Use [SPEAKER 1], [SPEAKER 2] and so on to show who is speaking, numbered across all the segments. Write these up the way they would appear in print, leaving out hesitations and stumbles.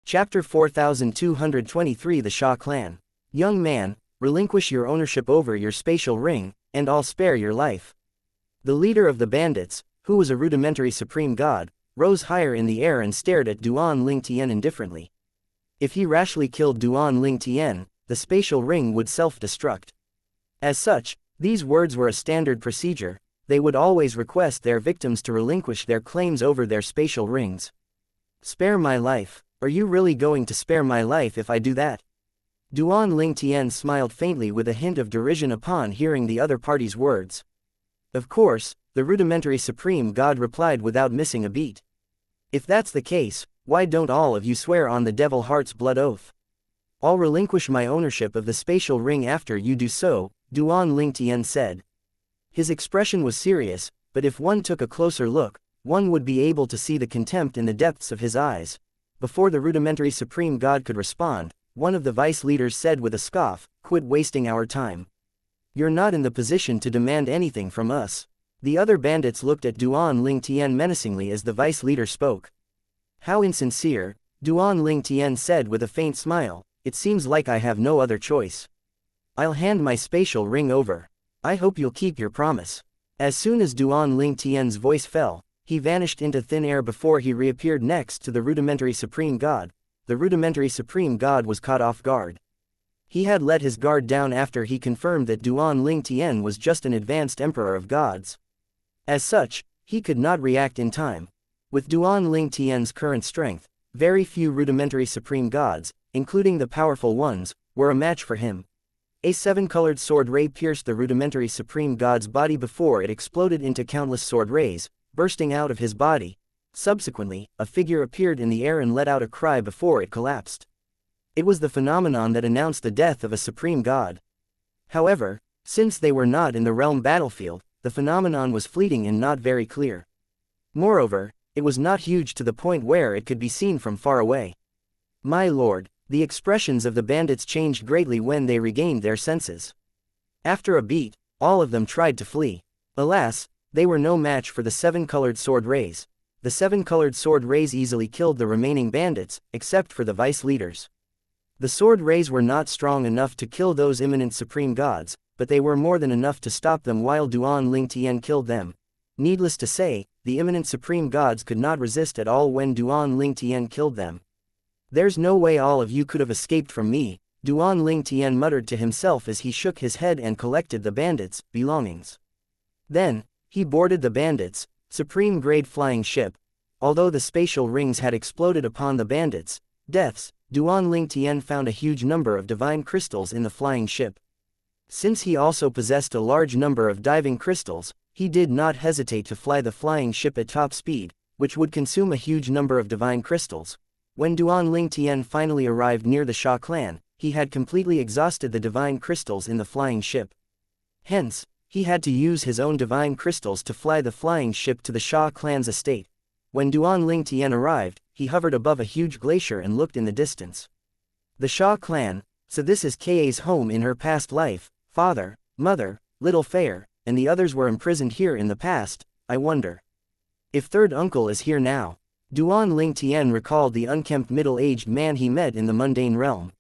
[SPEAKER 1] Chapter 4223 The Sha Clan. Young man, relinquish your ownership over your spatial ring, and I'll spare your life. The leader of the bandits, who was a rudimentary supreme god, rose higher in the air and stared at Duan Ling Tian indifferently. If he rashly killed Duan Ling Tian, the spatial ring would self-destruct. As such, these words were a standard procedure. They would always request their victims to relinquish their claims over their spatial rings. Spare my life. Are you really going to spare my life if I do that? Duan Ling Tian smiled faintly with a hint of derision upon hearing the other party's words. Of course, the rudimentary supreme god replied without missing a beat. If that's the case, why don't all of you swear on the devil heart's blood oath? I'll relinquish my ownership of the spatial ring after you do so, Duan Ling Tian said. His expression was serious, but if one took a closer look, one would be able to see the contempt in the depths of his eyes. Before the rudimentary supreme god could respond, one of the vice leaders said with a scoff, "Quit wasting our time. You're not in the position to demand anything from us." The other bandits looked at Duan Ling Tian menacingly as the vice leader spoke. How insincere, Duan Ling Tian said with a faint smile. It seems like I have no other choice. I'll hand my spatial ring over. I hope you'll keep your promise. As soon as Duan Ling Tian's voice fell, he vanished into thin air before he reappeared next to the rudimentary supreme god. The rudimentary supreme god was caught off guard. He had let his guard down after he confirmed that Duan Ling Tian was just an advanced emperor of gods. As such, he could not react in time. With Duan Ling Tian's current strength, very few rudimentary supreme gods, including the powerful ones, were a match for him. A seven-colored sword ray pierced the rudimentary supreme god's body before it exploded into countless sword rays, bursting out of his body. Subsequently, a figure appeared in the air and let out a cry before it collapsed. It was the phenomenon that announced the death of a supreme god. However, since they were not in the realm battlefield, the phenomenon was fleeting and not very clear. Moreover, it was not huge to the point where it could be seen from far away. My lord, the expressions of the bandits changed greatly when they regained their senses. After a beat, all of them tried to flee. Alas, they were no match for the seven-colored sword rays. The seven-colored sword rays easily killed the remaining bandits, except for the vice leaders. The sword rays were not strong enough to kill those imminent supreme gods, but they were more than enough to stop them while Duan Ling Tian killed them. Needless to say, the imminent supreme gods could not resist at all when Duan Ling Tian killed them. There's no way all of you could have escaped from me, Duan Ling Tian muttered to himself as he shook his head and collected the bandits' belongings. Then, he boarded the bandits' supreme-grade flying ship. Although the spatial rings had exploded upon the bandits' deaths, Duan Ling Tian found a huge number of divine crystals in the flying ship. Since he also possessed a large number of diving crystals, he did not hesitate to fly the flying ship at top speed, which would consume a huge number of divine crystals. When Duan Ling Tian finally arrived near the Sha clan, he had completely exhausted the divine crystals in the flying ship. Hence, he had to use his own divine crystals to fly the flying ship to the Sha clan's estate. When Duan Ling Tian arrived, he hovered above a huge glacier and looked in the distance. The Sha clan, so this is Ka's home in her past life. Father, mother, little Fair, and the others were imprisoned here in the past. I wonder if third uncle is here now. Duan Ling Tian recalled the unkempt middle-aged man he met in the mundane realm.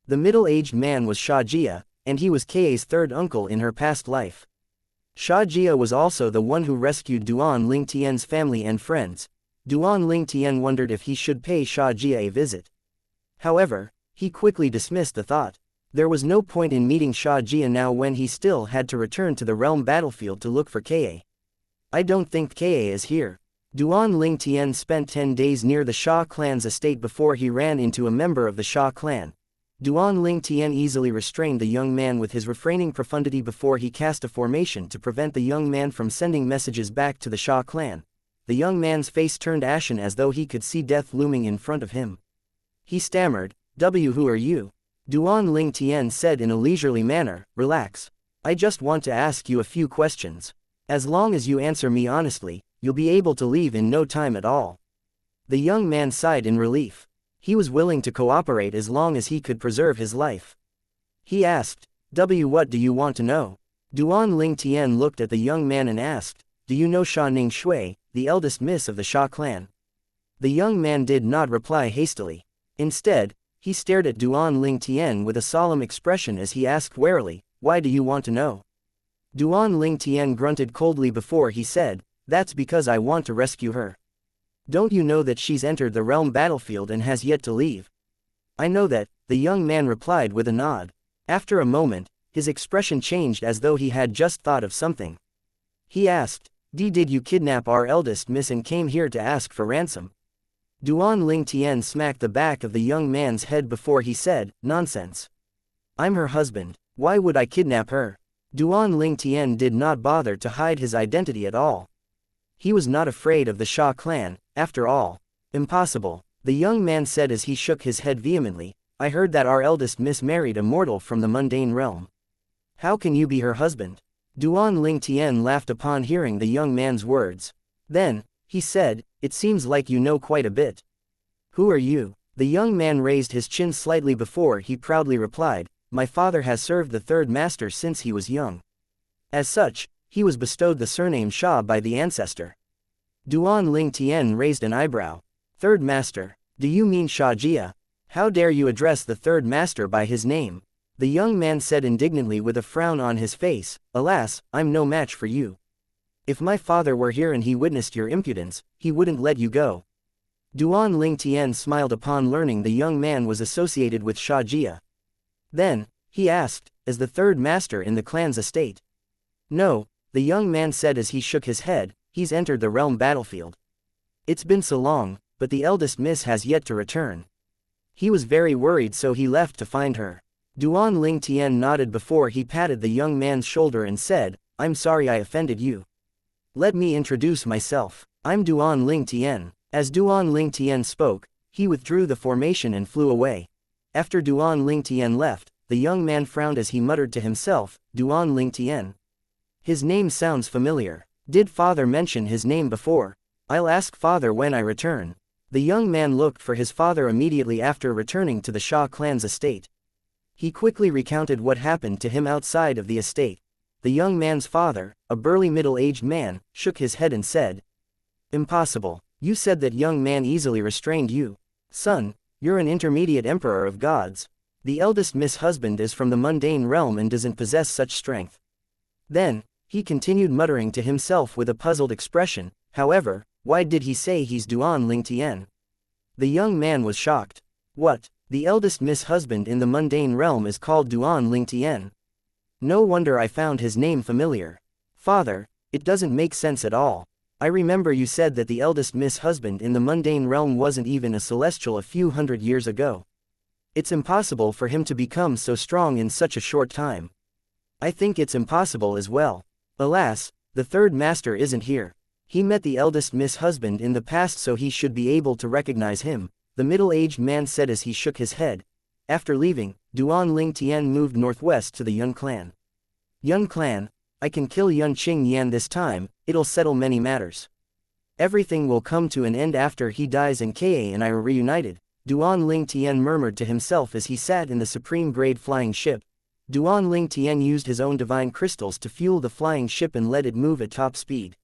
[SPEAKER 1] The middle-aged man was Xianxia, and he was Ka's third uncle in her past life. Xianxia was also the one who rescued Duan Ling Tian's family and friends. Duan Ling Tian wondered if he should pay Xianxia a visit. However, he quickly dismissed the thought. There was no point in meeting Xianxia now when he still had to return to the realm battlefield to look for Ka. I don't think Ka is here. Duan Ling Tian spent 10 days near the Sha clan's estate before he ran into a member of the Sha clan. Duan Ling Tian easily restrained the young man with his refraining profundity before he cast a formation to prevent the young man from sending messages back to the Sha clan. The young man's face turned ashen as though he could see death looming in front of him. He stammered, Who are you? Duan Ling Tian said in a leisurely manner, Relax. I just want to ask you a few questions. As long as you answer me honestly, you'll be able to leave in no time at all. The young man sighed in relief. He was willing to cooperate as long as he could preserve his life. He asked, What do you want to know? Duan Ling Tian looked at the young man and asked, Do you know Sha Ning Shui, the eldest miss of the Sha clan? The young man did not reply hastily. Instead, he stared at Duan Ling Tian with a solemn expression as he asked warily, "Why do you want to know?" Duan Ling Tian grunted coldly before he said, "That's because I want to rescue her. Don't you know that she's entered the realm battlefield and has yet to leave?" "I know that," the young man replied with a nod. After a moment, his expression changed as though he had just thought of something. He asked, Did you kidnap our eldest miss and came here to ask for ransom?" Duan Ling Tian smacked the back of the young man's head before he said, "Nonsense. I'm her husband. Why would I kidnap her?" Duan Ling Tian did not bother to hide his identity at all. He was not afraid of the Sha clan, after all. "Impossible," the young man said as he shook his head vehemently. "I heard that our eldest miss married a mortal from the mundane realm. How can you be her husband?" Duan Ling Tian laughed upon hearing the young man's words. Then, he said, "It seems like you know quite a bit. Who are you?" The young man raised his chin slightly before he proudly replied, "My father has served the third master since he was young. As such, he was bestowed the surname Sha by the ancestor." Duan Ling Tian raised an eyebrow. "Third master? Do you mean Xianxia? How dare you address the third master by his name?" The young man said indignantly with a frown on his face, "Alas, I'm no match for you. If my father were here and he witnessed your impudence, he wouldn't let you go." Duan Ling Tian smiled upon learning the young man was associated with Xianxia. Then, he asked, "As the third master in the clan's estate?" "No," the young man said as he shook his head, "he's entered the realm battlefield. It's been so long, but the eldest miss has yet to return. He was very worried so he left to find her." Duan Ling Tian nodded before he patted the young man's shoulder and said, "I'm sorry I offended you. Let me introduce myself. I'm Duan Ling Tian." As Duan Ling Tian spoke, he withdrew the formation and flew away. After Duan Ling Tian left, the young man frowned as he muttered to himself, "Duan Ling Tian. His name sounds familiar. Did father mention his name before? I'll ask father when I return." The young man looked for his father immediately after returning to the Sha clan's estate. He quickly recounted what happened to him outside of the estate. The young man's father, a burly middle-aged man, shook his head and said, "Impossible. You said that young man easily restrained you. Son, you're an intermediate emperor of gods. The eldest miss husband is from the mundane realm and doesn't possess such strength." Then, he continued muttering to himself with a puzzled expression, "However, why did he say he's Duan Ling Tian?" The young man was shocked. "What? The eldest miss husband in the mundane realm is called Duan Ling Tian? No wonder I found his name familiar. Father, it doesn't make sense at all. I remember you said that the eldest miss husband in the mundane realm wasn't even a celestial a few hundred years ago. It's impossible for him to become so strong in such a short time. I think it's impossible as well. Alas, the third master isn't here. He met the eldest miss husband in the past so he should be able to recognize him," the middle-aged man said as he shook his head. After leaving, Duan Ling Tian moved northwest to the Yun clan. "Yun clan, I can kill Yun Qing Yan this time, it'll settle many matters. Everything will come to an end after he dies and Ka and I are reunited," Duan Ling Tian murmured to himself as he sat in the supreme-grade flying ship. Duan Ling Tian used his own divine crystals to fuel the flying ship and let it move at top speed.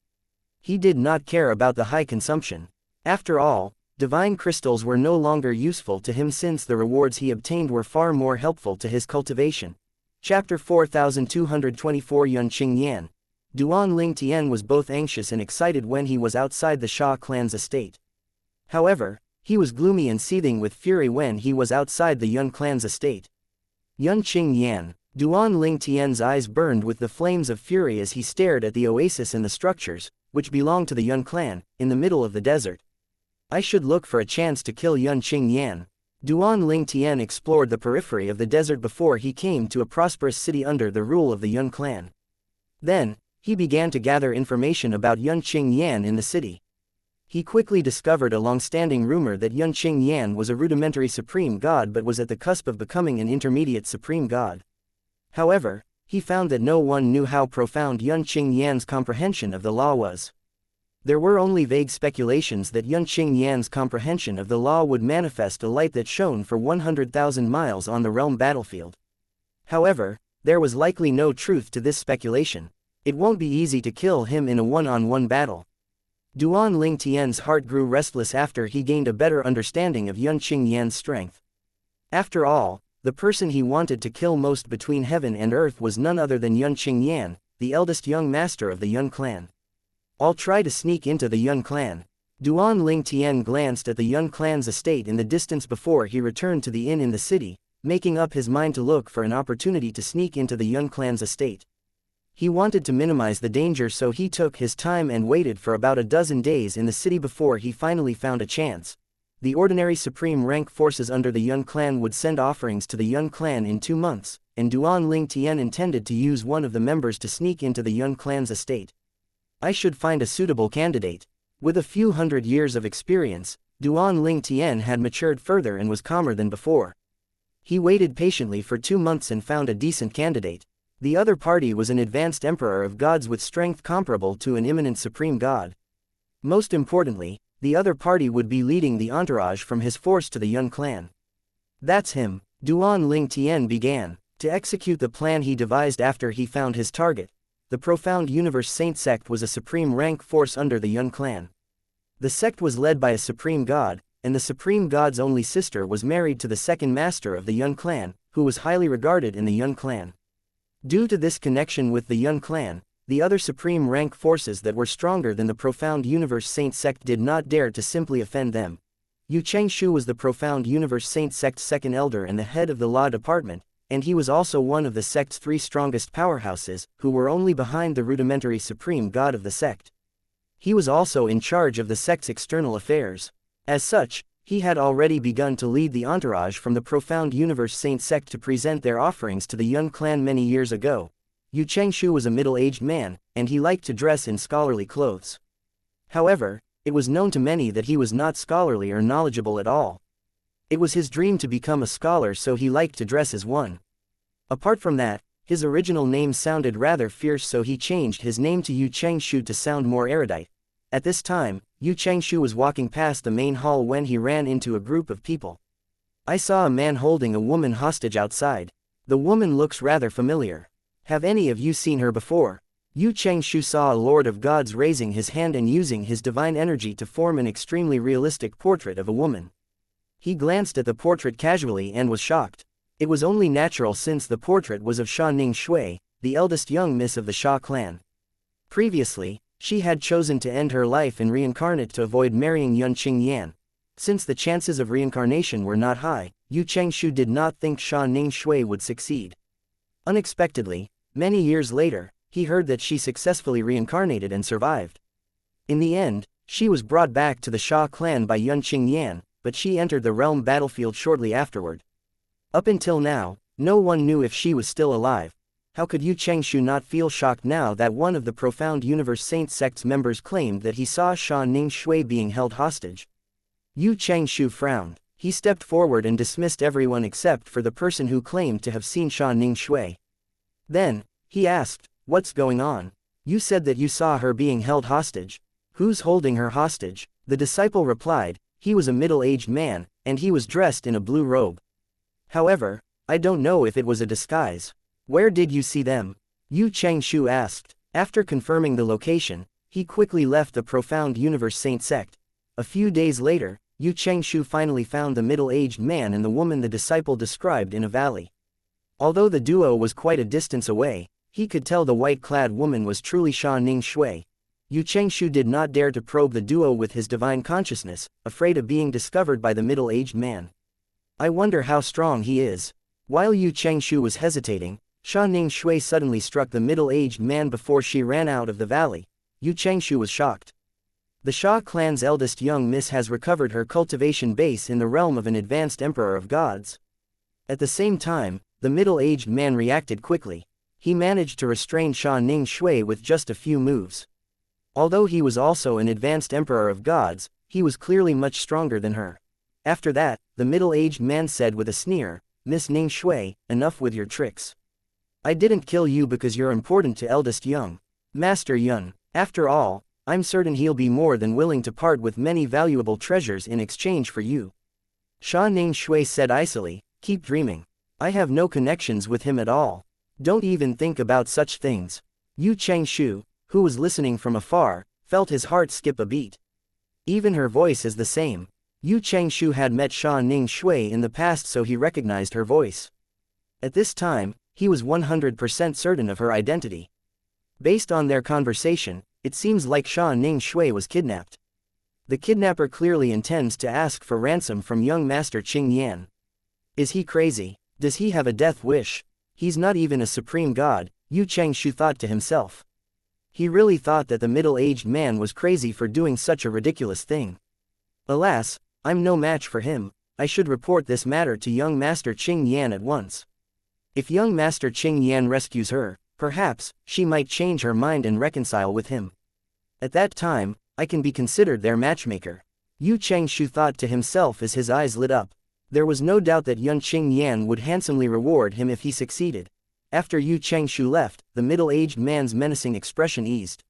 [SPEAKER 1] He did not care about the high consumption. After all, divine crystals were no longer useful to him since the rewards he obtained were far more helpful to his cultivation. Chapter 4224 Yun Qing Yan. Duan Ling Tian was both anxious and excited when he was outside the Sha clan's estate. However, he was gloomy and seething with fury when he was outside the Yun clan's estate. Yun Qing Yan. Duan Ling Tian's eyes burned with the flames of fury as he stared at the oasis and the structures, which belonged to the Yun clan, in the middle of the desert. I should look for a chance to kill Yun Qing Yan. Duan Ling Tian explored the periphery of the desert before he came to a prosperous city under the rule of the Yun clan. Then, he began to gather information about Yun Qing Yan in the city. He quickly discovered a long-standing rumor that Yun Qing Yan was a rudimentary supreme god but was at the cusp of becoming an intermediate supreme god. However, he found that no one knew how profound Yun Qing Yan's comprehension of the law was. There were only vague speculations that Yun Qing Yan's comprehension of the law would manifest a light that shone for 100,000 miles on the realm battlefield. However, there was likely no truth to this speculation. It won't be easy to kill him in a one-on-one battle. Duan Ling Tian's heart grew restless after he gained a better understanding of Yun Qingyan's strength. After all, the person he wanted to kill most between heaven and earth was none other than Yun Qingyan, the eldest young master of the Yun clan. I'll try to sneak into the Yun clan. Duan Ling Tian glanced at the Yun clan's estate in the distance before he returned to the inn in the city, making up his mind to look for an opportunity to sneak into the Yun clan's estate. He wanted to minimize the danger, so he took his time and waited for about a dozen days in the city before he finally found a chance. The ordinary supreme rank forces under the Yun clan would send offerings to the Yun clan in 2 months, and Duan Ling Tian intended to use one of the members to sneak into the Yun clan's estate. I should find a suitable candidate. With a few hundred years of experience, Duan Ling Tian had matured further and was calmer than before. He waited patiently for 2 months and found a decent candidate. The other party was an advanced emperor of gods with strength comparable to an imminent supreme god. Most importantly, the other party would be leading the entourage from his force to the Yun clan. That's him, Duan Ling Tian began, to execute the plan he devised after he found his target. The Profound Universe Saint sect was a supreme rank force under the Yun clan. The sect was led by a supreme god, and the supreme god's only sister was married to the second master of the Yun clan, who was highly regarded in the Yun clan. Due to this connection with the Yun clan, the other supreme rank forces that were stronger than the Profound Universe Saint sect did not dare to simply offend them. Yu Changshu was the Profound Universe Saint sect's second elder and the head of the law department, and he was also one of the sect's 3 strongest powerhouses, who were only behind the rudimentary supreme god of the sect. He was also in charge of the sect's external affairs. As such, he had already begun to lead the entourage from the Profound Universe Saint sect to present their offerings to the Yun clan many years ago. Yu Changshu was a middle-aged man, and he liked to dress in scholarly clothes. However, it was known to many that he was not scholarly or knowledgeable at all. It was his dream to become a scholar, so he liked to dress as one. Apart from that, his original name sounded rather fierce, so he changed his name to Yu Changshu to sound more erudite. At this time, Yu Changshu was walking past the main hall when he ran into a group of people. I saw a man holding a woman hostage outside. The woman looks rather familiar. Have any of you seen her before? Yu Changshu saw a lord of gods raising his hand and using his divine energy to form an extremely realistic portrait of a woman. He glanced at the portrait casually and was shocked. It was only natural since the portrait was of Sha Ning Shui, the eldest young miss of the Sha clan. Previously, she had chosen to end her life and reincarnate to avoid marrying Yun Qingyan. Since the chances of reincarnation were not high, Yu Changshu did not think Sha Ning Shui would succeed. Unexpectedly, many years later, he heard that she successfully reincarnated and survived. In the end, she was brought back to the Sha clan by Yun Qingyan, but she entered the realm battlefield shortly afterward. Up until now, no one knew if she was still alive. How could Yu Changshu not feel shocked now that one of the Profound Universe Saint sect's members claimed that he saw Sha Ning Shui being held hostage? Yu Changshu frowned. He stepped forward and dismissed everyone except for the person who claimed to have seen Sha Ning Shui. Then, he asked, "What's going on? You said that you saw her being held hostage. Who's holding her hostage?" The disciple replied. He was a middle-aged man, and he was dressed in a blue robe. However, I don't know if it was a disguise. Where did you see them? Yu Changshu asked. After confirming the location, he quickly left the Profound Universe Saint sect. A few days later, Yu Changshu finally found the middle-aged man and the woman the disciple described in a valley. Although the duo was quite a distance away, he could tell the white-clad woman was truly Sha Ning Shui. Yu Changshu did not dare to probe the duo with his divine consciousness, afraid of being discovered by the middle-aged man. I wonder how strong he is. While Yu Changshu was hesitating, Sha Ning Shui suddenly struck the middle-aged man before she ran out of the valley. Yu Changshu was shocked. The Sha clan's eldest young miss has recovered her cultivation base in the realm of an advanced emperor of gods. At the same time, the middle-aged man reacted quickly. He managed to restrain Sha Ning Shui with just a few moves. Although he was also an advanced emperor of gods, he was clearly much stronger than her. After that, the middle-aged man said with a sneer, "Miss Ning Shui, enough with your tricks. I didn't kill you because you're important to eldest young Master Yun. After all, I'm certain he'll be more than willing to part with many valuable treasures in exchange for you." Sha Ning Shui said icily, "Keep dreaming. I have no connections with him at all. Don't even think about such things." Yu Changshu, who was listening from afar, felt his heart skip a beat. Even her voice is the same. Yu Changshu had met Sha Ning Shui in the past, so he recognized her voice. At this time, he was 100% certain of her identity. Based on their conversation, it seems like Sha Ning Shui was kidnapped. The kidnapper clearly intends to ask for ransom from young Master Qing Yan. Is he crazy? Does he have a death wish? He's not even a supreme god, Yu Changshu thought to himself. He really thought that the middle-aged man was crazy for doing such a ridiculous thing. Alas, I'm no match for him. I should report this matter to young Master Qing Yan at once. If young Master Qing Yan rescues her, perhaps she might change her mind and reconcile with him. At that time, I can be considered their matchmaker. Yu Changshu thought to himself as his eyes lit up. There was no doubt that young Qing Yan would handsomely reward him if he succeeded. After Yu Changshu left, the middle-aged man's menacing expression eased.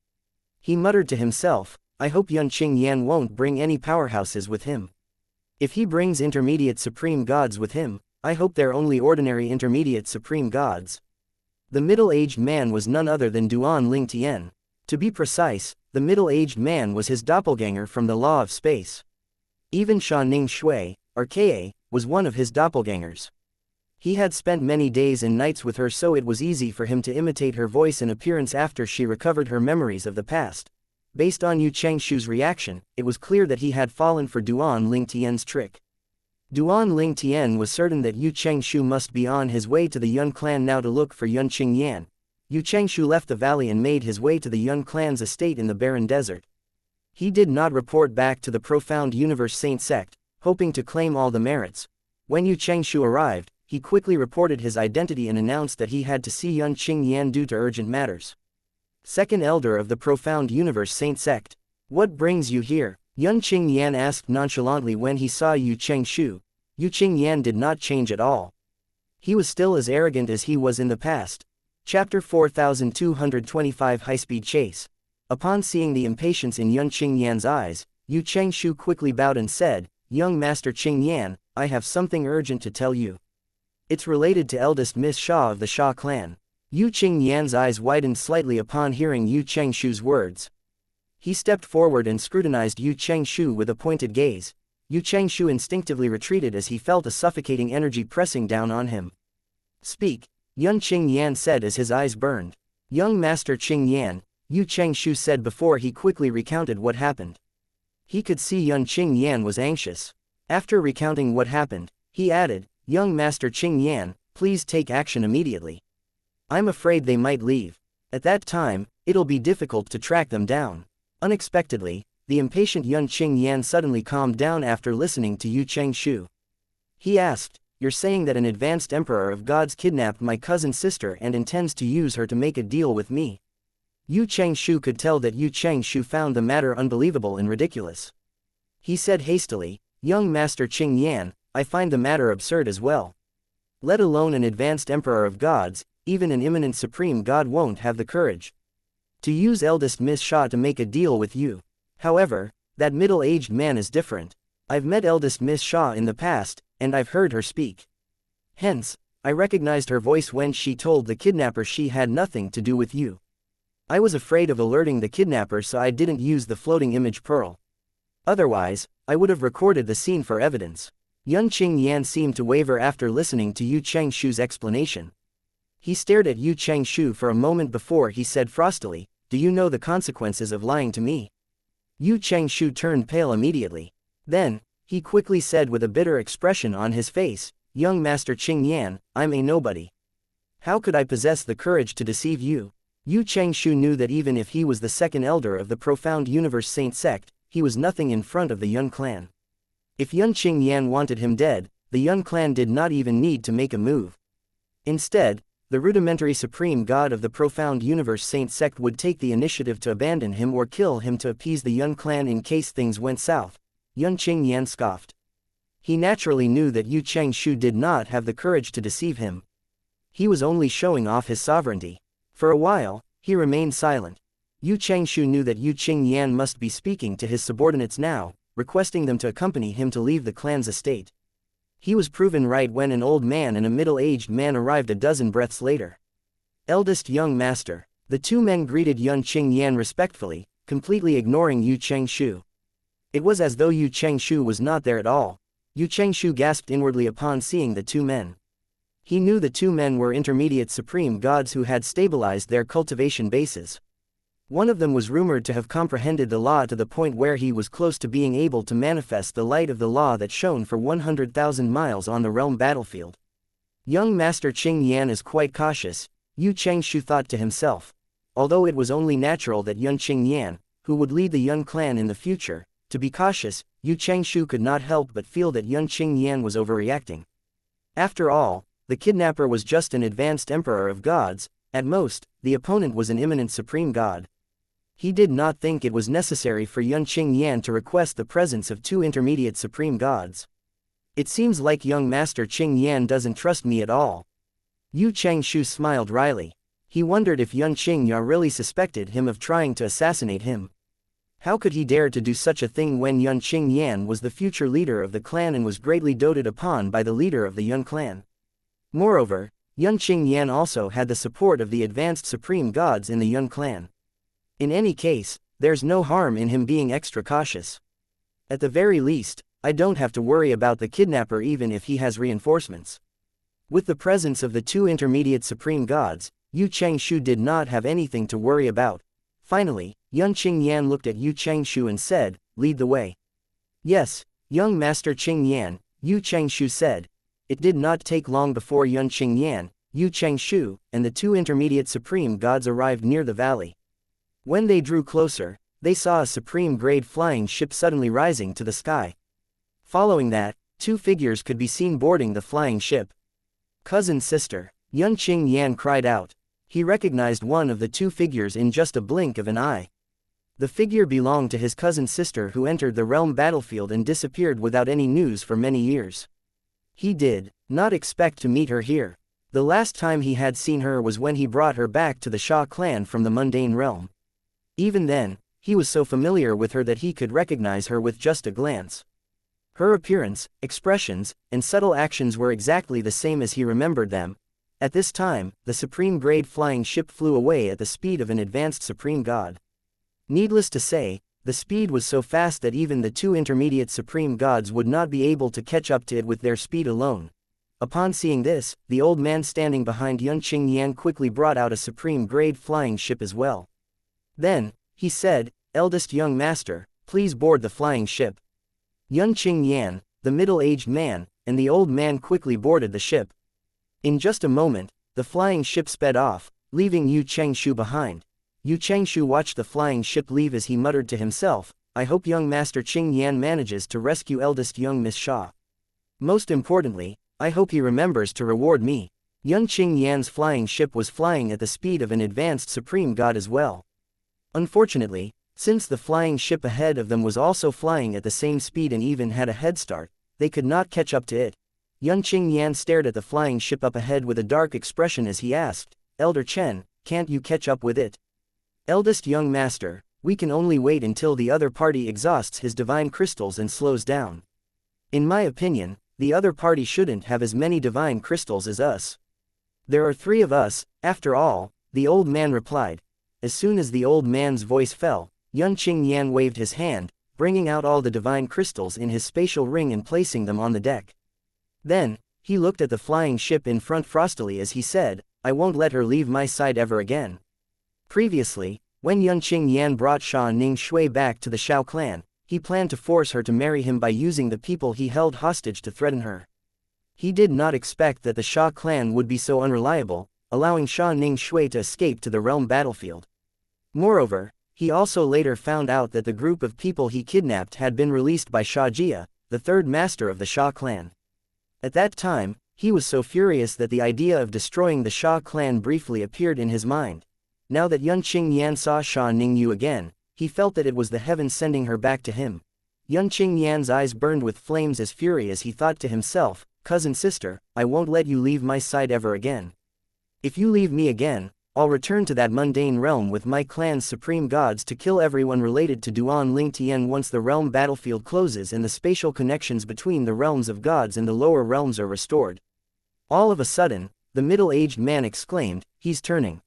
[SPEAKER 1] He muttered to himself, I hope young Qing Yan won't bring any powerhouses with him. If he brings intermediate supreme gods with him, I hope they're only ordinary intermediate supreme gods. The middle-aged man was none other than Duan Ling Tian. To be precise, the middle-aged man was his doppelganger from the law of space. Even Sha Ning Shui, or Ka, was one of his doppelgangers. He had spent many days and nights with her, so it was easy for him to imitate her voice and appearance after she recovered her memories of the past. Based on Yu Changshu's reaction, it was clear that he had fallen for Duan Ling Tian's trick. Duan Ling Tian was certain that Yu Changshu must be on his way to the Yun clan now to look for Yun Qing Yan. Yu Changshu left the valley and made his way to the Yun clan's estate in the barren desert. He did not report back to the Profound Universe Saint sect, hoping to claim all the merits. When Yu Changshu arrived, he quickly reported his identity and announced that he had to see Yun Qing Yan due to urgent matters. Second Elder of the Profound Universe Saint sect. What brings you here? Yun Qing Yan asked nonchalantly when he saw Yu Changshu. Yu Qing Yan did not change at all. He was still as arrogant as he was in the past. Chapter 4225 High-Speed Chase. Upon seeing the impatience in Yun Qing Yan's eyes, Yu Changshu quickly bowed and said, Young Master Qing Yan, I have something urgent to tell you. It's related to eldest Miss Sha of the Sha clan. Yu Qing Yan's eyes widened slightly upon hearing Yu Changshu's words. He stepped forward and scrutinized Yu Changshu with a pointed gaze. Yu Changshu instinctively retreated as he felt a suffocating energy pressing down on him. Speak, Yun Qing Yan said as his eyes burned. Young Master Qing Yan, Yu Changshu said before he quickly recounted what happened. He could see Yun Qing Yan was anxious. After recounting what happened, he added, Young Master Qing Yan, please take action immediately. I'm afraid they might leave. At that time, it'll be difficult to track them down. Unexpectedly, the impatient Yun Qing Yan suddenly calmed down after listening to Yu Changshu. He asked, You're saying that an advanced emperor of gods kidnapped my cousin's sister and intends to use her to make a deal with me? Yu Changshu could tell that Yu Changshu found the matter unbelievable and ridiculous. He said hastily, Young Master Qing Yan, I find the matter absurd as well. Let alone an advanced emperor of gods, even an imminent supreme god won't have the courage to use eldest Miss Sha to make a deal with you. However, that middle-aged man is different. I've met eldest Miss Sha in the past, and I've heard her speak. Hence, I recognized her voice when she told the kidnapper she had nothing to do with you. I was afraid of alerting the kidnapper, so I didn't use the floating image pearl. Otherwise, I would have recorded the scene for evidence. Yun Qing Yan seemed to waver after listening to Yu Changshu's explanation. He stared at Yu Changshu for a moment before he said frostily, Do you know the consequences of lying to me? Yu Changshu turned pale immediately. Then, he quickly said with a bitter expression on his face, Young Master Qing Yan, I'm a nobody. How could I possess the courage to deceive you? Yu Changshu knew that even if he was the second elder of the Profound Universe Saint sect, he was nothing in front of the Yun clan. If Yun Qing Yan wanted him dead, the Yun clan did not even need to make a move. Instead, the rudimentary supreme god of the Profound Universe Saint sect would take the initiative to abandon him or kill him to appease the Yun clan in case things went south. Yun Qing Yan scoffed. He naturally knew that Yu Changshu did not have the courage to deceive him. He was only showing off his sovereignty. For a while, he remained silent. Yu Changshu knew that Yu Qing Yan must be speaking to his subordinates now, requesting them to accompany him to leave the clan's estate. He was proven right when an old man and a middle-aged man arrived a dozen breaths later. Eldest young master. The two men greeted Yun Qing Yan respectfully, completely ignoring Yu Changshu. It was as though Yu Changshu was not there at all. Yu Changshu gasped inwardly upon seeing the two men. He knew the two men were intermediate supreme gods who had stabilized their cultivation bases. One of them was rumored to have comprehended the law to the point where he was close to being able to manifest the light of the law that shone for 100,000 miles on the realm battlefield. Young Master Qing Yan is quite cautious, Yu Changshu thought to himself. Although it was only natural that Yun Qing Yan, who would lead the Yun clan in the future, to be cautious, Yu Changshu could not help but feel that Yun Qing Yan was overreacting. After all, the kidnapper was just an advanced emperor of gods. At most, the opponent was an imminent supreme god. He did not think it was necessary for Yun Qing Yan to request the presence of two intermediate supreme gods. It seems like young Master Qing Yan doesn't trust me at all. Yu Changshu smiled wryly. He wondered if Yun Qing Yan really suspected him of trying to assassinate him. How could he dare to do such a thing when Yun Qing Yan was the future leader of the clan and was greatly doted upon by the leader of the Yun clan? Moreover, Yun Qing Yan also had the support of the advanced supreme gods in the Yun clan. In any case, there's no harm in him being extra cautious. At the very least, I don't have to worry about the kidnapper even if he has reinforcements. With the presence of the two intermediate supreme gods, Yu Changshu did not have anything to worry about. Finally, Yun Qing Yan looked at Yu Changshu and said, "Lead the way." "Yes, young Master Qing Yan," Yu Changshu said. It did not take long before Yun Qing Yan, Yu Changshu, and the two intermediate supreme gods arrived near the valley. When they drew closer, they saw a supreme-grade flying ship suddenly rising to the sky. Following that, two figures could be seen boarding the flying ship. "Cousin sister," Yun Qing Yan cried out. He recognized one of the two figures in just a blink of an eye. The figure belonged to his cousin sister who entered the realm battlefield and disappeared without any news for many years. He did not expect to meet her here. The last time he had seen her was when he brought her back to the Sha clan from the mundane realm. Even then, he was so familiar with her that he could recognize her with just a glance. Her appearance, expressions, and subtle actions were exactly the same as he remembered them. At this time, the supreme-grade flying ship flew away at the speed of an advanced supreme god. Needless to say, the speed was so fast that even the two intermediate supreme gods would not be able to catch up to it with their speed alone. Upon seeing this, the old man standing behind Yun Qing Yan quickly brought out a supreme-grade flying ship as well. Then, he said, "Eldest young master, please board the flying ship." Yun Qing Yan, the middle-aged man, and the old man quickly boarded the ship. In just a moment, the flying ship sped off, leaving Yu Changshu behind. Yu Changshu watched the flying ship leave as he muttered to himself, "I hope young Master Qing Yan manages to rescue eldest young Miss Sha. Most importantly, I hope he remembers to reward me." Yun Qing Yan's flying ship was flying at the speed of an advanced supreme god as well. Unfortunately, since the flying ship ahead of them was also flying at the same speed and even had a head start, they could not catch up to it. Yun Qing Yan stared at the flying ship up ahead with a dark expression as he asked, "Elder Chen, can't you catch up with it?" "Eldest young master, we can only wait until the other party exhausts his divine crystals and slows down. In my opinion, the other party shouldn't have as many divine crystals as us. There are three of us, after all," the old man replied. As soon as the old man's voice fell, Yun Qing Yan waved his hand, bringing out all the divine crystals in his spatial ring and placing them on the deck. Then, he looked at the flying ship in front frostily as he said, "I won't let her leave my side ever again." Previously, when Yun Qing Yan brought Sha Ning Shui back to the Shao clan, he planned to force her to marry him by using the people he held hostage to threaten her. He did not expect that the Sha clan would be so unreliable, allowing Sha Ning Shui to escape to the realm battlefield. Moreover, he also later found out that the group of people he kidnapped had been released by Sha Jia, the third master of the Sha clan. At that time, he was so furious that the idea of destroying the Sha clan briefly appeared in his mind. Now that Yun Qing Yan saw Sha Ningyu again, he felt that it was the heavens sending her back to him. Yun Qing Yan's eyes burned with flames as fury as he thought to himself, "Cousin sister, I won't let you leave my side ever again. If you leave me again, I'll return to that mundane realm with my clan's supreme gods to kill everyone related to Duan Ling Tian once the realm battlefield closes and the spatial connections between the realms of gods and the lower realms are restored." All of a sudden, the middle-aged man exclaimed, "He's turning."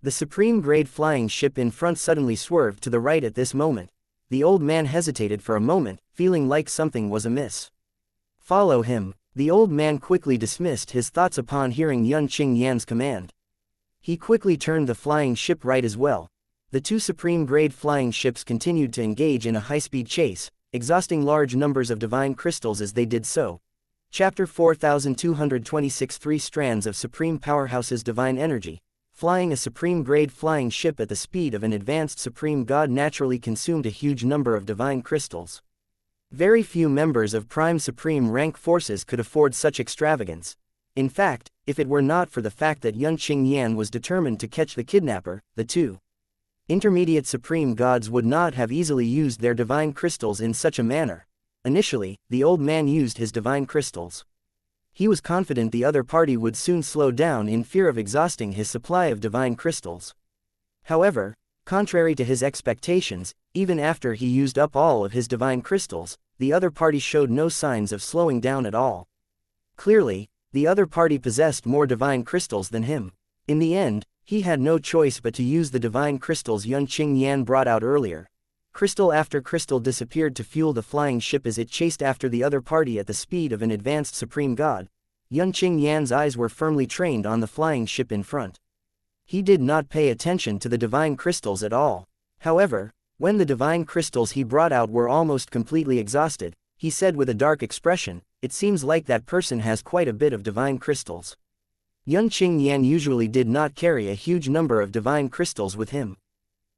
[SPEAKER 1] The supreme-grade flying ship in front suddenly swerved to the right at this moment. The old man hesitated for a moment, feeling like something was amiss. "Follow him." The old man quickly dismissed his thoughts upon hearing Yun Qingyan's command. He quickly turned the flying ship right as well. The two supreme-grade flying ships continued to engage in a high-speed chase, exhausting large numbers of divine crystals as they did so. Chapter 4226 Three Strands of Supreme Powerhouse's Divine Energy. Flying a supreme-grade flying ship at the speed of an advanced supreme god naturally consumed a huge number of divine crystals. Very few members of Prime Supreme rank forces could afford such extravagance. In fact, if it were not for the fact that Yun Qingyan was determined to catch the kidnapper, the two intermediate supreme gods would not have easily used their divine crystals in such a manner. Initially, the old man used his divine crystals. He was confident the other party would soon slow down in fear of exhausting his supply of divine crystals. However, contrary to his expectations, even after he used up all of his divine crystals, the other party showed no signs of slowing down at all. Clearly, the other party possessed more divine crystals than him. In the end, he had no choice but to use the divine crystals Yun Qingyan brought out earlier. Crystal after crystal disappeared to fuel the flying ship as it chased after the other party at the speed of an advanced supreme god. Yun Qingyan's eyes were firmly trained on the flying ship in front. He did not pay attention to the divine crystals at all. However, when the divine crystals he brought out were almost completely exhausted, he said with a dark expression, "It seems like that person has quite a bit of divine crystals." Yun Qingyan usually did not carry a huge number of divine crystals with him.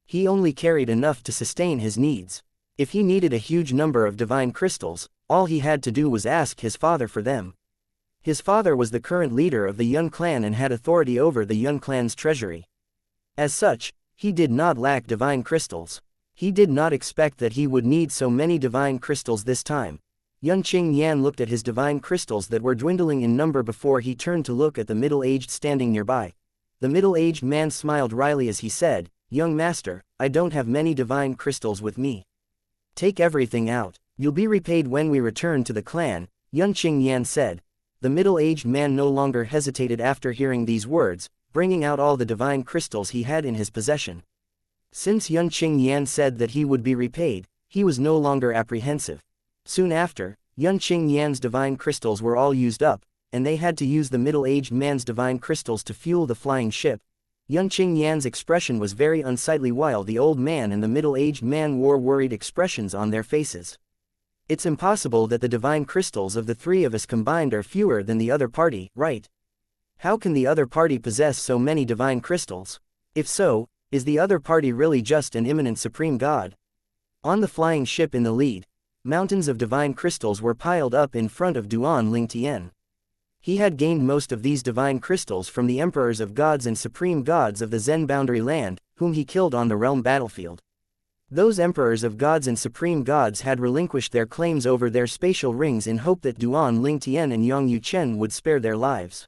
[SPEAKER 1] He only carried enough to sustain his needs. If he needed a huge number of divine crystals, all he had to do was ask his father for them. His father was the current leader of the Yun clan and had authority over the Yun clan's treasury. As such, he did not lack divine crystals. He did not expect that he would need so many divine crystals this time. Yun Qingyan looked at his divine crystals that were dwindling in number before he turned to look at the middle-aged standing nearby. The middle-aged man smiled wryly as he said, "Young master, I don't have many divine crystals with me. Take everything out. You'll be repaid when we return to the clan," Yun Qingyan said. The middle-aged man no longer hesitated after hearing these words, bringing out all the divine crystals he had in his possession. Since Yun Qingyan said that he would be repaid, he was no longer apprehensive. Soon after, Yun Qingyan's divine crystals were all used up, and they had to use the middle-aged man's divine crystals to fuel the flying ship. Yun Qingyan's expression was very unsightly while the old man and the middle-aged man wore worried expressions on their faces. It's impossible that the divine crystals of the three of us combined are fewer than the other party, right? How can the other party possess so many divine crystals? If so, is the other party really just an imminent supreme god? On the flying ship in the lead, mountains of divine crystals were piled up in front of Duan Lingtian. He had gained most of these divine crystals from the emperors of gods and supreme gods of the Zen boundary land, whom he killed on the realm battlefield. Those emperors of gods and supreme gods had relinquished their claims over their spatial rings in hope that Duan Lingtian and Yang Yuchen would spare their lives.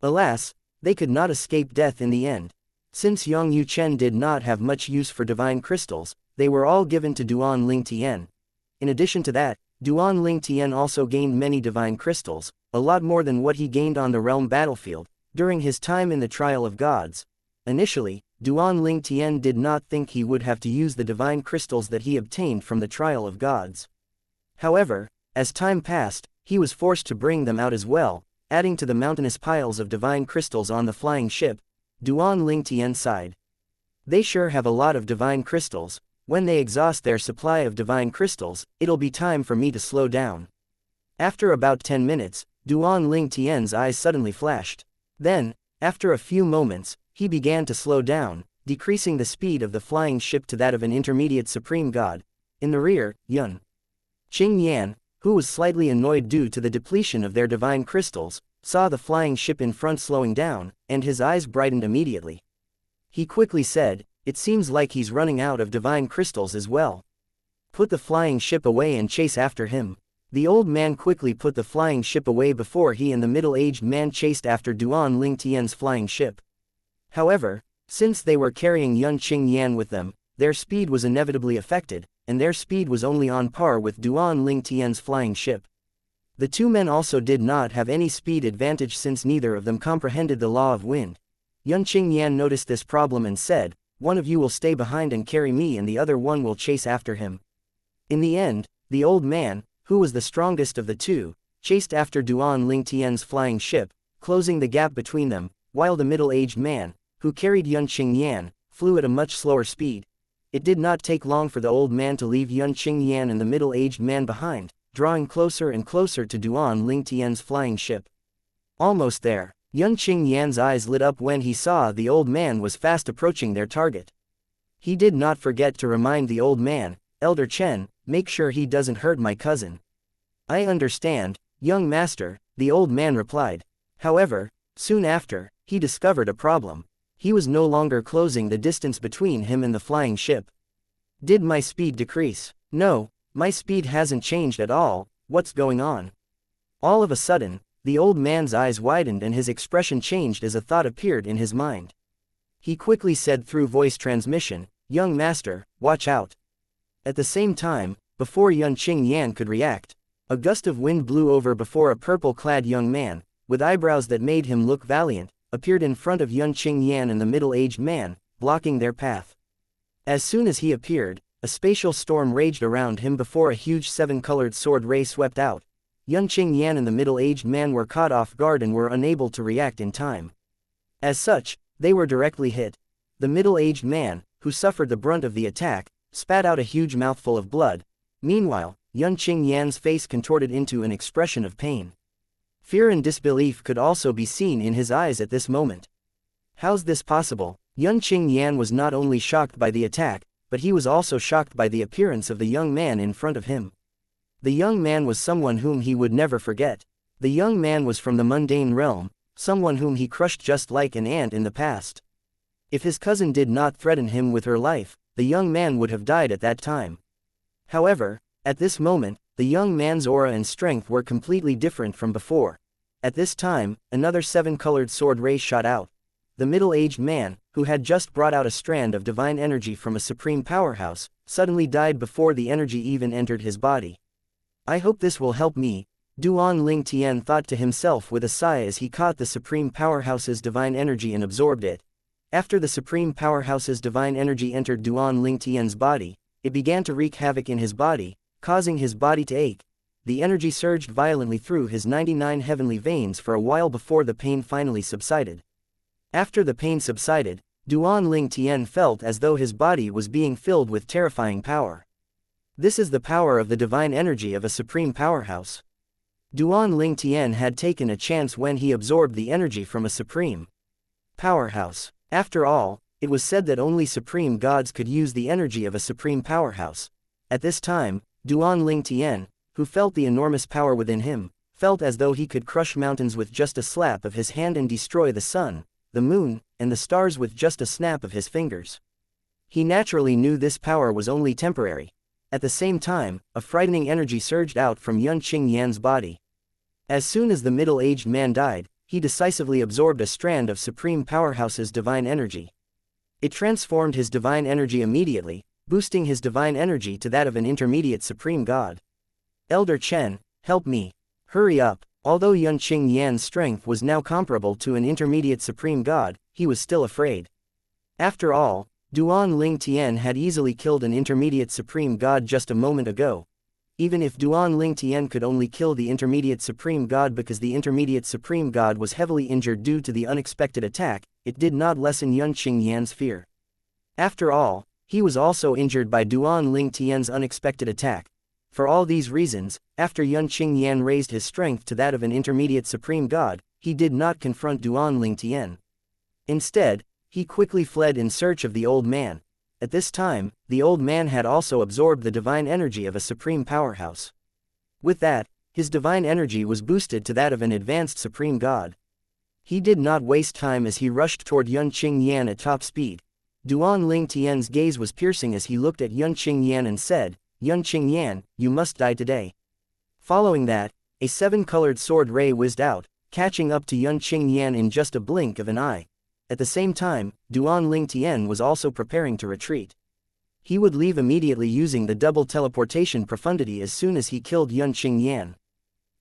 [SPEAKER 1] Alas, they could not escape death in the end. Since Yang Yuchen did not have much use for divine crystals, they were all given to Duan Lingtian. In addition to that, Duan Lingtian also gained many divine crystals, a lot more than what he gained on the realm battlefield, during his time in the Trial of Gods. Initially, Duan Lingtian did not think he would have to use the divine crystals that he obtained from the Trial of Gods. However, as time passed, he was forced to bring them out as well, adding to the mountainous piles of divine crystals on the flying ship. Duan Lingtian sighed. They sure have a lot of divine crystals. When they exhaust their supply of divine crystals, it'll be time for me to slow down. After about 10 minutes, Duan Lingtian's eyes suddenly flashed. Then, after a few moments, he began to slow down, decreasing the speed of the flying ship to that of an intermediate supreme god. In the rear, Yun Qingyan, who was slightly annoyed due to the depletion of their divine crystals, saw the flying ship in front slowing down, and his eyes brightened immediately. He quickly said, "It seems like he's running out of divine crystals as well. Put the flying ship away and chase after him." The old man quickly put the flying ship away before he and the middle-aged man chased after Duan Lingtian's flying ship. However, since they were carrying Yun Qingyan with them, their speed was inevitably affected, and their speed was only on par with Duan Lingtian's flying ship. The two men also did not have any speed advantage since neither of them comprehended the law of wind. Yan noticed this problem and said, "One of you will stay behind and carry me and the other one will chase after him." In the end, the old man, who was the strongest of the two, chased after Duan flying ship, closing the gap between them, while the middle-aged man, who carried Yan, flew at a much slower speed. It did not take long for the old man to leave Yan and the middle-aged man behind, drawing closer and closer to Duan flying ship. Almost there, Yan's eyes lit up when he saw the old man was fast approaching their target. He did not forget to remind the old man, "Elder Chen, make sure he doesn't hurt my cousin." "I understand, young master," the old man replied. However, soon after, he discovered a problem. He was no longer closing the distance between him and the flying ship. "Did my speed decrease?" "No, my speed hasn't changed at all, what's going on?" All of a sudden, the old man's eyes widened and his expression changed as a thought appeared in his mind. He quickly said through voice transmission, "Young master, watch out." At the same time, before Yan could react, a gust of wind blew over before a purple-clad young man, with eyebrows that made him look valiant, appeared in front of Yan and the middle-aged man, blocking their path. As soon as he appeared, a spatial storm raged around him before a huge seven-colored sword ray swept out. Yan and the middle-aged man were caught off guard and were unable to react in time. As such, they were directly hit. The middle-aged man, who suffered the brunt of the attack, spat out a huge mouthful of blood. Meanwhile, Yan's face contorted into an expression of pain. Fear and disbelief could also be seen in his eyes at this moment. How's this possible? Yan was not only shocked by the attack, but he was also shocked by the appearance of the young man in front of him. The young man was someone whom he would never forget. The young man was from the mundane realm, someone whom he crushed just like an ant in the past. If his cousin did not threaten him with her life, the young man would have died at that time. However, at this moment, the young man's aura and strength were completely different from before. At this time, another seven-colored sword ray shot out. The middle-aged man, who had just brought out a strand of divine energy from a supreme powerhouse, suddenly died before the energy even entered his body. "I hope this will help me," Duan thought to himself with a sigh as he caught the supreme powerhouse's divine energy and absorbed it. After the supreme powerhouse's divine energy entered Duan body, it began to wreak havoc in his body, causing his body to ache. The energy surged violently through his 99 heavenly veins for a while before the pain finally subsided. After the pain subsided, Duan felt as though his body was being filled with terrifying power. This is the power of the divine energy of a supreme powerhouse. Duan had taken a chance when he absorbed the energy from a supreme powerhouse. After all, it was said that only supreme gods could use the energy of a supreme powerhouse. At this time, Duan, who felt the enormous power within him, felt as though he could crush mountains with just a slap of his hand and destroy the sun, the moon, and the stars with just a snap of his fingers. He naturally knew this power was only temporary. At the same time, a frightening energy surged out from Yan's body. As soon as the middle-aged man died, he decisively absorbed a strand of Supreme Powerhouse's divine energy. It transformed his divine energy immediately, boosting his divine energy to that of an intermediate Supreme God. "Elder Chen, help me. Hurry up." Although Yan's strength was now comparable to an intermediate Supreme God, he was still afraid. After all, Duan had easily killed an intermediate Supreme God just a moment ago. Even if Duan could only kill the intermediate Supreme God because the intermediate Supreme God was heavily injured due to the unexpected attack, it did not lessen Yan's fear. After all, he was also injured by Duan unexpected attack. For all these reasons, after Yan raised his strength to that of an intermediate Supreme God, he did not confront Duan. Instead, he quickly fled in search of the old man. At this time, the old man had also absorbed the divine energy of a supreme powerhouse. With that, his divine energy was boosted to that of an advanced Supreme God. He did not waste time as he rushed toward Yan at top speed. Duan gaze was piercing as he looked at Yan and said, "Yan, you must die today." Following that, a seven-colored sword ray whizzed out, catching up to Yan in just a blink of an eye. At the same time, Duan was also preparing to retreat. He would leave immediately using the double teleportation profundity as soon as he killed Yan.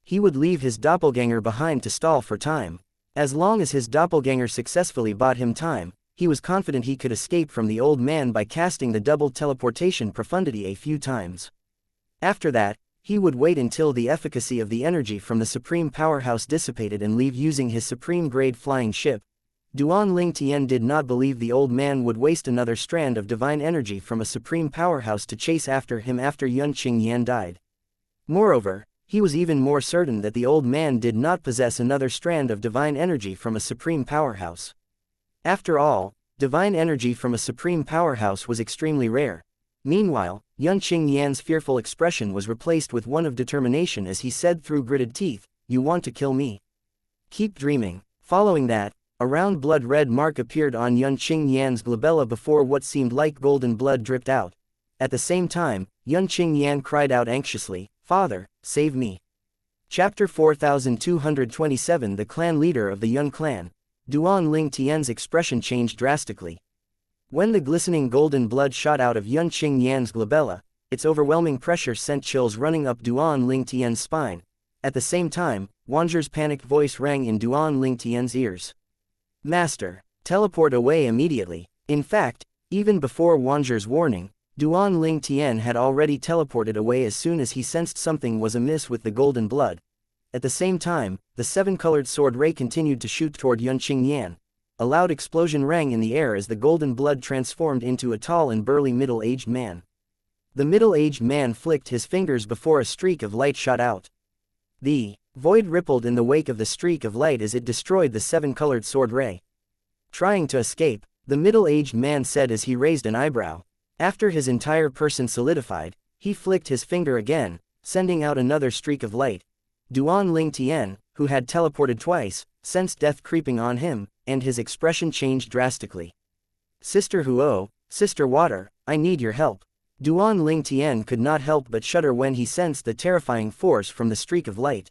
[SPEAKER 1] He would leave his doppelganger behind to stall for time. As long as his doppelganger successfully bought him time, he was confident he could escape from the old man by casting the double teleportation profundity a few times. After that, he would wait until the efficacy of the energy from the supreme powerhouse dissipated and leave using his supreme-grade flying ship. Duan Tian did not believe the old man would waste another strand of divine energy from a supreme powerhouse to chase after him after Yan died. Moreover, he was even more certain that the old man did not possess another strand of divine energy from a supreme powerhouse. After all, divine energy from a supreme powerhouse was extremely rare. Meanwhile, Yan's fearful expression was replaced with one of determination as he said through gritted teeth, "You want to kill me? Keep dreaming." Following that, a round blood-red mark appeared on Yan's glabella before what seemed like golden blood dripped out. At the same time, Yan cried out anxiously, "Father, save me." Chapter 4227 The clan leader of the Yun clan. Duan Tian's expression changed drastically. When the glistening golden blood shot out of Yan's glabella, its overwhelming pressure sent chills running up Duan Tian's spine. At the same time, Wanzher's panicked voice rang in Duan Tian's ears. "Master, teleport away immediately." In fact, even before Wanzher's warning, Duan Tian had already teleported away as soon as he sensed something was amiss with the golden blood. At the same time, the seven-colored sword ray continued to shoot toward Yan. A loud explosion rang in the air as the golden blood transformed into a tall and burly middle-aged man. The middle-aged man flicked his fingers before a streak of light shot out. The void rippled in the wake of the streak of light as it destroyed the seven-colored sword ray. Trying to escape, the middle-aged man said as he raised an eyebrow. After his entire person solidified, he flicked his finger again, sending out another streak of light. Duan Tian, who had teleported twice, sensed death creeping on him, and his expression changed drastically. "Sister Huo, Sister Water, I need your help." Duan Tian could not help but shudder when he sensed the terrifying force from the streak of light.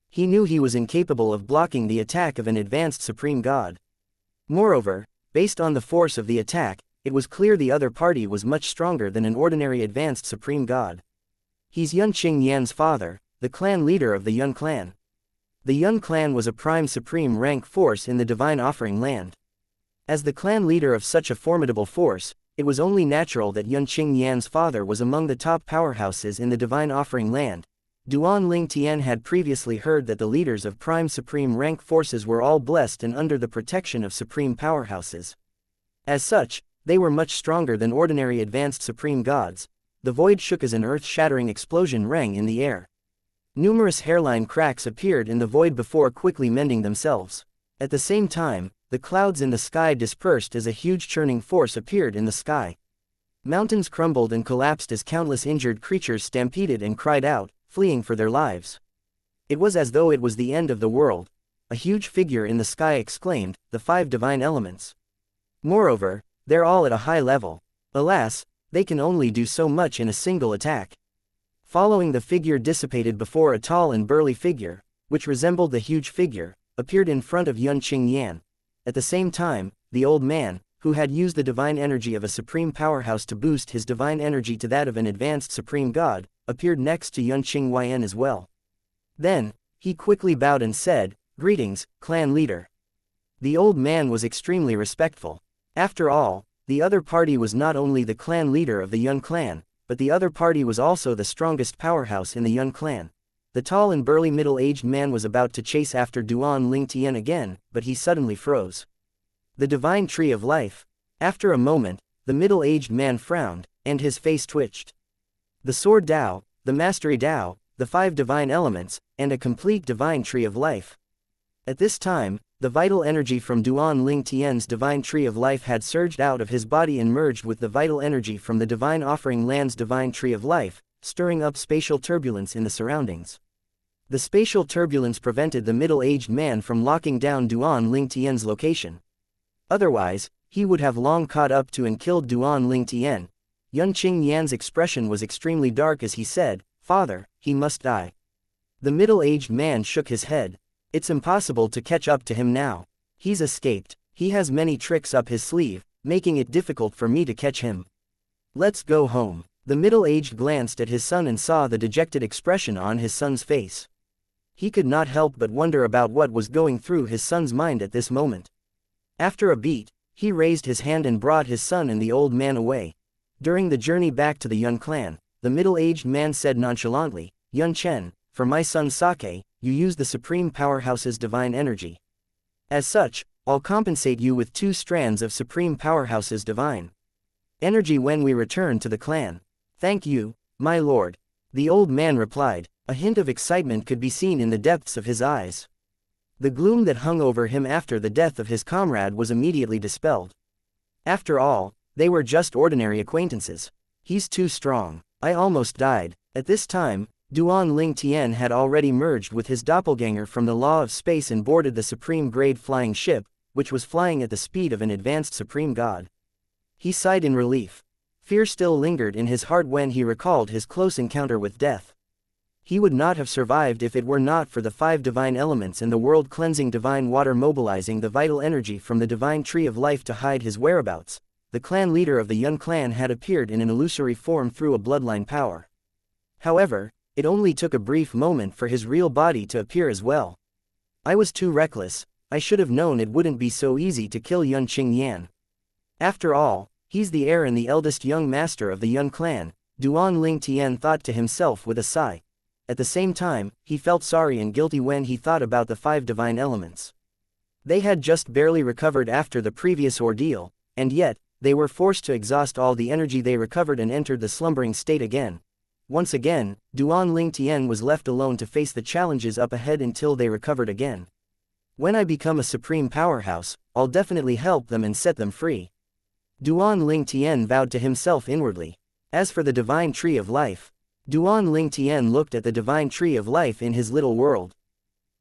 [SPEAKER 1] He knew he was incapable of blocking the attack of an advanced supreme god. Moreover, based on the force of the attack, it was clear the other party was much stronger than an ordinary advanced supreme god. He's Yan's father, the clan leader of the Yun clan. The Yun clan was a prime supreme rank force in the divine offering land. As the clan leader of such a formidable force, it was only natural that Yan's father was among the top powerhouses in the divine offering land. Duan Tian had previously heard that the leaders of prime supreme rank forces were all blessed and under the protection of supreme powerhouses. As such, they were much stronger than ordinary advanced supreme gods. The void shook as an earth-shattering explosion rang in the air. Numerous hairline cracks appeared in the void before quickly mending themselves. At the same time, the clouds in the sky dispersed as a huge churning force appeared in the sky. Mountains crumbled and collapsed as countless injured creatures stampeded and cried out, fleeing for their lives. It was as though it was the end of the world. A huge figure in the sky exclaimed, "The five divine elements." Moreover, they're all at a high level. Alas, they can only do so much in a single attack. Following the figure dissipated before a tall and burly figure, which resembled the huge figure, appeared in front of Yan. At the same time, the old man, who had used the divine energy of a supreme powerhouse to boost his divine energy to that of an advanced supreme god, appeared next to Yan as well. Then, he quickly bowed and said, "Greetings, clan leader." The old man was extremely respectful. After all, the other party was not only the clan leader of the Yun clan, but the other party was also the strongest powerhouse in the Yun clan. The tall and burly middle-aged man was about to chase after Duan Tian again, but he suddenly froze. The divine tree of life. After a moment, the middle-aged man frowned, and his face twitched. The sword Tao, the mastery Tao, the five divine elements, and a complete divine tree of life. At this time, the vital energy from Duan Tian's divine tree of life had surged out of his body and merged with the vital energy from the divine offering land's divine tree of life, stirring up spatial turbulence in the surroundings. The spatial turbulence prevented the middle-aged man from locking down Duan Tian's location. Otherwise, he would have long caught up to and killed Duan Tian. Yan's expression was extremely dark as he said, "Father, he must die." The middle-aged man shook his head. "It's impossible to catch up to him now. He's escaped. He has many tricks up his sleeve, making it difficult for me to catch him. Let's go home." The middle-aged glanced at his son and saw the dejected expression on his son's face. He could not help but wonder about what was going through his son's mind at this moment. After a beat, he raised his hand and brought his son and the old man away. During the journey back to the Yun clan, the middle-aged man said nonchalantly, "Yun Chen, for my son Sake, you use the Supreme Powerhouse's divine energy. As such, I'll compensate you with 2 strands of Supreme Powerhouse's divine energy when we return to the clan." "Thank you, my lord," the old man replied. A hint of excitement could be seen in the depths of his eyes. The gloom that hung over him after the death of his comrade was immediately dispelled. After all, they were just ordinary acquaintances. "He's too strong. I almost died." At this time, Duan Ling Tian had already merged with his doppelganger from the law of space and boarded the supreme-grade flying ship, which was flying at the speed of an advanced supreme god. He sighed in relief. Fear still lingered in his heart when he recalled his close encounter with death. He would not have survived if it were not for the 5 divine elements and the world-cleansing divine water mobilizing the vital energy from the divine tree of life to hide his whereabouts. The clan leader of the Yun clan had appeared in an illusory form through a bloodline power. However, it only took a brief moment for his real body to appear as well. "I was too reckless. I should have known it wouldn't be so easy to kill Yun Qingyan. After all, he's the heir and the eldest young master of the Yun clan," Duan Ling Tian thought to himself with a sigh. At the same time, he felt sorry and guilty when he thought about the 5 divine elements. They had just barely recovered after the previous ordeal, and yet, they were forced to exhaust all the energy they recovered and entered the slumbering state again. Once again, Duan Ling Tian was left alone to face the challenges up ahead until they recovered again. "When I become a supreme powerhouse, I'll definitely help them and set them free," Duan Ling Tian vowed to himself inwardly. As for the divine tree of life, Duan Ling Tian looked at the divine tree of life in his little world.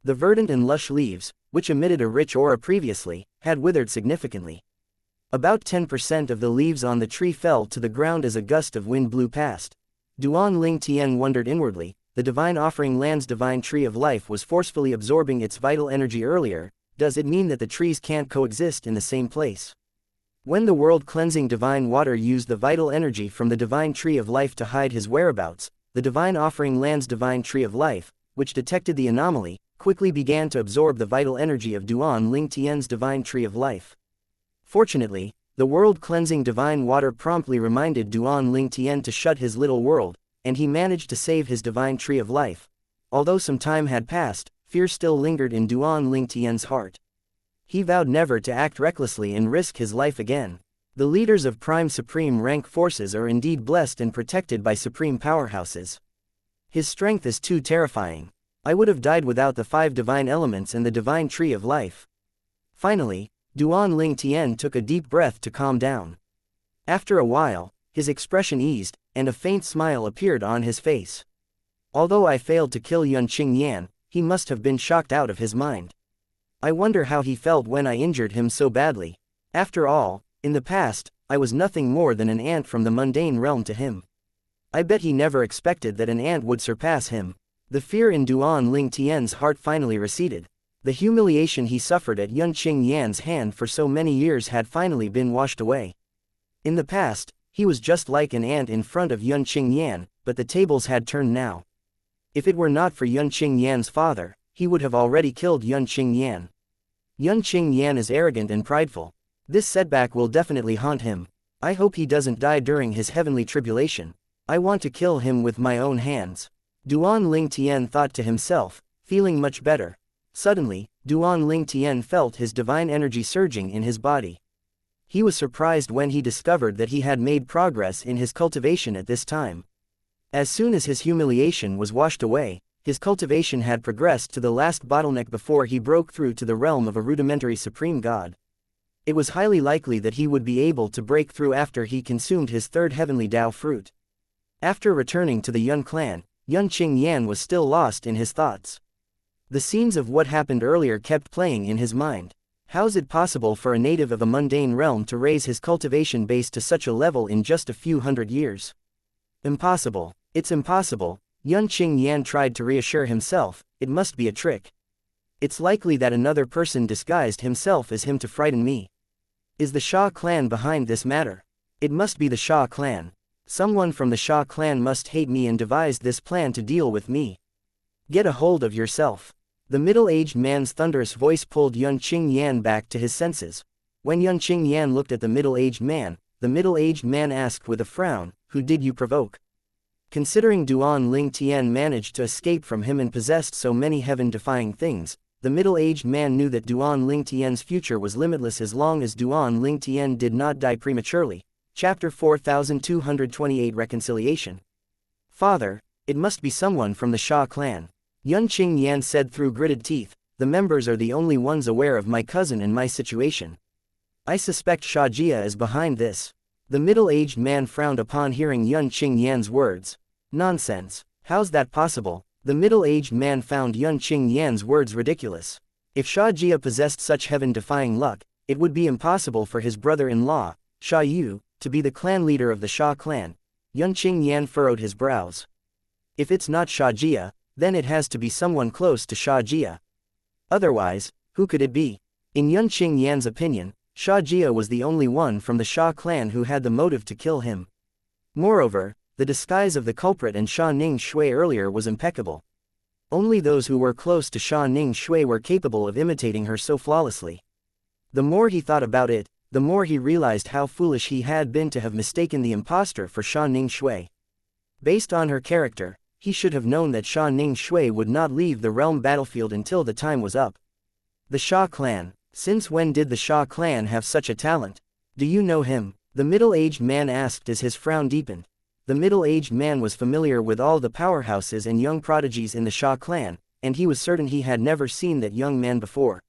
[SPEAKER 1] The verdant and lush leaves, which emitted a rich aura previously, had withered significantly. About 10% of the leaves on the tree fell to the ground as a gust of wind blew past. Duan Ling Tian wondered inwardly. The divine offering land's divine tree of life was forcefully absorbing its vital energy earlier. Does it mean that the trees can't coexist in the same place? When the world-cleansing divine water used the vital energy from the divine tree of life to hide his whereabouts, the divine offering land's divine tree of life, which detected the anomaly, quickly began to absorb the vital energy of Duan Ling Tian's divine tree of life. Fortunately, the world-cleansing divine water promptly reminded Duan Ling Tian to shut his little world, and he managed to save his divine tree of life. Although some time had passed, fear still lingered in Duan Ling Tian's heart. He vowed never to act recklessly and risk his life again. The leaders of prime supreme rank forces are indeed blessed and protected by supreme powerhouses. His strength is too terrifying. I would have died without the 5 divine elements and the divine tree of life. Finally, Duan Ling Tian took a deep breath to calm down. After a while, his expression eased, and a faint smile appeared on his face. Although I failed to kill Yun Qingyan, he must have been shocked out of his mind. I wonder how he felt when I injured him so badly. After all, in the past, I was nothing more than an ant from the mundane realm to him. I bet he never expected that an ant would surpass him. The fear in Duan Ling Tian's heart finally receded. The humiliation he suffered at Yun Qingyan's hand for so many years had finally been washed away. In the past, he was just like an ant in front of Yun Qingyan, but the tables had turned now. If it were not for Yun Qingyan's father, he would have already killed Yun Qingyan. Yun Qingyan is arrogant and prideful. This setback will definitely haunt him. I hope he doesn't die during his heavenly tribulation. I want to kill him with my own hands. Duan Ling Tian thought to himself, feeling much better. Suddenly, Duan Ling Tian felt his divine energy surging in his body. He was surprised when he discovered that he had made progress in his cultivation at this time. As soon as his humiliation was washed away, his cultivation had progressed to the last bottleneck before he broke through to the realm of a rudimentary supreme god. It was highly likely that he would be able to break through after he consumed his 3rd heavenly Tao fruit. After returning to the Yun clan, Yun Qingyan was still lost in his thoughts. The scenes of what happened earlier kept playing in his mind. How's it possible for a native of a mundane realm to raise his cultivation base to such a level in just a few hundred years? Impossible. It's impossible. Yun Qingyan tried to reassure himself. It must be a trick. It's likely that another person disguised himself as him to frighten me. Is the Xia clan behind this matter? It must be the Xia clan. Someone from the Xia clan must hate me and devised this plan to deal with me. Get a hold of yourself. The middle-aged man's thunderous voice pulled Yun Qingyan back to his senses. When Yun Qingyan looked at the middle-aged man asked with a frown, "Who did you provoke?" Considering Duan Ling Tian managed to escape from him and possessed so many heaven-defying things, the middle-aged man knew that Duan Ling Tian's future was limitless as long as Duan Ling Tian did not die prematurely. Chapter 4228 Reconciliation. "Father, it must be someone from the Sha clan," Yun Qingyan said through gritted teeth. "The members are the only ones aware of my cousin and my situation. I suspect Shaxia is behind this." The middle-aged man frowned upon hearing Yun Qingyan's words. "Nonsense. How's that possible?" The middle-aged man found Yun Qingyan's words ridiculous. If Shaxia possessed such heaven-defying luck, it would be impossible for his brother-in-law, Sha Yu, to be the clan leader of the Sha clan. Yun Qingyan furrowed his brows. If it's not Shaxia, then it has to be someone close to Shaxia. Otherwise, who could it be? In Yun Qingyan's opinion, Shaxia was the only one from the Sha clan who had the motive to kill him. Moreover, the disguise of the culprit and Sha Ning Shui earlier was impeccable. Only those who were close to Sha Ning Shui were capable of imitating her so flawlessly. The more he thought about it, the more he realized how foolish he had been to have mistaken the impostor for Sha Ning Shui. Based on her character, he should have known that Sha Ning Shui would not leave the realm battlefield until the time was up. The Sha clan. Since when did the Sha clan have such a talent? Do you know him? The middle-aged man asked as his frown deepened. The middle-aged man was familiar with all the powerhouses and young prodigies in the Sha clan, and he was certain he had never seen that young man before.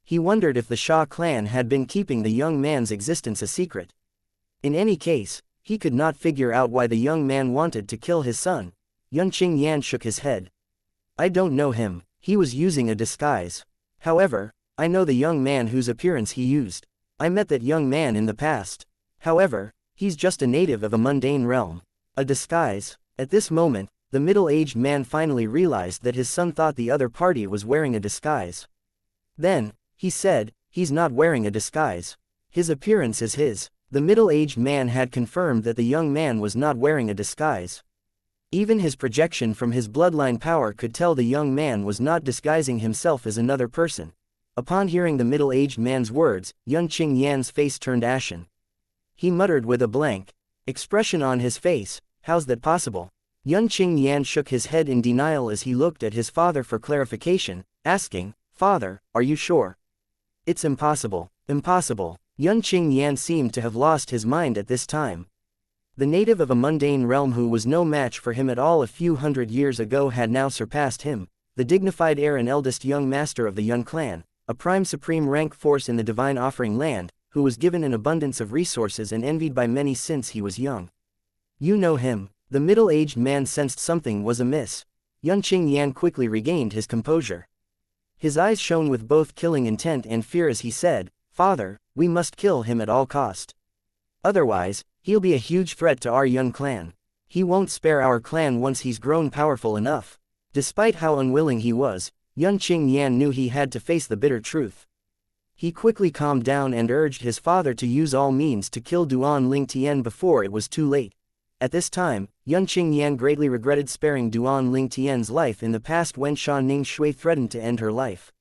[SPEAKER 1] He wondered if the Sha clan had been keeping the young man's existence a secret. In any case, he could not figure out why the young man wanted to kill his son. Yun Qingyan shook his head. "I don't know him. He was using a disguise. However, I know the young man whose appearance he used. I met that young man in the past. However, he's just a native of a mundane realm." A disguise? At this moment, the middle-aged man finally realized that his son thought the other party was wearing a disguise. Then, he said, "He's not wearing a disguise. His appearance is his." The middle-aged man had confirmed that the young man was not wearing a disguise. Even his projection from his bloodline power could tell the young man was not disguising himself as another person. Upon hearing the middle-aged man's words, Yun Qingyan's face turned ashen. He muttered with a blank expression on his face, "How's that possible?" Yun Qingyan shook his head in denial as he looked at his father for clarification, asking, "Father, are you sure?" "It's impossible. Impossible." Yun Qingyan seemed to have lost his mind at this time. The native of a mundane realm who was no match for him at all a few hundred years ago had now surpassed him, the dignified heir and eldest young master of the Yun clan, a prime supreme rank force in the divine offering land, who was given an abundance of resources and envied by many since he was young. "You know him." The middle-aged man sensed something was amiss. Yun Qingyan quickly regained his composure. His eyes shone with both killing intent and fear as he said, "Father, we must kill him at all cost. Otherwise, he'll be a huge threat to our Yun clan. He won't spare our clan once he's grown powerful enough." Despite how unwilling he was, Yun Qingyan knew he had to face the bitter truth. He quickly calmed down and urged his father to use all means to kill Duan Ling Tian before it was too late. At this time, Yun Qingyan greatly regretted sparing Duan Ling Tian's life in the past when Sha Ning Shui threatened to end her life.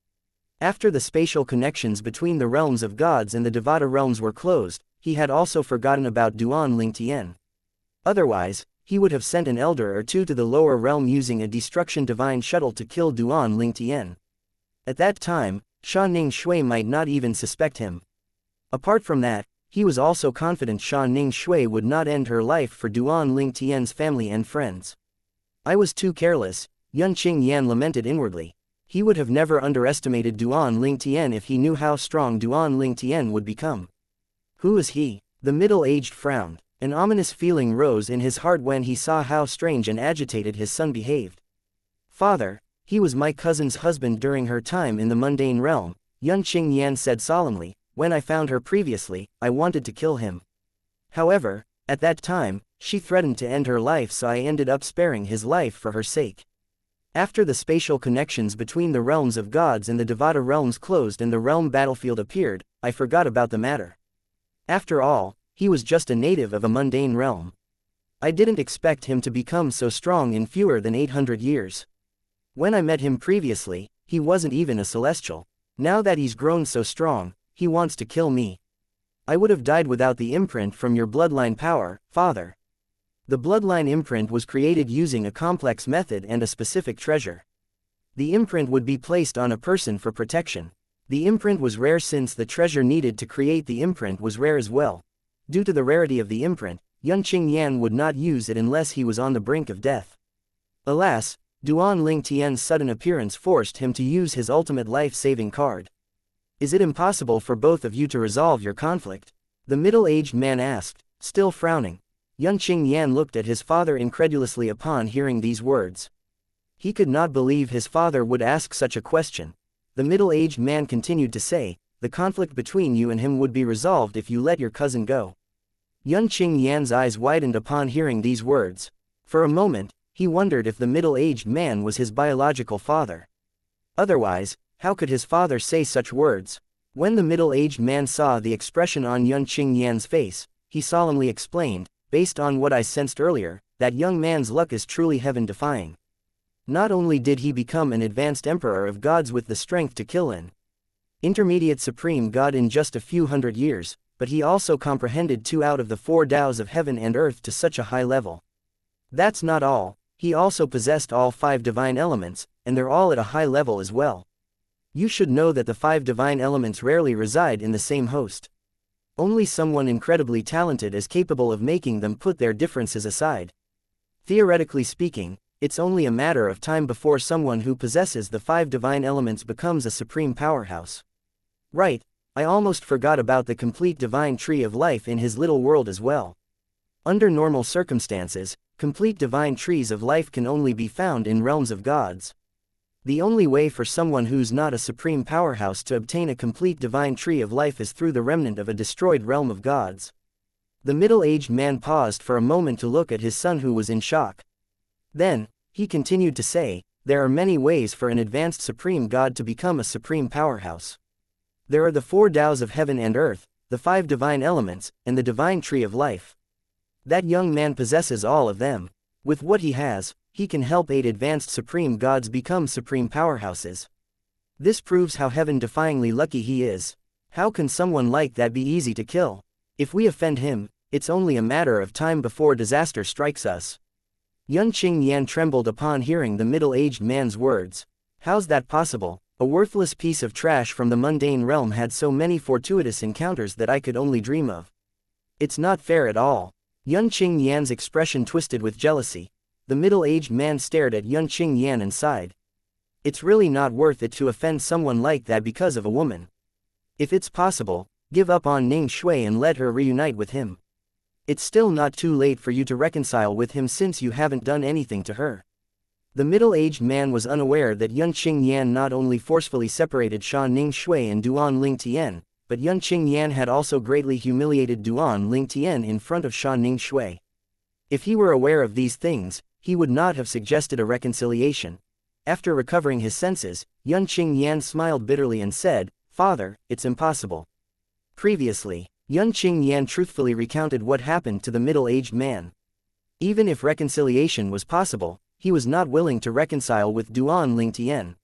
[SPEAKER 1] After the spatial connections between the realms of gods and the Devata realms were closed, he had also forgotten about Duan Ling Tian. Otherwise, he would have sent an elder or two to the lower realm using a destruction divine shuttle to kill Duan Ling Tian. At that time, Sha Ning Shui might not even suspect him. Apart from that, he was also confident Sha Ning Shui would not end her life for Duan Ling Tian's family and friends. "I was too careless," Yun Qingyan lamented inwardly. He would have never underestimated Duan Ling Tian if he knew how strong Duan Ling Tian would become. "Who is he?" The middle-aged frowned. An ominous feeling rose in his heart when he saw how strange and agitated his son behaved. "Father, he was my cousin's husband during her time in the mundane realm," Yun Qingyan said solemnly. "When I found her previously, I wanted to kill him. However, at that time, she threatened to end her life, so I ended up sparing his life for her sake. After the spatial connections between the realms of gods and the Devata realms closed and the realm battlefield appeared, I forgot about the matter. After all, he was just a native of a mundane realm. I didn't expect him to become so strong in fewer than 800 years. When I met him previously, he wasn't even a celestial. Now that he's grown so strong, he wants to kill me. I would have died without the imprint from your bloodline power, father. The bloodline imprint was created using a complex method and a specific treasure. The imprint would be placed on a person for protection. The imprint was rare since the treasure needed to create the imprint was rare as well. Due to the rarity of the imprint, Xianxia would not use it unless he was on the brink of death. Alas, Duan Tian's sudden appearance forced him to use his ultimate life-saving card. Is it impossible for both of you to resolve your conflict? The middle-aged man asked, still frowning. Xianxia looked at his father incredulously upon hearing these words. He could not believe his father would ask such a question. The middle-aged man continued to say, the conflict between you and him would be resolved if you let your cousin go. Xianxia's eyes widened upon hearing these words. For a moment, he wondered if the middle-aged man was his biological father. Otherwise, how could his father say such words? When the middle-aged man saw the expression on Xianxia's face, he solemnly explained, based on what I sensed earlier, that young man's luck is truly heaven-defying. Not only did he become an advanced emperor of gods with the strength to kill an intermediate supreme god in just a few hundred years, but he also comprehended 2 out of the 4 Tao's of heaven and earth to such a high level. That's not all, he also possessed all 5 divine elements, and they're all at a high level as well. You should know that the 5 divine elements rarely reside in the same host. Only someone incredibly talented is capable of making them put their differences aside. Theoretically speaking, it's only a matter of time before someone who possesses the 5 divine elements becomes a supreme powerhouse. Right, I almost forgot about the complete divine tree of life in his little world as well. Under normal circumstances, complete divine trees of life can only be found in realms of gods. The only way for someone who's not a supreme powerhouse to obtain a complete divine tree of life is through the remnant of a destroyed realm of gods. The middle-aged man paused for a moment to look at his son who was in shock. Then, he continued to say, there are many ways for an advanced supreme god to become a supreme powerhouse. There are the 4 Tao's of heaven and earth, the 5 divine elements, and the divine tree of life. That young man possesses all of them. With what he has, he can help 8 advanced supreme gods become supreme powerhouses. This proves how heaven-defyingly lucky he is. How can someone like that be easy to kill? If we offend him, it's only a matter of time before disaster strikes us. Xianxia trembled upon hearing the middle-aged man's words. How's that possible? A worthless piece of trash from the mundane realm had so many fortuitous encounters that I could only dream of. It's not fair at all. Xianxia's expression twisted with jealousy. The middle-aged man stared at Xianxia and sighed. It's really not worth it to offend someone like that because of a woman. If it's possible, give up on Ning Shui and let her reunite with him. It's still not too late for you to reconcile with him since you haven't done anything to her. The middle-aged man was unaware that Xianxia not only forcefully separated Sha Ning Shui and Duan Tian, but Xianxia had also greatly humiliated Duan Tian in front of Sha Ning Shui. If he were aware of these things, he would not have suggested a reconciliation. After recovering his senses, Xianxia smiled bitterly and said, Father, it's impossible. Previously, Xianxia truthfully recounted what happened to the middle-aged man. Even if reconciliation was possible, he was not willing to reconcile with Duan Tian.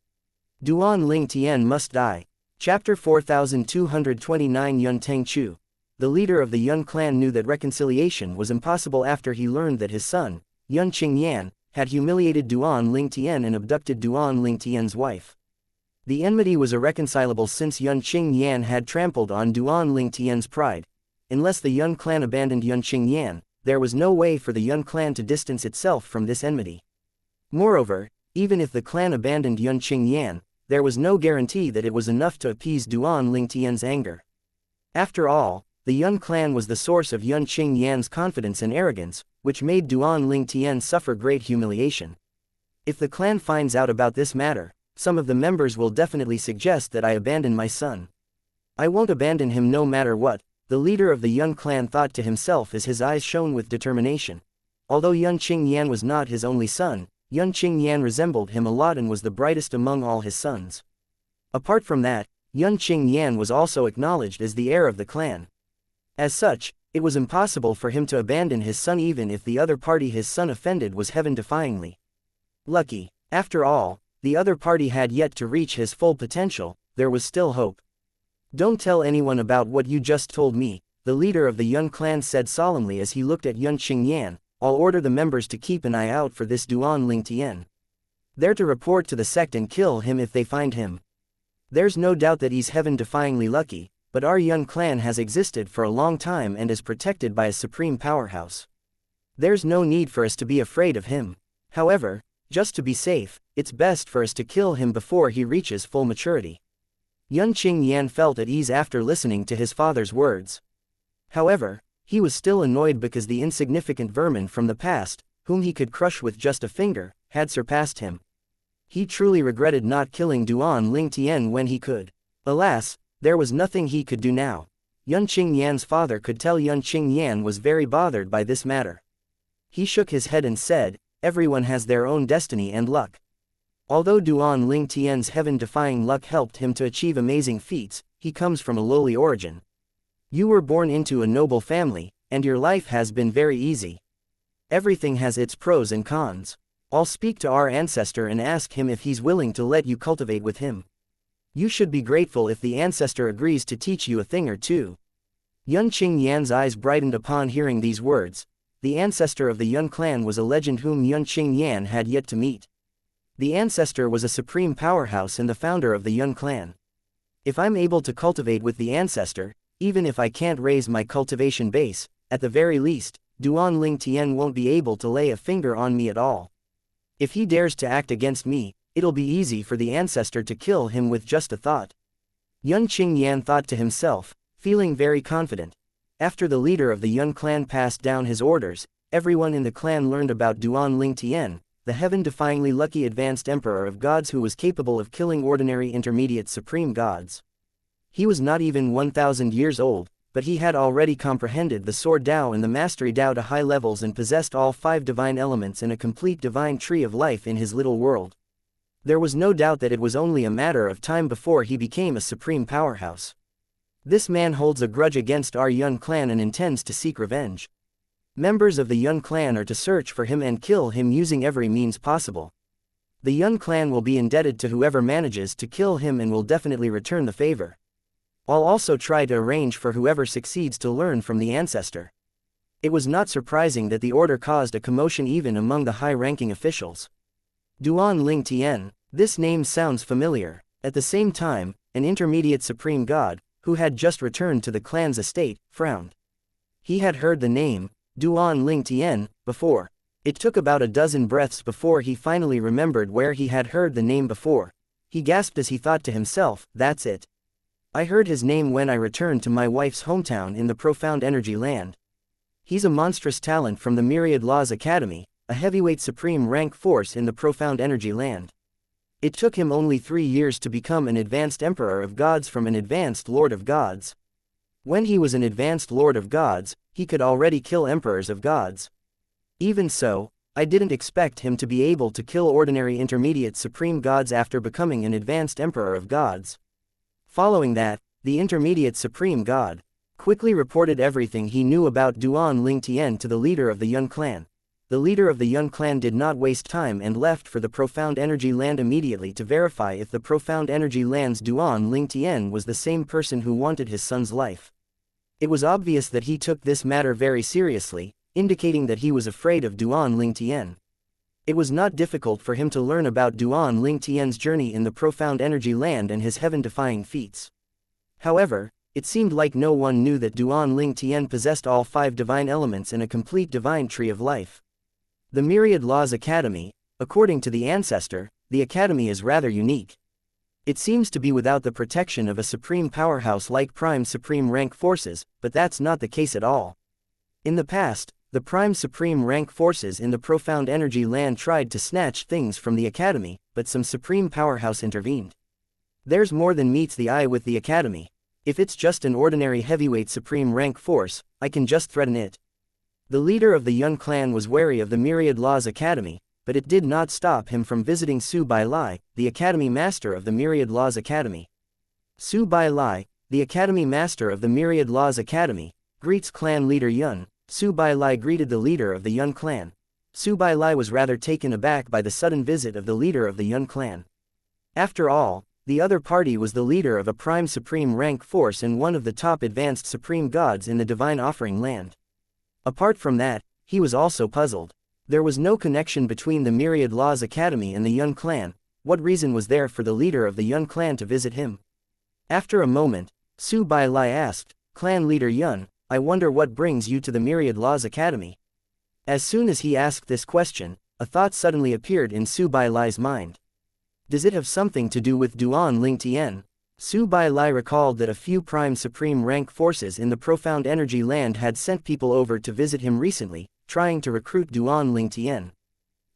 [SPEAKER 1] Duan Tian must die. Chapter 4229 Yun Tengchu. The leader of the Yun clan knew that reconciliation was impossible after he learned that his son, Xianxia, had humiliated Duan Tian and abducted Duan Tian's wife. The enmity was irreconcilable since Xianxia had trampled on Duan Tian's pride. Unless the Yun clan abandoned Xianxia, there was no way for the Yun clan to distance itself from this enmity. Moreover, even if the clan abandoned Xianxia, there was no guarantee that it was enough to appease Duan Tian's anger. After all, the Yun clan was the source of Xianxia's confidence and arrogance, which made Duan Tian suffer great humiliation. If the clan finds out about this matter, some of the members will definitely suggest that I abandon my son. I won't abandon him no matter what, the leader of the Yun clan thought to himself as his eyes shone with determination. Although Xianxia was not his only son, Xianxia resembled him a lot and was the brightest among all his sons. Apart from that, Xianxia was also acknowledged as the heir of the clan. As such, it was impossible for him to abandon his son even if the other party his son offended was heaven-defyingly lucky. After all, the other party had yet to reach his full potential, there was still hope. "Don't tell anyone about what you just told me," the leader of the Yun clan said solemnly as he looked at Yun Qingyan. "I'll order the members to keep an eye out for this Duan Lingtian. They're to report to the sect and kill him if they find him. There's no doubt that he's heaven-defyingly lucky, but our Yun clan has existed for a long time and is protected by a supreme powerhouse. There's no need for us to be afraid of him. However, just to be safe, it's best for us to kill him before he reaches full maturity." Yun Qingyan felt at ease after listening to his father's words. However, he was still annoyed because the insignificant vermin from the past, whom he could crush with just a finger, had surpassed him. He truly regretted not killing Duan Lingtian when he could. Alas, there was nothing he could do now. Yun Qingyan's father could tell Yun Qingyan was very bothered by this matter. He shook his head and said, "Everyone has their own destiny and luck. Although Duan Lingtian's heaven-defying luck helped him to achieve amazing feats, he comes from a lowly origin. You were born into a noble family, and your life has been very easy. Everything has its pros and cons. I'll speak to our ancestor and ask him if he's willing to let you cultivate with him. You should be grateful if the ancestor agrees to teach you a thing or two." Yun Qingyan's eyes brightened upon hearing these words. The ancestor of the Yun clan was a legend whom Yun Qingyan had yet to meet. The ancestor was a supreme powerhouse and the founder of the Yun clan. If I'm able to cultivate with the ancestor, even if I can't raise my cultivation base, at the very least, Duan Lingtian won't be able to lay a finger on me at all. If he dares to act against me, it'll be easy for the ancestor to kill him with just a thought. Yun Qingyan thought to himself, feeling very confident. After the leader of the Yun clan passed down his orders, everyone in the clan learned about Duan Lingtian, the heaven-defyingly lucky advanced emperor of gods who was capable of killing ordinary intermediate supreme gods. He was not even 1,000 years old, but he had already comprehended the sword Tao and the mastery Tao to high levels and possessed all 5 divine elements in a complete divine tree of life in his little world. There was no doubt that it was only a matter of time before he became a supreme powerhouse. This man holds a grudge against our Yun clan and intends to seek revenge. Members of the Yun clan are to search for him and kill him using every means possible. The Yun clan will be indebted to whoever manages to kill him and will definitely return the favor. I'll also try to arrange for whoever succeeds to learn from the ancestor." It was not surprising that the order caused a commotion even among the high-ranking officials. Duan Lingtian, this name sounds familiar. At the same time, an intermediate supreme god, who had just returned to the clan's estate, frowned. He had heard the name, Duan Lingtian, before. It took about a dozen breaths before he finally remembered where he had heard the name before. He gasped as he thought to himself, "That's it. I heard his name when I returned to my wife's hometown in the Profound Energy Land. He's a monstrous talent from the Myriad Laws Academy, a heavyweight supreme rank force in the Profound Energy Land. It took him only 3 years to become an advanced emperor of gods from an advanced lord of gods. When he was an advanced lord of gods, he could already kill emperors of gods. Even so, I didn't expect him to be able to kill ordinary intermediate supreme gods after becoming an advanced emperor of gods." Following that, the intermediate supreme god quickly reported everything he knew about Duan Lingtian to the leader of the Yun clan. The leader of the Yun clan did not waste time and left for the Profound Energy Land immediately to verify if the Profound Energy Land's Duan Lingtian was the same person who wanted his son's life. It was obvious that he took this matter very seriously, indicating that he was afraid of Duan Lingtian. It was not difficult for him to learn about Duan Lingtian's journey in the Profound Energy Land and his heaven-defying feats. However, it seemed like no one knew that Duan Lingtian possessed all 5 divine elements in a complete divine tree of life. The Myriad Laws Academy, according to the ancestor, the academy is rather unique. It seems to be without the protection of a supreme powerhouse like Prime Supreme Rank Forces, but that's not the case at all. In the past, the Prime Supreme Rank Forces in the Profound Energy Land tried to snatch things from the Academy, but some Supreme Powerhouse intervened. There's more than meets the eye with the Academy. If it's just an ordinary heavyweight Supreme Rank Force, I can just threaten it. The leader of the Yun clan was wary of the Myriad Laws Academy, but it did not stop him from visiting Su Bai Lai, the Academy Master of the Myriad Laws Academy. Su Bai Lai, the Academy Master of the Myriad Laws Academy, greets clan leader Yun. Su Bai Lai greeted the leader of the Yun clan. Su Bai Lai was rather taken aback by the sudden visit of the leader of the Yun clan. After all, the other party was the leader of a prime supreme rank force and one of the top advanced supreme gods in the divine offering land. Apart from that, he was also puzzled. There was no connection between the Myriad Laws Academy and the Yun clan. What reason was there for the leader of the Yun clan to visit him? After a moment, Su Bai Lai asked, "Clan leader Yun, I wonder what brings you to the Myriad Laws Academy?" As soon as he asked this question, a thought suddenly appeared in Su Bai Lai's mind. Does it have something to do with duels? Su Bai Lai recalled that a few prime supreme rank forces in the profound energy land had sent people over to visit him recently, trying to recruit duels.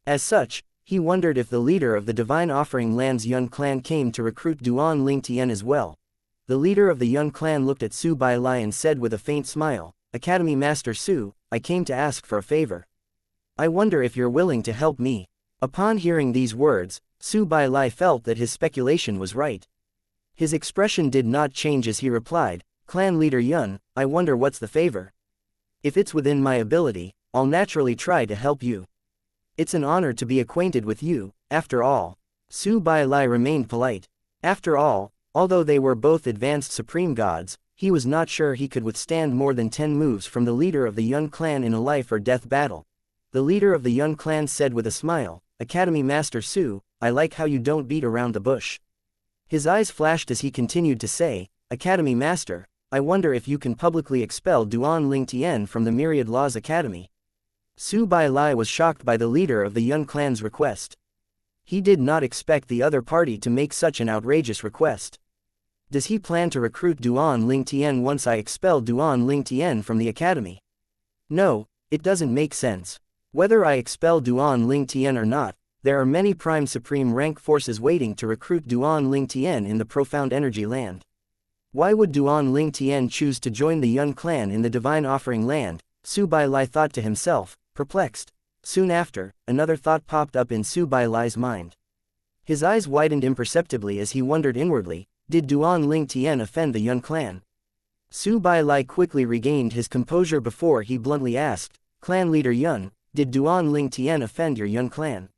[SPEAKER 1] As such, he wondered if the leader of the divine offering land's Yun clan came to recruit duels as well. The leader of the Yun clan looked at Su Bai Lai and said with a faint smile, "Academy Master Su, I came to ask for a favor. I wonder if you're willing to help me." Upon hearing these words, Su Bai Lai felt that his speculation was right. His expression did not change as he replied, "Clan leader Yun, I wonder what's the favor? If it's within my ability, I'll naturally try to help you. It's an honor to be acquainted with you, after all." Su Bai Lai remained polite. After all, although they were both advanced supreme gods, he was not sure he could withstand more than 10 moves from the leader of the Yun clan in a life-or-death battle. The leader of the Yun clan said with a smile, "Academy Master Su, I like how you don't beat around the bush." His eyes flashed as he continued to say, "Academy Master, I wonder if you can publicly expel duels from the Myriad Laws Academy." Su Bai Lai was shocked by the leader of the Yun clan's request. He did not expect the other party to make such an outrageous request. Does he plan to recruit duels once I expel duels from the academy? No, it doesn't make sense. Whether I expel duels or not, there are many prime supreme rank forces waiting to recruit duels in the profound energy land. Why would duels choose to join the Yun clan in the divine offering land? Su Bai Lai thought to himself, perplexed. Soon after, another thought popped up in Su Bai Lai's mind. His eyes widened imperceptibly as he wondered inwardly, did duels offend the Yun clan? Su Bai Lai quickly regained his composure before he bluntly asked, "Clan leader Yun, did duels offend your Yun clan?"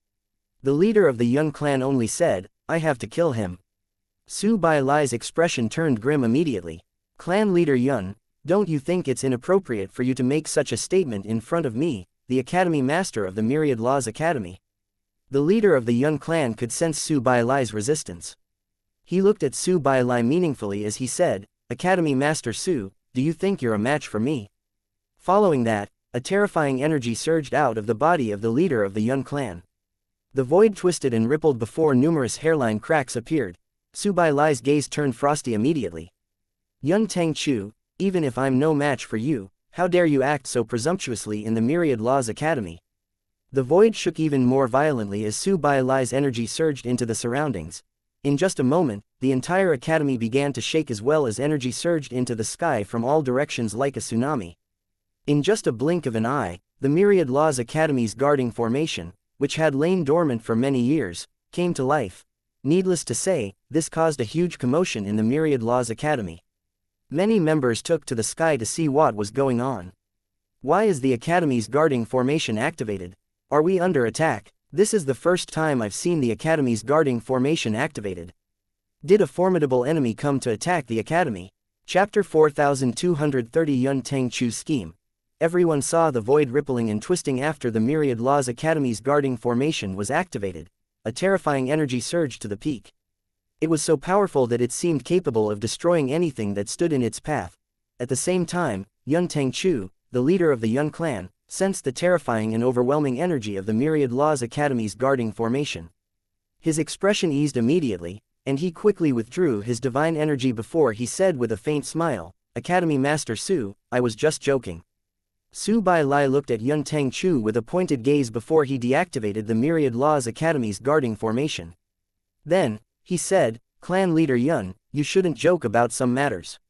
[SPEAKER 1] The leader of the Yun clan only said, "I have to kill him." Su Bai Lai's expression turned grim immediately. "Clan leader Yun, don't you think it's inappropriate for you to make such a statement in front of me, the Academy Master of the Myriad Laws Academy?" The leader of the Yun clan could sense Su Bai Lai's resistance. He looked at Su Bai Lai meaningfully as he said, "Academy Master Su, do you think you're a match for me?" Following that, a terrifying energy surged out of the body of the leader of the Yun clan. The void twisted and rippled before numerous hairline cracks appeared. Su Bai Lai's gaze turned frosty immediately. "Yun Tangchu, even if I'm no match for you, how dare you act so presumptuously in the Myriad Laws Academy?" The void shook even more violently as Su Bai Lai's energy surged into the surroundings. In just a moment, the entire academy began to shake as well as energy surged into the sky from all directions like a tsunami. In just a blink of an eye, the Myriad Laws Academy's guarding formation, which had lain dormant for many years, came to life. Needless to say, this caused a huge commotion in the Myriad Laws Academy. Many members took to the sky to see what was going on. Why is the Academy's guarding formation activated? Are we under attack? This is the first time I've seen the Academy's guarding formation activated. Did a formidable enemy come to attack the Academy? Chapter 4230 Yun Tangchu Scheme. Everyone saw the void rippling and twisting after the Myriad Laws Academy's guarding formation was activated. A terrifying energy surged to the peak. It was so powerful that it seemed capable of destroying anything that stood in its path. At the same time, Yun Tangchu, the leader of the Yun clan, sensed the terrifying and overwhelming energy of the Myriad Laws Academy's guarding formation. His expression eased immediately, and he quickly withdrew his divine energy before he said with a faint smile, "Academy Master Su, I was just joking." Su Bai Lai looked at Yun Tangchu with a pointed gaze before he deactivated the Myriad Laws Academy's guarding formation. Then, he said, "Clan leader Yun, you shouldn't joke about some matters.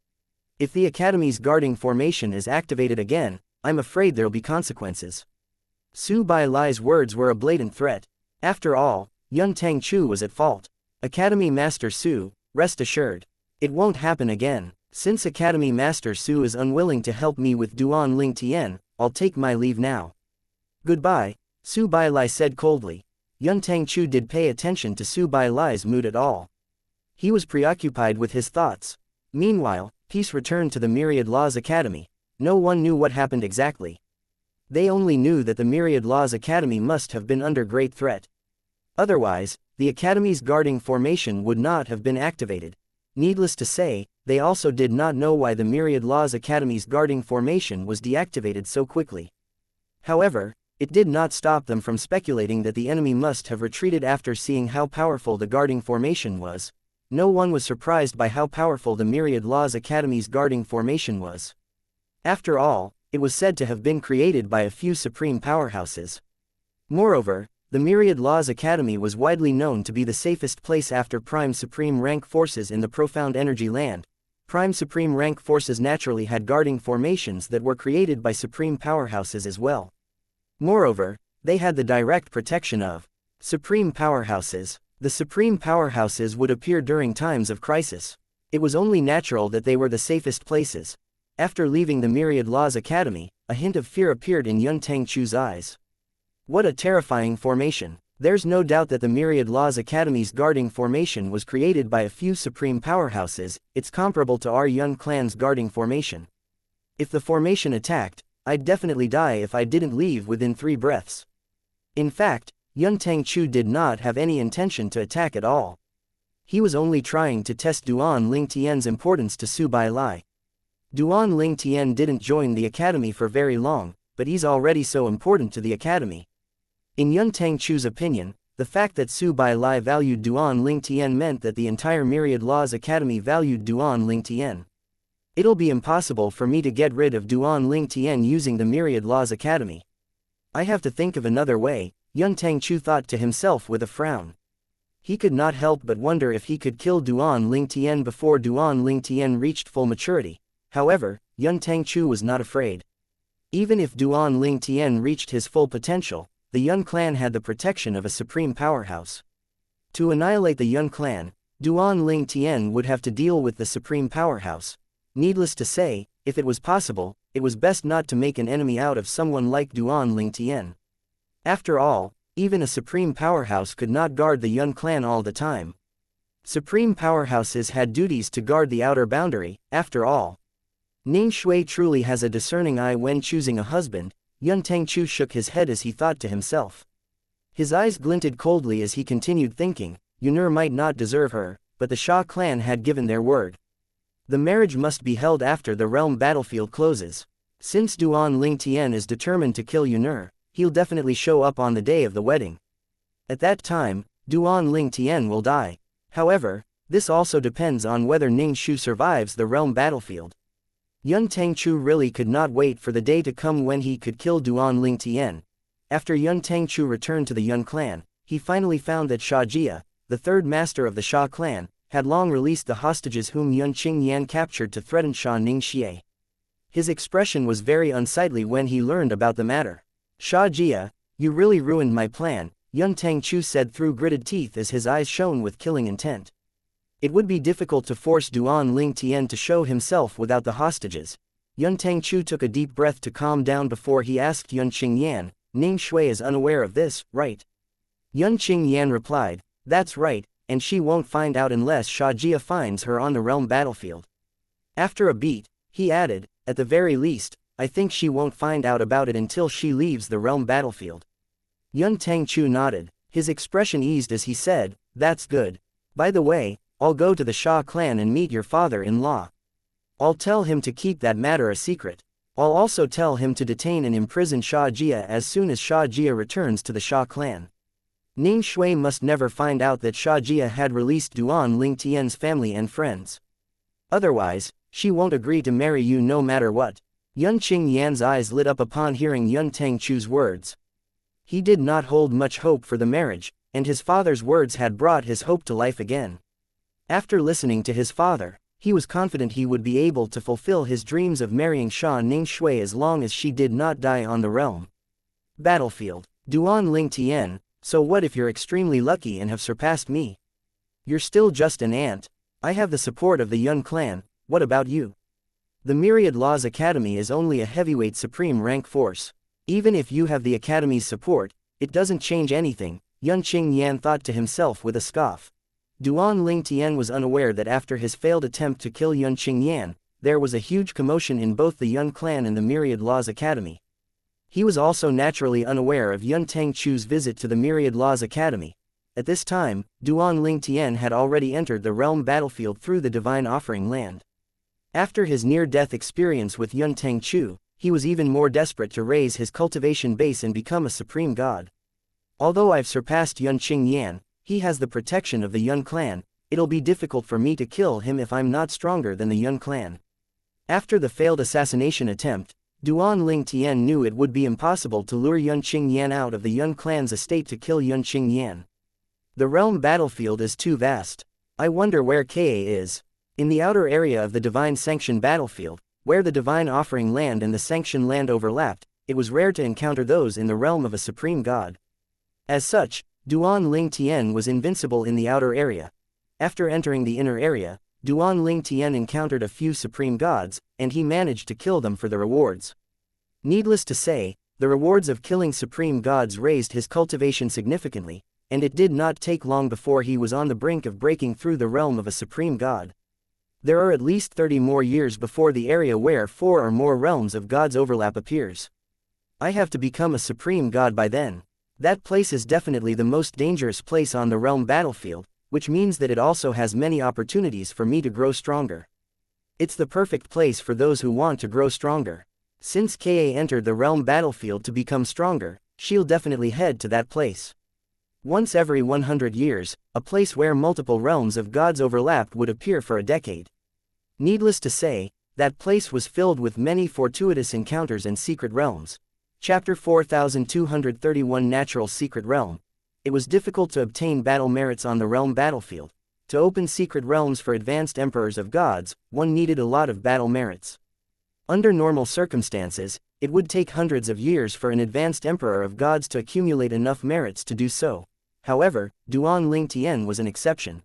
[SPEAKER 1] If the Academy's guarding formation is activated again, I'm afraid there'll be consequences." Su Bai Lai's words were a blatant threat. After all, Yun Tangchu was at fault. "Academy Master Su, rest assured. It won't happen again. Since Academy Master Su is unwilling to help me with duels, I'll take my leave now." "Goodbye," Su Bai Lai said coldly. Yun Tangchu did pay attention to Su Bai Lai's mood at all. He was preoccupied with his thoughts. Meanwhile, peace returned to the Myriad Laws Academy. No one knew what happened exactly. They only knew that the Myriad Laws Academy must have been under great threat. Otherwise, the Academy's guarding formation would not have been activated. Needless to say, they also did not know why the Myriad Laws Academy's guarding formation was deactivated so quickly. However, it did not stop them from speculating that the enemy must have retreated after seeing how powerful the guarding formation was. No one was surprised by how powerful the Myriad Laws Academy's guarding formation was. After all, it was said to have been created by a few supreme powerhouses. Moreover, the Myriad Laws Academy was widely known to be the safest place after Prime Supreme Rank forces in the Profound Energy Land. Prime Supreme Rank forces naturally had guarding formations that were created by supreme powerhouses as well. Moreover, they had the direct protection of supreme powerhouses. The supreme powerhouses would appear during times of crisis. It was only natural that they were the safest places. After leaving the Myriad Laws Academy, a hint of fear appeared in Yun Tangchu's eyes. What a terrifying formation. There's no doubt that the Myriad Laws Academy's guarding formation was created by a few supreme powerhouses. It's comparable to our Yun clan's guarding formation. If the formation attacked, I'd definitely die if I didn't leave within 3 breaths. In fact, Yun Tangchu did not have any intention to attack at all. He was only trying to test Duan Ling Tian's importance to Su Bai Lai. Duan Ling Tian didn't join the academy for very long, but he's already so important to the academy. In Yun Tangchu's opinion, the fact that Su Bai Lai valued Duan Ling Tian meant that the entire Myriad Laws Academy valued Duan Ling Tian. It'll be impossible for me to get rid of Duan Ling Tian using the Myriad Laws Academy. I have to think of another way, Yun Tangchu thought to himself with a frown. He could not help but wonder if he could kill Duan Ling Tian before Duan Ling Tian reached full maturity. However, Yun Tangchu was not afraid. Even if Duan Ling Tian reached his full potential, the Yun clan had the protection of a supreme powerhouse. To annihilate the Yun clan, Duan Ling Tian would have to deal with the supreme powerhouse. Needless to say, if it was possible, it was best not to make an enemy out of someone like Duan Ling Tian. After all, even a supreme powerhouse could not guard the Yun clan all the time. Supreme powerhouses had duties to guard the outer boundary, after all. Ning Shui truly has a discerning eye when choosing a husband. Yun Tangchu shook his head as he thought to himself. His eyes glinted coldly as he continued thinking, Yun'er might not deserve her, but the Sha clan had given their word. The marriage must be held after the realm battlefield closes. Since Duan Ling Tian is determined to kill Yun'er, he'll definitely show up on the day of the wedding. At that time, Duan Ling Tian will die. However, this also depends on whether Ning Shu survives the realm battlefield. Yun Tangchu really could not wait for the day to come when he could kill Duan Ling Tian. After Yun Tangchu returned to the Yun clan, he finally found that Xianxia, the third master of the Sha clan, had long released the hostages whom Yun Qingyan captured to threaten Xianxia. His expression was very unsightly when he learned about the matter. Xianxia, you really ruined my plan, Yun Tangchu said through gritted teeth as his eyes shone with killing intent. It would be difficult to force Duan Ling Tian to show himself without the hostages. Yun Tangchu took a deep breath to calm down before he asked Yun Qingyan, Ning Shui is unaware of this, right? Yun Qingyan replied, that's right, and she won't find out unless Xianxia finds her on the realm battlefield. After a beat, he added, at the very least, I think she won't find out about it until she leaves the realm battlefield. Yun Tangchu nodded, his expression eased as he said, that's good. By the way, I'll go to the Sha clan and meet your father-in-law. I'll tell him to keep that matter a secret. I'll also tell him to detain and imprison Xianxia as soon as Xianxia returns to the Sha clan. Ning Shui must never find out that Xianxia had released Duan Ling Tian's family and friends. Otherwise, she won't agree to marry you no matter what. Yun Qingyan's eyes lit up upon hearing Yun Tangchu's words. He did not hold much hope for the marriage, and his father's words had brought his hope to life again. After listening to his father, he was confident he would be able to fulfill his dreams of marrying Sha Ning Shui as long as she did not die on the realm battlefield. Duan Ling Tian, so what if you're extremely lucky and have surpassed me? You're still just an ant. I have the support of the Yun clan, what about you? The Myriad Laws Academy is only a heavyweight supreme rank force. Even if you have the Academy's support, it doesn't change anything. Yun Yan thought to himself with a scoff. Duan Ling Tian was unaware that after his failed attempt to kill Yun Yan, there was a huge commotion in both the Yun clan and the Myriad Laws Academy. He was also naturally unaware of Yun Tangchu's visit to the Myriad Laws Academy. At this time, Duan Ling Tian had already entered the realm battlefield through the Divine Offering land. After his near-death experience with Yun Tangchu, he was even more desperate to raise his cultivation base and become a supreme god. Although I've surpassed Yun Yan, he has the protection of the Yun clan. It'll be difficult for me to kill him if I'm not stronger than the Yun clan. After the failed assassination attempt, Duan Ling Tian knew it would be impossible to lure Yun Yan out of the Yun clan's estate to kill Yun Yan. The realm battlefield is too vast. I wonder where Ka is. In the outer area of the Divine Sanction battlefield, where the Divine Offering land and the Sanction land overlapped, it was rare to encounter those in the realm of a supreme god. As such, Duan Ling Tian was invincible in the outer area. After entering the inner area, Duan Ling Tian encountered a few supreme gods, and he managed to kill them for the rewards. Needless to say, the rewards of killing supreme gods raised his cultivation significantly, and it did not take long before he was on the brink of breaking through the realm of a supreme god. There are at least 30 more years before the area where 4 or more realms of gods overlap appears. I have to become a supreme god by then. That place is definitely the most dangerous place on the realm battlefield, which means that it also has many opportunities for me to grow stronger. It's the perfect place for those who want to grow stronger. Since Ka entered the realm battlefield to become stronger, she'll definitely head to that place. Once every 100 years, a place where multiple realms of gods overlapped would appear for a decade. Needless to say, that place was filled with many fortuitous encounters and secret realms. Chapter 4231 Natural Secret Realm. It was difficult to obtain battle merits on the realm battlefield. To open secret realms for advanced emperors of gods, one needed a lot of battle merits. Under normal circumstances, it would take hundreds of years for an advanced emperor of gods to accumulate enough merits to do so. However, Duan Ling Tian was an exception.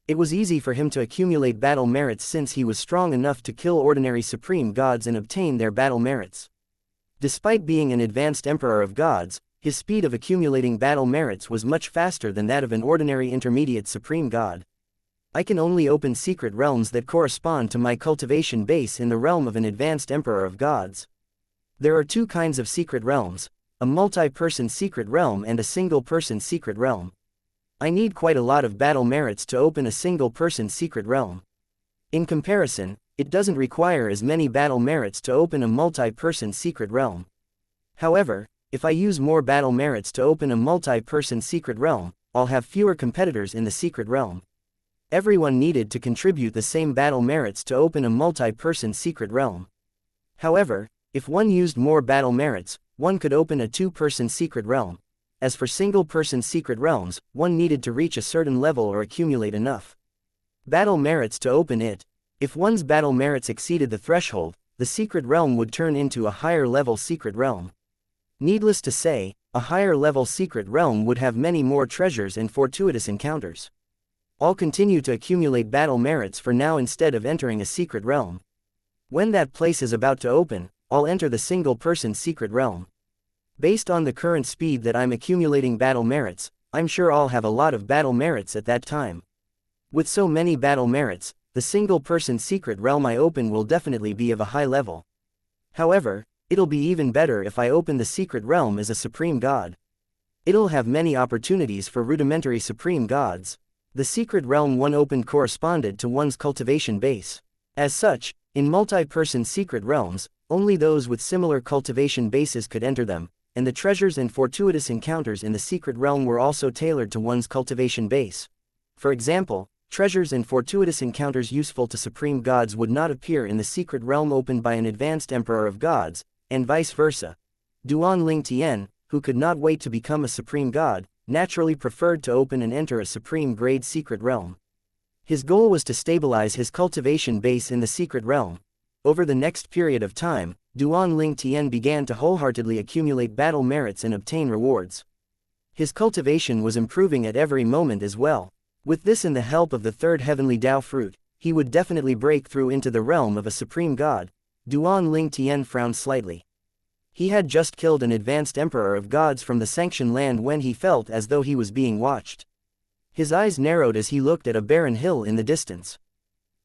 [SPEAKER 1] It was easy for him to accumulate battle merits since he was strong enough to kill ordinary supreme gods and obtain their battle merits. Despite being an advanced emperor of gods, his speed of accumulating battle merits was much faster than that of an ordinary intermediate supreme god. I can only open secret realms that correspond to my cultivation base in the realm of an advanced emperor of gods. There are 2 kinds of secret realms, a multi-person secret realm and a single-person secret realm. I need quite a lot of battle merits to open a single-person secret realm. In comparison, it doesn't require as many battle merits to open a multi-person secret realm. However, if I use more battle merits to open a multi-person secret realm, I'll have fewer competitors in the secret realm. Everyone needed to contribute the same battle merits to open a multi-person secret realm. However, if one used more battle merits, one could open a 2-person secret realm. As for single-person secret realms, one needed to reach a certain level or accumulate enough battle merits to open it. If one's battle merits exceeded the threshold, the secret realm would turn into a higher-level secret realm. Needless to say, a higher-level secret realm would have many more treasures and fortuitous encounters. I'll continue to accumulate battle merits for now instead of entering a secret realm. When that place is about to open, I'll enter the single-person secret realm. Based on the current speed that I'm accumulating battle merits, I'm sure I'll have a lot of battle merits at that time. With so many battle merits, the single-person secret realm I open will definitely be of a high level. However, it'll be even better if I open the secret realm as a supreme god. It'll have many opportunities for rudimentary supreme gods. The secret realm one opened corresponded to one's cultivation base. As such, in multi-person secret realms, only those with similar cultivation bases could enter them, and the treasures and fortuitous encounters in the secret realm were also tailored to one's cultivation base. For example, treasures and fortuitous encounters useful to supreme gods would not appear in the secret realm opened by an advanced emperor of gods, and vice versa. Duan Ling Tian, who could not wait to become a supreme god, naturally preferred to open and enter a supreme grade secret realm. His goal was to stabilize his cultivation base in the secret realm. Over the next period of time, Duan Ling Tian began to wholeheartedly accumulate battle merits and obtain rewards. His cultivation was improving at every moment as well. With this and the help of the 3rd heavenly Tao fruit, he would definitely break through into the realm of a supreme god. Duan Ling Tian frowned slightly. He had just killed an advanced emperor of gods from the sanctioned land when he felt as though he was being watched. His eyes narrowed as he looked at a barren hill in the distance.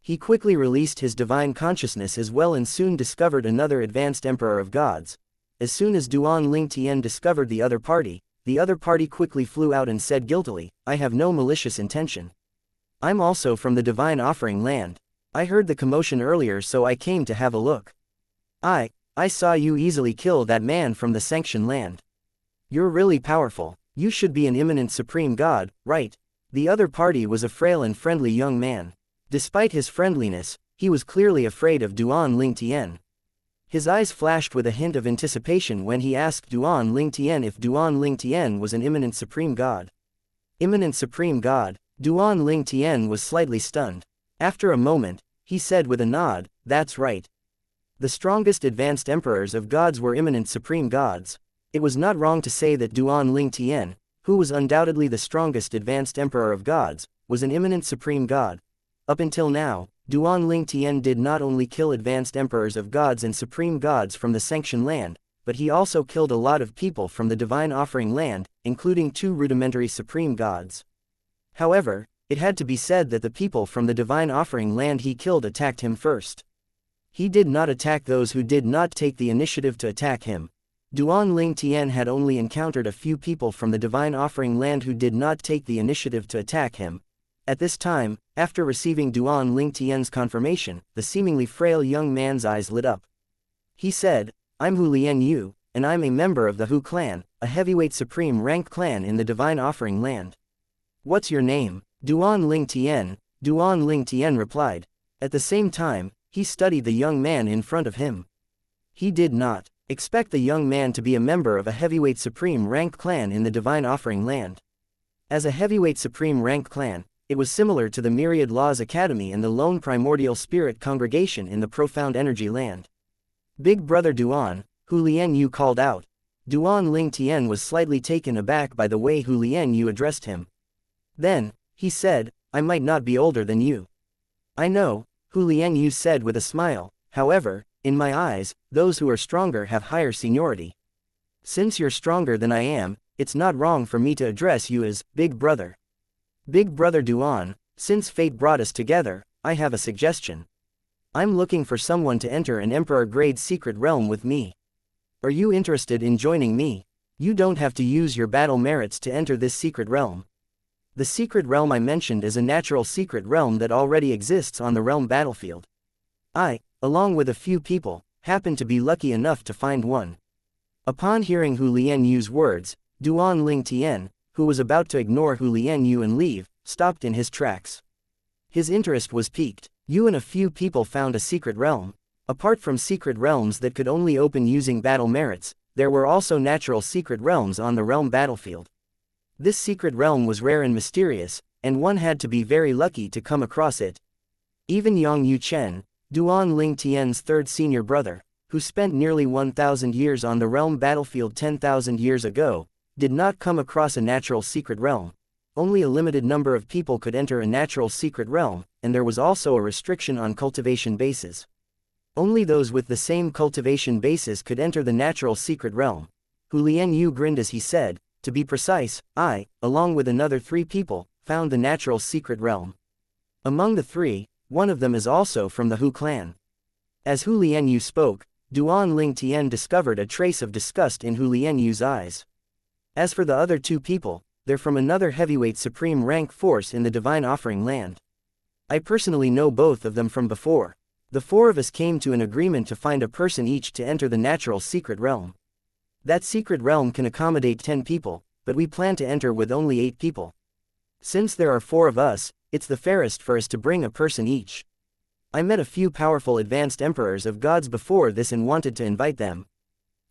[SPEAKER 1] He quickly released his divine consciousness as well and soon discovered another advanced emperor of gods. As soon as Duan Ling Tian discovered the other party quickly flew out and said guiltily, "I have no malicious intention. I'm also from the divine offering land. I heard the commotion earlier so I came to have a look. I saw you easily kill that man from the sanctioned land. You're really powerful. You should be an imminent supreme god, right?" The other party was a frail and friendly young man. Despite his friendliness, he was clearly afraid of Duan Ling Tian. His eyes flashed with a hint of anticipation when he asked Duan Ling Tian if Duan Ling Tian was an imminent supreme god. Imminent supreme god? Duan Ling Tian was slightly stunned. After a moment, he said with a nod, "That's right. The strongest advanced emperors of gods were imminent supreme gods." It was not wrong to say that Duan Ling Tian, who was undoubtedly the strongest advanced emperor of gods, was an imminent supreme god. Up until now, Duan Ling Tian did not only kill advanced emperors of gods and supreme gods from the sanctioned land, but he also killed a lot of people from the divine offering land, including 2 rudimentary supreme gods. However, it had to be said that the people from the divine offering land he killed attacked him first. He did not attack those who did not take the initiative to attack him. Duan Ling Tian had only encountered a few people from the divine offering land who did not take the initiative to attack him. At this time, after receiving Duan Ling Tian's confirmation, the seemingly frail young man's eyes lit up. He said, "I'm Hu Lian Yu, and I'm a member of the Hu clan, a heavyweight supreme rank clan in the divine offering land." "What's your name?" "Duan Ling Tian," Duan Ling Tian replied. At the same time, he studied the young man in front of him. He did not expect the young man to be a member of a heavyweight supreme rank clan in the divine offering land. As a heavyweight supreme rank clan, it was similar to the Myriad Laws Academy and the lone primordial spirit congregation in the profound energy land. "Big brother Duan," Hu Lian Yu called out. Duan Ling Tian was slightly taken aback by the way Hu Lian Yu addressed him. Then, he said, "I might not be older than you." "I know," Hu Lian Yu said with a smile, "however, in my eyes, those who are stronger have higher seniority. Since you're stronger than I am, it's not wrong for me to address you as Big Brother." "Big Brother Duan, since fate brought us together, I have a suggestion. I'm looking for someone to enter an Emperor-grade secret realm with me. Are you interested in joining me? You don't have to use your battle merits to enter this secret realm. The secret realm I mentioned is a natural secret realm that already exists on the realm battlefield. I, along with a few people, happen to be lucky enough to find one." Upon hearing Hu Lian Yu's words, Duan Ling Tian, who was about to ignore Hu Lian Yu and leave, stopped in his tracks. His interest was piqued. "You and a few people found a secret realm. Apart from secret realms that could only open using battle merits, there were also natural secret realms on the realm battlefield. This secret realm was rare and mysterious, and one had to be very lucky to come across it. Even Yang Yu Chen, Duan Ling Tian's third senior brother, who spent nearly 1,000 years on the realm battlefield 10,000 years ago, did not come across a natural secret realm. Only a limited number of people could enter a natural secret realm, and there was also a restriction on cultivation bases. Only those with the same cultivation basis could enter the natural secret realm." Hu Lian Yu grinned as he said, "To be precise, I, along with another 3 people, found the natural secret realm. Among the 3, one of them is also from the Hu clan." As Hu Lian Yu spoke, Duan Ling Tian discovered a trace of disgust in Hu Lian Yu's eyes. "As for the other 2 people, they're from another heavyweight supreme rank force in the divine offering land. I personally know both of them from before. The 4 of us came to an agreement to find a person each to enter the natural secret realm. That secret realm can accommodate 10 people, but we plan to enter with only 8 people. Since there are 4 of us, it's the fairest for us to bring a person each. I met a few powerful advanced emperors of gods before this and wanted to invite them.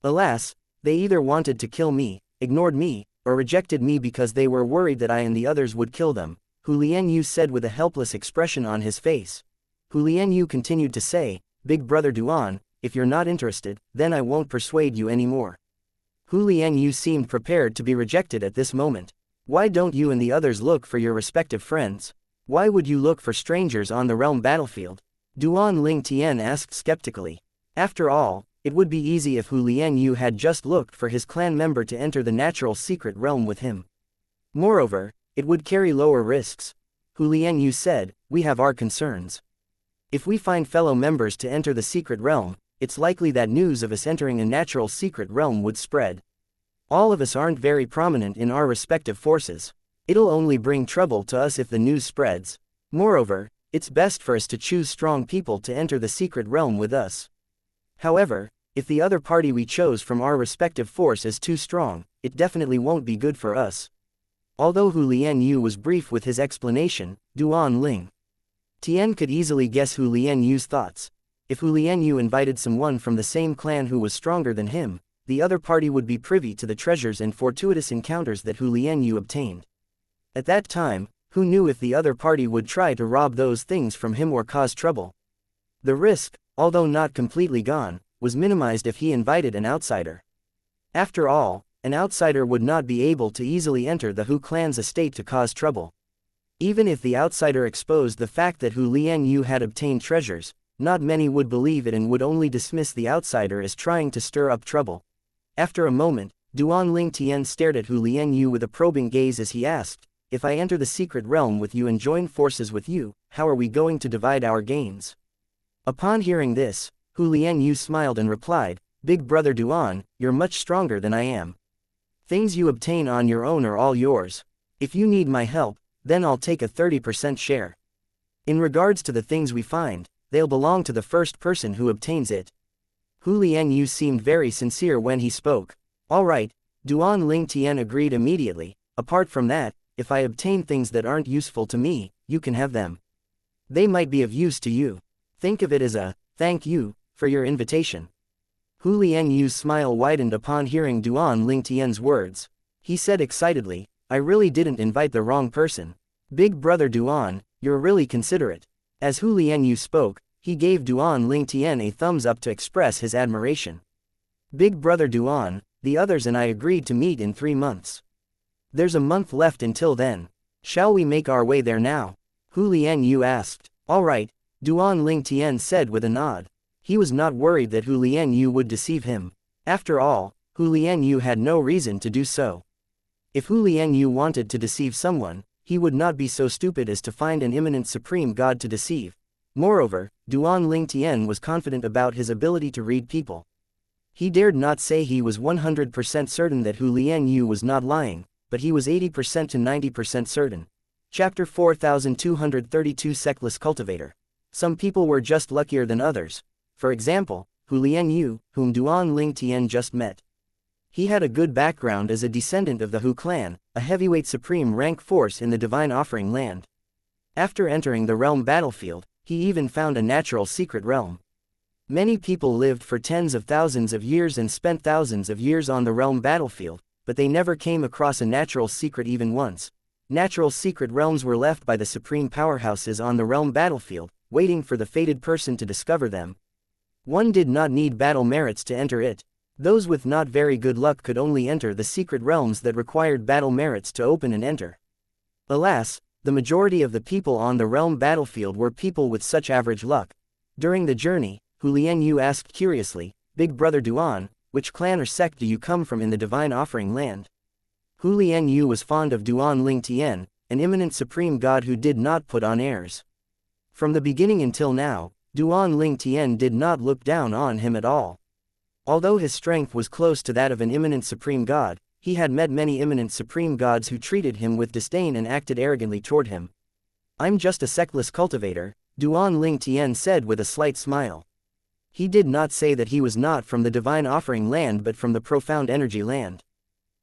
[SPEAKER 1] Alas, they either wanted to kill me, ignored me, or rejected me because they were worried that I and the others would kill them," Hu Lian Yu said with a helpless expression on his face. Hu Lian Yu continued to say, "Big brother Duan, if you're not interested, then I won't persuade you anymore." Hu Lian Yu seemed prepared to be rejected at this moment. "Why don't you and the others look for your respective friends? Why would you look for strangers on the realm battlefield?" Duan Ling Tian asked skeptically. After all, It would be easy if Hu Lianyu had just looked for his clan member to enter the natural secret realm with him. Moreover, it would carry lower risks. Hu Lianyu said, "We have our concerns. If we find fellow members to enter the secret realm, it's likely that news of us entering a natural secret realm would spread. All of us aren't very prominent in our respective forces. It'll only bring trouble to us if the news spreads. Moreover, it's best for us to choose strong people to enter the secret realm with us. However, if the other party we chose from our respective force is too strong, it definitely won't be good for us." Although Hu Lianyu was brief with his explanation, Duan Ling Tian could easily guess Hu Lianyu's thoughts. If Hu Lianyu invited someone from the same clan who was stronger than him, the other party would be privy to the treasures and fortuitous encounters that Hu Lianyu obtained. At that time, who knew if the other party would try to rob those things from him or cause trouble? The risk, although not completely gone, was minimized if he invited an outsider. After all, an outsider would not be able to easily enter the Hu clan's estate to cause trouble. Even if the outsider exposed the fact that Hu Lianyu had obtained treasures, not many would believe it and would only dismiss the outsider as trying to stir up trouble. After a moment, Duan Ling Tian stared at Hu Lianyu with a probing gaze as he asked, "If I enter the secret realm with you and join forces with you, how are we going to divide our gains?" Upon hearing this, Hu Lianyu smiled and replied, "Big brother Duan, you're much stronger than I am. Things you obtain on your own are all yours. If you need my help, then I'll take a 30% share. In regards to the things we find, they'll belong to the first person who obtains it." Hu Lianyu seemed very sincere when he spoke. "All right," Duan Ling Tian agreed immediately. "Apart from that, if I obtain things that aren't useful to me, you can have them. They might be of use to you. Think of it as a thank you for your invitation." Hu Lianyu's smile widened upon hearing Duan Ling Tian's words. He said excitedly, "I really didn't invite the wrong person. Big brother Duan, you're really considerate." As Hu Lianyu spoke, he gave Duan Ling Tian a thumbs up to express his admiration. "Big brother Duan, the others and I agreed to meet in 3 months. There's a month left until then. Shall we make our way there now?" Hu Lianyu asked. "All right," Duan Ling Tian said with a nod. He was not worried that Hu Lianyu would deceive him. After all, Hu Lianyu had no reason to do so. If Hu Lianyu wanted to deceive someone, he would not be so stupid as to find an imminent supreme god to deceive. Moreover, Duan Ling Tian was confident about his ability to read people. He dared not say he was 100% certain that Hu Lianyu was not lying, but he was 80% to 90% certain. Chapter 4232 Sectless Cultivator. Some people were just luckier than others. For example, Hu Lianyu, whom Duan Ling Tian just met. He had a good background as a descendant of the Hu clan, a heavyweight supreme rank force in the divine offering land. After entering the realm battlefield, he even found a natural secret realm. Many people lived for tens of thousands of years and spent thousands of years on the realm battlefield, but they never came across a natural secret even once. Natural secret realms were left by the supreme powerhouses on the realm battlefield, waiting for the fated person to discover them. One did not need battle merits to enter it. Those with not very good luck could only enter the secret realms that required battle merits to open and enter. Alas, the majority of the people on the realm battlefield were people with such average luck. During the journey, Hu Lianyu asked curiously, "Big brother Duan, which clan or sect do you come from in the divine offering land?" Hu Lianyu was fond of Duan Ling Tian, an imminent supreme god who did not put on airs. From the beginning until now, Duan Ling Tian did not look down on him at all. Although his strength was close to that of an imminent supreme god, he had met many imminent supreme gods who treated him with disdain and acted arrogantly toward him. "I'm just a sectless cultivator," Duan Ling Tian said with a slight smile. He did not say that he was not from the divine offering land but from the profound energy land.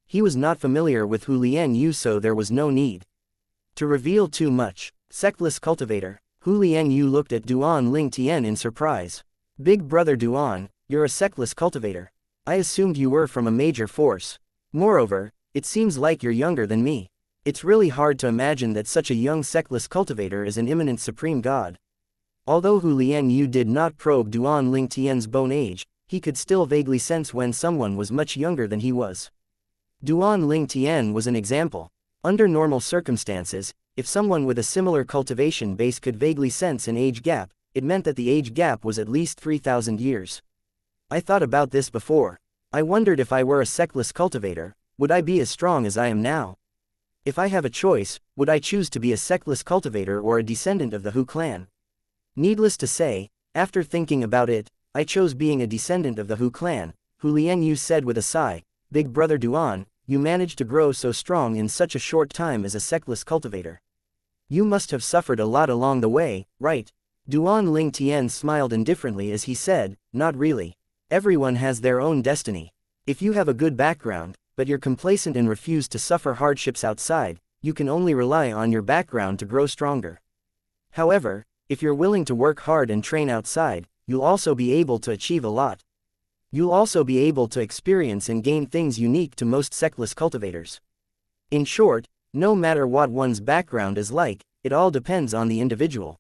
[SPEAKER 1] He was not familiar with Hu Lianyu, so there was no need to reveal too much. Sectless cultivator. Hu Lianyu looked at Duan Ling Tian in surprise. "Big brother Duan, you're a sectless cultivator. I assumed you were from a major force. Moreover, it seems like you're younger than me. It's really hard to imagine that such a young sectless cultivator is an imminent supreme god." Although Hu Lianyu did not probe Duan Ling Tian's bone age, he could still vaguely sense when someone was much younger than he was. Duan Ling Tian was an example. Under normal circumstances, if someone with a similar cultivation base could vaguely sense an age gap, it meant that the age gap was at least 3,000 years. I thought about this before. I wondered if I were a sectless cultivator, would I be as strong as I am now? If I have a choice, would I choose to be a sectless cultivator or a descendant of the Hu clan? Needless to say, after thinking about it, I chose being a descendant of the Hu clan. Hu Lianyu said with a sigh, "Big brother Duan, you managed to grow so strong in such a short time as a sectless cultivator. You must have suffered a lot along the way, right?" Duan Ling Tian smiled indifferently as he said, "Not really. Everyone has their own destiny. If you have a good background, but you're complacent and refuse to suffer hardships outside, you can only rely on your background to grow stronger. However, if you're willing to work hard and train outside, you'll also be able to achieve a lot. You'll also be able to experience and gain things unique to most sectless cultivators. In short, no matter what one's background is like, it all depends on the individual."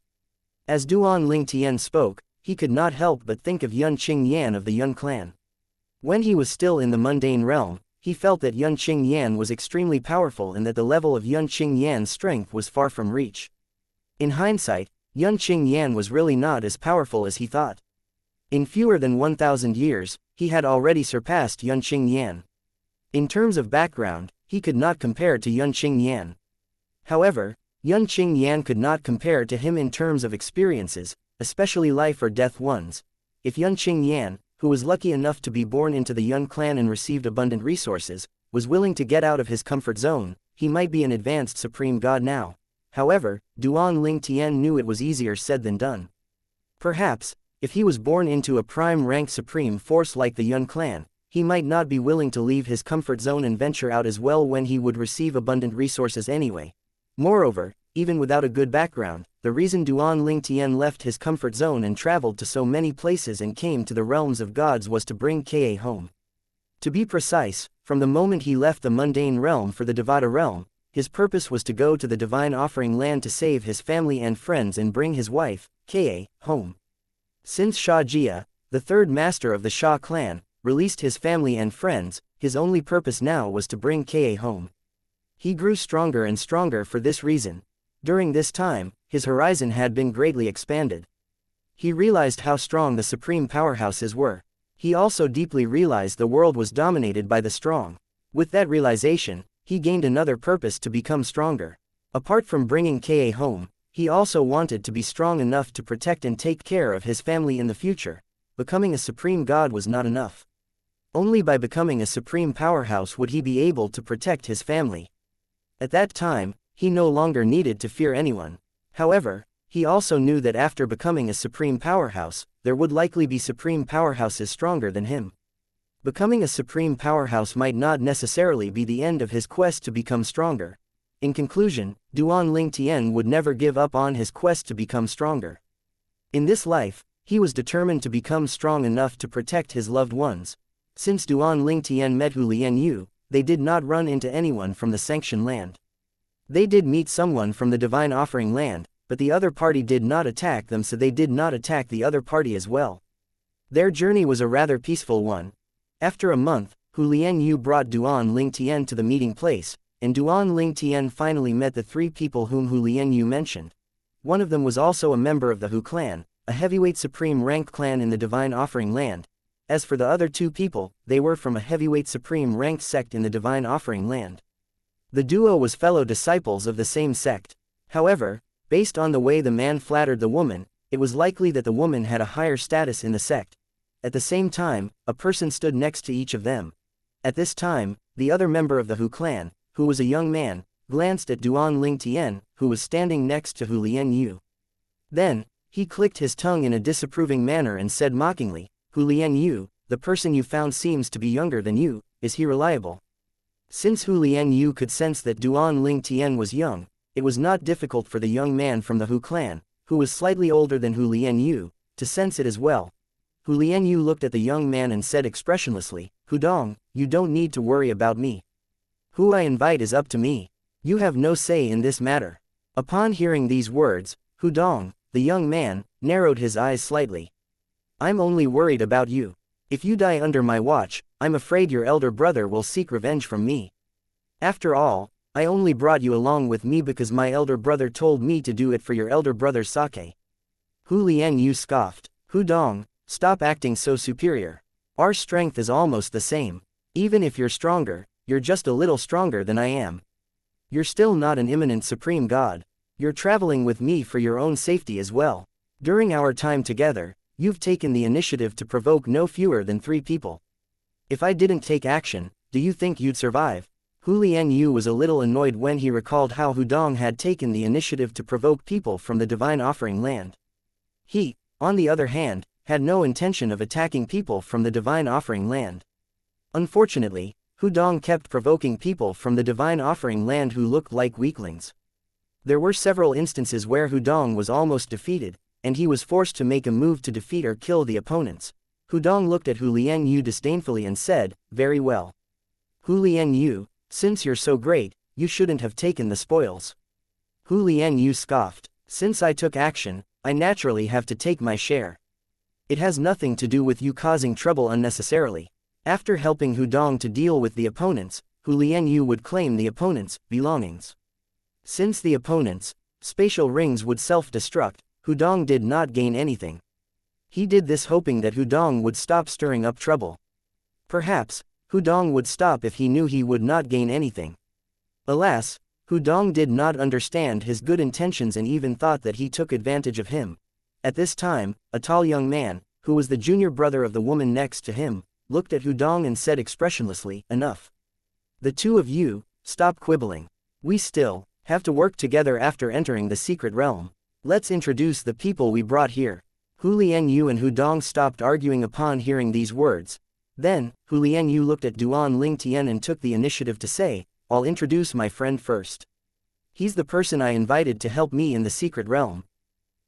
[SPEAKER 1] As Duan Ling Tian spoke, he could not help but think of Yun Qing Yan of the Yun clan. When he was still in the mundane realm, he felt that Yun Qing Yan was extremely powerful and that the level of Yun Qing Yan's strength was far from reach. In hindsight, Yun Qing Yan was really not as powerful as he thought. In fewer than 1,000 years, he had already surpassed Yun Qing Yan. In terms of background, he could not compare to Yun Qing Yan. However, Yun Qing Yan could not compare to him in terms of experiences, especially life or death ones. If Yun Qing Yan, who was lucky enough to be born into the Yun clan and received abundant resources, was willing to get out of his comfort zone, he might be an advanced supreme god now. However, Duan Ling Tian knew it was easier said than done. Perhaps, if he was born into a prime-rank supreme force like the Yun clan, he might not be willing to leave his comfort zone and venture out as well when he would receive abundant resources anyway. Moreover, even without a good background, the reason Duan Ling Tian left his comfort zone and traveled to so many places and came to the realms of gods was to bring Ka home. To be precise, from the moment he left the mundane realm for the Devata realm, his purpose was to go to the divine offering land to save his family and friends and bring his wife, Ka, home. Since Sha Jia, the third master of the Sha clan, released his family and friends, his only purpose now was to bring Ka home. He grew stronger and stronger for this reason. During this time, his horizon had been greatly expanded. He realized how strong the supreme powerhouses were. He also deeply realized the world was dominated by the strong. With that realization, he gained another purpose to become stronger. Apart from bringing Ka home, he also wanted to be strong enough to protect and take care of his family in the future. Becoming a supreme god was not enough. Only by becoming a supreme powerhouse would he be able to protect his family. At that time, he no longer needed to fear anyone. However, he also knew that after becoming a supreme powerhouse, there would likely be supreme powerhouses stronger than him. Becoming a supreme powerhouse might not necessarily be the end of his quest to become stronger. In conclusion, Duan Ling Tian would never give up on his quest to become stronger. In this life, he was determined to become strong enough to protect his loved ones. Since Duan Ling Tian met Hu Lianyu, they did not run into anyone from the sanctioned land. They did meet someone from the divine offering land, but the other party did not attack them, so they did not attack the other party as well. Their journey was a rather peaceful one. After a month, Hu Lianyu brought Duan Ling Tian to the meeting place, and Duan Ling Tian finally met the three people whom Hu Lianyu mentioned. One of them was also a member of the Hu clan, a heavyweight supreme rank clan in the divine offering land. As for the other two people, they were from a heavyweight supreme ranked sect in the divine offering land. The duo was fellow disciples of the same sect. However, based on the way the man flattered the woman, it was likely that the woman had a higher status in the sect. At the same time, a person stood next to each of them. At this time, the other member of the Hu clan, who was a young man, glanced at Duan Ling Tian, who was standing next to Hu Lianyu. Then, he clicked his tongue in a disapproving manner and said mockingly, "Hu Lianyu, the person you found seems to be younger than you, is he reliable?" Since Hu Lianyu could sense that Duan Ling Tian was young, it was not difficult for the young man from the Hu clan, who was slightly older than Hu Lianyu, to sense it as well. Hu Lianyu looked at the young man and said expressionlessly, "Hu Dong, you don't need to worry about me. Who I invite is up to me. You have no say in this matter." Upon hearing these words, Hu Dong, the young man, narrowed his eyes slightly. "I'm only worried about you. If you die under my watch, I'm afraid your elder brother will seek revenge from me. After all, I only brought you along with me because my elder brother told me to do it for your elder brother's sake." Hu Lianyu scoffed. "Hu Dong, stop acting so superior. Our strength is almost the same. Even if you're stronger, you're just a little stronger than I am. You're still not an imminent supreme god. You're traveling with me for your own safety as well. During our time together, you've taken the initiative to provoke no fewer than 3 people. If I didn't take action, do you think you'd survive? Hu Lianyu was a little annoyed when he recalled how Hudong had taken the initiative to provoke people from the divine offering land. He, on the other hand, had no intention of attacking people from the divine offering land. Unfortunately, Hudong kept provoking people from the divine offering land who looked like weaklings. There were several instances where Hudong was almost defeated, and he was forced to make a move to defeat or kill the opponents. Hudong looked at Hu Lianyu disdainfully and said, "Very well. Hu Lianyu, since you're so great, you shouldn't have taken the spoils." Hu Lianyu scoffed, "Since I took action, I naturally have to take my share. It has nothing to do with you causing trouble unnecessarily." After helping Hudong to deal with the opponents, Hu Lianyu would claim the opponents' belongings. Since the opponents' spatial rings would self-destruct, Hudong did not gain anything. He did this hoping that Hudong would stop stirring up trouble. Perhaps, Hudong would stop if he knew he would not gain anything. Alas, Hudong did not understand his good intentions and even thought that he took advantage of him. At this time, a tall young man, who was the junior brother of the woman next to him, looked at Hudong and said expressionlessly, "Enough. The two of you, stop quibbling. We still have to work together after entering the secret realm. Let's introduce the people we brought here." Hu Lianyu and Hudong stopped arguing upon hearing these words. Then, Hu Lianyu looked at Duan Lingtian and took the initiative to say, "I'll introduce my friend first. He's the person I invited to help me in the secret realm.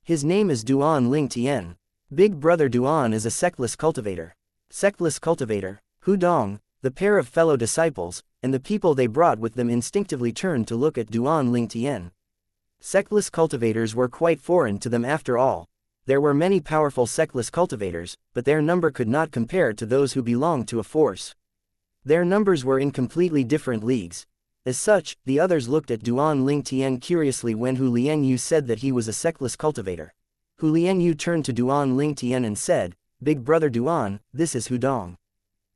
[SPEAKER 1] His name is Duan Lingtian. Big brother Duan is a sectless cultivator." Sectless cultivator, Hudong, the pair of fellow disciples, and the people they brought with them instinctively turned to look at Duan Lingtian. Sectless cultivators were quite foreign to them after all. There were many powerful sectless cultivators, but their number could not compare to those who belonged to a force. Their numbers were in completely different leagues. As such, the others looked at Duan Lingtian curiously when Hu Lianyu said that he was a sectless cultivator. Hu Lianyu turned to Duan Lingtian and said, "Big brother Duan, this is Hudong.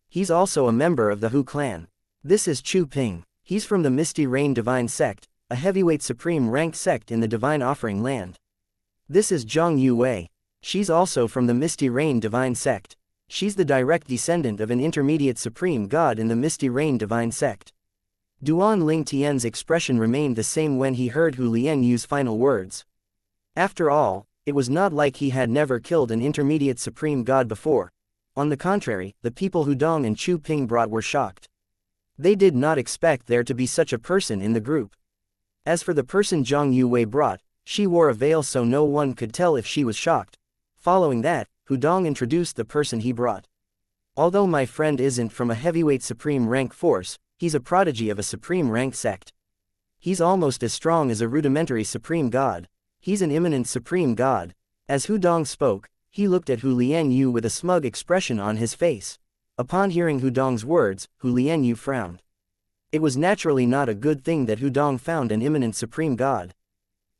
[SPEAKER 1] He's also a member of the Hu clan. This is Chu Ping. He's from the Misty Rain Divine Sect, a heavyweight supreme rank sect in the Divine Offering Land. This is Zhang Yuwei. She's also from the Misty Rain Divine Sect. She's the direct descendant of an intermediate supreme god in the Misty Rain Divine Sect." Duan Lingtian's expression remained the same when he heard Hu Lianyu's final words. After all, it was not like he had never killed an intermediate supreme god before. On the contrary, the people Hudong and Chu Ping brought were shocked. They did not expect there to be such a person in the group. As for the person Zhang Yuwei brought, she wore a veil so no one could tell if she was shocked. Following that, Hudong introduced the person he brought. "Although my friend isn't from a heavyweight supreme rank force, he's a prodigy of a supreme rank sect. He's almost as strong as a rudimentary supreme god. He's an imminent supreme god." As Hudong spoke, he looked at Hu Lianyu with a smug expression on his face. Upon hearing Hudong's words, Hu Lianyu frowned. It was naturally not a good thing that Hudong found an imminent supreme god.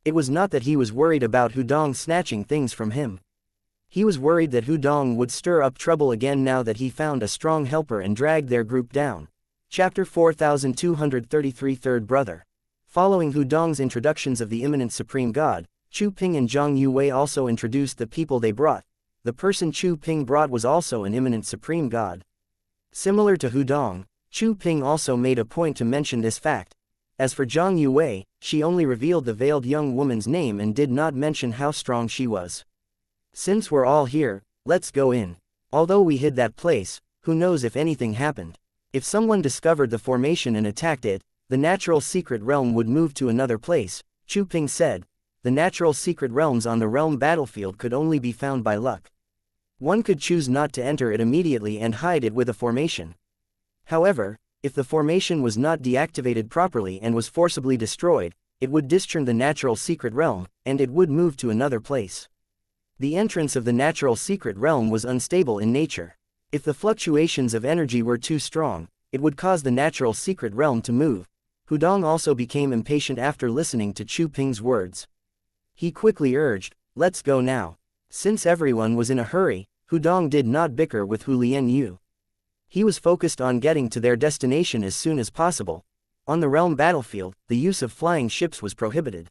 [SPEAKER 1] It was not that he was worried about Hudong snatching things from him. He was worried that Hudong would stir up trouble again now that he found a strong helper and dragged their group down. Chapter 4233 Third Brother. Following Hudong's introductions of the imminent supreme god, Chu Ping and Zhang Yuwei also introduced the people they brought. The person Chu Ping brought was also an imminent supreme god. Similar to Hudong, Chu Ping also made a point to mention this fact. As for Zhang Yuwei, she only revealed the veiled young woman's name and did not mention how strong she was. "Since we're all here, let's go in. Although we hid that place, who knows if anything happened. If someone discovered the formation and attacked it, the natural secret realm would move to another place," Chu Ping said. "The natural secret realms on the realm battlefield could only be found by luck. One could choose not to enter it immediately and hide it with a formation. However, if the formation was not deactivated properly and was forcibly destroyed, it would disturn the natural secret realm, and it would move to another place. The entrance of the natural secret realm was unstable in nature. If the fluctuations of energy were too strong, it would cause the natural secret realm to move." Hudong also became impatient after listening to Chu Ping's words. He quickly urged, "Let's go now." Since everyone was in a hurry, Hudong did not bicker with Hu Lianyu. He was focused on getting to their destination as soon as possible. On the realm battlefield, the use of flying ships was prohibited.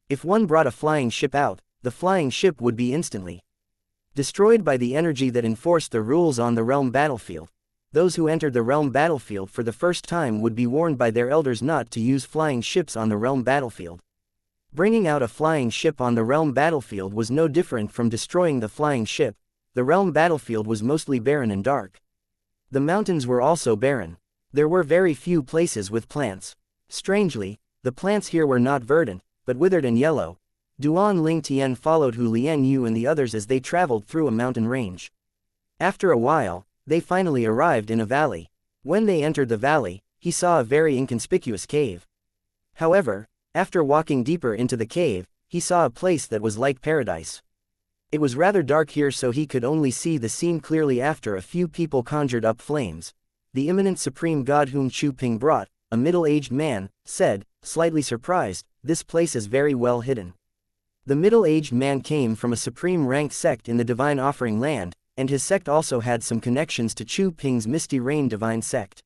[SPEAKER 1] If one brought a flying ship out, the flying ship would be instantly destroyed by the energy that enforced the rules on the realm battlefield. Those who entered the realm battlefield for the first time would be warned by their elders not to use flying ships on the realm battlefield. Bringing out a flying ship on the realm battlefield was no different from destroying the flying ship. The realm battlefield was mostly barren and dark. The mountains were also barren. There were very few places with plants. Strangely, the plants here were not verdant, but withered and yellow. Duan Ling Tian followed Hu Lian Yu and the others as they traveled through a mountain range. After a while, they finally arrived in a valley. When they entered the valley, he saw a very inconspicuous cave. However, after walking deeper into the cave, he saw a place that was like paradise. It was rather dark here, so he could only see the scene clearly. After a few people conjured up flames, the imminent supreme god whom Chu Ping brought, a middle-aged man, said, slightly surprised, "This place is very well hidden." The middle-aged man came from a supreme ranked sect in the divine offering land, and his sect also had some connections to Chu Ping's Misty Rain divine sect.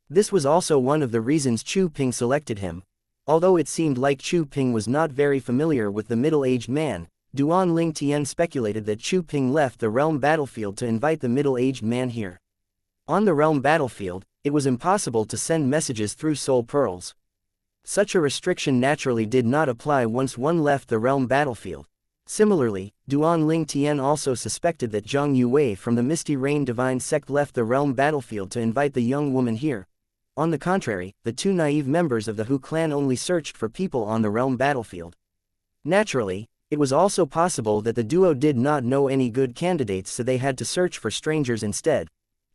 [SPEAKER 1] This was also one of the reasons Chu Ping selected him. Although it seemed like Chu Ping was not very familiar with the middle-aged man, Duan Ling Tian speculated that Chu Ping left the realm battlefield to invite the middle-aged man here. On the realm battlefield, it was impossible to send messages through soul pearls. Such a restriction naturally did not apply once one left the realm battlefield. Similarly, Duan Ling Tian also suspected that Zhang Yue from the Misty Rain divine sect left the realm battlefield to invite the young woman here. On the contrary, the two naive members of the Hu clan only searched for people on the realm battlefield. Naturally, it was also possible that the duo did not know any good candidates, so they had to search for strangers instead.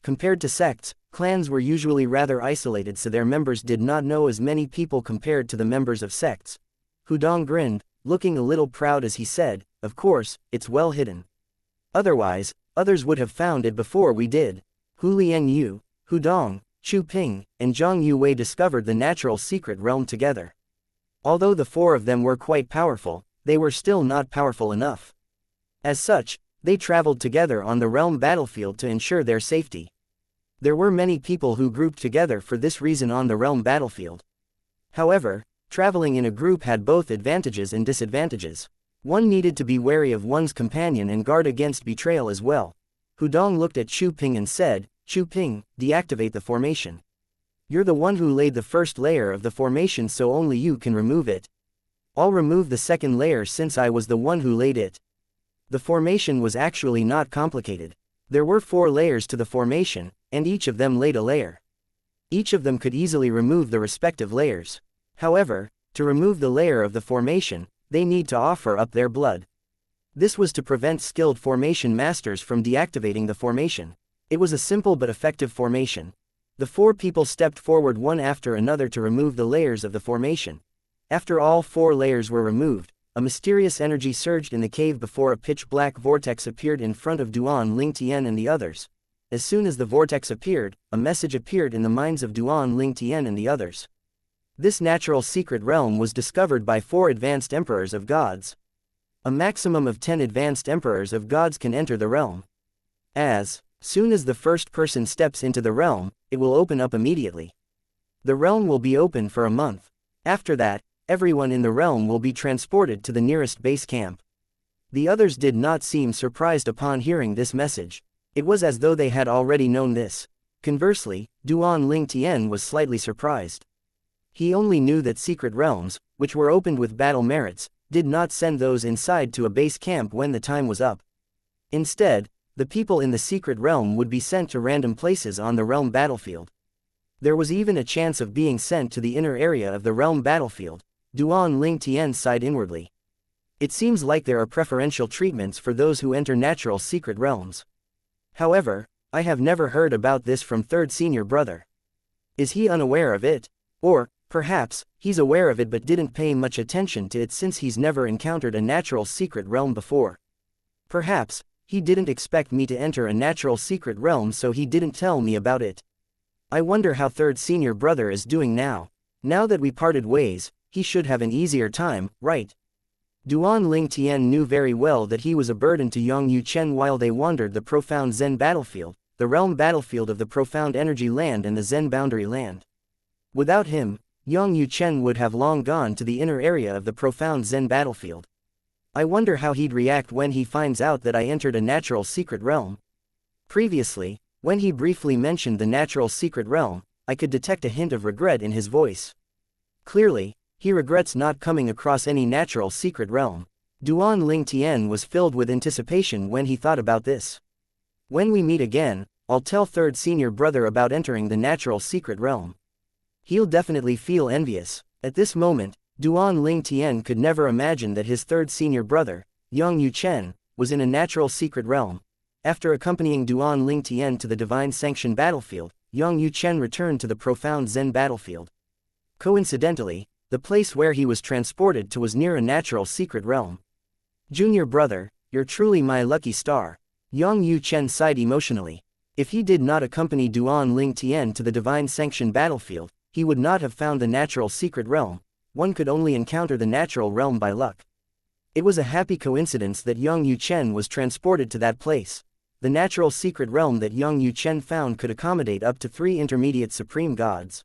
[SPEAKER 1] Compared to sects, clans were usually rather isolated, so their members did not know as many people compared to the members of sects. Hudong grinned, looking a little proud as he said, "Of course, it's well hidden. Otherwise, others would have found it before we did." Hu Lian Yu, Hudong, Chu Ping, and Zhang Yue discovered the natural secret realm together. Although the four of them were quite powerful, they were still not powerful enough. As such, they traveled together on the realm battlefield to ensure their safety. There were many people who grouped together for this reason on the realm battlefield. However, traveling in a group had both advantages and disadvantages. One needed to be wary of one's companion and guard against betrayal as well. Hudong looked at Chu Ping and said, "Chu Ping, deactivate the formation. You're the one who laid the first layer of the formation, so only you can remove it. I'll remove the second layer since I was the one who laid it." The formation was actually not complicated. There were 4 layers to the formation, and each of them laid a layer. Each of them could easily remove the respective layers. However, to remove the layer of the formation, they need to offer up their blood. This was to prevent skilled formation masters from deactivating the formation. It was a simple but effective formation. The 4 people stepped forward one after another to remove the layers of the formation. After all 4 layers were removed, a mysterious energy surged in the cave before a pitch-black vortex appeared in front of Duan Ling Tian and the others. As soon as the vortex appeared, a message appeared in the minds of Duan Ling Tian and the others. This natural secret realm was discovered by 4 advanced emperors of gods. A maximum of 10 advanced emperors of gods can enter the realm. As soon as the first person steps into the realm, it will open up immediately. The realm will be open for a month. After that, everyone in the realm will be transported to the nearest base camp. The others did not seem surprised upon hearing this message. It was as though they had already known this. Conversely, Duan Ling Tian was slightly surprised. He only knew that secret realms, which were opened with battle merits, did not send those inside to a base camp when the time was up. Instead, the people in the secret realm would be sent to random places on the realm battlefield. There was even a chance of being sent to the inner area of the realm battlefield. Duan Ling Tian sighed inwardly. It seems like there are preferential treatments for those who enter natural secret realms. However, I have never heard about this from third senior brother. Is he unaware of it? Or, perhaps, he's aware of it but didn't pay much attention to it since he's never encountered a natural secret realm before. Perhaps, he didn't expect me to enter a natural secret realm, so he didn't tell me about it. I wonder how third senior brother is doing now. Now that we parted ways, he should have an easier time, right? Duan Ling Tian knew very well that he was a burden to Yang Yu Chen while they wandered the profound Zen battlefield, the realm battlefield of the profound energy land and the Zen boundary land. Without him, Yang Yuchen would have long gone to the inner area of the profound Zen battlefield. I wonder how he'd react when he finds out that I entered a natural secret realm. Previously, when he briefly mentioned the natural secret realm, I could detect a hint of regret in his voice. Clearly, he regrets not coming across any natural secret realm. Duan Ling Tian was filled with anticipation when he thought about this. When we meet again, I'll tell third senior brother about entering the natural secret realm. He'll definitely feel envious. At this moment, Duan Ling Tian could never imagine that his third senior brother, Yang Yuchen, was in a natural secret realm. After accompanying Duan Ling Tian to the divine sanctioned battlefield, Yang Yuchen returned to the profound Zen battlefield. Coincidentally, the place where he was transported to was near a natural secret realm. Junior brother, you're truly my lucky star. Yang Yuchen sighed emotionally. If he did not accompany Duan Ling Tian to the divine sanctioned battlefield, he would not have found the natural secret realm. One could only encounter the natural realm by luck. It was a happy coincidence that Yang Yuchen was transported to that place. The natural secret realm that Yang Yuchen found could accommodate up to 3 intermediate supreme gods.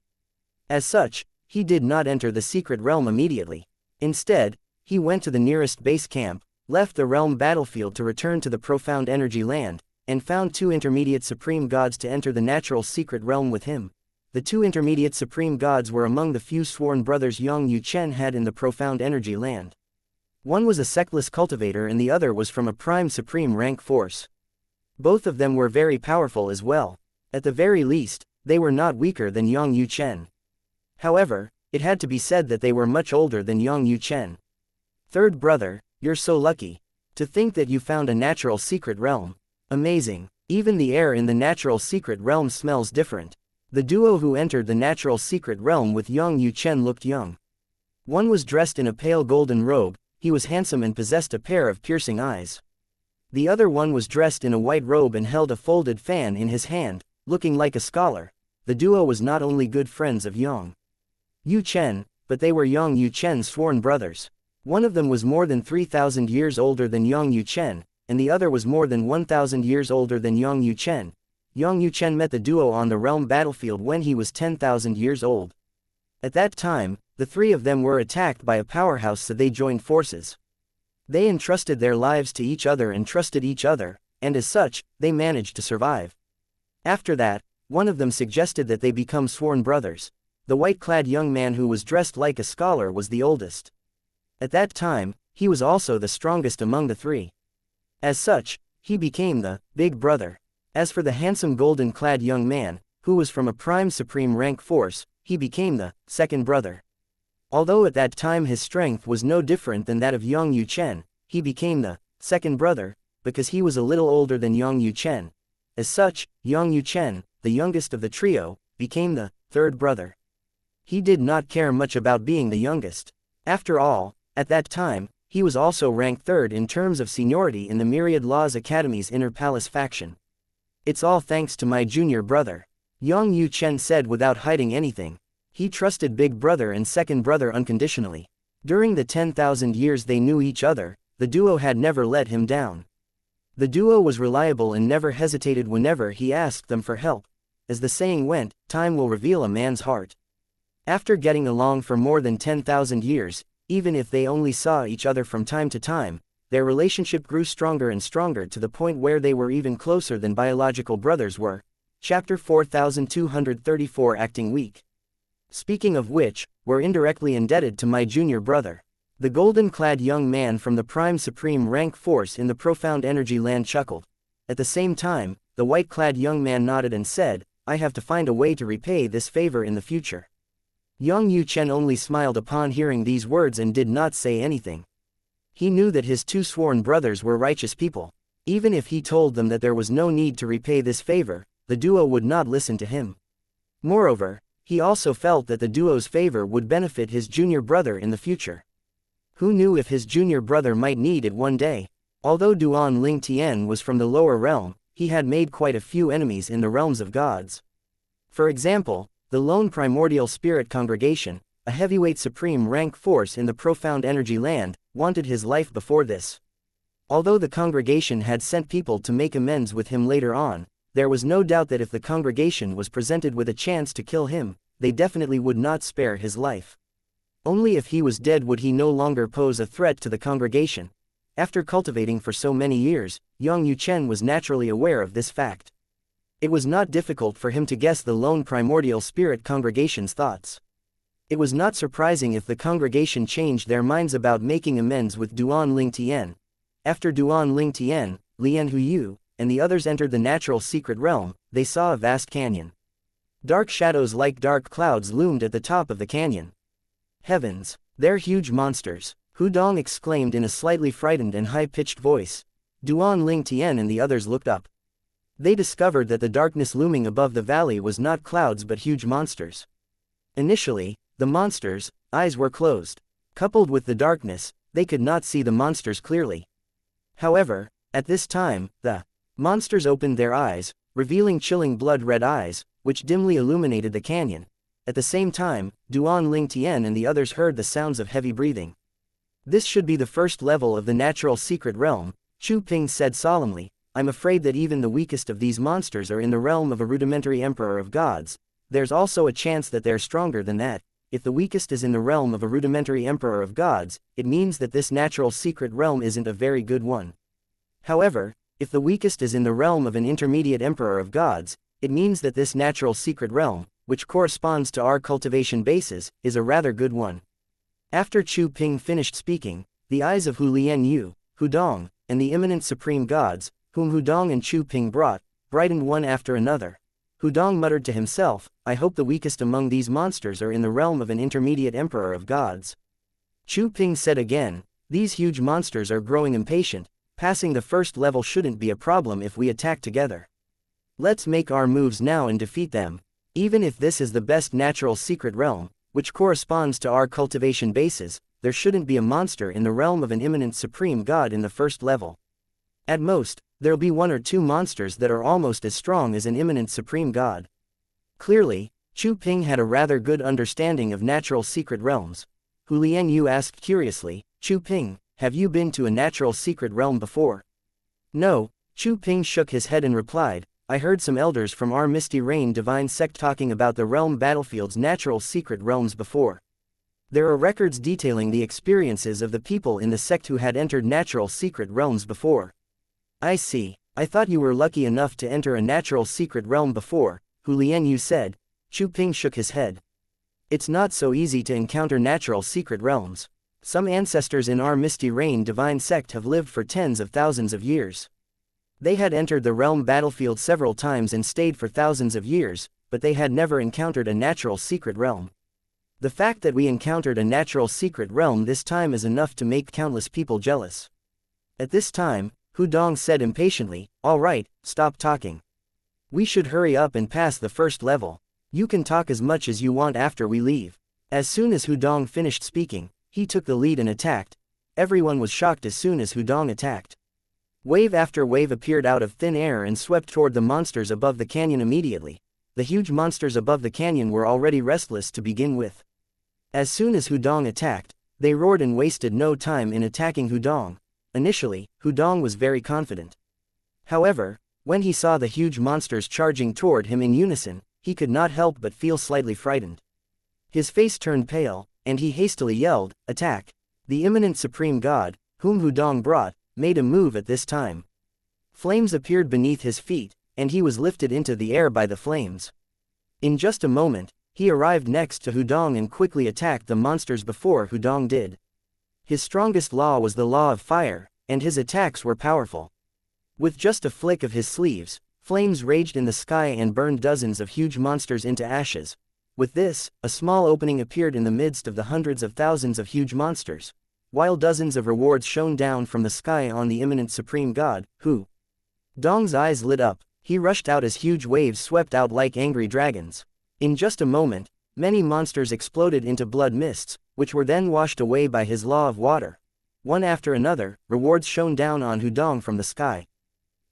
[SPEAKER 1] As such, he did not enter the secret realm immediately. Instead, he went to the nearest base camp, left the realm battlefield to return to the profound energy land, and found 2 intermediate supreme gods to enter the natural secret realm with him. The 2 intermediate supreme gods were among the few sworn brothers Yang Yuchen had in the profound energy land. One was a sectless cultivator and the other was from a prime supreme rank force. Both of them were very powerful as well. At the very least, they were not weaker than Yang Yuchen. However, it had to be said that they were much older than Yang Yuchen. Third brother, you're so lucky. To think that you found a natural secret realm. Amazing. Even the air in the natural secret realm smells different. The duo who entered the natural secret realm with Yang Yuchen looked young. One was dressed in a pale golden robe, he was handsome and possessed a pair of piercing eyes. The other one was dressed in a white robe and held a folded fan in his hand, looking like a scholar. The duo was not only good friends of Yang Yuchen, but they were Yang Yuchen's sworn brothers. One of them was more than 3,000 years older than Yang Yuchen, and the other was more than 1,000 years older than Yang Yuchen. Yang Yuchen met the duo on the realm battlefield when he was 10,000 years old. At that time, the 3 of them were attacked by a powerhouse, so they joined forces. They entrusted their lives to each other and trusted each other, and as such, they managed to survive. After that, one of them suggested that they become sworn brothers. The white-clad young man who was dressed like a scholar was the oldest. At that time, he was also the strongest among the 3. As such, he became the big brother. As for the handsome golden-clad young man, who was from a prime supreme rank force, he became the second brother. Although at that time his strength was no different than that of Yang Yuchen, he became the second brother, because he was a little older than Yang Yuchen. As such, Yang Yuchen, the youngest of the trio, became the third brother. He did not care much about being the youngest. After all, at that time, he was also ranked 3rd in terms of seniority in the Myriad Laws Academy's Inner Palace faction. It's all thanks to my junior brother, Yang Yuchen said without hiding anything. He trusted big brother and second brother unconditionally. During the 10,000 years they knew each other, the duo had never let him down. The duo was reliable and never hesitated whenever he asked them for help. As the saying went, time will reveal a man's heart. After getting along for more than 10,000 years, even if they only saw each other from time to time, their relationship grew stronger and stronger to the point where they were even closer than biological brothers were. Chapter 4234 Acting Weak. Speaking of which, we're indirectly indebted to my junior brother. The golden-clad young man from the prime supreme rank force in the profound energy land chuckled. At the same time, the white-clad young man nodded and said, I have to find a way to repay this favor in the future. Yang Yuchen only smiled upon hearing these words and did not say anything. He knew that his 2 sworn brothers were righteous people. Even if he told them that there was no need to repay this favor, the duo would not listen to him. Moreover, he also felt that the duo's favor would benefit his junior brother in the future. Who knew if his junior brother might need it one day? Although Duan Ling Tian was from the lower realm, he had made quite a few enemies in the realms of gods. For example, the lone primordial spirit congregation, a heavyweight supreme rank force in the profound energy land, wanted his life before this. Although the congregation had sent people to make amends with him later on, there was no doubt that if the congregation was presented with a chance to kill him, they definitely would not spare his life. Only if he was dead would he no longer pose a threat to the congregation. After cultivating for so many years, Yang Yuchen was naturally aware of this fact. It was not difficult for him to guess the lone primordial spirit congregation's thoughts. It was not surprising if the congregation changed their minds about making amends with Duan Ling Tian. After Duan Ling Tian, Lian Huyu, and the others entered the natural secret realm, they saw a vast canyon. Dark shadows like dark clouds loomed at the top of the canyon. Heavens! They're huge monsters, Hu Dong exclaimed in a slightly frightened and high-pitched voice. Duan Ling Tian and the others looked up. They discovered that the darkness looming above the valley was not clouds but huge monsters. Initially, the monsters' eyes were closed. Coupled with the darkness, they could not see the monsters clearly. However, at this time, the monsters opened their eyes, revealing chilling blood-red eyes, which dimly illuminated the canyon. At the same time, Duan Ling Tian and the others heard the sounds of heavy breathing. This should be the first level of the natural secret realm, Chu Ping said solemnly. I'm afraid that even the weakest of these monsters are in the realm of a rudimentary emperor of gods. There's also a chance that they're stronger than that. If the weakest is in the realm of a rudimentary emperor of gods, it means that this natural secret realm isn't a very good one. However, if the weakest is in the realm of an intermediate emperor of gods, it means that this natural secret realm, which corresponds to our cultivation bases, is a rather good one. After Chu Ping finished speaking, the eyes of Hu Lian Yu, Hu Dong, and the imminent supreme gods, whom Hu Dong and Chu Ping brought, brightened one after another. Hu Dong muttered to himself, I hope the weakest among these monsters are in the realm of an intermediate emperor of gods. Chu Ping said again, these huge monsters are growing impatient. Passing the first level shouldn't be a problem if we attack together. Let's make our moves now and defeat them. Even if this is the best natural secret realm, which corresponds to our cultivation bases, there shouldn't be a monster in the realm of an imminent supreme god in the first level. At most, there'll be one or two monsters that are almost as strong as an imminent supreme god. Clearly, Chu Ping had a rather good understanding of natural secret realms. Hu Lian Yu asked curiously, Chu Ping, have you been to a natural secret realm before? No, Chu Ping shook his head and replied, I heard some elders from our Misty Rain divine sect talking about the realm battlefield's natural secret realms before. There are records detailing the experiences of the people in the sect who had entered natural secret realms before. I see. I thought you were lucky enough to enter a natural secret realm before, Hu Lian Yu said. Chu Ping shook his head. It's not so easy to encounter natural secret realms. Some ancestors in our Misty Rain divine sect have lived for tens of thousands of years. They had entered the realm battlefield several times and stayed for thousands of years, but they had never encountered a natural secret realm. The fact that we encountered a natural secret realm this time is enough to make countless people jealous. At this time, Hu Dong said impatiently, all right, stop talking. We should hurry up and pass the first level. You can talk as much as you want after we leave. As soon as Hu Dong finished speaking, he took the lead and attacked. Everyone was shocked as soon as Hu Dong attacked. Wave after wave appeared out of thin air and swept toward the monsters above the canyon immediately. The huge monsters above the canyon were already restless to begin with. As soon as Hu Dong attacked, they roared and wasted no time in attacking Hu Dong. Initially, Hu Dong was very confident. However, when he saw the huge monsters charging toward him in unison, he could not help but feel slightly frightened. His face turned pale, and he hastily yelled, attack! The imminent supreme god, whom Hu Dong brought, made a move at this time. Flames appeared beneath his feet, and he was lifted into the air by the flames. In just a moment, he arrived next to Hu Dong and quickly attacked the monsters before Hu Dong did. His strongest law was the law of fire, and his attacks were powerful. With just a flick of his sleeves, flames raged in the sky and burned dozens of huge monsters into ashes. With this, a small opening appeared in the midst of the hundreds of thousands of huge monsters. While dozens of rewards shone down from the sky on the imminent supreme god, Hu Dong's eyes lit up. He rushed out as huge waves swept out like angry dragons. In just a moment, many monsters exploded into blood mists, which were then washed away by his law of water. One after another, rewards shone down on Hu Dong from the sky.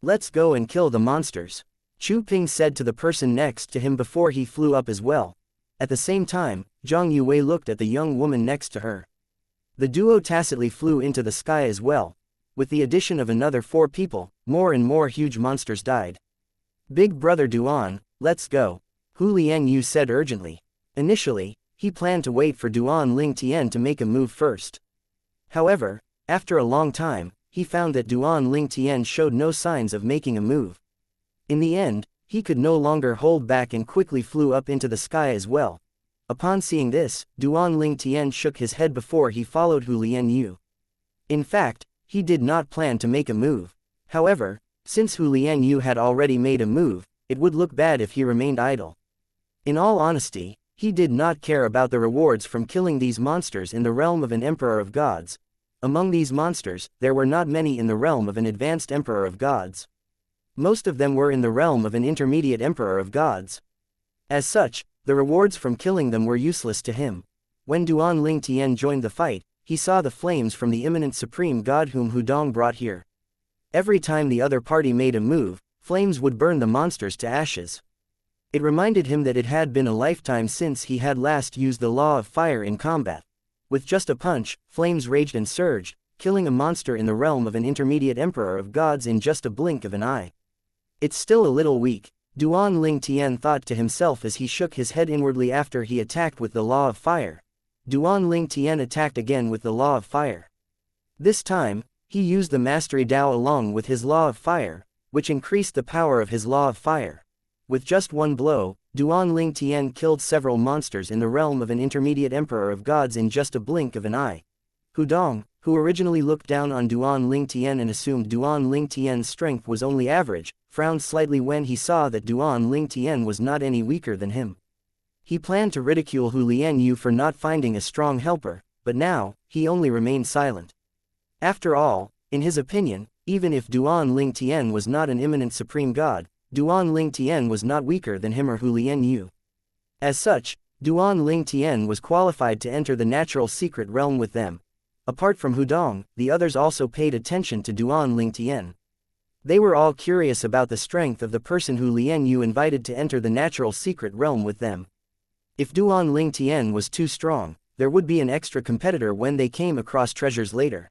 [SPEAKER 1] Let's go and kill the monsters, Chu Ping said to the person next to him before he flew up as well. At the same time, Zhang Yue looked at the young woman next to her. The duo tacitly flew into the sky as well. With the addition of another 4 people, more and more huge monsters died. Big brother Duan, let's go, Hu Lianyu said urgently. Initially, he planned to wait for Duan Lingtian to make a move first. However, after a long time, he found that Duan Lingtian showed no signs of making a move. In the end, he could no longer hold back and quickly flew up into the sky as well. Upon seeing this, Duan Lingtian shook his head before he followed Hu Lianyu. In fact, he did not plan to make a move. However, since Hu Lianyu had already made a move, it would look bad if he remained idle. In all honesty, he did not care about the rewards from killing these monsters in the realm of an emperor of gods. Among these monsters, there were not many in the realm of an advanced emperor of gods. Most of them were in the realm of an intermediate emperor of gods. As such, the rewards from killing them were useless to him. When Duan Lingtian joined the fight, he saw the flames from the imminent supreme god whom Hudong brought here. Every time the other party made a move, flames would burn the monsters to ashes. It reminded him that it had been a lifetime since he had last used the law of fire in combat. With just a punch, flames raged and surged, killing a monster in the realm of an intermediate emperor of gods in just a blink of an eye. It's still a little weak, Duan Lingtian thought to himself as he shook his head inwardly after he attacked with the law of fire. Duan Lingtian attacked again with the law of fire. This time, he used the mastery Dao along with his law of fire, which increased the power of his law of fire. With just one blow, Duan Lingtian killed several monsters in the realm of an intermediate emperor of gods in just a blink of an eye. Hudong, who originally looked down on Duan Lingtian and assumed Duan Lingtian's strength was only average, frowned slightly when he saw that Duan Lingtian was not any weaker than him. He planned to ridicule Hu Lianyu for not finding a strong helper, but now, he only remained silent. After all, in his opinion, even if Duan Lingtian was not an imminent supreme god, Duan Lingtian was not weaker than him or Hu Lianyu. As such, Duan Lingtian was qualified to enter the natural secret realm with them. Apart from Hudong, the others also paid attention to Duan Lingtian. They were all curious about the strength of the person Hu Lianyu invited to enter the natural secret realm with them. If Duan Lingtian was too strong, there would be an extra competitor when they came across treasures later.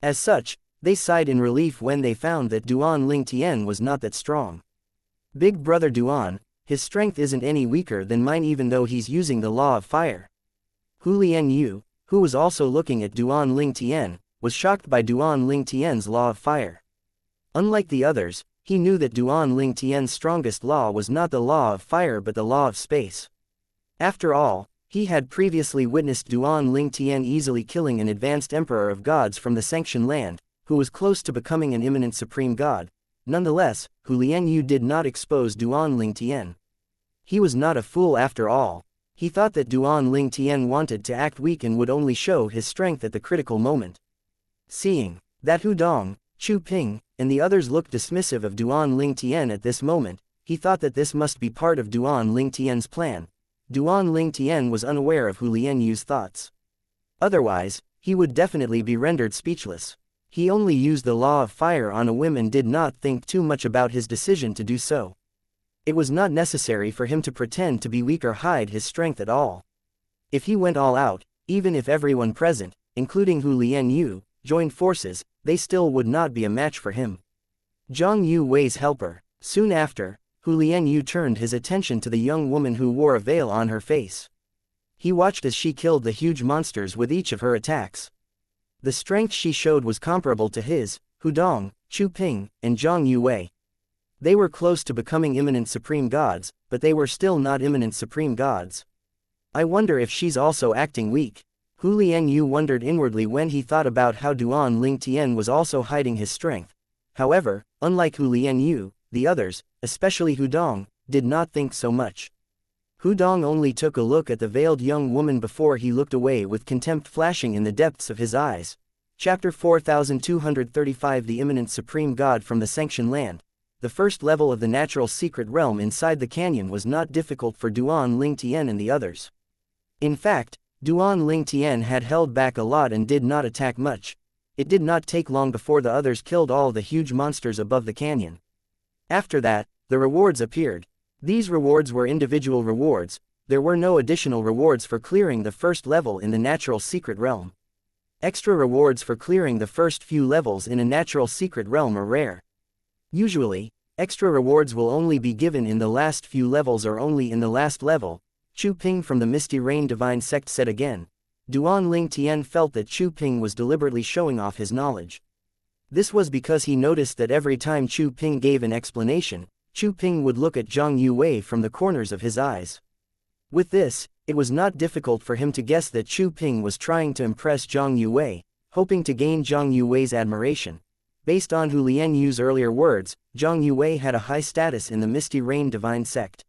[SPEAKER 1] As such, they sighed in relief when they found that Duan Lingtian was not that strong. Big brother Duan, his strength isn't any weaker than mine even though he's using the law of fire. Hu Lianyu, who was also looking at Duan Lingtian, was shocked by Duan Lingtian's law of fire. Unlike the others, he knew that Duan Lingtian's strongest law was not the law of fire but the law of space. After all, he had previously witnessed Duan Lingtian easily killing an advanced emperor of gods from the Xianxia land, who was close to becoming an imminent supreme god. Nonetheless, Hu Lianyu did not expose Duan Lingtian. He was not a fool after all. He thought that Duan Lingtian wanted to act weak and would only show his strength at the critical moment. Seeing that Hudong, Chu Ping, and the others looked dismissive of Duan Lingtian at this moment, he thought that this must be part of Duan Lingtian's plan. Duan Lingtian was unaware of Hu Lianyu's thoughts. Otherwise, he would definitely be rendered speechless. He only used the law of fire on a whim and did not think too much about his decision to do so. It was not necessary for him to pretend to be weak or hide his strength at all. If he went all out, even if everyone present, including Hu Lianyu, joined forces, they still would not be a match for him. Zhang Yu Wei's helper. Soon after, Hu Lianyu turned his attention to the young woman who wore a veil on her face. He watched as she killed the huge monsters with each of her attacks. The strength she showed was comparable to his, Hudong, Chu Ping, and Zhang Yu Wei. They were close to becoming imminent supreme gods, but they were still not imminent supreme gods. I wonder if she's also acting weak. Hu Lianyu wondered inwardly when he thought about how Duan Lingtian was also hiding his strength. However, unlike Hu Lianyu, the others, especially Hudong, did not think so much. Hudong only took a look at the veiled young woman before he looked away with contempt flashing in the depths of his eyes. Chapter 4235 The Imminent Supreme God from the Xianxia land. The first level of the natural secret realm inside the canyon was not difficult for Duan Lingtian and the others. In fact, Duan Lingtian had held back a lot and did not attack much. It did not take long before the others killed all the huge monsters above the canyon. After that, the rewards appeared. These rewards were individual rewards. There were no additional rewards for clearing the first level in the natural secret realm. Extra rewards for clearing the first few levels in a natural secret realm are rare. Usually, Extra rewards will only be given in the last few levels or only in the last level, Chu Ping from the Misty Rain Divine Sect said again. Duan Ling Tian felt that Chu Ping was deliberately showing off his knowledge. This was because he noticed that every time Chu Ping gave an explanation, Chu Ping would look at Zhang Yuwei from the corners of his eyes. With this, it was not difficult for him to guess that Chu Ping was trying to impress Zhang Yuwei, hoping to gain Zhang Yuwei's admiration. Based on Hu Lianyu's earlier words, Zhang Yuwei had a high status in the Misty Rain Divine Sect.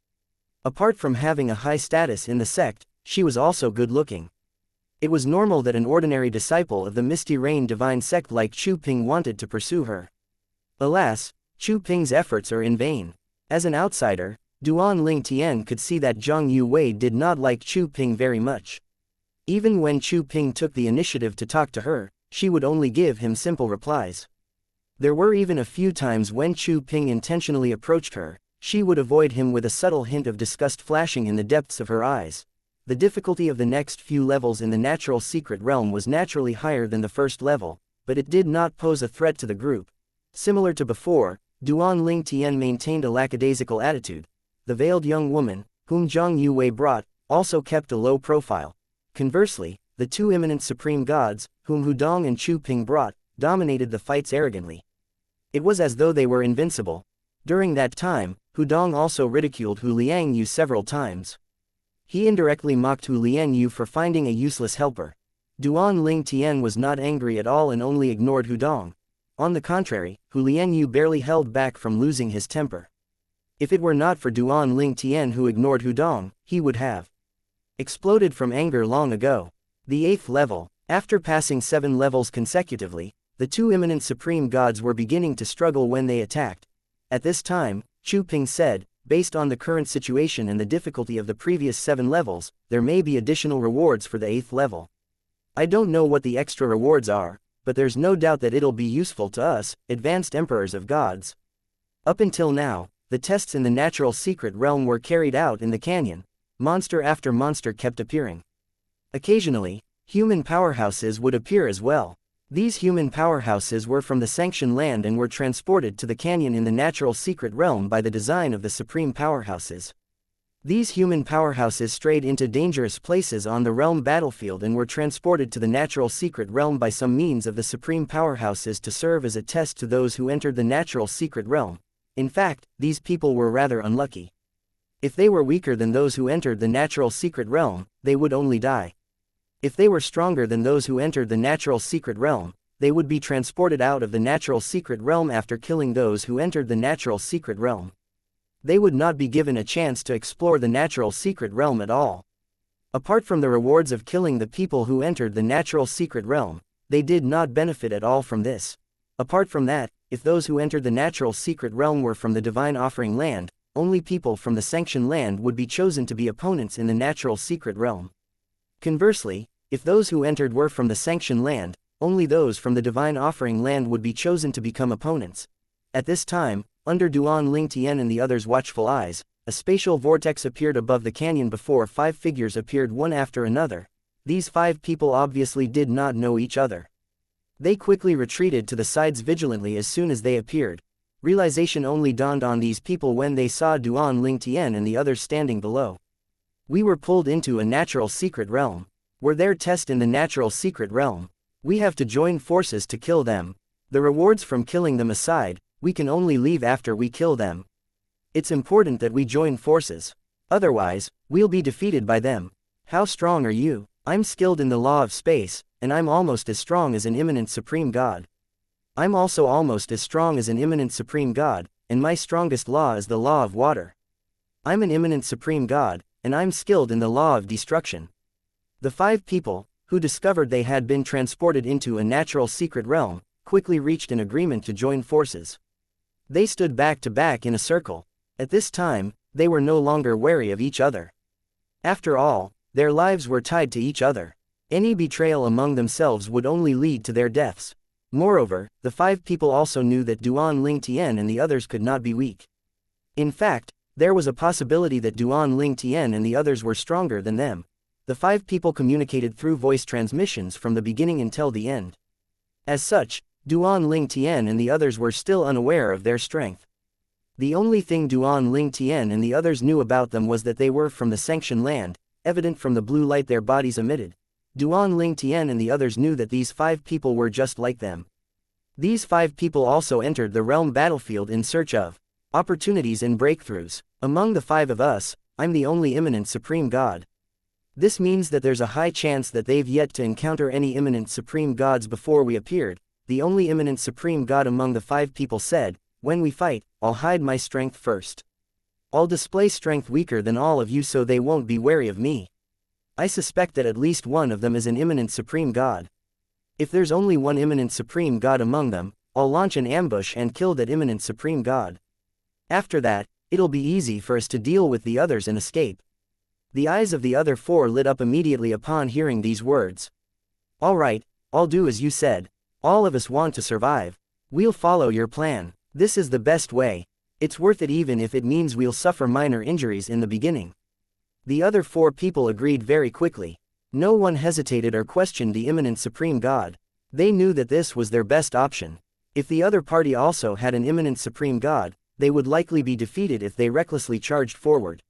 [SPEAKER 1] Apart from having a high status in the sect, she was also good-looking. It was normal that an ordinary disciple of the Misty Rain Divine Sect like Chu Ping wanted to pursue her. Alas, Chu Ping's efforts are in vain. As an outsider, Duan Ling Tian could see that Zhang Yuwei did not like Chu Ping very much. Even when Chu Ping took the initiative to talk to her, she would only give him simple replies. There were even a few times when Chu Ping intentionally approached her, she would avoid him with a subtle hint of disgust flashing in the depths of her eyes. The difficulty of the next few levels in the natural secret realm was naturally higher than the first level, but it did not pose a threat to the group. Similar to before, Duan Ling Tian maintained a lackadaisical attitude. The veiled young woman, whom Zhang Yuwei brought, also kept a low profile. Conversely, the two imminent supreme gods, whom Hudong and Chu Ping brought, dominated the fights arrogantly. It was as though they were invincible. During that time, Hudong also ridiculed Hu Liangyu several times. He indirectly mocked Hu Liangyu for finding a useless helper. Duan Ling Tian was not angry at all and only ignored Hudong. On the contrary, Hu Liangyu barely held back from losing his temper. If it were not for Duan Ling Tian who ignored Hudong, he would have exploded from anger long ago. The 8th level. After passing 7 levels consecutively, the two imminent supreme gods were beginning to struggle when they attacked. At this time, Chu Ping said, based on the current situation and the difficulty of the previous 7 levels, there may be additional rewards for the 8th level. I don't know what the extra rewards are, but there's no doubt that it'll be useful to us, advanced emperors of gods. Up until now, the tests in the natural secret realm were carried out in the canyon. Monster after monster kept appearing. Occasionally, human powerhouses would appear as well. These human powerhouses were from the sanctioned land and were transported to the canyon in the natural secret realm by the design of the supreme powerhouses. These human powerhouses strayed into dangerous places on the realm battlefield and were transported to the natural secret realm by some means of the supreme powerhouses to serve as a test to those who entered the natural secret realm. In fact, these people were rather unlucky. If they were weaker than those who entered the natural secret realm, they would only die. If they were stronger than those who entered the natural secret realm, they would be transported out of the natural secret realm after killing those who entered the natural secret realm. They would not be given a chance to explore the natural secret realm at all. Apart from the rewards of killing the people who entered the natural secret realm, they did not benefit at all from this. Apart from that, if those who entered the natural secret realm were from the divine offering land, only people from the sanctioned land would be chosen to be opponents in the natural secret realm. Conversely, if those who entered were from the sanctioned land, only those from the divine offering land would be chosen to become opponents. At this time, under Duan Ling Tian and the others' watchful eyes, a spatial vortex appeared above the canyon before 5 figures appeared one after another. These 5 people obviously did not know each other. They quickly retreated to the sides vigilantly as soon as they appeared. Realization only dawned on these people when they saw Duan Ling Tian and the others standing below. We were pulled into a natural secret realm. We're their test in the natural secret realm. We have to join forces to kill them. The rewards from killing them aside, we can only leave after we kill them. It's important that we join forces. Otherwise, we'll be defeated by them. How strong are you? I'm skilled in the law of space, and I'm almost as strong as an imminent supreme god. I'm also almost as strong as an imminent supreme god, and my strongest law is the law of water. I'm an imminent supreme god, and I'm skilled in the law of destruction. The 5 people, who discovered they had been transported into a natural secret realm, quickly reached an agreement to join forces. They stood back to back in a circle. At this time, they were no longer wary of each other. After all, their lives were tied to each other. Any betrayal among themselves would only lead to their deaths. Moreover, the 5 people also knew that Duan Ling Tian and the others could not be weak. In fact, there was a possibility that Duan Ling Tian and the others were stronger than them. The 5 people communicated through voice transmissions from the beginning until the end. As such, Duan Ling Tian and the others were still unaware of their strength. The only thing Duan Ling Tian and the others knew about them was that they were from the sanctioned land, evident from the blue light their bodies emitted. Duan Ling Tian and the others knew that these 5 people were just like them. These 5 people also entered the realm battlefield in search of opportunities and breakthroughs. Among the 5 of us, I'm the only imminent supreme god. This means that there's a high chance that they've yet to encounter any imminent supreme gods before we appeared. The only imminent supreme god among the 5 people said, when we fight, I'll hide my strength first. I'll display strength weaker than all of you so they won't be wary of me. I suspect that at least one of them is an imminent supreme god. If there's only one imminent supreme god among them, I'll launch an ambush and kill that imminent supreme god. After that, it'll be easy for us to deal with the others and escape. The eyes of the other 4 lit up immediately upon hearing these words. All right, I'll do as you said. All of us want to survive. We'll follow your plan. This is the best way. It's worth it even if it means we'll suffer minor injuries in the beginning. The other 4 people agreed very quickly. No one hesitated or questioned the imminent supreme god. They knew that this was their best option. If the other party also had an imminent supreme god, they would likely be defeated if they recklessly charged forward.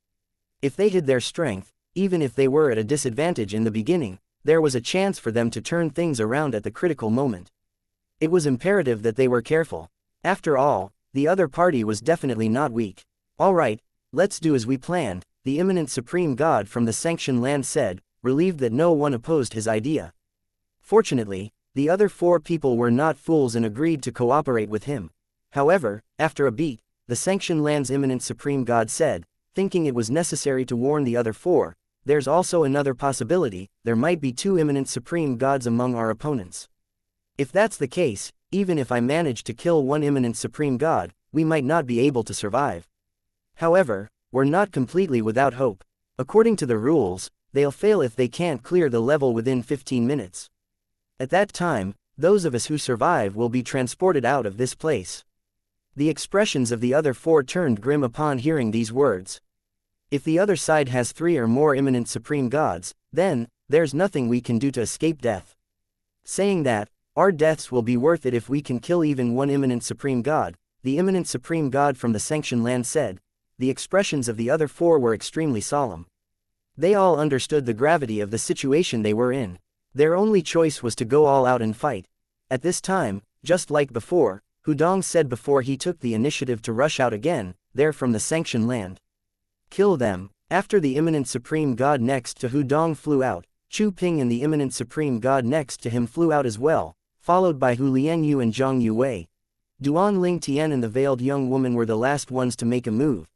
[SPEAKER 1] If they hid their strength, even if they were at a disadvantage in the beginning, there was a chance for them to turn things around at the critical moment. It was imperative that they were careful. After all, the other party was definitely not weak. All right, let's do as we planned, the imminent supreme god from the sanctioned land said, relieved that no one opposed his idea. Fortunately, the other 4 people were not fools and agreed to cooperate with him. However, after a beat, the sanctioned land's imminent supreme god said, thinking it was necessary to warn the other 4, there's also another possibility, there might be 2 imminent supreme gods among our opponents. If that's the case, even if I manage to kill one imminent supreme god, we might not be able to survive. However, we're not completely without hope. According to the rules, they'll fail if they can't clear the level within 15 minutes. At that time, those of us who survive will be transported out of this place. The expressions of the other 4 turned grim upon hearing these words. If the other side has 3 or more imminent supreme gods, then, there's nothing we can do to escape death. Saying that, our deaths will be worth it if we can kill even one imminent supreme god, the imminent supreme god from the sanctioned land said. The expressions of the other 4 were extremely solemn. They all understood the gravity of the situation they were in. Their only choice was to go all out and fight. At this time, just like before, Hudong said before he took the initiative to rush out again, they're from the sanctioned land. Kill them. After the imminent supreme god next to Hudong flew out, Chu Ping and the imminent supreme god next to him flew out as well, followed by Hu Lianyu and Zhang Yuwei. Duan Ling Tian and the veiled young woman were the last ones to make a move.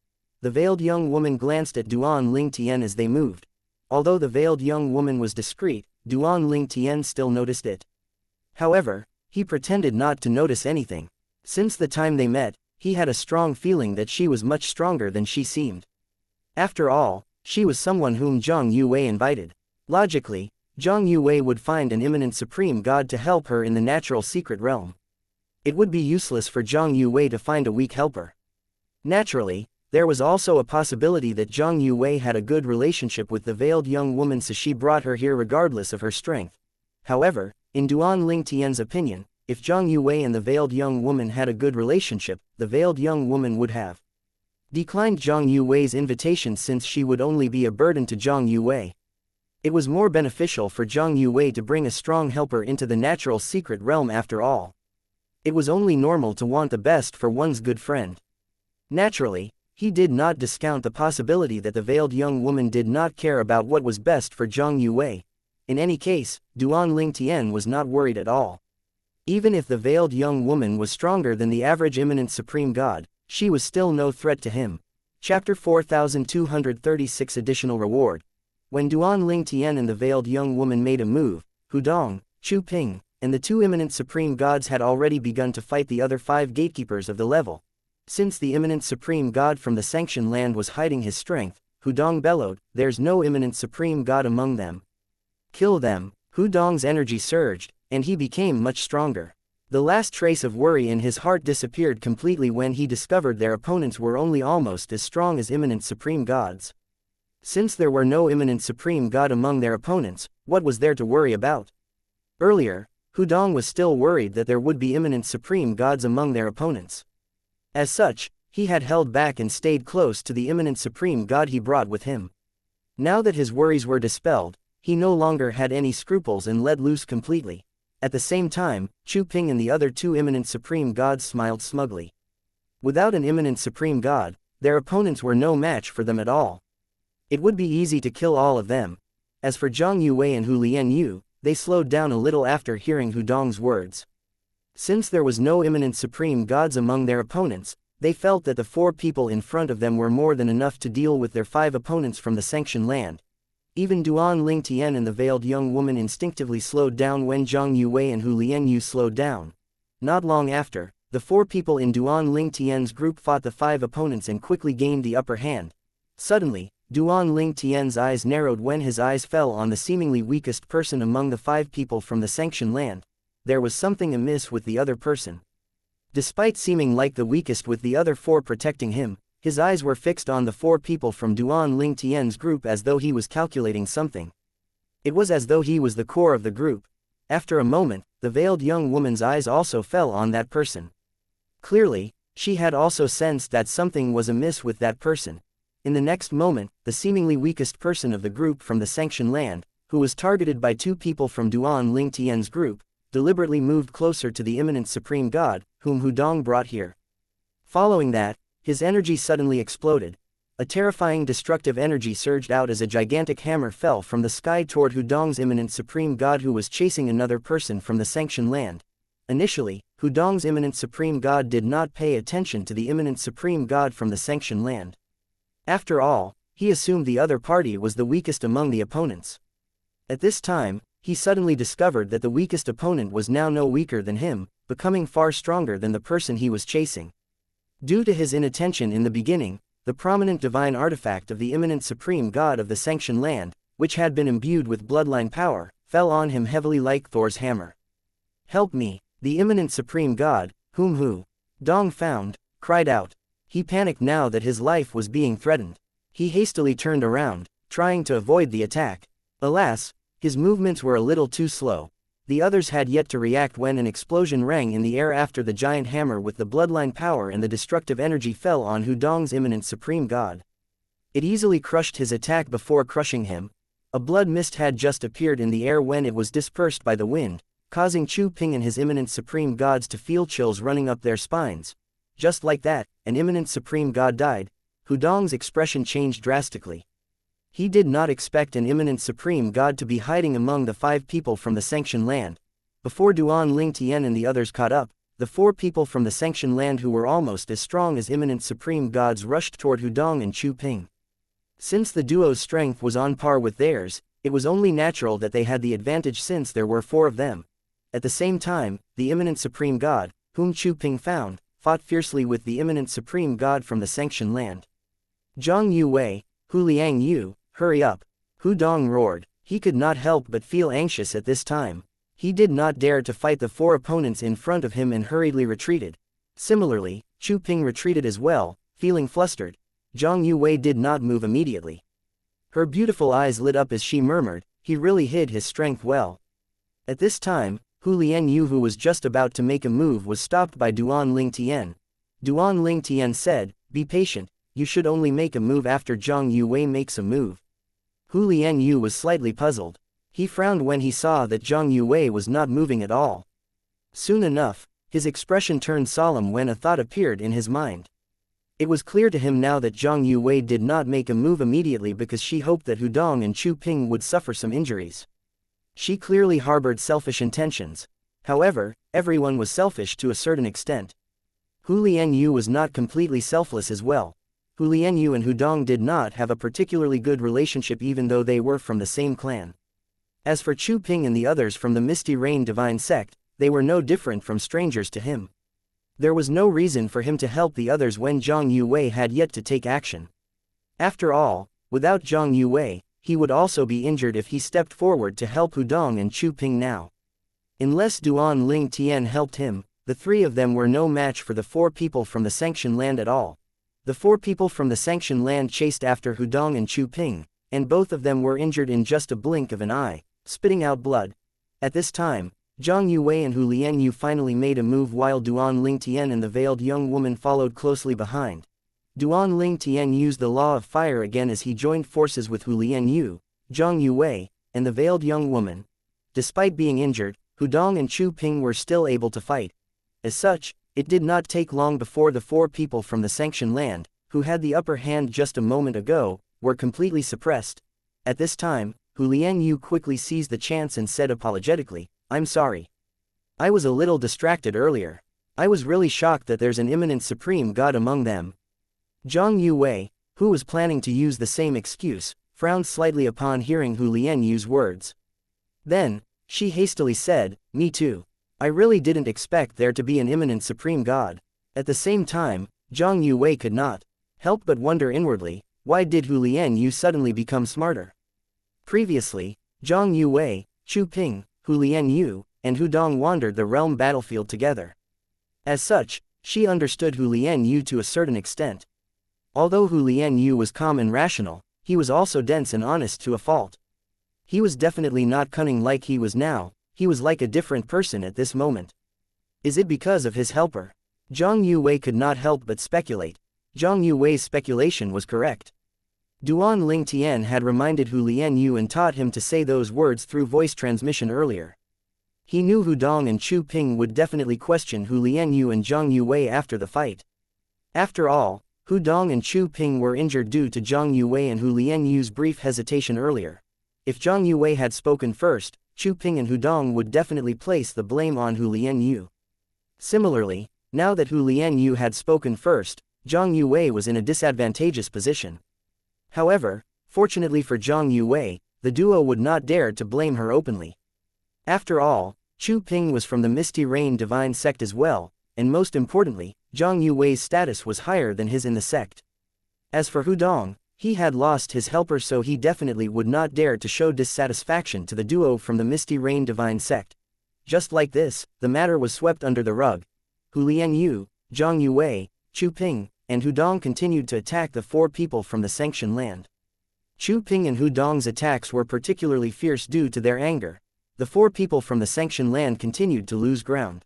[SPEAKER 1] The veiled young woman glanced at Duan Ling Tian as they moved. Although the veiled young woman was discreet, Duan Ling Tian still noticed it. However, he pretended not to notice anything. Since the time they met, he had a strong feeling that she was much stronger than she seemed. After all, she was someone whom Zhang Yuwei invited. Logically, Zhang Yuwei would find an imminent supreme god to help her in the natural secret realm. It would be useless for Zhang Yuwei to find a weak helper. Naturally, there was also a possibility that Zhang Yuwei had a good relationship with the veiled young woman, so she brought her here regardless of her strength. However, in Duan Ling Tian's opinion, if Zhang Yuwei and the veiled young woman had a good relationship, the veiled young woman would have declined Zhang Yuwei's invitation since she would only be a burden to Zhang Yuwei. It was more beneficial for Zhang Yuwei to bring a strong helper into the natural secret realm after all. It was only normal to want the best for one's good friend. Naturally, he did not discount the possibility that the veiled young woman did not care about what was best for Zhang Yuwei. In any case, Duan Ling Tian was not worried at all. Even if the veiled young woman was stronger than the average imminent supreme god, she was still no threat to him. Chapter 4236 Additional Reward. When Duan Ling Tian and the veiled young woman made a move, Hudong, Chu Ping, and the 2 imminent supreme gods had already begun to fight the other 5 gatekeepers of the level. Since the imminent supreme god from the sanctioned land was hiding his strength, Hudong bellowed, "There's no imminent supreme god among them. Kill them." Hudong's energy surged, and he became much stronger. The last trace of worry in his heart disappeared completely when he discovered their opponents were only almost as strong as imminent supreme gods. Since there were no imminent supreme god among their opponents, what was there to worry about? Earlier, Hudong was still worried that there would be imminent supreme gods among their opponents. As such, He had held back and stayed close to the imminent supreme god he brought with him. Now that his worries were dispelled, he no longer had any scruples and let loose completely. At the same time, Chu Ping and the other two imminent supreme gods smiled smugly. Without an imminent supreme god, their opponents were no match for them at all. It would be easy to kill all of them. As for Zhang Yuwei and Hu Lianyu, they slowed down a little after hearing Hu Dong's words. Since there was no imminent supreme gods among their opponents, they felt that the 4 people in front of them were more than enough to deal with their 5 opponents from the sanctioned land. Even Duan Ling Tian and the veiled young woman instinctively slowed down when Zhang Yuwei and Hu Lianyu slowed down. Not long after, the 4 people in Duan Ling Tian's group fought the 5 opponents and quickly gained the upper hand. Suddenly, Duan Ling Tian's eyes narrowed when his eyes fell on the seemingly weakest person among the 5 people from the sanctioned land. There was something amiss with the other person. Despite seeming like the weakest with the other 4 protecting him, his eyes were fixed on the 4 people from Duan Ling Tian's group as though he was calculating something. It was as though he was the core of the group. After a moment, the veiled young woman's eyes also fell on that person. Clearly, she had also sensed that something was amiss with that person. In the next moment, the seemingly weakest person of the group from the sanctioned land, who was targeted by 2 people from Duan Ling Tian's group, deliberately moved closer to the imminent supreme god, whom Hu Dong brought here. Following that, his energy suddenly exploded. A terrifying destructive energy surged out as a gigantic hammer fell from the sky toward Hu Dong's imminent supreme god who was chasing another person from the sanctioned land. Initially, Hu Dong's imminent supreme god did not pay attention to the imminent supreme god from the sanctioned land. After all, he assumed the other party was the weakest among the opponents. At this time, he suddenly discovered that the weakest opponent was now no weaker than him, becoming far stronger than the person he was chasing. Due to his inattention in the beginning, the prominent divine artifact of the imminent supreme god of the sanctioned land, which had been imbued with bloodline power, fell on him heavily like Thor's hammer. "Help me!" The imminent supreme god, whom Hu Dong found, cried out. He panicked now that his life was being threatened. He hastily turned around, trying to avoid the attack. Alas, his movements were a little too slow. The others had yet to react when an explosion rang in the air after the giant hammer with the bloodline power and the destructive energy fell on Hu Dong's imminent supreme god. It easily crushed his attack before crushing him. A blood mist had just appeared in the air when it was dispersed by the wind, causing Chu Ping and his imminent supreme gods to feel chills running up their spines. Just like that, an imminent supreme god died. Hu Dong's expression changed drastically. He did not expect an imminent supreme god to be hiding among the 5 people from the sanctioned land. Before Duan Ling Tian and the others caught up, the 4 people from the sanctioned land who were almost as strong as imminent supreme gods rushed toward Hu Dong and Chu Ping. Since the duo's strength was on par with theirs, it was only natural that they had the advantage since there were 4 of them. At the same time, the imminent supreme god, whom Chu Ping found, fought fiercely with the imminent supreme god from the sanctioned land. "Zhang Yuwei, Hu Lianyu, hurry up!" Hu Dong roared. He could not help but feel anxious at this time. He did not dare to fight the 4 opponents in front of him and hurriedly retreated. Similarly, Chu Ping retreated as well, feeling flustered. Zhang Yuwei did not move immediately. Her beautiful eyes lit up as she murmured, "He really hid his strength well." At this time, Hu Lianyu, who was just about to make a move, was stopped by Duan Ling Tian. Duan Ling Tian said, "Be patient, you should only make a move after Zhang Yuwei makes a move." Hu Lianyu was slightly puzzled. He frowned when he saw that Zhang Yuwei was not moving at all. Soon enough, his expression turned solemn when a thought appeared in his mind. It was clear to him now that Zhang Yuwei did not make a move immediately because she hoped that Hu Dong and Chu Ping would suffer some injuries. She clearly harbored selfish intentions. However, everyone was selfish to a certain extent. Hu Lianyu was not completely selfless as well. Hu Lianyu and Hu Dong did not have a particularly good relationship even though they were from the same clan. As for Chu Ping and the others from the Misty Rain Divine Sect, they were no different from strangers to him. There was no reason for him to help the others when Zhang Yuwei had yet to take action. After all, without Zhang Yuwei, he would also be injured if he stepped forward to help Hu Dong and Chu Ping now. Unless Duan Ling Tian helped him, the 3 of them were no match for the 4 people from the sanctioned land at all. The 4 people from the sanctioned land chased after Hu Dong and Chu Ping, and both of them were injured in just a blink of an eye, spitting out blood. At this time, Zhang Yuwei and Hu Lianyu finally made a move while Duan Lingtian and the veiled young woman followed closely behind. Duan Lingtian used the law of fire again as he joined forces with Hu Lianyu, Zhang Yuwei, and the veiled young woman. Despite being injured, Hu Dong and Chu Ping were still able to fight. As such, it did not take long before the four people from the sanctioned land, who had the upper hand just a moment ago, were completely suppressed. At this time, Hu Lianyu quickly seized the chance and said apologetically, "I'm sorry. I was a little distracted earlier. I was really shocked that there's an imminent supreme god among them." Zhang Yuwei, who was planning to use the same excuse, frowned slightly upon hearing Hu Lianyu's words. Then, she hastily said, "Me too. I really didn't expect there to be an imminent supreme god." At the same time, Zhang Yuwei could not help but wonder inwardly, why did Hu Lianyu suddenly become smarter? Previously, Zhang Yuwei, Chu Ping, Hu Lianyu, and Hu Dong wandered the realm battlefield together. As such, she understood Hu Lianyu to a certain extent. Although Hu Lianyu was calm and rational, he was also dense and honest to a fault. He was definitely not cunning like he was now, he was like a different person at this moment. Is it because of his helper? Zhang Yuwei could not help but speculate. Zhang Yuwei's speculation was correct. Duan Lingtian had reminded Hu Lianyu and taught him to say those words through voice transmission earlier. He knew Hu Dong and Chu Ping would definitely question Hu Lianyu and Zhang Yuwei after the fight. After all, Hu Dong and Chu Ping were injured due to Zhang Yuwei and Hu Lianyu's brief hesitation earlier. If Zhang Yuwei had spoken first, Chu Ping and Hu Dong would definitely place the blame on Hu Lianyu. Similarly, now that Hu Lianyu had spoken first, Zhang Yuwei was in a disadvantageous position. However, fortunately for Zhang Yuwei, the duo would not dare to blame her openly. After all, Chu Ping was from the Misty Rain Divine sect as well, and most importantly, Zhang Yuwei's status was higher than his in the sect. As for Hu Dong, he had lost his helper, so he definitely would not dare to show dissatisfaction to the duo from the Misty Rain Divine sect. Just like this, the matter was swept under the rug. Hu Lianyu, Zhang Yuwei, Chu Ping, and Hu Dong continued to attack the four people from the sanctioned land. Chu Ping and Hu Dong's attacks were particularly fierce due to their anger. The four people from the sanctioned land continued to lose ground.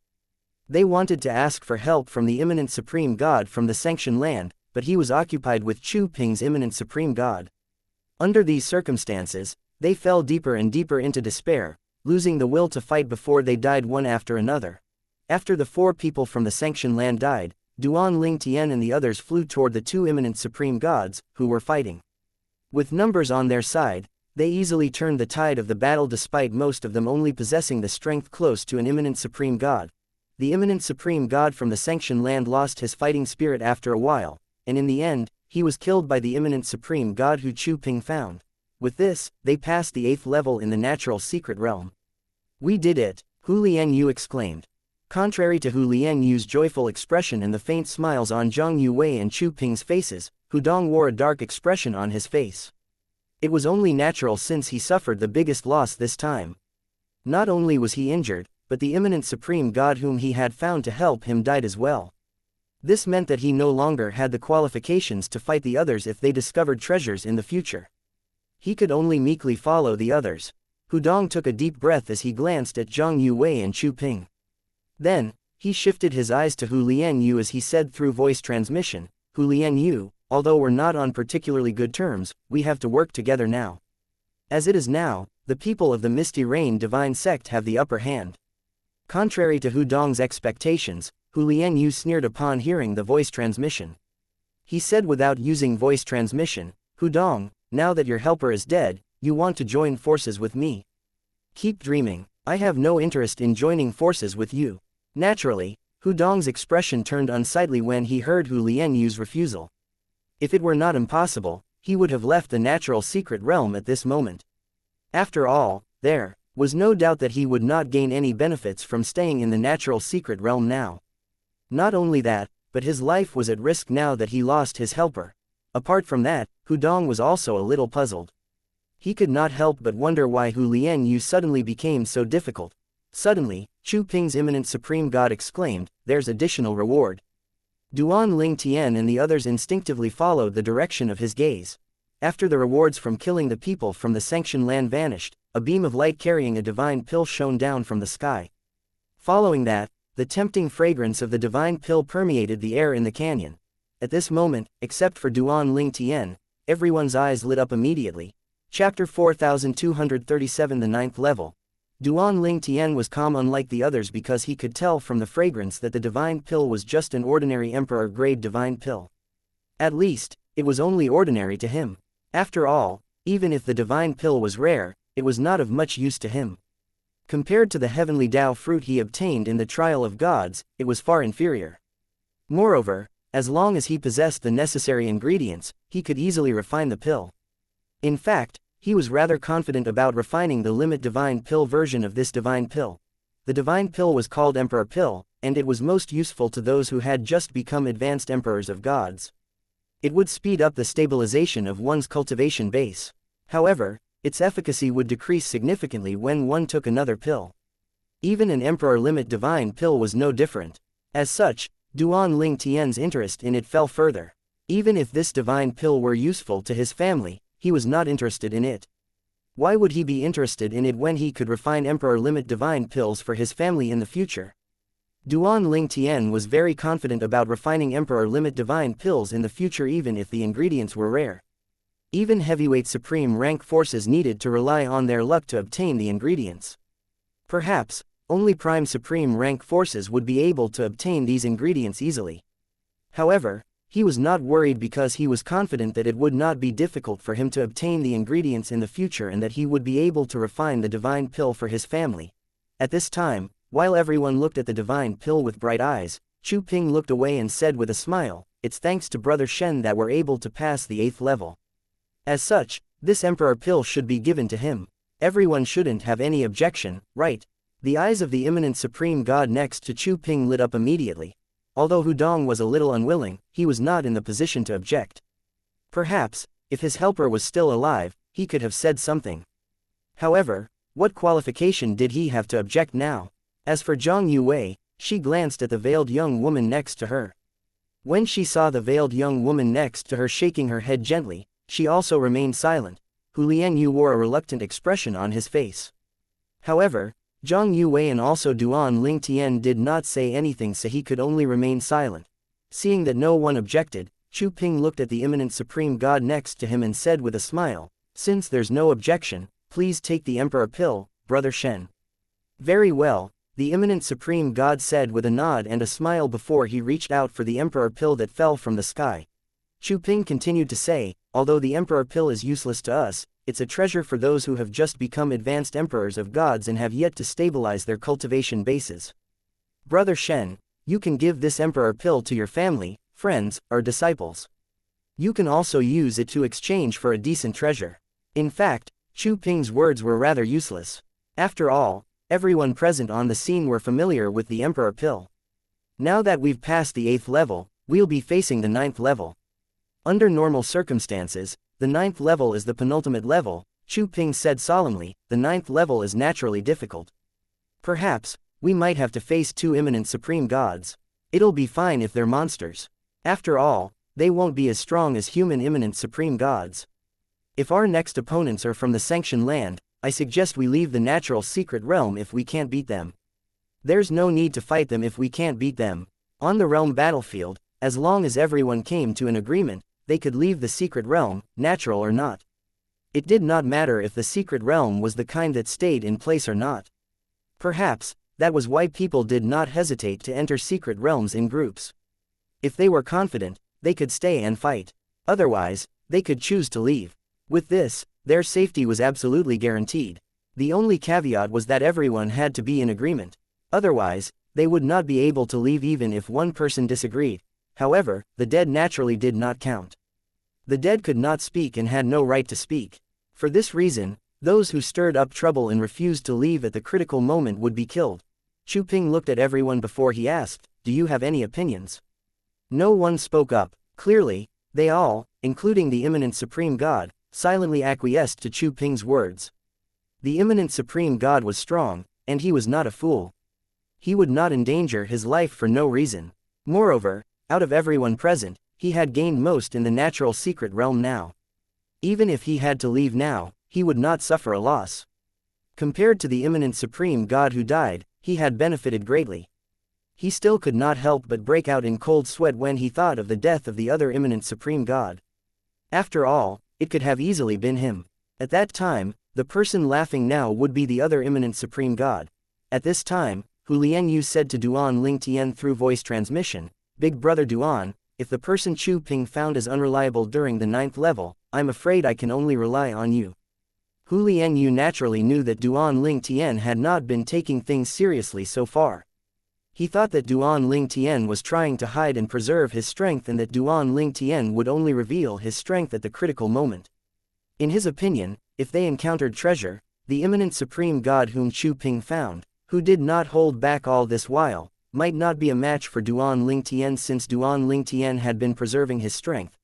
[SPEAKER 1] They wanted to ask for help from the imminent supreme god from the sanctioned land, but he was occupied with Chu Ping's imminent supreme god. Under these circumstances, they fell deeper and deeper into despair, losing the will to fight before they died one after another. After the four people from the sanctioned land died, Duan Lingtian and the others flew toward the two imminent supreme gods, who were fighting. With numbers on their side, they easily turned the tide of the battle despite most of them only possessing the strength close to an imminent supreme god. The imminent supreme god from the sanctioned land lost his fighting spirit after a while, and in the end, he was killed by the imminent supreme god who Chu Ping found. With this, they passed the 8th level in the natural secret realm. "We did it," Hu Lianyu exclaimed. Contrary to Hu Lianyu's joyful expression and the faint smiles on Zhang Yuwei and Chu Ping's faces, Hu Dong wore a dark expression on his face. It was only natural since he suffered the biggest loss this time. Not only was he injured, but the imminent supreme god whom he had found to help him died as well. This meant that he no longer had the qualifications to fight the others if they discovered treasures in the future. He could only meekly follow the others. Hu Dong took a deep breath as he glanced at Zhang Yuwei and Chu Ping. Then, he shifted his eyes to Hu Lianyu as he said through voice transmission, "Hu Lianyu, although we're not on particularly good terms, we have to work together now. As it is now, the people of the Misty Rain Divine sect have the upper hand." Contrary to Hu Dong's expectations, Hu Lianyu sneered upon hearing the voice transmission. He said without using voice transmission, "Hu Dong, now that your helper is dead, you want to join forces with me. Keep dreaming, I have no interest in joining forces with you." Naturally, Hu Dong's expression turned unsightly when he heard Hu Lianyu's refusal. If it were not impossible, he would have left the natural secret realm at this moment. After all, there was no doubt that he would not gain any benefits from staying in the natural secret realm now. Not only that, but his life was at risk now that he lost his helper. Apart from that, Hu Dong was also a little puzzled. He could not help but wonder why Hu Lianyu suddenly became so difficult. Suddenly, Chu Ping's imminent supreme god exclaimed, "There's additional reward." Duan Lingtian and the others instinctively followed the direction of his gaze. After the rewards from killing the people from the sanctioned land vanished, a beam of light carrying a divine pill shone down from the sky. Following that, the tempting fragrance of the divine pill permeated the air in the canyon. At this moment, except for Duan Ling Tian, everyone's eyes lit up immediately. Chapter 4237, the 9th level. Duan Ling Tian was calm unlike the others because he could tell from the fragrance that the divine pill was just an ordinary emperor-grade divine pill. At least, it was only ordinary to him. After all, even if the divine pill was rare, it was not of much use to him. Compared to the heavenly Tao fruit he obtained in the trial of gods, it was far inferior. Moreover, as long as he possessed the necessary ingredients, he could easily refine the pill. In fact, he was rather confident about refining the limit divine pill version of this divine pill. The divine pill was called Emperor Pill, and it was most useful to those who had just become advanced emperors of gods. It would speed up the stabilization of one's cultivation base. However, its efficacy would decrease significantly when one took another pill. Even an Emperor Limit divine pill was no different. As such, Duan Ling Tian's interest in it fell further. Even if this divine pill were useful to his family, he was not interested in it. Why would he be interested in it when he could refine Emperor Limit divine pills for his family in the future? Duan Ling Tian was very confident about refining Emperor Limit divine pills in the future even if the ingredients were rare. Even heavyweight supreme rank forces needed to rely on their luck to obtain the ingredients. Perhaps, only prime supreme rank forces would be able to obtain these ingredients easily. However, he was not worried because he was confident that it would not be difficult for him to obtain the ingredients in the future and that he would be able to refine the divine pill for his family. At this time, while everyone looked at the divine pill with bright eyes, Chu Ping looked away and said with a smile, "It's thanks to Brother Shen that we're able to pass the 8th level. As such, this Emperor pill should be given to him. Everyone shouldn't have any objection, right?" The eyes of the imminent supreme god next to Chu Ping lit up immediately. Although Hudong was a little unwilling, he was not in the position to object. Perhaps, if his helper was still alive, he could have said something. However, what qualification did he have to object now? As for Zhang Yuwei, she glanced at the veiled young woman next to her. When she saw the veiled young woman next to her shaking her head gently, she also remained silent. Hu Lianyu wore a reluctant expression on his face. However, Zhang Yuwei and also Duan Ling Tian did not say anything, so he could only remain silent. Seeing that no one objected, Chu Ping looked at the imminent supreme god next to him and said with a smile, "Since there's no objection, please take the Emperor pill, Brother Shen." "Very well," the imminent supreme god said with a nod and a smile before he reached out for the Emperor pill that fell from the sky. Chu Ping continued to say, "Although the Emperor pill is useless to us, it's a treasure for those who have just become advanced emperors of gods and have yet to stabilize their cultivation bases. Brother Shen, you can give this Emperor pill to your family, friends, or disciples. You can also use it to exchange for a decent treasure." In fact, Chu Ping's words were rather useless. After all, everyone present on the scene were familiar with the Emperor pill. Now that we've passed the 8th level, we'll be facing the 9th level. Under normal circumstances, the 9th level is the penultimate level, Chu Ping said solemnly. The 9th level is naturally difficult. Perhaps, we might have to face 2 imminent supreme gods. It'll be fine if they're monsters. After all, they won't be as strong as human imminent supreme gods. If our next opponents are from the sanctioned land, I suggest we leave the natural secret realm if we can't beat them. There's no need to fight them if we can't beat them. On the realm battlefield, as long as everyone came to an agreement, they could leave the secret realm, natural or not. It did not matter if the secret realm was the kind that stayed in place or not. Perhaps, that was why people did not hesitate to enter secret realms in groups. If they were confident, they could stay and fight. Otherwise, they could choose to leave. With this, their safety was absolutely guaranteed. The only caveat was that everyone had to be in agreement. Otherwise, they would not be able to leave even if one person disagreed. However, the dead naturally did not count. The dead could not speak and had no right to speak. For this reason, those who stirred up trouble and refused to leave at the critical moment would be killed. Chu Ping looked at everyone before he asked, "Do you have any opinions?" No one spoke up. Clearly, they all, including the imminent supreme god, silently acquiesced to Chu Ping's words. The imminent supreme god was strong, and he was not a fool. He would not endanger his life for no reason. Moreover, out of everyone present, he had gained most in the natural secret realm now. Even if he had to leave now, he would not suffer a loss. Compared to the imminent supreme god who died, he had benefited greatly. He still could not help but break out in cold sweat when he thought of the death of the other imminent supreme god. After all, it could have easily been him. At that time, the person laughing now would be the other imminent supreme god. At this time, Hu Lianyu said to Duan Ling Tian through voice transmission, "Big brother Duan, if the person Chu Ping found is unreliable during the 9th level, I'm afraid I can only rely on you." Hu Lianyu naturally knew that Duan Ling Tian had not been taking things seriously so far. He thought that Duan Ling Tian was trying to hide and preserve his strength and that Duan Ling Tian would only reveal his strength at the critical moment. In his opinion, if they encountered treasure, the imminent supreme god whom Chu Ping found, who did not hold back all this while, might not be a match for Duan Ling Tian since Duan Ling Tian had been preserving his strength.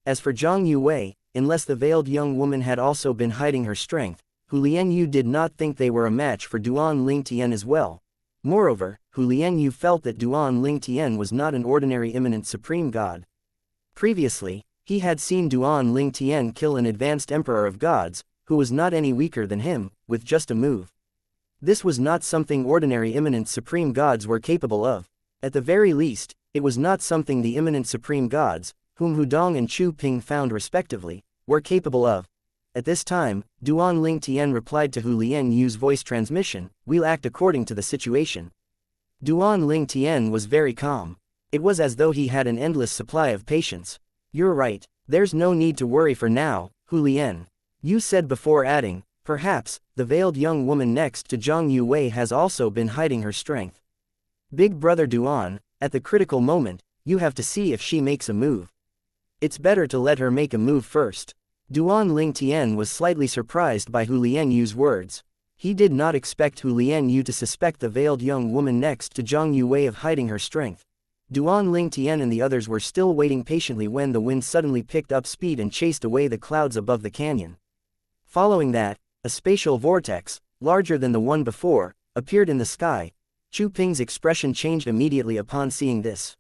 [SPEAKER 1] As for Zhang Yuwei, unless the veiled young woman had also been hiding her strength, Hu Lianyu did not think they were a match for Duan Ling Tian as well. Moreover, Hu Lianyu felt that Duan Ling Tian was not an ordinary imminent supreme god. Previously, he had seen Duan Ling Tian kill an advanced emperor of gods, who was not any weaker than him, with just a move. This was not something ordinary imminent supreme gods were capable of. At the very least, it was not something the imminent supreme gods, whom Hu Dong and Chu Ping found respectively, were capable of. At this time, Duan Ling Tian replied to Hu Lianyu's voice transmission, "We'll act according to the situation." Duan Ling Tian was very calm. It was as though he had an endless supply of patience. "You're right, there's no need to worry for now, Hu Lian," Yu said before adding, "Perhaps, the veiled young woman next to Zhang Yuwei has also been hiding her strength. Big brother Duan, at the critical moment, you have to see if she makes a move. It's better to let her make a move first." Duan Ling Tian was slightly surprised by Hu Lianyu's words. He did not expect Hu Lianyu to suspect the veiled young woman next to Zhang Yuwei of hiding her strength. Duan Ling Tian and the others were still waiting patiently when the wind suddenly picked up speed and chased away the clouds above the canyon. Following that, a spatial vortex, larger than the one before, appeared in the sky. Chu Ping's expression changed immediately upon seeing this.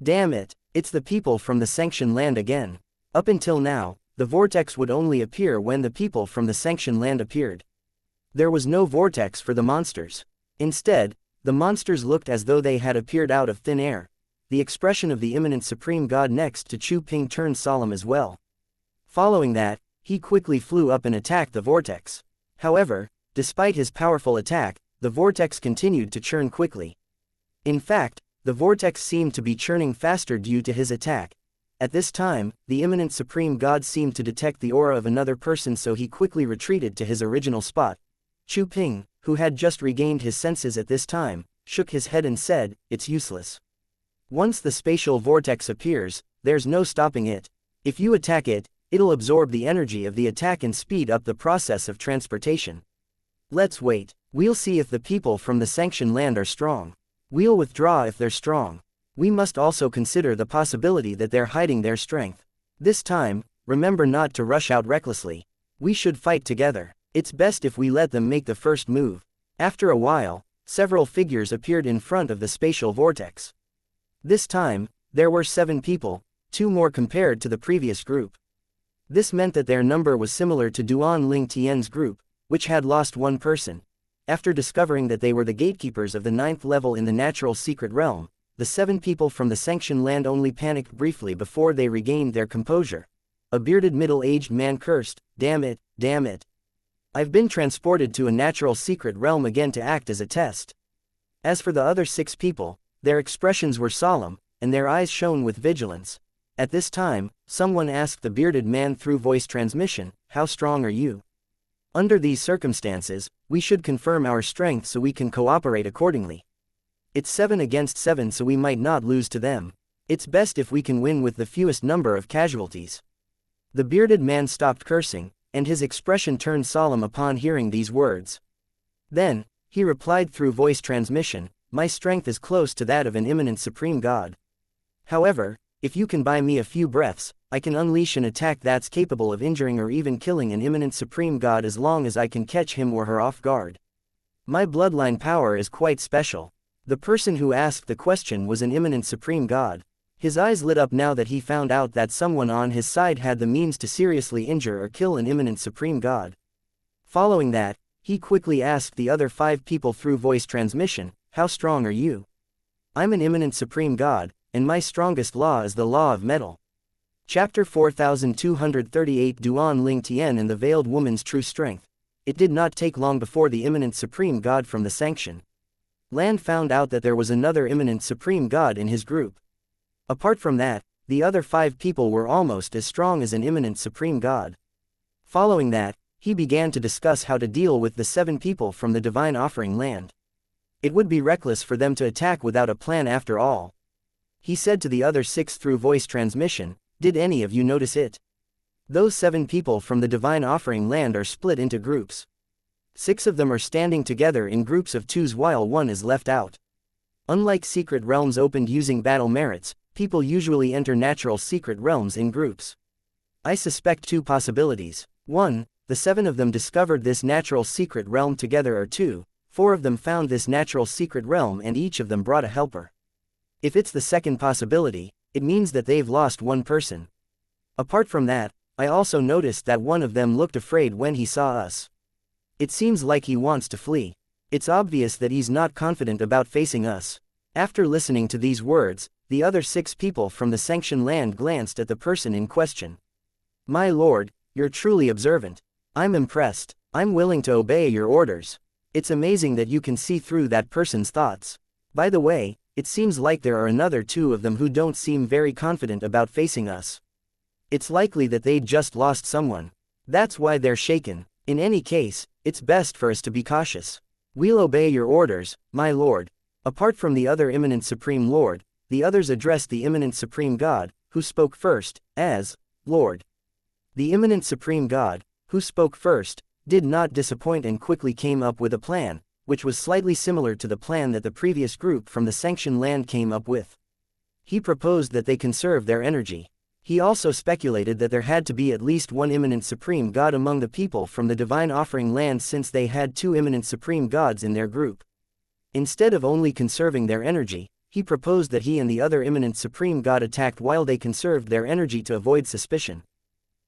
[SPEAKER 1] "Damn it, it's the people from the Xianxia land again." Up until now, the vortex would only appear when the people from the Xianxia land appeared. There was no vortex for the monsters. Instead, the monsters looked as though they had appeared out of thin air. The expression of the imminent supreme god next to Chu Ping turned solemn as well. Following that, he quickly flew up and attacked the vortex. However, despite his powerful attack, the vortex continued to churn quickly. In fact, the vortex seemed to be churning faster due to his attack. At this time, the imminent supreme god seemed to detect the aura of another person, so he quickly retreated to his original spot. Chu Ping, who had just regained his senses at this time, shook his head and said, "It's useless. Once the spatial vortex appears, there's no stopping it. If you attack it, it'll absorb the energy of the attack and speed up the process of transportation. Let's wait. We'll see if the people from the Xianxia land are strong. We'll withdraw if they're strong. We must also consider the possibility that they're hiding their strength. This time, remember not to rush out recklessly. We should fight together. It's best if we let them make the first move." After a while, several figures appeared in front of the spatial vortex. This time, there were 7 people, 2 more compared to the previous group. This meant that their number was similar to Duan Ling Tian's group, which had lost 1 person. After discovering that they were the gatekeepers of the 9th level in the natural secret realm, the 7 people from the Xianxia land only panicked briefly before they regained their composure. A bearded middle-aged man cursed, "Damn it, damn it. I've been transported to a natural secret realm again to act as a test." As for the other 6 people, their expressions were solemn, and their eyes shone with vigilance. At this time, someone asked the bearded man through voice transmission, "How strong are you? Under these circumstances, we should confirm our strength so we can cooperate accordingly. It's 7 against 7, so we might not lose to them. It's best if we can win with the fewest number of casualties." The bearded man stopped cursing, and his expression turned solemn upon hearing these words. Then, he replied through voice transmission, "My strength is close to that of an imminent supreme god. However, if you can buy me a few breaths, I can unleash an attack that's capable of injuring or even killing an imminent supreme god as long as I can catch him or her off guard. My bloodline power is quite special." The person who asked the question was an imminent supreme god. His eyes lit up now that he found out that someone on his side had the means to seriously injure or kill an imminent supreme god. Following that, he quickly asked the other 5 people through voice transmission, "How strong are you?" "I'm an imminent supreme god, and my strongest law is the law of metal." Chapter 4238 Duan Ling Tian and the Veiled Woman's True Strength. It did not take long before the imminent supreme god from the sanction land found out that there was another imminent supreme god in his group. Apart from that, the other 5 people were almost as strong as an imminent supreme god. Following that, he began to discuss how to deal with the 7 people from the divine offering land. It would be reckless for them to attack without a plan after all. He said to the other 6 through voice transmission, "Did any of you notice it? Those 7 people from the divine offering land are split into groups. 6 of them are standing together in groups of 2s while 1 is left out. Unlike secret realms opened using battle merits, people usually enter natural secret realms in groups. I suspect 2 possibilities. 1, the 7 of them discovered this natural secret realm together, or 2, 4 of them found this natural secret realm and each of them brought a helper. If it's the second possibility, it means that they've lost 1 person. Apart from that, I also noticed that one of them looked afraid when he saw us. It seems like he wants to flee. It's obvious that he's not confident about facing us." After listening to these words, the other 6 people from the sanctioned land glanced at the person in question. "My lord, you're truly observant. I'm impressed. I'm willing to obey your orders. It's amazing that you can see through that person's thoughts. By the way, it seems like there are another 2 of them who don't seem very confident about facing us. It's likely that they just lost someone. That's why they're shaken. In any case, it's best for us to be cautious. We'll obey your orders, my lord." Apart from the other imminent supreme lord, the others addressed the imminent supreme god, who spoke first, as Lord. The imminent supreme god, who spoke first, did not disappoint and quickly came up with a plan, which was slightly similar to the plan that the previous group from the sanctioned land came up with. He proposed that they conserve their energy. He also speculated that there had to be at least 1 imminent supreme god among the people from the divine offering land, since they had 2 imminent supreme gods in their group. Instead of only conserving their energy, he proposed that he and the other imminent supreme god attacked while they conserved their energy to avoid suspicion.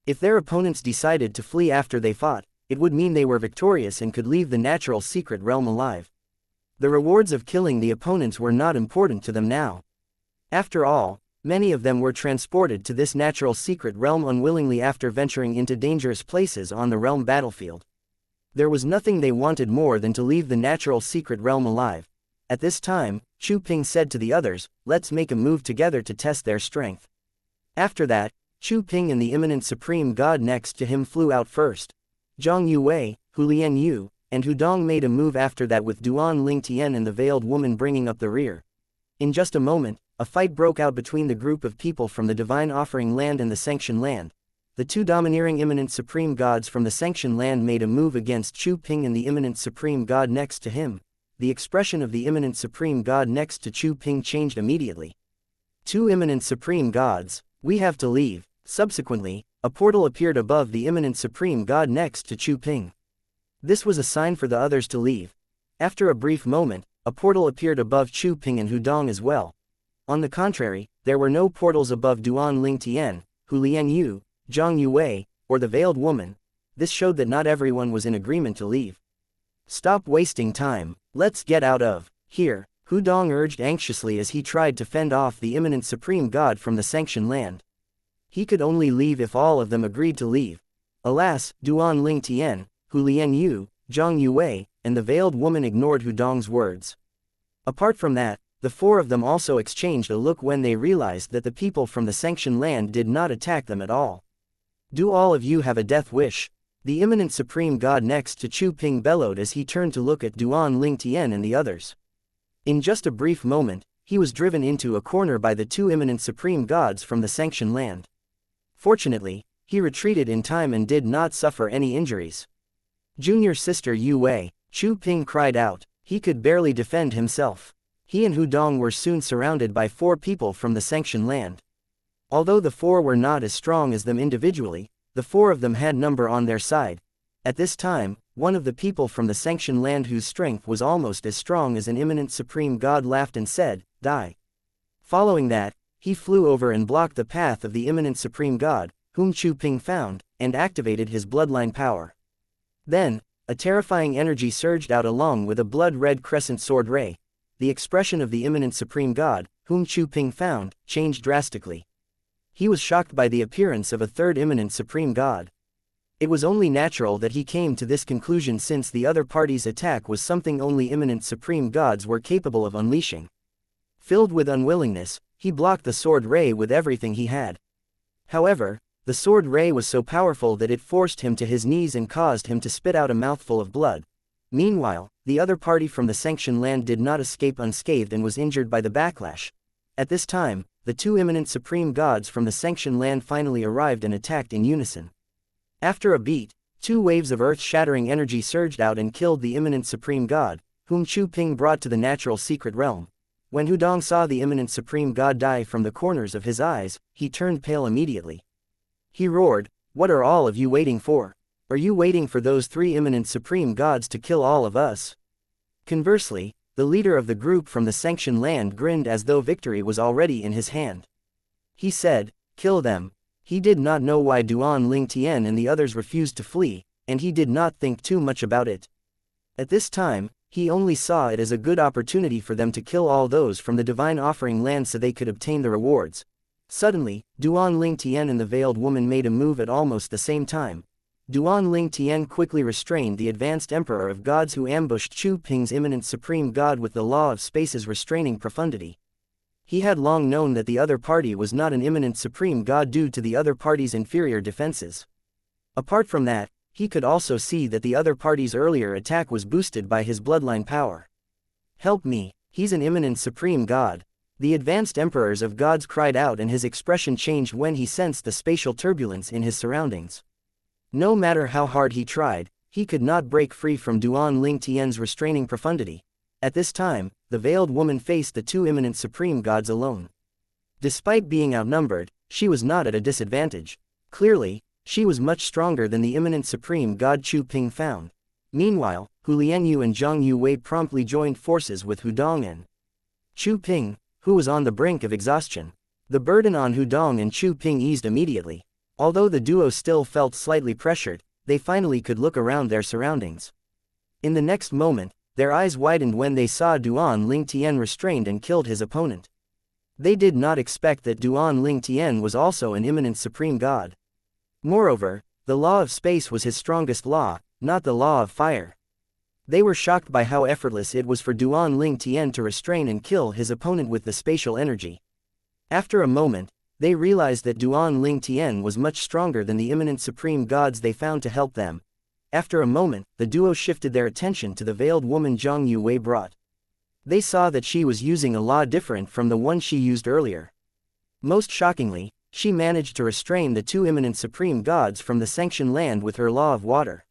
[SPEAKER 1] If their opponents decided to flee after they fought, it would mean they were victorious and could leave the natural secret realm alive. The rewards of killing the opponents were not important to them now. After all, many of them were transported to this natural secret realm unwillingly after venturing into dangerous places on the realm battlefield. There was nothing they wanted more than to leave the natural secret realm alive. At this time, Chu Ping said to the others, "Let's make a move together to test their strength." After that, Chu Ping and the imminent supreme god next to him flew out first. Zhang Yuwei, Hulian Yu, and Hudong made a move after that, with Duan Ling Tian and the Veiled Woman bringing up the rear. In just a moment, a fight broke out between the group of people from the divine offering land and the sanctioned land. The 2 domineering imminent supreme gods from the sanctioned land made a move against Chu Ping and the imminent supreme god next to him. The expression of the imminent supreme god next to Chu Ping changed immediately. "2 imminent supreme gods, we have to leave." Subsequently, a portal appeared above the imminent supreme god next to Chu Ping. This was a sign for the others to leave. After a brief moment, a portal appeared above Chu Ping and Hudong as well. On the contrary, there were no portals above Duan Ling Tian, Hulian Yu, Zhang Yuwei, or the Veiled Woman. This showed that not everyone was in agreement to leave. "Stop wasting time, let's get out of here," Hudong urged anxiously as he tried to fend off the imminent supreme god from the sanctioned land. He could only leave if all of them agreed to leave. Alas, Duan Ling Tian, Hulian Yu, Zhang Yuwei, and the Veiled Woman ignored Hudong's words. Apart from that, the 4 of them also exchanged a look when they realized that the people from the sanctioned land did not attack them at all. "Do all of you have a death wish?" The imminent supreme god next to Chu Ping bellowed as he turned to look at Duan Ling Tian and the others. In just a brief moment, he was driven into a corner by the 2 imminent supreme gods from the sanctioned land. Fortunately, he retreated in time and did not suffer any injuries. "Junior sister Yu Wei," Chu Ping cried out. He could barely defend himself. He and Hudong were soon surrounded by 4 people from the sanctioned land. Although the 4 were not as strong as them individually, the 4 of them had number on their side. At this time, one of the people from the sanctioned land whose strength was almost as strong as an imminent supreme god laughed and said, "Die." Following that, he flew over and blocked the path of the imminent supreme god, whom Chu Ping found, and activated his bloodline power. Then, a terrifying energy surged out along with a blood-red crescent sword ray. The expression of the imminent supreme god, whom Chu Ping found, changed drastically. He was shocked by the appearance of a third imminent supreme god. It was only natural that he came to this conclusion since the other party's attack was something only imminent supreme gods were capable of unleashing. Filled with unwillingness, he blocked the sword ray with everything he had. However, the sword ray was so powerful that it forced him to his knees and caused him to spit out a mouthful of blood. Meanwhile, the other party from the sanctioned land did not escape unscathed and was injured by the backlash. At this time, the two imminent supreme gods from the sanctioned land finally arrived and attacked in unison. After a beat, two waves of earth-shattering energy surged out and killed the imminent supreme god, whom Chu Ping brought to the natural secret realm. When Hudong saw the imminent supreme god die from the corners of his eyes, he turned pale immediately. He roared, "What are all of you waiting for? Are you waiting for those three imminent supreme gods to kill all of us?" Conversely, the leader of the group from the sanctioned land grinned as though victory was already in his hand. He said, "Kill them." He did not know why Duan Ling Tian and the others refused to flee, and he did not think too much about it. At this time, he only saw it as a good opportunity for them to kill all those from the divine offering land so they could obtain the rewards. Suddenly, Duan Ling Tian and the veiled woman made a move at almost the same time. Duan Ling Tian quickly restrained the advanced emperor of gods who ambushed Chu Ping's imminent supreme god with the law of space's restraining profundity. He had long known that the other party was not an imminent supreme god due to the other party's inferior defenses. Apart from that, he could also see that the other party's earlier attack was boosted by his bloodline power. "Help me, he's an imminent supreme god." The advanced emperors of gods cried out, and his expression changed when he sensed the spatial turbulence in his surroundings. No matter how hard he tried, he could not break free from Duan Ling Tian's restraining profundity. At this time, the veiled woman faced the two imminent supreme gods alone. Despite being outnumbered, she was not at a disadvantage. Clearly, she was much stronger than the imminent supreme god Chu Ping found. Meanwhile, Hu Lianyu and Zhang Yuwei promptly joined forces with Hudong and Chu Ping, who was on the brink of exhaustion. The burden on Hudong and Chu Ping eased immediately. Although the duo still felt slightly pressured, they finally could look around their surroundings. In the next moment, their eyes widened when they saw Duan Ling Tian restrained and killed his opponent. They did not expect that Duan Ling Tian was also an imminent supreme god. Moreover, the law of space was his strongest law, not the law of fire. They were shocked by how effortless it was for Duan Ling Tian to restrain and kill his opponent with the spatial energy. After a moment, they realized that Duan Ling Tian was much stronger than the imminent supreme gods they found to help them. After a moment, the duo shifted their attention to the veiled woman Zhang Yuwei brought. They saw that she was using a law different from the one she used earlier. Most shockingly, she managed to restrain the two imminent supreme gods from the sanctioned land with her law of water.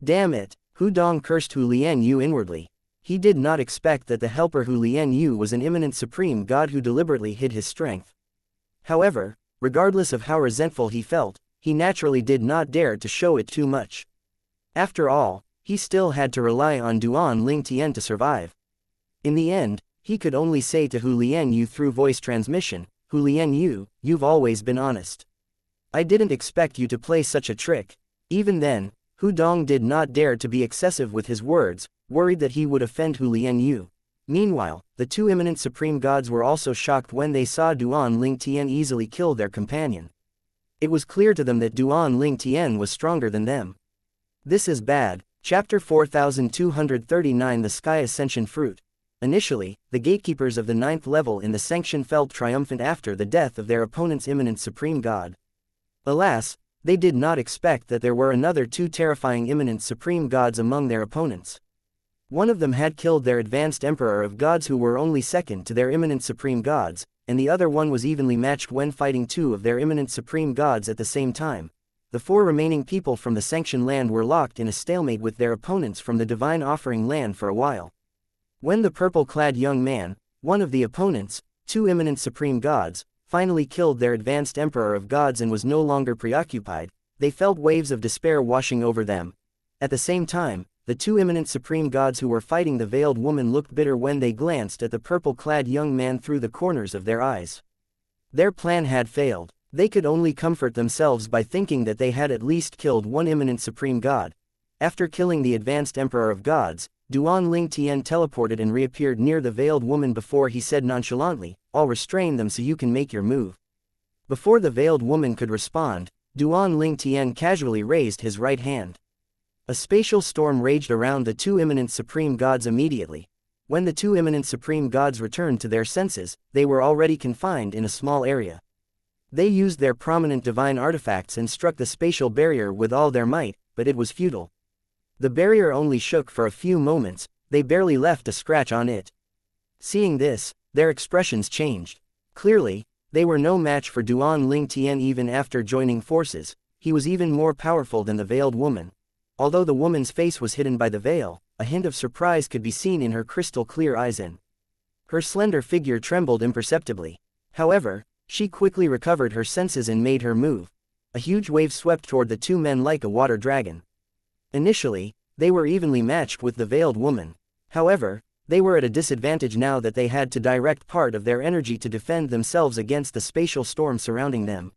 [SPEAKER 1] Damn it! Hudong cursed Hu Lianyu inwardly. He did not expect that the helper Hu Lianyu was an imminent supreme god who deliberately hid his strength. However, regardless of how resentful he felt, he naturally did not dare to show it too much. After all, he still had to rely on Duan Ling Tian to survive. In the end, he could only say to Hu Lianyu through voice transmission, "Hu Lianyu, you've always been honest. I didn't expect you to play such a trick." Even then, Hudong did not dare to be excessive with his words, worried that he would offend Hu Lianyu. Meanwhile, the two imminent supreme gods were also shocked when they saw Duan Ling Tian easily kill their companion. It was clear to them that Duan Ling Tian was stronger than them. This is bad. Chapter 4239 The Sky Ascension Fruit. Initially, the gatekeepers of the 9th level in the sanction felt triumphant after the death of their opponent's imminent supreme god. Alas, they did not expect that there were another two terrifying imminent supreme gods among their opponents. One of them had killed their advanced emperor of gods who were only second to their imminent supreme gods, and the other one was evenly matched when fighting two of their imminent supreme gods at the same time. The four remaining people from the sanctioned land were locked in a stalemate with their opponents from the divine offering land for a while. When the purple-clad young man, one of the opponents, two imminent supreme gods, finally killed their advanced emperor of gods and was no longer preoccupied, they felt waves of despair washing over them. At the same time, the two imminent supreme gods who were fighting the veiled woman looked bitter when they glanced at the purple-clad young man through the corners of their eyes. Their plan had failed. They could only comfort themselves by thinking that they had at least killed one imminent supreme god. After killing the advanced Emperor of Gods, Duan Ling Tian teleported and reappeared near the veiled woman before he said nonchalantly, "I'll restrain them so you can make your move." Before the veiled woman could respond, Duan Ling Tian casually raised his right hand. A spatial storm raged around the two imminent supreme gods immediately. When the two imminent supreme gods returned to their senses, they were already confined in a small area. They used their prominent divine artifacts and struck the spatial barrier with all their might, but it was futile. The barrier only shook for a few moments, they barely left a scratch on it. Seeing this, their expressions changed. Clearly, they were no match for Duan Ling Tian even after joining forces. He was even more powerful than the veiled woman. Although the woman's face was hidden by the veil, a hint of surprise could be seen in her crystal-clear eyes and her slender figure trembled imperceptibly. However, she quickly recovered her senses and made her move. A huge wave swept toward the two men like a water dragon. Initially, they were evenly matched with the veiled woman. However, they were at a disadvantage now that they had to direct part of their energy to defend themselves against the spatial storm surrounding them.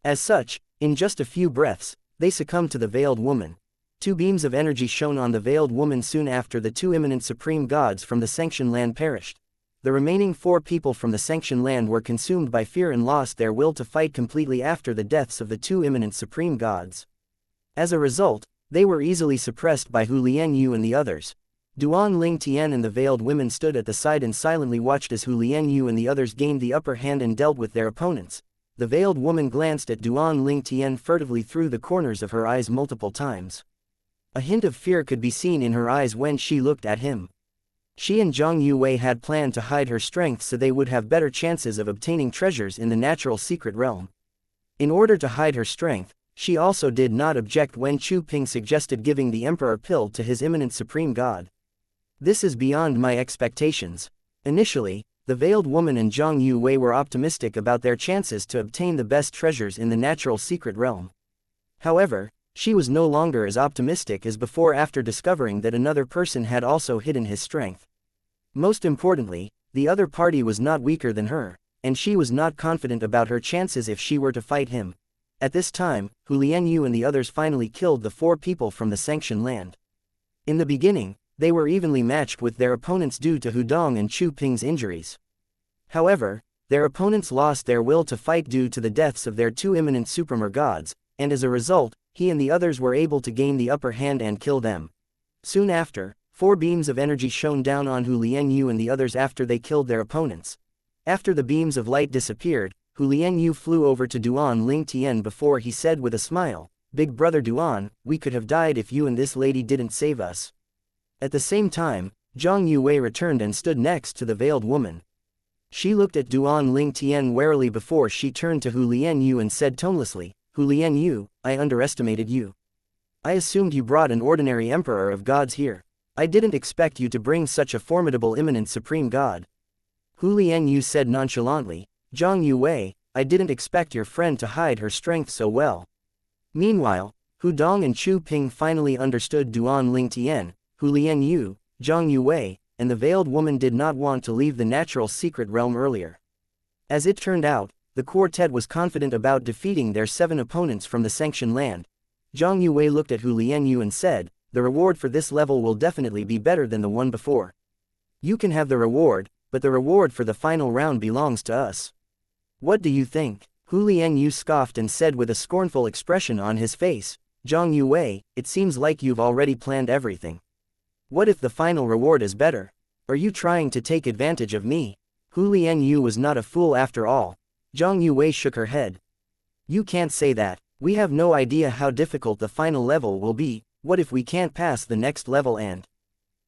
[SPEAKER 1] As such, in just a few breaths, they succumbed to the veiled woman. Two beams of energy shone on the veiled woman soon after the two imminent supreme gods from the Sanctioned Land perished. The remaining 4 people from the Sanctioned Land were consumed by fear and lost their will to fight completely after the deaths of the two imminent supreme gods. As a result, they were easily suppressed by Hu Lianyu and the others. Duan Ling Tian and the veiled women stood at the side and silently watched as Hu Lianyu and the others gained the upper hand and dealt with their opponents. The veiled woman glanced at Duan Ling Tian furtively through the corners of her eyes multiple times. A hint of fear could be seen in her eyes when she looked at him. She and Zhang Yuwei had planned to hide her strength so they would have better chances of obtaining treasures in the natural secret realm. In order to hide her strength, she also did not object when Chu Ping suggested giving the Emperor pill to his imminent supreme god. This is beyond my expectations. Initially, the veiled woman and Zhang Yuwei were optimistic about their chances to obtain the best treasures in the natural secret realm. However, she was no longer as optimistic as before after discovering that another person had also hidden his strength. Most importantly, the other party was not weaker than her, and she was not confident about her chances if she were to fight him. At this time, Hu Lianyu and the others finally killed the 4 people from the Sanctioned Land. In the beginning, they were evenly matched with their opponents due to Hu Dong and Chu Ping's injuries. However, their opponents lost their will to fight due to the deaths of their 2 imminent supreme gods, and as a result, he and the others were able to gain the upper hand and kill them. Soon after, 4 beams of energy shone down on Hu Lianyu and the others after they killed their opponents. After the beams of light disappeared, Hu Lianyu flew over to Duan Ling Tian before he said with a smile, "Big brother Duan, we could have died if you and this lady didn't save us." At the same time, Zhang Yuwei returned and stood next to the veiled woman. She looked at Duan Ling Tian warily before she turned to Hu Lianyu and said tonelessly, "Hu Lianyu, I underestimated you. I assumed you brought an ordinary emperor of gods here. I didn't expect you to bring such a formidable imminent supreme god." Hu Lianyu said nonchalantly, "Zhang Yuwei, I didn't expect your friend to hide her strength so well." Meanwhile, Hu Dong and Chu Ping finally understood Duan Ling Tian, Hu Lianyu, Zhang Yuwei, and the veiled woman did not want to leave the natural secret realm earlier. As it turned out, the quartet was confident about defeating their 7 opponents from the Sanctioned Land. Zhang Yuwei looked at Hu Lianyu and said, "The reward for this level will definitely be better than the one before. You can have the reward, but the reward for the final round belongs to us. What do you think?" Hu Lianyu scoffed and said with a scornful expression on his face, "Zhang Yuwei, it seems like you've already planned everything. What if the final reward is better? Are you trying to take advantage of me?" Hu Lianyu was not a fool after all. Zhang Yuwei shook her head. "You can't say that. We have no idea how difficult the final level will be. What if we can't pass the next level and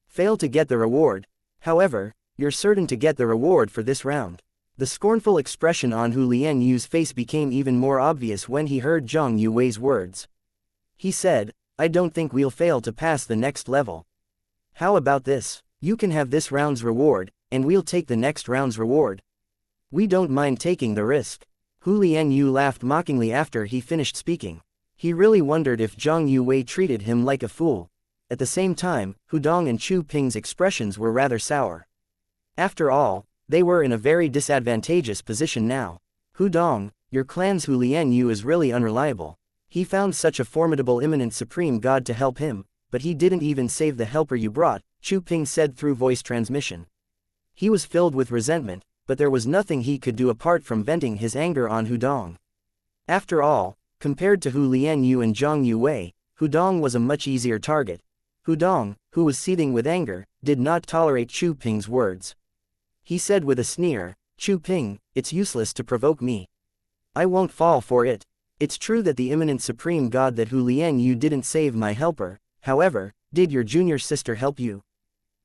[SPEAKER 1] fail to get the reward? However, you're certain to get the reward for this round." The scornful expression on Hu Lianyu's face became even more obvious when he heard Zhang Yuwei's words. He said, "I don't think we'll fail to pass the next level. How about this? You can have this round's reward, and we'll take the next round's reward. We don't mind taking the risk." Hu Lianyu laughed mockingly after he finished speaking. He really wondered if Zhang Yuwei treated him like a fool. At the same time, Hu Dong and Chu Ping's expressions were rather sour. After all, they were in a very disadvantageous position now. "Hu Dong, your clan's Hu Lianyu is really unreliable. He found such a formidable imminent supreme god to help him, but he didn't even save the helper you brought, Chu Ping said through voice transmission. He was filled with resentment, but there was nothing he could do apart from venting his anger on Hudong. After all, compared to Hu Lianyu and Zhang Yuwei, Hudong was a much easier target. Hudong, who was seething with anger, did not tolerate Chu Ping's words. He said with a sneer, "Chu Ping, it's useless to provoke me. I won't fall for it. It's true that the imminent supreme god that Hu Lianyu didn't save my helper, however, did your junior sister help you?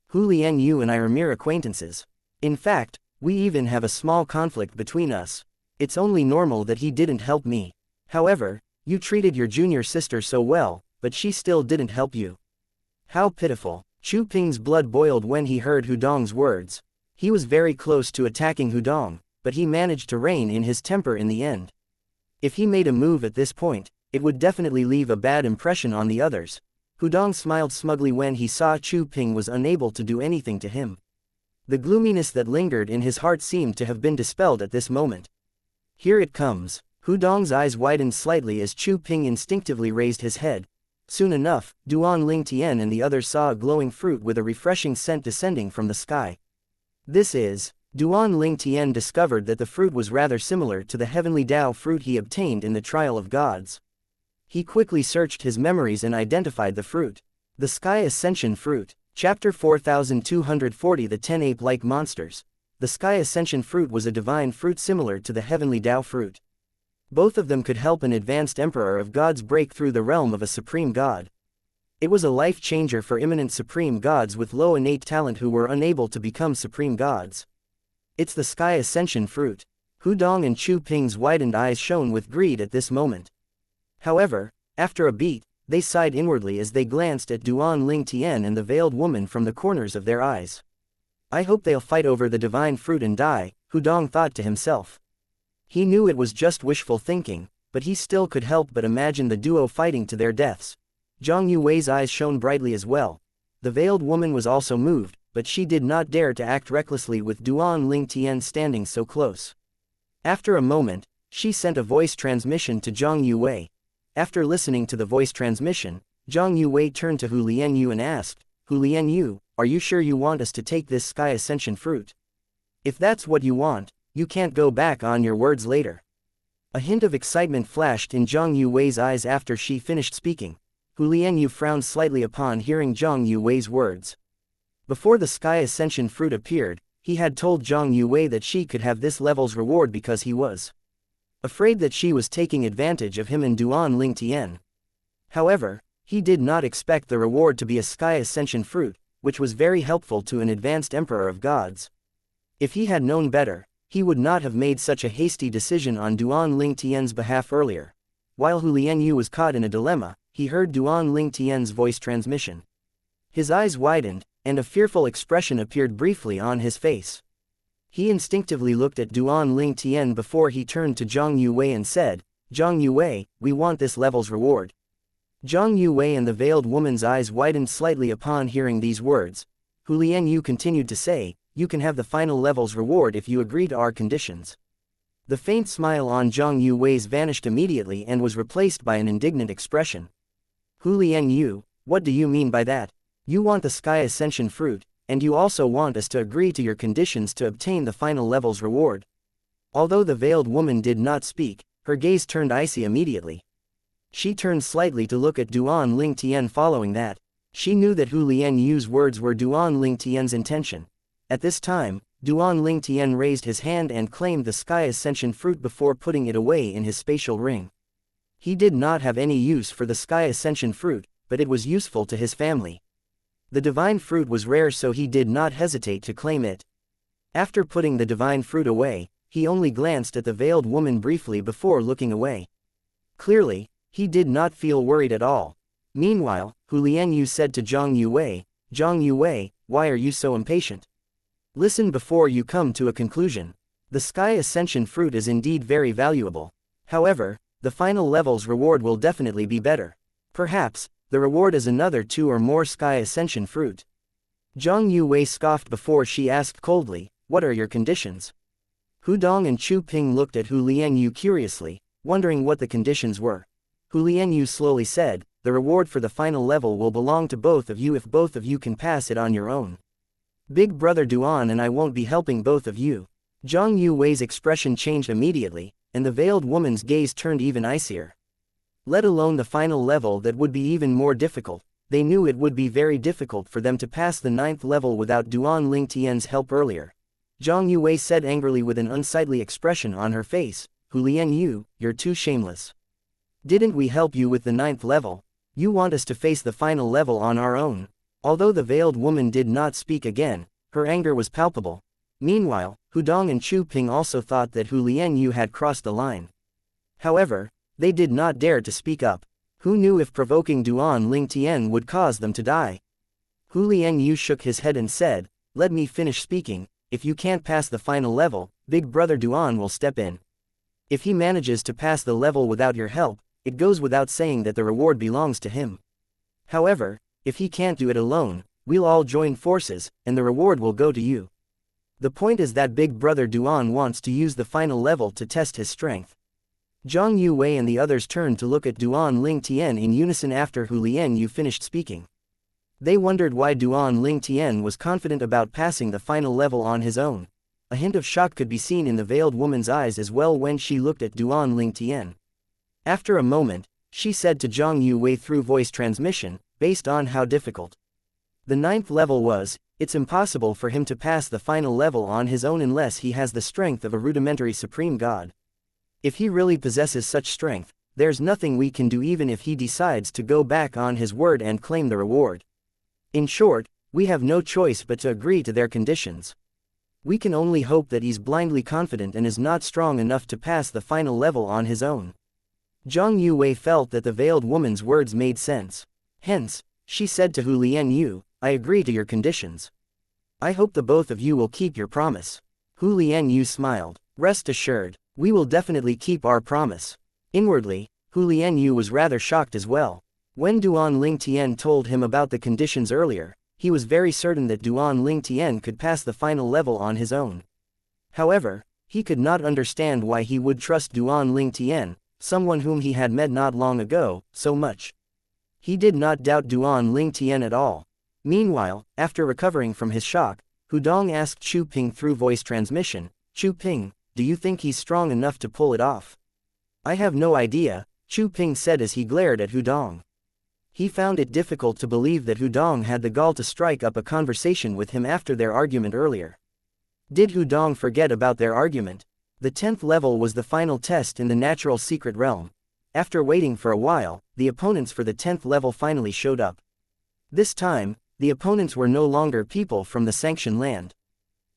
[SPEAKER 1] Hu Lianyu and I are mere acquaintances. In fact, we even have a small conflict between us. It's only normal that he didn't help me. However, you treated your junior sister so well, but she still didn't help you. How pitiful." Chu Ping's blood boiled when he heard Hudong's words. He was very close to attacking Hudong, but he managed to rein in his temper in the end. If he made a move at this point, it would definitely leave a bad impression on the others. Hudong smiled smugly when he saw Chu Ping was unable to do anything to him. The gloominess that lingered in his heart seemed to have been dispelled at this moment. Here it comes. Hudong's eyes widened slightly as Chu Ping instinctively raised his head. Soon enough, Duan Ling Tian and the others saw a glowing fruit with a refreshing scent descending from the sky. This is. Duan Ling Tian discovered that the fruit was rather similar to the heavenly Tao fruit he obtained in the Trial of Gods. He quickly searched his memories and identified the fruit. The Sky Ascension Fruit. Chapter 4240 The 10 Ape-like Monsters. The Sky Ascension Fruit was a divine fruit similar to the heavenly Tao fruit. Both of them could help an advanced emperor of gods break through the realm of a supreme god. It was a life-changer for imminent supreme gods with low innate talent who were unable to become supreme gods. It's the Sky Ascension Fruit. Hudong and Chu Ping's widened eyes shone with greed at this moment. However, after a beat, they sighed inwardly as they glanced at Duan Ling Tian and the veiled woman from the corners of their eyes. I hope they'll fight over the divine fruit and die, Hudong thought to himself. He knew it was just wishful thinking, but he still could help but imagine the duo fighting to their deaths. Zhang Yuwei's eyes shone brightly as well. The veiled woman was also moved, but she did not dare to act recklessly with Duan Ling Tian standing so close. After a moment, she sent a voice transmission to Zhang Yuwei. After listening to the voice transmission, Zhang Yuwei turned to Hu Lianyu and asked, Hu Lianyu, are you sure you want us to take this Sky Ascension Fruit? If that's what you want, you can't go back on your words later. A hint of excitement flashed in Zhang Yuwei's eyes after she finished speaking. Hu Lianyu frowned slightly upon hearing Zhang Yuwei's words. Before the Sky Ascension Fruit appeared, he had told Zhang Yuwei that she could have this level's reward because he was afraid that she was taking advantage of him and Duan Ling Tian. However, he did not expect the reward to be a Sky Ascension Fruit, which was very helpful to an advanced emperor of gods. If he had known better, he would not have made such a hasty decision on Duan Ling Tian's behalf earlier. While Hu Lianyu was caught in a dilemma, he heard Duan Ling Tian's voice transmission. His eyes widened, and a fearful expression appeared briefly on his face. He instinctively looked at Duan Ling Tian before he turned to Zhang Yuwei and said, Zhang Yuwei, we want this level's reward. Zhang Yuwei and the veiled woman's eyes widened slightly upon hearing these words. Hu Lianyu continued to say, you can have the final level's reward if you agree to our conditions. The faint smile on Zhang Yuwei's vanished immediately and was replaced by an indignant expression. Hu Lianyu, what do you mean by that? You want the Sky Ascension Fruit, and you also want us to agree to your conditions to obtain the final level's reward. Although the veiled woman did not speak, her gaze turned icy immediately. She turned slightly to look at Duan Ling Tian following that. She knew that Hu Lianyu's words were Duan Ling Tian's intention. At this time, Duan Ling Tian raised his hand and claimed the Sky Ascension Fruit before putting it away in his spatial ring. He did not have any use for the Sky Ascension Fruit, but it was useful to his family. The divine fruit was rare, so he did not hesitate to claim it. After putting the divine fruit away, he only glanced at the veiled woman briefly before looking away. Clearly, he did not feel worried at all. Meanwhile, Hu Lianyu said to Zhang Yuwei, why are you so impatient? Listen before you come to a conclusion. The Sky Ascension Fruit is indeed very valuable. However, the final level's reward will definitely be better. Perhaps, the reward is another 2 or more Sky Ascension Fruit. Zhang Yuwei scoffed before she asked coldly, what are your conditions? Hudong and Chu Ping looked at Hu Lianyu curiously, wondering what the conditions were. Hu Lianyu slowly said, the reward for the final level will belong to both of you if both of you can pass it on your own. Big Brother Duan and I won't be helping both of you. Zhang Yuwei's expression changed immediately, and the veiled woman's gaze turned even icier. Let alone the final level that would be even more difficult, they knew it would be very difficult for them to pass the 9th level without Duan Lingtian's help earlier. Zhang Yuwei said angrily with an unsightly expression on her face, Hu Lianyu, you're too shameless. Didn't we help you with the 9th level? You want us to face the final level on our own? Although the veiled woman did not speak again, her anger was palpable. Meanwhile, Hu Dong and Chu Ping also thought that Hu Lianyu had crossed the line. However, they did not dare to speak up. Who knew if provoking Duan Lingtian would cause them to die? Hu Lianyu shook his head and said, let me finish speaking. If you can't pass the final level, Big Brother Duan will step in. If he manages to pass the level without your help, it goes without saying that the reward belongs to him. However, if he can't do it alone, we'll all join forces, and the reward will go to you. The point is that Big Brother Duan wants to use the final level to test his strength. Zhang Yuwei and the others turned to look at Duan Lingtian in unison after Hu Lianyu finished speaking. They wondered why Duan Lingtian was confident about passing the final level on his own. A hint of shock could be seen in the veiled woman's eyes as well when she looked at Duan Lingtian. After a moment, she said to Zhang Yuwei through voice transmission, based on how difficult the 9th level was, it's impossible for him to pass the final level on his own unless he has the strength of a rudimentary supreme god. If he really possesses such strength, there's nothing we can do even if he decides to go back on his word and claim the reward. In short, we have no choice but to agree to their conditions. We can only hope that he's blindly confident and is not strong enough to pass the final level on his own. Zhang Yuwei felt that the veiled woman's words made sense. Hence, she said to Hu Lianyu, I agree to your conditions. I hope the both of you will keep your promise. Hu Lianyu smiled. Rest assured, we will definitely keep our promise. Inwardly, Hu Lianyu was rather shocked as well. When Duan Lingtian told him about the conditions earlier, he was very certain that Duan Lingtian could pass the final level on his own. However, he could not understand why he would trust Duan Lingtian, someone whom he had met not long ago, so much. He did not doubt Duan Lingtian at all. Meanwhile, after recovering from his shock, Hu Dong asked Chu Ping through voice transmission, Chu Ping, do you think he's strong enough to pull it off? I have no idea, Chu Ping said as he glared at Hu Dong. He found it difficult to believe that Hu Dong had the gall to strike up a conversation with him after their argument earlier. Did Hu Dong forget about their argument? The 10th level was the final test in the natural secret realm. After waiting for a while, the opponents for the 10th level finally showed up. This time, the opponents were no longer people from the sanctioned land.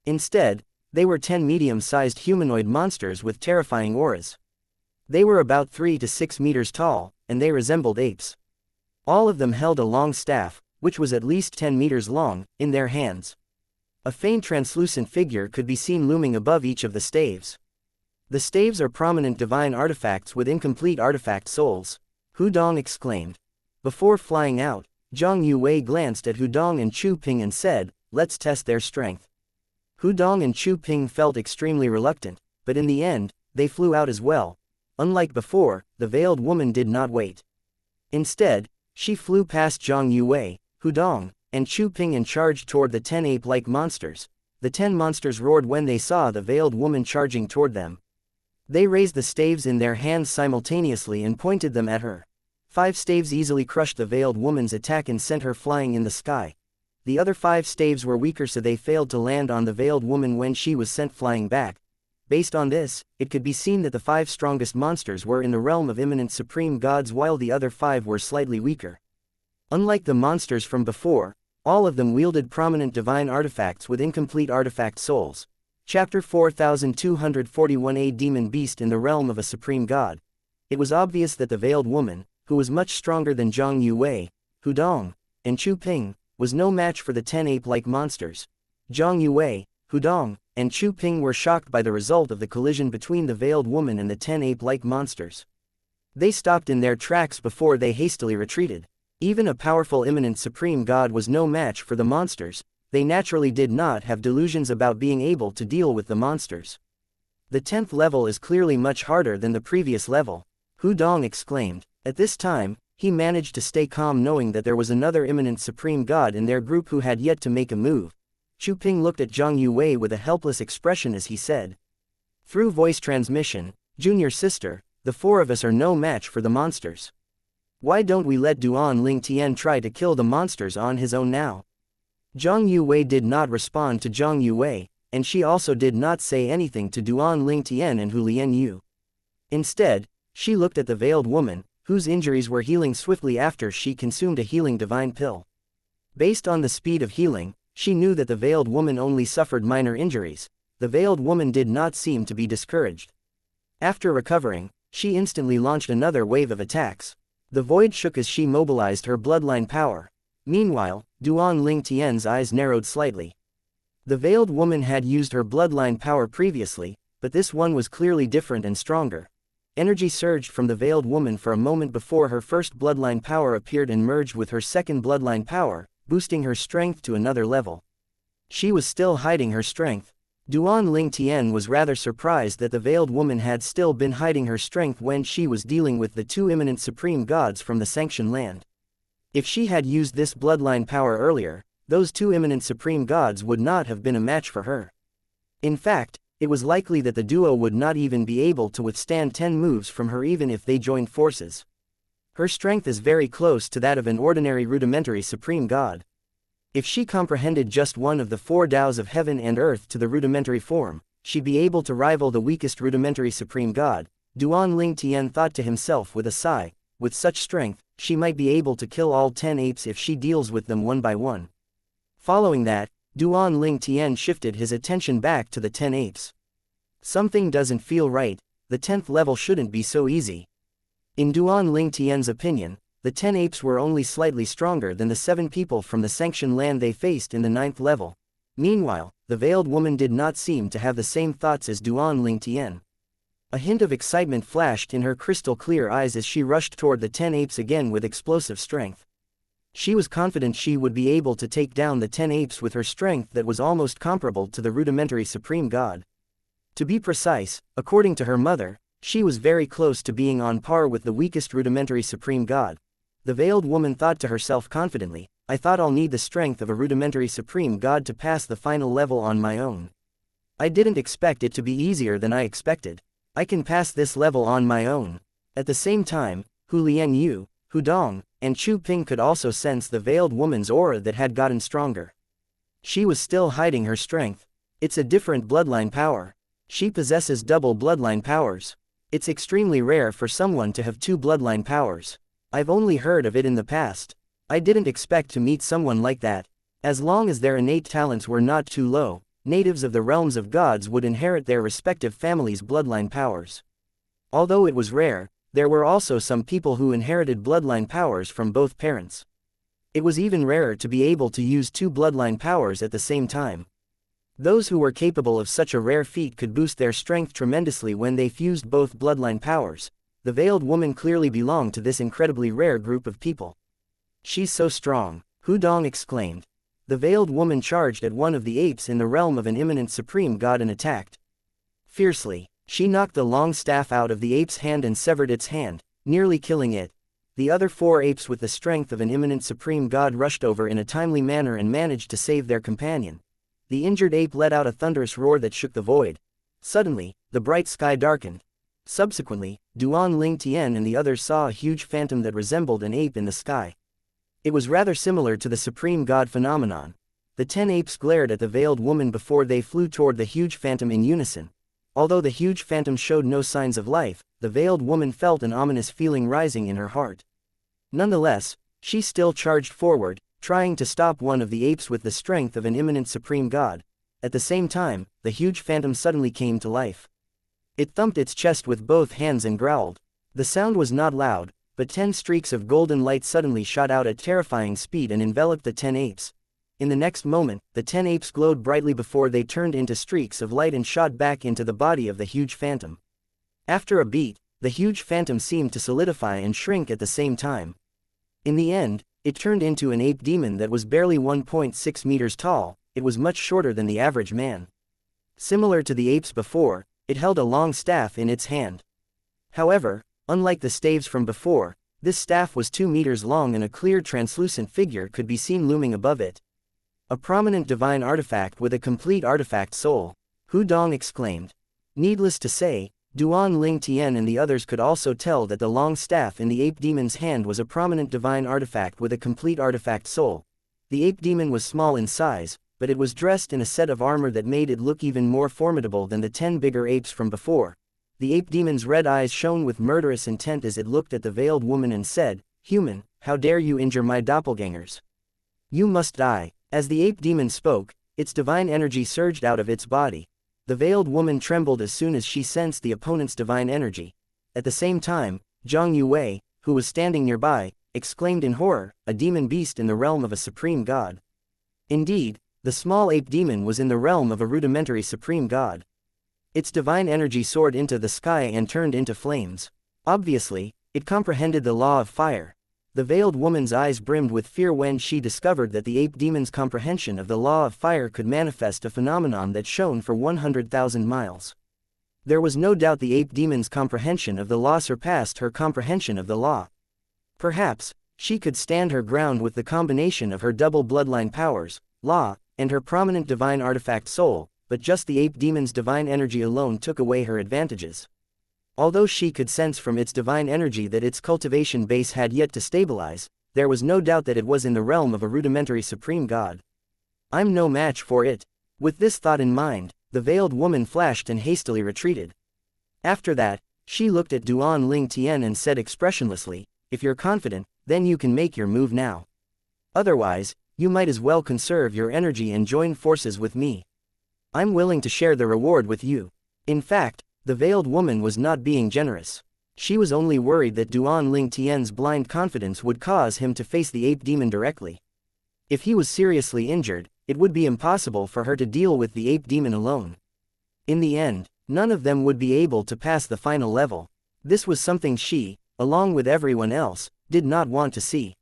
[SPEAKER 1] Instead, they were 10 medium-sized humanoid monsters with terrifying auras. They were about 3 to 6 meters tall, and they resembled apes. All of them held a long staff, which was at least 10 meters long, in their hands. A faint translucent figure could be seen looming above each of the staves. The staves are prominent divine artifacts with incomplete artifact souls, Hu Dong exclaimed. Before flying out, Zhang Yuwei glanced at Hu Dong and Chu Ping and said, let's test their strength. Hu Dong and Chu Ping felt extremely reluctant, but in the end, they flew out as well. Unlike before, the veiled woman did not wait. Instead, she flew past Zhang Yuwei, Hu Dong, and Chu Ping and charged toward the 10 ape-like monsters. The 10 monsters roared when they saw the veiled woman charging toward them. They raised the staves in their hands simultaneously and pointed them at her. 5 staves easily crushed the veiled woman's attack and sent her flying in the sky. The other 5 staves were weaker, so they failed to land on the veiled woman when she was sent flying back. Based on this, it could be seen that the 5 strongest monsters were in the realm of imminent supreme gods while the other 5 were slightly weaker. Unlike the monsters from before, all of them wielded prominent divine artifacts with incomplete artifact souls. Chapter 4241, A Demon Beast in the Realm of a Supreme God. It was obvious that the veiled woman, who was much stronger than Zhang Yuwei, Hu Dong, and Chu Ping, was no match for the 10 ape-like monsters. Zhang Yuwei, Hu Dong, and Chu Ping were shocked by the result of the collision between the veiled woman and the 10 ape-like monsters. They stopped in their tracks before they hastily retreated. Even a powerful imminent supreme god was no match for the monsters. They naturally did not have delusions about being able to deal with the monsters. The 10th level is clearly much harder than the previous level, Hu Dong exclaimed. At this time, he managed to stay calm knowing that there was another imminent supreme god in their group who had yet to make a move. Chu Ping looked at Zhang Yuwei with a helpless expression as he said. Through voice transmission, "Junior sister, the four of us are no match for the monsters. Why don't we let Duan Ling Tian try to kill the monsters on his own now?" Zhang Yuwei did not respond to Zhang Yuwei, and she also did not say anything to Duan Ling Tian and Hu Lianyu. Instead, she looked at the veiled woman, whose injuries were healing swiftly after she consumed a healing divine pill. Based on the speed of healing, she knew that the veiled woman only suffered minor injuries. The veiled woman did not seem to be discouraged. After recovering, she instantly launched another wave of attacks. The void shook as she mobilized her bloodline power. Meanwhile, Duan Ling Tian's eyes narrowed slightly. The veiled woman had used her bloodline power previously, but this one was clearly different and stronger. Energy surged from the veiled woman for a moment before her first bloodline power appeared and merged with her second bloodline power, boosting her strength to another level. She was still hiding her strength. Duan Ling Tian was rather surprised that the veiled woman had still been hiding her strength when she was dealing with the two imminent supreme gods from the sanctioned land. If she had used this bloodline power earlier, those two imminent supreme gods would not have been a match for her. In fact, it was likely that the duo would not even be able to withstand 10 moves from her even if they joined forces. Her strength is very close to that of an ordinary rudimentary supreme god. If she comprehended just one of the four Taoes of heaven and earth to the rudimentary form, she'd be able to rival the weakest rudimentary supreme god. Duan Ling Tian thought to himself with a sigh. With such strength, she might be able to kill all 10 apes if she deals with them one by one. Following that, Duan Ling Tian shifted his attention back to the 10 apes. Something doesn't feel right. The 10th level shouldn't be so easy. In Duan Ling Tian's opinion, the 10 apes were only slightly stronger than the 7 people from the sanctioned land they faced in the 9th level. Meanwhile, the veiled woman did not seem to have the same thoughts as Duan Ling Tian. A hint of excitement flashed in her crystal-clear eyes as she rushed toward the 10 apes again with explosive strength. She was confident she would be able to take down the 10 apes with her strength that was almost comparable to the rudimentary supreme god. To be precise, according to her mother, she was very close to being on par with the weakest rudimentary supreme god. The veiled woman thought to herself confidently, I thought I'll need the strength of a rudimentary supreme god to pass the final level on my own. I didn't expect it to be easier than I expected. I can pass this level on my own. At the same time, Hu Lianyu, Hu Dong, and Chu Ping could also sense the veiled woman's aura that had gotten stronger. She was still hiding her strength. It's a different bloodline power. She possesses double bloodline powers. It's extremely rare for someone to have two bloodline powers. I've only heard of it in the past. I didn't expect to meet someone like that. As long as their innate talents were not too low, natives of the realms of gods would inherit their respective families' bloodline powers. Although it was rare, there were also some people who inherited bloodline powers from both parents. It was even rarer to be able to use two bloodline powers at the same time. Those who were capable of such a rare feat could boost their strength tremendously when they fused both bloodline powers. The veiled woman clearly belonged to this incredibly rare group of people. She's so strong, Hu Dong exclaimed. The veiled woman charged at one of the apes in the realm of an imminent supreme god and attacked. Fiercely, she knocked the long staff out of the ape's hand and severed its hand, nearly killing it. The other 4 apes with the strength of an imminent supreme god rushed over in a timely manner and managed to save their companion. The injured ape let out a thunderous roar that shook the void. Suddenly, the bright sky darkened. Subsequently, Duan Ling Tian and the others saw a huge phantom that resembled an ape in the sky. It was rather similar to the supreme god phenomenon. The 10 apes glared at the veiled woman before they flew toward the huge phantom in unison. Although the huge phantom showed no signs of life, the veiled woman felt an ominous feeling rising in her heart. Nonetheless, she still charged forward, trying to stop one of the apes with the strength of an imminent supreme god. At the same time, the huge phantom suddenly came to life. It thumped its chest with both hands and growled. The sound was not loud, but 10 streaks of golden light suddenly shot out at terrifying speed and enveloped the 10 apes. In the next moment, the 10 apes glowed brightly before they turned into streaks of light and shot back into the body of the huge phantom. After a beat, the huge phantom seemed to solidify and shrink at the same time. In the end, it turned into an ape demon that was barely 1.6 meters tall. It was much shorter than the average man. Similar to the apes before, it held a long staff in its hand. However, unlike the staves from before, This staff was 2 meters long and a clear translucent figure could be seen looming above it. A prominent divine artifact with a complete artifact soul. Hu Dong exclaimed. Needless to say, Duan Ling Tian and the others could also tell that the long staff in the ape demon's hand was a prominent divine artifact with a complete artifact soul. The ape demon was small in size, but it was dressed in a set of armor that made it look even more formidable than the 10 bigger apes from before. The ape demon's red eyes shone with murderous intent as it looked at the veiled woman and said, "Human, how dare you injure my doppelgangers? You must die." As the ape demon spoke, its divine energy surged out of its body. The veiled woman trembled as soon as she sensed the opponent's divine energy. At the same time, Zhang Yue, who was standing nearby, exclaimed in horror, "A demon beast in the realm of a supreme god." Indeed, the small ape demon was in the realm of a rudimentary supreme god. Its divine energy soared into the sky and turned into flames. Obviously, it comprehended the law of fire. The veiled woman's eyes brimmed with fear when she discovered that the ape demon's comprehension of the law of fire could manifest a phenomenon that shone for 100,000 miles. There was no doubt the ape demon's comprehension of the law surpassed her comprehension of the law. Perhaps, she could stand her ground with the combination of her double bloodline powers, law, and her prominent divine artifact soul, but just the ape demon's divine energy alone took away her advantages. Although she could sense from its divine energy that its cultivation base had yet to stabilize, there was no doubt that it was in the realm of a rudimentary supreme god. I'm no match for it. With this thought in mind, the veiled woman flashed and hastily retreated. After that, she looked at Duan Ling Tian and said expressionlessly, "If you're confident, then you can make your move now. Otherwise, you might as well conserve your energy and join forces with me. I'm willing to share the reward with you." In fact, the veiled woman was not being generous. She was only worried that Duan Ling Tian's blind confidence would cause him to face the ape demon directly. If he was seriously injured, it would be impossible for her to deal with the ape demon alone. In the end, none of them would be able to pass the final level. This was something she, along with everyone else, did not want to see.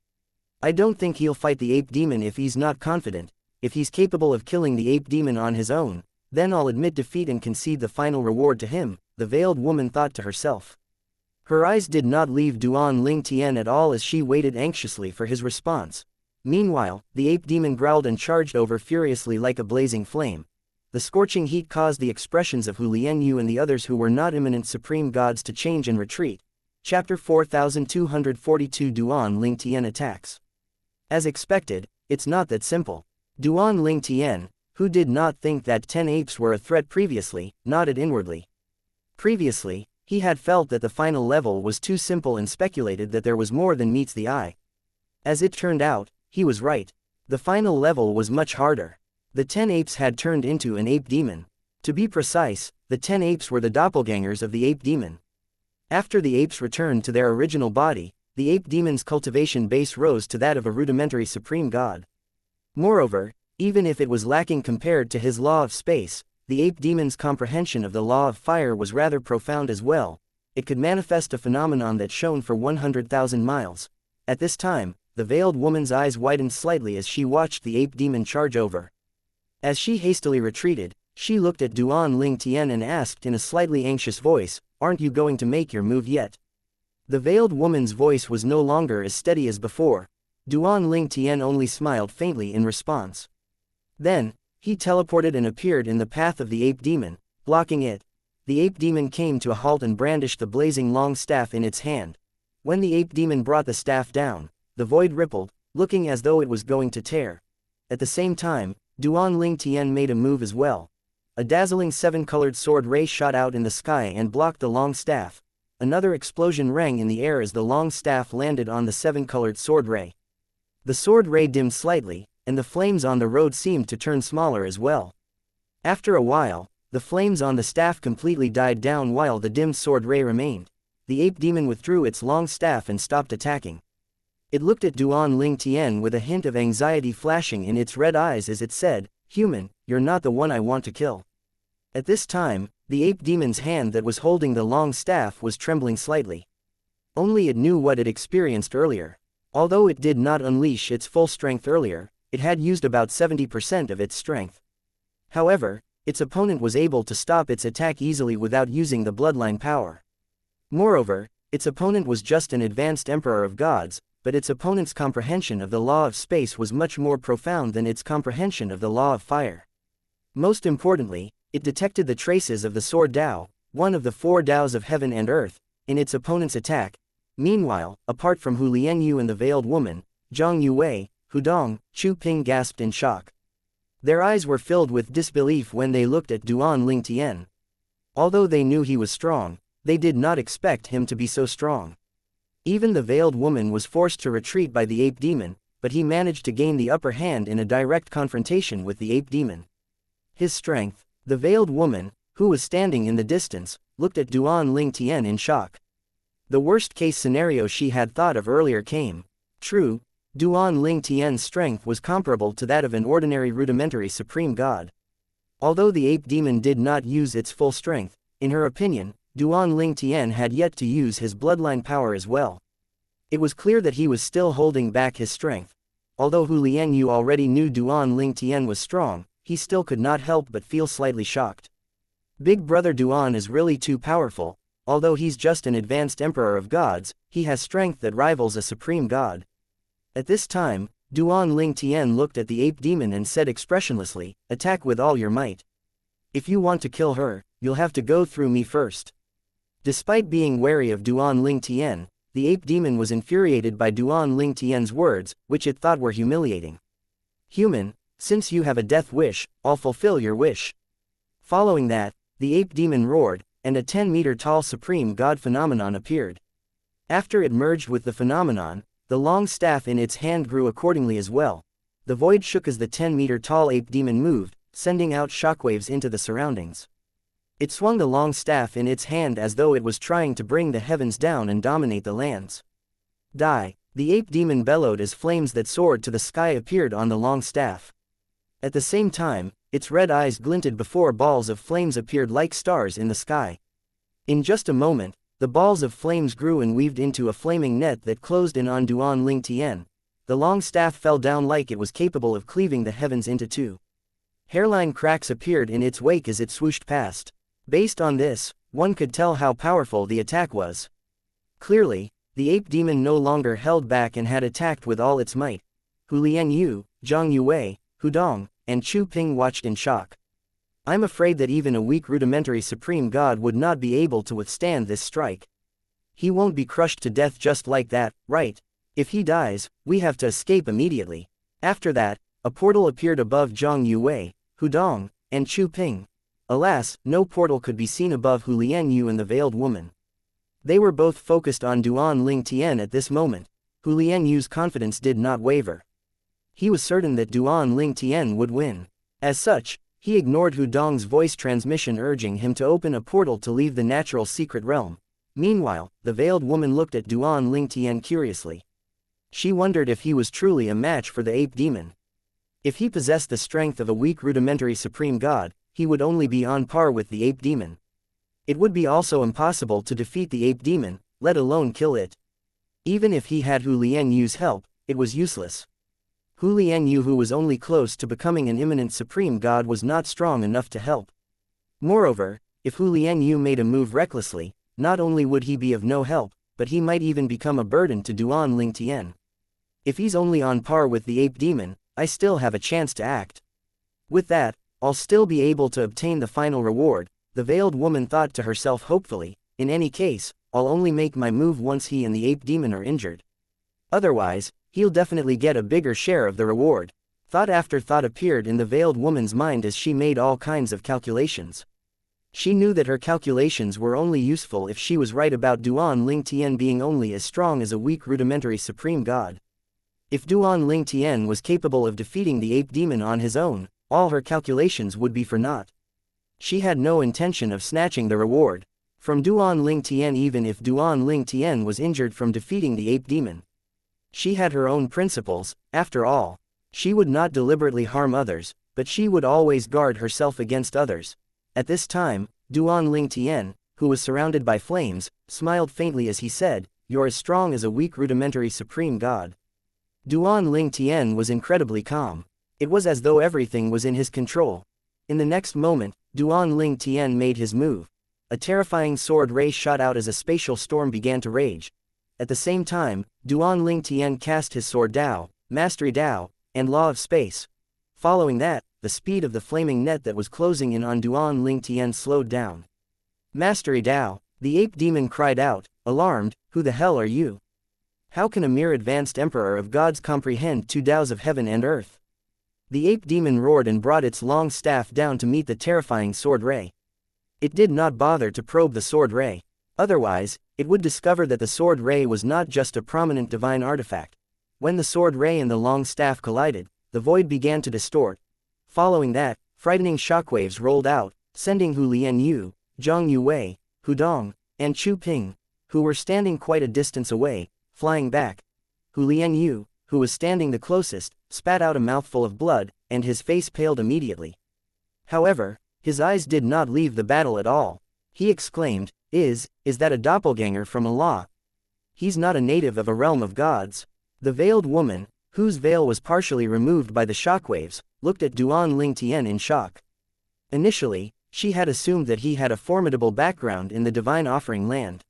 [SPEAKER 1] "I don't think he'll fight the ape demon if he's not confident. If he's capable of killing the ape demon on his own, then I'll admit defeat and concede the final reward to him," the veiled woman thought to herself. Her eyes did not leave Duan Ling Tian at all as she waited anxiously for his response. Meanwhile, the ape demon growled and charged over furiously like a blazing flame. The scorching heat caused the expressions of Hu Lianyu and the others who were not imminent supreme gods to change and retreat. Chapter 4242 Duan Ling Tian attacks. As expected, it's not that simple. Duan Ling Tian, who did not think that 10 apes were a threat previously, nodded inwardly. Previously, he had felt that the final level was too simple and speculated that there was more than meets the eye. As it turned out, he was right. The final level was much harder. The 10 apes had turned into an ape demon. To be precise, the 10 apes were the doppelgangers of the ape demon. After the apes returned to their original body, the ape demon's cultivation base rose to that of a rudimentary supreme god. Moreover, even if it was lacking compared to his law of space, the ape demon's comprehension of the law of fire was rather profound as well. It could manifest a phenomenon that shone for 100,000 miles. At this time, the veiled woman's eyes widened slightly as she watched the ape demon charge over. As she hastily retreated, she looked at Duan Ling Tian and asked in a slightly anxious voice, "Aren't you going to make your move yet?" The veiled woman's voice was no longer as steady as before. Duan Ling Tian only smiled faintly in response. Then, he teleported and appeared in the path of the ape demon, blocking it. The ape demon came to a halt and brandished the blazing long staff in its hand. When the ape demon brought the staff down, the void rippled, looking as though it was going to tear. At the same time, Duan Ling Tian made a move as well. A dazzling 7-colored sword ray shot out in the sky and blocked the long staff. Another explosion rang in the air as the long staff landed on the 7-colored sword ray. The sword ray dimmed slightly, and the flames on the road seemed to turn smaller as well. After a while, the flames on the staff completely died down while the dimmed sword ray remained. The ape demon withdrew its long staff and stopped attacking. It looked at Duan Ling Tian with a hint of anxiety flashing in its red eyes as it said, "Human, you're not the one I want to kill." At this time, the ape demon's hand that was holding the long staff was trembling slightly. Only it knew what it experienced earlier. Although it did not unleash its full strength earlier, it had used about 70% of its strength. However, its opponent was able to stop its attack easily without using the bloodline power. Moreover, Its opponent was just an advanced emperor of gods, but its opponent's comprehension of the law of space was much more profound than its comprehension of the law of fire. Most importantly, it detected the traces of the sword Dao, one of the four Daos of heaven and earth, in its opponent's attack. Meanwhile, apart from Hu Lianyu and the veiled woman, Zhang Yuwei, Hudong, Chu Ping gasped in shock. Their eyes were filled with disbelief when they looked at Duan Lingtian. Although they knew he was strong, they did not expect him to be so strong. Even the veiled woman was forced to retreat by the ape demon, but he managed to gain the upper hand in a direct confrontation with the ape demon. His strength. The veiled woman, who was standing in the distance, looked at Duan Lingtian in shock. The worst-case scenario she had thought of earlier came true. Duan Lingtian's strength was comparable to that of an ordinary rudimentary supreme god. Although the ape demon did not use its full strength, in her opinion, Duan Lingtian had yet to use his bloodline power as well. It was clear that he was still holding back his strength. Although Hu Lianyu already knew Duan Lingtian was strong, he still could not help but feel slightly shocked. Big brother Duan is really too powerful. Although he's just an advanced emperor of gods, he has strength that rivals a supreme god. At this time, Duan Lingtian looked at the ape demon and said expressionlessly, "Attack with all your might. If you want to kill her, you'll have to go through me first." Despite being wary of Duan Lingtian, the ape demon was infuriated by Duan Lingtian's words, which it thought were humiliating. "Human, since you have a death wish, I'll fulfill your wish." Following that, the ape demon roared, and a 10-meter-tall supreme god phenomenon appeared. After it merged with the phenomenon, the long staff in its hand grew accordingly as well. The void shook as the 10-meter-tall ape demon moved, sending out shockwaves into the surroundings. It swung the long staff in its hand as though it was trying to bring the heavens down and dominate the lands. Die! The ape demon bellowed as flames that soared to the sky appeared on the long staff. At the same time, its red eyes glinted before balls of flames appeared like stars in the sky. In just a moment, the balls of flames grew and weaved into a flaming net that closed in on Duan Lingtian. The long staff fell down like it was capable of cleaving the heavens into two. Hairline cracks appeared in its wake as it swooshed past. Based on this, one could tell how powerful the attack was. Clearly, the ape demon no longer held back and had attacked with all its might. Hu Lianyu, Zhang Yuwei, Hudong, and Chu Ping watched in shock. "I'm afraid that even a weak rudimentary supreme god would not be able to withstand this strike. He won't be crushed to death just like that, right? If he dies, we have to escape immediately." After that, a portal appeared above Zhang Yuwei, Hudong, and Chu Ping. Alas, no portal could be seen above Hu Lianyu and the veiled woman. They were both focused on Duan Lingtian at this moment. Hu Lianyu's confidence did not waver. He was certain that Duan Lingtian would win. As such, he ignored Hudong's voice transmission urging him to open a portal to leave the natural secret realm. Meanwhile, the veiled woman looked at Duan Lingtian curiously. She wondered if he was truly a match for the ape demon. If he possessed the strength of a weak rudimentary supreme god, he would only be on par with the ape demon. It would be also impossible to defeat the ape demon, let alone kill it. Even if he had Hu Lianyu's help, it was useless. Hu Lianyu, who was only close to becoming an imminent supreme god, was not strong enough to help. Moreover, if Hu Lianyu made a move recklessly, not only would he be of no help, but he might even become a burden to Duan Lingtian. If he's only on par with the ape demon, I still have a chance to act. With that, I'll still be able to obtain the final reward, the veiled woman thought to herself hopefully. In any case, I'll only make my move once he and the ape demon are injured. Otherwise, he'll definitely get a bigger share of the reward. Thought after thought appeared in the veiled woman's mind as she made all kinds of calculations. She knew that her calculations were only useful if she was right about Duan Lingtian being only as strong as a weak rudimentary supreme god. If Duan Lingtian was capable of defeating the ape demon on his own, all her calculations would be for naught. She had no intention of snatching the reward from Duan Lingtian even if Duan Lingtian was injured from defeating the ape demon. She had her own principles, after all. She would not deliberately harm others, but she would always guard herself against others. At this time, Duan Lingtian, who was surrounded by flames, smiled faintly as he said, "You're as strong as a weak rudimentary supreme god." Duan Lingtian was incredibly calm. It was as though everything was in his control. In the next moment, Duan Lingtian made his move. a terrifying sword ray shot out as a spatial storm began to rage. At the same time, Duan Ling Tian cast his sword Dao, Mastery Dao, and Law of Space. Following that, the speed of the flaming net that was closing in on Duan Ling Tian slowed down. Mastery Dao, the ape demon cried out, alarmed, "Who the hell are you? How can a mere advanced emperor of gods comprehend two Daos of heaven and earth?" The ape demon roared and brought its long staff down to meet the terrifying sword ray. It did not bother to probe the sword ray. Otherwise, it would discover that the sword ray was not just a prominent divine artifact. When the sword ray and the long staff collided, the void began to distort. Following that, frightening shockwaves rolled out, sending Hu Lianyu, Zhang Yuwei, Hu Dong, and Chu Ping, who were standing quite a distance away, flying back. Hu Lianyu, who was standing the closest, spat out a mouthful of blood, and his face paled immediately. However, his eyes did not leave the battle at all. He exclaimed, Is that a doppelganger from Allah? He's not a native of a realm of gods." The veiled woman, whose veil was partially removed by the shockwaves, looked at Duan Ling Tian in shock. Initially, she had assumed that he had a formidable background in the divine offering land.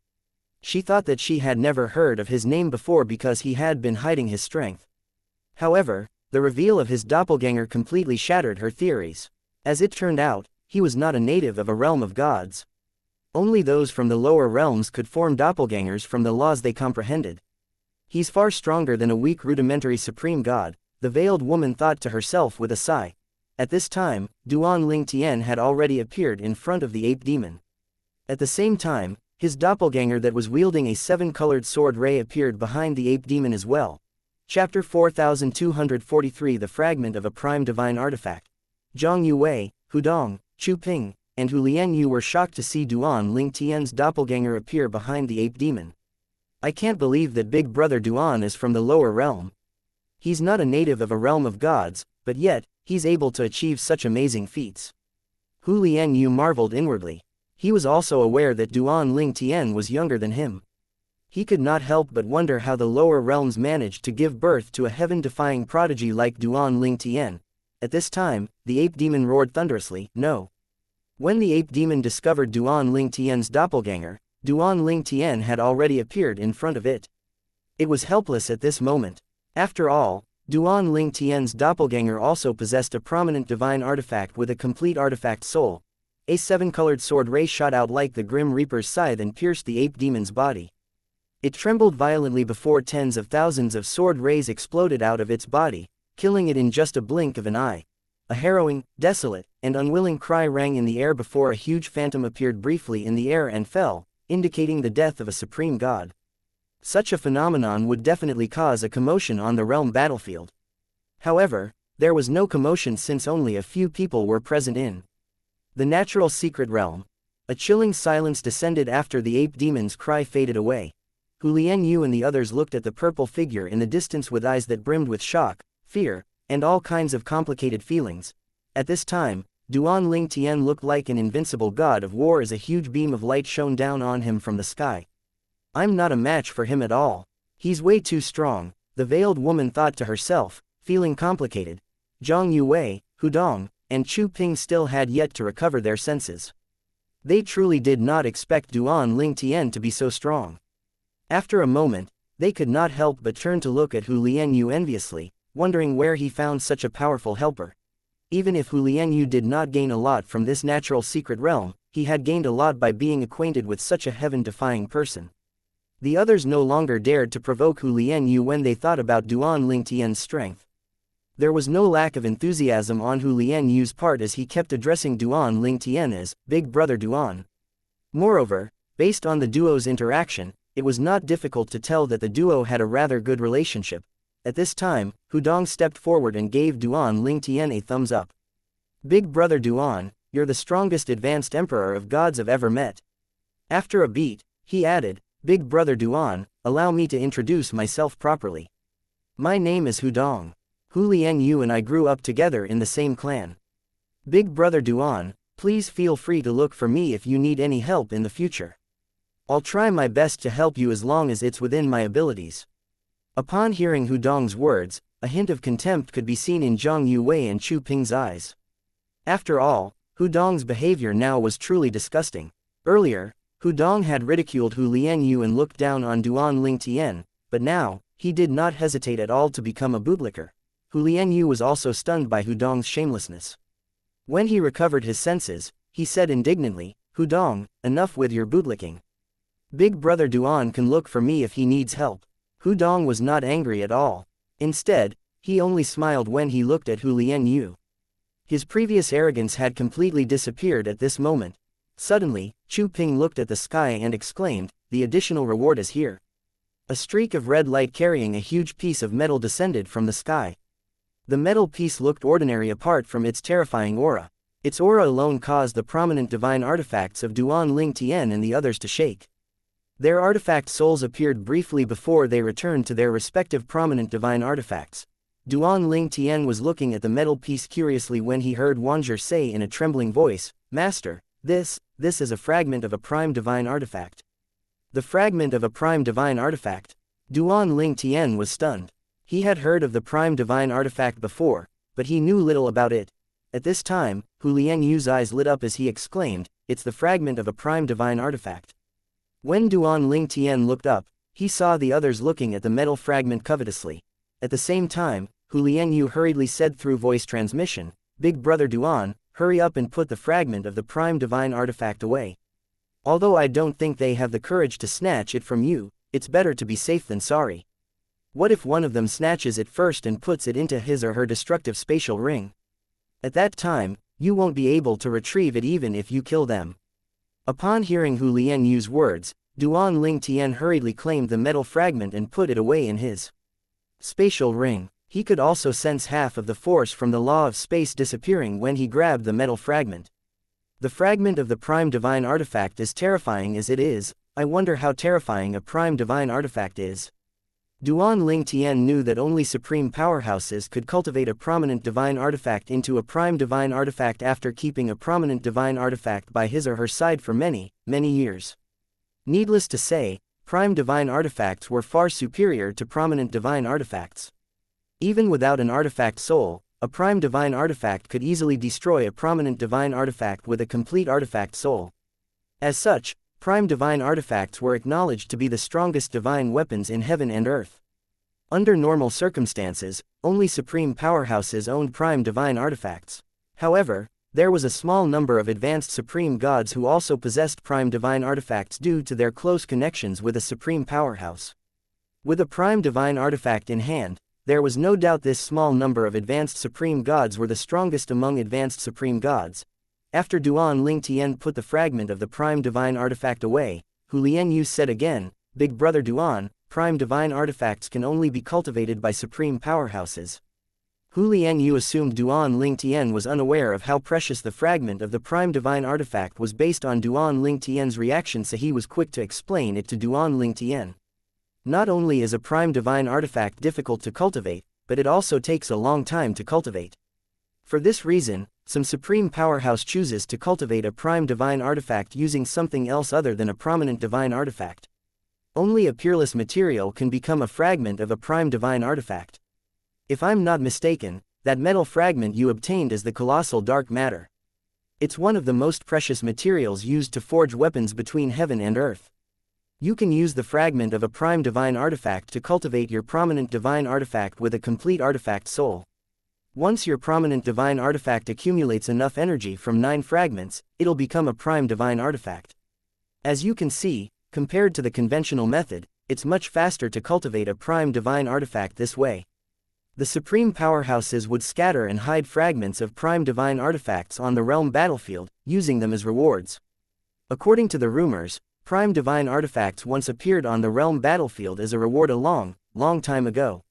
[SPEAKER 1] She thought that she had never heard of his name before because he had been hiding his strength. However, the reveal of his doppelganger completely shattered her theories. As it turned out, he was not a native of a realm of gods. Only those from the lower realms could form doppelgangers from the laws they comprehended. He's far stronger than a weak rudimentary supreme god, the veiled woman thought to herself with a sigh. At this time, Duan Ling Tian had already appeared in front of the ape demon. At the same time, his doppelganger that was wielding a seven-colored sword ray appeared behind the ape demon as well. Chapter 4243 The Fragment of a Prime Divine Artifact. Zhang Yuwei, Hu Dong, Chu Ping, and Hu Lianyu were shocked to see Duan Ling Tian's doppelganger appear behind the ape demon. "I can't believe that Big Brother Duan is from the lower realm. He's not a native of a realm of gods, but yet, he's able to achieve such amazing feats." Hu Lianyu marveled inwardly. He was also aware that Duan Ling Tian was younger than him. He could not help but wonder how the lower realms managed to give birth to a heaven-defying prodigy like Duan Ling Tian. At this time, the ape demon roared thunderously, "No!" When the ape demon discovered Duan Ling Tian's doppelganger, Duan Ling Tian had already appeared in front of it. It was helpless at this moment. After all, Duan Ling Tian's doppelganger also possessed a prominent divine artifact with a complete artifact soul. A seven-colored sword ray shot out like the Grim Reaper's scythe and pierced the ape demon's body. It trembled violently before tens of thousands of sword rays exploded out of its body, killing it in just a blink of an eye. A harrowing, desolate, and unwilling cry rang in the air before a huge phantom appeared briefly in the air and fell, indicating the death of a supreme god. Such a phenomenon would definitely cause a commotion on the realm battlefield. However, there was no commotion since only a few people were present in the natural secret realm. A chilling silence descended after the ape demon's cry faded away. Hu Lianyu and the others looked at the purple figure in the distance with eyes that brimmed with shock, fear, and all kinds of complicated feelings. At this time, Duan Ling Tian looked like an invincible god of war as a huge beam of light shone down on him from the sky. "I'm not a match for him at all. He's way too strong," the veiled woman thought to herself, feeling complicated. Zhang Yuwei, Hu Dong, and Chu Ping still had yet to recover their senses. They truly did not expect Duan Ling Tian to be so strong. After a moment, they could not help but turn to look at Hu Lianyu enviously, wondering where he found such a powerful helper. Even if Hu Lianyu did not gain a lot from this natural secret realm, he had gained a lot by being acquainted with such a heaven-defying person. The others no longer dared to provoke Hu Lianyu when they thought about Duan Ling Tian's strength. There was no lack of enthusiasm on Hu Lianyu's part as he kept addressing Duan Ling Tian as Big Brother Duan. Moreover, based on the duo's interaction, it was not difficult to tell that the duo had a rather good relationship. At this time, Hu Dong stepped forward and gave Duan Ling Tian a thumbs up. "Big Brother Duan, you're the strongest advanced emperor of gods I've ever met." After a beat, he added, "Big Brother Duan, allow me to introduce myself properly. My name is Hu Dong. Hu Lianyu and I grew up together in the same clan. Big Brother Duan, please feel free to look for me if you need any help in the future. I'll try my best to help you as long as it's within my abilities." Upon hearing Hu Dong's words, a hint of contempt could be seen in Zhang Yuwei and Chu Ping's eyes. After all, Hu Dong's behavior now was truly disgusting. Earlier, Hu Dong had ridiculed Hu Lianyu and looked down on Duan Ling Tian, but now, he did not hesitate at all to become a bootlicker. Hu Lianyu was also stunned by Hu Dong's shamelessness. When he recovered his senses, he said indignantly, "Hu Dong, enough with your bootlicking. Big brother Duan can look for me if he needs help." Hu Dong was not angry at all. Instead, he only smiled when he looked at Hu Lianyu. His previous arrogance had completely disappeared at this moment. Suddenly, Chu Ping looked at the sky and exclaimed, "The additional reward is here." A streak of red light carrying a huge piece of metal descended from the sky. The metal piece looked ordinary apart from its terrifying aura. Its aura alone caused the prominent divine artifacts of Duan Ling Tian and the others to shake. Their artifact souls appeared briefly before they returned to their respective prominent divine artifacts. Duan Ling Tian was looking at the metal piece curiously when he heard Wanzher say in a trembling voice, "Master, this is a fragment of a prime divine artifact." The fragment of a prime divine artifact? Duan Ling Tian was stunned. He had heard of the prime divine artifact before, but he knew little about it. At this time, Hu Lianyu's eyes lit up as he exclaimed, "It's the fragment of a prime divine artifact." When Duan Ling Tian looked up, he saw the others looking at the metal fragment covetously. At the same time, Hu Lianyu hurriedly said through voice transmission, "Big brother Duan, hurry up and put the fragment of the prime divine artifact away. Although I don't think they have the courage to snatch it from you, it's better to be safe than sorry. What if one of them snatches it first and puts it into his or her destructive spatial ring? At that time, you won't be able to retrieve it even if you kill them." Upon hearing Hu Lianyu's words, Duan Ling Tian hurriedly claimed the metal fragment and put it away in his spatial ring. He could also sense half of the force from the law of space disappearing when he grabbed the metal fragment. The fragment of the prime divine artifact is terrifying as it is. I wonder how terrifying a prime divine artifact is. Duan Ling Tian knew that only supreme powerhouses could cultivate a prominent divine artifact into a prime divine artifact after keeping a prominent divine artifact by his or her side for many, many years. Needless to say, prime divine artifacts were far superior to prominent divine artifacts. Even without an artifact soul, a prime divine artifact could easily destroy a prominent divine artifact with a complete artifact soul. As such, prime divine artifacts were acknowledged to be the strongest divine weapons in heaven and earth. Under normal circumstances, only supreme powerhouses owned prime divine artifacts. However, there was a small number of advanced supreme gods who also possessed prime divine artifacts due to their close connections with a supreme powerhouse. With a prime divine artifact in hand, there was no doubt this small number of advanced supreme gods were the strongest among advanced supreme gods. After Duan Ling Tian put the fragment of the prime divine artifact away, Hu Lianyu said again, "Big brother Duan, prime divine artifacts can only be cultivated by supreme powerhouses." Hu Lianyu assumed Duan Ling Tian was unaware of how precious the fragment of the prime divine artifact was based on Duan Ling Tian's reaction, so he was quick to explain it to Duan Ling Tian. Not only is a prime divine artifact difficult to cultivate, but it also takes a long time to cultivate. For this reason, some supreme powerhouse chooses to cultivate a prime divine artifact using something else other than a prominent divine artifact. Only a peerless material can become a fragment of a prime divine artifact. If I'm not mistaken, that metal fragment you obtained is the colossal dark matter. It's one of the most precious materials used to forge weapons between heaven and earth. You can use the fragment of a prime divine artifact to cultivate your prominent divine artifact with a complete artifact soul. Once your prominent divine artifact accumulates enough energy from 9 fragments, it'll become a prime divine artifact. As you can see, compared to the conventional method, it's much faster to cultivate a prime divine artifact this way. The supreme powerhouses would scatter and hide fragments of prime divine artifacts on the realm battlefield, using them as rewards. According to the rumors, prime divine artifacts once appeared on the realm battlefield as a reward a long, long time ago.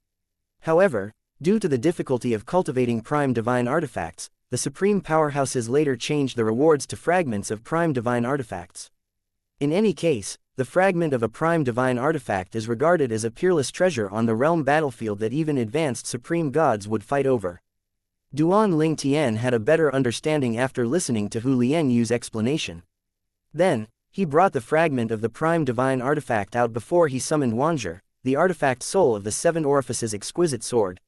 [SPEAKER 1] However, due to the difficulty of cultivating prime divine artifacts, the supreme powerhouses later changed the rewards to fragments of prime divine artifacts. In any case, the fragment of a prime divine artifact is regarded as a peerless treasure on the realm battlefield that even advanced supreme gods would fight over. Duan Ling Tian had a better understanding after listening to Hu Lianyu's explanation. Then, he brought the fragment of the prime divine artifact out before he summoned Wanzher, the artifact soul of the 7 orifices exquisite sword.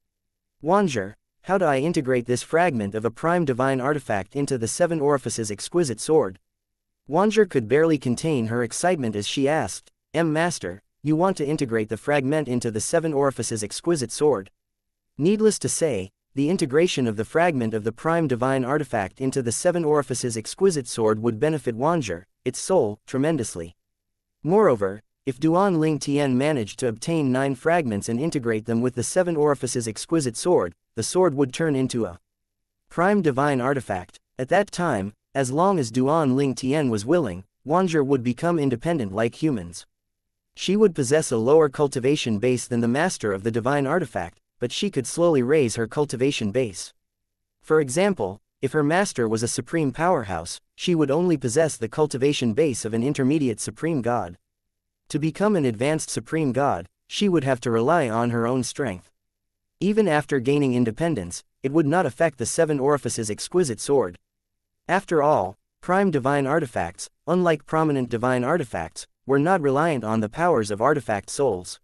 [SPEAKER 1] "Wanzher, how do I integrate this fragment of a prime divine artifact into the 7 orifices exquisite sword?" Wanzhou could barely contain her excitement as she asked, Master, you want to integrate the fragment into the Seven Orifices exquisite sword? Needless to say, the integration of the fragment of the prime divine artifact into the Seven Orifices exquisite sword would benefit Wanzhou, its soul, tremendously. Moreover, if Duan Ling Tian managed to obtain 9 fragments and integrate them with the Seven Orifices exquisite sword, the sword would turn into a prime divine artifact. At that time, as long as Duan Ling Tian was willing, Wanzhou would become independent like humans. She would possess a lower cultivation base than the master of the divine artifact, but she could slowly raise her cultivation base. For example, if her master was a supreme powerhouse, she would only possess the cultivation base of an intermediate supreme god. To become an advanced supreme god, she would have to rely on her own strength. Even after gaining independence, it would not affect the Seven Orifices exquisite sword. After all, prime divine artifacts, unlike prominent divine artifacts, were not reliant on the powers of artifact souls.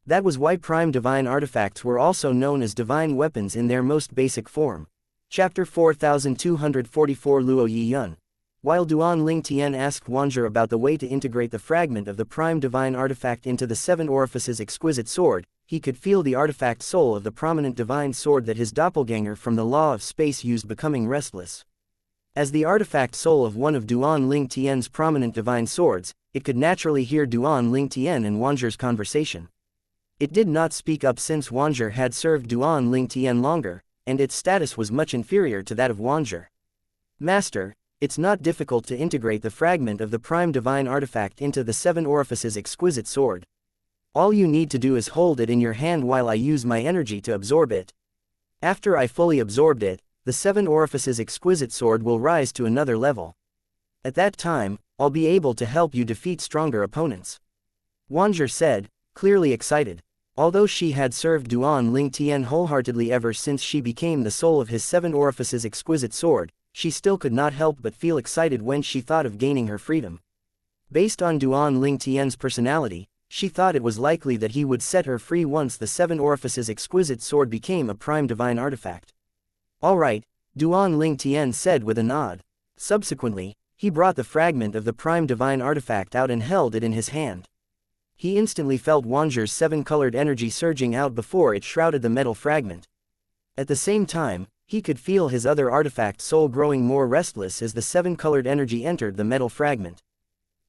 [SPEAKER 1] That was why prime divine artifacts were also known as divine weapons in their most basic form. Chapter 4244 Luo Yi Yun. While Duan Ling Tian asked Wanzhou about the way to integrate the fragment of the prime divine artifact into the Seven Orifices exquisite sword, he could feel the artifact soul of the prominent divine sword that his doppelganger from the law of space used becoming restless. As the artifact soul of one of Duan Ling Tian's prominent divine swords, it could naturally hear Duan Ling Tian and Wanzhou's conversation. It did not speak up since Wanzhou had served Duan Ling Tian longer, and its status was much inferior to that of Wanzhou. Master, it's not difficult to integrate the fragment of the prime divine artifact into the Seven Orifices exquisite sword. All you need to do is hold it in your hand while I use my energy to absorb it. After I fully absorbed it, the Seven Orifices exquisite sword will rise to another level. At that time, I'll be able to help you defeat stronger opponents. Wanzhou said, clearly excited. Although she had served Duan Ling Tian wholeheartedly ever since she became the soul of his Seven Orifices exquisite sword, she still could not help but feel excited when she thought of gaining her freedom. Based on Duan Ling Tian's personality, she thought it was likely that he would set her free once the Seven Orifices exquisite sword became a prime divine artifact. All right, Duan Ling Tian said with a nod. Subsequently, he brought the fragment of the prime divine artifact out and held it in his hand. He instantly felt Wanzhou's seven-colored energy surging out before it shrouded the metal fragment. At the same time, he could feel his other artifact soul growing more restless as the seven-colored energy entered the metal fragment.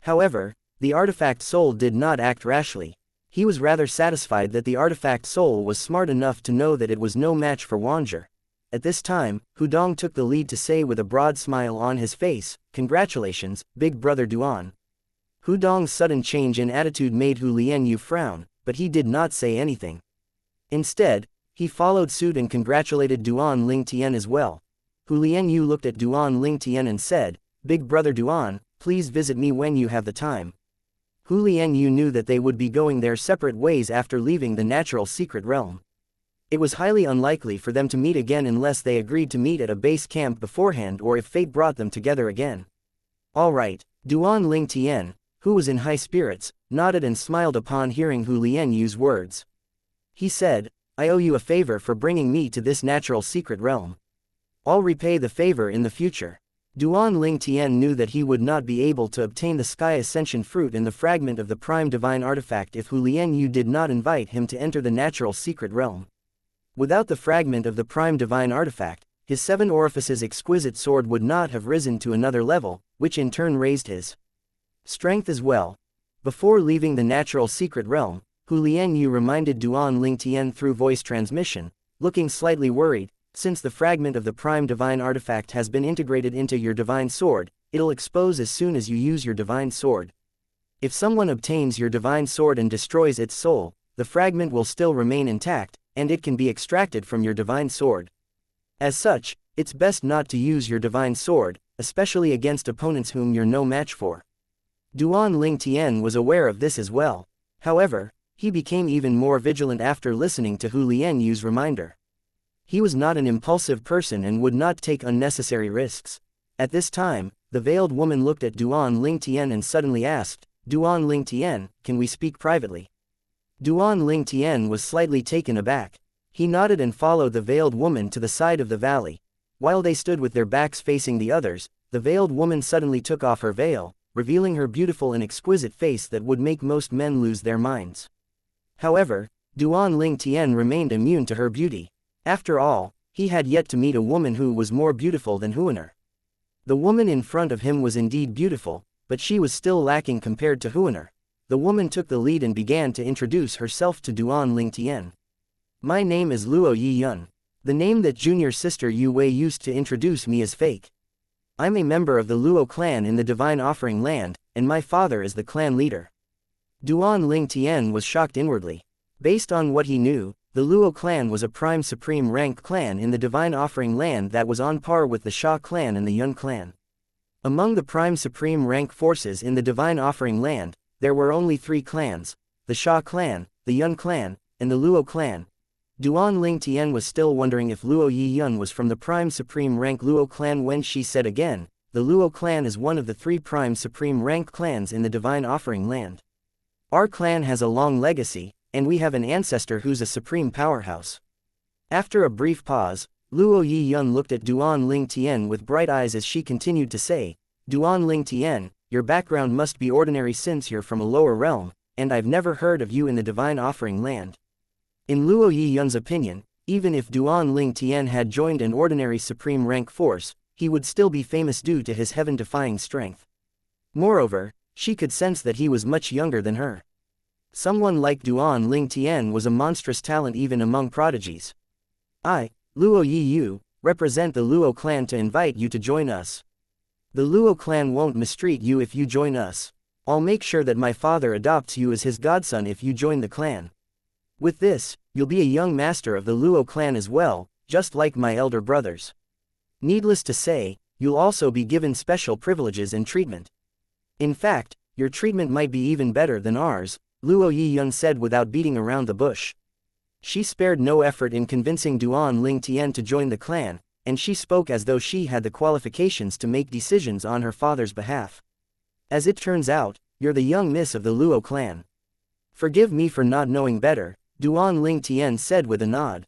[SPEAKER 1] However, the artifact soul did not act rashly. He was rather satisfied that the artifact soul was smart enough to know that it was no match for Wanzhou. At this time, Hudong took the lead to say with a broad smile on his face, "Congratulations, big brother Duan." Hudong's sudden change in attitude made Hu Lianyu frown, but he did not say anything. Instead, he followed suit and congratulated Duan Ling Tian as well. Hu Lianyu looked at Duan Ling Tian and said, "Big brother Duan, please visit me when you have the time." Hu Lianyu knew that they would be going their separate ways after leaving the natural secret realm. It was highly unlikely for them to meet again unless they agreed to meet at a base camp beforehand or if fate brought them together again. All right, Duan Ling Tian, who was in high spirits, nodded and smiled upon hearing Hu Lianyu's words. He said, "I owe you a favor for bringing me to this natural secret realm. I'll repay the favor in the future." Duan Ling Tian knew that he would not be able to obtain the Sky Ascension fruit and the fragment of the prime divine artifact if Hu Lianyu did not invite him to enter the natural secret realm. Without the fragment of the prime divine artifact, his Seven Orifices exquisite sword would not have risen to another level, which in turn raised his strength as well. Before leaving the natural secret realm, Hu Lianyu reminded Duan Ling Tian through voice transmission, looking slightly worried, "Since the fragment of the prime divine artifact has been integrated into your divine sword, it'll expose as soon as you use your divine sword. If someone obtains your divine sword and destroys its soul, the fragment will still remain intact, and it can be extracted from your divine sword. As such, it's best not to use your divine sword, especially against opponents whom you're no match for." Duan Ling Tian was aware of this as well. However, he became even more vigilant after listening to Hu Lianyu's reminder. He was not an impulsive person and would not take unnecessary risks. At this time, the veiled woman looked at Duan Ling Tian and suddenly asked, "Duan Ling Tian, can we speak privately?" Duan Ling Tian was slightly taken aback. He nodded and followed the veiled woman to the side of the valley. While they stood with their backs facing the others, the veiled woman suddenly took off her veil, revealing her beautiful and exquisite face that would make most men lose their minds. However, Duan Ling Tian remained immune to her beauty. After all, he had yet to meet a woman who was more beautiful than Huaner. The woman in front of him was indeed beautiful, but she was still lacking compared to Huaner. The woman took the lead and began to introduce herself to Duan Ling Tian. My name is Luo Yi Yun. The name that junior sister Yu Wei used to introduce me is fake. I'm a member of the Luo clan in the Divine Offering Land, and my father is the clan leader. Duan Ling Tian was shocked inwardly. Based on what he knew, the Luo clan was a prime supreme rank clan in the Divine Offering Land that was on par with the Sha clan and the Yun clan. Among the prime supreme rank forces in the Divine Offering Land, there were only 3 clans: the Sha clan, the Yun clan, and the Luo clan. Duan Ling Tian was still wondering if Luo Yi Yun was from the prime supreme rank Luo clan when she said again, the Luo clan is one of the 3 prime supreme rank clans in the Divine Offering Land. Our clan has a long legacy, and we have an ancestor who's a supreme powerhouse. After a brief pause, Luo Yi Yun looked at Duan Ling Tian with bright eyes as she continued to say, Duan Ling Tian, your background must be ordinary since you're from a lower realm, and I've never heard of you in the Divine Offering Land. In Luo Yi Yun's opinion, even if Duan Ling Tian had joined an ordinary supreme rank force, he would still be famous due to his heaven-defying strength. Moreover, she could sense that he was much younger than her. Someone like Duan Ling Tian was a monstrous talent even among prodigies. I, Luo Yi Yu, represent the Luo clan to invite you to join us. The Luo clan won't mistreat you if you join us. I'll make sure that my father adopts you as his godson if you join the clan. With this, you'll be a young master of the Luo clan as well, just like my elder brothers. Needless to say, you'll also be given special privileges and treatment. In fact, your treatment might be even better than ours, Luo Yi Yun said without beating around the bush. She spared no effort in convincing Duan Ling Tian to join the clan, and she spoke as though she had the qualifications to make decisions on her father's behalf. As it turns out, you're the young miss of the Luo clan. Forgive me for not knowing better, Duan Ling Tian said with a nod.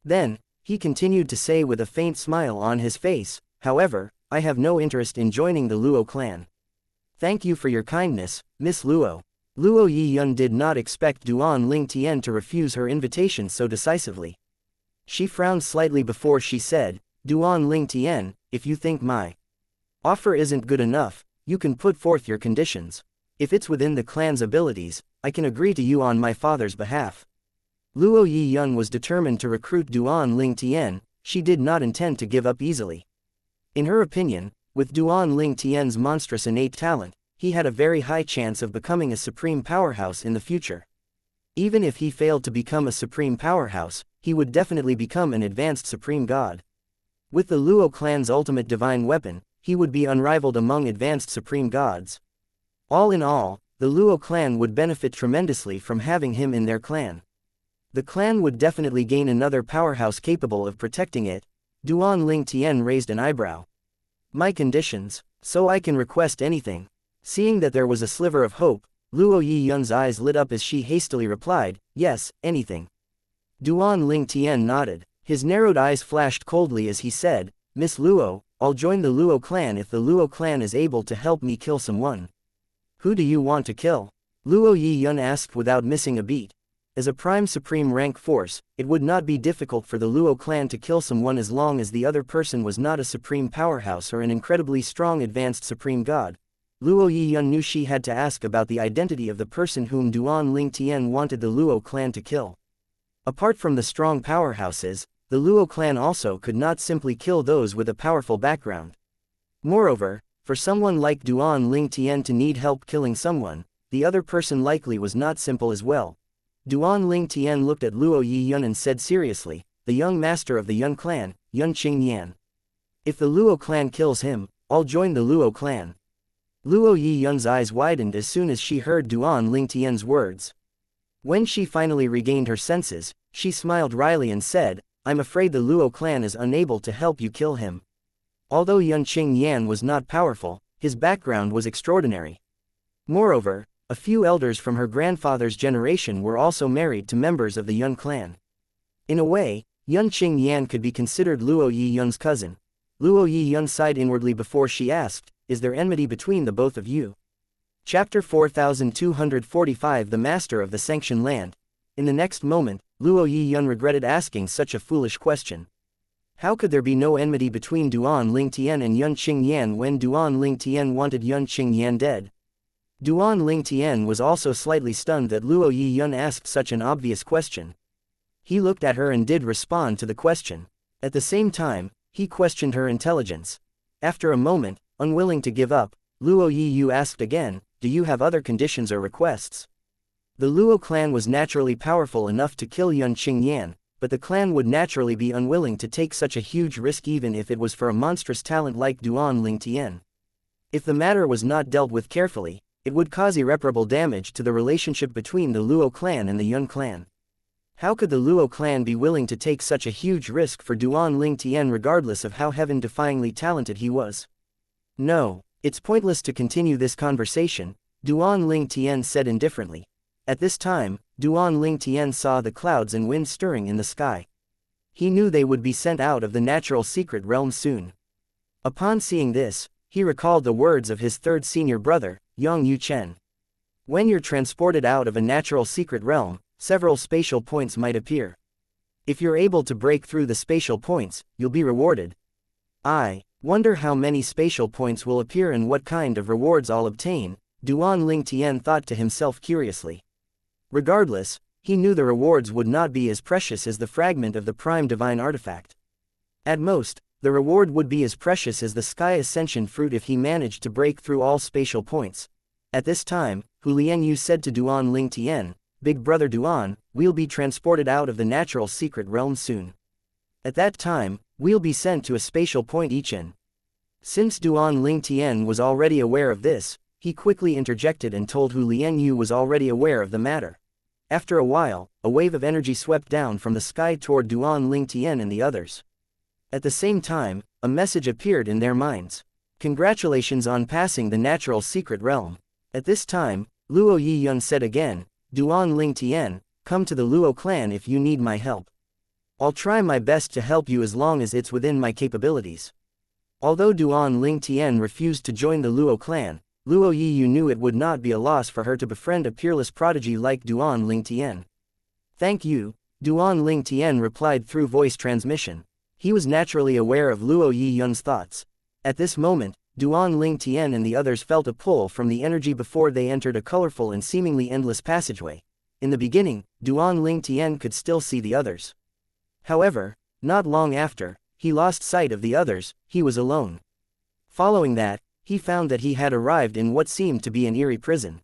[SPEAKER 1] Then, he continued to say with a faint smile on his face, however, I have no interest in joining the Luo clan. Thank you for your kindness, Miss Luo. Luo Yi Yun did not expect Duan Ling Tian to refuse her invitation so decisively. She frowned slightly before she said, Duan Ling Tian, if you think my offer isn't good enough, you can put forth your conditions. If it's within the clan's abilities, I can agree to you on my father's behalf. Luo Yi Yun was determined to recruit Duan Ling Tian. She did not intend to give up easily. In her opinion, with Duan Ling Tian's monstrous innate talent, he had a very high chance of becoming a supreme powerhouse in the future. Even if he failed to become a supreme powerhouse, he would definitely become an advanced supreme god. With the Luo clan's ultimate divine weapon, he would be unrivaled among advanced supreme gods. All in all, the Luo clan would benefit tremendously from having him in their clan. The clan would definitely gain another powerhouse capable of protecting it. Duan Ling Tian raised an eyebrow. My conditions, so I can request anything. Seeing that there was a sliver of hope, Luo Yi Yun's eyes lit up as she hastily replied, yes, anything. Duan Ling Tian nodded. His narrowed eyes flashed coldly as he said, Miss Luo, I'll join the Luo clan if the Luo clan is able to help me kill someone. Who do you want to kill? Luo Yi Yun asked without missing a beat. As a prime supreme rank force, it would not be difficult for the Luo clan to kill someone as long as the other person was not a supreme powerhouse or an incredibly strong advanced supreme god. Luo Yi Yun knew she had to ask about the identity of the person whom Duan Ling Tian wanted the Luo clan to kill. Apart from the strong powerhouses, the Luo clan also could not simply kill those with a powerful background. Moreover, for someone like Duan Ling Tian to need help killing someone, the other person likely was not simple as well. Duan Ling Tian looked at Luo Yi Yun and said seriously, the young master of the Yun clan, Yun Qingyan. If the Luo clan kills him, I'll join the Luo clan. Luo Yi Yun's eyes widened as soon as she heard Duan Ling Tian's words. When she finally regained her senses, she smiled wryly and said, I'm afraid the Luo clan is unable to help you kill him. Although Yun Qingyan was not powerful, his background was extraordinary. Moreover, a few elders from her grandfather's generation were also married to members of the Yun clan. In a way, Yun Qingyan could be considered Luo Yi Yun's cousin. Luo Yiyun sighed inwardly before she asked, "Is there enmity between the both of you?" Chapter 4245 The Master of the Sanctioned Land. In the next moment, Luo Yiyun regretted asking such a foolish question. How could there be no enmity between Duan Lingtian and Yun Qingyan when Duan Lingtian wanted Yun Qingyan dead? Duan Lingtian was also slightly stunned that Luo Yiyun asked such an obvious question. He looked at her and did respond to the question. At the same time, he questioned her intelligence. After a moment, unwilling to give up, Luo Yiyu asked again, "Do you have other conditions or requests?" The Luo clan was naturally powerful enough to kill Yun Qingyan, but the clan would naturally be unwilling to take such a huge risk even if it was for a monstrous talent like Duan Lingtian. If the matter was not dealt with carefully, it would cause irreparable damage to the relationship between the Luo clan and the Yun clan. How could the Luo clan be willing to take such a huge risk for Duan Lingtian regardless of how heaven-defyingly talented he was? "No, it's pointless to continue this conversation," Duan Lingtian said indifferently. At this time, Duan Lingtian saw the clouds and wind stirring in the sky. He knew they would be sent out of the natural secret realm soon. Upon seeing this, he recalled the words of his third senior brother, Yang Yuchen. When you're transported out of a natural secret realm, several spatial points might appear. If you're able to break through the spatial points, you'll be rewarded. I wonder how many spatial points will appear and what kind of rewards I'll obtain, Duan Lingtian thought to himself curiously. Regardless, he knew the rewards would not be as precious as the fragment of the prime divine artifact. At most, the reward would be as precious as the Sky Ascension fruit if he managed to break through all spatial points. At this time, Hu Lianyu said to Duan Lingtian, "Big brother Duan, we'll be transported out of the natural secret realm soon. At that time, we'll be sent to a spatial point Echen." Since Duan Lingtian was already aware of this, he quickly interjected and told Hu Lianyu was already aware of the matter. After a while, a wave of energy swept down from the sky toward Duan Lingtian and the others. At the same time, a message appeared in their minds. "Congratulations on passing the natural secret realm." At this time, Luo Yiyun said again, "Duan Lingtian, come to the Luo clan if you need my help. I'll try my best to help you as long as it's within my capabilities." Although Duan Lingtian refused to join the Luo clan, Luo Yiyu knew it would not be a loss for her to befriend a peerless prodigy like Duan Lingtian. "Thank you," Duan Lingtian replied through voice transmission. He was naturally aware of Luo Yiyun's thoughts. At this moment, Duan Lingtian and the others felt a pull from the energy before they entered a colorful and seemingly endless passageway. In the beginning, Duan Lingtian could still see the others. However, not long after, he lost sight of the others. He was alone. Following that, he found that he had arrived in what seemed to be an eerie prison.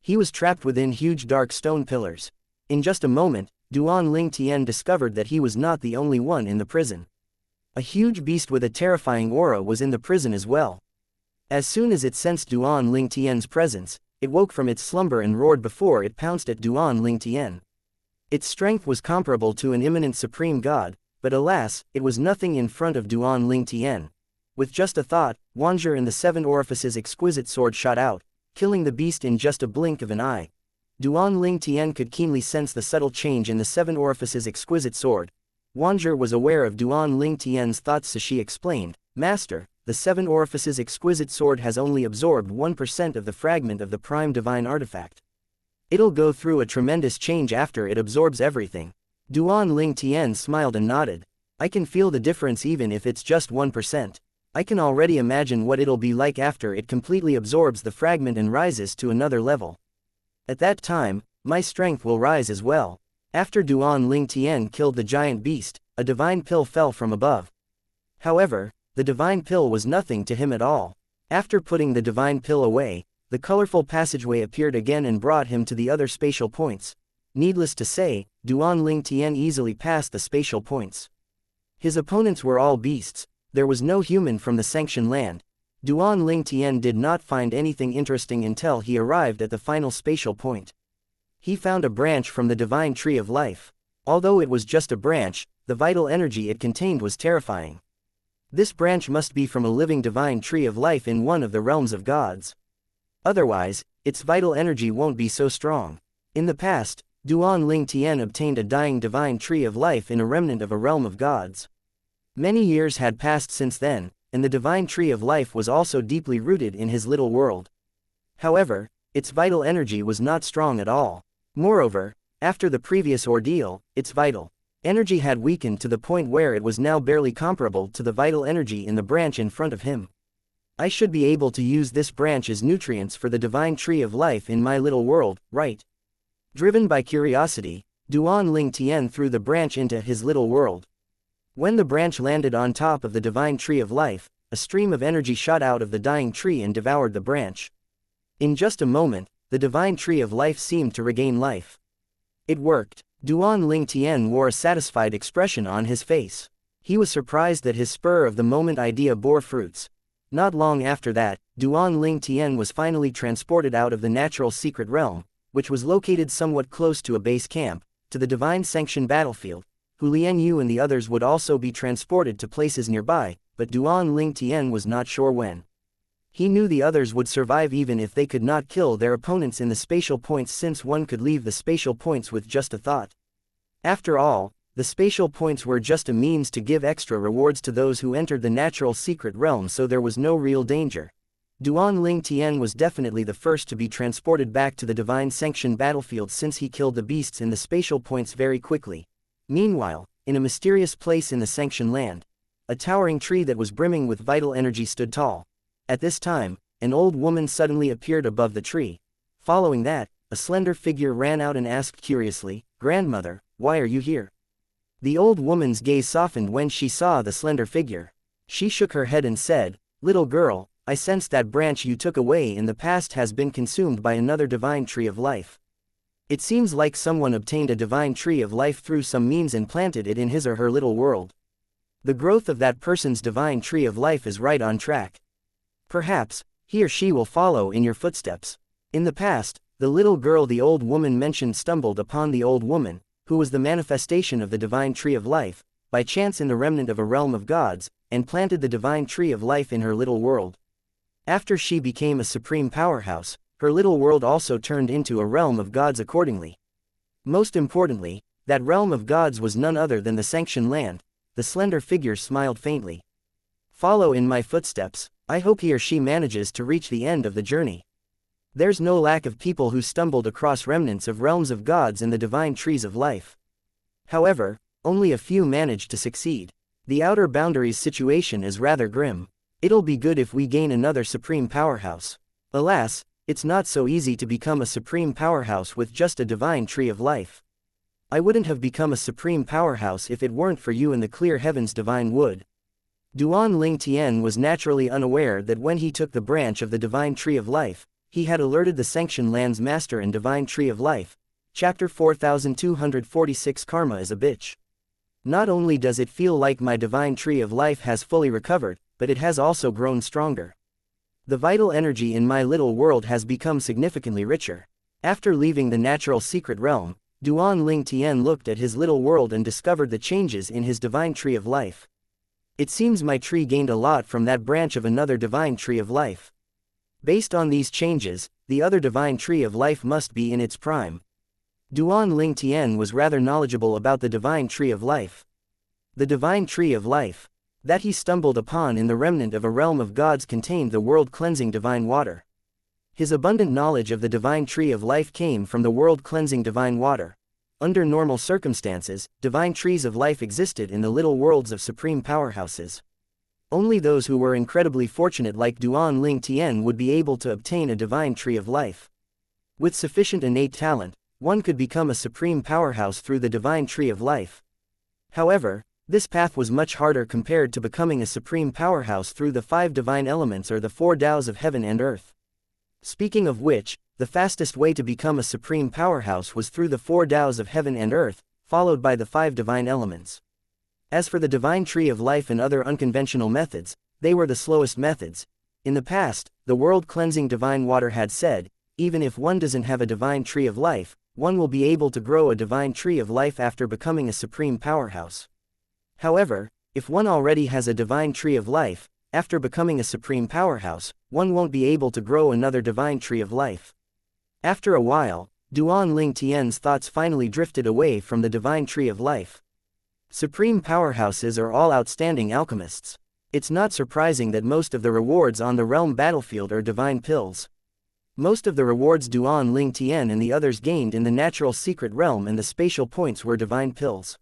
[SPEAKER 1] He was trapped within huge dark stone pillars. In just a moment, Duan Lingtian discovered that he was not the only one in the prison. A huge beast with a terrifying aura was in the prison as well. As soon as it sensed Duan Lingtian's presence, it woke from its slumber and roared before it pounced at Duan Lingtian. Its strength was comparable to an imminent supreme god, but alas, it was nothing in front of Duan Lingtian. With just a thought, Wanzhur and the Seven Orifices exquisite sword shot out, killing the beast in just a blink of an eye. Duan Lingtian could keenly sense the subtle change in the Seven Orifices exquisite sword. Wanzhur was aware of Duan Lingtian's thoughts, so she explained, "Master, the Seven Orifices exquisite sword has only absorbed 1% of the fragment of the prime divine artifact. It'll go through a tremendous change after it absorbs everything." Duan Lingtian smiled and nodded. "I can feel the difference even if it's just 1%. I can already imagine what it'll be like after it completely absorbs the fragment and rises to another level. At that time, my strength will rise as well." After Duan Lingtian killed the giant beast, a divine pill fell from above. However, the divine pill was nothing to him at all. After putting the divine pill away, the colorful passageway appeared again and brought him to the other spatial points. Needless to say, Duan Lingtian easily passed the spatial points. His opponents were all beasts. There was no human from the sanctioned land. Duan Lingtian did not find anything interesting until he arrived at the final spatial point. He found a branch from the divine tree of life. Although it was just a branch, the vital energy it contained was terrifying. This branch must be from a living divine tree of life in one of the realms of gods. Otherwise, its vital energy won't be so strong. In the past, Duan Lingtian obtained a dying divine tree of life in a remnant of a realm of gods. Many years had passed since then, and the divine tree of life was also deeply rooted in his little world. However, its vital energy was not strong at all. Moreover, after the previous ordeal, its vital energy had weakened to the point where it was now barely comparable to the vital energy in the branch in front of him. I should be able to use this branch as nutrients for the divine tree of life in my little world, right? Driven by curiosity, Duan Ling Tian threw the branch into his little world. When the branch landed on top of the divine tree of life, a stream of energy shot out of the dying tree and devoured the branch. In just a moment, the divine tree of life seemed to regain life. It worked. Duan Ling Tian wore a satisfied expression on his face. He was surprised that his spur-of-the-moment idea bore fruits. Not long after that, Duan Ling Tian was finally transported out of the natural secret realm, which was located somewhat close to a base camp, to the divine sanctioned battlefield. Hu Lianyu and the others would also be transported to places nearby, but Duan Ling Tian was not sure when. He knew the others would survive even if they could not kill their opponents in the spatial points, since one could leave the spatial points with just a thought. After all, the spatial points were just a means to give extra rewards to those who entered the natural secret realm, so there was no real danger. Duan Ling Tian was definitely the first to be transported back to the divine sanctioned battlefield, since he killed the beasts in the spatial points very quickly. Meanwhile, in a mysterious place in the sanctioned land, a towering tree that was brimming with vital energy stood tall. At this time, an old woman suddenly appeared above the tree. Following that, a slender figure ran out and asked curiously, "Grandmother, why are you here?" The old woman's gaze softened when she saw the slender figure. She shook her head and said, "Little girl, I sense that branch you took away in the past has been consumed by another divine tree of life. It seems like someone obtained a divine tree of life through some means and planted it in his or her little world. The growth of that person's divine tree of life is right on track. Perhaps he or she will follow in your footsteps." In the past, the little girl the old woman mentioned stumbled upon the old woman, who was the manifestation of the divine tree of life, by chance in the remnant of a realm of gods, and planted the divine tree of life in her little world. After she became a supreme powerhouse, her little world also turned into a realm of gods accordingly. Most importantly, that realm of gods was none other than the sanctioned land. The slender figure smiled faintly. "Follow in my footsteps. I hope he or she manages to reach the end of the journey." There's no lack of people who stumbled across remnants of realms of gods and the divine trees of life. However, only a few managed to succeed. The outer boundaries situation is rather grim. It'll be good if we gain another supreme powerhouse. Alas, it's not so easy to become a supreme powerhouse with just a divine tree of life. I wouldn't have become a supreme powerhouse if it weren't for you in the clear heavens divine wood. Duan Ling Tian was naturally unaware that when he took the branch of the divine tree of life, he had alerted the sanctioned land's master and divine tree of life. Chapter 4246 Karma is a bitch. Not only does it feel like my divine tree of life has fully recovered, but it has also grown stronger. The vital energy in my little world has become significantly richer. After leaving the natural secret realm, Duan Ling Tian looked at his little world and discovered the changes in his divine tree of life. It seems my tree gained a lot from that branch of another divine tree of life. Based on these changes, the other divine tree of life must be in its prime. Duan Ling Tian was rather knowledgeable about the divine tree of life. The divine tree of life that he stumbled upon in the remnant of a realm of gods contained the world-cleansing divine water. His abundant knowledge of the divine tree of life came from the world-cleansing divine water. Under normal circumstances, divine trees of life existed in the little worlds of supreme powerhouses. Only those who were incredibly fortunate like Duan Ling Tian would be able to obtain a divine tree of life. With sufficient innate talent, one could become a supreme powerhouse through the divine tree of life. However, this path was much harder compared to becoming a supreme powerhouse through the 5 divine elements or the 4 Taos of heaven and earth. Speaking of which, the fastest way to become a supreme powerhouse was through the 4 Taos of heaven and earth, followed by the 5 divine elements. As for the divine tree of life and other unconventional methods, they were the slowest methods. In the past, the world-cleansing divine water had said, even if one doesn't have a divine tree of life, one will be able to grow a divine tree of life after becoming a supreme powerhouse. However, if one already has a divine tree of life, after becoming a supreme powerhouse, one won't be able to grow another divine tree of life. After a while, Duan Ling Tian's thoughts finally drifted away from the divine tree of life. Supreme powerhouses are all outstanding alchemists. It's not surprising that most of the rewards on the realm battlefield are divine pills. Most of the rewards Duan Ling Tian and the others gained in the natural secret realm and the spatial points were divine pills.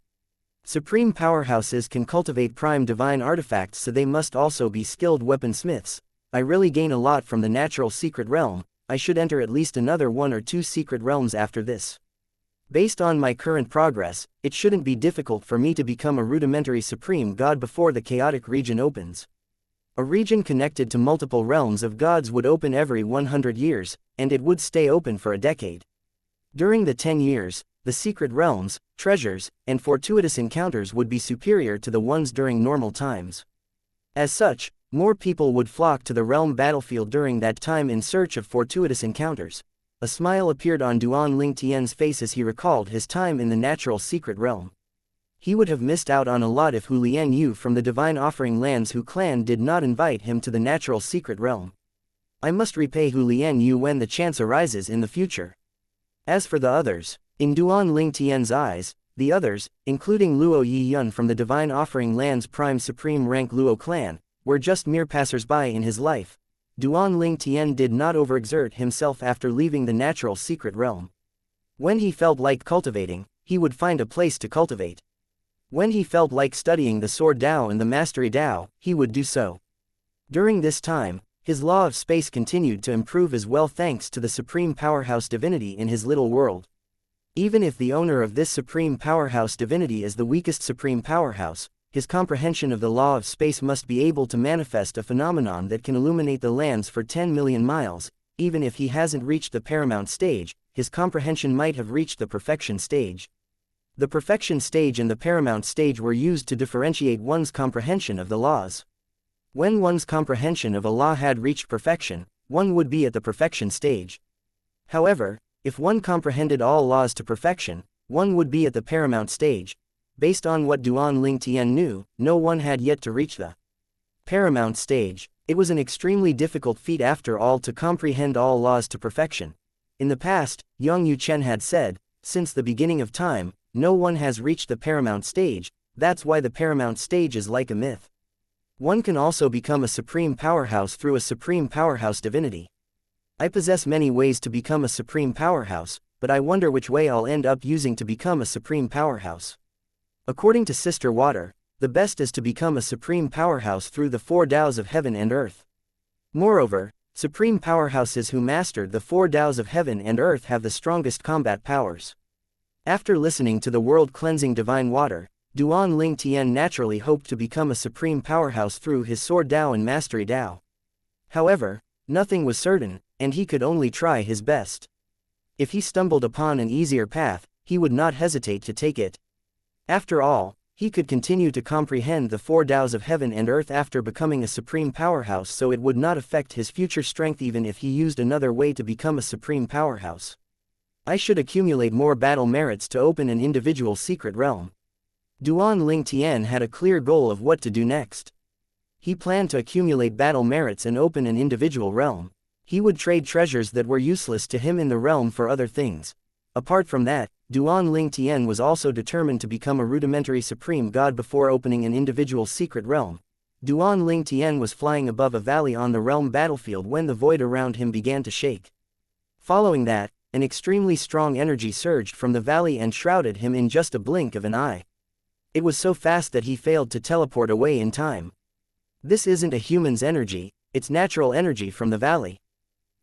[SPEAKER 1] Supreme powerhouses can cultivate prime divine artifacts, so they must also be skilled weaponsmiths. I really gain a lot from the natural secret realm. I should enter at least another 1 or 2 secret realms after this. Based on my current progress, it shouldn't be difficult for me to become a rudimentary supreme god before the chaotic region opens. A region connected to multiple realms of gods would open every 100 years, and it would stay open for a decade. During the 10 years, the secret realms, treasures, and fortuitous encounters would be superior to the ones during normal times. As such, more people would flock to the realm battlefield during that time in search of fortuitous encounters. A smile appeared on Duan Ling Tian's face as he recalled his time in the natural secret realm. He would have missed out on a lot if Hu Lian Yu from the Divine Offering Lands Hu clan did not invite him to the natural secret realm. I must repay Hu Lian Yu when the chance arises in the future. As for the others, in Duan Ling Tian's eyes, the others, including Luo Yi Yun from the Divine Offering Lands Prime Supreme Rank Luo clan, were just mere passers-by in his life. Duan Ling Tian did not overexert himself after leaving the natural secret realm. When he felt like cultivating, he would find a place to cultivate. When he felt like studying the Sword Dao and the Mastery Dao, he would do so. During this time, his law of space continued to improve as well thanks to the supreme powerhouse divinity in his little world. Even if the owner of this supreme powerhouse divinity is the weakest supreme powerhouse, his comprehension of the law of space must be able to manifest a phenomenon that can illuminate the lands for 10 million miles. Even if he hasn't reached the paramount stage, his comprehension might have reached the perfection stage. The perfection stage and the paramount stage were used to differentiate one's comprehension of the laws. When one's comprehension of a law had reached perfection, one would be at the perfection stage. However, if one comprehended all laws to perfection, one would be at the paramount stage. Based on what Duan Ling Tian knew, no one had yet to reach the paramount stage. It was an extremely difficult feat after all to comprehend all laws to perfection. In the past, Yang Yuchen had said, since the beginning of time, no one has reached the paramount stage. That's why the paramount stage is like a myth. One can also become a supreme powerhouse through a supreme powerhouse divinity. I possess many ways to become a supreme powerhouse, but I wonder which way I'll end up using to become a supreme powerhouse. According to Sister Water, the best is to become a supreme powerhouse through the 4 Taoes of heaven and earth. Moreover, supreme powerhouses who mastered the 4 Taoes of heaven and earth have the strongest combat powers. After listening to the world-cleansing divine water, Duan Ling Tian naturally hoped to become a supreme powerhouse through his Sword Dao and Mastery Dao. However, nothing was certain, and he could only try his best. If he stumbled upon an easier path, he would not hesitate to take it. After all, he could continue to comprehend the 4 Taoes of heaven and earth after becoming a supreme powerhouse, so it would not affect his future strength even if he used another way to become a supreme powerhouse. I should accumulate more battle merits to open an individual secret realm. Duan Ling Tian had a clear goal of what to do next. He planned to accumulate battle merits and open an individual realm. He would trade treasures that were useless to him in the realm for other things. Apart from that, Duan Ling Tian was also determined to become a rudimentary supreme god before opening an individual secret realm. Duan Ling Tian was flying above a valley on the realm battlefield when the void around him began to shake. Following that, an extremely strong energy surged from the valley and shrouded him in just a blink of an eye. It was so fast that he failed to teleport away in time. This isn't a human's energy, it's natural energy from the valley.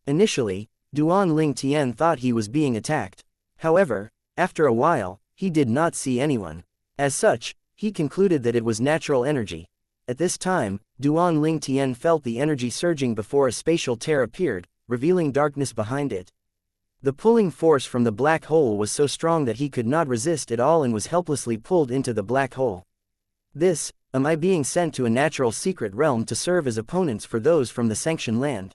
[SPEAKER 1] Initially, Duan Ling Tian thought he was being attacked. However, after a while, he did not see anyone. As such, he concluded that it was natural energy. At this time, Duan Ling Tian felt the energy surging before a spatial tear appeared, revealing darkness behind it. The pulling force from the black hole was so strong that he could not resist at all and was helplessly pulled into the black hole. This, am I being sent to a natural secret realm to serve as opponents for those from the sanctioned land?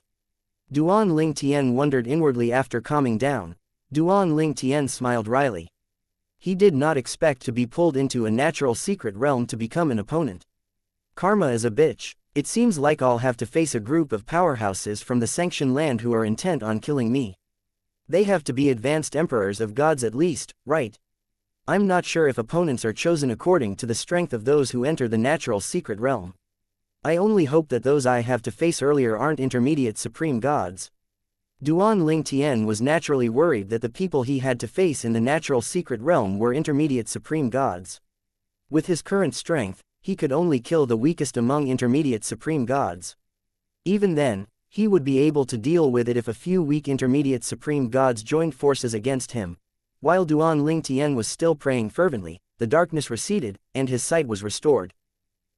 [SPEAKER 1] Duan Ling Tian wondered inwardly after calming down. Duan Ling Tian smiled wryly. He did not expect to be pulled into a natural secret realm to become an opponent. Karma is a bitch. It seems like I'll have to face a group of powerhouses from the sanctioned land who are intent on killing me. They have to be advanced emperors of gods at least, right? I'm not sure if opponents are chosen according to the strength of those who enter the natural secret realm. I only hope that those I have to face earlier aren't intermediate supreme gods. Duan Ling Tian was naturally worried that the people he had to face in the natural secret realm were intermediate supreme gods. With his current strength, he could only kill the weakest among intermediate supreme gods. Even then, he would be able to deal with it if a few weak intermediate supreme gods joined forces against him. While Duan Ling Tian was still praying fervently, the darkness receded, and his sight was restored.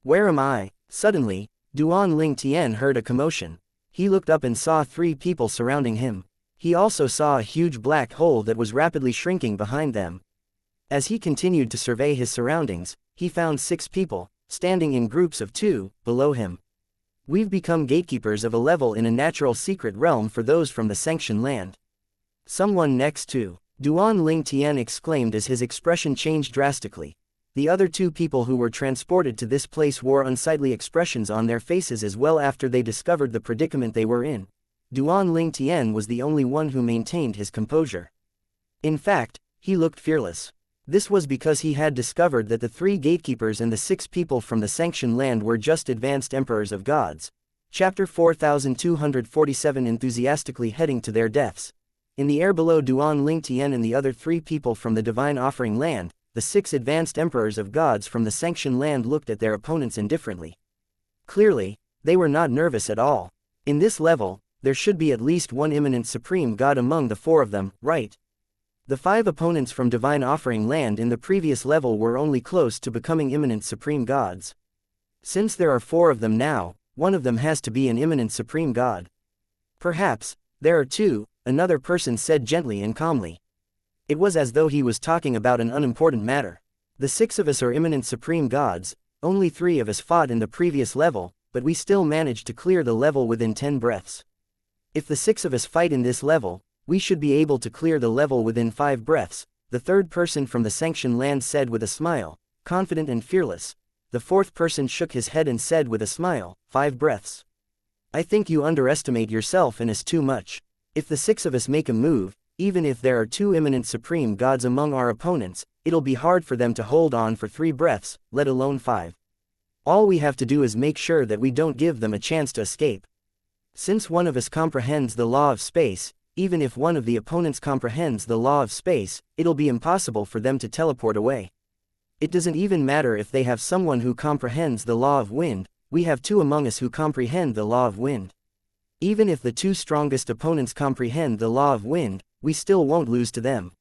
[SPEAKER 1] Where am I? Suddenly, Duan Ling Tian heard a commotion. He looked up and saw 3 people surrounding him. He also saw a huge black hole that was rapidly shrinking behind them. As he continued to survey his surroundings, he found 6 people, standing in groups of 2, below him. We've become gatekeepers of a level in a natural secret realm for those from the sanctioned land. Someone next to Duan Ling Tian exclaimed as his expression changed drastically. The other 2 people who were transported to this place wore unsightly expressions on their faces as well after they discovered the predicament they were in. Duan Ling Tian was the only one who maintained his composure. In fact, he looked fearless. This was because he had discovered that the 3 gatekeepers and the 6 people from the sanctioned land were just advanced emperors of gods. Chapter 4247 Enthusiastically heading to their deaths. In the air below Duan Ling Tian and the other 3 people from the divine offering land, the 6 advanced emperors of gods from the sanctioned land looked at their opponents indifferently. Clearly, they were not nervous at all. In this level, there should be at least one imminent supreme god among the 4 of them, right? The 5 opponents from divine offering land in the previous level were only close to becoming imminent supreme gods. Since there are 4 of them now, one of them has to be an imminent supreme god. Perhaps, there are 2, another person said gently and calmly. It was as though he was talking about an unimportant matter. The 6 of us are imminent supreme gods, only 3 of us fought in the previous level, but we still managed to clear the level within 10 breaths. If the 6 of us fight in this level, we should be able to clear the level within 5 breaths, the 3rd person from the sanctioned land said with a smile, confident and fearless. The 4th person shook his head and said with a smile, 5 breaths. I think you underestimate yourself and us too much. If the 6 of us make a move, even if there are 2 imminent supreme gods among our opponents, it'll be hard for them to hold on for 3 breaths, let alone 5. All we have to do is make sure that we don't give them a chance to escape. Since one of us comprehends the law of space, even if one of the opponents comprehends the law of space, it'll be impossible for them to teleport away. It doesn't even matter if they have someone who comprehends the law of wind, we have 2 among us who comprehend the law of wind. Even if the 2 strongest opponents comprehend the law of wind, we still won't lose to them.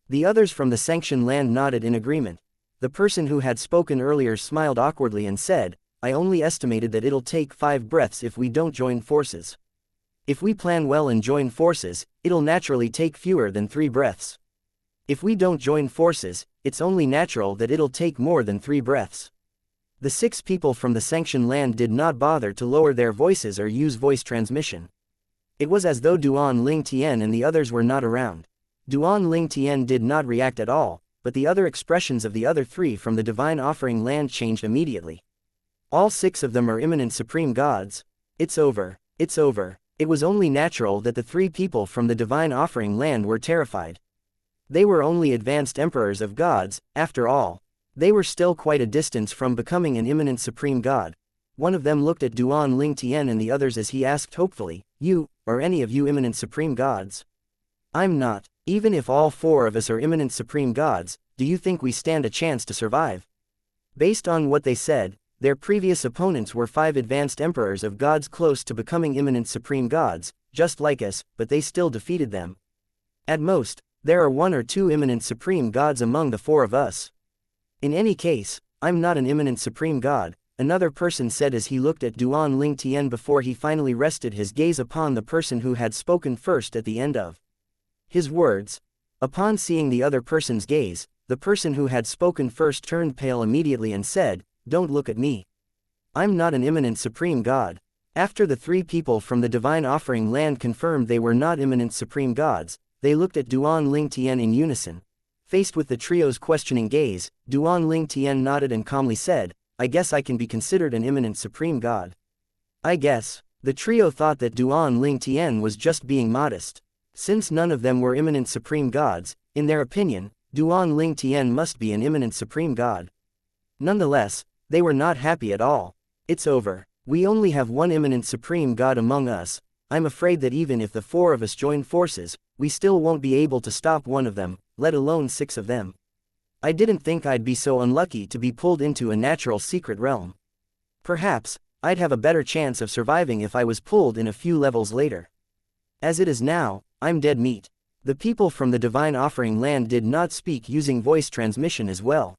[SPEAKER 1] The others from the sanctioned land nodded in agreement. The person who had spoken earlier smiled awkwardly and said, I only estimated that it'll take 5 breaths if we don't join forces. If we plan well and join forces, it'll naturally take fewer than 3 breaths. If we don't join forces, it's only natural that it'll take more than 3 breaths. The 6 people from the sanctioned land did not bother to lower their voices or use voice transmission. It was as though Duan Ling Tian and the others were not around. Duan Ling Tian did not react at all, but the other expressions of the other 3 from the divine offering land changed immediately. All 6 of them are imminent supreme gods. It's over. It's over. It was only natural that the 3 people from the divine offering land were terrified. They were only advanced emperors of gods, after all. They were still quite a distance from becoming an imminent supreme god. One of them looked at Duan Ling Tian and the others as he asked hopefully, You, are any of you imminent supreme gods? I'm not. Even if all 4 of us are imminent supreme gods, do you think we stand a chance to survive? Based on what they said, their previous opponents were 5 advanced emperors of gods close to becoming imminent supreme gods, just like us, but they still defeated them. At most, there are 1 or 2 imminent supreme gods among the 4 of us. In any case, I'm not an imminent supreme god, another person said as he looked at Duan Ling Tian before he finally rested his gaze upon the person who had spoken first at the end of his words. Upon seeing the other person's gaze, the person who had spoken first turned pale immediately and said, Don't look at me. I'm not an imminent supreme god. After the 3 people from the divine offering land confirmed they were not imminent supreme gods, they looked at Duan Ling Tian in unison. Faced with the trio's questioning gaze, Duan Ling Tian nodded and calmly said, I guess I can be considered an imminent supreme god. I guess. The trio thought that Duan Ling Tian was just being modest. Since none of them were imminent supreme gods, in their opinion, Duan Ling Tian must be an imminent supreme god. Nonetheless, they were not happy at all. It's over. We only have one imminent supreme god among us. I'm afraid that even if the four of us join forces, we still won't be able to stop one of them, let alone six of them. I didn't think I'd be so unlucky to be pulled into a natural secret realm. Perhaps, I'd have a better chance of surviving if I was pulled in a few levels later. As it is now, I'm dead meat. The people from the Divine Offering Land did not speak using voice transmission as well.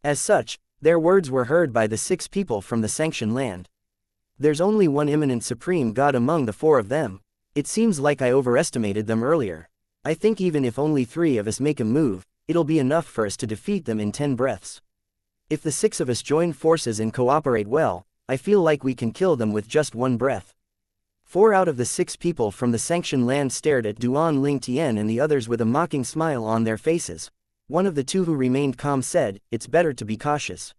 [SPEAKER 1] As such, their words were heard by the 6 people from the Sanctioned Land. There's only one imminent supreme god among the 4 of them. It seems like I overestimated them earlier. I think even if only 3 of us make a move, it'll be enough for us to defeat them in 10 breaths. If the 6 of us join forces and cooperate well, I feel like we can kill them with just 1 breath. 4 out of the 6 people from the Sanctioned Land stared at Duan Ling Tian and the others with a mocking smile on their faces. One of the 2 who remained calm said, "It's better to be cautious.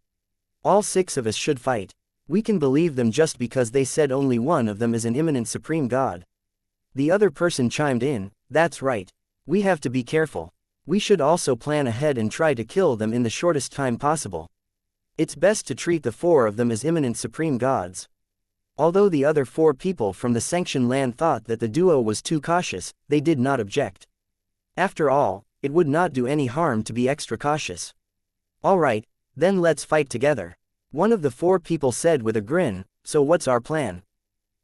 [SPEAKER 1] All 6 of us should fight. We can believe them just because they said only one of them is an imminent supreme god." The other person chimed in, "That's right. We have to be careful. We should also plan ahead and try to kill them in the shortest time possible. It's best to treat the 4 of them as imminent supreme gods." Although the other 4 people from the Sanctioned Land thought that the duo was too cautious, they did not object. After all, it would not do any harm to be extra cautious. "Alright, then let's fight together," one of the 4 people said with a grin. "So what's our plan?"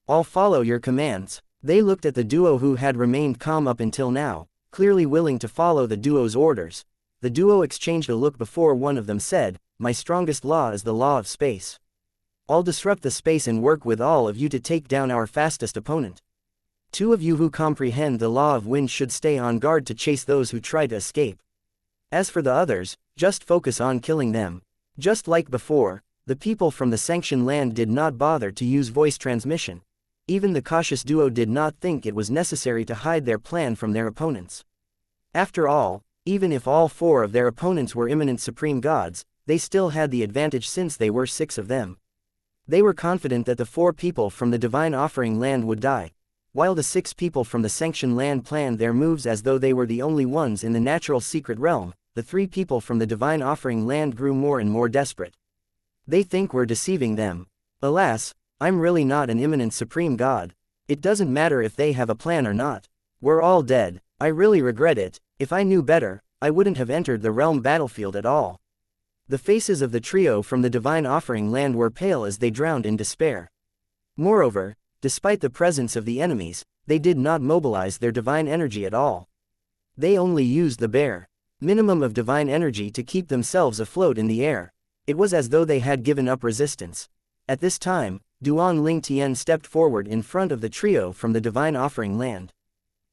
[SPEAKER 1] "I'll follow your commands." They looked at the duo who had remained calm up until now, clearly willing to follow the duo's orders. The duo exchanged a look before one of them said, "My strongest law is the law of space. I'll disrupt the space and work with all of you to take down our fastest opponent. 2 of you who comprehend the law of wind should stay on guard to chase those who try to escape. As for the others, just focus on killing them." Just like before, the people from the Sanctioned Land did not bother to use voice transmission. Even the cautious duo did not think it was necessary to hide their plan from their opponents. After all, even if all 4 of their opponents were imminent supreme gods, they still had the advantage since they were 6 of them. They were confident that the 4 people from the Divine Offering Land would die, while the 6 people from the Sanctioned Land planned their moves as though they were the only ones in the natural secret realm. The 3 people from the Divine Offering Land grew more and more desperate. They think we're deceiving them. Alas, I'm really not an imminent supreme god. It doesn't matter if they have a plan or not. We're all dead. I really regret it. If I knew better, I wouldn't have entered the realm battlefield at all. The faces of the trio from the Divine Offering Land were pale as they drowned in despair. Moreover, despite the presence of the enemies, they did not mobilize their divine energy at all. They only used the bare minimum of divine energy to keep themselves afloat in the air. It was as though they had given up resistance. At this time, Duan Ling Tian stepped forward in front of the trio from the Divine Offering Land.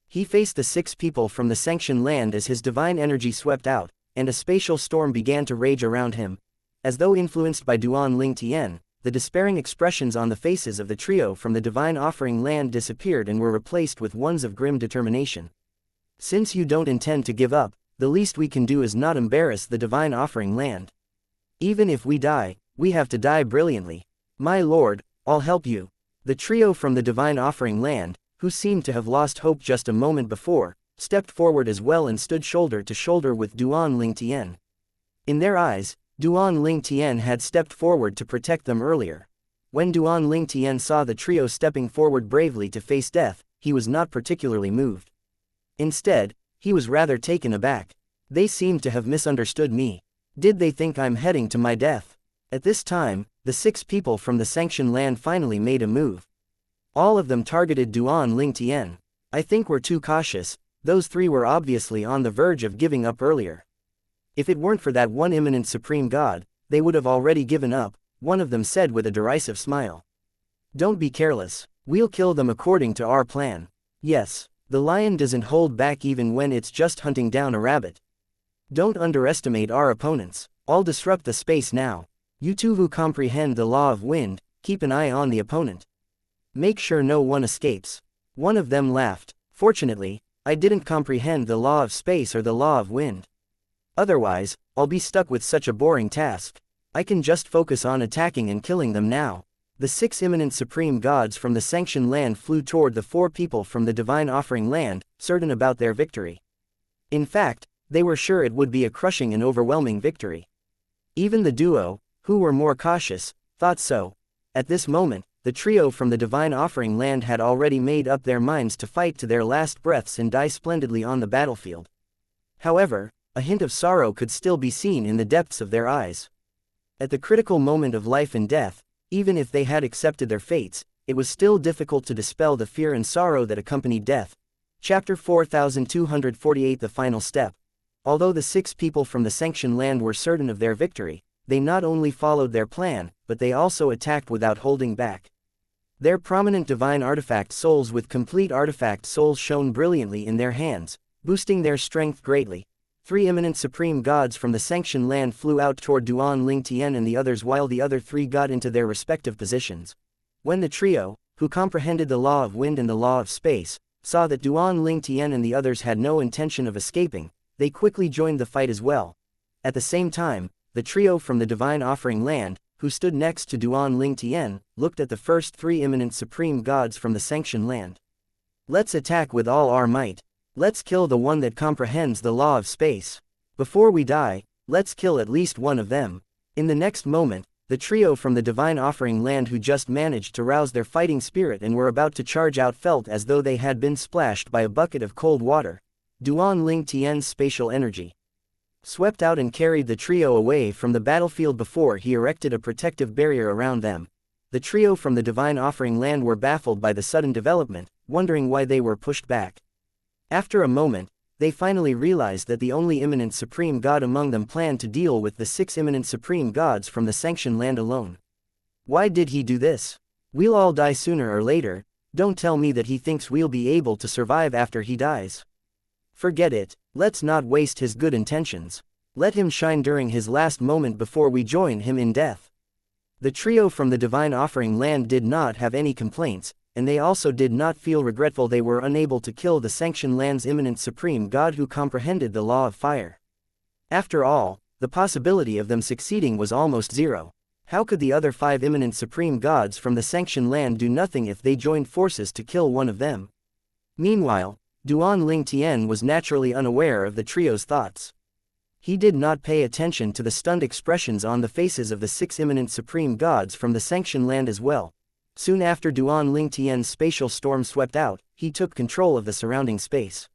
[SPEAKER 1] He faced the 6 people from the Sanctioned Land as his divine energy swept out, and a spatial storm began to rage around him. As though influenced by Duan Ling Tian, the despairing expressions on the faces of the trio from the Divine Offering Land disappeared and were replaced with ones of grim determination. "Since you don't intend to give up, the least we can do is not embarrass the Divine Offering Land. Even if we die, we have to die brilliantly. My lord, I'll help you." The trio from the Divine Offering Land, who seemed to have lost hope just a moment before, stepped forward as well and stood shoulder to shoulder with Duan Ling Tian. In their eyes, Duan Ling Tian had stepped forward to protect them earlier. When Duan Ling Tian saw the trio stepping forward bravely to face death, he was not particularly moved. Instead, he was rather taken aback. They seemed to have misunderstood me. Did they think I'm heading to my death? At this time, the 6 people from the Sanctioned Land finally made a move. All of them targeted Duan Ling Tian. "I think we're too cautious. Those 3 were obviously on the verge of giving up earlier. If it weren't for that one imminent supreme god, they would have already given up," one of them said with a derisive smile. "Don't be careless. We'll kill them according to our plan. Yes, the lion doesn't hold back even when it's just hunting down a rabbit. Don't underestimate our opponents. I'll disrupt the space now. You 2 who comprehend the law of wind, keep an eye on the opponent. Make sure no one escapes." One of them laughed. "Fortunately, I didn't comprehend the law of space or the law of wind. Otherwise, I'll be stuck with such a boring task. I can just focus on attacking and killing them now." The 6 imminent supreme gods from the Sanctioned Land flew toward the 4 people from the Divine Offering Land, certain about their victory. In fact, They were sure it would be a crushing and overwhelming victory. Even the duo, who were more cautious, thought so. At this moment, the trio from the Divine Offering Land had already made up their minds to fight to their last breaths and die splendidly on the battlefield. However, a hint of sorrow could still be seen in the depths of their eyes. At the critical moment of life and death, even if they had accepted their fates, it was still difficult to dispel the fear and sorrow that accompanied death. Chapter 4248 The Final Step. Although the 6 people from the Xianxia land were certain of their victory, they not only followed their plan, but they also attacked without holding back. Their prominent divine artifact souls with complete artifact souls shone brilliantly in their hands, boosting their strength greatly. 3 eminent supreme gods from the Xianxia land flew out toward Duan Ling Tian and the others, while the other 3 got into their respective positions. When the trio, who comprehended the law of wind and the law of space, saw that Duan Ling Tian and the others had no intention of escaping, they quickly joined the fight as well. At the same time, the trio from the Divine Offering Land, who stood next to Duan Ling Tian, looked at the first 3 eminent supreme gods from the Xianxia land. Let's attack with all our might. Let's kill the one that comprehends the law of space. Before we die, let's kill at least one of them. In the next moment, the trio from the Divine Offering Land who just managed to rouse their fighting spirit and were about to charge out felt as though they had been splashed by a bucket of cold water. Duan Ling Tian's spatial energy swept out and carried the trio away from the battlefield before he erected a protective barrier around them. The trio from the Divine Offering Land were baffled by the sudden development, wondering why they were pushed back. After a moment, they finally realized that the only imminent supreme god among them planned to deal with the 6 imminent supreme gods from the Xianxia land alone. Why did he do this? We'll all die sooner or later. Don't tell me that he thinks we'll be able to survive after he dies. Forget it, let's not waste his good intentions. Let him shine during his last moment before we join him in death. The trio from the Divine Offering Land did not have any complaints, and they also did not feel regretful they were unable to kill the Xianxia land's imminent supreme god who comprehended the law of fire. After all, the possibility of them succeeding was almost zero. How could the other 5 imminent supreme gods from the Xianxia land do nothing if they joined forces to kill one of them? Meanwhile, Duan Ling Tian was naturally unaware of the trio's thoughts. He did not pay attention to the stunned expressions on the faces of the 6 imminent supreme gods from the Xianxia land as well. Soon after Duan Ling Tian's spatial storm swept out, he took control of the surrounding space.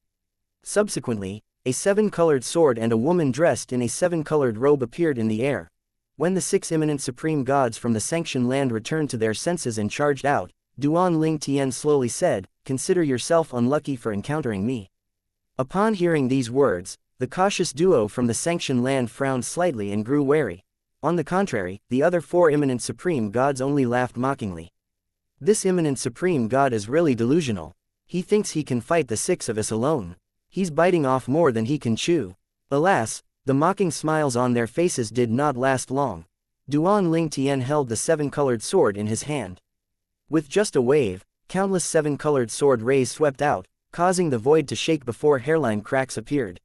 [SPEAKER 1] Subsequently, a 7-colored sword and a woman dressed in a 7-colored robe appeared in the air. When the 6 imminent supreme gods from the Xianxia land returned to their senses and charged out, Duan Ling Tian slowly said, "Consider yourself unlucky for encountering me." Upon hearing these words, the cautious duo from the Xianxia land frowned slightly and grew wary. On the contrary, the other 4 imminent supreme gods only laughed mockingly. This imminent supreme god is really delusional. He thinks he can fight the 6 of us alone. He's biting off more than he can chew. Alas, the mocking smiles on their faces did not last long. Duan Ling Tian held the 7-colored sword in his hand. With just a wave, countless 7-colored sword rays swept out, causing the void to shake before hairline cracks appeared.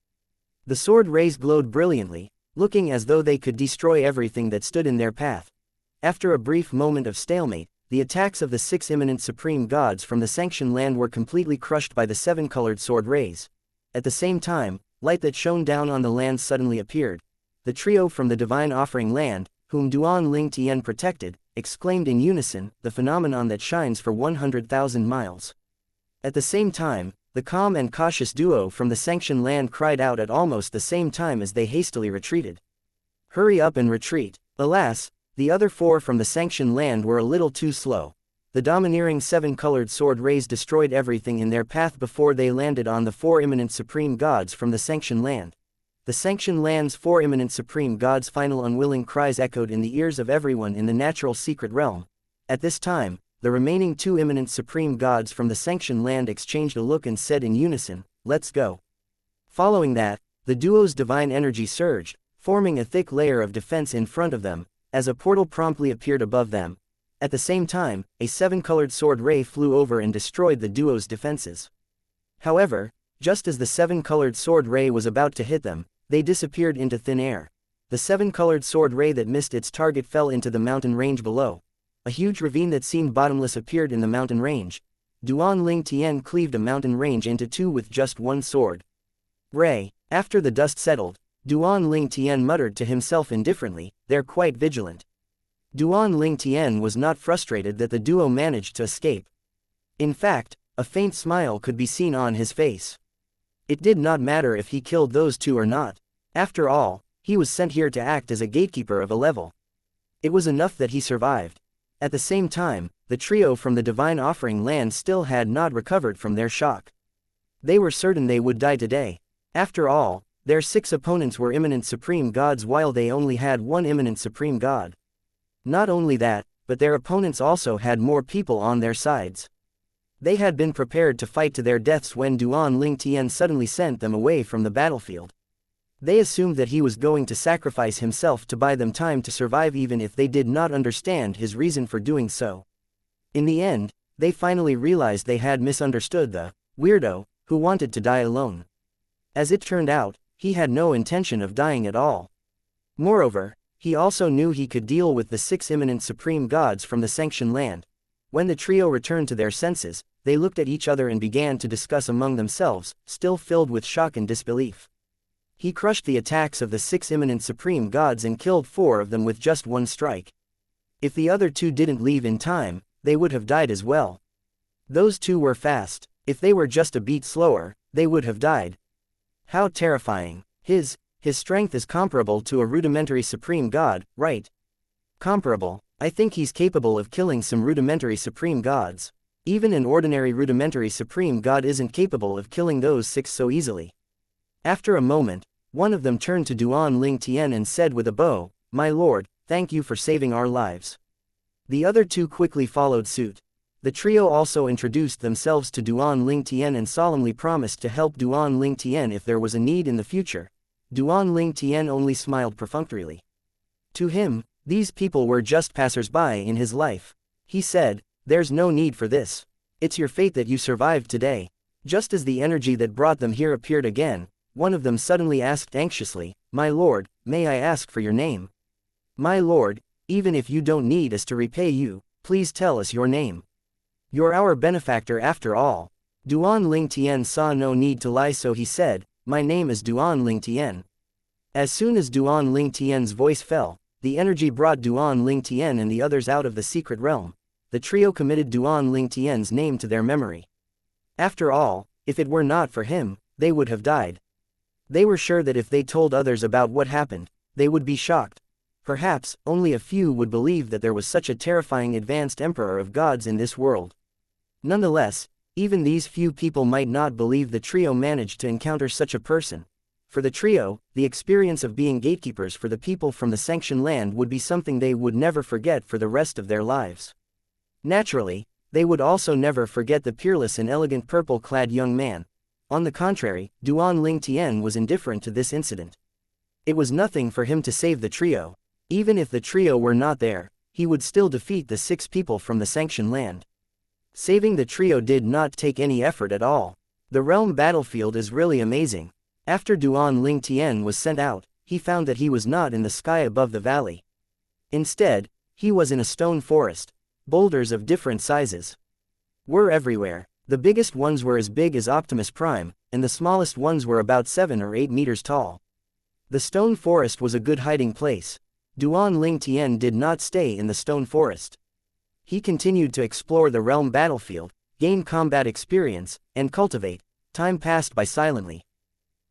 [SPEAKER 1] The sword rays glowed brilliantly, looking as though they could destroy everything that stood in their path. After a brief moment of stalemate, the attacks of the 6 imminent supreme gods from the Xianxia land were completely crushed by the 7-colored sword rays. At the same time, light that shone down on the land suddenly appeared. The trio from the Divine Offering Land, whom Duan Ling Tian protected, exclaimed in unison, "The phenomenon that shines for 100,000 miles." At the same time, the calm and cautious duo from the Xianxia land cried out at almost the same time as they hastily retreated. "Hurry up and retreat." Alas, the other 4 from the Xianxia land were a little too slow. The domineering 7-colored sword rays destroyed everything in their path before they landed on the 4 imminent supreme gods from the Xianxia land. The Xianxia land's 4 imminent supreme gods' final unwilling cries echoed in the ears of everyone in the natural secret realm. At this time, the remaining 2 imminent supreme gods from the Xianxia land exchanged a look and said in unison, "Let's go." Following that, the duo's divine energy surged, forming a thick layer of defense in front of them, as a portal promptly appeared above them. At the same time, a 7-colored sword ray flew over and destroyed the duo's defenses. However, just as the 7-colored sword ray was about to hit them, they disappeared into thin air. The 7-colored sword ray that missed its target fell into the mountain range below. A huge ravine that seemed bottomless appeared in the mountain range. Duan Ling Tian cleaved a mountain range into 2 with just one sword ray. After the dust settled, Duan Ling Tian muttered to himself indifferently, "They're quite vigilant." Duan Ling Tian was not frustrated that the duo managed to escape. In fact, a faint smile could be seen on his face. It did not matter if he killed those two or not. After all, he was sent here to act as a gatekeeper of a level. It was enough that he survived. At the same time, the trio from the Divine Offering land still had not recovered from their shock. They were certain they would die today. After all, their 6 opponents were imminent supreme gods while they only had one imminent supreme god. Not only that, but their opponents also had more people on their sides. They had been prepared to fight to their deaths when Duan Ling Tian suddenly sent them away from the battlefield. They assumed that he was going to sacrifice himself to buy them time to survive even if they did not understand his reason for doing so. In the end, they finally realized they had misunderstood the weirdo who wanted to die alone. As it turned out, he had no intention of dying at all. Moreover, he also knew he could deal with the 6 imminent supreme gods from the sanctioned land. When the trio returned to their senses, they looked at each other and began to discuss among themselves, still filled with shock and disbelief. He crushed the attacks of the 6 imminent supreme gods and killed 4 of them with just one strike. If the other 2 didn't leave in time, they would have died as well. Those 2 were fast. If they were just a beat slower, they would have died. How terrifying. His strength is comparable to a rudimentary supreme god, right? Comparable. I think he's capable of killing some rudimentary supreme gods. Even an ordinary rudimentary supreme god isn't capable of killing those 6 so easily. After a moment, one of them turned to Duan Ling Tian and said with a bow, "My lord, thank you for saving our lives." The other 2 quickly followed suit. The trio also introduced themselves to Duan Ling Tian and solemnly promised to help Duan Ling Tian if there was a need in the future. Duan Ling Tian only smiled perfunctorily. To him, these people were just passers-by in his life. He said, "There's no need for this. It's your fate that you survived today." Just as the energy that brought them here appeared again, one of them suddenly asked anxiously, "My lord, may I ask for your name?" "My lord, even if you don't need us to repay you, please tell us your name. You're our benefactor after all." Duan Ling Tian saw no need to lie, so he said, "My name is Duan Ling Tian." As soon as Duan Ling Tian's voice fell, the energy brought Duan Ling Tian and the others out of the secret realm. The trio committed Duan Ling Tian's name to their memory. After all, if it were not for him, they would have died. They were sure that if they told others about what happened, they would be shocked. Perhaps, only a few would believe that there was such a terrifying advanced emperor of gods in this world. Nonetheless, even these few people might not believe the trio managed to encounter such a person. For the trio, the experience of being gatekeepers for the people from the sanctioned land would be something they would never forget for the rest of their lives. Naturally, they would also never forget the peerless and elegant purple-clad young man. On the contrary, Duan Ling Tian was indifferent to this incident. It was nothing for him to save the trio. Even if the trio were not there, he would still defeat the 6 people from the sanctioned land. Saving the trio did not take any effort at all. The realm battlefield is really amazing. After Duan Ling Tian was sent out, he found that he was not in the sky above the valley. Instead, he was in a stone forest. Boulders of different sizes were everywhere. The biggest ones were as big as Optimus Prime, and the smallest ones were about 7 or 8 meters tall. The stone forest was a good hiding place. Duan Ling Tian did not stay in the stone forest. He continued to explore the realm battlefield, gain combat experience, and cultivate. Time passed by silently.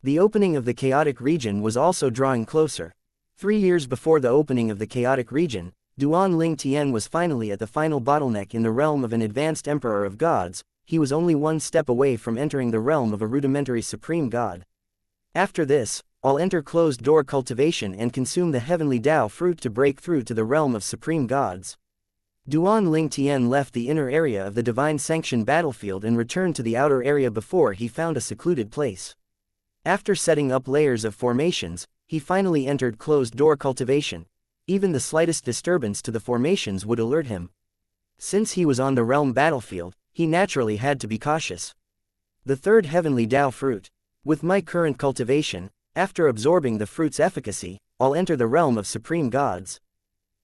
[SPEAKER 1] The opening of the chaotic region was also drawing closer. 3 years before the opening of the chaotic region, Duan Ling Tian was finally at the final bottleneck in the realm of an advanced emperor of gods. He was only one step away from entering the realm of a rudimentary supreme god. After this, I'll enter closed-door cultivation and consume the heavenly Tao fruit to break through to the realm of supreme gods. Duan Ling Tian left the inner area of the divine sanctioned battlefield and returned to the outer area before he found a secluded place. After setting up layers of formations, he finally entered closed-door cultivation. Even the slightest disturbance to the formations would alert him. Since he was on the realm battlefield, he naturally had to be cautious. The 3rd heavenly Tao fruit. With my current cultivation, after absorbing the fruit's efficacy, I'll enter the realm of supreme gods.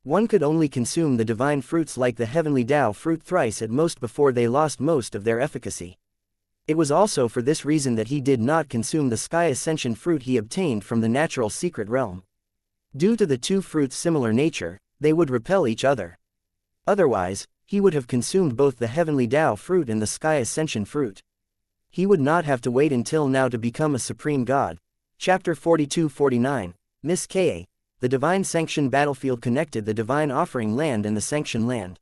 [SPEAKER 1] One could only consume the divine fruits like the heavenly Tao fruit thrice at most before they lost most of their efficacy. It was also for this reason that he did not consume the sky ascension fruit he obtained from the natural secret realm. Due to the two fruits' similar nature, they would repel each other. Otherwise, he would have consumed both the heavenly Tao fruit and the sky ascension fruit. He would not have to wait until now to become a supreme god. Chapter 42-49, Miss Ka. The divine sanction battlefield connected the divine offering land and the sanction land.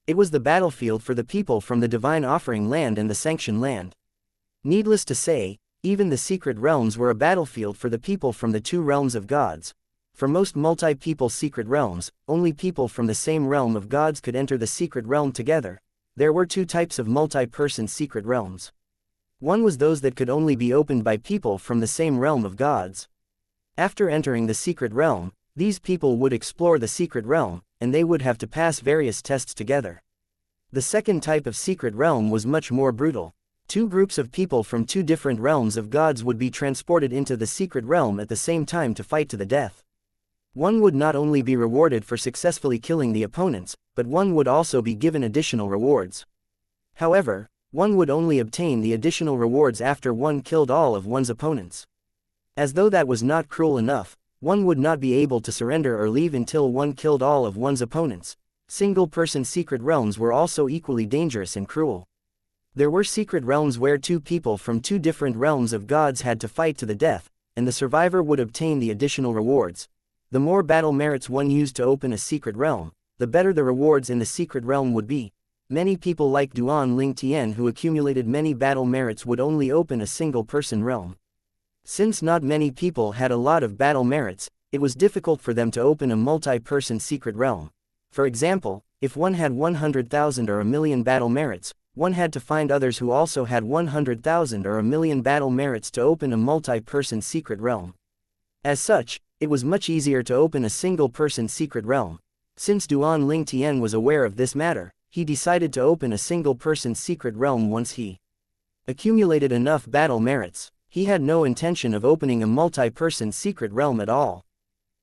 [SPEAKER 1] It was the battlefield for the people from the divine offering land and the sanction land. Needless to say, even the secret realms were a battlefield for the people from the two realms of gods. For most multi-people secret realms, only people from the same realm of gods could enter the secret realm together. There were two types of multi-person secret realms. One was those that could only be opened by people from the same realm of gods. After entering the secret realm, these people would explore the secret realm, and they would have to pass various tests together. The second type of secret realm was much more brutal. Two groups of people from two different realms of gods would be transported into the secret realm at the same time to fight to the death. One would not only be rewarded for successfully killing the opponents, but one would also be given additional rewards. However, one would only obtain the additional rewards after one killed all of one's opponents. As though that was not cruel enough, one would not be able to surrender or leave until one killed all of one's opponents. Single-person secret realms were also equally dangerous and cruel. There were secret realms where two people from two different realms of gods had to fight to the death, and the survivor would obtain the additional rewards. The more battle merits one used to open a secret realm, the better the rewards in the secret realm would be. Many people like Duan Ling Tian who accumulated many battle merits would only open a single-person realm. Since not many people had a lot of battle merits, it was difficult for them to open a multi-person secret realm. For example, if one had 100,000 or a million battle merits, one had to find others who also had 100,000 or a million battle merits to open a multi-person secret realm. As such, it was much easier to open a single-person secret realm. Since Duan Ling Tian was aware of this matter, he decided to open a single-person secret realm once he accumulated enough battle merits. He had no intention of opening a multi-person secret realm at all.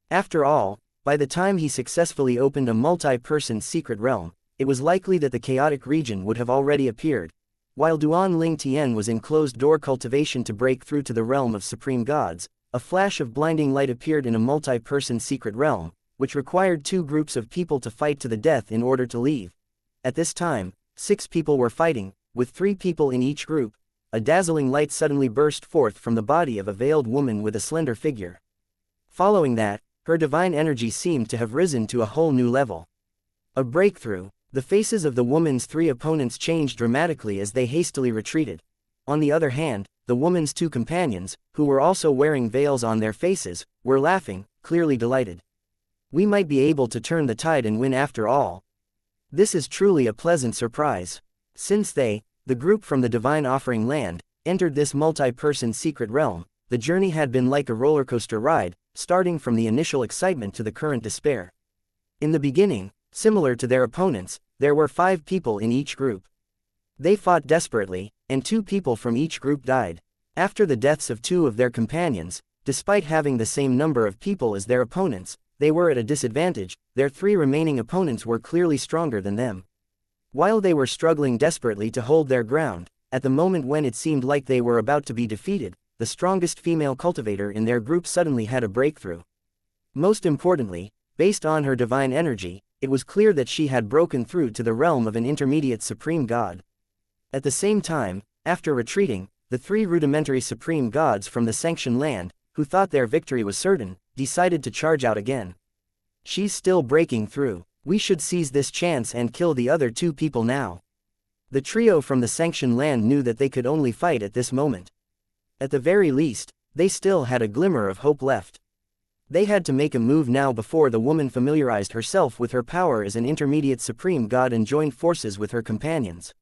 [SPEAKER 1] After all, by the time he successfully opened a multi-person secret realm, it was likely that the chaotic region would have already appeared. While Duan Ling Tian was in closed-door cultivation to break through to the realm of supreme gods, a flash of blinding light appeared in a multi-person secret realm, which required two groups of people to fight to the death in order to leave. At this time, 6 people were fighting, with 3 people in each group. A dazzling light suddenly burst forth from the body of a veiled woman with a slender figure. Following that, her divine energy seemed to have risen to a whole new level. A breakthrough. The faces of the woman's 3 opponents changed dramatically as they hastily retreated. On the other hand, the woman's 2 companions, who were also wearing veils on their faces, were laughing, clearly delighted. We might be able to turn the tide and win after all. This is truly a pleasant surprise. Since they, the group from the divine offering land, entered this multi-person secret realm, the journey had been like a roller coaster ride, starting from the initial excitement to the current despair. In the beginning, similar to their opponents, there were 5 people in each group. They fought desperately, and 2 people from each group died. After the deaths of 2 of their companions, despite having the same number of people as their opponents, they were at a disadvantage. Their 3 remaining opponents were clearly stronger than them. While they were struggling desperately to hold their ground, at the moment when it seemed like they were about to be defeated, the strongest female cultivator in their group suddenly had a breakthrough. Most importantly, based on her divine energy, it was clear that she had broken through to the realm of an intermediate supreme god. At the same time, after retreating, the 3 rudimentary supreme gods from the sanctioned land, who thought their victory was certain, decided to charge out again. She's still breaking through. We should seize this chance and kill the other 2 people now. The trio from the sanctioned land knew that they could only fight at this moment. At the very least, they still had a glimmer of hope left. They had to make a move now before the woman familiarized herself with her power as an intermediate supreme god and joined forces with her companions.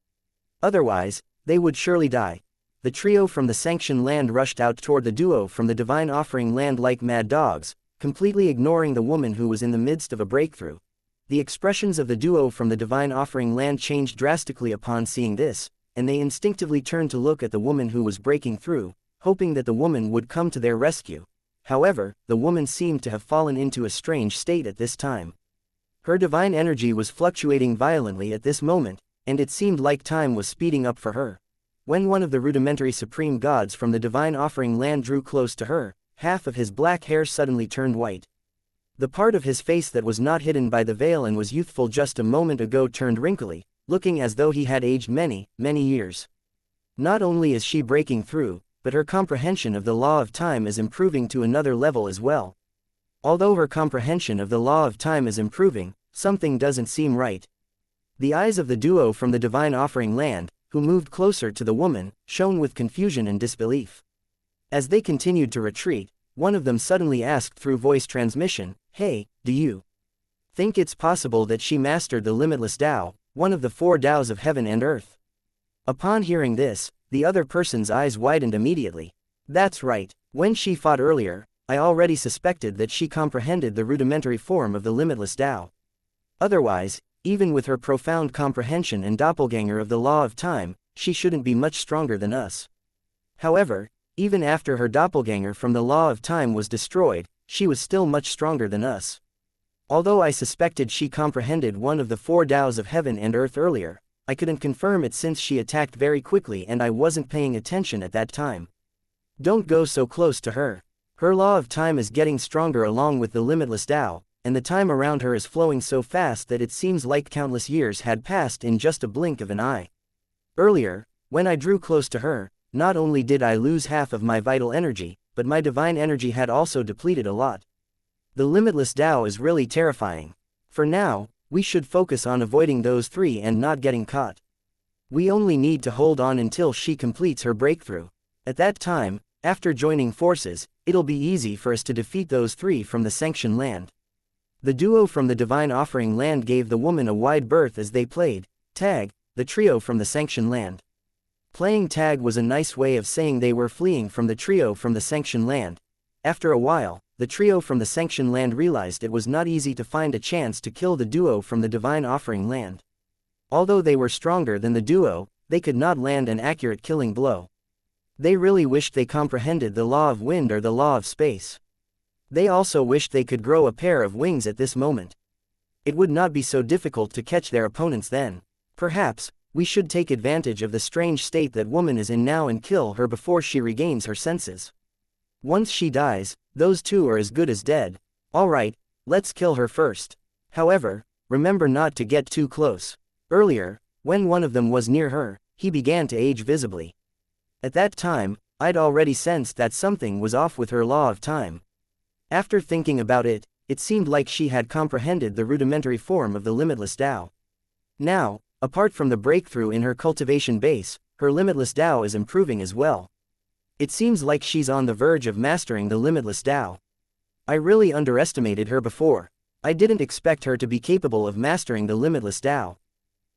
[SPEAKER 1] Otherwise, they would surely die. The trio from the sanctioned land rushed out toward the duo from the divine offering land like mad dogs, completely ignoring the woman who was in the midst of a breakthrough. The expressions of the duo from the divine offering land changed drastically upon seeing this, and they instinctively turned to look at the woman who was breaking through, hoping that the woman would come to their rescue. However, the woman seemed to have fallen into a strange state at this time. Her divine energy was fluctuating violently at this moment, and it seemed like time was speeding up for her. when one of the rudimentary supreme gods from the divine offering land drew close to her, half of his black hair suddenly turned white. The part of his face that was not hidden by the veil and was youthful just a moment ago turned wrinkly, looking as though he had aged many, many years. Not only is she breaking through, but her comprehension of the law of time is improving to another level as well. Although her comprehension of the law of time is improving, something doesn't seem right. The eyes of the duo from the divine offering land, who moved closer to the woman, shone with confusion and disbelief. As they continued to retreat, one of them suddenly asked through voice transmission, "Hey, do you think it's possible that she mastered the limitless Tao, one of the four Taos of heaven and earth?" Upon hearing this, the other person's eyes widened immediately. That's right, when she fought earlier, I already suspected that she comprehended the rudimentary form of the limitless Tao. Otherwise, even with her profound comprehension and doppelganger of the law of time, she shouldn't be much stronger than us. However, even after her doppelganger from the law of time was destroyed, she was still much stronger than us. Although I suspected she comprehended one of the four Taos of heaven and earth earlier, I couldn't confirm it since she attacked very quickly and I wasn't paying attention at that time. Don't go so close to her. Her law of time is getting stronger along with the limitless Tao, and the time around her is flowing so fast that it seems like countless years had passed in just a blink of an eye. Earlier, when I drew close to her, not only did I lose half of my vital energy, but my divine energy had also depleted a lot. The limitless Tao is really terrifying. For now, we should focus on avoiding those three and not getting caught. We only need to hold on until she completes her breakthrough. At that time, after joining forces, it'll be easy for us to defeat those three from the sanctioned land. The duo from the divine offering land gave the woman a wide berth as they played tag, the trio from the sanctioned land. Playing tag was a nice way of saying they were fleeing from the trio from the sanctioned land. After a while, the trio from the sanctioned land realized it was not easy to find a chance to kill the duo from the divine offering land. Although they were stronger than the duo, they could not land an accurate killing blow. They really wished they comprehended the law of wind or the law of space. They also wished they could grow a pair of wings at this moment. It would not be so difficult to catch their opponents then. Perhaps, we should take advantage of the strange state that woman is in now and kill her before she regains her senses. Once she dies, those two are as good as dead. Alright, let's kill her first. However, remember not to get too close. Earlier, when one of them was near her, he began to age visibly. At that time, I'd already sensed that something was off with her law of time. After thinking about it, it seemed like she had comprehended the rudimentary form of the limitless Tao. Now, apart from the breakthrough in her cultivation base, her limitless Tao is improving as well. It seems like she's on the verge of mastering the limitless Tao. I really underestimated her before. I didn't expect her to be capable of mastering the limitless Tao.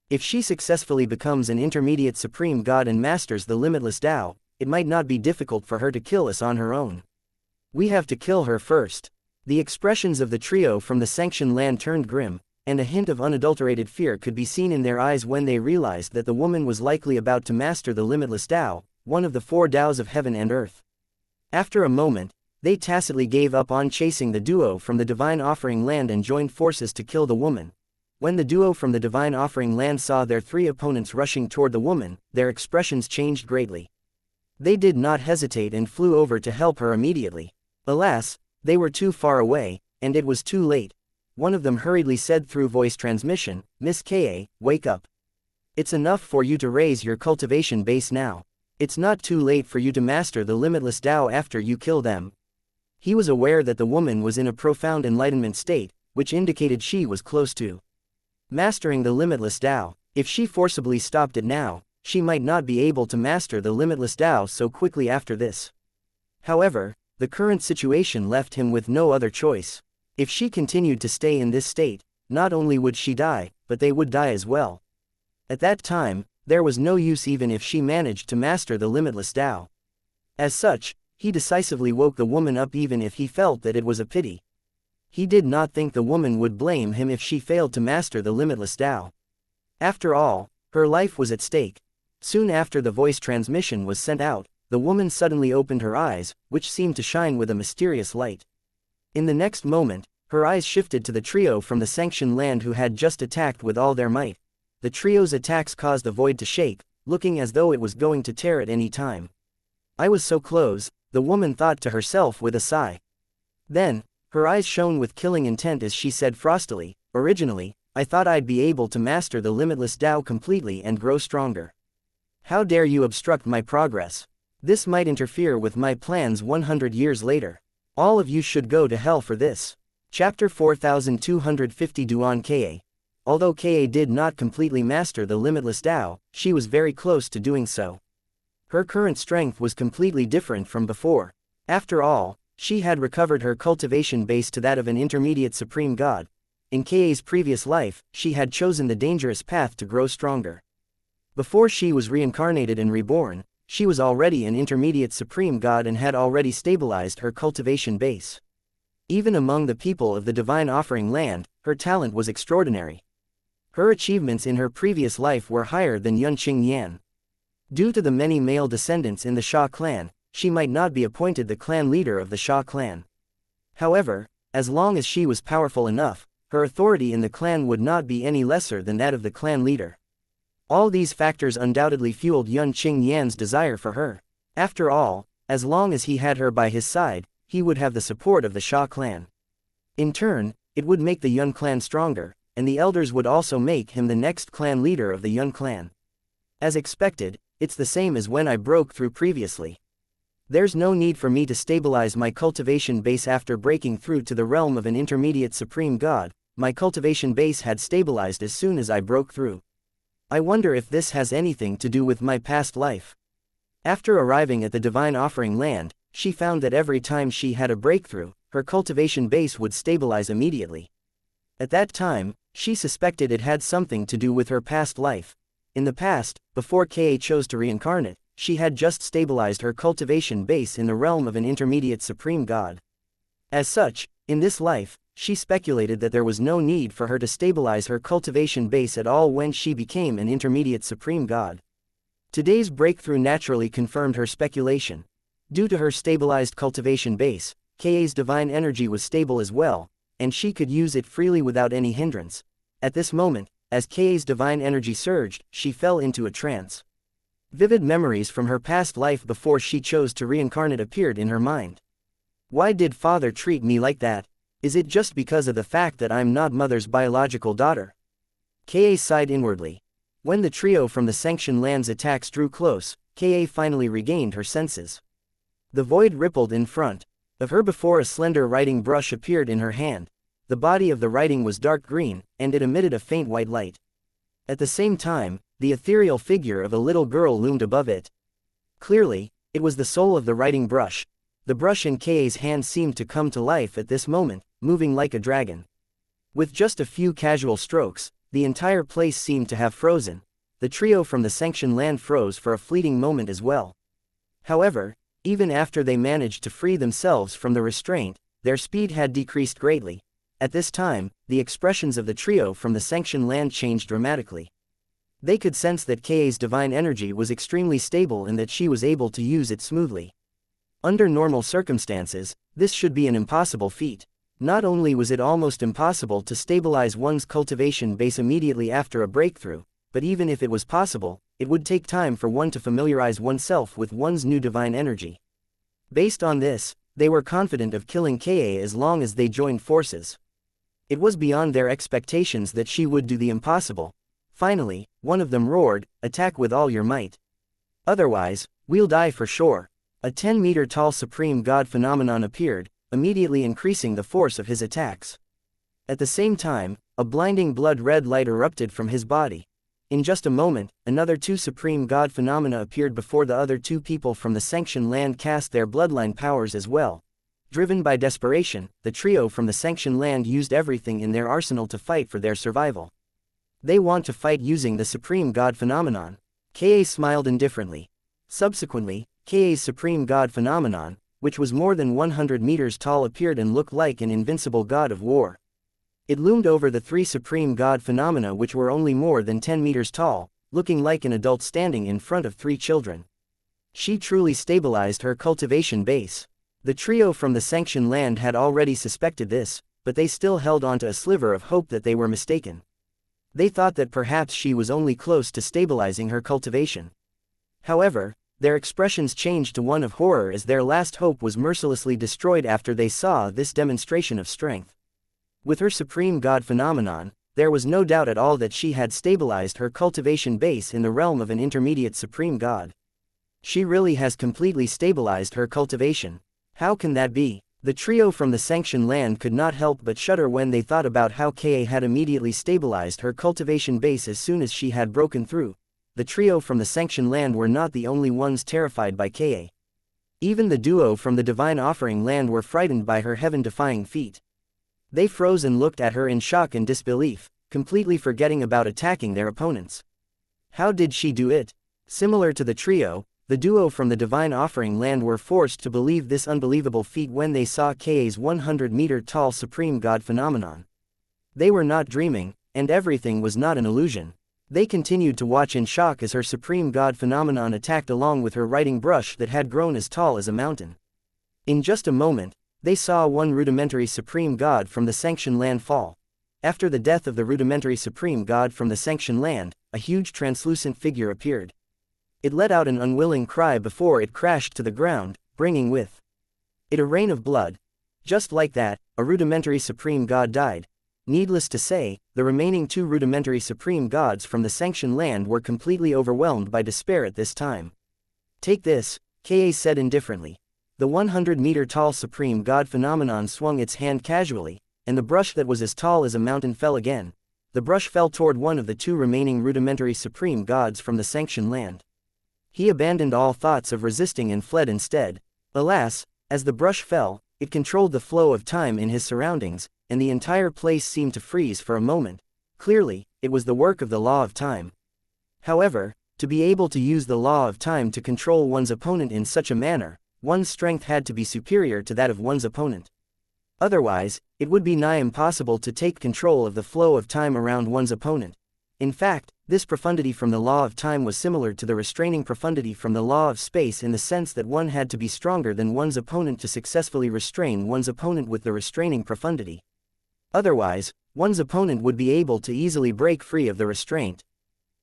[SPEAKER 1] If she successfully becomes an intermediate supreme god and masters the limitless Tao, it might not be difficult for her to kill us on her own. We have to kill her first. The expressions of the trio from the sanctioned land turned grim, and a hint of unadulterated fear could be seen in their eyes when they realized that the woman was likely about to master the limitless Tao, one of the four Taos of heaven and earth. After a moment, they tacitly gave up on chasing the duo from the divine offering land and joined forces to kill the woman. When the duo from the divine offering land saw their three opponents rushing toward the woman, their expressions changed greatly. They did not hesitate and flew over to help her immediately. Alas, they were too far away, and it was too late. One of them hurriedly said through voice transmission, "Miss Ka, wake up. It's enough for you to raise your cultivation base now. It's not too late for you to master the limitless Tao after you kill them." He was aware that the woman was in a profound enlightenment state, which indicated she was close to mastering the limitless Tao. If she forcibly stopped it now, she might not be able to master the limitless Tao so quickly after this. However, the current situation left him with no other choice. If she continued to stay in this state, not only would she die, but they would die as well. At that time, there was no use even if she managed to master the limitless Tao. As such, he decisively woke the woman up even if he felt that it was a pity. He did not think the woman would blame him if she failed to master the limitless Tao. After all, her life was at stake. Soon after the voice transmission was sent out, the woman suddenly opened her eyes, which seemed to shine with a mysterious light. In the next moment, her eyes shifted to the trio from the sanctioned land who had just attacked with all their might. The trio's attacks caused the void to shake, looking as though it was going to tear at any time. I was so close, the woman thought to herself with a sigh. Then, her eyes shone with killing intent as she said frostily, "Originally, I thought I'd be able to master the limitless Tao completely and grow stronger. How dare you obstruct my progress? This might interfere with my plans 100 years later. All of you should go to hell for this." Chapter 4250 Duan Ka. Although Ka did not completely master the limitless Tao, she was very close to doing so. Her current strength was completely different from before. After all, she had recovered her cultivation base to that of an intermediate supreme god. In Ka's previous life, she had chosen the dangerous path to grow stronger. Before she was reincarnated and reborn, she was already an intermediate supreme god and had already stabilized her cultivation base. Even among the people of the divine offering land, her talent was extraordinary. Her achievements in her previous life were higher than Xianxia. Due to the many male descendants in the Xia clan, she might not be appointed the clan leader of the Xia clan. However, as long as she was powerful enough, her authority in the clan would not be any lesser than that of the clan leader. All these factors undoubtedly fueled Yun Qingyan's desire for her. After all, as long as he had her by his side, he would have the support of the Xia clan. In turn, it would make the Yun clan stronger, and the elders would also make him the next clan leader of the Yun clan. As expected, it's the same as when I broke through previously. There's no need for me to stabilize my cultivation base after breaking through to the realm of an intermediate supreme god. My cultivation base had stabilized as soon as I broke through. I wonder if this has anything to do with my past life. After arriving at the divine offering land, she found that every time she had a breakthrough, her cultivation base would stabilize immediately. At that time, she suspected it had something to do with her past life. In the past, before Ka chose to reincarnate, she had just stabilized her cultivation base in the realm of an intermediate supreme god. As such, in this life, she speculated that there was no need for her to stabilize her cultivation base at all when she became an intermediate supreme god. Today's breakthrough naturally confirmed her speculation. Due to her stabilized cultivation base, Ka's divine energy was stable as well, and she could use it freely without any hindrance. At this moment, as Ka's divine energy surged, she fell into a trance. Vivid memories from her past life before she chose to reincarnate appeared in her mind. Why did father treat me like that? Is it just because of the fact that I'm not mother's biological daughter? Ka sighed inwardly. When the trio from the sanctioned lands attacks drew close, Ka finally regained her senses. The void rippled in front of her before a slender writing brush appeared in her hand. The body of the writing was dark green, and it emitted a faint white light. At the same time, the ethereal figure of a little girl loomed above it. Clearly, it was the soul of the writing brush. The brush in Ka's hand seemed to come to life at this moment, moving like a dragon. With just a few casual strokes, the entire place seemed to have frozen. The trio from the sanctioned land froze for a fleeting moment as well. However, even after they managed to free themselves from the restraint, their speed had decreased greatly. At this time, the expressions of the trio from the sanctioned land changed dramatically. They could sense that Ka's divine energy was extremely stable and that she was able to use it smoothly. Under normal circumstances, this should be an impossible feat. Not only was it almost impossible to stabilize one's cultivation base immediately after a breakthrough, but even if it was possible, it would take time for one to familiarize oneself with one's new divine energy. Based on this, they were confident of killing Ka as long as they joined forces. It was beyond their expectations that she would do the impossible. Finally, one of them roared, "Attack with all your might. Otherwise, we'll die for sure." A 10-meter-tall supreme god phenomenon appeared, immediately increasing the force of his attacks. At the same time, a blinding blood-red light erupted from his body. In just a moment, another two supreme god phenomena appeared before the other two people from the sanctioned land cast their bloodline powers as well. Driven by desperation, the trio from the sanctioned land used everything in their arsenal to fight for their survival. They want to fight using the supreme god phenomenon. Ka smiled indifferently. Subsequently, Ka's supreme god phenomenon, which was more than 100 meters tall, appeared and looked like an invincible god of war. It loomed over the three supreme god phenomena, which were only more than 10 meters tall, looking like an adult standing in front of three children. She truly stabilized her cultivation base. The trio from the sanctioned land had already suspected this, but they still held on to a sliver of hope that they were mistaken. They thought that perhaps she was only close to stabilizing her cultivation. However, their expressions changed to one of horror as their last hope was mercilessly destroyed after they saw this demonstration of strength. With her supreme god phenomenon, there was no doubt at all that she had stabilized her cultivation base in the realm of an intermediate supreme god. She really has completely stabilized her cultivation. How can that be? The trio from the sanctioned land could not help but shudder when they thought about how Ka had immediately stabilized her cultivation base as soon as she had broken through. The trio from the sanctioned land were not the only ones terrified by Ka. Even the duo from the divine offering land were frightened by her heaven-defying feat. They froze and looked at her in shock and disbelief, completely forgetting about attacking their opponents. How did she do it? Similar to the trio, the duo from the divine offering land were forced to believe this unbelievable feat when they saw Ka's 100-meter-tall supreme god phenomenon. They were not dreaming, and everything was not an illusion. They continued to watch in shock as her supreme god phenomenon attacked along with her writing brush that had grown as tall as a mountain. In just a moment, they saw one rudimentary supreme god from the sanctioned land fall. After the death of the rudimentary supreme god from the sanctioned land, a huge translucent figure appeared. It let out an unwilling cry before it crashed to the ground, bringing with it a rain of blood. Just like that, a rudimentary supreme god died. Needless to say, the remaining two rudimentary supreme gods from the sanctioned land were completely overwhelmed by despair at this time. Take this, Ka said indifferently. The 100-meter-tall supreme god phenomenon swung its hand casually, and the brush that was as tall as a mountain fell again. The brush fell toward one of the two remaining rudimentary supreme gods from the sanctioned land. He abandoned all thoughts of resisting and fled instead. Alas, as the brush fell, it controlled the flow of time in his surroundings, and the entire place seemed to freeze for a moment. Clearly, it was the work of the law of time. However, to be able to use the law of time to control one's opponent in such a manner, one's strength had to be superior to that of one's opponent. Otherwise, it would be nigh impossible to take control of the flow of time around one's opponent. In fact, this profundity from the law of time was similar to the restraining profundity from the law of space in the sense that one had to be stronger than one's opponent to successfully restrain one's opponent with the restraining profundity. Otherwise, one's opponent would be able to easily break free of the restraint.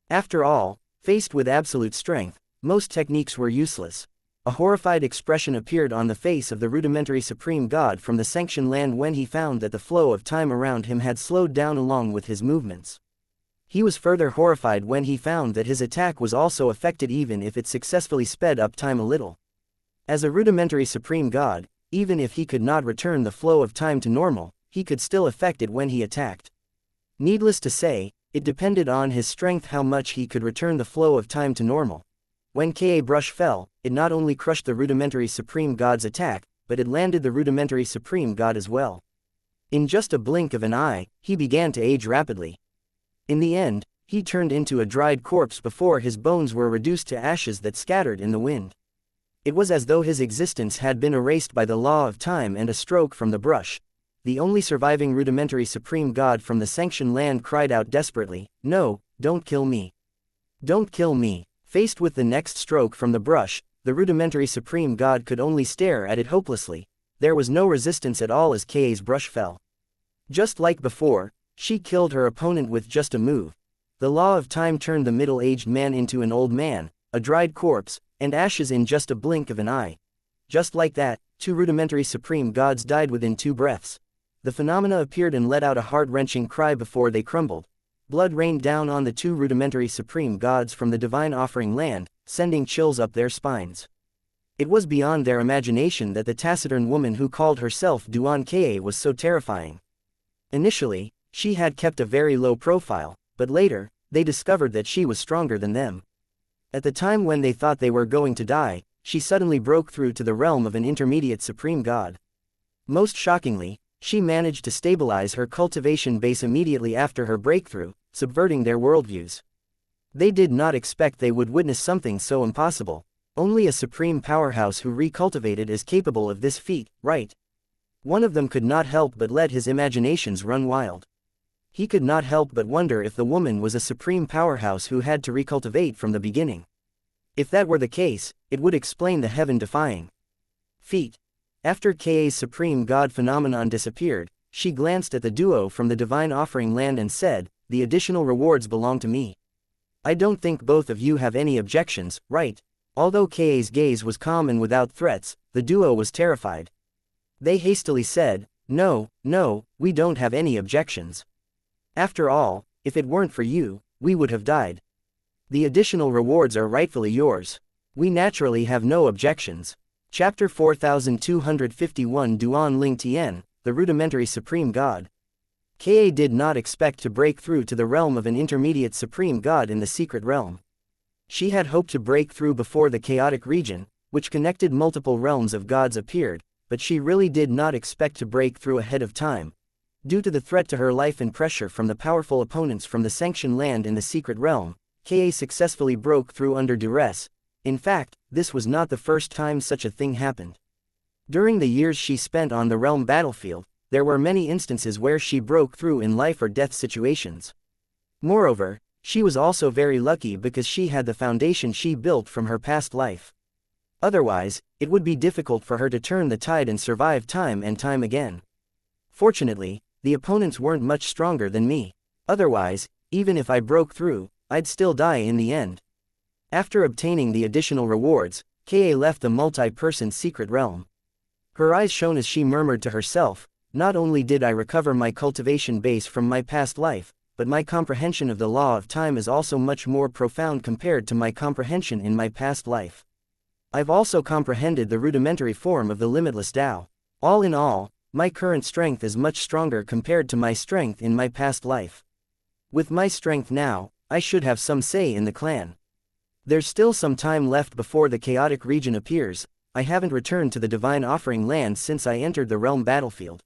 [SPEAKER 1] After all, faced with absolute strength, most techniques were useless. A horrified expression appeared on the face of the rudimentary supreme god from the sanctioned land when he found that the flow of time around him had slowed down along with his movements. He was further horrified when he found that his attack was also affected even if it successfully sped up time a little. As a rudimentary supreme god, even if he could not return the flow of time to normal, he could still affect it when he attacked. Needless to say, it depended on his strength how much he could return the flow of time to normal. When Ka brush fell, it not only crushed the rudimentary supreme god's attack, but it landed the rudimentary supreme god as well. In just a blink of an eye, he began to age rapidly. In the end, he turned into a dried corpse before his bones were reduced to ashes that scattered in the wind. It was as though his existence had been erased by the law of time and a stroke from the brush. The only surviving rudimentary supreme god from the sanctioned land cried out desperately, "No, don't kill me. Don't kill me." Faced with the next stroke from the brush, the rudimentary supreme god could only stare at it hopelessly. There was no resistance at all as Ka's brush fell. Just like before, she killed her opponent with just a move. The law of time turned the middle-aged man into an old man, a dried corpse, and ashes in just a blink of an eye. Just like that, two rudimentary supreme gods died within 2 breaths. The phenomena appeared and let out a heart-wrenching cry before they crumbled. Blood rained down on the 2 rudimentary supreme gods from the divine offering land, sending chills up their spines. It was beyond their imagination that the taciturn woman who called herself Duan Ka was so terrifying. Initially, she had kept a very low profile, but later, they discovered that she was stronger than them. At the time when they thought they were going to die, she suddenly broke through to the realm of an intermediate supreme god. Most shockingly, she managed to stabilize her cultivation base immediately after her breakthrough, subverting their worldviews. They did not expect they would witness something so impossible. Only a supreme powerhouse who recultivated is capable of this feat, right? One of them could not help but let his imaginations run wild. He could not help but wonder if the woman was a supreme powerhouse who had to recultivate from the beginning. If that were the case, it would explain the heaven-defying feat. After Ka's supreme god phenomenon disappeared, she glanced at the duo from the divine offering land and said, the additional rewards belong to me. I don't think both of you have any objections, right? Although Ka's gaze was calm and without threats, the duo was terrified. They hastily said, "No, no, we don't have any objections. After all, if it weren't for you, we would have died. The additional rewards are rightfully yours. We naturally have no objections." Chapter 4251 Duan Ling Tian, the rudimentary supreme god. Ka did not expect to break through to the realm of an intermediate supreme god in the secret realm. She had hoped to break through before the chaotic region, which connected multiple realms of gods appeared, but she really did not expect to break through ahead of time. Due to the threat to her life and pressure from the powerful opponents from the sanctioned land in the secret realm, Ka successfully broke through under duress. In fact, this was not the first time such a thing happened. During the years she spent on the realm battlefield, there were many instances where she broke through in life or death situations. Moreover, she was also very lucky because she had the foundation she built from her past life. Otherwise, it would be difficult for her to turn the tide and survive time and time again. Fortunately, the opponents weren't much stronger than me. Otherwise, even if I broke through, I'd still die in the end. After obtaining the additional rewards, Ka left the multi-person secret realm. Her eyes shone as she murmured to herself, "Not only did I recover my cultivation base from my past life, but my comprehension of the law of time is also much more profound compared to my comprehension in my past life. I've also comprehended the rudimentary form of the limitless Tao. All in all, my current strength is much stronger compared to my strength in my past life. With my strength now, I should have some say in the clan. There's still some time left before the chaotic region appears. I haven't returned to the divine offering land since I entered the realm battlefield.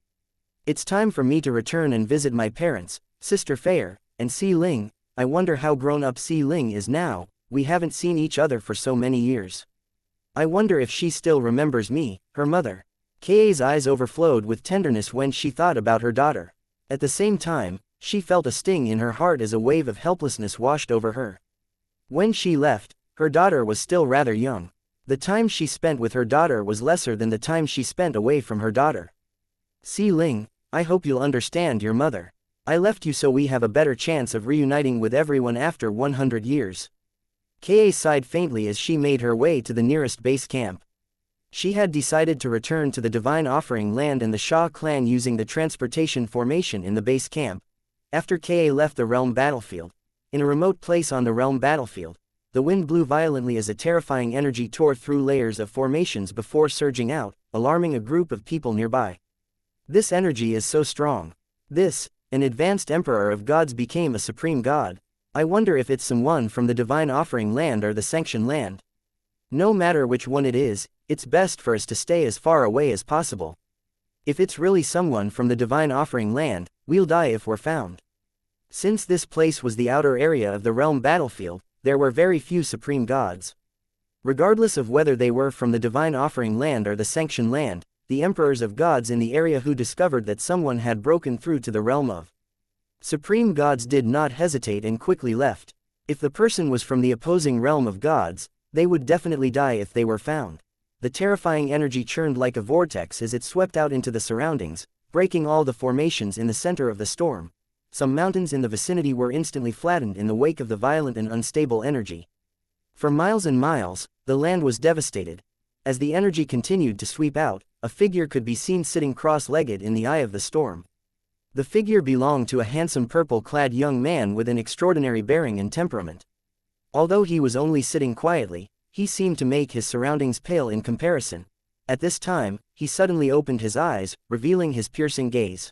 [SPEAKER 1] It's time for me to return and visit my parents, Sister Fair, and Si Ling. I wonder how grown-up Si Ling is now. We haven't seen each other for so many years. I wonder if she still remembers me, her mother." Ka's eyes overflowed with tenderness when she thought about her daughter. At the same time, she felt a sting in her heart as a wave of helplessness washed over her. When she left, her daughter was still rather young. The time she spent with her daughter was lesser than the time she spent away from her daughter. "Si Ling, I hope you'll understand your mother. I left you so we have a better chance of reuniting with everyone after 100 years. Ka sighed faintly as she made her way to the nearest base camp. She had decided to return to the divine offering land and the Sha clan using the transportation formation in the base camp. After Ka left the realm battlefield, in a remote place on the realm battlefield, the wind blew violently as a terrifying energy tore through layers of formations before surging out, alarming a group of people nearby. This energy is so strong. An advanced emperor of gods became a supreme god. I wonder if it's someone from the divine offering land or the sanctioned land. No matter which one it is, it's best for us to stay as far away as possible. If it's really someone from the divine offering land, we'll die if we're found." Since this place was the outer area of the realm battlefield, there were very few supreme gods. Regardless of whether they were from the divine offering land or the sanctioned land, the emperors of gods in the area who discovered that someone had broken through to the realm of supreme gods did not hesitate and quickly left. If the person was from the opposing realm of gods, they would definitely die if they were found. The terrifying energy churned like a vortex as it swept out into the surroundings, breaking all the formations in the center of the storm. Some mountains in the vicinity were instantly flattened in the wake of the violent and unstable energy. For miles and miles, the land was devastated. As the energy continued to sweep out, a figure could be seen sitting cross-legged in the eye of the storm. The figure belonged to a handsome purple-clad young man with an extraordinary bearing and temperament. Although he was only sitting quietly, he seemed to make his surroundings pale in comparison. At this time, he suddenly opened his eyes, revealing his piercing gaze.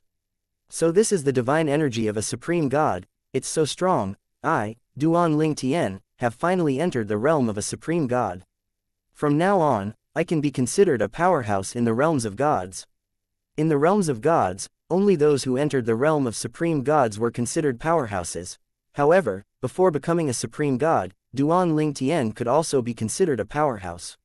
[SPEAKER 1] "So this is the divine energy of a supreme god. It's so strong. I, Duan Ling Tian, have finally entered the realm of a supreme god. From now on, I can be considered a powerhouse in the realms of gods." In the realms of gods, only those who entered the realm of supreme gods were considered powerhouses. However, before becoming a supreme god, Duan Ling Tian could also be considered a powerhouse.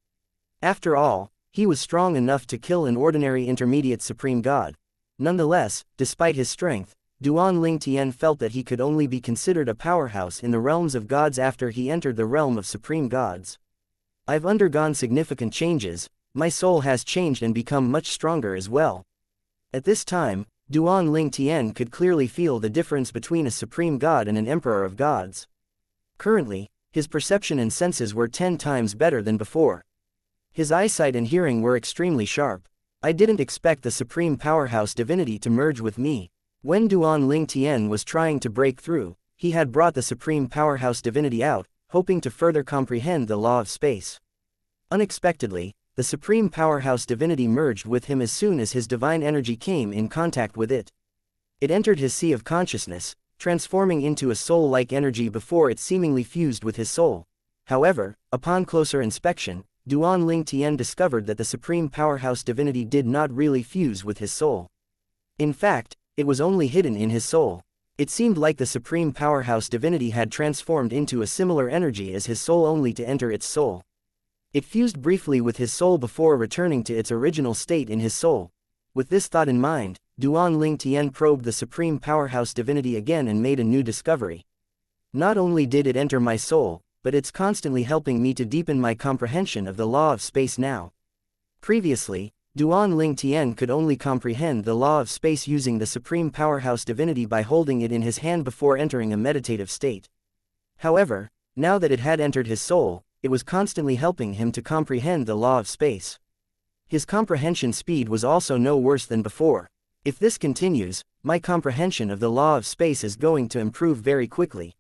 [SPEAKER 1] After all, he was strong enough to kill an ordinary intermediate supreme god. Nonetheless, despite his strength, Duan Ling Tian felt that he could only be considered a powerhouse in the realms of gods after he entered the realm of supreme gods. "I've undergone significant changes. My soul has changed and become much stronger as well." At this time, Duan Ling Tian could clearly feel the difference between a supreme god and an emperor of gods. Currently, his perception and senses were 10 times better than before. His eyesight and hearing were extremely sharp. I didn't expect the supreme powerhouse divinity to merge with me. When Duan Ling Tian was trying to break through, he had brought the supreme powerhouse divinity out, hoping to further comprehend the law of space. Unexpectedly, the supreme powerhouse divinity merged with him as soon as his divine energy came in contact with it. It entered his sea of consciousness, transforming into a soul-like energy before it seemingly fused with his soul. However, upon closer inspection, Duan Ling Tian discovered that the supreme powerhouse divinity did not really fuse with his soul. In fact, it was only hidden in his soul. It seemed like the supreme powerhouse divinity had transformed into a similar energy as his soul only to enter its soul. It fused briefly with his soul before returning to its original state in his soul. With this thought in mind, Duan Ling Tian probed the supreme powerhouse divinity again and made a new discovery. Not only did it enter my soul, but it's constantly helping me to deepen my comprehension of the law of space now. Previously, Duan Ling Tian could only comprehend the law of space using the supreme powerhouse divinity by holding it in his hand before entering a meditative state. However, now that it had entered his soul, it was constantly helping him to comprehend the law of space. His comprehension speed was also no worse than before. If this continues, my comprehension of the law of space is going to improve very quickly.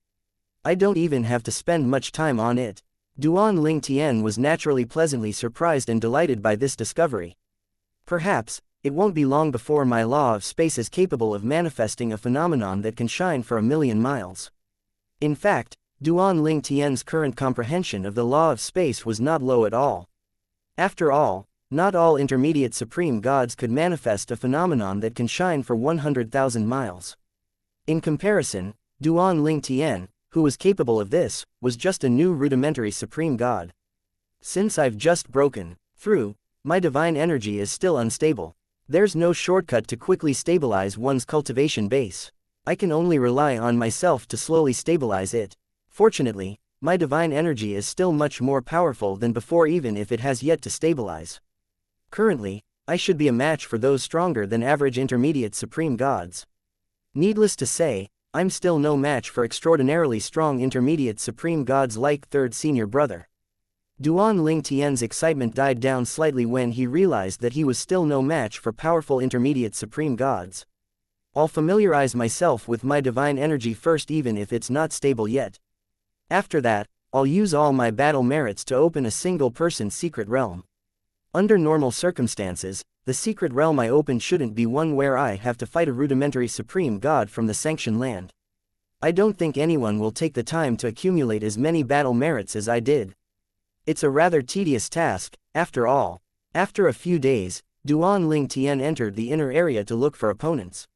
[SPEAKER 1] I don't even have to spend much time on it. Duan Ling Tian was naturally pleasantly surprised and delighted by this discovery. Perhaps, it won't be long before my law of space is capable of manifesting a phenomenon that can shine for 1,000,000 miles. In fact, Duan Ling Tian's current comprehension of the law of space was not low at all. After all, not all intermediate supreme gods could manifest a phenomenon that can shine for 100,000 miles. In comparison, Duan Ling Tian, who was capable of this, was just a new rudimentary supreme god. Since I've just broken through, my divine energy is still unstable. There's no shortcut to quickly stabilize one's cultivation base. I can only rely on myself to slowly stabilize it. Fortunately, my divine energy is still much more powerful than before even if it has yet to stabilize. Currently, I should be a match for those stronger than average intermediate supreme gods. Needless to say, I'm still no match for extraordinarily strong intermediate supreme gods like third senior brother. Duan Ling Tian's excitement died down slightly when he realized that he was still no match for powerful intermediate supreme gods. I'll familiarize myself with my divine energy first even if it's not stable yet. After that, I'll use all my battle merits to open a single-person secret realm. Under normal circumstances, the secret realm I open shouldn't be one where I have to fight a rudimentary supreme god from the sanctioned land. I don't think anyone will take the time to accumulate as many battle merits as I did. It's a rather tedious task, after all. After a few days, Duan Ling Tian entered the inner area to look for opponents.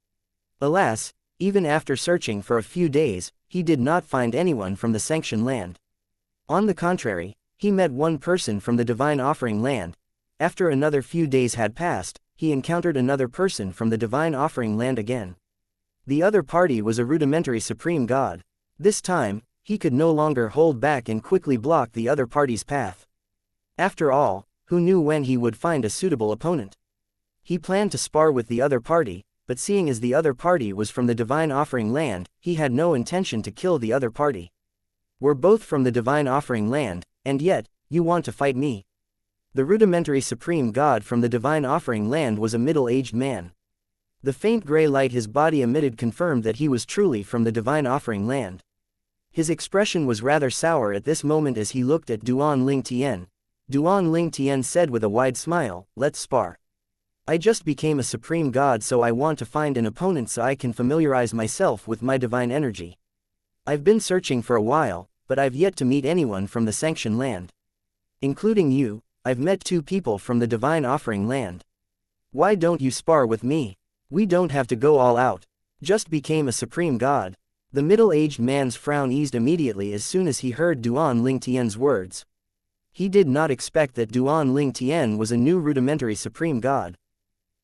[SPEAKER 1] Alas, even after searching for a few days, he did not find anyone from the sanctioned land. On the contrary, he met one person from the divine offering land. After another few days had passed, he encountered another person from the divine offering land again. The other party was a rudimentary supreme god. This time, he could no longer hold back and quickly block the other party's path. After all, who knew when he would find a suitable opponent? He planned to spar with the other party, but seeing as the other party was from the divine offering land, he had no intention to kill the other party. We're both from the divine offering land, and yet, you want to fight me? The rudimentary supreme god from the divine offering land was a middle-aged man. The faint gray light his body emitted confirmed that he was truly from the divine offering land. His expression was rather sour at this moment as he looked at Duan Ling Tian. Duan Ling Tian said with a wide smile, "Let's spar. I just became a supreme god, so I want to find an opponent so I can familiarize myself with my divine energy. I've been searching for a while, but I've yet to meet anyone from the sanctioned land. Including you, I've met 2 people from the divine offering land. Why don't you spar with me? We don't have to go all out. Just became a supreme god." The middle-aged man's frown eased immediately as soon as he heard Duan Ling Tian's words. He did not expect that Duan Ling Tian was a new rudimentary supreme god.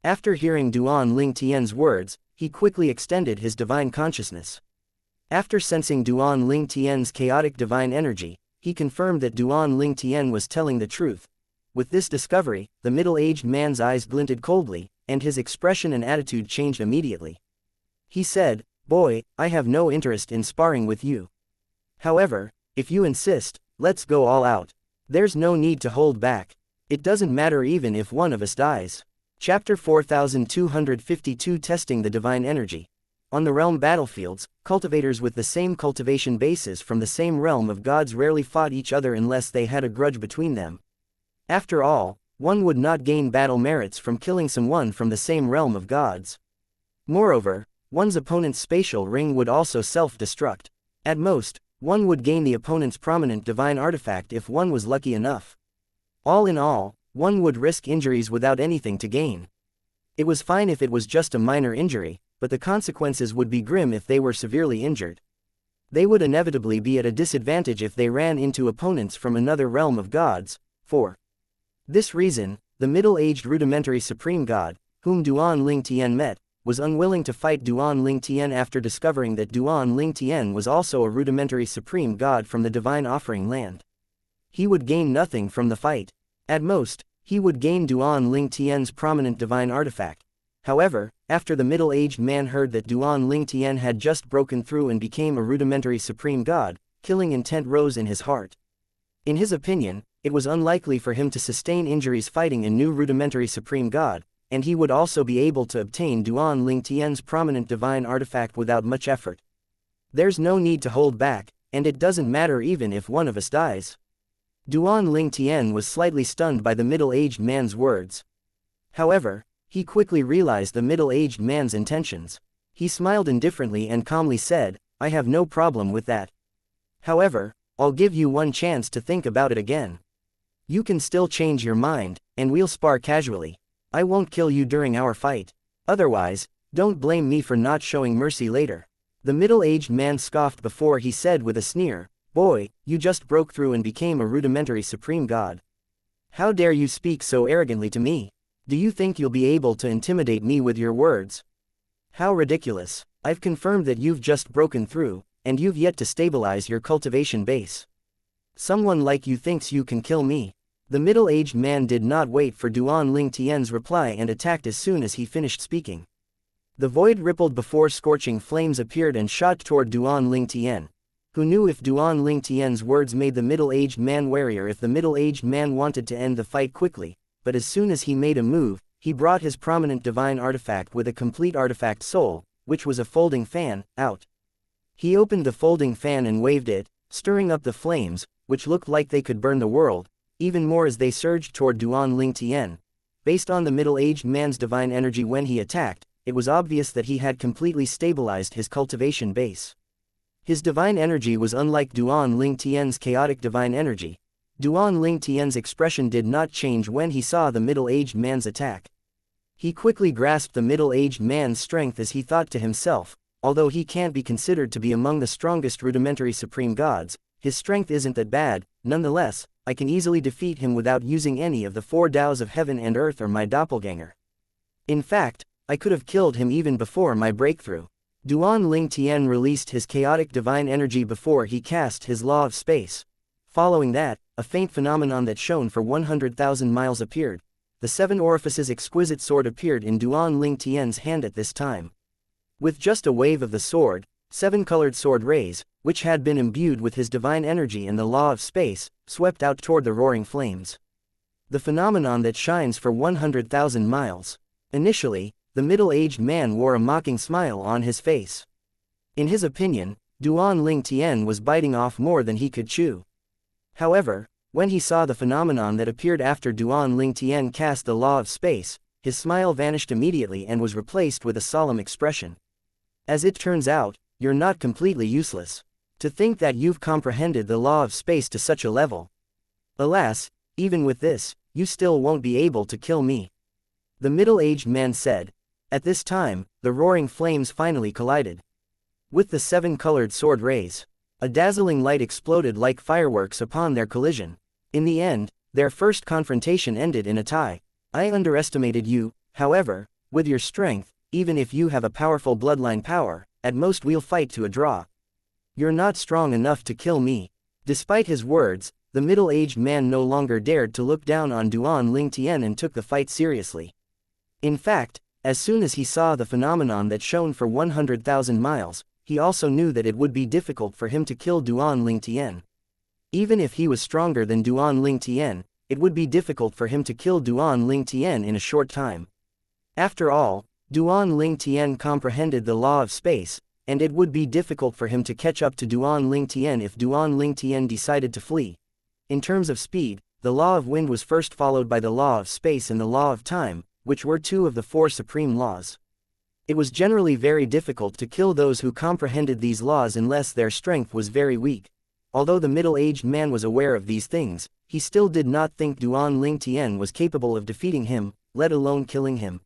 [SPEAKER 1] After hearing Duan Ling Tian's words, he quickly extended his divine consciousness. After sensing Duan Ling Tian's chaotic divine energy, he confirmed that Duan Ling Tian was telling the truth. With this discovery, the middle-aged man's eyes glinted coldly, and his expression and attitude changed immediately. He said, "Boy, I have no interest in sparring with you. However, if you insist, let's go all out. There's no need to hold back. It doesn't matter even if one of us dies." Chapter 4252 Testing the Divine Energy. On the realm battlefields, cultivators with the same cultivation bases from the same realm of gods rarely fought each other unless they had a grudge between them. After all, one would not gain battle merits from killing someone from the same realm of gods. Moreover, one's opponent's spatial ring would also self-destruct. At most, one would gain the opponent's prominent divine artifact if one was lucky enough. All in all, one would risk injuries without anything to gain. It was fine if it was just a minor injury, but the consequences would be grim if they were severely injured. They would inevitably be at a disadvantage if they ran into opponents from another realm of gods. For this reason, the middle-aged rudimentary supreme god, whom Duan Ling Tian met, was unwilling to fight Duan Ling Tian after discovering that Duan Ling Tian was also a rudimentary supreme god from the divine offering land. He would gain nothing from the fight. At most, he would gain Duan Ling Tian's prominent divine artifact. However, after the middle-aged man heard that Duan Ling Tian had just broken through and became a rudimentary supreme god, killing intent rose in his heart. In his opinion, it was unlikely for him to sustain injuries fighting a new rudimentary supreme god, and he would also be able to obtain Duan Ling Tian's prominent divine artifact without much effort. There's no need to hold back, and it doesn't matter even if one of us dies. Duan Ling Tian was slightly stunned by the middle-aged man's words. However, he quickly realized the middle-aged man's intentions. He smiled indifferently and calmly said, "I have no problem with that. However, I'll give you one chance to think about it again. You can still change your mind, and we'll spar casually. I won't kill you during our fight. Otherwise, don't blame me for not showing mercy later." The middle-aged man scoffed before he said with a sneer, "Boy, you just broke through and became a rudimentary supreme god. How dare you speak so arrogantly to me? Do you think you'll be able to intimidate me with your words? How ridiculous. I've confirmed that you've just broken through, and you've yet to stabilize your cultivation base. Someone like you thinks you can kill me." The middle-aged man did not wait for Duan Ling Tian's reply and attacked as soon as he finished speaking. The void rippled before scorching flames appeared and shot toward Duan Ling Tian. Who knew if Duan Ling Tian's words made the middle-aged man warier if the middle-aged man wanted to end the fight quickly, but as soon as he made a move, he brought his prominent divine artifact with a complete artifact soul, which was a folding fan, out. He opened the folding fan and waved it, stirring up the flames, which looked like they could burn the world, even more as they surged toward Duan Ling Tian. Based on the middle-aged man's divine energy when he attacked, it was obvious that he had completely stabilized his cultivation base. His divine energy was unlike Duan Ling Tian's chaotic divine energy. Duan Ling Tian's expression did not change when he saw the middle-aged man's attack. He quickly grasped the middle-aged man's strength as he thought to himself, although he can't be considered to be among the strongest rudimentary supreme gods, his strength isn't that bad. Nonetheless, I can easily defeat him without using any of the 4 Taoes of heaven and earth or my doppelganger. In fact, I could have killed him even before my breakthrough. Duan Ling Tian released his chaotic divine energy before he cast his law of space. Following that, a faint phenomenon that shone for 100,000 miles appeared. The 7 orifices exquisite sword appeared in Duan Ling Tian's hand at this time. With just a wave of the sword, 7 colored sword rays, which had been imbued with his divine energy and the law of space, swept out toward the roaring flames. The phenomenon that shines for 100,000 miles. Initially, the middle-aged man wore a mocking smile on his face. In his opinion, Duan Ling Tian was biting off more than he could chew. However, when he saw the phenomenon that appeared after Duan Ling Tian cast the law of space, his smile vanished immediately and was replaced with a solemn expression. "As it turns out, you're not completely useless. To think that you've comprehended the law of space to such a level. Alas, even with this, you still won't be able to kill me," the middle-aged man said. At this time, the roaring flames finally collided with the 7 colored sword rays. A dazzling light exploded like fireworks upon their collision. In the end, their first confrontation ended in a tie. "I underestimated you, however, with your strength, even if you have a powerful bloodline power, at most we'll fight to a draw. You're not strong enough to kill me." Despite his words, the middle-aged man no longer dared to look down on Duan Lingtian and took the fight seriously. In fact, as soon as he saw the phenomenon that shone for 100,000 miles, he also knew that it would be difficult for him to kill Duan Lingtian. Even if he was stronger than Duan Lingtian, it would be difficult for him to kill Duan Lingtian in a short time. After all, Duan Lingtian comprehended the law of space, and it would be difficult for him to catch up to Duan Lingtian if Duan Lingtian decided to flee. In terms of speed, the law of wind was first followed by the law of space and the law of time, which were two of the four supreme laws. It was generally very difficult to kill those who comprehended these laws unless their strength was very weak. Although the middle-aged man was aware of these things, he still did not think Duan Lingtian was capable of defeating him, let alone killing him.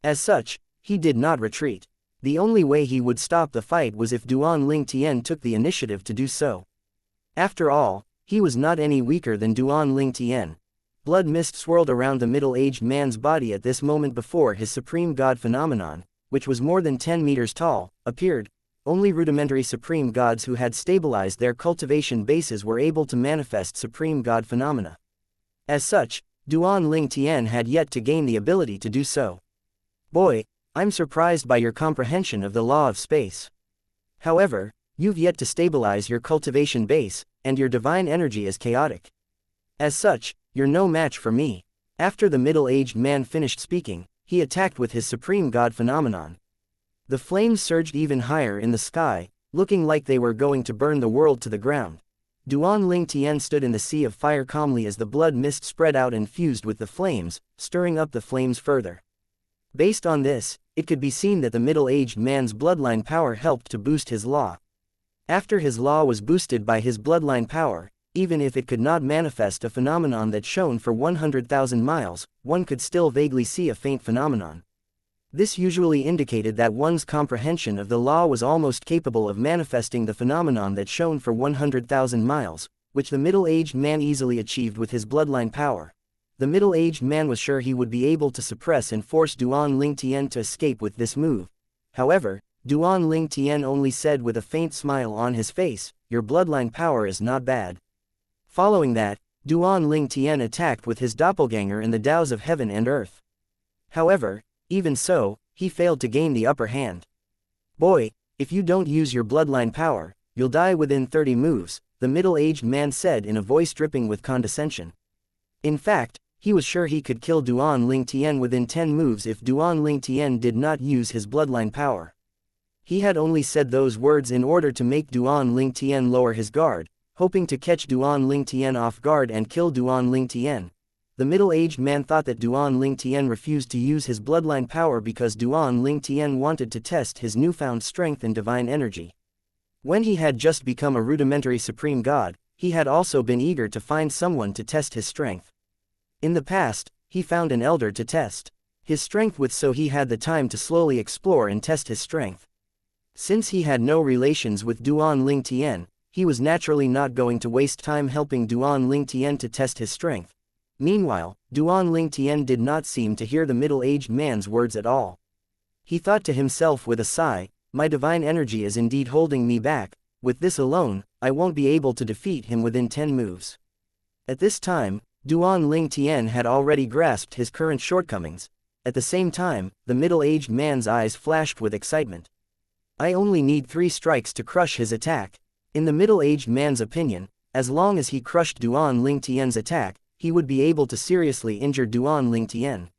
[SPEAKER 1] As such, he did not retreat. The only way he would stop the fight was if Duan Lingtian took the initiative to do so. After all, he was not any weaker than Duan Lingtian. Blood mist swirled around the middle-aged man's body at this moment before his supreme god phenomenon, which was more than 10 meters tall, appeared. Only rudimentary supreme gods who had stabilized their cultivation bases were able to manifest supreme god phenomena. As such, Duan Lingtian had yet to gain the ability to do so. Boy, I'm surprised by your comprehension of the law of space. However, you've yet to stabilize your cultivation base, and your divine energy is chaotic. As such, you're no match for me. After the middle-aged man finished speaking, he attacked with his supreme god phenomenon. The flames surged even higher in the sky, looking like they were going to burn the world to the ground. Duan Lingtian stood in the sea of fire calmly as the blood mist spread out and fused with the flames, stirring up the flames further. Based on this, it could be seen that the middle-aged man's bloodline power helped to boost his law. After his law was boosted by his bloodline power, even if it could not manifest a phenomenon that shone for 100,000 miles, one could still vaguely see a faint phenomenon. This usually indicated that one's comprehension of the law was almost capable of manifesting the phenomenon that shone for 100,000 miles, which the middle-aged man easily achieved with his bloodline power. The middle-aged man was sure he would be able to suppress and force Duan Lingtian to escape with this move. However, Duan Lingtian only said with a faint smile on his face, "Your bloodline power is not bad." Following that, Duan Lingtian attacked with his doppelganger in the Taos of heaven and earth. However, even so, he failed to gain the upper hand. "Boy, if you don't use your bloodline power, you'll die within 30 moves, the middle-aged man said in a voice dripping with condescension. In fact, he was sure he could kill Duan Lingtian within 10 moves if Duan Lingtian did not use his bloodline power. He had only said those words in order to make Duan Lingtian lower his guard, hoping to catch Duan Lingtian off guard and kill Duan Lingtian. The middle-aged man thought that Duan Lingtian refused to use his bloodline power because Duan Lingtian wanted to test his newfound strength and divine energy. When he had just become a rudimentary supreme god, he had also been eager to find someone to test his strength. In the past, he found an elder to test his strength with, so he had the time to slowly explore and test his strength. Since he had no relations with Duan Lingtian, he was naturally not going to waste time helping Duan Lingtian to test his strength. Meanwhile, Duan Lingtian did not seem to hear the middle-aged man's words at all. He thought to himself with a sigh, "My divine energy is indeed holding me back. With this alone, I won't be able to defeat him within 10 moves." At this time, Duan Lingtian had already grasped his current shortcomings. At the same time, the middle-aged man's eyes flashed with excitement. "I only need 3 strikes to crush his attack." In the middle-aged man's opinion, as long as he crushed Duan Lingtian's attack, he would be able to seriously injure Duan Lingtian.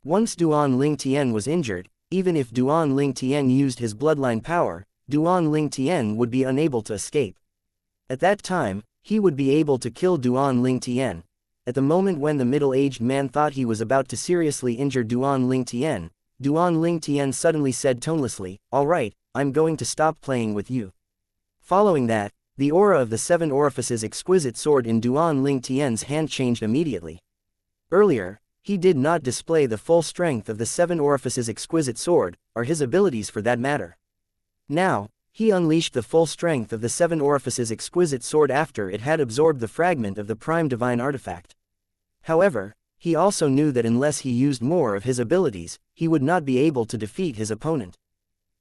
[SPEAKER 1] Once Duan Lingtian was injured, even if Duan Lingtian used his bloodline power, Duan Lingtian would be unable to escape. At that time, he would be able to kill Duan Lingtian. At the moment when the middle-aged man thought he was about to seriously injure Duan Lingtian suddenly said tonelessly, "All right, I'm going to stop playing with you." Following that, the aura of the 7 orifices exquisite sword in Duan Lingtian's hand changed immediately. Earlier, he did not display the full strength of the 7 orifices exquisite sword, or his abilities for that matter. Now, he unleashed the full strength of the 7 orifices exquisite sword after it had absorbed the fragment of the prime divine artifact. However, he also knew that unless he used more of his abilities, he would not be able to defeat his opponent.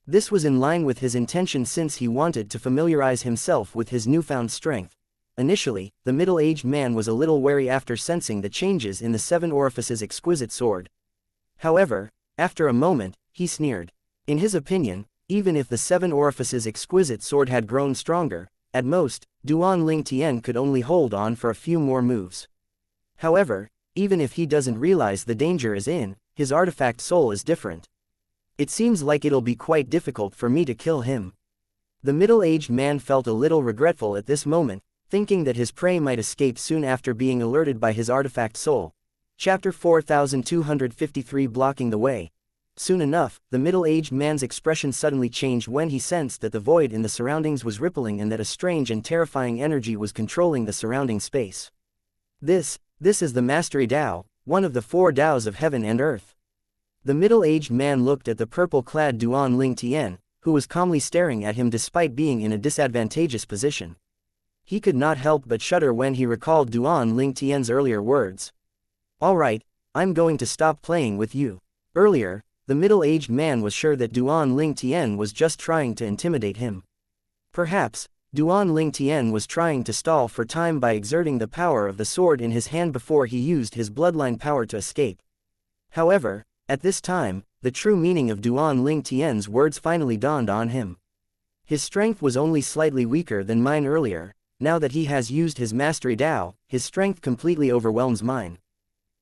[SPEAKER 1] This was in line with his intention since he wanted to familiarize himself with his newfound strength. Initially, the middle-aged man was a little wary after sensing the changes in the seven orifices' exquisite sword. However, after a moment, he sneered. In his opinion, even if the seven orifices' exquisite sword had grown stronger, at most, Duan Ling Tian could only hold on for a few more moves. However, even if he doesn't realize the danger is in, his artifact soul is different. It seems like it'll be quite difficult for me to kill him. The middle-aged man felt a little regretful at this moment, thinking that his prey might escape soon after being alerted by his artifact soul. Chapter 4253 Blocking the Way. Soon enough, the middle-aged man's expression suddenly changed when he sensed that the void in the surroundings was rippling and that a strange and terrifying energy was controlling the surrounding space. This is the Mastery Tao, one of the four Taos of heaven and earth. The middle-aged man looked at the purple-clad Duan Ling Tian, who was calmly staring at him despite being in a disadvantageous position. He could not help but shudder when he recalled Duan Ling Tian's earlier words. "All right, I'm going to stop playing with you." Earlier, the middle-aged man was sure that Duan Ling Tian was just trying to intimidate him. Perhaps, Duan Ling Tian was trying to stall for time by exerting the power of the sword in his hand before he used his bloodline power to escape. However, at this time, the true meaning of Duan Ling Tian's words finally dawned on him. His strength was only slightly weaker than mine earlier. Now that he has used his Mastery Tao, his strength completely overwhelms mine.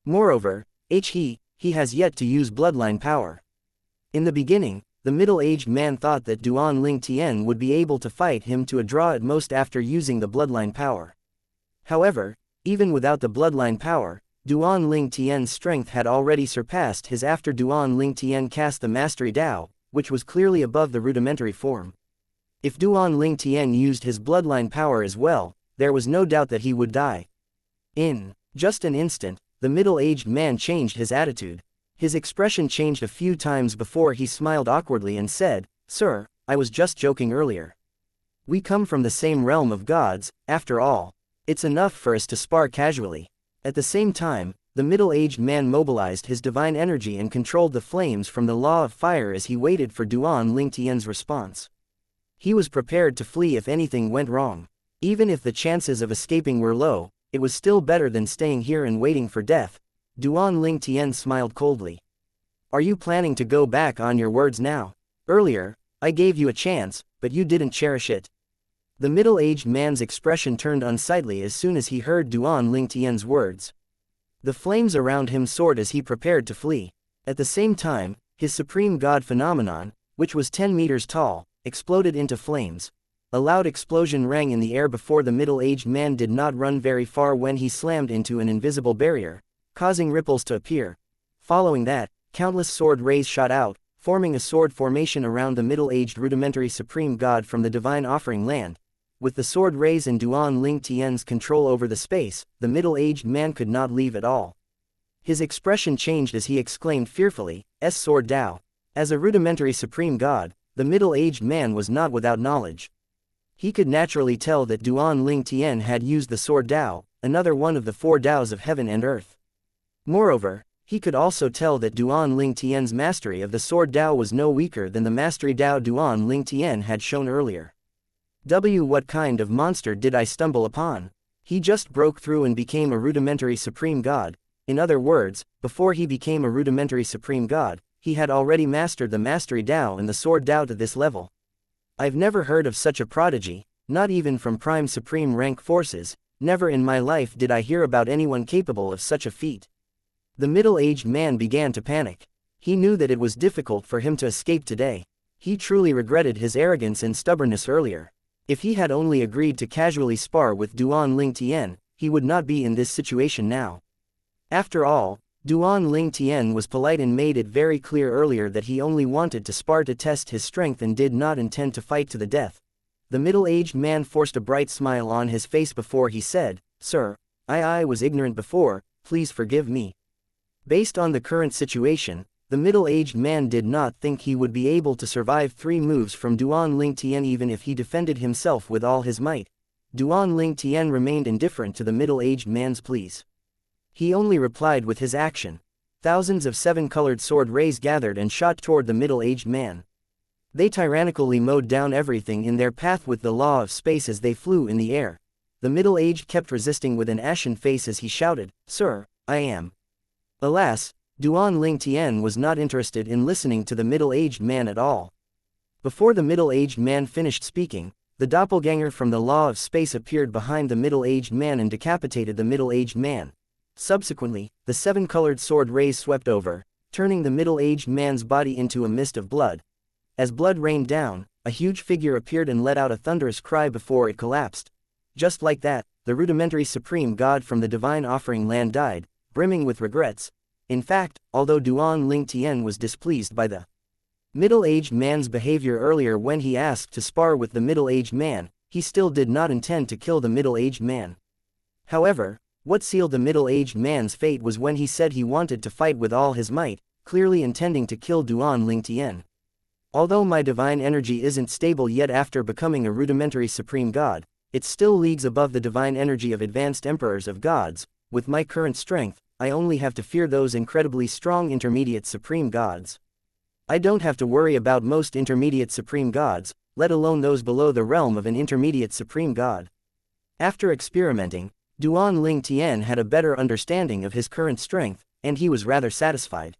[SPEAKER 1] Moreover, he has yet to use bloodline power. In the beginning, the middle-aged man thought that Duan Ling Tian would be able to fight him to a draw at most after using the bloodline power. However, even without the bloodline power, Duan Ling Tian's strength had already surpassed his after Duan Ling Tian cast the Mastery Tao, which was clearly above the rudimentary form. If Duan Ling Tian used his bloodline power as well, there was no doubt that he would die. In just an instant, the middle-aged man changed his attitude. His expression changed a few times before he smiled awkwardly and said, "Sir, I was just joking earlier. We come from the same realm of gods, after all. It's enough for us to spar casually." At the same time, the middle-aged man mobilized his divine energy and controlled the flames from the law of fire as he waited for Duan Ling Tian's response. He was prepared to flee if anything went wrong. Even if the chances of escaping were low, it was still better than staying here and waiting for death. Duan Ling Tian smiled coldly. "Are you planning to go back on your words now? Earlier, I gave you a chance, but you didn't cherish it." The middle-aged man's expression turned unsightly as soon as he heard Duan Ling Tian's words. The flames around him soared as he prepared to flee. At the same time, his supreme god phenomenon, which was 10 meters tall, exploded into flames. A loud explosion rang in the air before the middle-aged man did not run very far when he slammed into an invisible barrier, causing ripples to appear. Following that, countless sword rays shot out, forming a sword formation around the middle-aged rudimentary supreme god from the divine offering land. With the sword rays and Duan Ling Tian's control over the space, the middle-aged man could not leave at all. His expression changed as he exclaimed fearfully, "S sword Tao." As a rudimentary supreme god, the middle-aged man was not without knowledge. He could naturally tell that Duan Ling Tian had used the sword Tao, another one of the four Taos of heaven and earth. Moreover, he could also tell that Duan Ling Tian's mastery of the sword Tao was no weaker than the Mastery Tao Duan Ling Tian had shown earlier. What kind of monster did I stumble upon? He just broke through and became a rudimentary supreme god. In other words, before he became a rudimentary supreme god, he had already mastered the Mastery Tao and the sword Tao to this level. I've never heard of such a prodigy, not even from prime supreme rank forces. Never in my life did I hear about anyone capable of such a feat. The middle-aged man began to panic. He knew that it was difficult for him to escape today. He truly regretted his arrogance and stubbornness earlier. If he had only agreed to casually spar with Duan Ling Tian, he would not be in this situation now. After all, Duan Ling Tian was polite and made it very clear earlier that he only wanted to spar to test his strength and did not intend to fight to the death. The middle-aged man forced a bright smile on his face before he said, "Sir, I was ignorant before, please forgive me." Based on the current situation, the middle-aged man did not think he would be able to survive 3 moves from Duan Ling Tian even if he defended himself with all his might. Duan Ling Tian remained indifferent to the middle-aged man's pleas. He only replied with his action. Thousands of 7-colored sword rays gathered and shot toward the middle-aged man. They tyrannically mowed down everything in their path with the law of space as they flew in the air. The middle-aged kept resisting with an ashen face as he shouted, "Sir, I am." Alas, Duan Ling Tian was not interested in listening to the middle-aged man at all. Before the middle-aged man finished speaking, the doppelganger from the law of space appeared behind the middle-aged man and decapitated the middle-aged man. Subsequently, the seven-colored sword rays swept over, turning the middle-aged man's body into a mist of blood. As blood rained down, a huge figure appeared and let out a thunderous cry before it collapsed. Just like that, the rudimentary supreme god from the divine offering land died, brimming with regrets. In fact, although Duan Ling Tian was displeased by the middle-aged man's behavior earlier when he asked to spar with the middle-aged man, he still did not intend to kill the middle-aged man. However, what sealed the middle-aged man's fate was when he said he wanted to fight with all his might, clearly intending to kill Duan Ling Tian. Although my divine energy isn't stable yet after becoming a rudimentary supreme god, it's still leagues above the divine energy of advanced emperors of gods. With my current strength, I only have to fear those incredibly strong intermediate supreme gods. I don't have to worry about most intermediate supreme gods, let alone those below the realm of an intermediate supreme god. After experimenting, Duan Ling Tian had a better understanding of his current strength, and he was rather satisfied.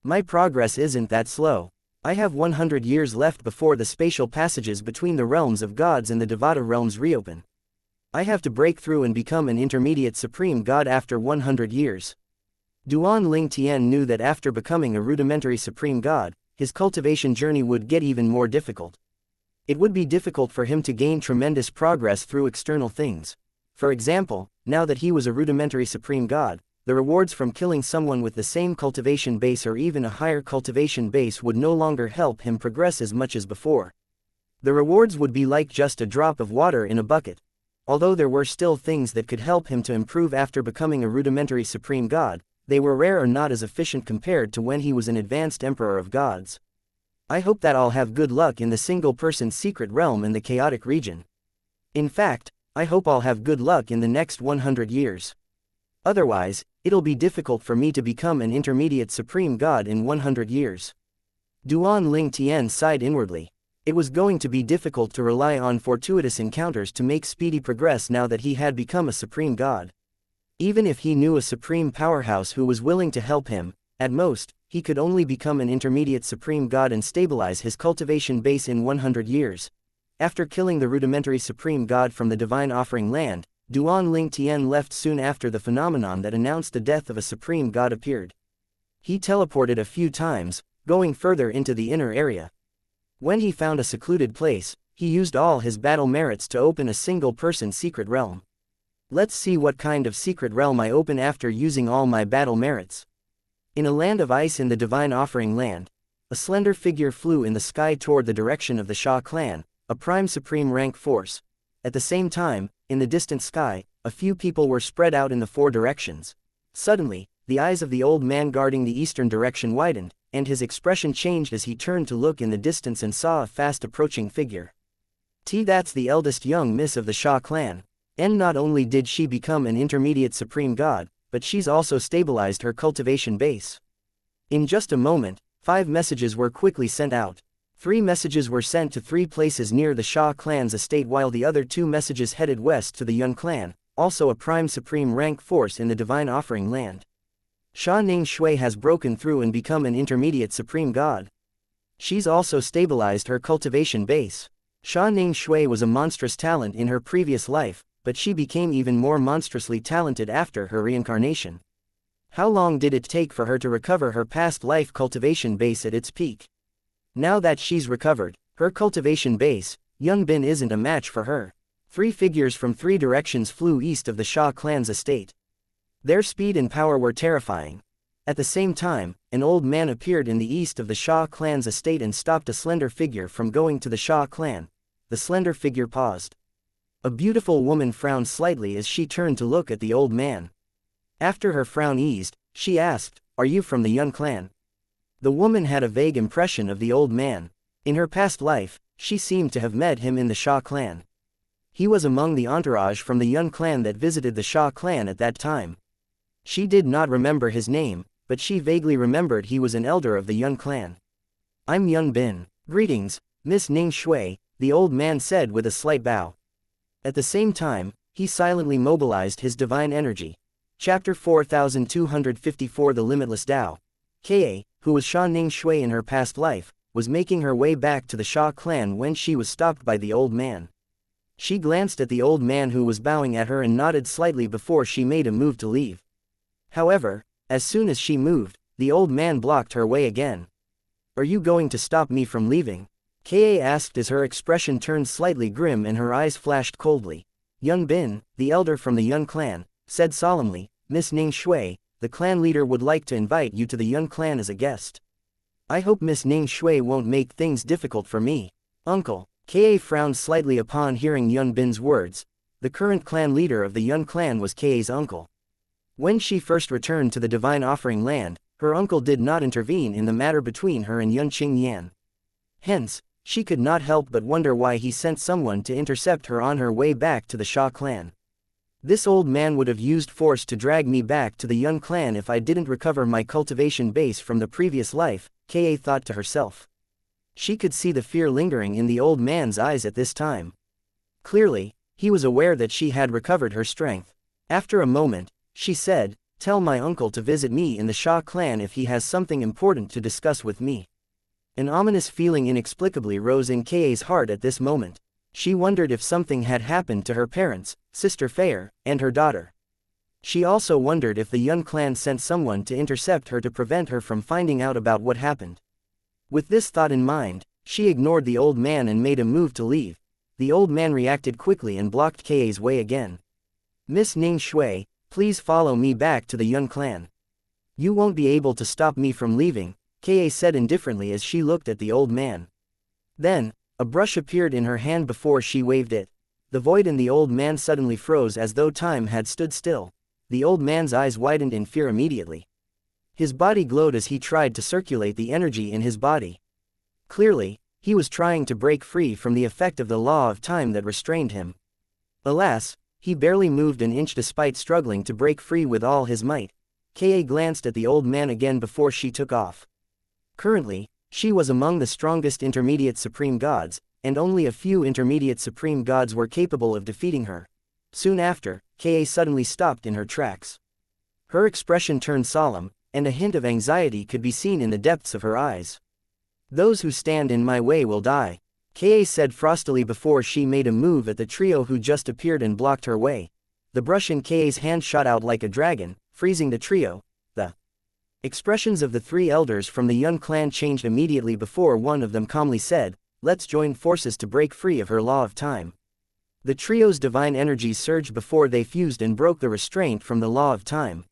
[SPEAKER 1] My progress isn't that slow. I have 100 years left before the spatial passages between the realms of gods and the Devata realms reopen. I have to break through and become an intermediate supreme god after 100 years. Duan Ling Tian knew that after becoming a rudimentary supreme god, his cultivation journey would get even more difficult. It would be difficult for him to gain tremendous progress through external things. For example, now that he was a rudimentary supreme god, the rewards from killing someone with the same cultivation base or even a higher cultivation base would no longer help him progress as much as before. The rewards would be like just a drop of water in a bucket. Although there were still things that could help him to improve after becoming a rudimentary supreme god, they were rare or not as efficient compared to when he was an advanced emperor of gods. I hope that I'll have good luck in the single-person secret realm in the chaotic region. In fact, I hope I'll have good luck in the next 100 years. Otherwise, it'll be difficult for me to become an intermediate supreme god in 100 years. Duan Ling Tian sighed inwardly. It was going to be difficult to rely on fortuitous encounters to make speedy progress now that he had become a supreme god. Even if he knew a supreme powerhouse who was willing to help him, at most, he could only become an intermediate supreme god and stabilize his cultivation base in 100 years. After killing the rudimentary supreme god from the divine offering land, Duan Ling Tian left soon after the phenomenon that announced the death of a supreme god appeared. He teleported a few times, going further into the inner area. When he found a secluded place, he used all his battle merits to open a single-person secret realm. Let's see what kind of secret realm I open after using all my battle merits. In a land of ice in the divine offering land, a slender figure flew in the sky toward the direction of the Sha clan, a prime supreme rank force. At the same time, in the distant sky, a few people were spread out in the four directions. Suddenly, the eyes of the old man guarding the eastern direction widened, and his expression changed as he turned to look in the distance and saw a fast approaching figure. That's the eldest young miss of the Sha clan. And not only did she become an intermediate supreme god, but she's also stabilized her cultivation base. In just a moment, 5 messages were quickly sent out. 3 messages were sent to 3 places near the Sha clan's estate while the other 2 messages headed west to the Yun clan, also a prime supreme rank force in the divine offering land. Sha Ning Shui has broken through and become an intermediate supreme god. She's also stabilized her cultivation base. Sha Ning Shui was a monstrous talent in her previous life, but she became even more monstrously talented after her reincarnation. How long did it take for her to recover her past life cultivation base at its peak? Now that she's recovered her cultivation base, Yun Bin isn't a match for her. 3 figures from 3 directions flew east of the Sha clan's estate. Their speed and power were terrifying. At the same time, an old man appeared in the east of the Sha clan's estate and stopped a slender figure from going to the Sha clan. The slender figure paused. A beautiful woman frowned slightly as she turned to look at the old man. After her frown eased, she asked, "Are you from the Yun clan?" The woman had a vague impression of the old man. In her past life, she seemed to have met him in the Sha clan. He was among the entourage from the Yun clan that visited the Sha clan at that time. She did not remember his name, but she vaguely remembered he was an elder of the Yun clan. "I'm Yun Bin. Greetings, Miss Ning Shui," the old man said with a slight bow. At the same time, he silently mobilized his divine energy. Chapter 4254 The Limitless Tao. Ka, who was Xianxia Shui in her past life, was making her way back to the Sha clan when she was stopped by the old man. She glanced at the old man who was bowing at her and nodded slightly before she made a move to leave. However, as soon as she moved, the old man blocked her way again. "Are you going to stop me from leaving?" Ka asked as her expression turned slightly grim and her eyes flashed coldly. Yun Bin, the elder from the Yun clan, said solemnly, "Miss Ning Shui, the clan leader would like to invite you to the Yun clan as a guest. I hope Miss Ning Shui won't make things difficult for me." "Uncle." Ka frowned slightly upon hearing Yun Bin's words. The current clan leader of the Yun clan was Ka's uncle. When she first returned to the Divine Offering Land, her uncle did not intervene in the matter between her and Yun Qingyan. Hence, she could not help but wonder why he sent someone to intercept her on her way back to the Sha clan. "This old man would have used force to drag me back to the Yun clan if I didn't recover my cultivation base from the previous life," Ka thought to herself. She could see the fear lingering in the old man's eyes at this time. Clearly, he was aware that she had recovered her strength. After a moment, she said, "Tell my uncle to visit me in the Sha clan if he has something important to discuss with me." An ominous feeling inexplicably rose in Ka's heart at this moment. She wondered if something had happened to her parents, Sister Fair, and her daughter. She also wondered if the Yun clan sent someone to intercept her to prevent her from finding out about what happened. With this thought in mind, she ignored the old man and made a move to leave. The old man reacted quickly and blocked Ka's way again. "Miss Ning Shui, please follow me back to the Yun clan. You won't be able to stop me from leaving," Ka said indifferently as she looked at the old man. Then, a brush appeared in her hand before she waved it. The void in the old man suddenly froze as though time had stood still. The old man's eyes widened in fear immediately. His body glowed as he tried to circulate the energy in his body. Clearly, he was trying to break free from the effect of the law of time that restrained him. Alas, he barely moved an inch despite struggling to break free with all his might. Ka glanced at the old man again before she took off. Currently, she was among the strongest intermediate supreme gods, and only a few intermediate supreme gods were capable of defeating her. Soon after, Ka suddenly stopped in her tracks. Her expression turned solemn, and a hint of anxiety could be seen in the depths of her eyes. "Those who stand in my way will die," Ka said frostily before she made a move at the trio who just appeared and blocked her way. The brush in Ka's hand shot out like a dragon, freezing the trio. The expressions of the three elders from the Yun clan changed immediately before one of them calmly said, "Let's join forces to break free of her law of time." The trio's divine energies surged before they fused and broke the restraint from the law of time.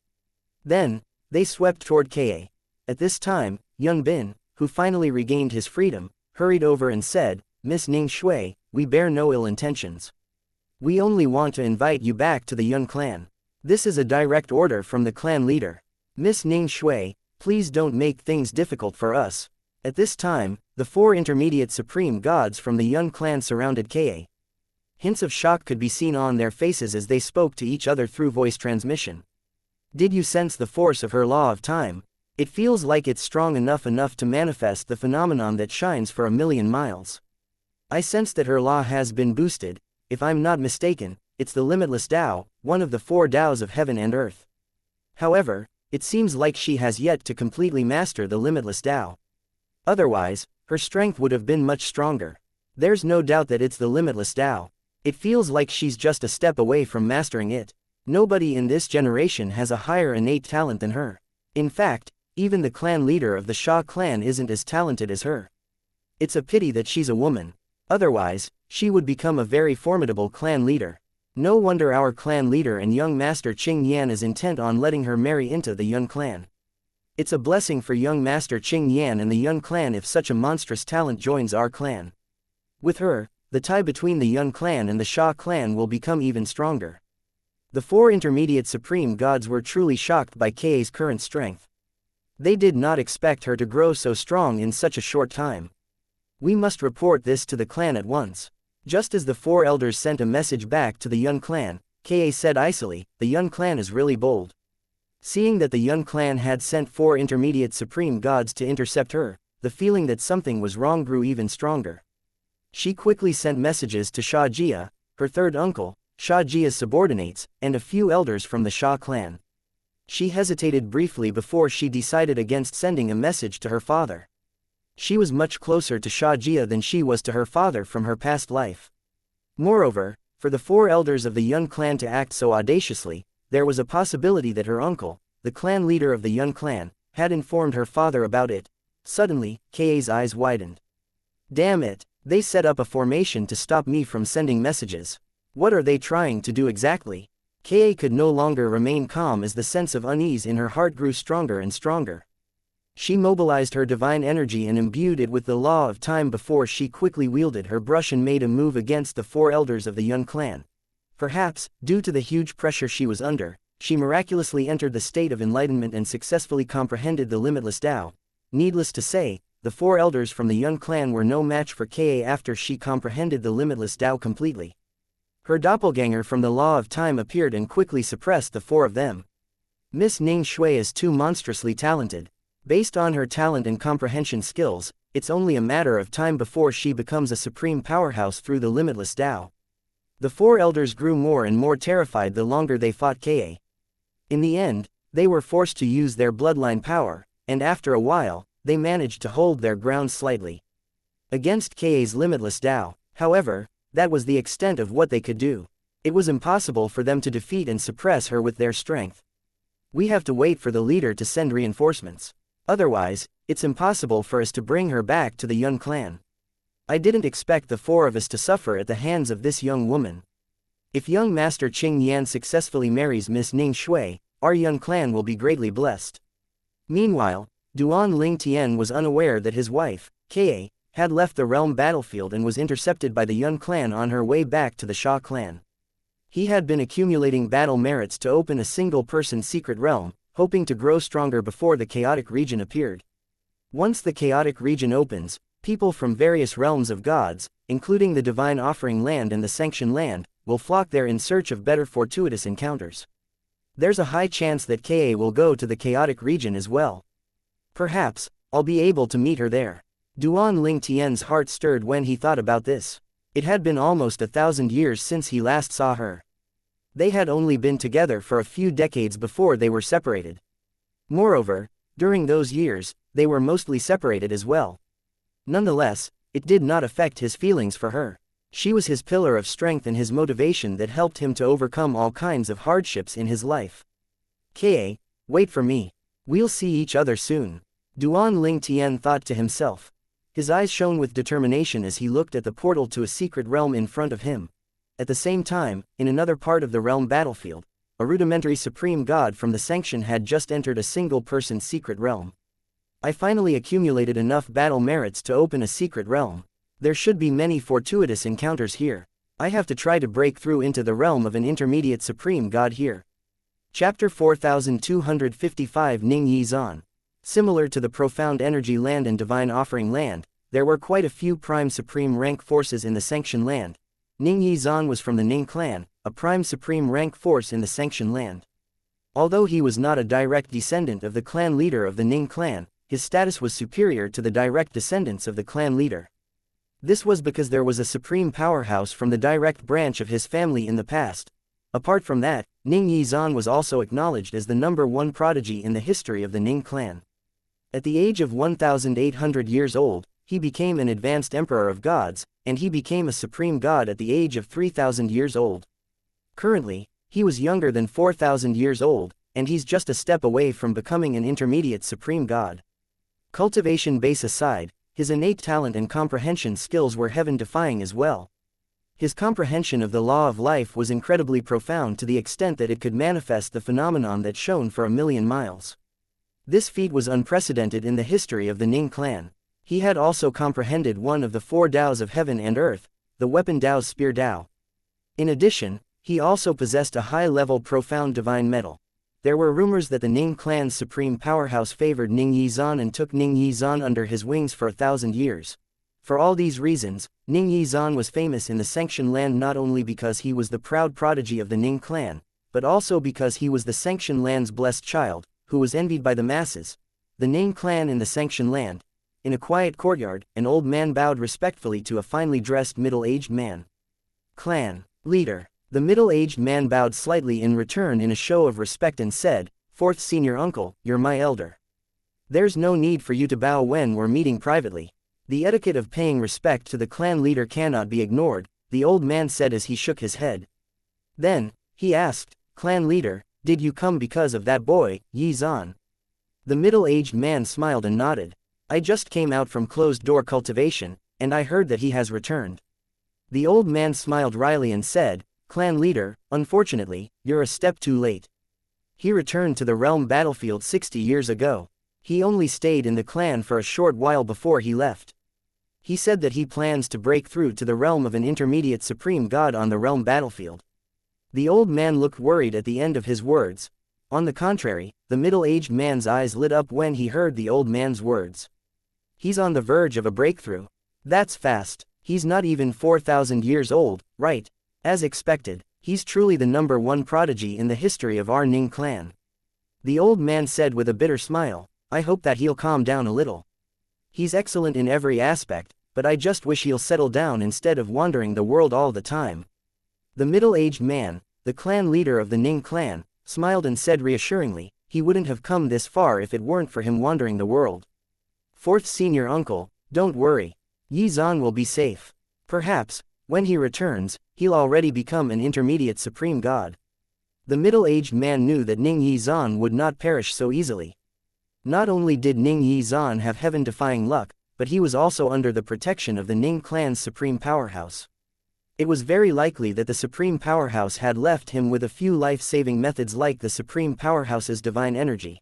[SPEAKER 1] Then, they swept toward Ka. At this time, Yun Bin, who finally regained his freedom, hurried over and said, "Miss Ning Shui, we bear no ill intentions. We only want to invite you back to the Yun clan. This is a direct order from the clan leader. Miss Ning Shui, please don't make things difficult for us." At this time, the four intermediate supreme gods from the Yun clan surrounded Ka. Hints of shock could be seen on their faces as they spoke to each other through voice transmission. "Did you sense the force of her law of time? It feels like it's strong enough to manifest the phenomenon that shines for 1,000,000 miles. I sense that her law has been boosted. If I'm not mistaken, it's the limitless Tao, one of the four Taos of heaven and earth. However, it seems like she has yet to completely master the limitless Tao. Otherwise, her strength would have been much stronger. There's no doubt that it's the limitless Tao. It feels like she's just a step away from mastering it. Nobody in this generation has a higher innate talent than her. In fact, even the clan leader of the Sha clan isn't as talented as her. It's a pity that she's a woman. Otherwise, she would become a very formidable clan leader. No wonder our clan leader and young master Qing Yan is intent on letting her marry into the Yun clan. It's a blessing for young master Qing Yan and the Yun clan if such a monstrous talent joins our clan. With her, the tie between the Yun clan and the Sha clan will become even stronger." The four intermediate supreme gods were truly shocked by Ka's current strength. They did not expect her to grow so strong in such a short time. "We must report this to the clan at once." Just as the four elders sent a message back to the Yun clan, Ka said icily, "The Yun clan is really bold." Seeing that the Yun clan had sent four intermediate supreme gods to intercept her, the feeling that something was wrong grew even stronger. She quickly sent messages to Xia, her third uncle, Xianxia's subordinates, and a few elders from the Xia clan. She hesitated briefly before she decided against sending a message to her father. She was much closer to Xianxia than she was to her father from her past life. Moreover, for the 4 elders of the Yun clan to act so audaciously, there was a possibility that her uncle, the clan leader of the Yun clan, had informed her father about it. Suddenly, Ka's eyes widened. Damn it, they set up a formation to stop me from sending messages. What are they trying to do exactly? Ka could no longer remain calm as the sense of unease in her heart grew stronger and stronger. She mobilized her divine energy and imbued it with the law of time before she quickly wielded her brush and made a move against the 4 elders of the Yun clan. Perhaps, due to the huge pressure she was under, she miraculously entered the state of enlightenment and successfully comprehended the limitless Tao. Needless to say, the 4 elders from the Yun clan were no match for Ka after she comprehended the limitless Tao completely. Her doppelganger from the law of time appeared and quickly suppressed the 4 of them. Miss Ning Shui is too monstrously talented. Based on her talent and comprehension skills, it's only a matter of time before she becomes a supreme powerhouse through the limitless Tao. The 4 elders grew more and more terrified the longer they fought Ka. In the end, they were forced to use their bloodline power, and after a while, they managed to hold their ground slightly. Against Ka's limitless Tao, however, that was the extent of what they could do. It was impossible for them to defeat and suppress her with their strength. We have to wait for the leader to send reinforcements. Otherwise, it's impossible for us to bring her back to the Yun clan. I didn't expect the 4 of us to suffer at the hands of this young woman. If young Master Qing Yan successfully marries Miss Ning Shui, our Yun clan will be greatly blessed. Meanwhile, Duan Ling Tian was unaware that his wife, Ka, had left the realm battlefield and was intercepted by the Yun clan on her way back to the Xia clan. He had been accumulating battle merits to open a single-person secret realm, hoping to grow stronger before the chaotic region appeared. Once the chaotic region opens, people from various realms of gods, including the divine offering land and the sanctioned land, will flock there in search of better fortuitous encounters. There's a high chance that Ka will go to the chaotic region as well. Perhaps, I'll be able to meet her there. Duan Ling Tian's heart stirred when he thought about this. It had been almost 1,000 years since he last saw her. They had only been together for a few decades before they were separated. Moreover, during those years, they were mostly separated as well. Nonetheless, it did not affect his feelings for her. She was his pillar of strength and his motivation that helped him to overcome all kinds of hardships in his life. Ka, wait for me. We'll see each other soon. Duan Ling Tian thought to himself. His eyes shone with determination as he looked at the portal to a secret realm in front of him. At the same time, in another part of the realm battlefield, a rudimentary supreme god from the sanction had just entered a single-person secret realm. I finally accumulated enough battle merits to open a secret realm. There should be many fortuitous encounters here. I have to try to break through into the realm of an intermediate supreme god here. Chapter 4255 Ning Yi Zan. Similar to the profound energy land and divine offering land, there were quite a few prime supreme rank forces in the sanctioned land. Ning Yi Zan was from the Ning clan, a prime supreme rank force in the sanctioned land. Although he was not a direct descendant of the clan leader of the Ning clan, his status was superior to the direct descendants of the clan leader. This was because there was a supreme powerhouse from the direct branch of his family in the past. Apart from that, Ning Yi Zan was also acknowledged as the #1 prodigy in the history of the Ning clan. At the age of 1,800 years old, he became an advanced emperor of gods, and he became a supreme god at the age of 3,000 years old. Currently, he was younger than 4,000 years old, and he's just a step away from becoming an intermediate supreme god. Cultivation base aside, his innate talent and comprehension skills were heaven-defying as well. His comprehension of the law of life was incredibly profound to the extent that it could manifest the phenomenon that shone for 1,000,000 miles. This feat was unprecedented in the history of the Ning clan. He had also comprehended one of the 4 Taos of heaven and earth, the weapon Tao's spear Tao. In addition, he also possessed a high-level profound divine metal. There were rumors that the Ning clan's supreme powerhouse favored Ning Yi Zan and took Ning Yi Zan under his wings for 1,000 years. For all these reasons, Ning Yi Zan was famous in the sanctioned land not only because he was the proud prodigy of the Ning clan, but also because he was the sanctioned land's blessed child, who was envied by the masses. The Ning clan in the sanctioned land. In a quiet courtyard, an old man bowed respectfully to a finely dressed middle-aged man. Clan leader. The middle-aged man bowed slightly in return in a show of respect and said, "Fourth senior uncle, you're my elder. There's no need for you to bow when we're meeting privately. The etiquette of paying respect to the clan leader cannot be ignored," the old man said as he shook his head. Then, he asked, "Clan leader, did you come because of that boy, Yi Zan?" The middle-aged man smiled and nodded. "I just came out from closed-door cultivation, and I heard that he has returned." The old man smiled wryly and said, "Clan leader, unfortunately, you're a step too late. He returned to the realm battlefield 60 years ago. He only stayed in the clan for a short while before he left. He said that he plans to break through to the realm of an intermediate supreme god on the realm battlefield." The old man looked worried at the end of his words. On the contrary, the middle-aged man's eyes lit up when he heard the old man's words. "He's on the verge of a breakthrough. That's fast. He's not even 4,000 years old, right? As expected, he's truly the #1 prodigy in the history of our Ning clan." The old man said with a bitter smile, "I hope that he'll calm down a little. He's excellent in every aspect, but I just wish he'll settle down instead of wandering the world all the time." The middle-aged man, the clan leader of the Ning clan, smiled and said reassuringly, he wouldn't have come this far if it weren't for him wandering the world. "Fourth senior uncle, don't worry. Yi Zan will be safe. Perhaps, when he returns, he'll already become an intermediate supreme god." The middle-aged man knew that Ning Yi Zan would not perish so easily. Not only did Ning Yi Zan have heaven-defying luck, but he was also under the protection of the Ning clan's supreme powerhouse. It was very likely that the supreme powerhouse had left him with a few life-saving methods like the supreme powerhouse's divine energy.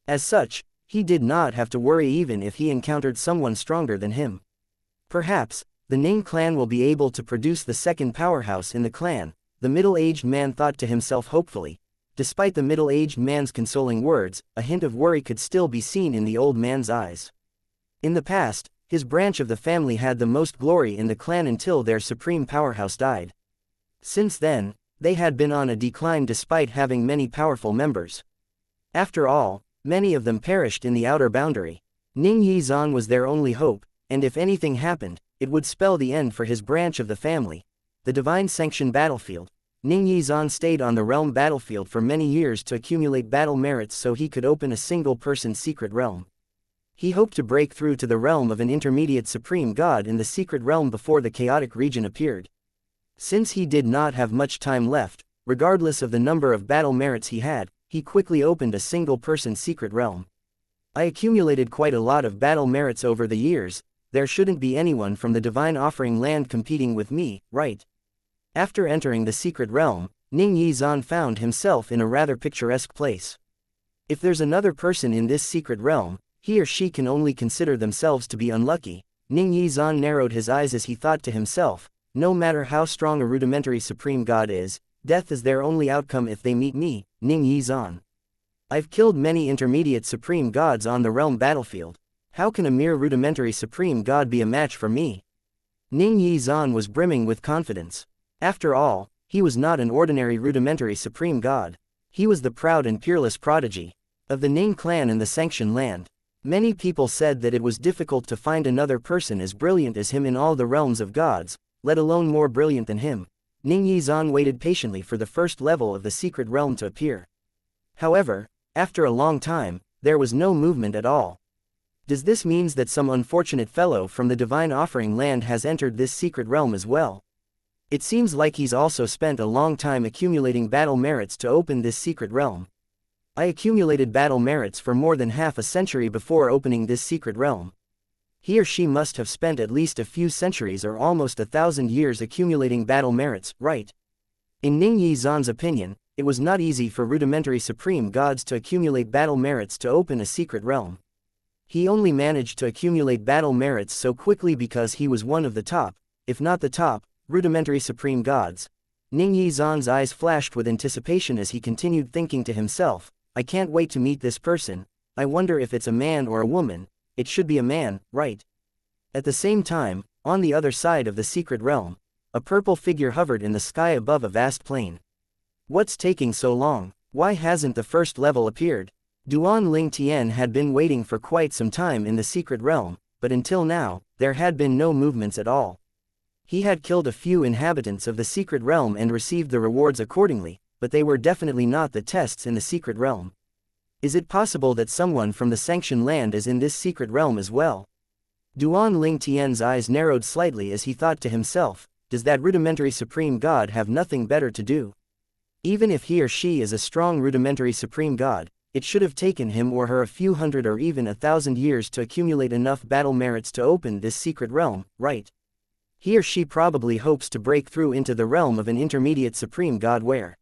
[SPEAKER 1] As such, he did not have to worry even if he encountered someone stronger than him. Perhaps, the Ning clan will be able to produce the second powerhouse in the clan, the middle-aged man thought to himself hopefully. Despite the middle-aged man's consoling words, a hint of worry could still be seen in the old man's eyes. In the past, his branch of the family had the most glory in the clan until their supreme powerhouse died. Since then, they had been on a decline despite having many powerful members. After all, many of them perished in the outer boundary. Ning Yi Zan was their only hope, and if anything happened, it would spell the end for his branch of the family. The divine sanctioned battlefield. Ning Yi Zan stayed on the realm battlefield for many years to accumulate battle merits so he could open a single-person secret realm. He hoped to break through to the realm of an intermediate supreme god in the secret realm before the chaotic region appeared. Since he did not have much time left, regardless of the number of battle merits he had, he quickly opened a single-person secret realm. "I accumulated quite a lot of battle merits over the years. There shouldn't be anyone from the divine offering land competing with me, right?" After entering the secret realm, Ning Yi Zan found himself in a rather picturesque place. If there's another person in this secret realm, he or she can only consider themselves to be unlucky. Ning Yi Zan narrowed his eyes as he thought to himself, "No matter how strong a rudimentary supreme god is, death is their only outcome if they meet me, Ning Yi Zan. I've killed many intermediate supreme gods on the realm battlefield. How can a mere rudimentary supreme god be a match for me?" Ning Yi Zan was brimming with confidence. After all, he was not an ordinary rudimentary supreme god. He was the proud and peerless prodigy of the Ning clan in the sanctioned land. Many people said that it was difficult to find another person as brilliant as him in all the realms of gods, let alone more brilliant than him. Ning Yi Zan waited patiently for the first level of the secret realm to appear. However, after a long time, there was no movement at all. Does this mean that some unfortunate fellow from the divine offering land has entered this secret realm as well? It seems like he's also spent a long time accumulating battle merits to open this secret realm. I accumulated battle merits for more than half a century before opening this secret realm. He or she must have spent at least a few centuries or almost 1,000 years accumulating battle merits, right? In Ning Yi Zan's opinion, it was not easy for rudimentary supreme gods to accumulate battle merits to open a secret realm. He only managed to accumulate battle merits so quickly because he was one of the top, if not the top, rudimentary supreme gods. Ning Yi Zan's eyes flashed with anticipation as he continued thinking to himself, "I can't wait to meet this person. I wonder if it's a man or a woman. It should be a man, right?" At the same time, on the other side of the secret realm, a purple figure hovered in the sky above a vast plain. "What's taking so long? Why hasn't the first level appeared?" Duan Ling Tian had been waiting for quite some time in the secret realm, but until now, there had been no movements at all. He had killed a few inhabitants of the secret realm and received the rewards accordingly, but they were definitely not the tests in the secret realm. Is it possible that someone from the sanctioned land is in this secret realm as well? Duan Ling Tian's eyes narrowed slightly as he thought to himself, does that rudimentary supreme god have nothing better to do? Even if he or she is a strong rudimentary supreme god, it should have taken him or her a few hundred or even 1,000 years to accumulate enough battle merits to open this secret realm, right? He or she probably hopes to break through into the realm of an intermediate supreme god where.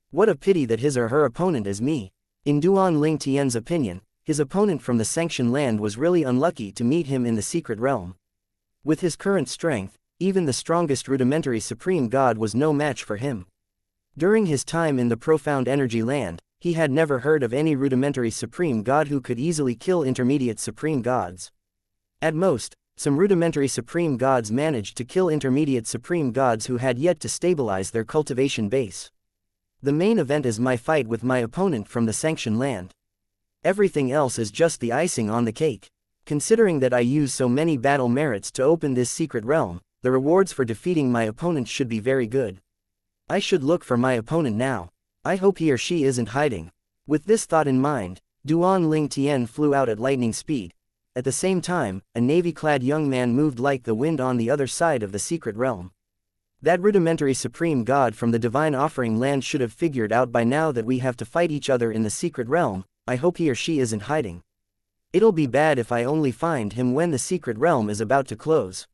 [SPEAKER 1] What a pity that his or her opponent is me. In Duan Ling Tian's opinion, his opponent from the sanctioned land was really unlucky to meet him in the secret realm. With his current strength, even the strongest rudimentary supreme god was no match for him. During his time in the profound energy land, he had never heard of any rudimentary supreme god who could easily kill intermediate supreme gods. At most, some rudimentary supreme gods managed to kill intermediate supreme gods who had yet to stabilize their cultivation base. The main event is my fight with my opponent from the sanctioned land. Everything else is just the icing on the cake. Considering that I use so many battle merits to open this secret realm, the rewards for defeating my opponent should be very good. I should look for my opponent now. I hope he or she isn't hiding. With this thought in mind, Duan Ling Tian flew out at lightning speed. At the same time, a navy-clad young man moved like the wind on the other side of the secret realm. That rudimentary supreme god from the divine offering land should have figured out by now that we have to fight each other in the secret realm. I hope he or she isn't hiding. It'll be bad if I only find him when the secret realm is about to close.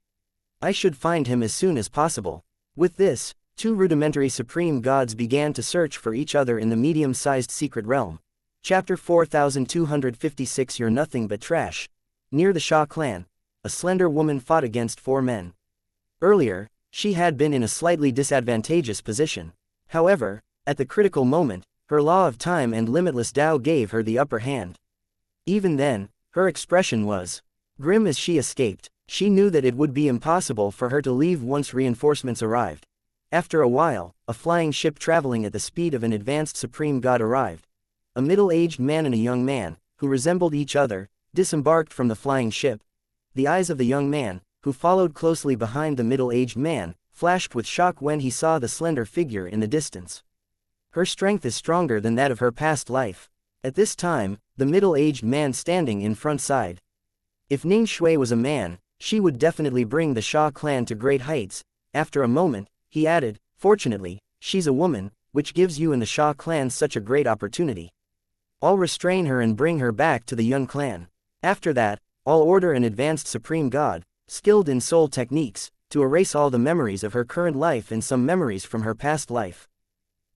[SPEAKER 1] I should find him as soon as possible. With this, two rudimentary supreme gods began to search for each other in the medium-sized secret realm. Chapter 4256 You're nothing but trash. Near the Xia clan, a slender woman fought against 4 men. Earlier, she had been in a slightly disadvantageous position. However, at the critical moment, her law of time and limitless Tao gave her the upper hand. Even then, her expression was grim as she escaped. She knew that it would be impossible for her to leave once reinforcements arrived. After a while, a flying ship traveling at the speed of an advanced supreme god arrived. A middle-aged man and a young man, who resembled each other, disembarked from the flying ship. The eyes of the young man, who followed closely behind the middle-aged man, flashed with shock when he saw the slender figure in the distance. Her strength is stronger than that of her past life. At this time, the middle-aged man standing in front sighed. If Ning Shui was a man, she would definitely bring the Xia clan to great heights. After a moment, he added, fortunately, she's a woman, which gives you and the Xia clan such a great opportunity. I'll restrain her and bring her back to the Yun clan. After that, I'll order an advanced supreme god, skilled in soul techniques, to erase all the memories of her current life and some memories from her past life.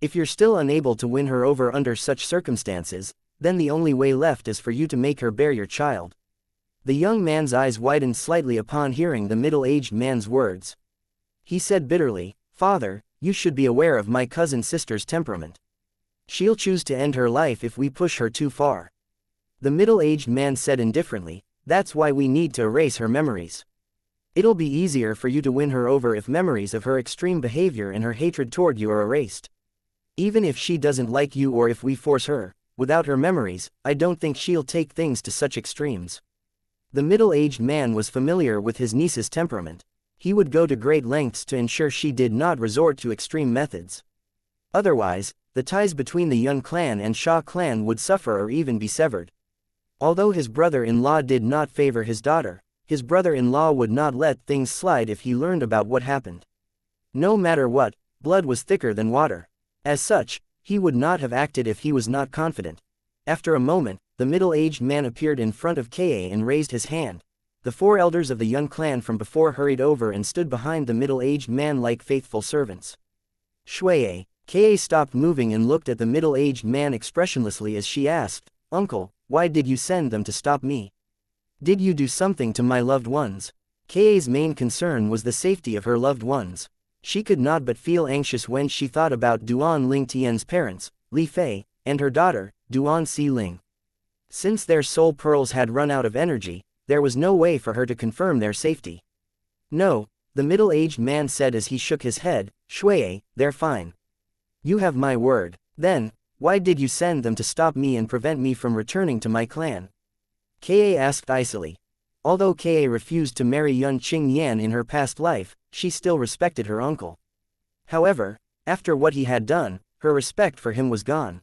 [SPEAKER 1] If you're still unable to win her over under such circumstances, then the only way left is for you to make her bear your child. The young man's eyes widened slightly upon hearing the middle-aged man's words. He said bitterly, "Father, you should be aware of my cousin sister's temperament. She'll choose to end her life if we push her too far." The middle-aged man said indifferently, "That's why we need to erase her memories. It'll be easier for you to win her over if memories of her extreme behavior and her hatred toward you are erased. Even if she doesn't like you or if we force her, without her memories, I don't think she'll take things to such extremes." The middle-aged man was familiar with his niece's temperament. He would go to great lengths to ensure she did not resort to extreme methods. Otherwise, the ties between the Yun clan and Xia clan would suffer or even be severed. Although his brother-in-law did not favor his daughter, his brother-in-law would not let things slide if he learned about what happened. No matter what, blood was thicker than water. As such, he would not have acted if he was not confident. After a moment, the middle-aged man appeared in front of Ka and raised his hand. The 4 elders of the Yun clan from before hurried over and stood behind the middle-aged man like faithful servants. Shui, Ka stopped moving and looked at the middle-aged man expressionlessly as she asked, "Uncle, why did you send them to stop me? Did you do something to my loved ones?" Ka's main concern was the safety of her loved ones. She could not but feel anxious when she thought about Duan Ling Tian's parents, Li Fei, and her daughter, Duan Si Ling. Since their soul pearls had run out of energy, there was no way for her to confirm their safety. "No," the middle-aged man said as he shook his head, "Shui, they're fine. You have my word. Then, why did you send them to stop me and prevent me from returning to my clan?" Ka asked icily. Although Ka refused to marry Yun Qingyan in her past life, she still respected her uncle. However, after what he had done, her respect for him was gone.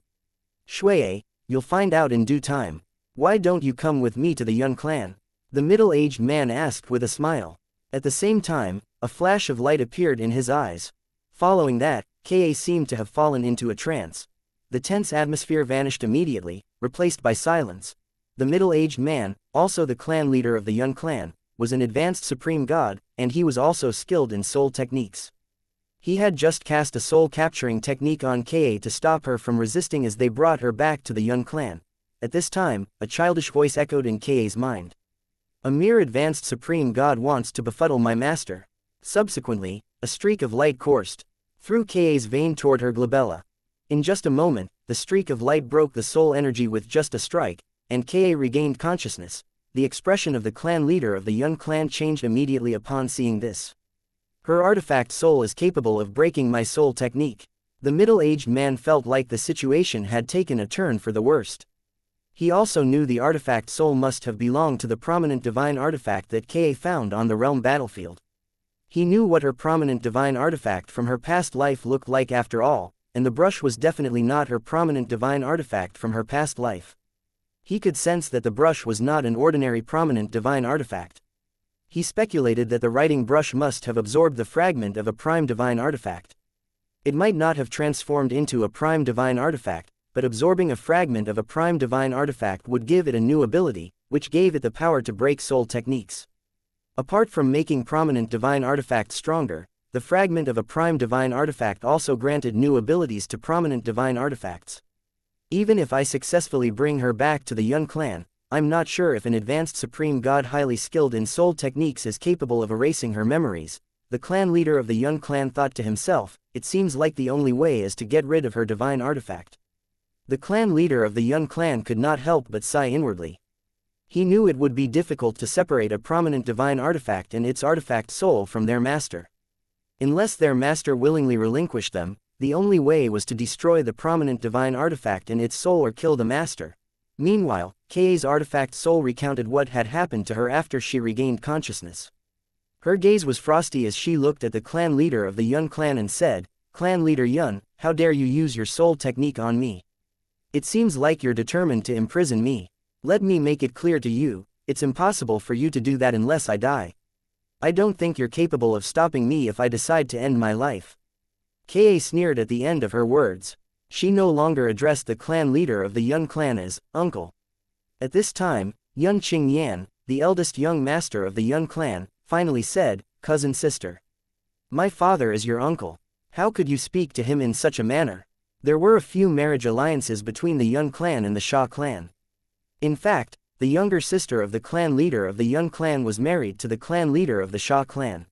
[SPEAKER 1] Shui, you'll find out in due time. Why don't you come with me to the Yun clan? The middle-aged man asked with a smile. At the same time, a flash of light appeared in his eyes. Following that, Ka seemed to have fallen into a trance. The tense atmosphere vanished immediately, replaced by silence. The middle-aged man, also the clan leader of the Yun clan, was an advanced supreme god, and he was also skilled in soul techniques. He had just cast a soul-capturing technique on Ka to stop her from resisting as they brought her back to the Yun clan. At this time, a childish voice echoed in Ka's mind. A mere advanced supreme god wants to befuddle my master. Subsequently, a streak of light coursed through Ka's vein toward her glabella. In just a moment, the streak of light broke the soul energy with just a strike, and Ka regained consciousness. The expression of the clan leader of the Yun clan changed immediately upon seeing this. Her artifact soul is capable of breaking my soul technique. The middle-aged man felt like the situation had taken a turn for the worst. He also knew the artifact soul must have belonged to the prominent divine artifact that Ka found on the realm battlefield. He knew what her prominent divine artifact from her past life looked like after all, and the brush was definitely not her prominent divine artifact from her past life. He could sense that the brush was not an ordinary prominent divine artifact. He speculated that the writing brush must have absorbed the fragment of a prime divine artifact. It might not have transformed into a prime divine artifact, but absorbing a fragment of a prime divine artifact would give it a new ability, which gave it the power to break soul techniques. Apart from making prominent divine artifacts stronger, the fragment of a prime divine artifact also granted new abilities to prominent divine artifacts. Even if I successfully bring her back to the Yun clan, I'm not sure if an advanced supreme god highly skilled in soul techniques is capable of erasing her memories. The clan leader of the Yun clan thought to himself, it seems like the only way is to get rid of her divine artifact. The clan leader of the Yun clan could not help but sigh inwardly. He knew it would be difficult to separate a prominent divine artifact and its artifact soul from their master. Unless their master willingly relinquished them, the only way was to destroy the prominent divine artifact and its soul or kill the master. Meanwhile, Ka's artifact soul recounted what had happened to her after she regained consciousness. Her gaze was frosty as she looked at the clan leader of the Yun clan and said, "Clan leader Yun, how dare you use your soul technique on me? It seems like you're determined to imprison me. Let me make it clear to you, it's impossible for you to do that unless I die. I don't think you're capable of stopping me if I decide to end my life." Ka sneered at the end of her words. She no longer addressed the clan leader of the Yun clan as uncle. At this time, Yun Qingyan, the eldest young master of the Yun clan, finally said, "Cousin sister. My father is your uncle. How could you speak to him in such a manner?" There were a few marriage alliances between the Yun clan and the Xia clan. In fact, the younger sister of the clan leader of the Yun clan was married to the clan leader of the Xia clan.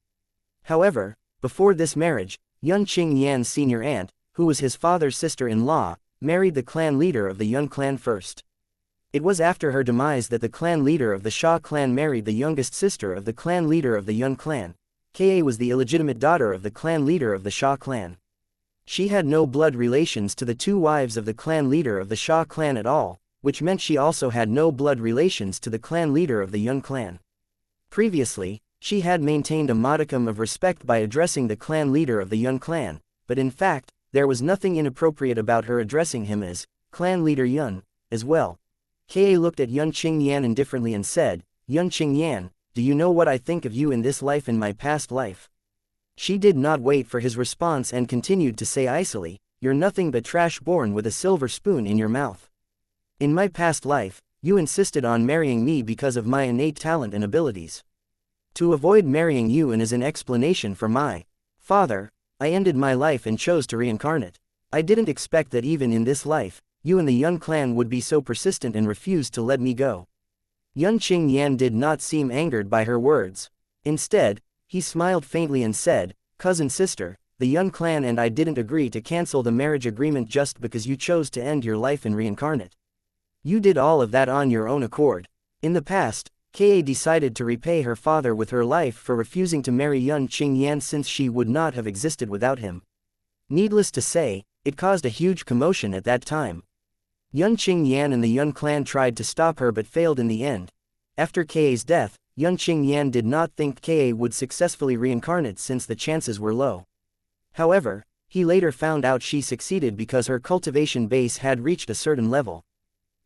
[SPEAKER 1] However, before this marriage, Yun Qingyan's senior aunt, who was his father's sister-in-law, married the clan leader of the Yun clan first. It was after her demise that the clan leader of the Xia clan married the youngest sister of the clan leader of the Yun clan. Ka was the illegitimate daughter of the clan leader of the Xia clan. She had no blood relations to the two wives of the clan leader of the Xia clan at all, which meant she also had no blood relations to the clan leader of the Yun clan. Previously, she had maintained a modicum of respect by addressing the clan leader of the Yun clan, but in fact, there was nothing inappropriate about her addressing him as clan leader Yun, as well. Ka looked at Yun Qingyan indifferently and said, "Yun Qingyan, do you know what I think of you in this life and my past life?" She did not wait for his response and continued to say icily, "You're nothing but trash born with a silver spoon in your mouth. In my past life, you insisted on marrying me because of my innate talent and abilities. To avoid marrying you and as an explanation for my father, I ended my life and chose to reincarnate. I didn't expect that even in this life, you and the Yun clan would be so persistent and refuse to let me go." Yun Qingyan did not seem angered by her words. Instead, he smiled faintly and said, "Cousin sister, the Yun clan and I didn't agree to cancel the marriage agreement just because you chose to end your life and reincarnate. You did all of that on your own accord. In the past, Ka decided to repay her father with her life for refusing to marry Yun Qingyan since she would not have existed without him. Needless to say, it caused a huge commotion at that time. Yun Qingyan and the Yun clan tried to stop her but failed in the end. After Ka's death, Yun Qingyan did not think Ka would successfully reincarnate since the chances were low. However, he later found out she succeeded because her cultivation base had reached a certain level.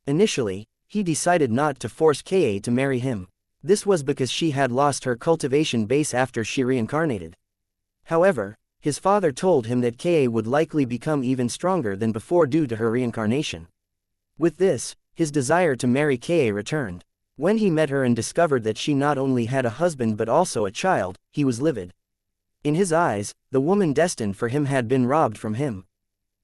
[SPEAKER 1] Initially, he decided not to force Ka to marry him. This was because she had lost her cultivation base after she reincarnated. However, his father told him that Ka would likely become even stronger than before due to her reincarnation. With this, his desire to marry Ka returned. When he met her and discovered that she not only had a husband but also a child, he was livid. In his eyes, the woman destined for him had been robbed from him.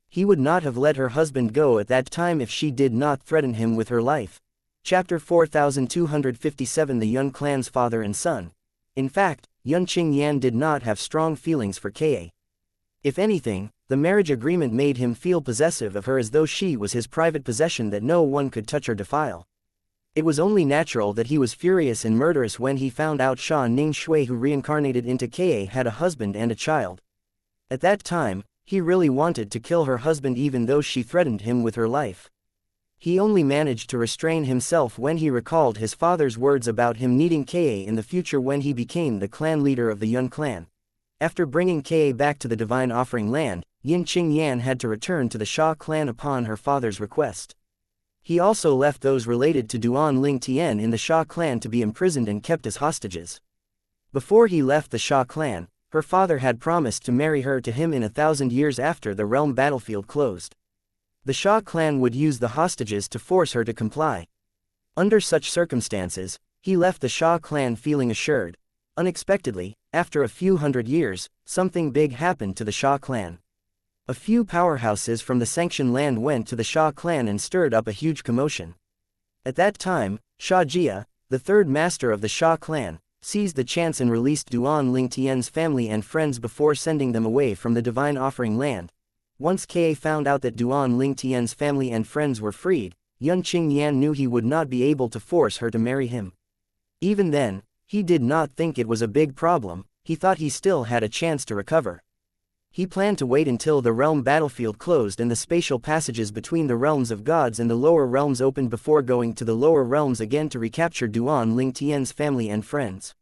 [SPEAKER 1] He would not have let her husband go at that time if she did not threaten him with her life. Chapter 4257 The Yun clan's father and son. In fact, Yun Qingyan did not have strong feelings for Ka. If anything, the marriage agreement made him feel possessive of her as though she was his private possession that no one could touch or defile. It was only natural that he was furious and murderous when he found out Sha Ning Shui, who reincarnated into Ka, had a husband and a child. At that time, he really wanted to kill her husband even though she threatened him with her life. He only managed to restrain himself when he recalled his father's words about him needing Ka in the future when he became the clan leader of the Yun clan. After bringing Ka back to the divine offering land, Yin Qingyan had to return to the Sha clan upon her father's request. He also left those related to Duan Ling Tian in the Sha clan to be imprisoned and kept as hostages. Before he left the Sha clan, her father had promised to marry her to him in 1,000 years after the realm battlefield closed. The Sha clan would use the hostages to force her to comply. Under such circumstances, he left the Sha clan feeling assured. Unexpectedly, after a few hundred years, something big happened to the Sha clan. A few powerhouses from the sanctioned land went to the Sha clan and stirred up a huge commotion. At that time, Sha Jia, the third master of the Sha clan, seized the chance and released Duan Ling Tian's family and friends before sending them away from the divine offering land. Once Ka found out that Duan Ling Tian's family and friends were freed, Yun Qingyan knew he would not be able to force her to marry him. Even then, he did not think it was a big problem. He thought he still had a chance to recover. He planned to wait until the realm battlefield closed and the spatial passages between the realms of gods and the lower realms opened before going to the lower realms again to recapture Duan Ling Tian's family and friends.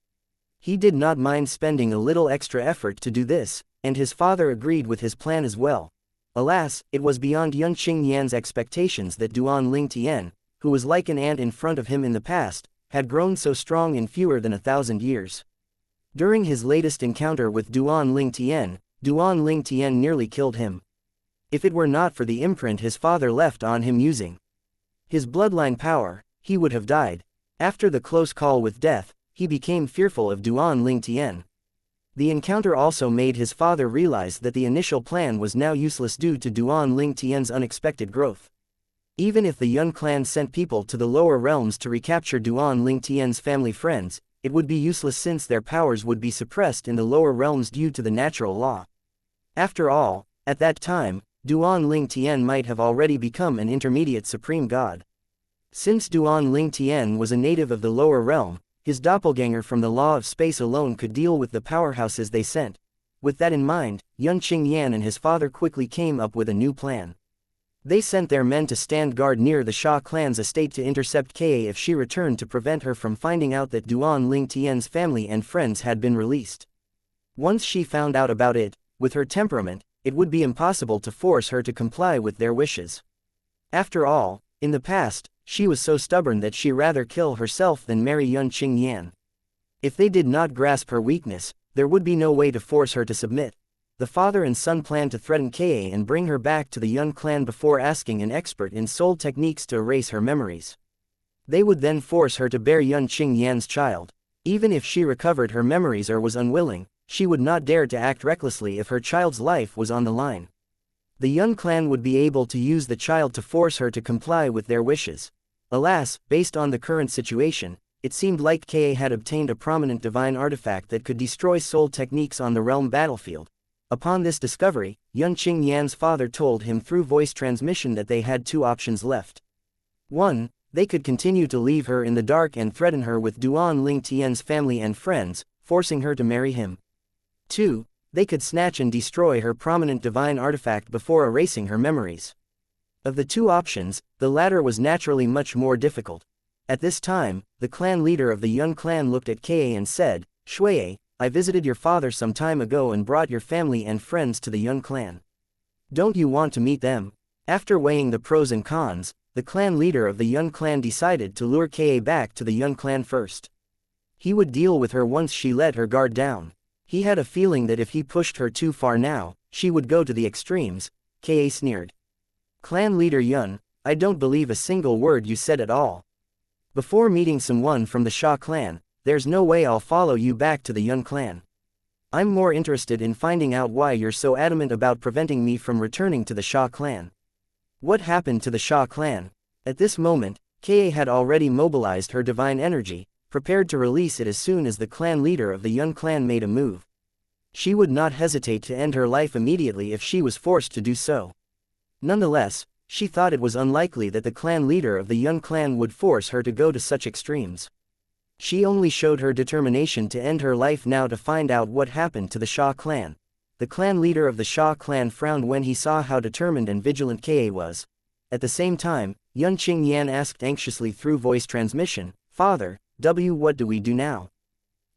[SPEAKER 1] He did not mind spending a little extra effort to do this, and his father agreed with his plan as well. Alas, it was beyond Yun Qingyan's expectations that Duan Ling Tian, who was like an ant in front of him in the past, had grown so strong in fewer than 1,000 years. During his latest encounter with Duan Ling Tian nearly killed him. If it were not for the imprint his father left on him using his bloodline power, he would have died. After the close call with death, he became fearful of Duan Ling Tian. The encounter also made his father realize that the initial plan was now useless due to Duan Ling Tian's unexpected growth. Even if the Yun clan sent people to the lower realms to recapture Duan Ling Tian's family friends, it would be useless since their powers would be suppressed in the lower realms due to the natural law. After all, at that time, Duan Ling Tian might have already become an intermediate supreme god. Since Duan Ling Tian was a native of the lower realm, his doppelganger from the law of space alone could deal with the powerhouses they sent. With that in mind, Yun Qingyan and his father quickly came up with a new plan. They sent their men to stand guard near the Sha clan's estate to intercept Ka if she returned to prevent her from finding out that Duan Ling Tian's family and friends had been released. Once she found out about it, with her temperament, it would be impossible to force her to comply with their wishes. After all, in the past, she was so stubborn that she'd rather kill herself than marry Yun Qingyan. If they did not grasp her weakness, there would be no way to force her to submit. The father and son planned to threaten Ka and bring her back to the Yun clan before asking an expert in soul techniques to erase her memories. They would then force her to bear Yun Qingyan's child. Even if she recovered her memories or was unwilling, she would not dare to act recklessly if her child's life was on the line. The Yun clan would be able to use the child to force her to comply with their wishes. Alas, based on the current situation, it seemed like Ka had obtained a prominent divine artifact that could destroy soul techniques on the realm battlefield. Upon this discovery, Yun Qingyan's father told him through voice transmission that they had two options left. 1. They could continue to leave her in the dark and threaten her with Duan Ling Tian's family and friends, forcing her to marry him. 2. They could snatch and destroy her prominent divine artifact before erasing her memories. Of the two options, the latter was naturally much more difficult. At this time, the clan leader of the Yun clan looked at Ka and said, "Shui, I visited your father some time ago and brought your family and friends to the Yun clan. Don't you want to meet them?" After weighing the pros and cons, the clan leader of the Yun clan decided to lure Ka back to the Yun clan first. He would deal with her once she let her guard down. He had a feeling that if he pushed her too far now, she would go to the extremes. Ka sneered. "Clan leader Yun, I don't believe a single word you said at all. Before meeting someone from the Sha clan, there's no way I'll follow you back to the Yun clan. I'm more interested in finding out why you're so adamant about preventing me from returning to the Sha clan. What happened to the Sha clan?" At this moment, Ka had already mobilized her divine energy, prepared to release it as soon as the clan leader of the Yun clan made a move. She would not hesitate to end her life immediately if she was forced to do so. Nonetheless, she thought it was unlikely that the clan leader of the Yun clan would force her to go to such extremes. She only showed her determination to end her life now to find out what happened to the Sha clan. The clan leader of the Sha clan frowned when he saw how determined and vigilant Ka was. At the same time, Yun Qingyan asked anxiously through voice transmission, "Father, what do we do now?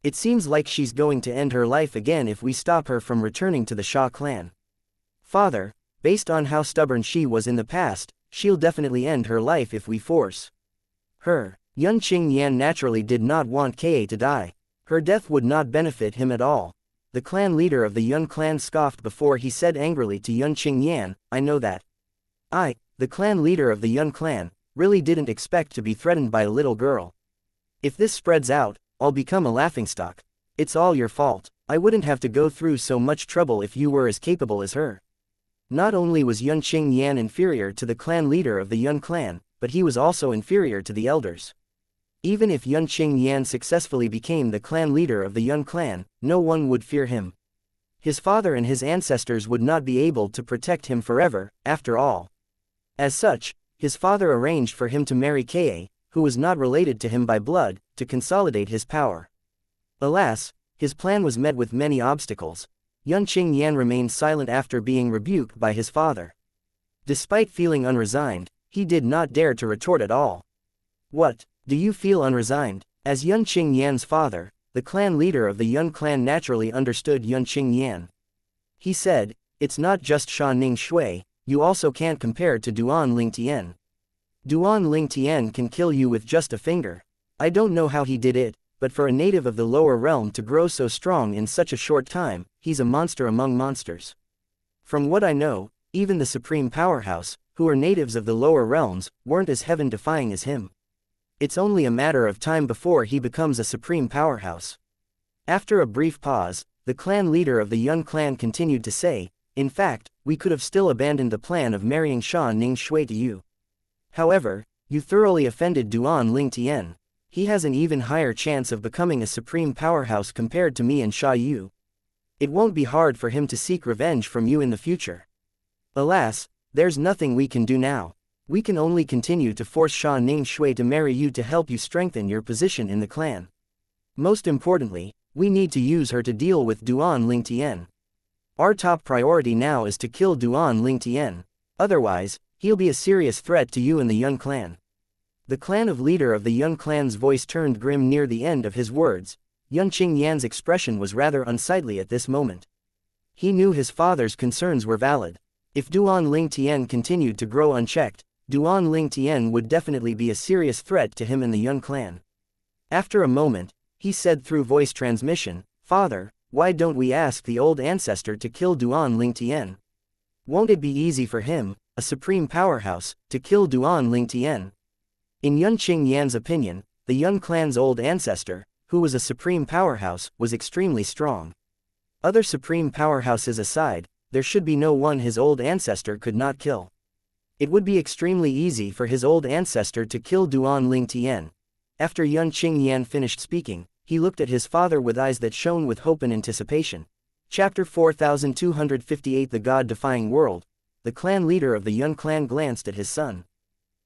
[SPEAKER 1] It seems like she's going to end her life again if we stop her from returning to the Sha clan." "Father, based on how stubborn she was in the past, she'll definitely end her life if we force her." Yun Qingyan naturally did not want Ka to die. Her death would not benefit him at all. The clan leader of the Yun clan scoffed before he said angrily to Yun Qingyan, "I know that. The clan leader of the Yun clan, really didn't expect to be threatened by a little girl. If this spreads out, I'll become a laughingstock. It's all your fault. I wouldn't have to go through so much trouble if you were as capable as her." Not only was Yun Qingyan inferior to the clan leader of the Yun clan, but he was also inferior to the elders. Even if Yun Qingyan successfully became the clan leader of the Yun clan, no one would fear him. His father and his ancestors would not be able to protect him forever, after all. As such, his father arranged for him to marry Ka, who was not related to him by blood, to consolidate his power. Alas, his plan was met with many obstacles. Yun Qingyan remained silent after being rebuked by his father. Despite feeling unresigned, he did not dare to retort at all. "What, do you feel unresigned?" As Yun Qingyan's father, the clan leader of the Yun clan naturally understood Yun Qingyan. He said, "It's not just Sha Ning Shui, you also can't compare to Duan Ling Tian. Duan Ling Tian can kill you with just a finger. I don't know how he did it, but for a native of the lower realm to grow so strong in such a short time, he's a monster among monsters. From what I know, even the supreme powerhouse, who are natives of the lower realms, weren't as heaven-defying as him. It's only a matter of time before he becomes a supreme powerhouse." After a brief pause, the clan leader of the Yun clan continued to say, "In fact, we could have still abandoned the plan of marrying Sha Ning Shui to you. However, you thoroughly offended Duan Ling Tian. He has an even higher chance of becoming a supreme powerhouse compared to me and Sha Yu. It won't be hard for him to seek revenge from you in the future. Alas, there's nothing we can do now. We can only continue to force Sha Ning Shui to marry you to help you strengthen your position in the clan. Most importantly, we need to use her to deal with Duan Ling Tian. Our top priority now is to kill Duan Ling Tian. Otherwise, he'll be a serious threat to you and the Yun clan." The clan of leader of the Yun clan's voice turned grim near the end of his words. Yun Qingyan's expression was rather unsightly at this moment. He knew his father's concerns were valid. If Duan Ling Tian continued to grow unchecked, Duan Ling Tian would definitely be a serious threat to him and the Yun clan. After a moment, he said through voice transmission, "Father, why don't we ask the old ancestor to kill Duan Ling Tian? Won't it be easy for him, a supreme powerhouse, to kill Duan Ling Tian?" In Yun Qingyan's opinion, the Yun clan's old ancestor, who was a supreme powerhouse, was extremely strong. Other supreme powerhouses aside, there should be no one his old ancestor could not kill. It would be extremely easy for his old ancestor to kill Duan Ling Tian. After Yun Qingyan finished speaking, he looked at his father with eyes that shone with hope and anticipation. Chapter 4258 The God-Defying World. The clan leader of the Yun clan glanced at his son.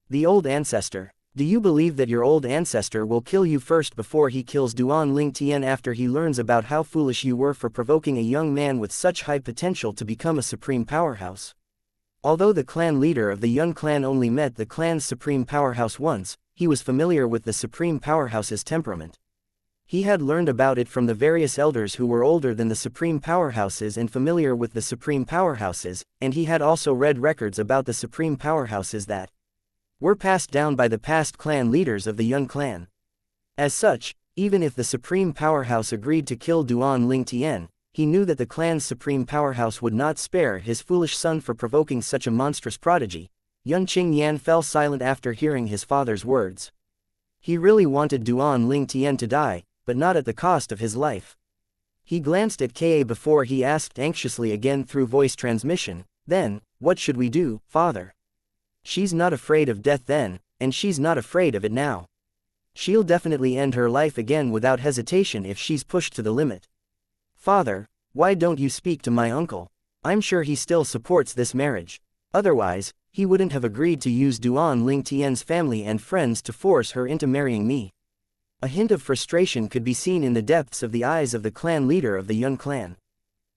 [SPEAKER 1] "The old ancestor. Do you believe that your old ancestor will kill you first before he kills Duan Ling Tian after he learns about how foolish you were for provoking a young man with such high potential to become a supreme powerhouse?" Although the clan leader of the Yun clan only met the clan's supreme powerhouse once, he was familiar with the Supreme Powerhouse's temperament. He had learned about it from the various elders who were older than the Supreme Powerhouses and familiar with the Supreme Powerhouses, and he had also read records about the Supreme Powerhouses that were passed down by the past clan leaders of the Yun clan. As such, even if the Supreme Powerhouse agreed to kill Duan Ling Tian, he knew that the clan's Supreme Powerhouse would not spare his foolish son for provoking such a monstrous prodigy. Yun Qingyan fell silent after hearing his father's words. He really wanted Duan Ling Tian to die, but not at the cost of his life. He glanced at Ka before he asked anxiously again through voice transmission, "Then, what should we do, father? She's not afraid of death then, and she's not afraid of it now. She'll definitely end her life again without hesitation if she's pushed to the limit. Father, why don't you speak to my uncle? I'm sure he still supports this marriage. Otherwise, he wouldn't have agreed to use Duan Ling Tian's family and friends to force her into marrying me." A hint of frustration could be seen in the depths of the eyes of the clan leader of the Yun clan.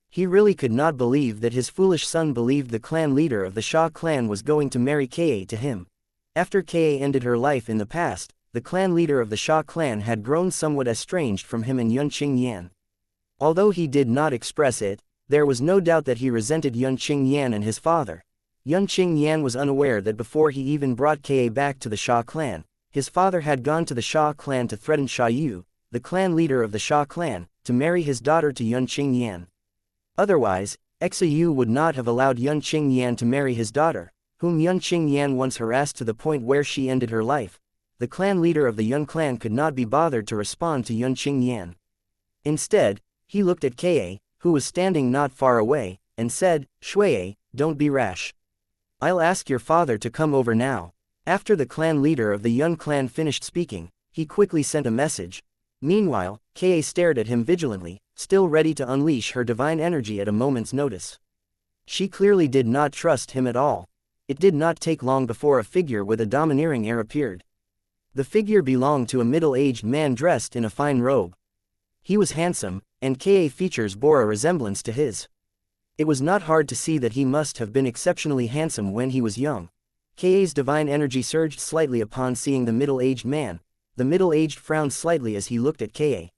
[SPEAKER 1] He really could not believe that his foolish son believed the clan leader of the Sha clan was going to marry Ka to him. After Ka ended her life in the past, the clan leader of the Sha clan had grown somewhat estranged from him and Yun Qingyan. Although he did not express it, there was no doubt that he resented Yun Qingyan and his father. Yun Qingyan was unaware that before he even brought Ka back to the Sha clan, his father had gone to the Sha clan to threaten Xiaoyu, the clan leader of the Sha clan, to marry his daughter to Yun Qingyan. Otherwise, Xiaoyu would not have allowed Yun Qingyan to marry his daughter, whom Yun Qingyan once harassed to the point where she ended her life. The clan leader of the Yun clan could not be bothered to respond to Yun Qingyan. Instead, he looked at Ka, who was standing not far away, and said, "Shui, don't be rash. I'll ask your father to come over now." After the clan leader of the Yun clan finished speaking, he quickly sent a message. Meanwhile, Ka stared at him vigilantly, still ready to unleash her divine energy at a moment's notice. She clearly did not trust him at all. It did not take long before a figure with a domineering air appeared. The figure belonged to a middle-aged man dressed in a fine robe. He was handsome, and Ka features bore a resemblance to his. It was not hard to see that he must have been exceptionally handsome when he was young. Ka's divine energy surged slightly upon seeing the middle-aged man. The middle-aged frowned slightly as he looked at Ka.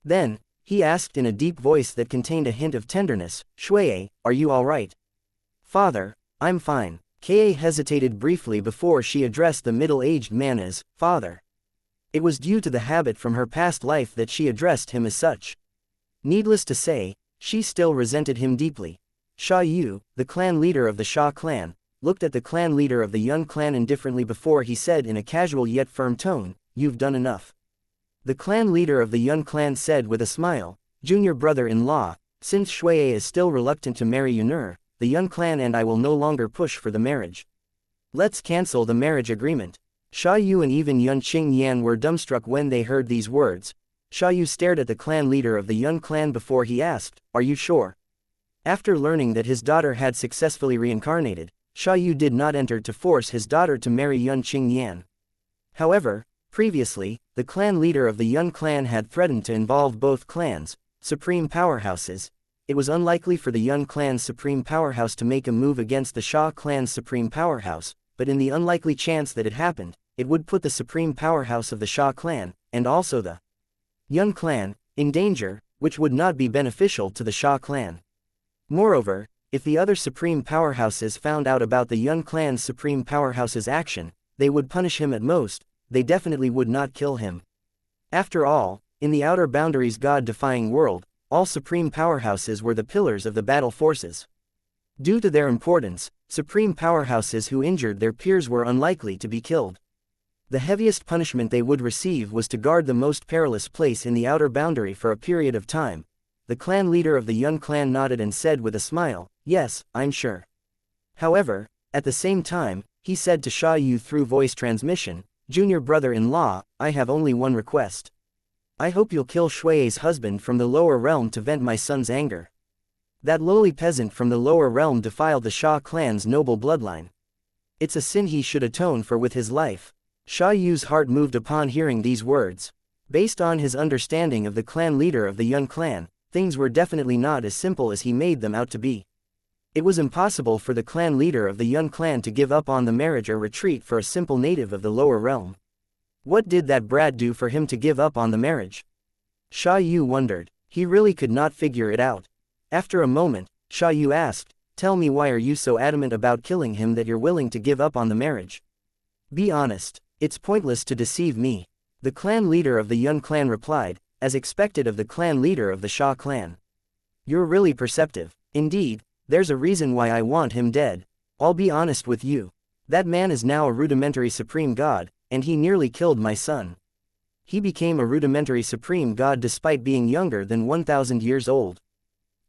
[SPEAKER 1] Then, he asked in a deep voice that contained a hint of tenderness, "Shui, are you all right?" "Father, I'm fine." Ka hesitated briefly before she addressed the middle-aged man as father. It was due to the habit from her past life that she addressed him as such. Needless to say, she still resented him deeply. Xiaoyu, the clan leader of the Sha clan, looked at the clan leader of the Yun clan indifferently before he said in a casual yet firm tone, "You've done enough." The clan leader of the Yun clan said with a smile, "Junior brother-in-law, since Shui is still reluctant to marry Yun'er, the Yun clan and I will no longer push for the marriage. Let's cancel the marriage agreement." Xiaoyu and even Yun Qingyan were dumbstruck when they heard these words. Xiaoyu stared at the clan leader of the Yun clan before he asked, "Are you sure?" After learning that his daughter had successfully reincarnated, Xiaoyu did not enter to force his daughter to marry Yun Qingyan. However, previously, the clan leader of the Yun clan had threatened to involve both clans' supreme powerhouses. It was unlikely for the Yun clan's supreme powerhouse to make a move against the Sha clan's supreme powerhouse, but in the unlikely chance that it happened, it would put the supreme powerhouse of the Sha clan, and also the Yun clan, in danger, which would not be beneficial to the Sha clan. Moreover, if the other supreme powerhouses found out about the Yun clan's supreme powerhouse's action, they would punish him at most. They definitely would not kill him. After all, in the outer boundaries God-defying world, all supreme powerhouses were the pillars of the battle forces. Due to their importance, supreme powerhouses who injured their peers were unlikely to be killed. The heaviest punishment they would receive was to guard the most perilous place in the outer boundary for a period of time. The clan leader of the Yun clan nodded and said with a smile, "Yes, I'm sure." However, at the same time, he said to Xiaoyu through voice transmission, "Junior brother-in-law, I have only one request. I hope you'll kill Shui's husband from the lower realm to vent my son's anger. That lowly peasant from the lower realm defiled the Sha clan's noble bloodline. It's a sin he should atone for with his life." Xiaoyu's heart moved upon hearing these words. Based on his understanding of the clan leader of the Yun clan, things were definitely not as simple as he made them out to be. It was impossible for the clan leader of the Yun clan to give up on the marriage or retreat for a simple native of the lower realm. What did that brat do for him to give up on the marriage? Sha Yu wondered. He really could not figure it out. After a moment, Sha Yu asked, "Tell me, why are you so adamant about killing him that you're willing to give up on the marriage? Be honest, it's pointless to deceive me." The clan leader of the Yun clan replied, as expected of the clan leader of the Sha clan. "You're really perceptive. Indeed, there's a reason why I want him dead. I'll be honest with you. That man is now a rudimentary supreme god, and he nearly killed my son. He became a rudimentary supreme god despite being younger than 1,000 years old.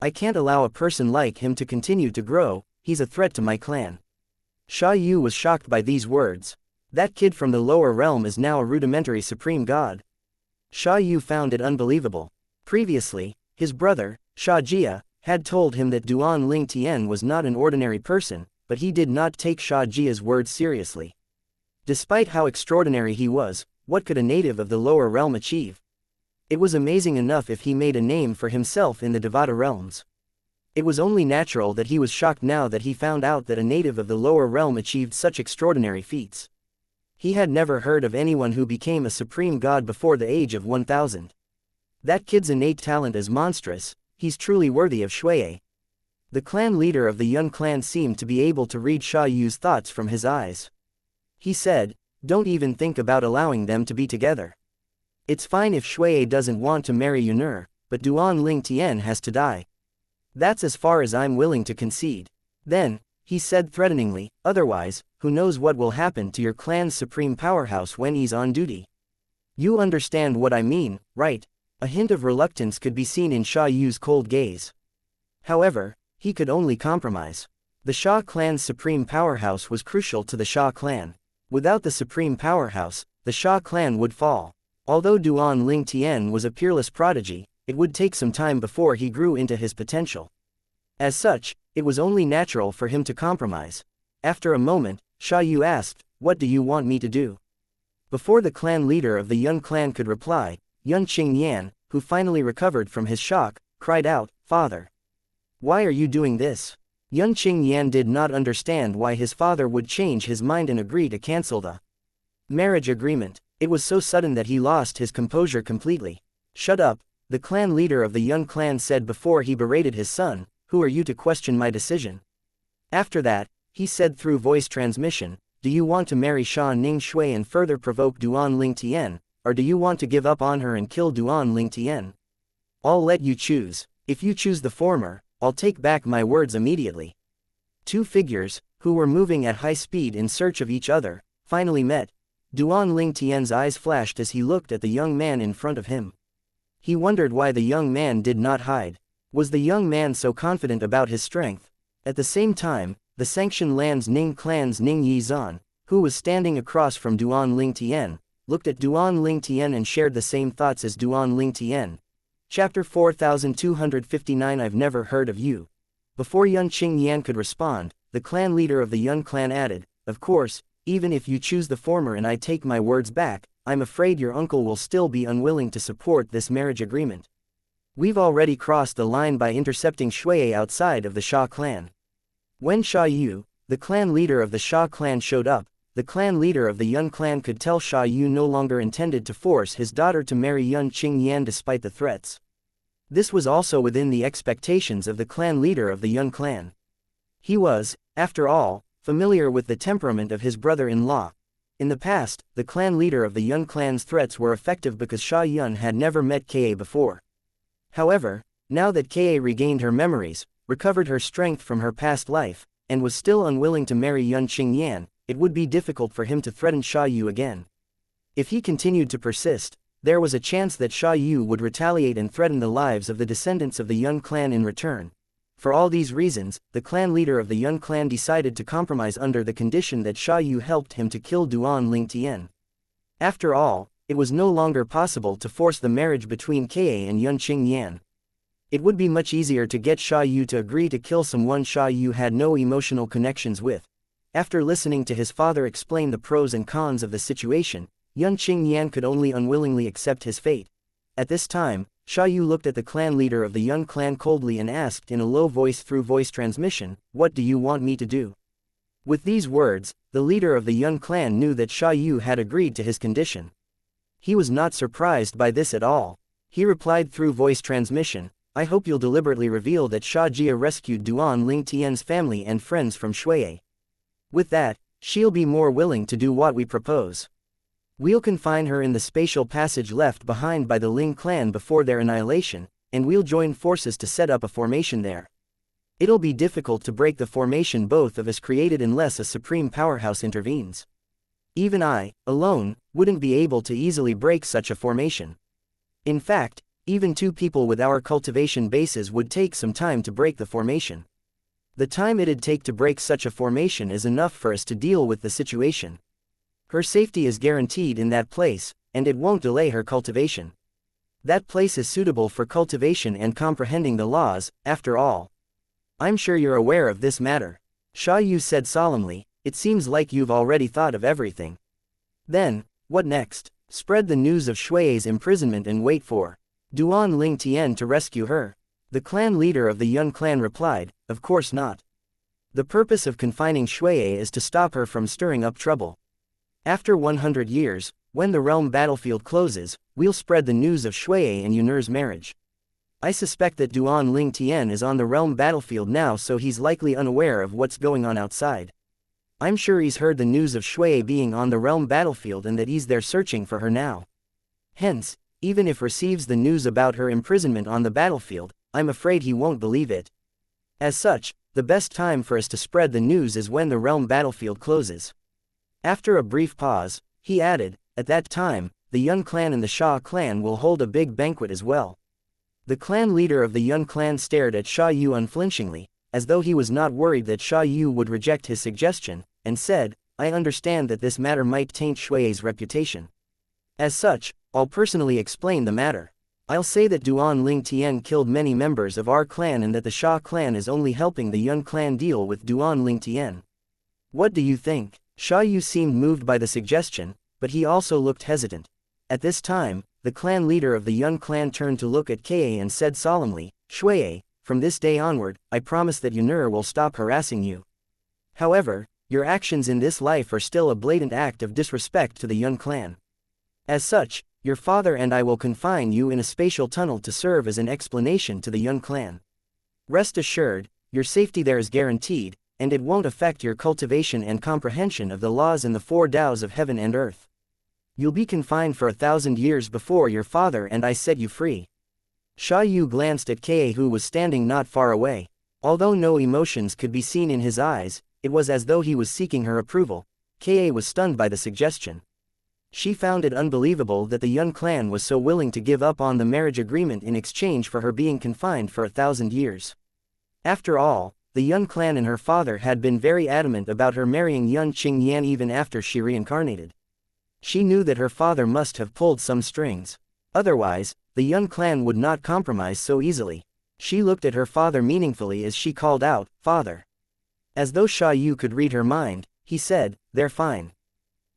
[SPEAKER 1] I can't allow a person like him to continue to grow, he's a threat to my clan." Sha Yu was shocked by these words. That kid from the lower realm is now a rudimentary supreme god. Sha Yu found it unbelievable. Previously, his brother, Sha Jia, had told him that Duan Ling Tian was not an ordinary person, but he did not take Sha Jia's words seriously. Despite how extraordinary he was, what could a native of the lower realm achieve? It was amazing enough if he made a name for himself in the Devata realms. It was only natural that he was shocked now that he found out that a native of the lower realm achieved such extraordinary feats. He had never heard of anyone who became a supreme god before the age of 1,000. That kid's innate talent is monstrous, he's truly worthy of Shui. The clan leader of the Yun clan seemed to be able to read Sha Yu's thoughts from his eyes. He said, "Don't even think about allowing them to be together. It's fine if Shui doesn't want to marry Yun'er, but Duan Ling Tian has to die. That's as far as I'm willing to concede." Then, he said threateningly, "Otherwise, who knows what will happen to your clan's supreme powerhouse when he's on duty. You understand what I mean, right?" A hint of reluctance could be seen in Sha Yu's cold gaze. However, he could only compromise. The Sha clan's supreme powerhouse was crucial to the Sha clan. Without the supreme powerhouse, the Sha clan would fall. Although Duan Ling Tian was a peerless prodigy, it would take some time before he grew into his potential. As such, it was only natural for him to compromise. After a moment, Sha Yu asked, "What do you want me to do?" Before the clan leader of the Yun clan could reply, Yun Qingyan, who finally recovered from his shock, cried out, "Father! Why are you doing this?" Yun Qingyan did not understand why his father would change his mind and agree to cancel the marriage agreement. It was so sudden that he lost his composure completely. "Shut up," the clan leader of the Yun clan said before he berated his son, "Who are you to question my decision?" After that, he said through voice transmission, "Do you want to marry Sha Ning Shui and further provoke Duan Ling Tian, or do you want to give up on her and kill Duan Ling Tian? I'll let you choose. If you choose the former, I'll take back my words immediately." Two figures, who were moving at high speed in search of each other, finally met. Duan Ling Tian's eyes flashed as he looked at the young man in front of him. He wondered why the young man did not hide. Was the young man so confident about his strength? At the same time, the Sanxian land's Ning clan's Ning Yizan, who was standing across from Duan Ling Tian, looked at Duan Ling Tian and shared the same thoughts as Duan Ling Tian. Chapter 4259 I've never heard of you. Before Yun Qingyan could respond, the clan leader of the Yun clan added, "Of course, even if you choose the former and I take my words back, I'm afraid your uncle will still be unwilling to support this marriage agreement. We've already crossed the line by intercepting Shui outside of the Sha clan." When Sha Yu, the clan leader of the Sha clan showed up, the clan leader of the Yun clan could tell Sha Yu no longer intended to force his daughter to marry Yun Qingyan despite the threats. This was also within the expectations of the clan leader of the Yun clan. He was, after all, familiar with the temperament of his brother-in-law. In the past, the clan leader of the Yun clan's threats were effective because Sha Yun had never met Ka before. However, now that Ka regained her memories, recovered her strength from her past life, and was still unwilling to marry Yun Qingyan, it would be difficult for him to threaten Sha Yu again. If he continued to persist, there was a chance that Sha Yu would retaliate and threaten the lives of the descendants of the Yun clan in return. For all these reasons, the clan leader of the Yun clan decided to compromise under the condition that Sha Yu helped him to kill Duan Ling Tian. After all, it was no longer possible to force the marriage between Ka and Yun Qingyan. It would be much easier to get Sha Yu to agree to kill someone Sha Yu had no emotional connections with. After listening to his father explain the pros and cons of the situation, Yun Qingyan could only unwillingly accept his fate. At this time, Sha Yu looked at the clan leader of the Yun clan coldly and asked in a low voice through voice transmission, "What do you want me to do?" With these words, the leader of the Yun clan knew that Sha Yu had agreed to his condition. He was not surprised by this at all. He replied through voice transmission, I hope you'll deliberately reveal that Xianxia rescued Duan Lingtian's family and friends from Shuai. With that, she'll be more willing to do what we propose. We'll confine her in the spatial passage left behind by the Ling clan before their annihilation, and we'll join forces to set up a formation there. It'll be difficult to break the formation both of us created unless a supreme powerhouse intervenes. Even I, alone, wouldn't be able to easily break such a formation. In fact, even two people with our cultivation bases would take some time to break the formation. The time it'd take to break such a formation is enough for us to deal with the situation. Her safety is guaranteed in that place, and it won't delay her cultivation. That place is suitable for cultivation and comprehending the laws, after all. I'm sure you're aware of this matter. Xiaoyu said solemnly, it seems like you've already thought of everything. Then, what next? Spread the news of Shuai's imprisonment and wait for Duan Lingtian to rescue her. The clan leader of the Yun clan replied, of course not. The purpose of confining Shuai is to stop her from stirring up trouble. After 100 years, when the realm battlefield closes, we'll spread the news of Shuai and Yun'er's marriage. I suspect that Duan Lingtian is on the realm battlefield now, so he's likely unaware of what's going on outside. I'm sure he's heard the news of Shuai being on the realm battlefield and that he's there searching for her now. Hence, even if receives the news about her imprisonment on the battlefield, I'm afraid he won't believe it. As such, the best time for us to spread the news is when the realm battlefield closes. After a brief pause, he added, at that time, the Yun clan and the Xia clan will hold a big banquet as well. The clan leader of the Yun clan stared at Xiaoyu unflinchingly, as though he was not worried that Xiaoyu would reject his suggestion, and said, I understand that this matter might taint Shuai's reputation. As such, I'll personally explain the matter. I'll say that Duan Lingtian killed many members of our clan and that the Xia clan is only helping the Yun clan deal with Duan Lingtian. What do you think? Xiaoyu seemed moved by the suggestion, but he also looked hesitant. At this time, the clan leader of the Yun clan turned to look at Kae and said solemnly, Shuai, from this day onward, I promise that Yun'er will stop harassing you. However, your actions in this life are still a blatant act of disrespect to the Yun clan. As such, your father and I will confine you in a spatial tunnel to serve as an explanation to the Yun clan. Rest assured, your safety there is guaranteed, and it won't affect your cultivation and comprehension of the laws in the four Tao's of heaven and earth. You'll be confined for 1,000 years before your father and I set you free. Xiaoyu glanced at Kae, who was standing not far away. Although no emotions could be seen in his eyes, it was as though he was seeking her approval. Kae was stunned by the suggestion. She found it unbelievable that the Yun clan was so willing to give up on the marriage agreement in exchange for her being confined for 1,000 years. After all, the Yun clan and her father had been very adamant about her marrying Yun Qingyan even after she reincarnated. She knew that her father must have pulled some strings. Otherwise, the Yun clan would not compromise so easily. She looked at her father meaningfully as she called out, Father. As though Xiaoyu could read her mind, he said, they're fine.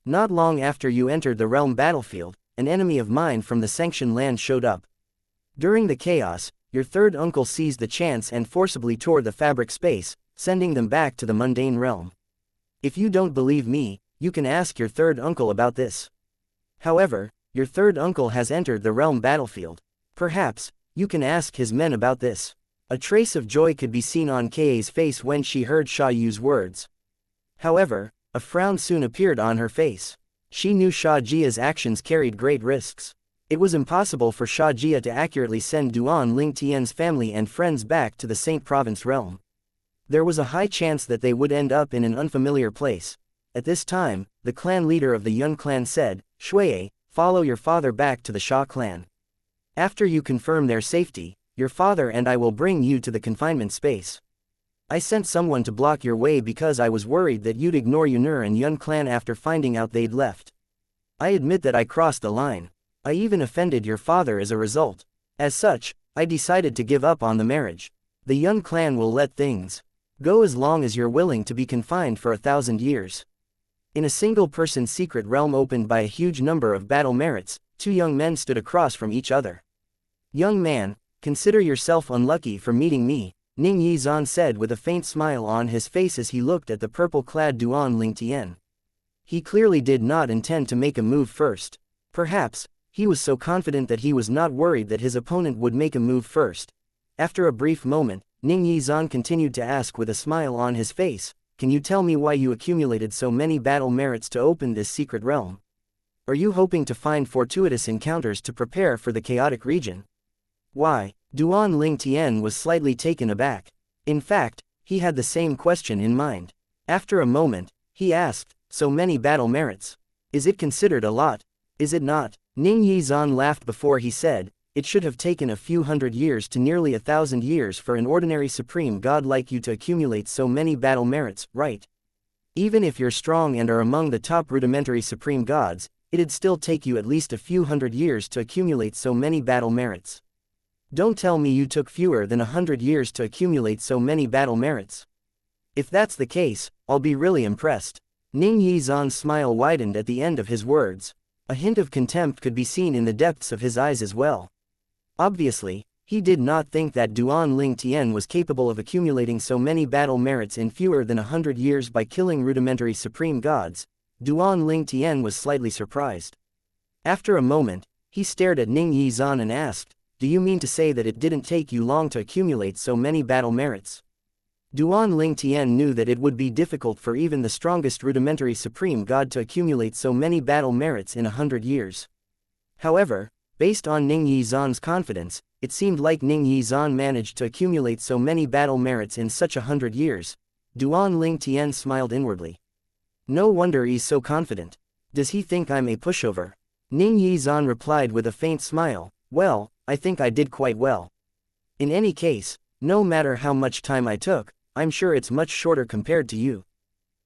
[SPEAKER 1] Not long after you entered the realm battlefield, an enemy of mine from the sanctioned land showed up. During the chaos, your third uncle seized the chance and forcibly tore the fabric space, sending them back to the mundane realm. If you don't believe me, you can ask your third uncle about this. However, your third uncle has entered the realm battlefield. Perhaps, you can ask his men about this. A trace of joy could be seen on Kae's face when she heard Xiaoyu's words. However, a frown soon appeared on her face. She knew Xiaojia's actions carried great risks. It was impossible for Xiaojia to accurately send Duan Lingtian's family and friends back to the Saint Province realm. There was a high chance that they would end up in an unfamiliar place. At this time, the clan leader of the Yun clan said, Shuai, follow your father back to the Xia clan. After you confirm their safety, your father and I will bring you to the confinement space. I sent someone to block your way because I was worried that you'd ignore Yun'er and Yun clan after finding out they'd left. I admit that I crossed the line. I even offended your father as a result. As such, I decided to give up on the marriage. The Yun clan will let things go as long as you're willing to be confined for 1,000 years. In a single-person secret realm opened by a huge number of battle merits, two young men stood across from each other. Young man, consider yourself unlucky for meeting me, Ning Yizan said with a faint smile on his face as he looked at the purple-clad Duan Lingtian. He clearly did not intend to make a move first. Perhaps, He was so confident that he was not worried that his opponent would make a move first. After a brief moment, Ning Yizan continued to ask with a smile on his face, "Can you tell me why you accumulated so many battle merits to open this secret realm? Are you hoping to find fortuitous encounters to prepare for the chaotic region?" "Why?" Duan Ling Tian was slightly taken aback. In fact, he had the same question in mind. After a moment, he asked, "So many battle merits. Is it considered a lot? Is it not?" Ning Yizan laughed before he said, "It should have taken a few hundred years to nearly 1,000 years for an ordinary supreme god like you to accumulate so many battle merits, right? Even if you're strong and are among the top rudimentary supreme gods, it'd still take you at least a few hundred years to accumulate so many battle merits. Don't tell me you took fewer than 100 years to accumulate so many battle merits. If that's the case, I'll be really impressed." Ning Yizan's smile widened at the end of his words. A hint of contempt could be seen in the depths of his eyes as well. Obviously, he did not think that Duan Ling Tian was capable of accumulating so many battle merits in fewer than 100 years by killing rudimentary supreme gods. Duan Ling Tian was slightly surprised. After a moment, he stared at Ning Yizan and asked, "Do you mean to say that it didn't take you long to accumulate so many battle merits?" Duan Ling Tian knew that it would be difficult for even the strongest rudimentary supreme god to accumulate so many battle merits in 100 years. However, based on Ning Yizan's confidence, it seemed like Ning Yizan managed to accumulate so many battle merits in such 100 years. Duan Ling Tian smiled inwardly. No wonder he's so confident. Does he think I'm a pushover? Ning Yizan replied with a faint smile, "Well, I think I did quite well. In any case, no matter how much time I took, I'm sure it's much shorter compared to you.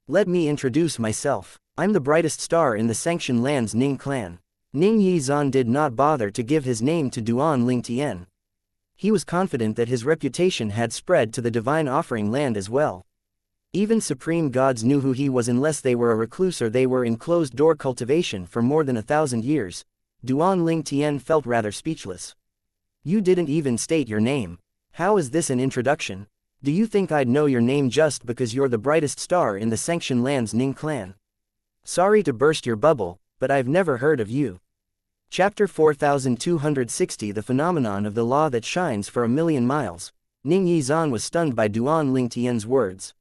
[SPEAKER 1] Let me introduce myself. I'm the brightest star in the Xianxia Land's Ning clan." Ning Yizan did not bother to give his name to Duan Ling Tian. He was confident that his reputation had spread to the divine offering land as well. Even supreme gods knew who he was unless they were a recluse or they were in closed-door cultivation for more than 1,000 years. Duan Ling Tian felt rather speechless. "You didn't even state your name. How is this an introduction? Do you think I'd know your name just because you're the brightest star in the Xianxia Land's Ning clan? Sorry to burst your bubble, but I've never heard of you." Chapter 4260 The Phenomenon of the Law That Shines for a Million Miles. Ning Yizan was stunned by Duan Ling Tian's words.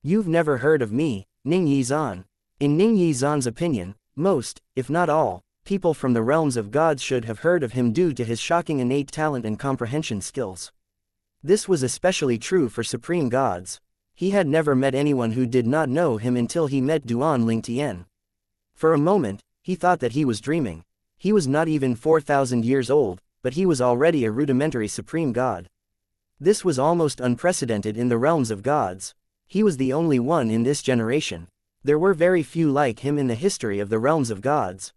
[SPEAKER 1] "You've never heard of me, Ning Yizan?" In Ning Yizan's opinion, most, if not all, people from the realms of gods should have heard of him due to his shocking innate talent and comprehension skills. This was especially true for supreme gods. He had never met anyone who did not know him until he met Duan Ling Tian. For a moment, he thought that he was dreaming. He was not even 4,000 years old, but he was already a rudimentary supreme god. This was almost unprecedented in the realms of gods. He was the only one in this generation. There were very few like him in the history of the realms of gods.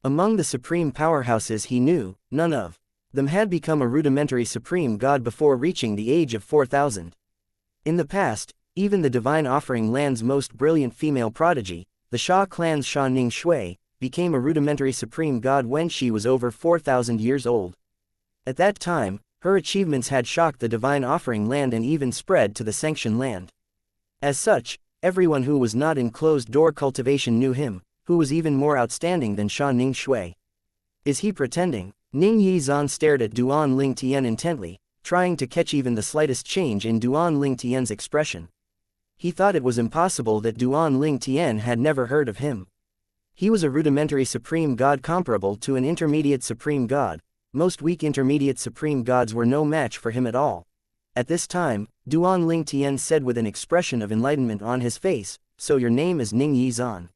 [SPEAKER 1] Among the supreme powerhouses he knew, none of them had become a rudimentary supreme god before reaching the age of 4,000. In the past, even the divine offering land's most brilliant female prodigy, the Xia clan's Xia Ning Shui, became a rudimentary supreme god when she was over 4,000 years old. At that time, her achievements had shocked the divine offering land and even spread to the Xianxia land. As such, everyone who was not in closed-door cultivation knew him, who was even more outstanding than Xia Ning Shui. Is he pretending? Ning Yizan stared at Duan Ling Tian intently, trying to catch even the slightest change in Duan Ling Tian's expression. He thought it was impossible that Duan Ling Tian had never heard of him. He was a rudimentary supreme god comparable to an intermediate supreme god. Most weak intermediate supreme gods were no match for him at all. At this time, Duan Ling Tian said with an expression of enlightenment on his face, "So your name is Ning Yizan?"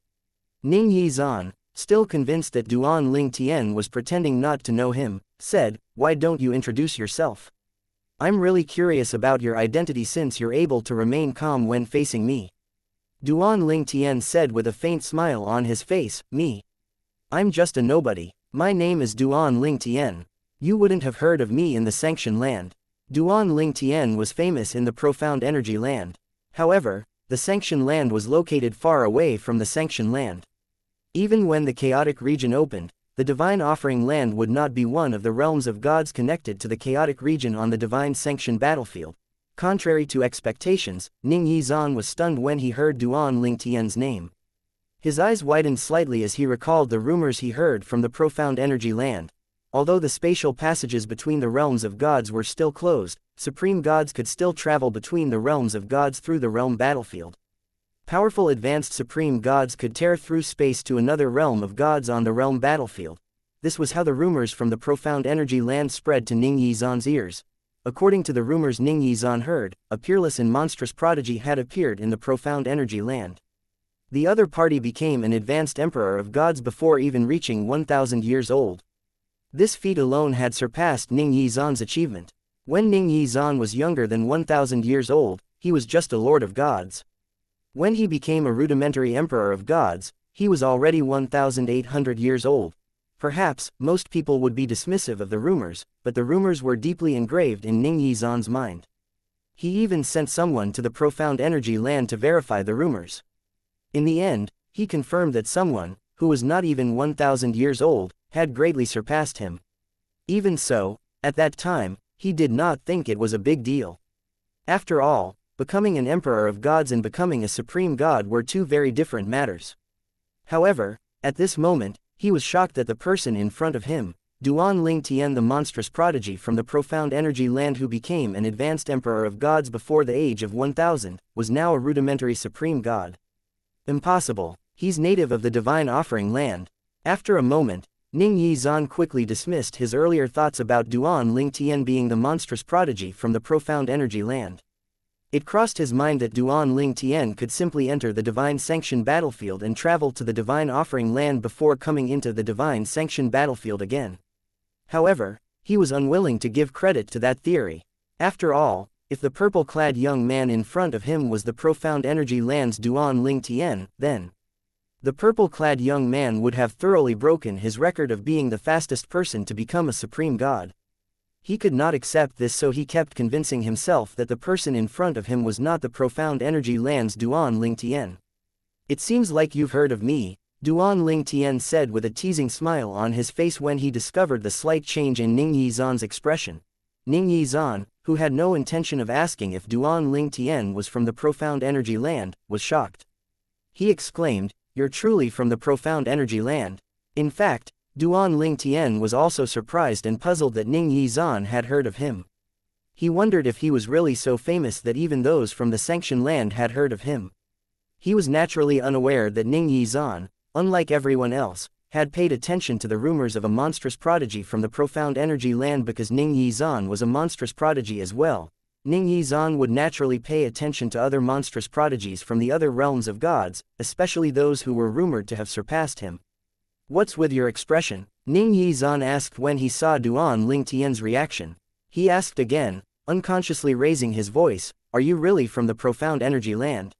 [SPEAKER 1] Ning Yizan, still convinced that Duan Ling Tian was pretending not to know him, said, "Why don't you introduce yourself? I'm really curious about your identity since you're able to remain calm when facing me." Duan Ling Tian said with a faint smile on his face, "Me? I'm just a nobody. My name is Duan Ling Tian. You wouldn't have heard of me in the Xianxia land." Duan Ling Tian was famous in the profound energy land. However, the Xianxia land was located far away from the Xianxia land. Even when the chaotic region opened, the divine offering land would not be one of the realms of gods connected to the chaotic region on the divine Xianxia battlefield. Contrary to expectations, Ning Yizan was stunned when he heard Duan Ling Tian's name. His eyes widened slightly as he recalled the rumors he heard from the profound energy land. Although the spatial passages between the realms of gods were still closed, supreme gods could still travel between the realms of gods through the realm battlefield. Powerful advanced supreme gods could tear through space to another realm of gods on the realm battlefield. This was how the rumors from the profound energy land spread to Ning Yizan's ears. According to the rumors Ning Yizan heard, a peerless and monstrous prodigy had appeared in the profound energy land. The other party became an advanced emperor of gods before even reaching 1,000 years old. This feat alone had surpassed Ning Yizan's achievement. When Ning Yizan was younger than 1,000 years old, he was just a lord of gods. When he became a rudimentary emperor of gods, he was already 1,800 years old. Perhaps, most people would be dismissive of the rumors, but the rumors were deeply engraved in Ning Yizan's mind. He even sent someone to the profound energy land to verify the rumors. In the end, he confirmed that someone, who was not even 1,000 years old, had greatly surpassed him. Even so, at that time, he did not think it was a big deal. After all, becoming an emperor of gods and becoming a supreme god were two very different matters. However, at this moment, he was shocked that the person in front of him, Duan Ling Tian, the monstrous prodigy from the profound energy land who became an advanced emperor of gods before the age of 1,000, was now a rudimentary supreme god. Impossible, he's native of the divine offering land. After a moment, Ning Yizan quickly dismissed his earlier thoughts about Duan Ling Tian being the monstrous prodigy from the profound energy land. It crossed his mind that Duan Ling Tian could simply enter the divine sanctioned battlefield and travel to the divine offering land before coming into the divine sanctioned battlefield again. However, he was unwilling to give credit to that theory. After all, if the purple-clad young man in front of him was the profound energy land's Duan Ling Tian, then the purple-clad young man would have thoroughly broken his record of being the fastest person to become a supreme god. He could not accept this, so he kept convincing himself that the person in front of him was not the profound energy land's Duan Ling Tian. "It seems like you've heard of me," Duan Ling Tian said with a teasing smile on his face when he discovered the slight change in Ning Yizan's expression. Ning Yizan, who had no intention of asking if Duan Ling Tian was from the profound energy land, was shocked. He exclaimed, "You're truly from the profound energy land." In fact, Duan Ling Tian was also surprised and puzzled that Ning Yizan had heard of him. He wondered if he was really so famous that even those from the sanctioned land had heard of him. He was naturally unaware that Ning Yizan, unlike everyone else, had paid attention to the rumors of a monstrous prodigy from the profound energy land because Ning Yizan was a monstrous prodigy as well. Ning Yizan would naturally pay attention to other monstrous prodigies from the other realms of gods, especially those who were rumored to have surpassed him. "What's with your expression?" Ning Yizan asked when he saw Duan Ling Tian's reaction. He asked again, unconsciously raising his voice, "Are you really from the profound energy land?"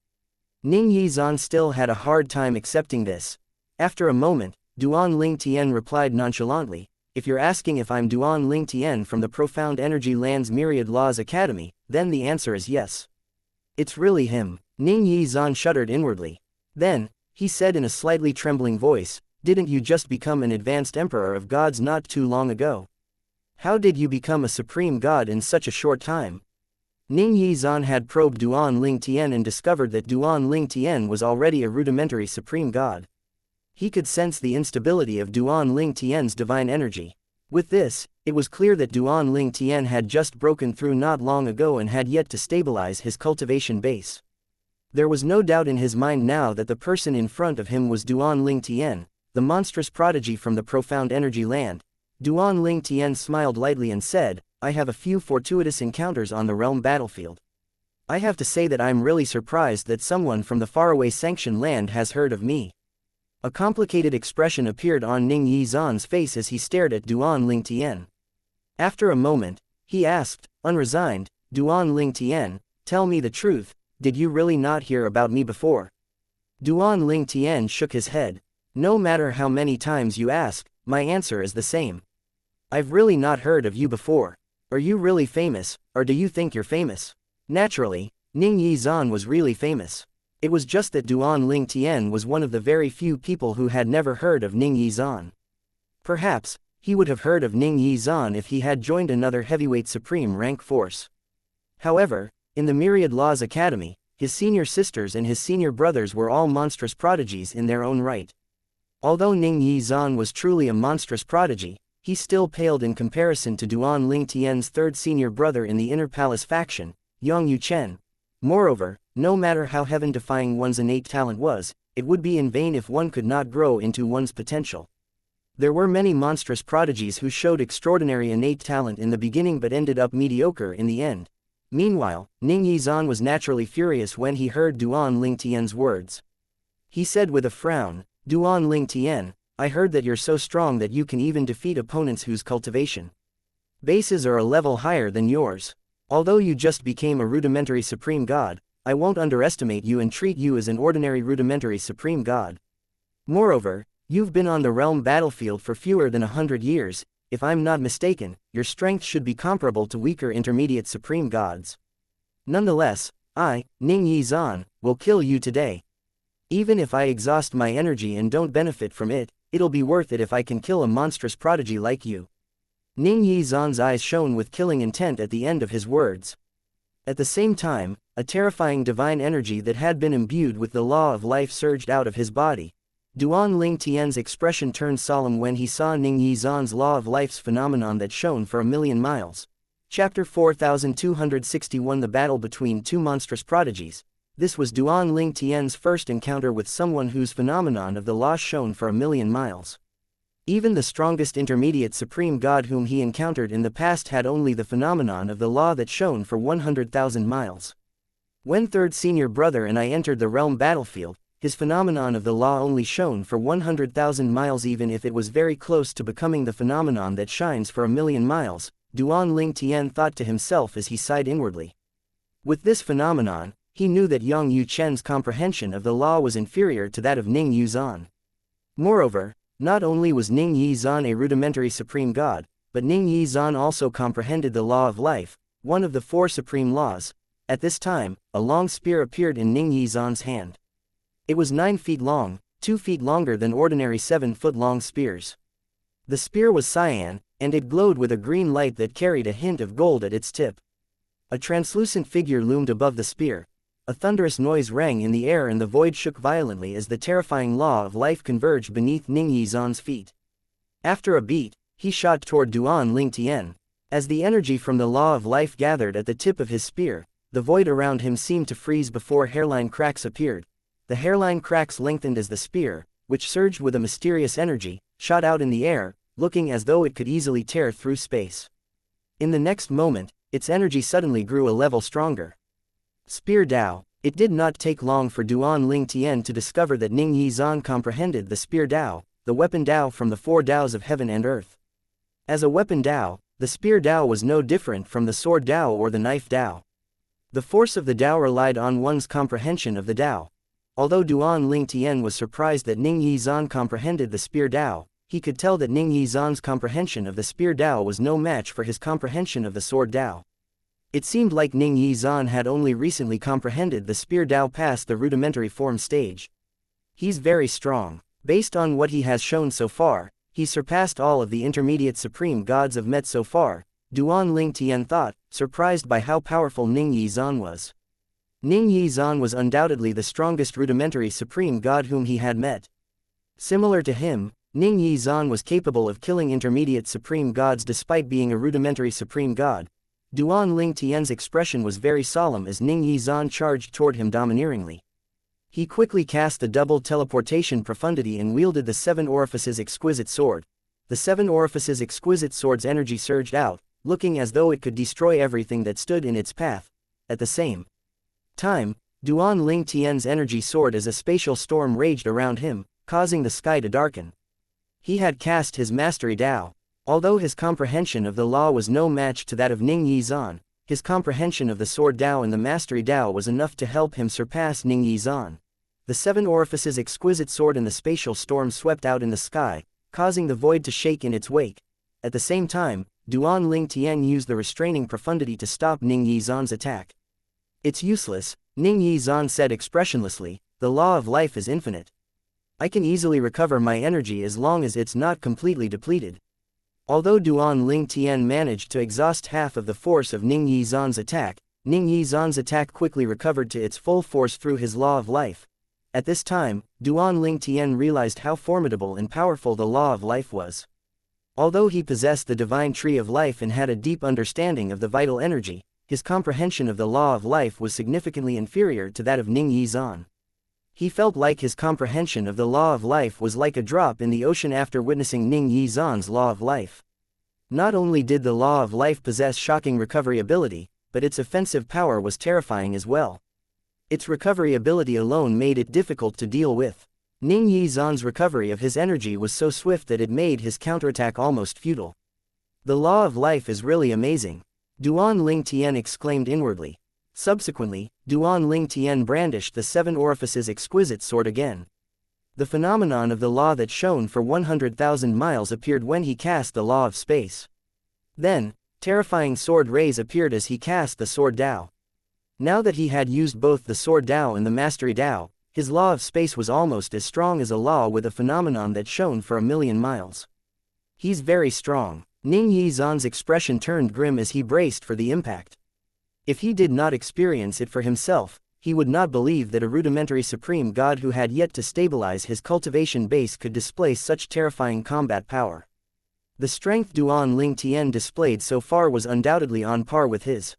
[SPEAKER 1] Ning Yizan still had a hard time accepting this. After a moment, Duan Ling Tian replied nonchalantly, "If you're asking if I'm Duan Ling Tian from the profound energy land's Myriad Laws Academy, then the answer is yes. It's really him." Ning Yizan shuddered inwardly. Then, he said in a slightly trembling voice, "Didn't you just become an advanced emperor of gods not too long ago? How did you become a supreme god in such a short time?" Ning Yizan had probed Duan Ling Tian and discovered that Duan Ling Tian was already a rudimentary supreme god. He could sense the instability of Duan Ling Tian's divine energy. With this, it was clear that Duan Ling Tian had just broken through not long ago and had yet to stabilize his cultivation base. There was no doubt in his mind now that the person in front of him was Duan Ling Tian, the monstrous prodigy from the profound energy land. Duan Ling Tian smiled lightly and said, "I have a few fortuitous encounters on the realm battlefield. I have to say that I'm really surprised that someone from the faraway sanctioned land has heard of me." A complicated expression appeared on Ning Yizan's face as he stared at Duan Ling Tian. After a moment, he asked, unresigned, "Duan Ling Tian, tell me the truth, did you really not hear about me before?" Duan Ling Tian shook his head. "No matter how many times you ask, my answer is the same. I've really not heard of you before. Are you really famous, or do you think you're famous?" Naturally, Ning Yizan was really famous. It was just that Duan Ling Tian was one of the very few people who had never heard of Ning Yizan. Perhaps, he would have heard of Ning Yizan if he had joined another heavyweight supreme rank force. However, in the Myriad Laws Academy, his senior sisters and his senior brothers were all monstrous prodigies in their own right. Although Ning Yizan was truly a monstrous prodigy, he still paled in comparison to Duan Ling Tian's third senior brother in the Inner Palace faction, Yang Yuchen. Moreover, no matter how heaven-defying one's innate talent was, it would be in vain if one could not grow into one's potential. There were many monstrous prodigies who showed extraordinary innate talent in the beginning but ended up mediocre in the end. Meanwhile, Ning Yizan was naturally furious when he heard Duan Ling Tian's words. He said with a frown, "Duan Ling Tian, I heard that you're so strong that you can even defeat opponents whose cultivation bases are a level higher than yours. Although you just became a rudimentary supreme god, I won't underestimate you and treat you as an ordinary rudimentary supreme god. Moreover, you've been on the realm battlefield for fewer than 100 years, if I'm not mistaken, your strength should be comparable to weaker intermediate supreme gods. Nonetheless, I, Ning Yizan, will kill you today. Even if I exhaust my energy and don't benefit from it, it'll be worth it if I can kill a monstrous prodigy like you." Ning Yizan's eyes shone with killing intent at the end of his words. At the same time, a terrifying divine energy that had been imbued with the law of life surged out of his body. Duan Ling Tian's expression turned solemn when he saw Ning Yizan's law of life's phenomenon that shone for 1,000,000 miles. Chapter 4261 The Battle Between Two Monstrous Prodigies. This was Duan Ling Tian's first encounter with someone whose phenomenon of the law shone for 1,000,000 miles. Even the strongest intermediate supreme god whom he encountered in the past had only the phenomenon of the law that shone for 100,000 miles. When third senior brother and I entered the realm battlefield, his phenomenon of the law only shone for 100,000 miles even if it was very close to becoming the phenomenon that shines for 1,000,000 miles, Duan Ling Tian thought to himself as he sighed inwardly. With this phenomenon, he knew that Yang Yuchen's comprehension of the law was inferior to that of Ning Yizan. Moreover, not only was Ning Yizan a rudimentary supreme god, but Ning Yizan also comprehended the law of life, one of the four supreme laws. At this time, a long spear appeared in Ning Yizan's hand. It was 9 feet long, 2 feet longer than ordinary 7-foot-long spears. The spear was cyan, and it glowed with a green light that carried a hint of gold at its tip. A translucent figure loomed above the spear. A thunderous noise rang in the air and the void shook violently as the terrifying law of life converged beneath Ning Yizan's feet. After a beat, he shot toward Duan Ling Tian. As the energy from the law of life gathered at the tip of his spear, the void around him seemed to freeze before hairline cracks appeared. The hairline cracks lengthened as the spear, which surged with a mysterious energy, shot out in the air, looking as though it could easily tear through space. In the next moment, its energy suddenly grew a level stronger. Spear Dao. It did not take long for Duan Ling Tian to discover that Ning Yizan comprehended the Spear Dao, the weapon Dao from the 4 Daos of heaven and earth. As a weapon Dao, the Spear Dao was no different from the Sword Dao or the Knife Dao. The force of the Dao relied on one's comprehension of the Dao. Although Duan Ling Tian was surprised that Ning Yizan comprehended the Spear Dao, he could tell that Ning Yizan's comprehension of the Spear Dao was no match for his comprehension of the Sword Dao. It seemed like Ning Yizan had only recently comprehended the Spear Dao past the rudimentary form stage. He's very strong. Based on what he has shown so far, he surpassed all of the intermediate supreme gods of met so far, Duan Ling Tian thought, surprised by how powerful Ning Yizan was. Ning Yizan was undoubtedly the strongest rudimentary supreme god whom he had met. Similar to him, Ning Yizan was capable of killing intermediate supreme gods despite being a rudimentary supreme god. Duan Ling Tian's expression was very solemn as Ning Yizan charged toward him domineeringly. He quickly cast the double teleportation profundity and wielded the 7 Orifices exquisite sword. The 7 Orifices exquisite sword's energy surged out, looking as though it could destroy everything that stood in its path. At the same time, Duan Ling Tian's energy soared as a spatial storm raged around him, causing the sky to darken. He had cast his Mastery Dao. Although his comprehension of the law was no match to that of Ning Yizan, his comprehension of the Sword Dao and the Mastery Dao was enough to help him surpass Ning Yizan. The 7 Orifices exquisite sword and the spatial storm swept out in the sky, causing the void to shake in its wake. At the same time, Duan Ling Tian used the restraining profundity to stop Ning Yizan's attack. "It's useless," Ning Yizan said expressionlessly, "the law of life is infinite. I can easily recover my energy as long as it's not completely depleted." Although Duan Ling Tian managed to exhaust half of the force of Ning Yizan's attack, Ning Yizhan's attack quickly recovered to its full force through his law of life. At this time, Duan Ling Tian realized how formidable and powerful the law of life was. Although he possessed the divine tree of life and had a deep understanding of the vital energy, his comprehension of the law of life was significantly inferior to that of Ning Yizhan. He felt like his comprehension of the law of life was like a drop in the ocean after witnessing Ning Yizhan's law of life. Not only did the law of life possess shocking recovery ability, but its offensive power was terrifying as well. Its recovery ability alone made it difficult to deal with. Ning Yizhan's recovery of his energy was so swift that it made his counterattack almost futile. The law of life is really amazing, Duan Ling Tian exclaimed inwardly. Subsequently, Duan Ling Tian brandished the seven orifices exquisite sword again. The phenomenon of the law that shone for 100,000 miles appeared when he cast the law of space. Then, terrifying sword rays appeared as he cast the sword Dao. Now that he had used both the sword Dao and the mastery Dao, his law of space was almost as strong as a law with a phenomenon that shone for 1,000,000 miles. He's very strong. Ning Yizhan's expression turned grim as he braced for the impact. If he did not experience it for himself, he would not believe that a rudimentary supreme god who had yet to stabilize his cultivation base could display such terrifying combat power. The strength Duan Ling Tian displayed so far was undoubtedly on par with his.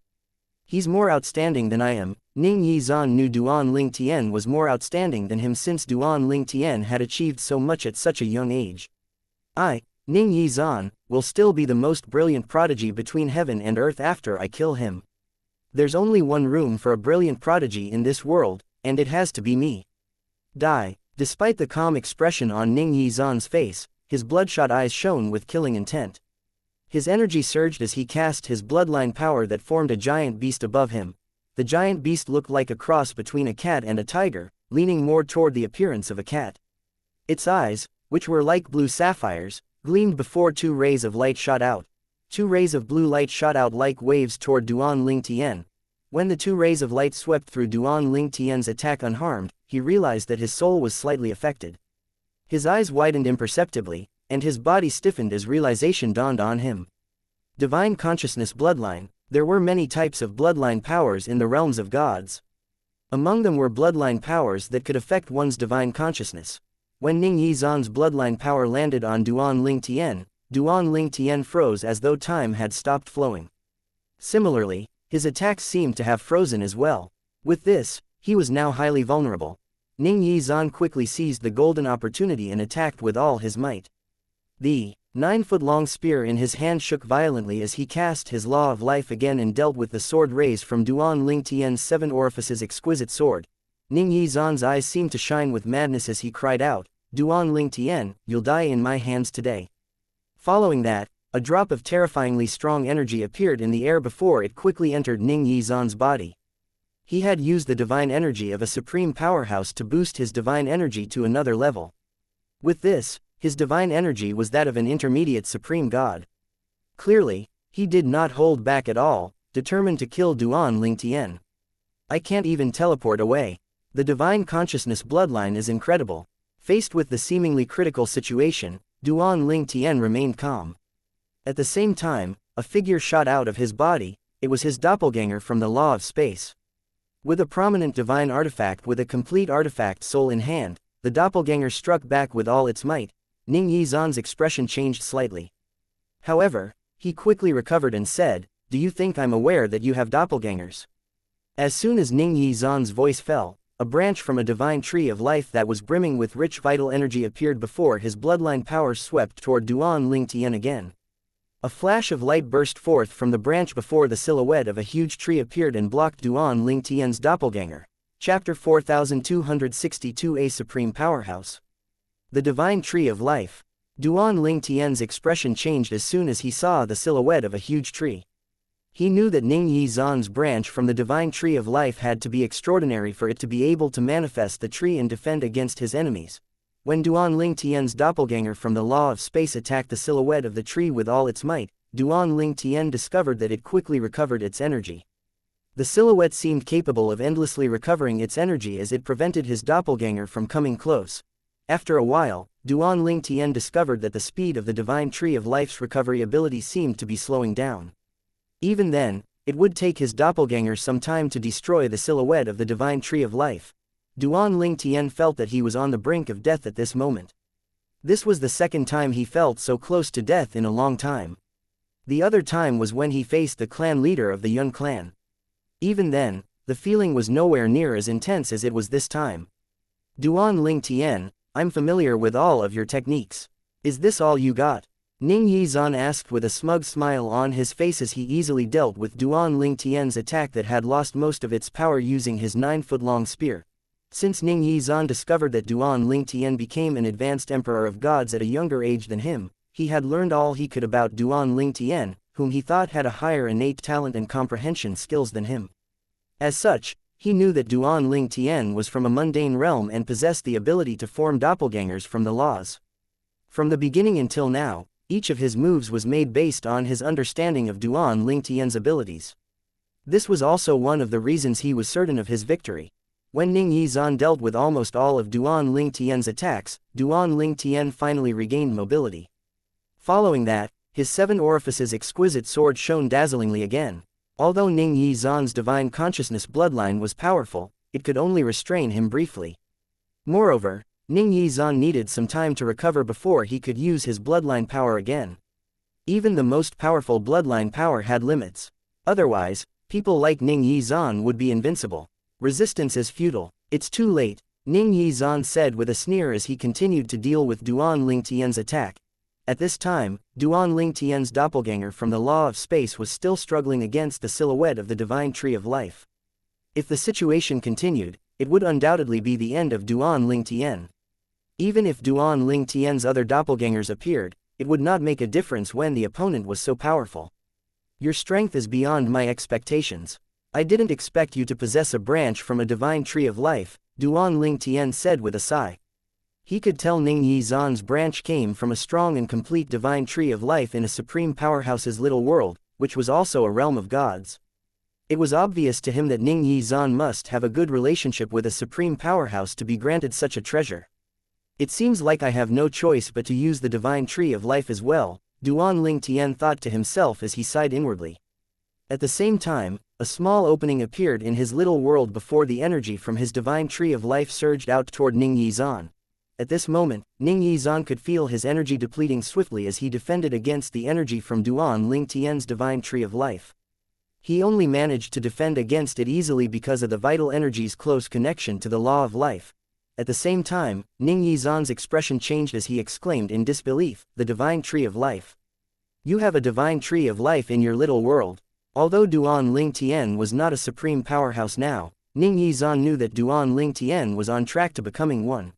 [SPEAKER 1] He's more outstanding than I am. Ning Yizhan knew Duan Ling Tian was more outstanding than him since Duan Ling Tian had achieved so much at such a young age. Ning Yizhan, will still be the most brilliant prodigy between heaven and earth after I kill him. There's only one room for a brilliant prodigy in this world, and it has to be me. Die. Despite the calm expression on Ning Yizhan's face, his bloodshot eyes shone with killing intent. His energy surged as he cast his bloodline power that formed a giant beast above him. The giant beast looked like a cross between a cat and a tiger, leaning more toward the appearance of a cat. Its eyes, which were like blue sapphires, gleamed before two rays of light shot out. Two rays of blue light shot out like waves toward Duan Ling Tian. When the two rays of light swept through Duan Ling Tian's attack unharmed, he realized that his soul was slightly affected. His eyes widened imperceptibly, and his body stiffened as realization dawned on him. Divine consciousness bloodline. There were many types of bloodline powers in the realms of gods. Among them were bloodline powers that could affect one's divine consciousness. When Ning Yizhan's bloodline power landed on Duan Ling Tian froze as though time had stopped flowing. Similarly, his attacks seemed to have frozen as well. With this, he was now highly vulnerable. Ning Yizhan quickly seized the golden opportunity and attacked with all his might. The 9-foot-long spear in his hand shook violently as he cast his law of life again and dealt with the sword rays from Duan Ling Tian's 7 orifices exquisite sword. Ning Yizhan's eyes seemed to shine with madness as he cried out, "Duan Ling Tian, you'll die in my hands today." Following that, a drop of terrifyingly strong energy appeared in the air before it quickly entered Ning Yizhan's body. He had used the divine energy of a supreme powerhouse to boost his divine energy to another level. With this, his divine energy was that of an intermediate supreme god. Clearly, he did not hold back at all, determined to kill Duan Ling Tian. I can't even teleport away. The divine consciousness bloodline is incredible. Faced with the seemingly critical situation, Duan Ling Tian remained calm. At the same time, a figure shot out of his body. It was his doppelganger from the law of space. With a prominent divine artifact with a complete artifact soul in hand, the doppelganger struck back with all its might. Ning Yizhan's expression changed slightly. However, he quickly recovered and said, "Do you think I'm aware that you have doppelgangers?" As soon as Ning Yizhan's voice fell, a branch from a divine tree of life that was brimming with rich vital energy appeared before his bloodline powers swept toward Duan Ling Tian again. A flash of light burst forth from the branch before the silhouette of a huge tree appeared and blocked Duan Ling Tian's doppelganger. Chapter 4262 A Supreme Powerhouse. The Divine Tree of Life. Duan Ling Tian's expression changed as soon as he saw the silhouette of a huge tree. He knew that Ning Yizhan's branch from the Divine Tree of Life had to be extraordinary for it to be able to manifest the tree and defend against his enemies. When Duan Ling Tian's doppelganger from the Law of Space attacked the silhouette of the tree with all its might, Duan Ling Tian discovered that it quickly recovered its energy. The silhouette seemed capable of endlessly recovering its energy as it prevented his doppelganger from coming close. After a while, Duan Ling Tian discovered that the speed of the Divine Tree of Life's recovery ability seemed to be slowing down. Even then, It would take his doppelganger some time to destroy the silhouette of the divine tree of life. Duan Ling Tian felt that he was on the brink of death at this moment. This was the second time he felt so close to death in a long time. The other time was when he faced the clan leader of the Yun clan. Even then, the feeling was nowhere near as intense as it was this time. Duan Ling Tian, I'm familiar with all of your techniques. Is this all you got? Ning Yizan asked with a smug smile on his face as he easily dealt with Duan Ling Tian's attack that had lost most of its power using his 9-foot-long spear. Since Ning Yizan discovered that Duan Ling Tian became an advanced emperor of gods at a younger age than him, he had learned all he could about Duan Ling Tian, whom he thought had a higher innate talent and comprehension skills than him. As such, he knew that Duan Ling Tian was from a mundane realm and possessed the ability to form doppelgangers from the laws. From the beginning until now, each of his moves was made based on his understanding of Duan Ling Tian's abilities. This was also one of the reasons he was certain of his victory. When Ning Yizan dealt with almost all of Duan Ling Tian's attacks, Duan Ling Tian finally regained mobility. Following that, his 7 orifices exquisite sword shone dazzlingly again. Although Ning Yizan's divine consciousness bloodline was powerful, it could only restrain him briefly. Moreover, Ning Yizan needed some time to recover before he could use his bloodline power again. Even the most powerful bloodline power had limits. Otherwise, people like Ning Yizan would be invincible. Resistance is futile. It's too late, Ning Yizan said with a sneer as he continued to deal with Duan Ling Tian's attack. At this time, Duan Ling Tian's doppelganger from the law of space was still struggling against the silhouette of the divine tree of life. If the situation continued, it would undoubtedly be the end of Duan Ling Tian. Even if Duan Ling Tian's other doppelgangers appeared, it would not make a difference when the opponent was so powerful. Your strength is beyond my expectations. I didn't expect you to possess a branch from a divine tree of life, Duan Ling Tian said with a sigh. He could tell Ning Yizan's branch came from a strong and complete divine tree of life in a supreme powerhouse's little world, which was also a realm of gods. It was obvious to him that Ning Yizan must have a good relationship with a supreme powerhouse to be granted such a treasure. It seems like I have no choice but to use the divine tree of life as well, Duan Ling Tian thought to himself as he sighed inwardly. At the same time, a small opening appeared in his little world before the energy from his divine tree of life surged out toward Ning Yizan. At this moment, Ning Yizan could feel his energy depleting swiftly as he defended against the energy from Duan Ling Tian's divine tree of life. He only managed to defend against it easily because of the vital energy's close connection to the law of life. At the same time, Ning Yizan's expression changed as he exclaimed in disbelief, "The divine tree of life. You have a divine tree of life in your little world." Although Duan Ling Tian was not a supreme powerhouse now, Ning Yizan knew that Duan Ling Tian was on track to becoming one.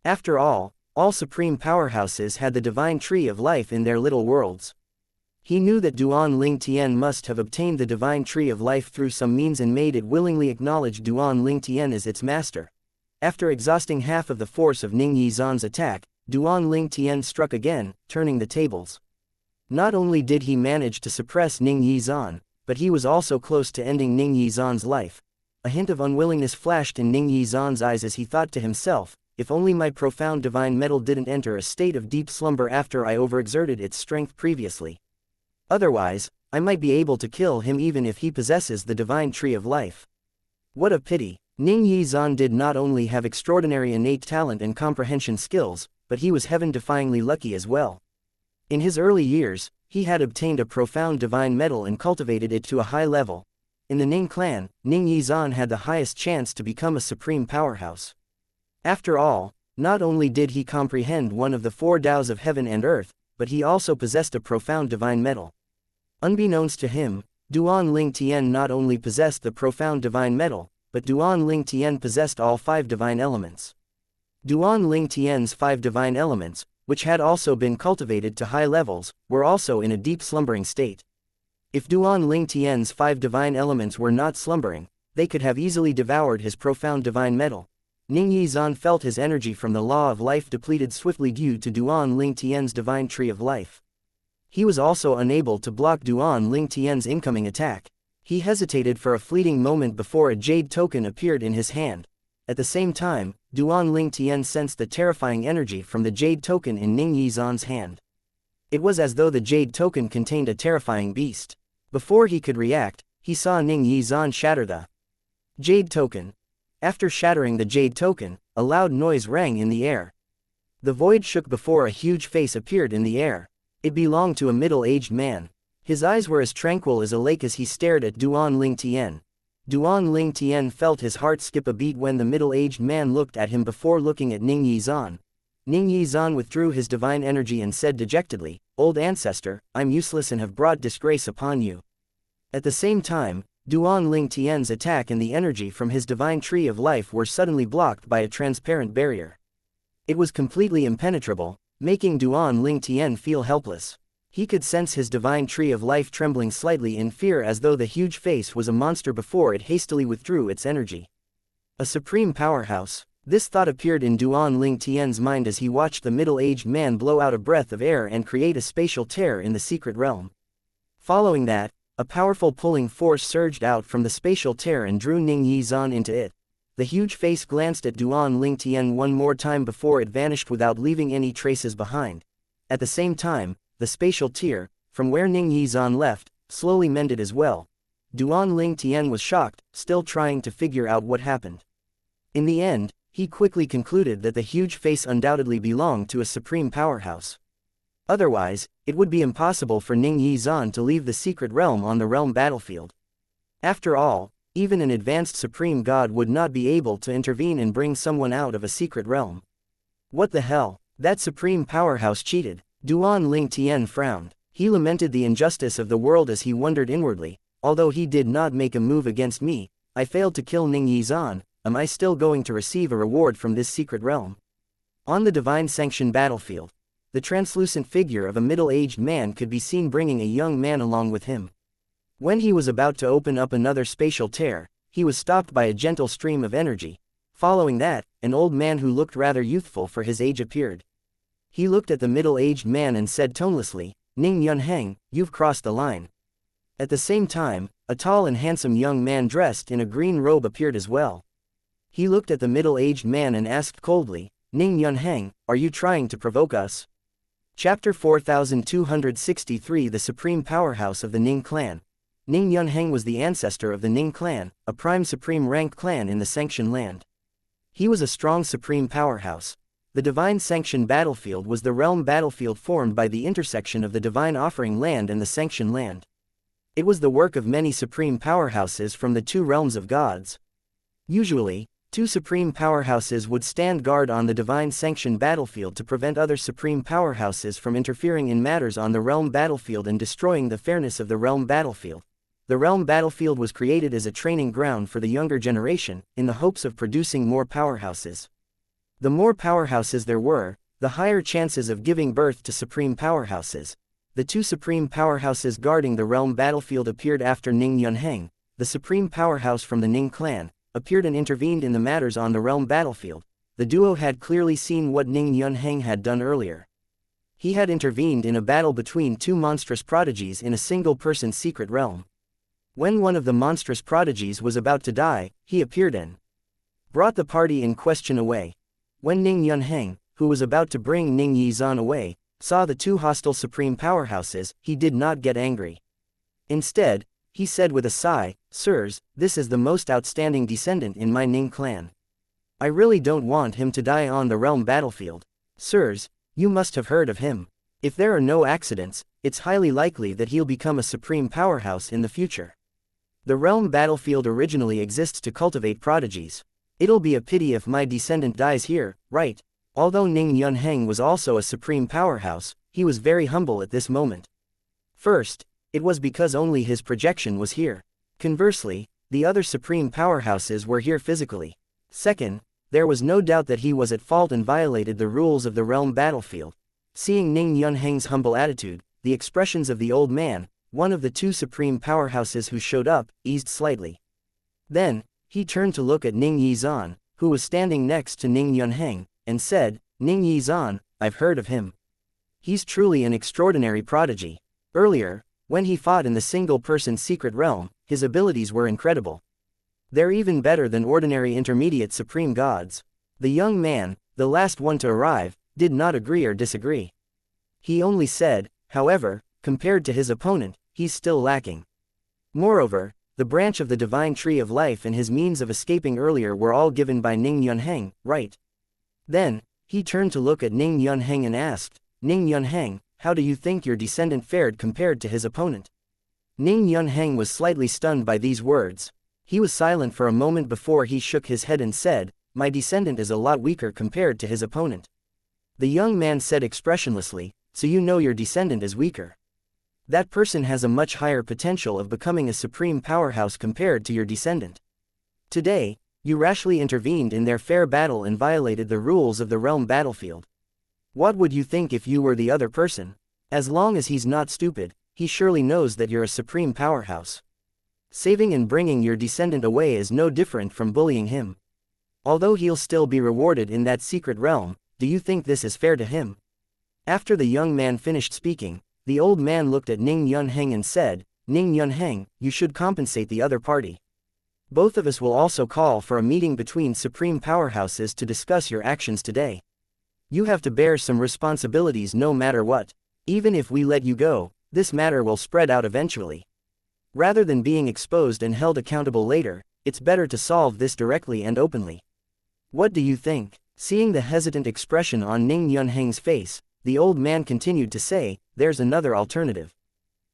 [SPEAKER 1] After all supreme powerhouses had the divine tree of life in their little worlds. He knew that Duan Ling Tian must have obtained the divine tree of life through some means and made it willingly acknowledge Duan Ling Tian as its master. After exhausting half of the force of Ning Yizan's attack, Duan Ling Tian struck again, turning the tables. Not only did he manage to suppress Ning Yizan, but he was also close to ending Ning Yizan's life. A hint of unwillingness flashed in Ning Yizan's eyes as he thought to himself, if only my profound divine metal didn't enter a state of deep slumber after I overexerted its strength previously. Otherwise, I might be able to kill him even if he possesses the divine tree of life. What a pity. Ning Yizan did not only have extraordinary innate talent and comprehension skills, but he was heaven-defyingly lucky as well. In his early years, he had obtained a profound divine metal and cultivated it to a high level. In the Ning clan, Ning Yizan had the highest chance to become a supreme powerhouse. After all, not only did he comprehend one of the 4 Taoes of heaven and earth, but he also possessed a profound divine metal. Unbeknownst to him, Duan Ling Tian not only possessed the profound divine metal, but Duan Ling Tian possessed all 5 divine elements. Duan Ling Tian's 5 divine elements, which had also been cultivated to high levels, were also in a deep slumbering state. If Duan Ling Tian's 5 divine elements were not slumbering, they could have easily devoured his profound divine metal. Ning Yizan felt his energy from the law of life depleted swiftly due to Duan Ling Tian's divine tree of life. He was also unable to block Duan Ling Tian's incoming attack. He hesitated for a fleeting moment before a jade token appeared in his hand. At the same time, Duan Ling Tian sensed the terrifying energy from the jade token in Ning Yizan's hand. It was as though the jade token contained a terrifying beast. Before he could react, he saw Ning Yizan shatter the jade token. After shattering the jade token, a loud noise rang in the air. The void shook before a huge face appeared in the air. It belonged to a middle-aged man. His eyes were as tranquil as a lake as he stared at Duan Ling Tian. Duan Ling Tian felt his heart skip a beat when the middle-aged man looked at him before looking at Ning Yizan. Ning Yizan withdrew his divine energy and said dejectedly, "Old ancestor, I'm useless and have brought disgrace upon you." At the same time, Duan Ling Tian's attack and the energy from his divine tree of life were suddenly blocked by a transparent barrier. It was completely impenetrable, making Duan Ling Tian feel helpless. He could sense his divine tree of life trembling slightly in fear as though the huge face was a monster before it hastily withdrew its energy. A supreme powerhouse. This thought appeared in Duan Ling Tian's mind as he watched the middle-aged man blow out a breath of air and create a spatial tear in the secret realm. Following that, a powerful pulling force surged out from the spatial tear and drew Ning Yizan into it. The huge face glanced at Duan Ling Tian one more time before it vanished without leaving any traces behind. At the same time, the spatial tear, from where Ning Yizan left, slowly mended as well. Duan Ling Tian was shocked, still trying to figure out what happened. In the end, he quickly concluded that the huge face undoubtedly belonged to a supreme powerhouse. Otherwise, it would be impossible for Ning Yizan to leave the secret realm on the realm battlefield. After all, even an advanced supreme god would not be able to intervene and bring someone out of a secret realm. What the hell? That supreme powerhouse cheated. Duan Ling Tian frowned. He lamented the injustice of the world as he wondered inwardly, although he did not make a move against me, I failed to kill Ning Yizan, am I still going to receive a reward from this secret realm? On the divine sanction battlefield, the translucent figure of a middle-aged man could be seen bringing a young man along with him. When he was about to open up another spatial tear, he was stopped by a gentle stream of energy. Following that, an old man who looked rather youthful for his age appeared. He looked at the middle-aged man and said tonelessly, "Ning Yunheng, you've crossed the line." At the same time, a tall and handsome young man dressed in a green robe appeared as well. He looked at the middle-aged man and asked coldly, "Ning Yunheng, are you trying to provoke us?" Chapter 4263 The Supreme Powerhouse of the Ning Clan. Ning Yunheng was the ancestor of the Ning clan, a prime supreme ranked clan in the Sanction land. He was a strong supreme powerhouse. The divine Sanction battlefield was the realm battlefield formed by the intersection of the divine offering land and the Sanction land. It was the work of many supreme powerhouses from the two realms of gods. Usually, two supreme powerhouses would stand guard on the divine Sanction battlefield to prevent other supreme powerhouses from interfering in matters on the realm battlefield and destroying the fairness of the realm battlefield. The realm battlefield was created as a training ground for the younger generation, in the hopes of producing more powerhouses. The more powerhouses there were, the higher chances of giving birth to supreme powerhouses. The two supreme powerhouses guarding the realm battlefield appeared after Ning Yunheng, the supreme powerhouse from the Ning clan, appeared and intervened in the matters on the realm battlefield. The duo had clearly seen what Ning Yunheng had done earlier. He had intervened in a battle between two monstrous prodigies in a single-person secret realm. When one of the monstrous prodigies was about to die, he appeared and brought the party in question away. When Ning Yunheng, who was about to bring Ning Yizan away, saw the two hostile supreme powerhouses, he did not get angry. Instead, he said with a sigh, "Sirs, this is the most outstanding descendant in my Ning clan. I really don't want him to die on the realm battlefield. Sirs, you must have heard of him. If there are no accidents, it's highly likely that he'll become a supreme powerhouse in the future. The realm battlefield originally exists to cultivate prodigies. It'll be a pity if my descendant dies here, right?" Although Ning Yunheng was also a supreme powerhouse, he was very humble at this moment. First, it was because only his projection was here. Conversely, the other supreme powerhouses were here physically. Second, there was no doubt that he was at fault and violated the rules of the realm battlefield. Seeing Ning Yunheng's humble attitude, the expressions of the old man, one of the two supreme powerhouses who showed up, eased slightly. Then, he turned to look at Ning Yizan, who was standing next to Ning Yunheng, and said, "Ning Yizan, I've heard of him. He's truly an extraordinary prodigy. Earlier, when he fought in the single-person secret realm, his abilities were incredible. They're even better than ordinary intermediate supreme gods." The young man, the last one to arrive, did not agree or disagree. He only said, however, compared to his opponent, he's still lacking. Moreover, the branch of the divine tree of life and his means of escaping earlier were all given by Ning Yunheng, right? Then, he turned to look at Ning Yunheng and asked, Ning Yunheng, how do you think your descendant fared compared to his opponent? Ning Yunheng was slightly stunned by these words. He was silent for a moment before he shook his head and said, my descendant is a lot weaker compared to his opponent. The young man said expressionlessly, so you know your descendant is weaker. That person has a much higher potential of becoming a supreme powerhouse compared to your descendant. Today, you rashly intervened in their fair battle and violated the rules of the realm battlefield. What would you think if you were the other person? As long as he's not stupid, he surely knows that you're a supreme powerhouse. Saving and bringing your descendant away is no different from bullying him. Although he'll still be rewarded in that secret realm, do you think this is fair to him? After the young man finished speaking, the old man looked at Ning Yunheng and said, Ning Yunheng, you should compensate the other party. Both of us will also call for a meeting between supreme powerhouses to discuss your actions today. You have to bear some responsibilities no matter what. Even if we let you go, this matter will spread out eventually. Rather than being exposed and held accountable later, it's better to solve this directly and openly. What do you think? Seeing the hesitant expression on Ning Yunheng's face, the old man continued to say, there's another alternative.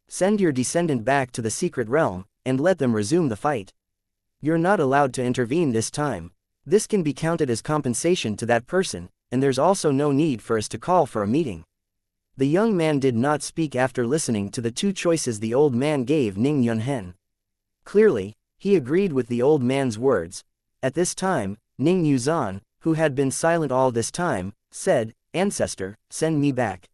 [SPEAKER 1] Send your descendant back to the secret realm, and let them resume the fight. You're not allowed to intervene this time. This can be counted as compensation to that person, and there's also no need for us to call for a meeting. The young man did not speak after listening to the two choices the old man gave Ning Yunheng. Clearly, he agreed with the old man's words. At this time, Ning Yuzan, who had been silent all this time, said, Ancestor, send me back.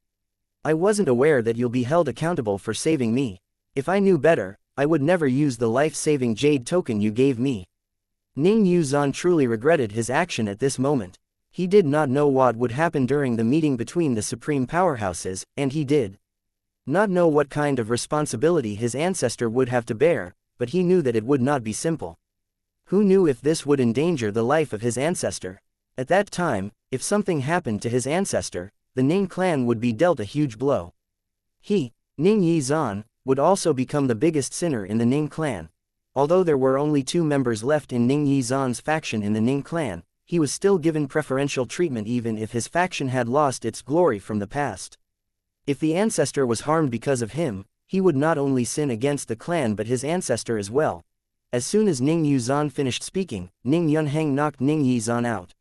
[SPEAKER 1] I wasn't aware that you'll be held accountable for saving me. If I knew better, I would never use the life-saving jade token you gave me. Ning Yuzan truly regretted his action at this moment. He did not know what would happen during the meeting between the supreme powerhouses, and he did not know what kind of responsibility his ancestor would have to bear, but he knew that it would not be simple. Who knew if this would endanger the life of his ancestor? At that time, if something happened to his ancestor, the Ning clan would be dealt a huge blow. He, Ning Yizan, would also become the biggest sinner in the Ning clan. Although there were only 2 members left in Ning Yizan's faction in the Ning clan, he was still given preferential treatment even if his faction had lost its glory from the past. If the ancestor was harmed because of him, he would not only sin against the clan but his ancestor as well. As soon as Ning Yuzan finished speaking, Ning Yunheng knocked Ning Yizan out.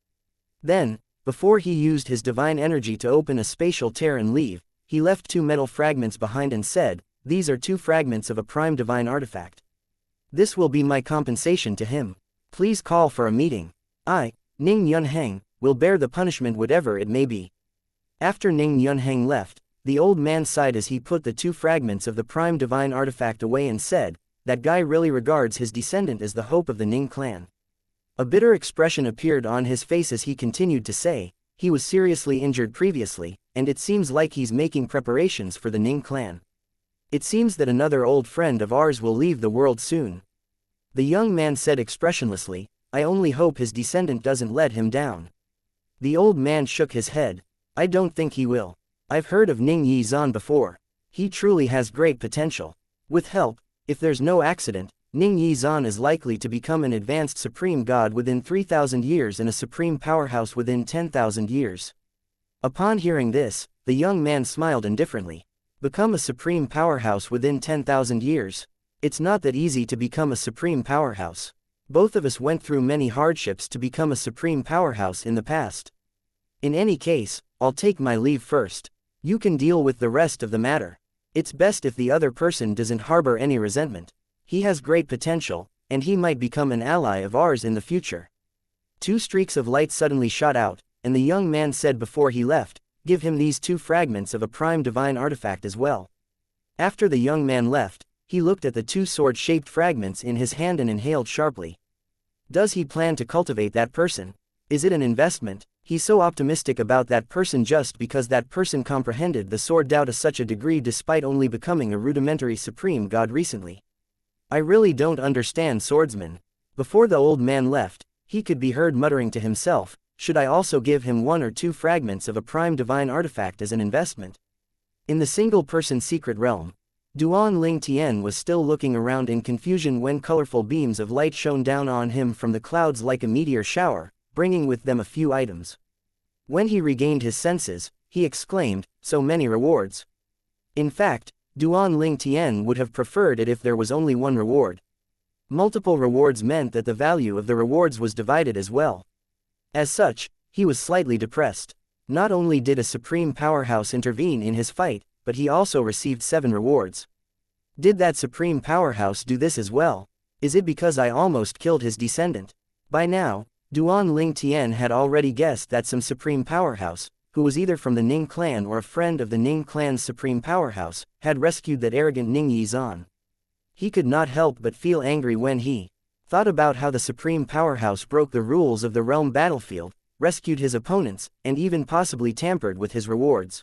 [SPEAKER 1] Then, before he used his divine energy to open a spatial tear and leave, he left 2 metal fragments behind and said, these are 2 fragments of a prime divine artifact. This will be my compensation to him. Please call for a meeting. I, Ning Yunheng, will bear the punishment whatever it may be. After Ning Yunheng left, the old man sighed as he put the 2 fragments of the prime divine artifact away and said, that guy really regards his descendant as the hope of the Ning clan. A bitter expression appeared on his face as he continued to say, he was seriously injured previously, and it seems like he's making preparations for the Ning clan. It seems that another old friend of ours will leave the world soon. The young man said expressionlessly, I only hope his descendant doesn't let him down. The old man shook his head. I don't think he will. I've heard of Ning Yizan before. He truly has great potential. With help, if there's no accident, Ning Yizan is likely to become an advanced supreme god within 3,000 years and a supreme powerhouse within 10,000 years. Upon hearing this, the young man smiled indifferently. Become a supreme powerhouse within 10,000 years. It's not that easy to become a supreme powerhouse. Both of us went through many hardships to become a supreme powerhouse in the past. In any case, I'll take my leave first. You can deal with the rest of the matter. It's best if the other person doesn't harbor any resentment. He has great potential, and he might become an ally of ours in the future. 2 streaks of light suddenly shot out, and the young man said before he left, give him these 2 fragments of a prime divine artifact as well. After the young man left, he looked at the 2 sword-shaped fragments in his hand and inhaled sharply. Does he plan to cultivate that person? Is it an investment? He's so optimistic about that person just because that person comprehended the sword Tao to such a degree despite only becoming a rudimentary supreme god recently. I really don't understand swordsmen. Before the old man left, he could be heard muttering to himself, should I also give him 1 or 2 fragments of a prime divine artifact as an investment? In the single-person secret realm, Duan Ling Tian was still looking around in confusion when colorful beams of light shone down on him from the clouds like a meteor shower, bringing with them a few items. When he regained his senses, he exclaimed, "So many rewards." In fact, Duan Ling Tian would have preferred it if there was only one reward. Multiple rewards meant that the value of the rewards was divided as well. As such, he was slightly depressed. Not only did a supreme powerhouse intervene in his fight, but he also received 7 rewards. Did that supreme powerhouse do this as well? Is it because I almost killed his descendant? By now, Duan Ling Tian had already guessed that some supreme powerhouse, who was either from the Ning clan or a friend of the Ning clan's supreme powerhouse, had rescued that arrogant Ning Yizan. He could not help but feel angry when he thought about how the supreme powerhouse broke the rules of the realm battlefield, rescued his opponents, and even possibly tampered with his rewards.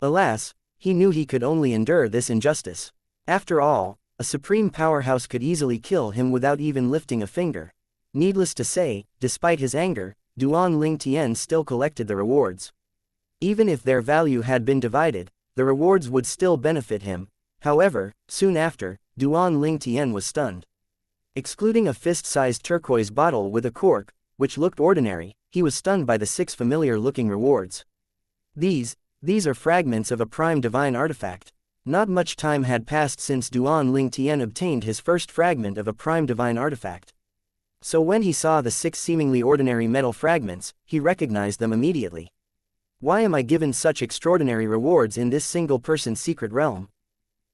[SPEAKER 1] Alas, he knew he could only endure this injustice. After all, a supreme powerhouse could easily kill him without even lifting a finger. Needless to say, despite his anger, Duan Ling Tian still collected the rewards. Even if their value had been divided, the rewards would still benefit him. However, soon after, Duan Ling Tian was stunned. Excluding a fist-sized turquoise bottle with a cork, which looked ordinary, he was stunned by the 6 familiar-looking rewards. These are fragments of a prime divine artifact. Not much time had passed since Duan Ling Tian obtained his first fragment of a prime divine artifact. So when he saw the 6 seemingly ordinary metal fragments, he recognized them immediately. Why am I given such extraordinary rewards in this single-person secret realm?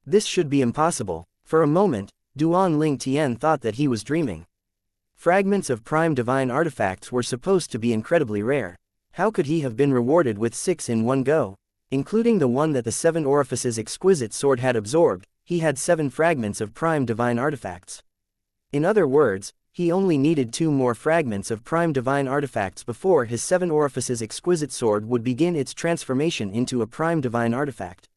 [SPEAKER 1] This should be impossible. For a moment, Duan Ling Tian thought that he was dreaming. Fragments of prime divine artifacts were supposed to be incredibly rare. How could he have been rewarded with 6 in one go? Including the one that the 7 orifices exquisite sword had absorbed, he had 7 fragments of prime divine artifacts. In other words, he only needed 2 more fragments of prime divine artifacts before his 7 orifices exquisite sword would begin its transformation into a prime divine artifact.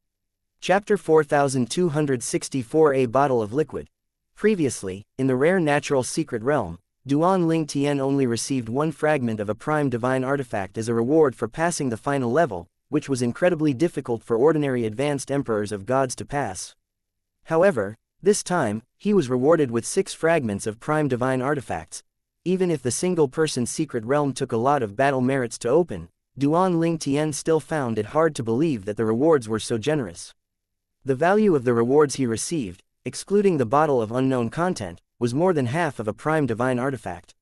[SPEAKER 1] Chapter 4264 A Bottle of Liquid. Previously, in the rare natural secret realm, Duan Ling Tian only received 1 fragment of a prime divine artifact as a reward for passing the final level, which was incredibly difficult for ordinary advanced emperors of gods to pass. However, this time, he was rewarded with 6 fragments of prime divine artifacts. Even if the single-person secret realm took a lot of battle merits to open, Duan Ling Tian still found it hard to believe that the rewards were so generous. The value of the rewards he received, excluding the bottle of unknown content, was more than half of a prime divine artifact.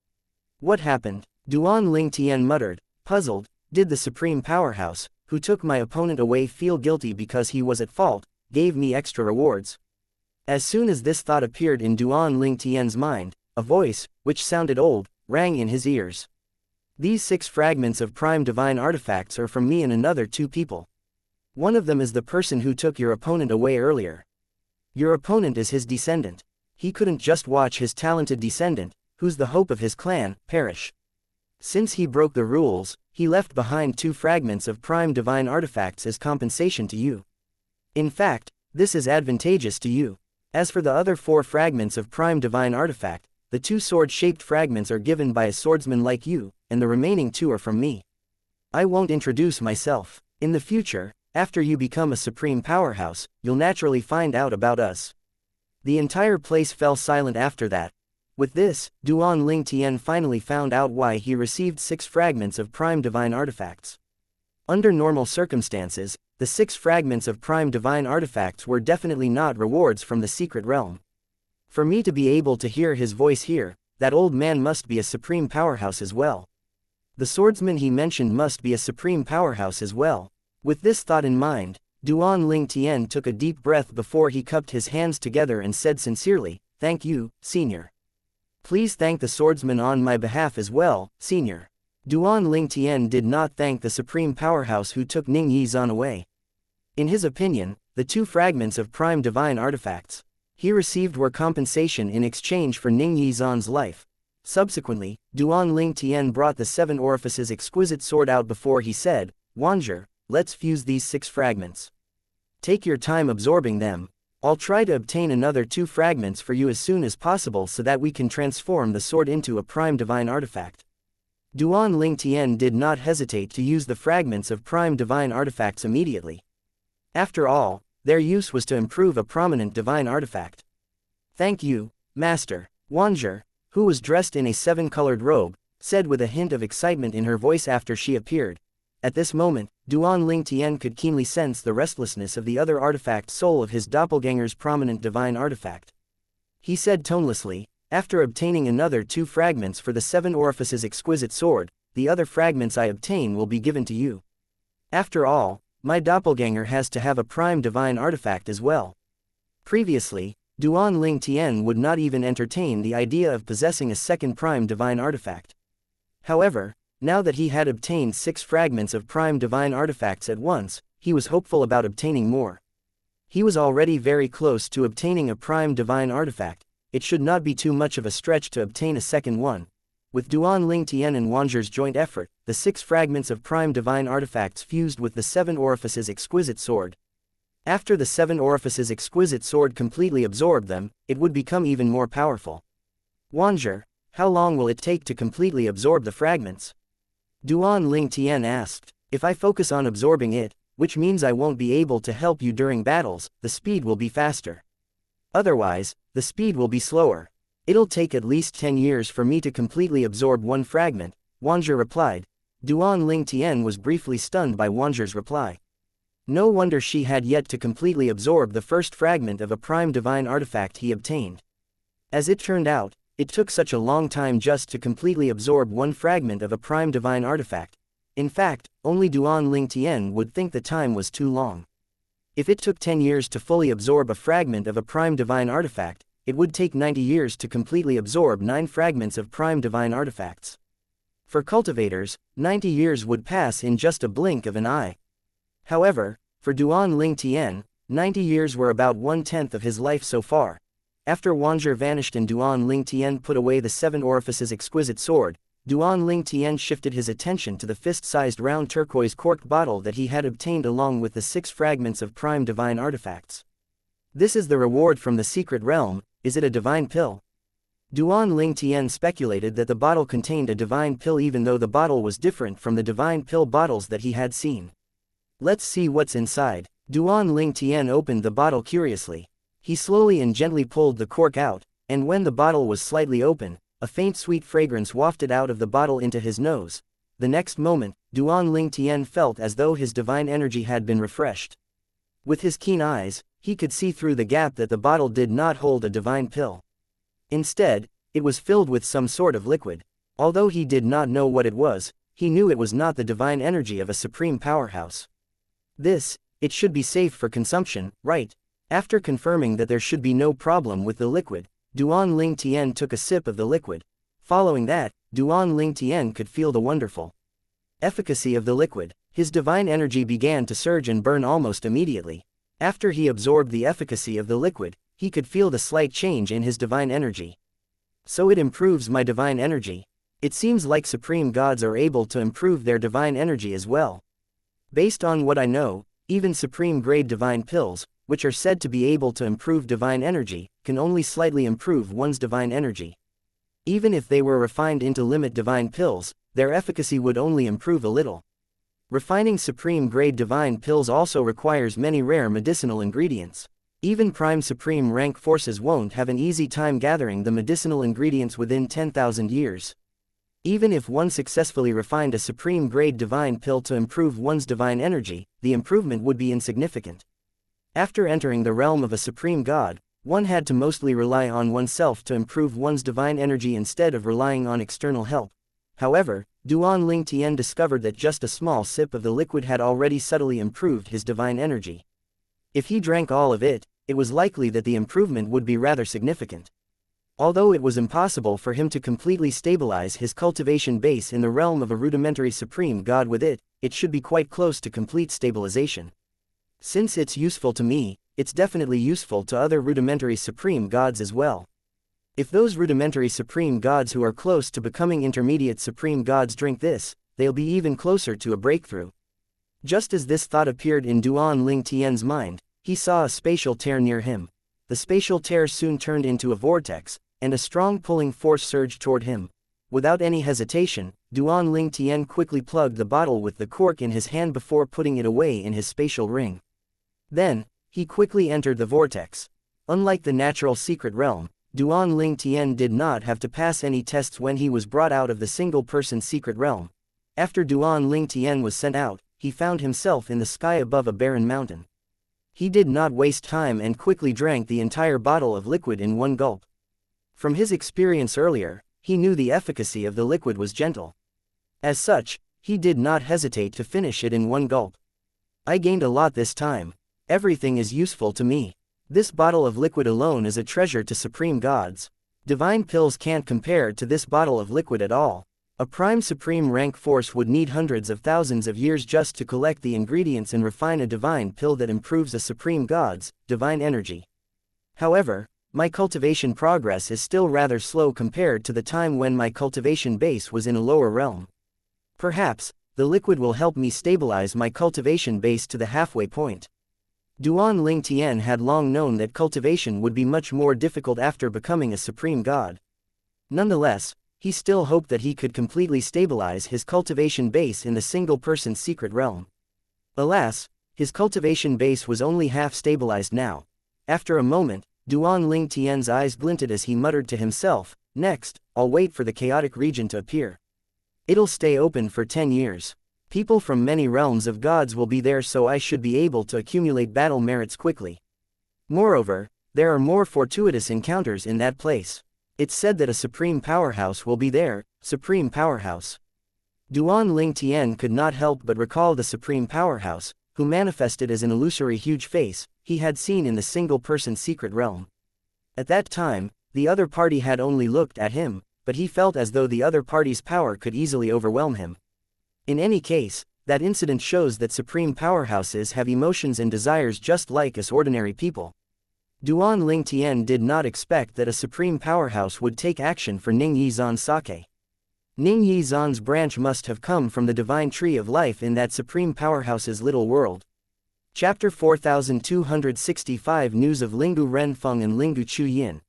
[SPEAKER 1] What happened? Duan Ling Tian muttered, puzzled. Did the supreme powerhouse, who took my opponent away, feel guilty because he was at fault, gave me extra rewards? As soon as this thought appeared in Duan Ling Tian's mind, a voice, which sounded old, rang in his ears. These 6 fragments of prime divine artifacts are from me and another 2 people. One of them is the person who took your opponent away earlier. Your opponent is his descendant. He couldn't just watch his talented descendant, who's the hope of his clan, perish. Since he broke the rules, he left behind 2 fragments of prime divine artifacts as compensation to you. In fact, this is advantageous to you. As for the other 4 fragments of prime divine artifact, the 2 sword-shaped fragments are given by a swordsman like you, and the remaining 2 are from me. I won't introduce myself. In the future, after you become a supreme powerhouse, you'll naturally find out about us. The entire place fell silent after that. With this, Duan Ling Tian finally found out why he received 6 fragments of prime divine artifacts. Under normal circumstances, the 6 fragments of prime divine artifacts were definitely not rewards from the secret realm. For me to be able to hear his voice here, that old man must be a supreme powerhouse as well. The swordsman he mentioned must be a supreme powerhouse as well. With this thought in mind, Duan Ling Tian took a deep breath before he cupped his hands together and said sincerely, "Thank you, senior. Please thank the swordsman on my behalf as well, senior." Duan Ling Tian did not thank the supreme powerhouse who took Ning Yizan away. In his opinion, the 2 fragments of prime divine artifacts he received were compensation in exchange for Ning Yizan's life. Subsequently, Duan Ling Tian brought the 7 orifices exquisite sword out before he said, "Wanzher, let's fuse these 6 fragments. Take your time absorbing them. I'll try to obtain another 2 fragments for you as soon as possible so that we can transform the sword into a prime divine artifact." Duan Ling Tian did not hesitate to use the fragments of prime divine artifacts immediately. After all, Their use was to improve a prominent divine artifact. "Thank you, Master." Wanzher, who was dressed in a seven-colored robe, said with a hint of excitement in her voice after she appeared. At this moment, Duan Lingtian could keenly sense the restlessness of the other artifact soul of his doppelganger's prominent divine artifact. He said tonelessly, "After obtaining another 2 fragments for the 7 orifices exquisite sword, the other fragments I obtain will be given to you. After all, my doppelganger has to have a prime divine artifact as well." Previously, Duan Lingtian would not even entertain the idea of possessing a second prime divine artifact. However, now that he had obtained 6 fragments of prime divine artifacts at once, he was hopeful about obtaining more. He was already very close to obtaining a prime divine artifact. It should not be too much of a stretch to obtain a second one. With Duan Lingtian and Wanzher's joint effort, the 6 fragments of prime divine artifacts fused with the 7 orifices exquisite sword. After the 7 orifices exquisite sword completely absorbed them, it would become even more powerful. "Wanzher, how long will it take to completely absorb the fragments?" Duan Lingtian asked. "If I focus on absorbing it, which means I won't be able to help you during battles, the speed will be faster. Otherwise, the speed will be slower. It'll take at least 10 years for me to completely absorb 1 fragment," Wanzher replied. Duan Lingtian was briefly stunned by Wanzher's reply. No wonder she had yet to completely absorb the first fragment of a prime divine artifact he obtained. As it turned out, it took such a long time just to completely absorb 1 fragment of a prime divine artifact. In fact, only Duan Lingtian would think the time was too long. If it took 10 years to fully absorb a fragment of a prime divine artifact, it would take 90 years to completely absorb 9 fragments of prime divine artifacts. For cultivators, 90 years would pass in just a blink of an eye. However, for Duan Lingtian, 90 years were about 1/10 of his life so far. After Wanzher vanished and Duan Lingtian put away the 7 orifices exquisite sword, Duan Lingtian shifted his attention to the fist-sized round turquoise corked bottle that he had obtained along with the 6 fragments of prime divine artifacts. "This is the reward from the secret realm. Is it a divine pill?" Duan Lingtian speculated that the bottle contained a divine pill even though the bottle was different from the divine pill bottles that he had seen. "Let's see what's inside." Duan Lingtian opened the bottle curiously. He slowly and gently pulled the cork out, and when the bottle was slightly open, a faint sweet fragrance wafted out of the bottle into his nose. The next moment, Duan Lingtian felt as though his divine energy had been refreshed. With his keen eyes, he could see through the gap that the bottle did not hold a divine pill. Instead, it was filled with some sort of liquid. Although he did not know what it was, he knew it was not the divine energy of a supreme powerhouse. It should be safe for consumption, right? After confirming that there should be no problem with the liquid, Duan Lingtian took a sip of the liquid. Following that, Duan Lingtian could feel the wonderful efficacy of the liquid. His divine energy began to surge and burn almost immediately. After he absorbed the efficacy of the liquid, he could feel the slight change in his divine energy. "So it improves my divine energy. It seems like supreme gods are able to improve their divine energy as well. Based on what I know, even supreme-grade divine pills, which are said to be able to improve divine energy, can only slightly improve one's divine energy. Even if they were refined into limit divine pills, their efficacy would only improve a little. Refining supreme-grade divine pills also requires many rare medicinal ingredients. Even prime supreme rank forces won't have an easy time gathering the medicinal ingredients within 10,000 years. Even if one successfully refined a supreme-grade divine pill to improve one's divine energy, the improvement would be insignificant. After entering the realm of a supreme god, one had to mostly rely on oneself to improve one's divine energy instead of relying on external help. However, Duan Lingtian discovered that just a small sip of the liquid had already subtly improved his divine energy. If he drank all of it, it was likely that the improvement would be rather significant. Although it was impossible for him to completely stabilize his cultivation base in the realm of a rudimentary supreme god with it, it should be quite close to complete stabilization. Since it's useful to me, it's definitely useful to other rudimentary supreme gods as well. If those rudimentary supreme gods who are close to becoming intermediate supreme gods drink this, they'll be even closer to a breakthrough. Just as this thought appeared in Duan Lingtian's mind, he saw a spatial tear near him. The spatial tear soon turned into a vortex, and a strong pulling force surged toward him. Without any hesitation, Duan Lingtian quickly plugged the bottle with the cork in his hand before putting it away in his spatial ring. Then, He quickly entered the vortex. Unlike the natural secret realm, Duan Ling Tian did not have to pass any tests when he was brought out of the single-person secret realm. After Duan Ling Tian was sent out, he found himself in the sky above a barren mountain. He did not waste time and quickly drank the entire bottle of liquid in one gulp. From his experience earlier, he knew the efficacy of the liquid was gentle. As such, he did not hesitate to finish it in one gulp. I gained a lot this time. Everything is useful to me. This bottle of liquid alone is a treasure to supreme gods. Divine pills can't compare to this bottle of liquid at all. A prime supreme rank force would need hundreds of thousands of years just to collect the ingredients and refine a divine pill that improves a supreme god's divine energy. However, my cultivation progress is still rather slow compared to the time when my cultivation base was in a lower realm. Perhaps, the liquid will help me stabilize my cultivation base to the halfway point. Duan Ling Tian had long known that cultivation would be much more difficult after becoming a supreme god. Nonetheless, he still hoped that he could completely stabilize his cultivation base in the single-person secret realm. Alas, his cultivation base was only half stabilized now. After a moment, Duan Ling Tian's eyes glinted as he muttered to himself, "Next, I'll wait for the chaotic region to appear. It'll stay open for 10 years. People from many realms of gods will be there, so I should be able to accumulate battle merits quickly. Moreover, there are more fortuitous encounters in that place. It's said that a supreme powerhouse will be there, supreme powerhouse." Duan Ling Tian could not help but recall the supreme powerhouse, who manifested as an illusory huge face he had seen in the single-person secret realm. At that time, the other party had only looked at him, but he felt as though the other party's power could easily overwhelm him. In any case, that incident shows that supreme powerhouses have emotions and desires just like us ordinary people. Duan Ling Tian did not expect that a supreme powerhouse would take action for Ning Yizan's sake. Ning Yizan's branch must have come from the divine tree of life in that supreme powerhouse's little world. Chapter 4265 News of Lingu Renfeng and Lingu Chuyin.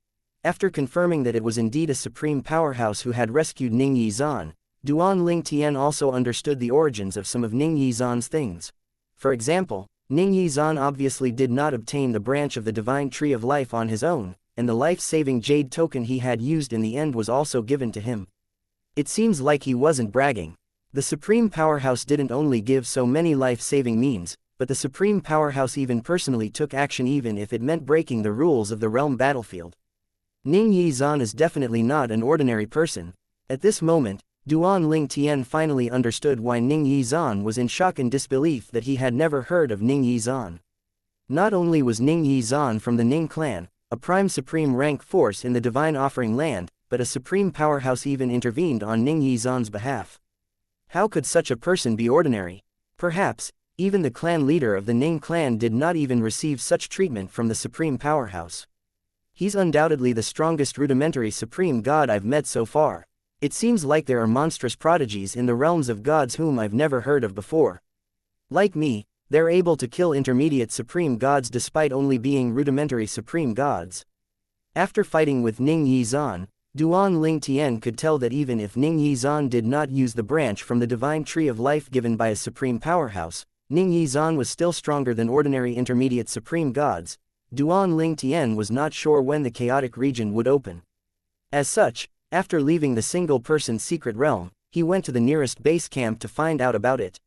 [SPEAKER 1] After confirming that it was indeed a supreme powerhouse who had rescued Ning Yizan, Duan Ling Tian also understood the origins of some of Ning Yizan's things. For example, Ning Yizan obviously did not obtain the branch of the divine tree of life on his own, and the life-saving jade token he had used in the end was also given to him. It seems like he wasn't bragging. The supreme powerhouse didn't only give so many life-saving means, but the supreme powerhouse even personally took action even if it meant breaking the rules of the realm battlefield. Ning Yizan is definitely not an ordinary person. At this moment, Duan Ling Tian finally understood why Ning Yizan was in shock and disbelief that he had never heard of Ning Yizan. Not only was Ning Yizan from the Ning clan, a prime supreme rank force in the divine offering land, but a supreme powerhouse even intervened on Ning Yizan's behalf. How could such a person be ordinary? Perhaps, even the clan leader of the Ning clan did not even receive such treatment from the supreme powerhouse. He's undoubtedly the strongest rudimentary supreme god I've met so far. It seems like there are monstrous prodigies in the realms of gods whom I've never heard of before. Like me, they're able to kill intermediate supreme gods despite only being rudimentary supreme gods. After fighting with Ning Yizan, Duan Ling Tian could tell that even if Ning Yizan did not use the branch from the divine tree of life given by a supreme powerhouse, Ning Yizan was still stronger than ordinary intermediate supreme gods. Duan Ling Tian was not sure when the chaotic region would open. As such, after leaving the single-person secret realm, he went to the nearest base camp to find out about it.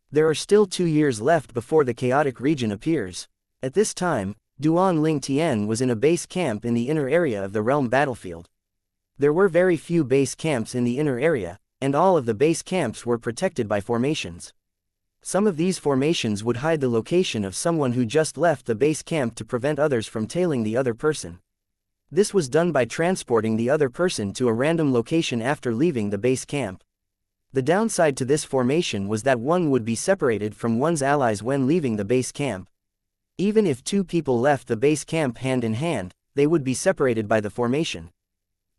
[SPEAKER 1] There are still 2 years left before the chaotic region appears. At this time, Duan Ling Tian was in a base camp in the inner area of the realm battlefield. There were very few base camps in the inner area, and all of the base camps were protected by formations. Some of these formations would hide the location of someone who just left the base camp to prevent others from tailing the other person. This was done by transporting the other person to a random location after leaving the base camp. The downside to this formation was that one would be separated from one's allies when leaving the base camp. Even if 2 people left the base camp hand in hand, they would be separated by the formation.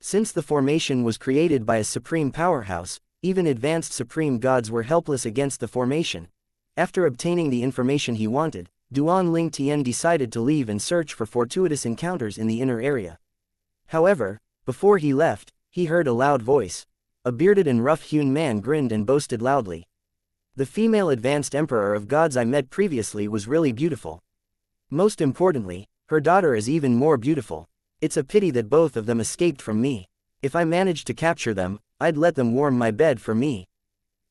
[SPEAKER 1] Since the formation was created by a supreme powerhouse, even advanced supreme gods were helpless against the formation. After obtaining the information he wanted, Duan Ling Tian decided to leave and search for fortuitous encounters in the inner area. However, before he left, he heard a loud voice. A bearded and rough-hewn man grinned and boasted loudly. "The female advanced emperor of gods I met previously was really beautiful. Most importantly, her daughter is even more beautiful. It's a pity that both of them escaped from me. If I managed to capture them, I'd let them warm my bed for me."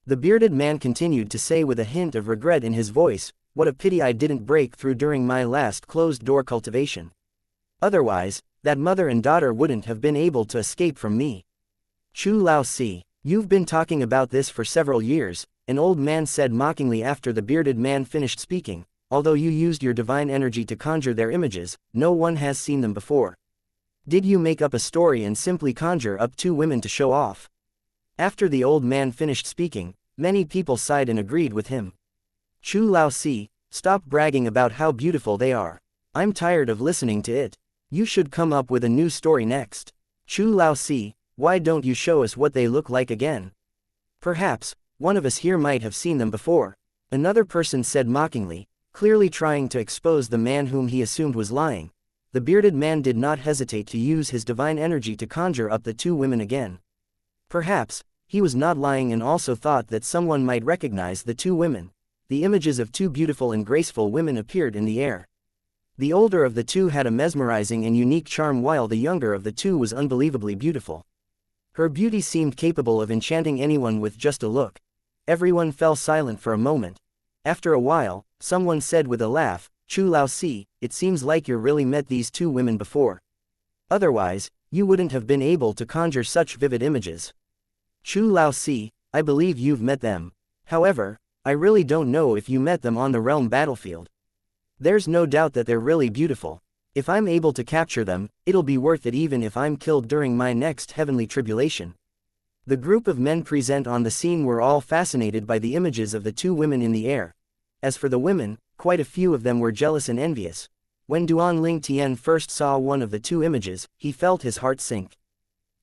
[SPEAKER 1] The bearded man continued to say with a hint of regret in his voice, "What a pity I didn't break through during my last closed-door cultivation. Otherwise, that mother and daughter wouldn't have been able to escape from me." "Chu Lao Si, you've been talking about this for several years," an old man said mockingly after the bearded man finished speaking. "Although you used your divine energy to conjure their images, no one has seen them before. Did you make up a story and simply conjure up two women to show off?" After the old man finished speaking, many people sighed and agreed with him. "Chu Lao Si, stop bragging about how beautiful they are. I'm tired of listening to it. You should come up with a new story next. Chu Lao Si, why don't you show us what they look like again? Perhaps one of us here might have seen them before," another person said mockingly, clearly trying to expose the man whom he assumed was lying. The bearded man did not hesitate to use his divine energy to conjure up the two women again. Perhaps he was not lying and also thought that someone might recognize the two women. The images of two beautiful and graceful women appeared in the air. The older of the two had a mesmerizing and unique charm while the younger of the two was unbelievably beautiful. Her beauty seemed capable of enchanting anyone with just a look. Everyone fell silent for a moment. After a while, someone said with a laugh, "Chu Lao Si, it seems like you really met these two women before. Otherwise, you wouldn't have been able to conjure such vivid images." "Chu Lao Si, I believe you've met them. However, I really don't know if you met them on the realm battlefield. There's no doubt that they're really beautiful. If I'm able to capture them, it'll be worth it even if I'm killed during my next heavenly tribulation." The group of men present on the scene were all fascinated by the images of the two women in the air. As for the women, quite a few of them were jealous and envious. When Duan Ling Tian first saw one of the two images, he felt his heart sink.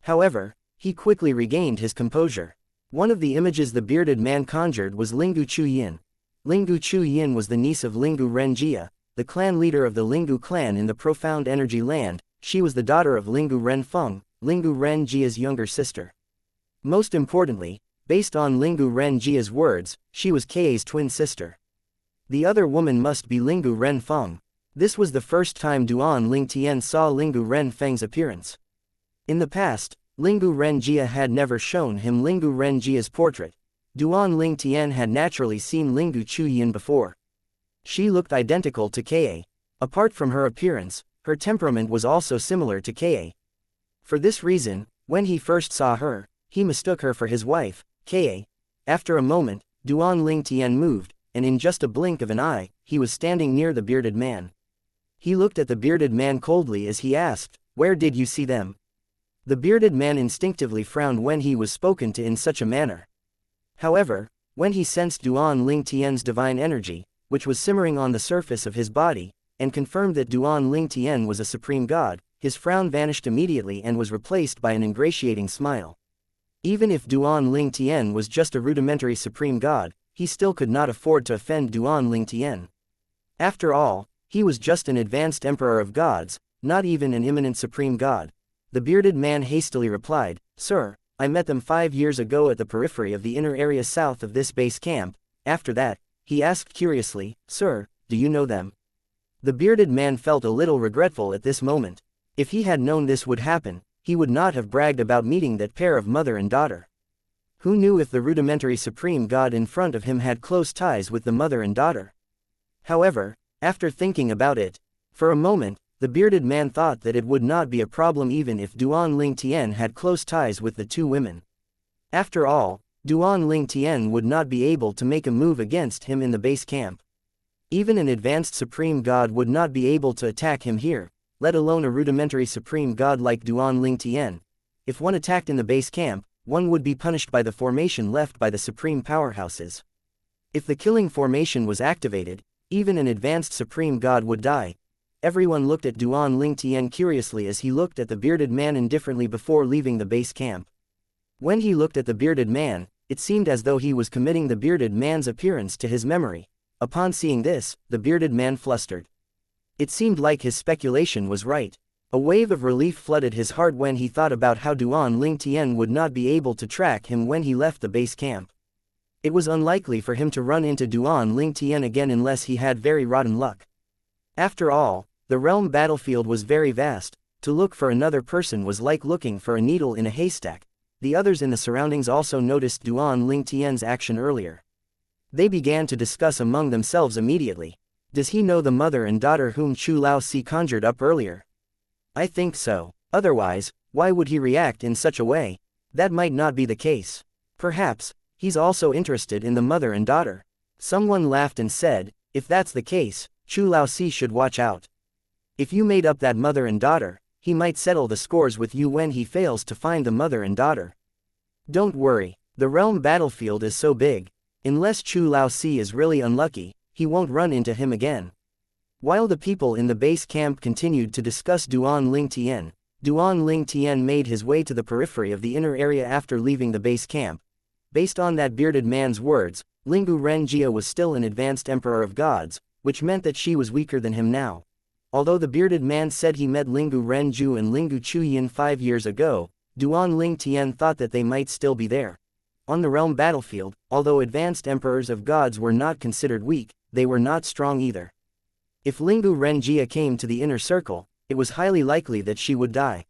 [SPEAKER 1] However, he quickly regained his composure. One of the images the bearded man conjured was Lingu Chu Yin. Lingu Chu Yin was the niece of Lingu Renjia, the clan leader of the Lingu clan in the Profound Energy Land. She was the daughter of Lingu Renfeng, Lingu Renjia's younger sister. Most importantly, based on Lingu Renjia's words, she was Kei's twin sister. The other woman must be Lingu Renfeng. This was the first time Duan Ling Tian saw Lingu Renfeng's appearance. In the past, Lingu Renjia had never shown him Lingu Renjia's portrait. Duan Ling Tian had naturally seen Lingu Chu Yin before. She looked identical to Kei. Apart from her appearance, her temperament was also similar to Kei. For this reason, when he first saw her, he mistook her for his wife, Kei. After a moment, Duan Ling Tian moved, and in just a blink of an eye, he was standing near the bearded man. He looked at the bearded man coldly as he asked, "Where did you see them?" The bearded man instinctively frowned when he was spoken to in such a manner. However, when he sensed Duan Ling Tian's divine energy, which was simmering on the surface of his body, and confirmed that Duan Ling Tian was a supreme god, his frown vanished immediately and was replaced by an ingratiating smile. Even if Duan Ling Tian was just a rudimentary supreme god, he still could not afford to offend Duan Ling Tian. After all, he was just an advanced emperor of gods, not even an imminent supreme god. The bearded man hastily replied, "Sir, I met them 5 years ago at the periphery of the inner area south of this base camp." After that, he asked curiously, "Sir, do you know them?" The bearded man felt a little regretful at this moment. If he had known this would happen, he would not have bragged about meeting that pair of mother and daughter. Who knew if the rudimentary supreme god in front of him had close ties with the mother and daughter? However, after thinking about it, for a moment, the bearded man thought that it would not be a problem even if Duan Ling Tian had close ties with the two women. After all, Duan Ling Tian would not be able to make a move against him in the base camp. Even an advanced supreme god would not be able to attack him here, let alone a rudimentary supreme god like Duan Ling Tian. If one attacked in the base camp, one would be punished by the formation left by the supreme powerhouses. If the killing formation was activated, even an advanced supreme god would die. Everyone looked at Duan Ling Tian curiously as he looked at the bearded man indifferently before leaving the base camp. When he looked at the bearded man, it seemed as though he was committing the bearded man's appearance to his memory. Upon seeing this, the bearded man flustered. It seemed like his speculation was right. A wave of relief flooded his heart when he thought about how Duan Ling Tian would not be able to track him when he left the base camp. It was unlikely for him to run into Duan Ling Tian again unless he had very rotten luck. After all, the realm battlefield was very vast. To look for another person was like looking for a needle in a haystack. The others in the surroundings also noticed Duan Ling Tian's action earlier. They began to discuss among themselves immediately. Does he know the mother and daughter whom Chu Lao Si conjured up earlier? I think so. Otherwise, why would he react in such a way? That might not be the case. Perhaps, he's also interested in the mother and daughter. Someone laughed and said, if that's the case, Chu Lao Si should watch out. If you made up that mother and daughter, he might settle the scores with you when he fails to find the mother and daughter. Don't worry, the realm battlefield is so big. Unless Chu Lao Si is really unlucky, he won't run into him again. While the people in the base camp continued to discuss Duan Ling Tian made his way to the periphery of the inner area after leaving the base camp. Based on that bearded man's words, Lingu Renjia was still an advanced emperor of gods, which meant that she was weaker than him now. Although the bearded man said he met Lingu Renju and Lingu Chuyin 5 years ago, Duan Ling Tian thought that they might still be there. On the realm battlefield, although advanced emperors of gods were not considered weak, they were not strong either. If Lingu Renjia came to the inner circle, it was highly likely that she would die.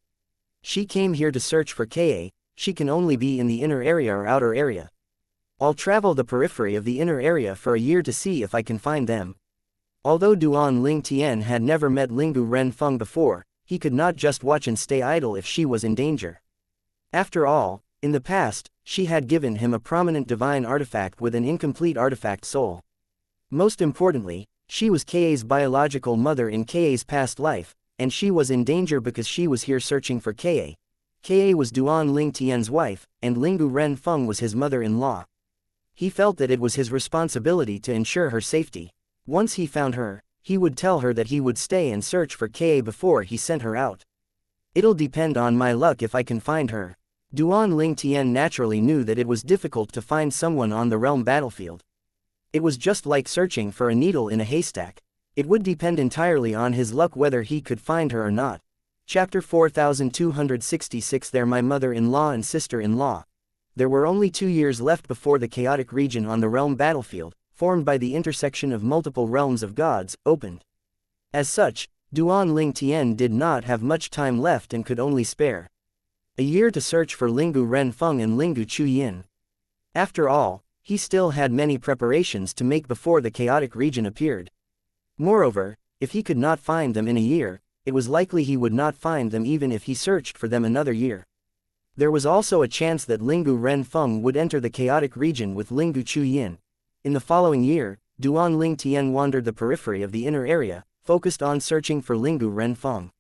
[SPEAKER 1] She came here to search for Ka, she can only be in the inner area or outer area. I'll travel the periphery of the inner area for a year to see if I can find them. Although Duan Ling Tian had never met Lingu Ren Feng before, he could not just watch and stay idle if she was in danger. After all, in the past, she had given him a prominent divine artifact with an incomplete artifact soul. Most importantly, she was Ka's biological mother in Ka's past life, and she was in danger because she was here searching for Ka. Ka was Duan Ling Tian's wife, and Lingu Ren Feng was his mother-in-law. He felt that it was his responsibility to ensure her safety. Once he found her, he would tell her that he would stay and search for Ka before he sent her out. It'll depend on my luck if I can find her. Duan Ling Tian naturally knew that it was difficult to find someone on the realm battlefield. It was just like searching for a needle in a haystack. It would depend entirely on his luck whether he could find her or not. Chapter 4266. They're my mother-in-law and sister-in-law. There were only 2 years left before the chaotic region on the realm battlefield, formed by the intersection of multiple realms of gods, opened. As such, Duan Ling Tian did not have much time left and could only spare a year to search for Lingu Ren Feng and Lingu Chuyin. After all, he still had many preparations to make before the chaotic region appeared. Moreover, if he could not find them in a year, it was likely he would not find them even if he searched for them another year. There was also a chance that Lingu Ren Feng would enter the chaotic region with Lingu Chuyin. In the following year, Duan Ling Tian wandered the periphery of the inner area, focused on searching for Lingu Ren Feng.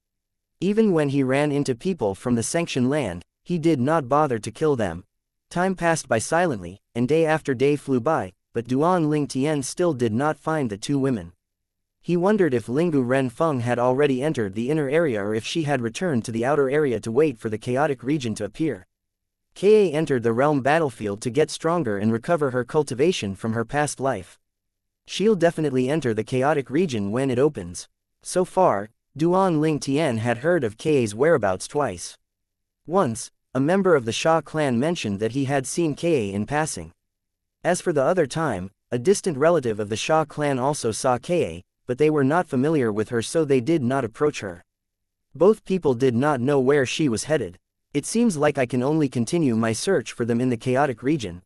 [SPEAKER 1] Even when he ran into people from the sanctioned land, he did not bother to kill them. Time passed by silently, and day after day flew by, but Duan Ling Tian still did not find the 2 women. He wondered if Lingu Ren Feng had already entered the inner area or if she had returned to the outer area to wait for the chaotic region to appear. Ka entered the realm battlefield to get stronger and recover her cultivation from her past life. She'll definitely enter the chaotic region when it opens. So far, Duan Ling Tian had heard of Ka's whereabouts twice. Once, a member of the Sha clan mentioned that he had seen Ka in passing. As for the other time, a distant relative of the Sha clan also saw Ka, but they were not familiar with her so they did not approach her. Both people did not know where she was headed. It seems like I can only continue my search for them in the chaotic region.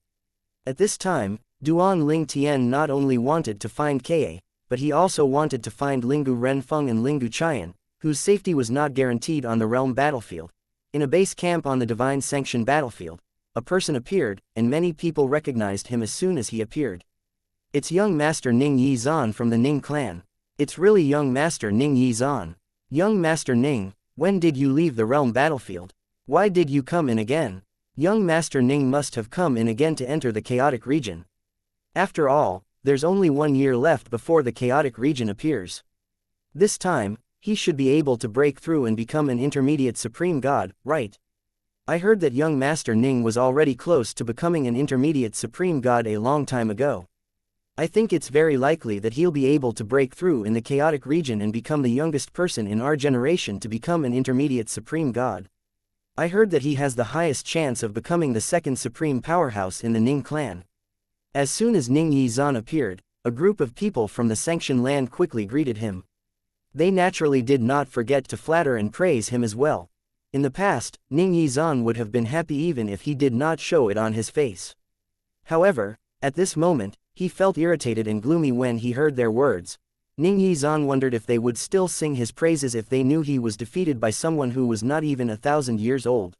[SPEAKER 1] At this time, Duan Ling Tian not only wanted to find Ka, but he also wanted to find Lingu Ren Feng and Lingu Chuyin, whose safety was not guaranteed on the realm battlefield. In a base camp on the divine sanctioned battlefield, a person appeared, and many people recognized him as soon as he appeared. It's young Master Ning Yizan from the Ning clan. It's really young Master Ning Yizan. Young Master Ning, when did you leave the realm battlefield? Why did you come in again? Young Master Ning must have come in again to enter the chaotic region. After all, there's only 1 year left before the chaotic region appears. This time, he should be able to break through and become an intermediate supreme god, right? I heard that young Master Ning was already close to becoming an intermediate supreme god a long time ago. I think it's very likely that he'll be able to break through in the chaotic region and become the youngest person in our generation to become an intermediate supreme god. I heard that he has the highest chance of becoming the second supreme powerhouse in the Ning clan. As soon as Ning Yizan appeared, a group of people from the sanctioned land quickly greeted him. They naturally did not forget to flatter and praise him as well. In the past, Ning Yizan would have been happy even if he did not show it on his face. However, at this moment, he felt irritated and gloomy when he heard their words. Ning Yizan wondered if they would still sing his praises if they knew he was defeated by someone who was not even 1,000 years old.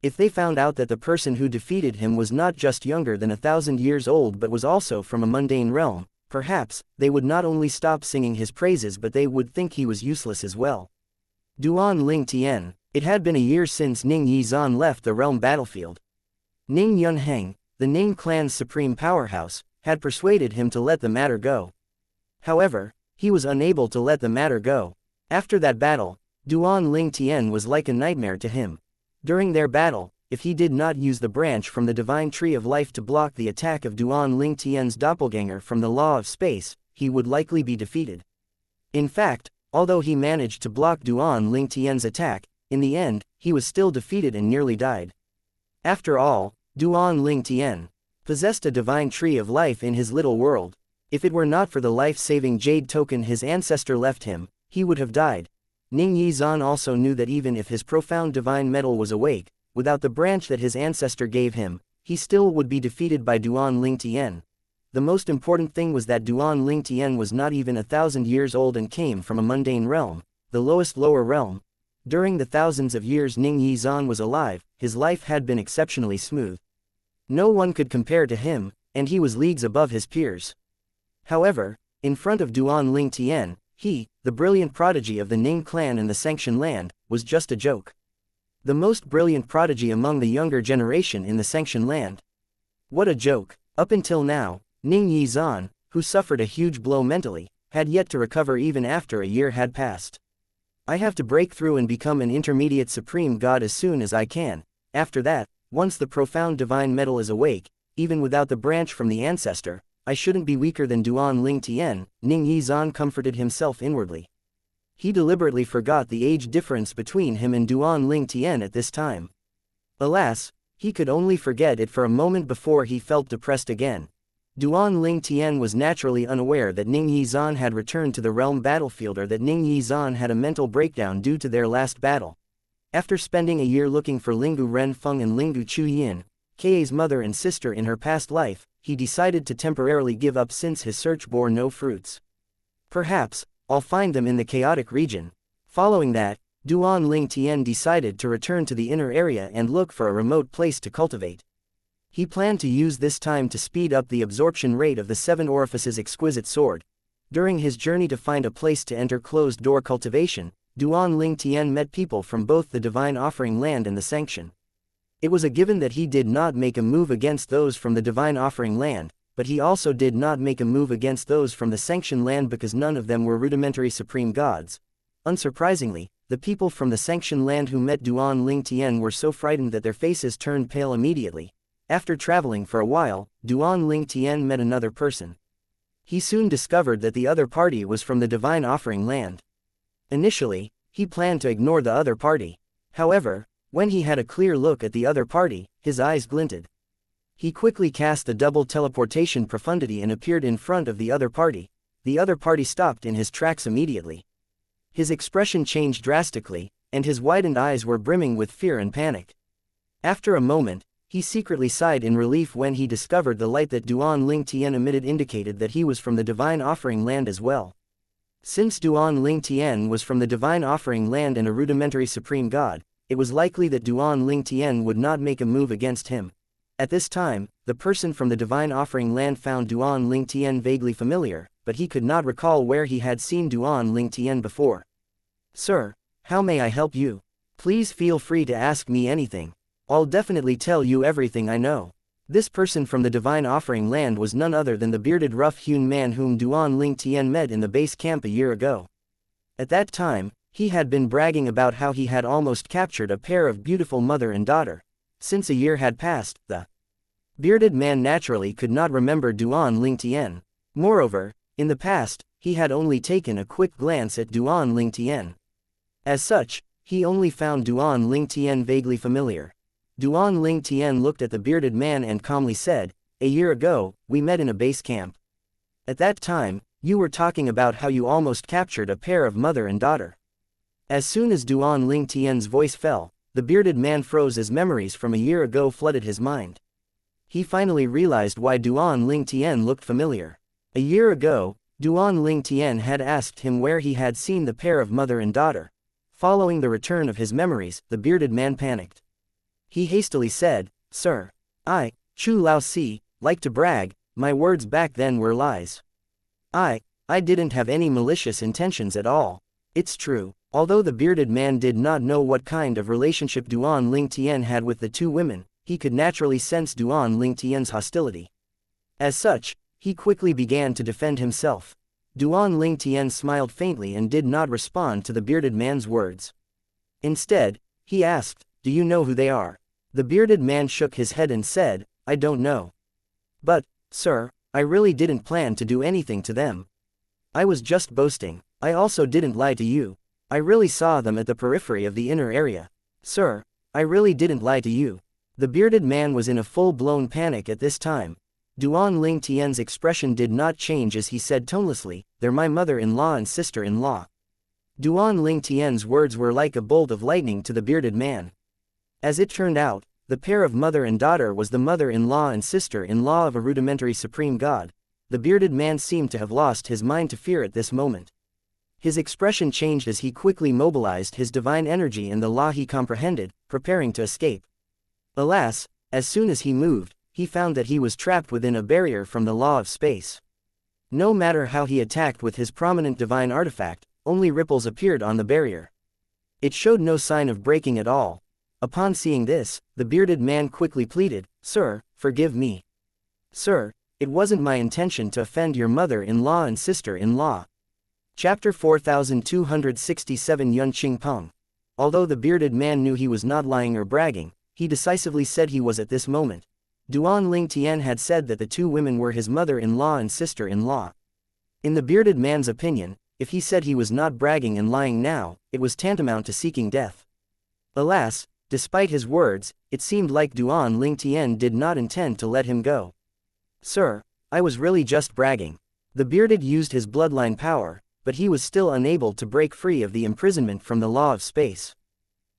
[SPEAKER 1] If they found out that the person who defeated him was not just younger than 1,000 years old but was also from a mundane realm, perhaps, they would not only stop singing his praises but they would think he was useless as well. Duan Ling Tian. It had been a year since Ning Yizan left the realm battlefield. Ning Yunheng, the Ning clan's supreme powerhouse, had persuaded him to let the matter go. However, he was unable to let the matter go. After that battle, Duan Ling Tian was like a nightmare to him. During their battle, if he did not use the branch from the divine tree of life to block the attack of Duan Ling Tian's doppelganger from the law of space, he would likely be defeated. In fact, although he managed to block Duan Ling Tian's attack, in the end, he was still defeated and nearly died. After all, Duan Ling Tian possessed a divine tree of life in his little world. If it were not for the life-saving jade token his ancestor left him, he would have died. Ning Yizan also knew that even if his profound divine metal was awake, without the branch that his ancestor gave him, he still would be defeated by Duan Ling Tian. The most important thing was that Duan Ling Tian was not even 1,000 years old and came from a mundane realm, the lowest lower realm. During the thousands of years Ning Yizan was alive, his life had been exceptionally smooth. No one could compare to him, and he was leagues above his peers. However, in front of Duan Ling Tian, he, the brilliant prodigy of the Ning clan and the Xianxia land, was just a joke. The most brilliant prodigy among the younger generation in the Xianxia land. What a joke! Up until now, Ning Yizan, who suffered a huge blow mentally, had yet to recover even after a year had passed. I have to break through and become an intermediate supreme god as soon as I can. After that, once the profound divine metal is awake, even without the branch from the ancestor, I shouldn't be weaker than Duan Ling Tian, Ning Yizan comforted himself inwardly. He deliberately forgot the age difference between him and Duan Ling Tian at this time. Alas, he could only forget it for a moment before he felt depressed again. Duan Ling Tian was naturally unaware that Ning Yizan had returned to the realm battlefield or that Ning Yizan had a mental breakdown due to their last battle. After spending a year looking for Lingu Renfeng and Lingu Chuyin, Kei's mother and sister in her past life, he decided to temporarily give up since his search bore no fruits. Perhaps, I'll find them in the chaotic region. Following that, Duan Ling Tian decided to return to the inner area and look for a remote place to cultivate. He planned to use this time to speed up the absorption rate of the Seven Orifices exquisite sword. During his journey to find a place to enter closed-door cultivation, Duan Ling Tian met people from both the Divine Offering land and the Sanction. It was a given that he did not make a move against those from the Divine Offering land, but he also did not make a move against those from the Sanction land because none of them were rudimentary supreme gods. Unsurprisingly, the people from the Sanction land who met Duan Ling Tian were so frightened that their faces turned pale immediately. After traveling for a while, Duan Ling Tian met another person. He soon discovered that the other party was from the Divine Offering land. Initially, he planned to ignore the other party. However, when he had a clear look at the other party, his eyes glinted. He quickly cast the double teleportation profundity and appeared in front of the other party. The other party stopped in his tracks immediately. His expression changed drastically, and his widened eyes were brimming with fear and panic. After a moment, he secretly sighed in relief when he discovered the light that Duan Ling Tian emitted indicated that he was from the Divine Offering land as well. Since Duan Ling Tian was from the Divine Offering land and a rudimentary supreme god, it was likely that Duan Ling Tian would not make a move against him. At this time, the person from the Divine Offering land found Duan Ling Tian vaguely familiar, but he could not recall where he had seen Duan Ling Tian before. "Sir, how may I help you? Please feel free to ask me anything. I'll definitely tell you everything I know." This person from the Divine Offering land was none other than the bearded rough-hewn man whom Duan Ling Tian met in the base camp a year ago. At that time, he had been bragging about how he had almost captured a pair of beautiful mother and daughter. Since a year had passed, the bearded man naturally could not remember Duan Ling Tian. Moreover, in the past, he had only taken a quick glance at Duan Ling Tian. As such, he only found Duan Ling Tian vaguely familiar. Duan Ling Tian looked at the bearded man and calmly said, "A year ago, we met in a base camp. At that time, You were talking about how you almost captured a pair of mother and daughter. As soon as Duan Ling Tian's voice fell, the bearded man froze as memories from a year ago flooded his mind. He finally realized why Duan Ling Tian looked familiar. A year ago, Duan Ling Tian had asked him where he had seen the pair of mother and daughter. Following the return of his memories, the bearded man panicked. He hastily said, "Sir, I, Chu Lao Si, like to brag, my words back then were lies. I didn't have any malicious intentions at all. It's true." Although the bearded man did not know what kind of relationship Duan Ling Tian had with the two women, he could naturally sense Duan Ling Tian's hostility. As such, he quickly began to defend himself. Duan Ling Tian smiled faintly and did not respond to the bearded man's words. Instead, he asked, "Do you know who they are?" The bearded man shook his head and said, "I don't know. But, sir, I really didn't plan to do anything to them. I was just boasting. I also didn't lie to you. I really saw them at the periphery of the inner area. Sir, I really didn't lie to you." The bearded man was in a full-blown panic at this time. Duan Ling Tian's expression did not change as he said tonelessly, "They're my mother-in-law and sister-in-law." Duan Ling Tian's words were like a bolt of lightning to the bearded man. As it turned out, the pair of mother and daughter was the mother-in-law and sister-in-law of a rudimentary supreme god. The bearded man seemed to have lost his mind to fear at this moment. His expression changed as he quickly mobilized his divine energy and the law he comprehended, preparing to escape. Alas, as soon as he moved, he found that he was trapped within a barrier from the law of space. No matter how he attacked with his prominent divine artifact, only ripples appeared on the barrier. It showed no sign of breaking at all. Upon seeing this, the bearded man quickly pleaded, "Sir, forgive me. Sir, it wasn't my intention to offend your mother-in-law and sister-in-law." Chapter 4267 Yun Qing Peng. Although the bearded man knew he was not lying or bragging, he decisively said he was at this moment. Duan Ling Tian had said that the two women were his mother-in-law and sister-in-law. In the bearded man's opinion, if he said he was not bragging and lying now, it was tantamount to seeking death. Alas, despite his words, it seemed like Duan Ling Tian did not intend to let him go. "Sir, I was really just bragging." The bearded used his bloodline power, but he was still unable to break free of the imprisonment from the law of space.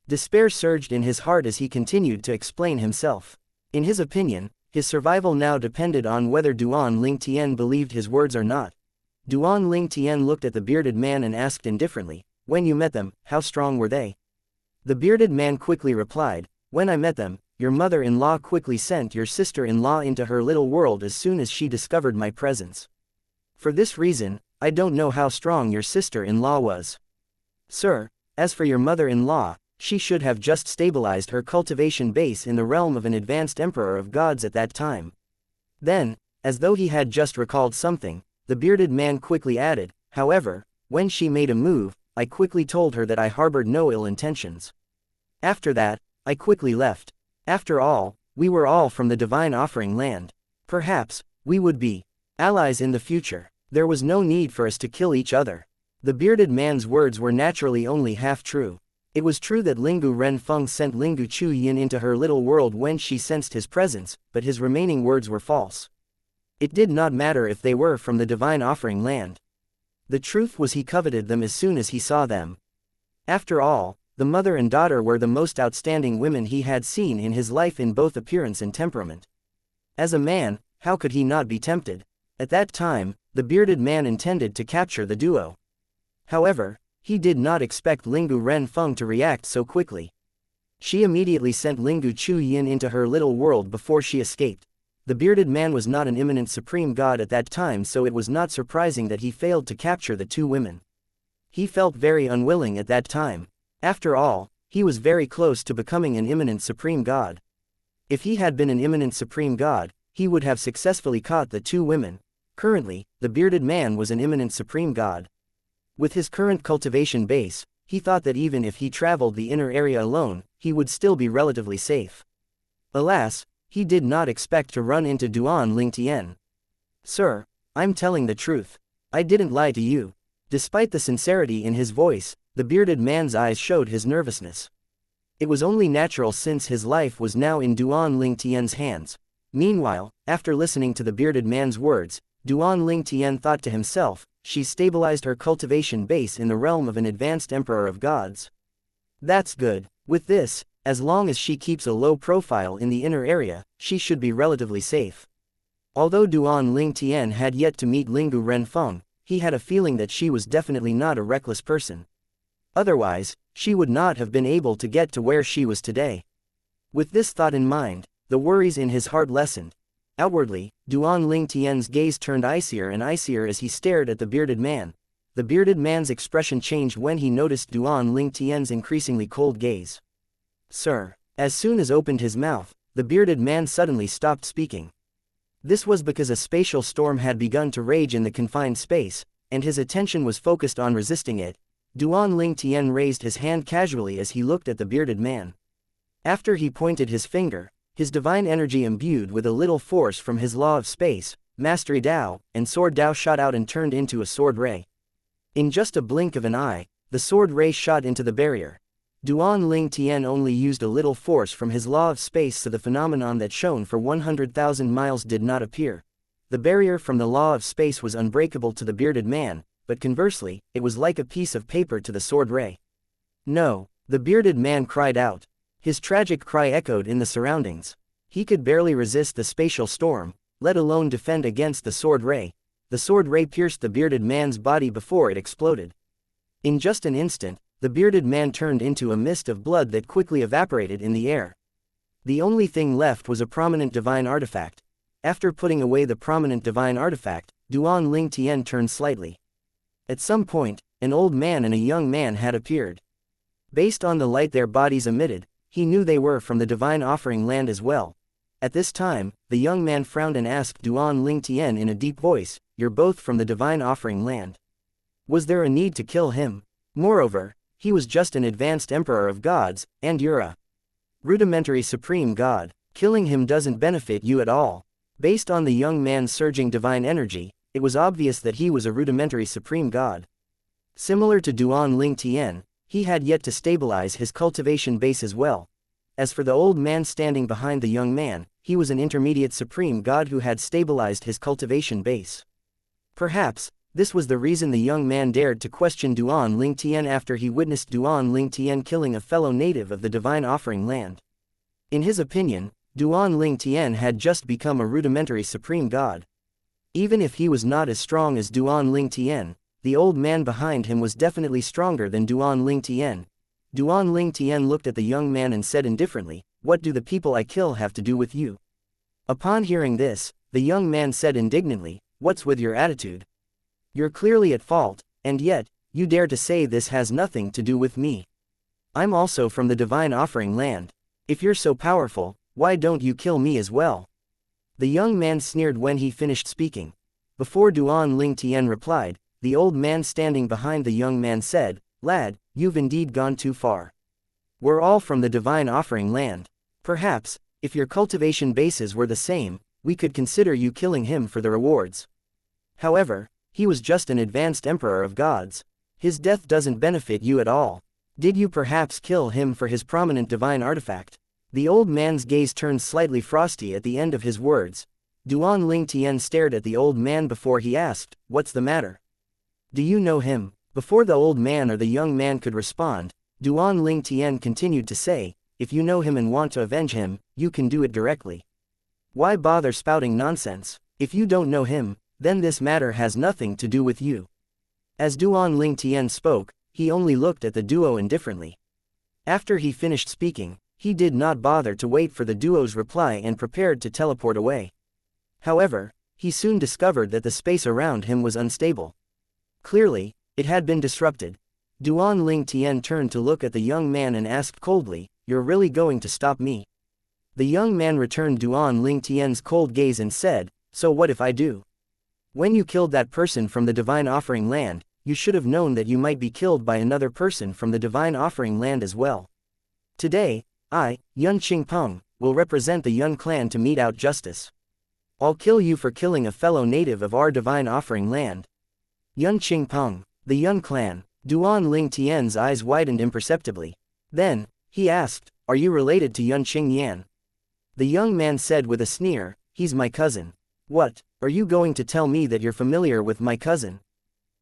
[SPEAKER 1] Despair surged in his heart as he continued to explain himself. In his opinion, his survival now depended on whether Duan Ling Tian believed his words or not. Duan Ling Tian looked at the bearded man and asked indifferently, "When you met them, how strong were they?" The bearded man quickly replied, "When I met them, your mother-in-law quickly sent your sister-in-law into her little world as soon as she discovered my presence. For this reason, I don't know how strong your sister-in-law was. Sir, as for your mother-in-law, she should have just stabilized her cultivation base in the realm of an advanced emperor of gods at that time." Then, as though he had just recalled something, the bearded man quickly added, "However, when she made a move, I quickly told her that I harbored no ill intentions. After that, I quickly left. After all, we were all from the divine offering land. Perhaps, we would be allies in the future. There was no need for us to kill each other." The bearded man's words were naturally only half true. It was true that Lingu Renfeng sent Lingu Chu Yin into her little world when she sensed his presence, but his remaining words were false. It did not matter if they were from the divine offering land. The truth was he coveted them as soon as he saw them. After all, the mother and daughter were the most outstanding women he had seen in his life in both appearance and temperament. As a man, how could he not be tempted? At that time, the bearded man intended to capture the duo. However, he did not expect Lingu Renfeng to react so quickly. She immediately sent Lingu Chu Yin into her little world before she escaped. The bearded man was not an imminent supreme god at that time, so it was not surprising that he failed to capture the two women. He felt very unwilling at that time. After all, he was very close to becoming an imminent supreme god. If he had been an imminent supreme god, he would have successfully caught the two women. Currently, the bearded man was an imminent supreme god. With his current cultivation base, he thought that even if he traveled the inner area alone, he would still be relatively safe. Alas, he did not expect to run into Duan Ling Tian. "Sir, I'm telling the truth. I didn't lie to you." Despite the sincerity in his voice, the bearded man's eyes showed his nervousness. It was only natural since his life was now in Duan Ling Tian's hands. Meanwhile, after listening to the bearded man's words, Duan Ling Tian thought to himself, she's stabilized her cultivation base in the realm of an advanced emperor of gods. That's good. With this, as long as she keeps a low profile in the inner area, she should be relatively safe. Although Duan Ling Tian had yet to meet Linggu Renfeng, he had a feeling that she was definitely not a reckless person. Otherwise, she would not have been able to get to where she was today. With this thought in mind, the worries in his heart lessened. Outwardly, Duan Ling Tian's gaze turned icier and icier as he stared at the bearded man. The bearded man's expression changed when he noticed Duan Ling Tian's increasingly cold gaze. Sir. As soon as opened his mouth, the bearded man suddenly stopped speaking. This was because a spatial storm had begun to rage in the confined space, and his attention was focused on resisting it. Duan Ling Tian raised his hand casually as he looked at the bearded man. After he pointed his finger, his divine energy imbued with a little force from his law of space, mastery Dao, and sword Dao shot out and turned into a sword ray. In just a blink of an eye, the sword ray shot into the barrier. Duan Ling Tian only used a little force from his law of space so the phenomenon that shone for 100,000 miles did not appear. The barrier from the law of space was unbreakable to the bearded man, but conversely, it was like a piece of paper to the sword ray. No, the bearded man cried out. His tragic cry echoed in the surroundings. He could barely resist the spatial storm, let alone defend against the sword ray. The sword ray pierced the bearded man's body before it exploded. In just an instant, the bearded man turned into a mist of blood that quickly evaporated in the air. The only thing left was a prominent divine artifact. After putting away the prominent divine artifact, Duan Ling Tian turned slightly. At some point, an old man and a young man had appeared. Based on the light their bodies emitted, he knew they were from the divine offering land as well. At this time, the young man frowned and asked Duan Ling Tian in a deep voice, "You're both from the divine offering land. Was there a need to kill him? Moreover, he was just an advanced emperor of gods, and you're a rudimentary supreme god. Killing him doesn't benefit you at all." Based on the young man's surging divine energy, it was obvious that he was a rudimentary supreme god. Similar to Duan Ling Tian, he had yet to stabilize his cultivation base as well. As for the old man standing behind the young man, he was an intermediate supreme god who had stabilized his cultivation base. Perhaps, this was the reason the young man dared to question Duan Ling Tian after he witnessed Duan Ling Tian killing a fellow native of the divine offering land. In his opinion, Duan Ling Tian had just become a rudimentary supreme god. Even if he was not as strong as Duan Ling Tian, the old man behind him was definitely stronger than Duan Ling Tian. Duan Ling Tian looked at the young man and said indifferently, "What do the people I kill have to do with you?" Upon hearing this, the young man said indignantly, "What's with your attitude? You're clearly at fault, and yet, you dare to say this has nothing to do with me. I'm also from the divine offering land. If you're so powerful, why don't you kill me as well?" The young man sneered when he finished speaking. Before Duan Ling Tian replied, the old man standing behind the young man said, "Lad, you've indeed gone too far. We're all from the divine offering land. Perhaps, if your cultivation bases were the same, we could consider you killing him for the rewards. However, he was just an advanced emperor of gods. His death doesn't benefit you at all. Did you perhaps kill him for his prominent divine artifact?" The old man's gaze turned slightly frosty at the end of his words. Duan Ling Tian stared at the old man before he asked, "What's the matter? Do you know him?" Before the old man or the young man could respond, Duan Ling Tian continued to say, "If you know him and want to avenge him, you can do it directly. Why bother spouting nonsense? If you don't know him, then this matter has nothing to do with you." As Duan Ling Tian spoke, he only looked at the duo indifferently. After he finished speaking, he did not bother to wait for the duo's reply and prepared to teleport away. However, he soon discovered that the space around him was unstable. Clearly, it had been disrupted. Duan Ling Tian turned to look at the young man and asked coldly, "You're really going to stop me?" The young man returned Duan Ling Tian's cold gaze and said, "So what if I do? When you killed that person from the divine offering land, you should have known that you might be killed by another person from the divine offering land as well. Today, I, Yun Qingpeng, will represent the Yun clan to mete out justice. I'll kill you for killing a fellow native of our divine offering land." Yun Qingpeng, the Yun clan. Duan Ling Tian's eyes widened imperceptibly. Then, he asked, "Are you related to Yun Qingyan?" The young man said with a sneer, "He's my cousin." What, are you going to tell me that you're familiar with my cousin?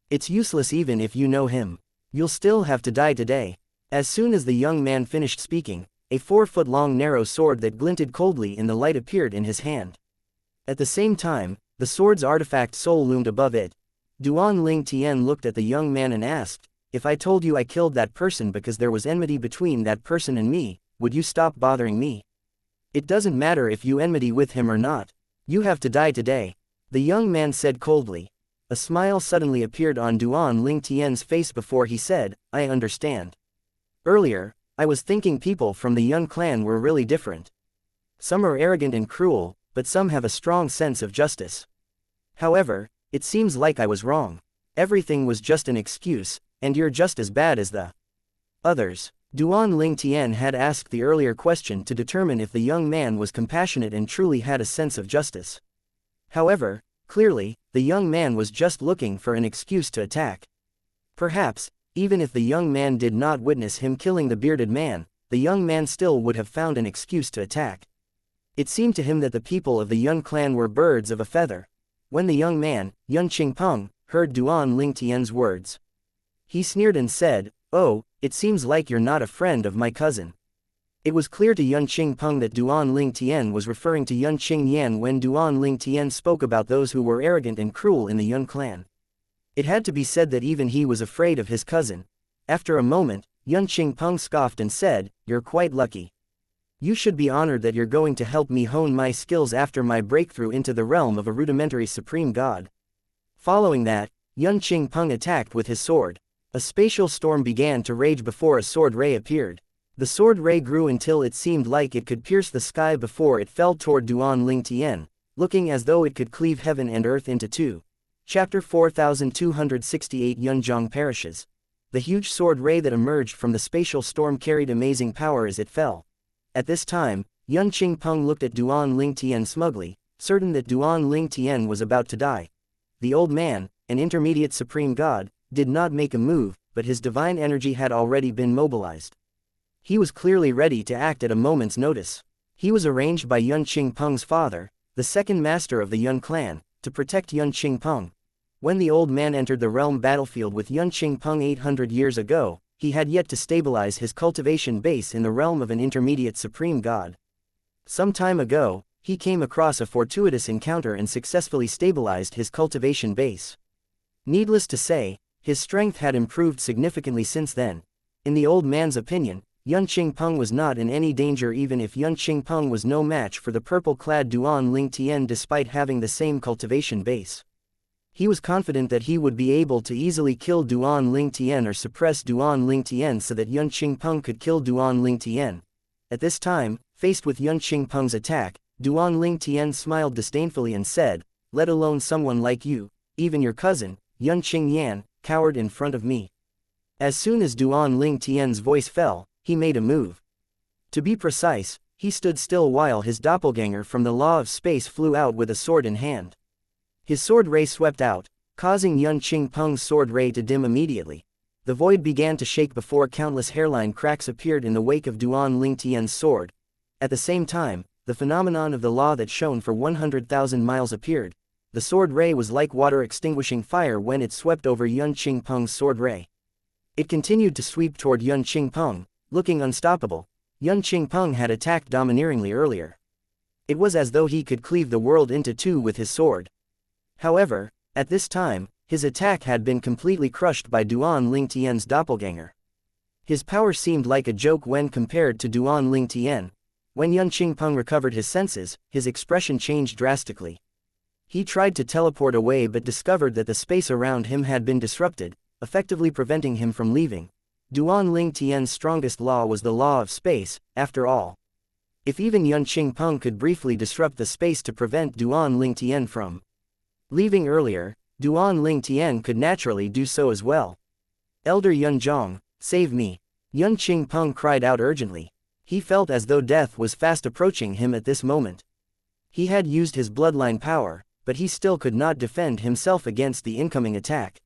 [SPEAKER 1] It's useless even if you know him. You'll still have to die today. As soon as the young man finished speaking, a 4-foot-long narrow sword that glinted coldly in the light appeared in his hand. At the same time, the sword's artifact soul loomed above it. Duan Ling Tian looked at the young man and asked, "If I told you I killed that person because there was enmity between that person and me, would you stop bothering me? It doesn't matter if you enmity with him or not. You have to die today," the young man said coldly. A smile suddenly appeared on Duan Ling Tian's face before he said, "I understand. Earlier, I was thinking people from the Yun clan were really different. Some are arrogant and cruel, but some have a strong sense of justice. However, it seems like I was wrong. Everything was just an excuse, and you're just as bad as the others." Duan Ling Tian had asked the earlier question to determine if the young man was compassionate and truly had a sense of justice. However, clearly, the young man was just looking for an excuse to attack. Perhaps, even if the young man did not witness him killing the bearded man, the young man still would have found an excuse to attack. It seemed to him that the people of the Yun clan were birds of a feather. When the young man, Yun Qingpeng, heard Duan Ling Tian's words, he sneered and said, "Oh, it seems like you're not a friend of my cousin." It was clear to Yun Qingpeng that Duan Ling Tian was referring to Yun Qingyan when Duan Ling Tian spoke about those who were arrogant and cruel in the Yun clan. It had to be said that even he was afraid of his cousin. After a moment, Yun Qingpeng scoffed and said, "You're quite lucky. You should be honored that you're going to help me hone my skills after my breakthrough into the realm of a rudimentary supreme god." Following that, Yun Qingpeng attacked with his sword. A spatial storm began to rage before a sword ray appeared. The sword ray grew until it seemed like it could pierce the sky before it fell toward Duan Ling Tian, looking as though it could cleave heaven and earth into two. Chapter 4268 Yunzhong perishes. The huge sword ray that emerged from the spatial storm carried amazing power as it fell. At this time, Yun Qingpeng looked at Duan Ling Tian smugly, certain that Duan Ling Tian was about to die. The old man, an intermediate supreme god, did not make a move, but his divine energy had already been mobilized. He was clearly ready to act at a moment's notice. He was arranged by Yun Qingpeng's father, the second master of the Yun clan, to protect Yun Qingpeng. When the old man entered the realm battlefield with Yun Qingpeng 800 years ago, he had yet to stabilize his cultivation base in the realm of an intermediate supreme god. Some time ago, he came across a fortuitous encounter and successfully stabilized his cultivation base. Needless to say, his strength had improved significantly since then. In the old man's opinion, Yun Qingpeng was not in any danger even if Yun Qingpeng was no match for the purple-clad Duan Ling Tian despite having the same cultivation base. He was confident that he would be able to easily kill Duan Ling Tian or suppress Duan Ling Tian so that Yun Qingpeng could kill Duan Ling Tian. At this time, faced with Yun Qingpeng's attack, Duan Ling Tian smiled disdainfully and said, "Let alone someone like you, even your cousin, Yun Qingyan, cowered in front of me." As soon as Duan Ling Tian's voice fell, he made a move. To be precise, he stood still while his doppelganger from the law of space flew out with a sword in hand. His sword ray swept out, causing Yun Qingpeng's sword ray to dim immediately. The void began to shake before countless hairline cracks appeared in the wake of Duan Ling Tian's sword. At the same time, the phenomenon of the law that shone for 100,000 miles appeared. The sword ray was like water extinguishing fire when it swept over Yun Qingpeng's sword ray. It continued to sweep toward Yun Qingpeng, looking unstoppable. Yun Qingpeng had attacked domineeringly earlier. It was as though he could cleave the world into two with his sword. However, at this time, his attack had been completely crushed by Duan Ling Tian's doppelganger. His power seemed like a joke when compared to Duan Ling Tian. When Yun Qingpeng recovered his senses, his expression changed drastically. He tried to teleport away but discovered that the space around him had been disrupted, effectively preventing him from leaving. Duan Ling Tian's strongest law was the law of space, after all. If even Yun Qingpeng could briefly disrupt the space to prevent Duan Ling Tian from leaving earlier, Duan Ling Tian could naturally do so as well. "Elder Yunzhong, save me!" Yun Qingpeng cried out urgently. He felt as though death was fast approaching him at this moment. He had used his bloodline power, but he still could not defend himself against the incoming attack.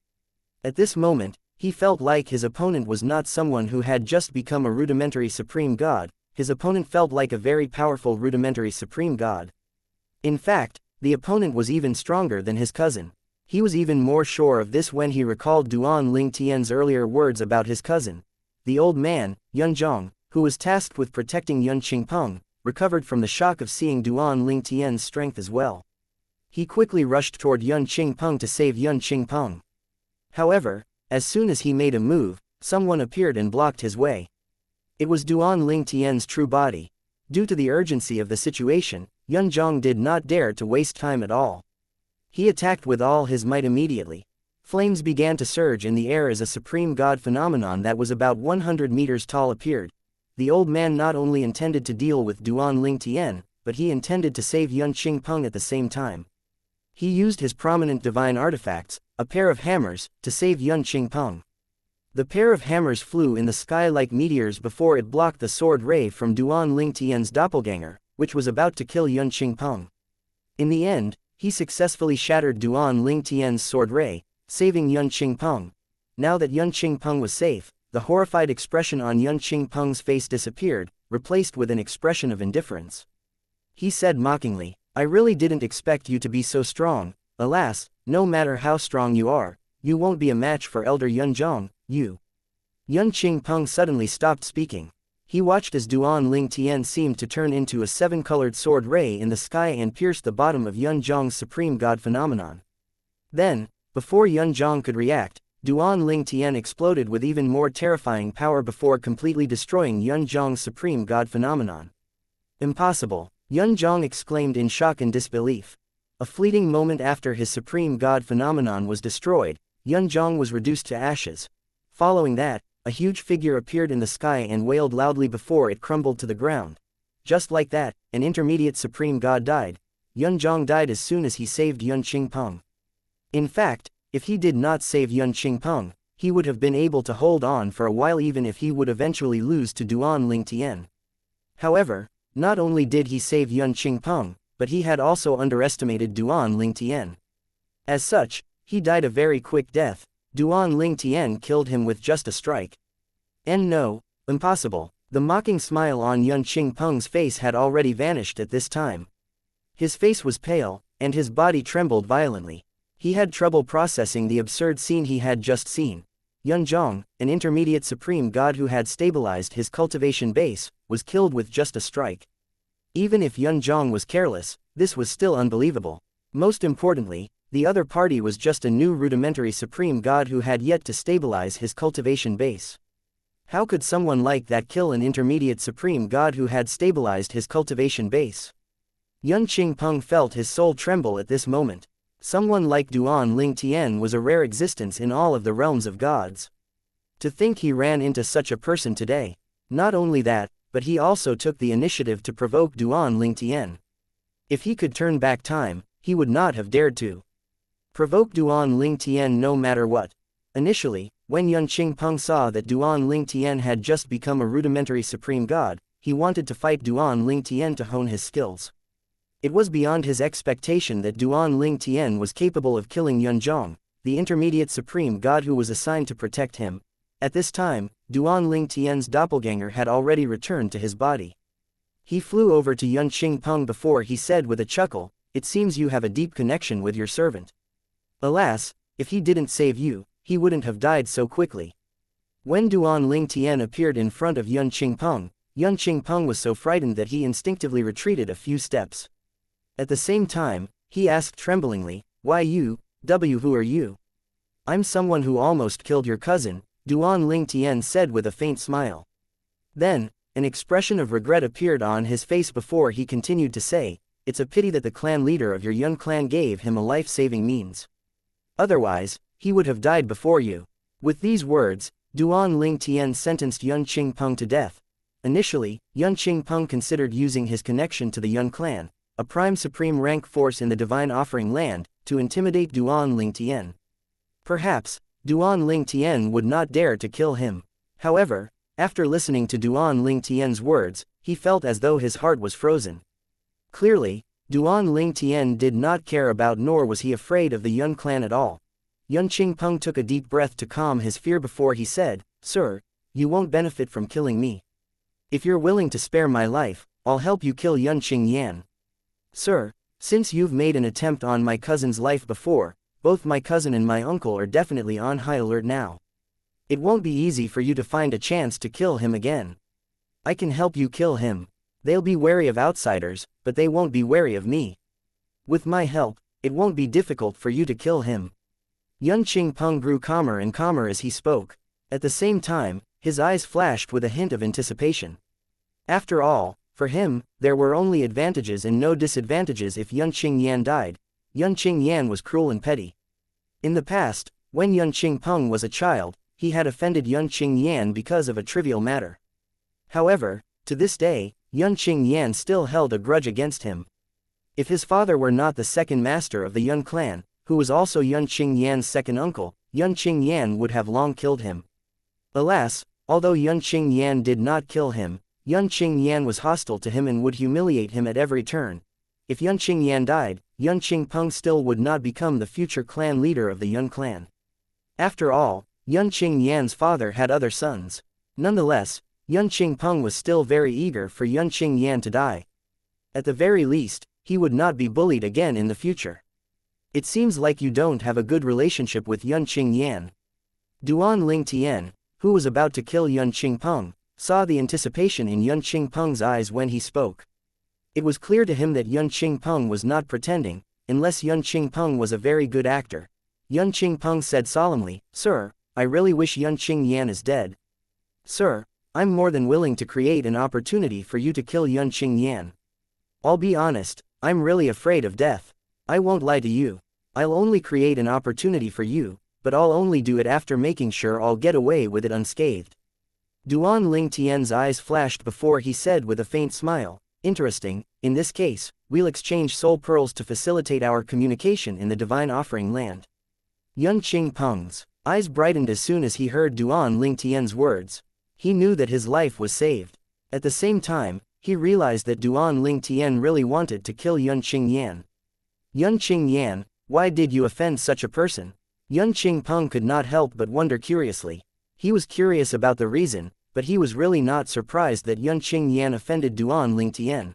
[SPEAKER 1] At this moment, he felt like his opponent was not someone who had just become a rudimentary supreme god. His opponent felt like a very powerful rudimentary supreme god. In fact, The opponent was even stronger than his cousin. He was even more sure of this when he recalled Duan Lingtian's earlier words about his cousin. The old man, Yun Zhong, who was tasked with protecting Yun Qingpeng, recovered from the shock of seeing Duan Lingtian's strength as well. He quickly rushed toward Yun Qingpeng to save Yun Qingpeng. However, as soon as he made a move, someone appeared and blocked his way. It was Duan Lingtian's true body. Due to the urgency of the situation, Yun Zhong did not dare to waste time at all. He attacked with all his might immediately. Flames began to surge in the air as a supreme god phenomenon that was about 100 meters tall appeared. The old man not only intended to deal with Duan Lingtian, but he intended to save Yun Qingpeng at the same time. He used his prominent divine artifacts, a pair of hammers, to save Yun Qingpeng. The pair of hammers flew in the sky like meteors before it blocked the sword ray from Duan Lingtian's doppelganger, which was about to kill Yun Qingpeng. In the end, he successfully shattered Duan Lingtian's sword ray, saving Yun Qingpeng. Now that Yun Qingpeng was safe, the horrified expression on Yun Qingpeng's face disappeared, replaced with an expression of indifference. He said mockingly, "I really didn't expect you to be so strong. Alas, no matter how strong you are, you won't be a match for Elder Yun Zhong, you." Yun Qingpeng suddenly stopped speaking. He watched as Duan Lingtian seemed to turn into a seven-colored sword ray in the sky and pierce the bottom of Yun Zhong's supreme god phenomenon. Then, before Yun Zhong could react, Duan Lingtian exploded with even more terrifying power before completely destroying Yun Zhong's supreme god phenomenon. "Impossible," Yun Zhong exclaimed in shock and disbelief. A fleeting moment after his supreme god phenomenon was destroyed, Yun Zhong was reduced to ashes. Following that, a huge figure appeared in the sky and wailed loudly before it crumbled to the ground. Just like that, an intermediate supreme god died. Yun Zhong died as soon as he saved Yun Qingpeng. In fact, if he did not save Yun Qingpeng, he would have been able to hold on for a while even if he would eventually lose to Duan Lingtian. However, not only did he save Yun Qingpeng, but he had also underestimated Duan Lingtian. As such, he died a very quick death. Duan Lingtian killed him with just a strike. And no, impossible. The mocking smile on Yun Qingpeng's face had already vanished at this time. His face was pale, and his body trembled violently. He had trouble processing the absurd scene he had just seen. Yun Zhong, an intermediate supreme god who had stabilized his cultivation base, was killed with just a strike. Even if Yun Zhong was careless, this was still unbelievable. Most importantly, the other party was just a new rudimentary supreme god who had yet to stabilize his cultivation base. How could someone like that kill an intermediate supreme god who had stabilized his cultivation base? Yun Qingpeng felt his soul tremble at this moment. Someone like Duan Lingtian was a rare existence in all of the realms of gods. To think he ran into such a person today. Not only that, but he also took the initiative to provoke Duan Lingtian. If he could turn back time, he would not have dared to provoke Duan Lingtian no matter what. Initially, when Yun Qingpeng saw that Duan Lingtian had just become a rudimentary supreme god, he wanted to fight Duan Lingtian to hone his skills. It was beyond his expectation that Duan Lingtian was capable of killing Yun Zhong, the intermediate supreme god who was assigned to protect him. At this time, Duan Lingtian's doppelganger had already returned to his body. He flew over to Yun Qingpeng before he said with a chuckle, "It seems you have a deep connection with your servant. Alas, if he didn't save you, he wouldn't have died so quickly." When Duan Lingtian appeared in front of Yun Qingpeng was so frightened that he instinctively retreated a few steps. At the same time, he asked tremblingly, "Why you, who are you?" "I'm someone who almost killed your cousin," Duan Lingtian said with a faint smile. Then, an expression of regret appeared on his face before he continued to say, "It's a pity that the clan leader of your Yun clan gave him a life-saving means. Otherwise, he would have died before you." With these words, Duan Lingtian sentenced Yun Qingpeng to death. Initially, Yun Qingpeng considered using his connection to the Yun clan, a prime supreme rank force in the divine offering land, to intimidate Duan Lingtian. Perhaps, Duan Lingtian would not dare to kill him. However, after listening to Duan Lingtian's words, he felt as though his heart was frozen. Clearly, Duan Lingtian did not care about nor was he afraid of the Yun clan at all. Yun Qingpeng took a deep breath to calm his fear before he said, "Sir, you won't benefit from killing me. If you're willing to spare my life, I'll help you kill Yun Qingyan." "Sir, Since you've made an attempt on my cousin's life before, both my cousin and my uncle are definitely on high alert now. It won't be easy for you to find a chance to kill him again. I can help you kill him. They'll be wary of outsiders, but they won't be wary of me. With my help, it won't be difficult for you to kill him. Yun Qingpeng grew calmer and calmer as he spoke. At the same time, his eyes flashed with a hint of anticipation. After all, for him, there were only advantages and no disadvantages if Yun Qingyan died. Yun Qingyan was cruel and petty. In the past, when Yun Qingpeng was a child, he had offended Yun Qingyan because of a trivial matter. However, to this day, Yun Qingyan still held a grudge against him. If his father were not the second master of the Yun clan, who was also Yun Qingyan's second uncle, Yun Qingyan would have long killed him. Alas, although Yun Qingyan did not kill him, Yun Qingyan was hostile to him and would humiliate him at every turn. If Yun Qingyan died, Yun Qingpeng still would not become the future clan leader of the Yun clan. After all, Yun Qingyan's father had other sons. Nonetheless, Yun Qingpeng was still very eager for Yun Qingyan to die. At the very least, he would not be bullied again in the future. It seems like you don't have a good relationship with Yun Qingyan. Duan Lingtian, who was about to kill Yun Qingpeng, saw the anticipation in Yun Qingpeng's eyes when he spoke. It was clear to him that Yun Qingpeng was not pretending, unless Yun Qingpeng was a very good actor. Yun Qingpeng said solemnly, "Sir, I really wish Yun Qingyan is dead. Sir, I'm more than willing to create an opportunity for you to kill Yun Qingyan. I'll be honest, I'm really afraid of death. I won't lie to you. I'll only create an opportunity for you, but I'll only do it after making sure I'll get away with it unscathed." Duan Lingtian's eyes flashed before he said with a faint smile, "Interesting, in this case, we'll exchange soul pearls to facilitate our communication in the divine offering land." Yun Qingpeng's eyes brightened as soon as he heard Duan Lingtian's words. He knew that his life was saved. At the same time, he realized that Duan Lingtian really wanted to kill Yun Qingyan. "Yun Qingyan, why did you offend such a person?" Yun Qingpeng could not help but wonder curiously. He was curious about the reason, but he was really not surprised that Yun Qingyan offended Duan Lingtian.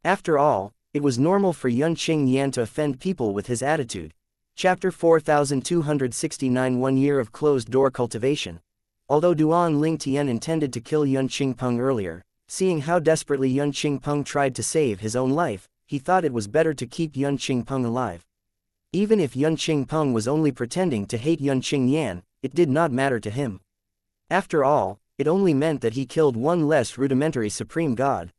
[SPEAKER 1] After all, it was normal for Yun Qingyan to offend people with his attitude. Chapter 4269 1 Year of Closed-Door Cultivation. Although Duan Lingtian intended to kill Yun Qingpeng earlier, seeing how desperately Yun Qingpeng tried to save his own life, he thought it was better to keep Yun Qingpeng alive. Even if Yun Qingpeng was only pretending to hate Yun Qingyan, it did not matter to him. After all, it only meant that he killed one less rudimentary supreme god.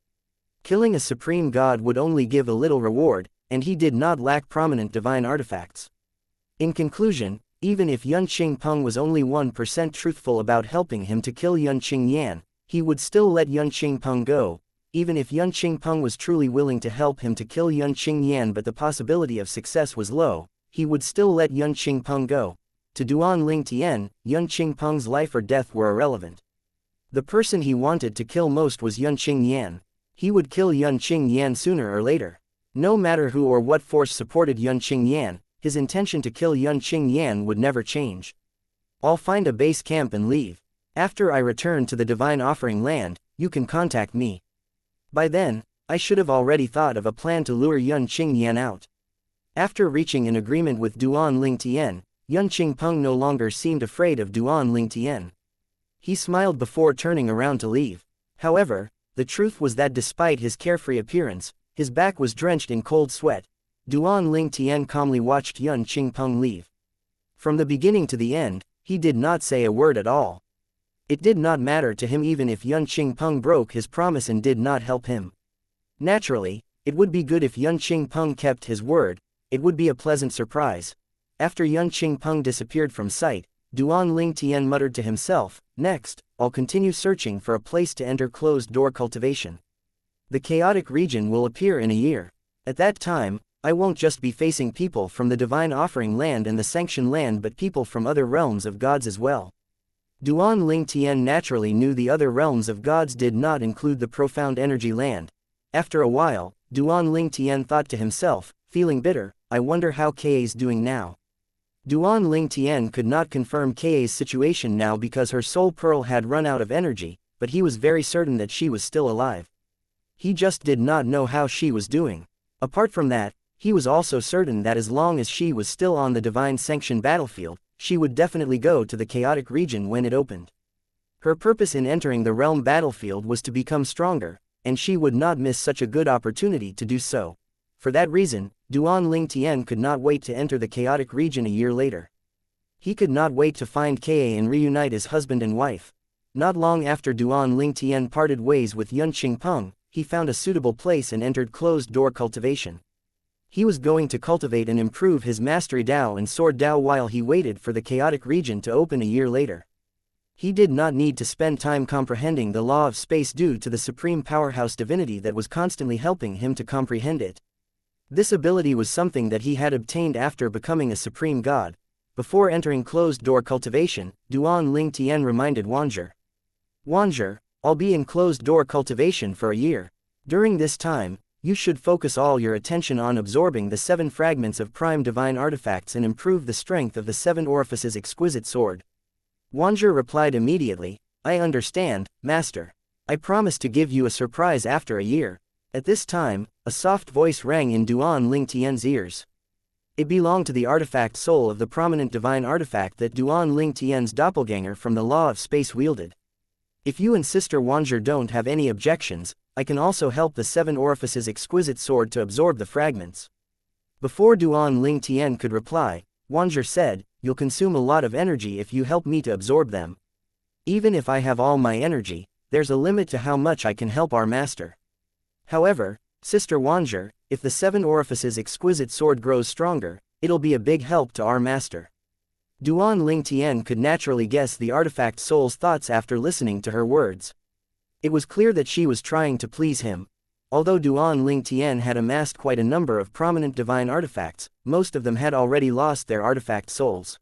[SPEAKER 1] Killing a supreme god would only give a little reward, and he did not lack prominent divine artifacts. In conclusion, even if Yun Qingpeng was only 1% truthful about helping him to kill Yun Qingyan, he would still let Yun Qingpeng go. Even if Yun Qingpeng was truly willing to help him to kill Yun Qingyan but the possibility of success was low, he would still let Yun Qingpeng go. To Duan Lingtian, Yun Qingpeng's life or death were irrelevant. The person he wanted to kill most was Yun Qingyan. He would kill Yun Qingyan sooner or later. No matter who or what force supported Yun Qingyan, his intention to kill Yun Qingyan would never change. "I'll find a base camp and leave. After I return to the divine offering land, you can contact me." By then, I should have already thought of a plan to lure Yun Qingyan out. After reaching an agreement with Duan Lingtian, Yun Qingpeng no longer seemed afraid of Duan Lingtian. He smiled before turning around to leave. However, the truth was that despite his carefree appearance, his back was drenched in cold sweat. Duan Lingtian calmly watched Yun Qingpeng leave. From the beginning to the end, he did not say a word at all. It did not matter to him even if Yun Qingpeng broke his promise and did not help him. Naturally, it would be good if Yun Qingpeng kept his word. It would be a pleasant surprise. After Yun Qingpeng disappeared from sight, Duan Lingtian muttered to himself, "Next, I'll continue searching for a place to enter closed-door cultivation. The chaotic region will appear in a year. At that time, I won't just be facing people from the divine offering land and the sanctioned land but people from other realms of gods as well." Duan Lingtian naturally knew the other realms of gods did not include the profound energy land. After a while, Duan Lingtian thought to himself, feeling bitter, "I wonder how Kae's doing now." Duan Lingtian could not confirm Kae's situation now because her soul pearl had run out of energy, but he was very certain that she was still alive. He just did not know how she was doing. Apart from that, He was also certain that as long as she was still on the divine sanctioned battlefield, she would definitely go to the chaotic region when it opened. Her purpose in entering the realm battlefield was to become stronger, and she would not miss such a good opportunity to do so. For that reason, Duan Lingtian could not wait to enter the chaotic region a year later. He could not wait to find Ka and reunite as husband and wife. Not long after Duan Lingtian parted ways with Yun Qingpeng, he found a suitable place and entered closed-door cultivation. He was going to cultivate and improve his mastery Dao and sword Dao while he waited for the chaotic region to open a year later. He did not need to spend time comprehending the law of space due to the supreme powerhouse divinity that was constantly helping him to comprehend it. This ability was something that he had obtained after becoming a supreme god. Before entering closed-door cultivation, Duan Lingtian reminded Wanzher. Wanzher, I'll be in closed-door cultivation for a year. During this time, you should focus all your attention on absorbing the 7 fragments of prime divine artifacts and improve the strength of the 7 orifices exquisite sword. Wanzher replied immediately, I understand, master. I promise to give you a surprise after a year. At this time, a soft voice rang in Duan Lingtian's ears. It belonged to the artifact soul of the prominent divine artifact that Duan Lingtian's doppelganger from the law of space wielded. If you and Sister Wanzher don't have any objections, I can also help the 7 orifices exquisite sword to absorb the fragments. Before Duan Lingtian could reply, Wanzher said, you'll consume a lot of energy if you help me to absorb them. Even if I have all my energy, there's a limit to how much I can help our master. However, Sister Wanzher, if the 7 orifices exquisite sword grows stronger, it'll be a big help to our master. Duan Lingtian could naturally guess the artifact soul's thoughts after listening to her words. It was clear that she was trying to please him. Although Duan Lingtian had amassed quite a number of prominent divine artifacts, most of them had already lost their artifact souls.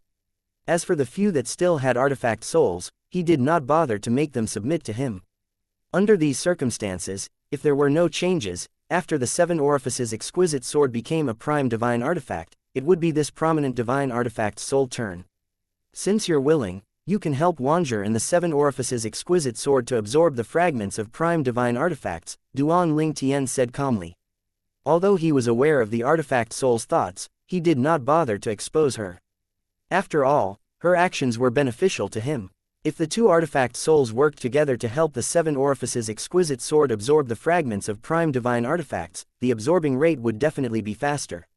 [SPEAKER 1] As for the few that still had artifact souls, he did not bother to make them submit to him. Under these circumstances, if there were no changes, after the 7 orifices exquisite sword became a prime divine artifact, it would be this prominent divine artifact's sole turn. Since you're willing, you can help Wanzher and the 7 orifices exquisite sword to absorb the fragments of prime divine artifacts, Duan Lingtian said calmly. Although he was aware of the artifact soul's thoughts, he did not bother to expose her. After all, her actions were beneficial to him. If the 2 artifact souls worked together to help the 7 orifices exquisite sword absorb the fragments of prime divine artifacts, the absorbing rate would definitely be faster.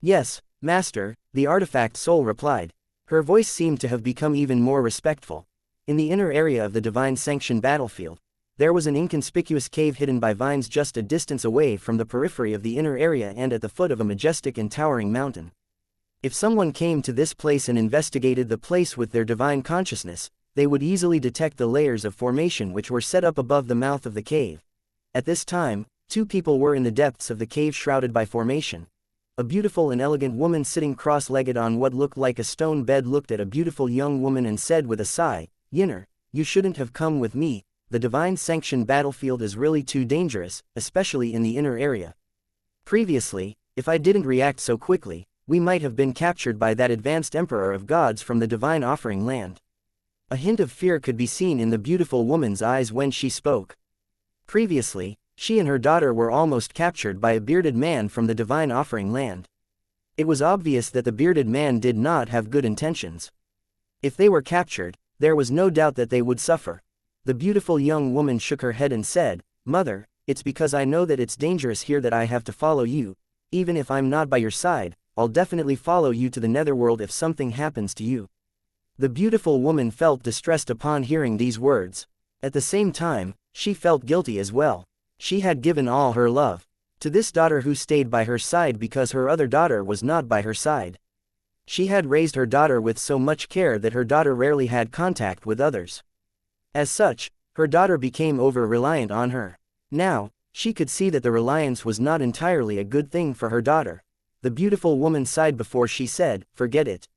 [SPEAKER 1] Yes, master, the artifact soul replied. Her voice seemed to have become even more respectful. In the inner area of the divine sanctioned battlefield, there was an inconspicuous cave hidden by vines just a distance away from the periphery of the inner area and at the foot of a majestic and towering mountain. If someone came to this place and investigated the place with their divine consciousness, they would easily detect the layers of formation which were set up above the mouth of the cave. At this time, 2 people were in the depths of the cave shrouded by formation. A beautiful and elegant woman sitting cross-legged on what looked like a stone bed looked at a beautiful young woman and said with a sigh, Yinner, you shouldn't have come with me, the divine sanctioned battlefield is really too dangerous, especially in the inner area. Previously, if I didn't react so quickly, we might have been captured by that advanced emperor of gods from the divine offering land. A hint of fear could be seen in the beautiful woman's eyes when she spoke. Previously, she and her daughter were almost captured by a bearded man from the divine offering land. It was obvious that the bearded man did not have good intentions. If they were captured, there was no doubt that they would suffer. The beautiful young woman shook her head and said, Mother, it's because I know that it's dangerous here that I have to follow you. Even if I'm not by your side, I'll definitely follow you to the netherworld if something happens to you. The beautiful woman felt distressed upon hearing these words. At the same time, she felt guilty as well. She had given all her love to this daughter who stayed by her side because her other daughter was not by her side. She had raised her daughter with so much care that her daughter rarely had contact with others. As such, her daughter became over-reliant on her. Now, she could see that the reliance was not entirely a good thing for her daughter. The beautiful woman sighed before she said, Forget it.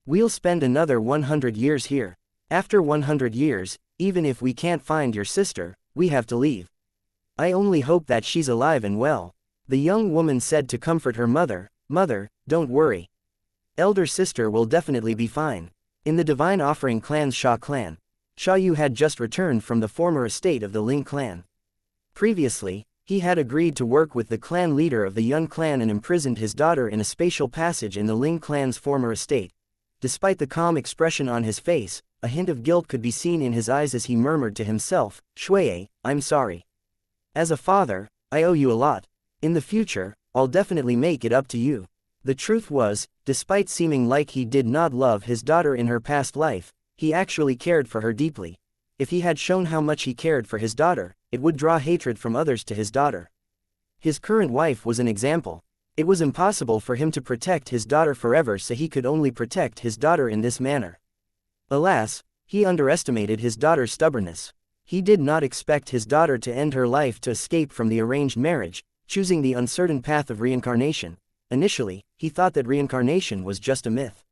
[SPEAKER 1] We'll spend another 100 years here. After 100 years, even if we can't find your sister, we have to leave. I only hope that she's alive and well. The young woman said to comfort her mother, Mother, don't worry. Elder sister will definitely be fine. In the divine offering clan's Sha clan, Sha Yu had just returned from the former estate of the Ling clan. Previously, he had agreed to work with the clan leader of the Yun clan and imprisoned his daughter in a spatial passage in the Ling clan's former estate. Despite the calm expression on his face, a hint of guilt could be seen in his eyes as he murmured to himself, "Shui, I'm sorry. As a father, I owe you a lot. In the future, I'll definitely make it up to you." The truth was, despite seeming like he did not love his daughter in her past life, he actually cared for her deeply. If he had shown how much he cared for his daughter, it would draw hatred from others to his daughter. His current wife was an example. It was impossible for him to protect his daughter forever, so he could only protect his daughter in this manner. Alas, he underestimated his daughter's stubbornness. He did not expect his daughter to end her life to escape from the arranged marriage, choosing the uncertain path of reincarnation. Initially, he thought that reincarnation was just a myth.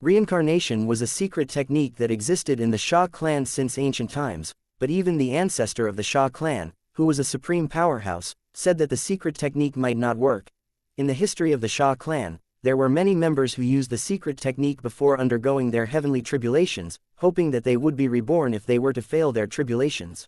[SPEAKER 1] Reincarnation was a secret technique that existed in the Xia clan since ancient times, but even the ancestor of the Xia clan, who was a supreme powerhouse, said that the secret technique might not work. In the history of the Xia clan, there were many members who used the secret technique before undergoing their heavenly tribulations, hoping that they would be reborn if they were to fail their tribulations.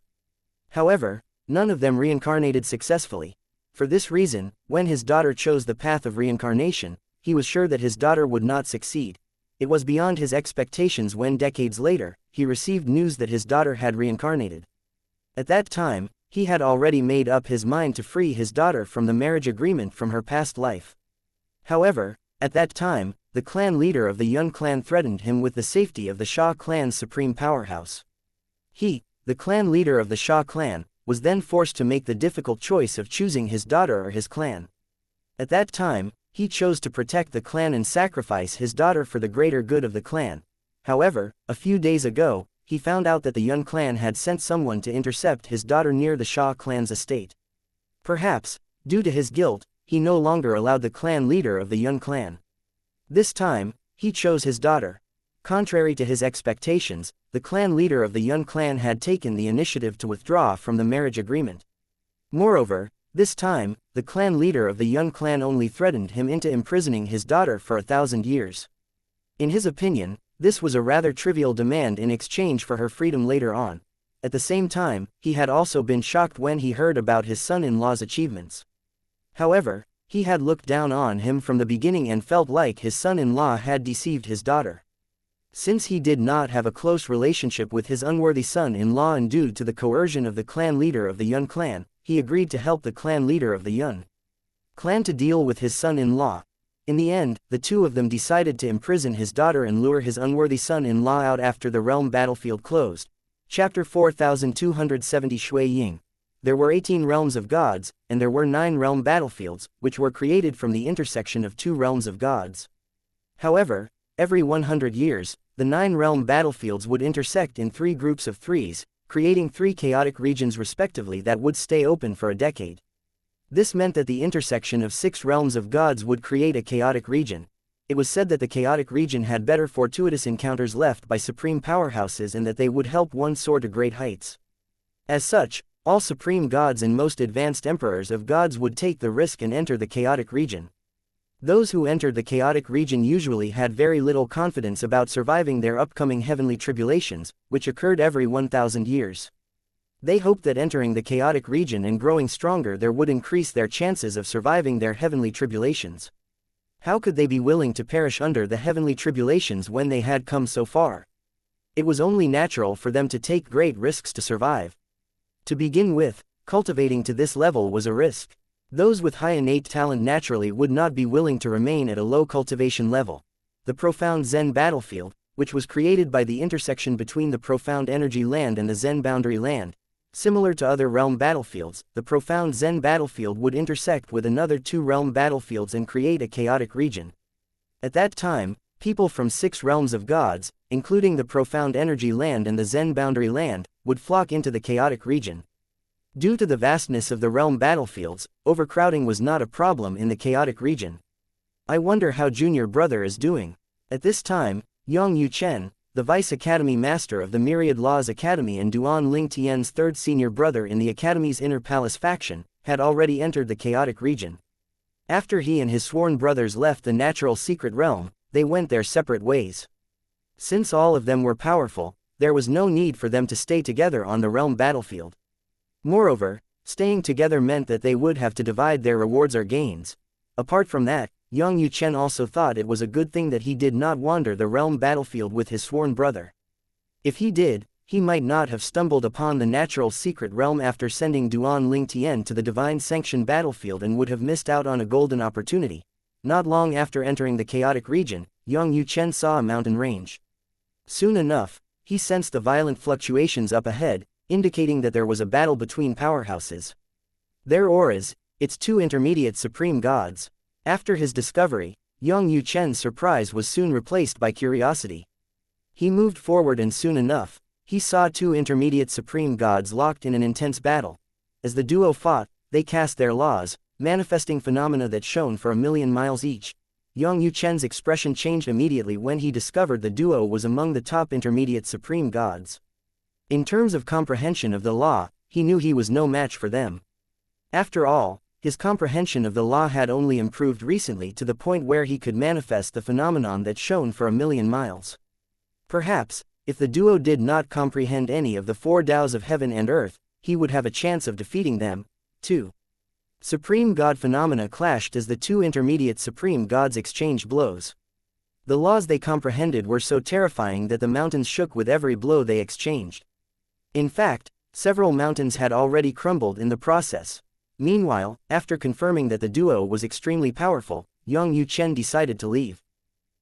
[SPEAKER 1] However, none of them reincarnated successfully. For this reason, when his daughter chose the path of reincarnation, he was sure that his daughter would not succeed. It was beyond his expectations when decades later, he received news that his daughter had reincarnated. At that time, he had already made up his mind to free his daughter from the marriage agreement from her past life. However, at that time, the clan leader of the Yun clan threatened him with the safety of the Xia clan's supreme powerhouse. He, the clan leader of the Xia clan, was then forced to make the difficult choice of choosing his daughter or his clan. At that time, he chose to protect the clan and sacrifice his daughter for the greater good of the clan. However, a few days ago, he found out that the Yun clan had sent someone to intercept his daughter near the Xia clan's estate. Perhaps, due to his guilt, he no longer allowed the clan leader of the Yun clan. This time, he chose his daughter. Contrary to his expectations, the clan leader of the Yun clan had taken the initiative to withdraw from the marriage agreement. Moreover, this time, the clan leader of the Yun clan only threatened him into imprisoning his daughter for 1,000 years. In his opinion, this was a rather trivial demand in exchange for her freedom later on. At the same time, he had also been shocked when he heard about his son-in-law's achievements. However, he had looked down on him from the beginning and felt like his son-in-law had deceived his daughter. Since he did not have a close relationship with his unworthy son-in-law and due to the coercion of the clan leader of the Yun clan, he agreed to help the clan leader of the Yun clan to deal with his son-in-law. In the end, the two of them decided to imprison his daughter and lure his unworthy son-in-law out after the realm battlefield closed. Chapter 4270 Shui Ying. There were 18 realms of gods, and there were 9 realm battlefields, which were created from the intersection of 2 realms of gods. However, every 100 years, the 9 realm battlefields would intersect in 3 groups of 3s, creating 3 chaotic regions respectively that would stay open for a decade. This meant that the intersection of 6 realms of gods would create a chaotic region. It was said that the chaotic region had better fortuitous encounters left by supreme powerhouses and that they would help one soar to great heights. As such, all supreme gods and most advanced emperors of gods would take the risk and enter the chaotic region. Those who entered the chaotic region usually had very little confidence about surviving their upcoming heavenly tribulations, which occurred every 1,000 years. They hoped that entering the chaotic region and growing stronger there would increase their chances of surviving their heavenly tribulations. How could they be willing to perish under the heavenly tribulations when they had come so far? It was only natural for them to take great risks to survive. To begin with, cultivating to this level was a risk. Those with high innate talent naturally would not be willing to remain at a low cultivation level. The profound Zen battlefield, which was created by the intersection between the profound energy land and the Zen boundary land. Similar to other realm battlefields, the profound Zen battlefield would intersect with another 2 realm battlefields and create a chaotic region. At that time, people from 6 realms of gods, including the profound energy land and the Zen boundary land, would flock into the chaotic region. Due to the vastness of the realm battlefields, overcrowding was not a problem in the chaotic region. I wonder how junior brother is doing. At this time, Yang Yuchen, the Vice Academy Master of the Myriad Laws Academy and Duan Ling Tian's 3rd senior brother in the Academy's Inner Palace faction, had already entered the chaotic region. After he and his sworn brothers left the natural secret realm, they went their separate ways. Since all of them were powerful, there was no need for them to stay together on the realm battlefield. Moreover, Staying together meant that they would have to divide their rewards or gains. Apart from that, young Yu Chen also thought it was a good thing that he did not wander the realm battlefield with his sworn brother. If he did, he might not have stumbled upon the natural secret realm after sending Duan Ling Tian to the divine sanctioned battlefield and would have missed out on a golden opportunity. Not long after entering the chaotic region, young Yu Chen saw a mountain range. Soon enough, he sensed the violent fluctuations up ahead, indicating that there was a battle between powerhouses. Their auras, its two intermediate supreme gods. After his discovery, young Yu Chen's surprise was soon replaced by curiosity. He moved forward and soon enough, he saw two intermediate supreme gods locked in an intense battle. As the duo fought, they cast their laws, manifesting phenomena that shone for 1,000,000 miles each. Young Yu Chen's expression changed immediately when he discovered the duo was among the top intermediate supreme gods. In terms of comprehension of the law, he knew he was no match for them. After all, his comprehension of the law had only improved recently to the point where he could manifest the phenomenon that shone for 1,000,000 miles. Perhaps, if the duo did not comprehend any of the four Taoes of heaven and earth, he would have a chance of defeating them, too. Supreme God phenomena clashed as the two intermediate supreme gods exchanged blows. The laws they comprehended were so terrifying that the mountains shook with every blow they exchanged. In fact, several mountains had already crumbled in the process. Meanwhile, after confirming that the duo was extremely powerful, young Yu Chen decided to leave.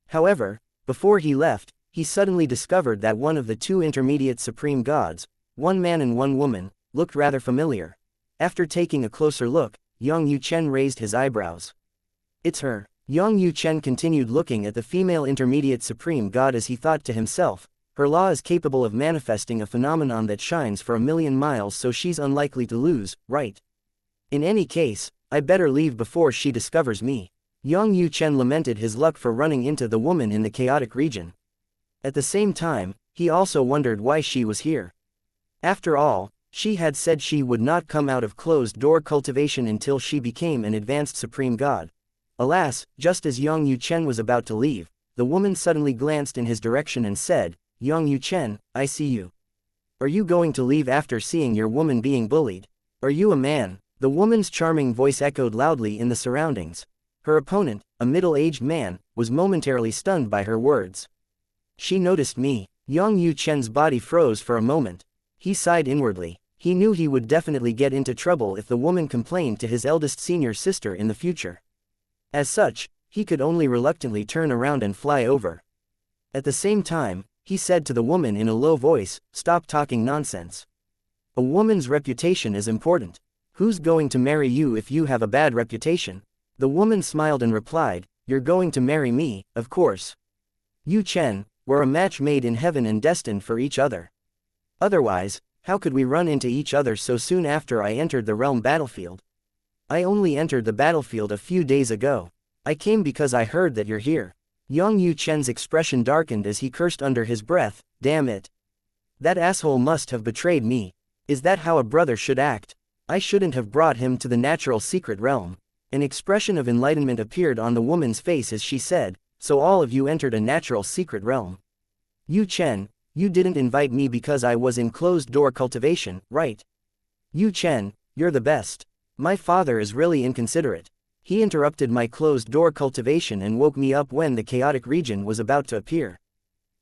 [SPEAKER 1] However, before he left, he suddenly discovered that one of the two intermediate supreme gods, one man and one woman, looked rather familiar. After taking a closer look, young Yu Chen raised his eyebrows. It's her. Young Yu Chen continued looking at the female intermediate supreme god as he thought to himself, her law is capable of manifesting a phenomenon that shines for 1,000,000 miles, so she's unlikely to lose, right? In any case, I better leave before she discovers me. Young Yu Chen lamented his luck for running into the woman in the chaotic region. At the same time, he also wondered why she was here. After all, she had said she would not come out of closed-door cultivation until she became an advanced supreme god. Alas, just as young Yu Chen was about to leave, the woman suddenly glanced in his direction and said, "Young Yu Chen, I see you. Are you going to leave after seeing your woman being bullied? Are you a man?" The woman's charming voice echoed loudly in the surroundings. Her opponent, a middle-aged man, was momentarily stunned by her words. She noticed me. Young Yu Chen's body froze for a moment. He sighed inwardly. He knew he would definitely get into trouble if the woman complained to his eldest senior sister in the future. As such, he could only reluctantly turn around and fly over. At the same time, he said to the woman in a low voice, "Stop talking nonsense. A woman's reputation is important. Who's going to marry you if you have a bad reputation?" The woman smiled and replied, "You're going to marry me, of course. Yu Chen, we're a match made in heaven and destined for each other. Otherwise, how could we run into each other so soon after I entered the realm battlefield? I only entered the battlefield a few days ago. I came because I heard that you're here." Young Yu Chen's expression darkened as he cursed under his breath, "Damn it. That asshole must have betrayed me. Is that how a brother should act? I shouldn't have brought him to the natural secret realm." An expression of enlightenment appeared on the woman's face as she said, "So all of you entered a natural secret realm. Yu Chen, you didn't invite me because I was in closed-door cultivation, right? Yu Chen, you're the best. My father is really inconsiderate. He interrupted my closed-door cultivation and woke me up when the chaotic region was about to appear.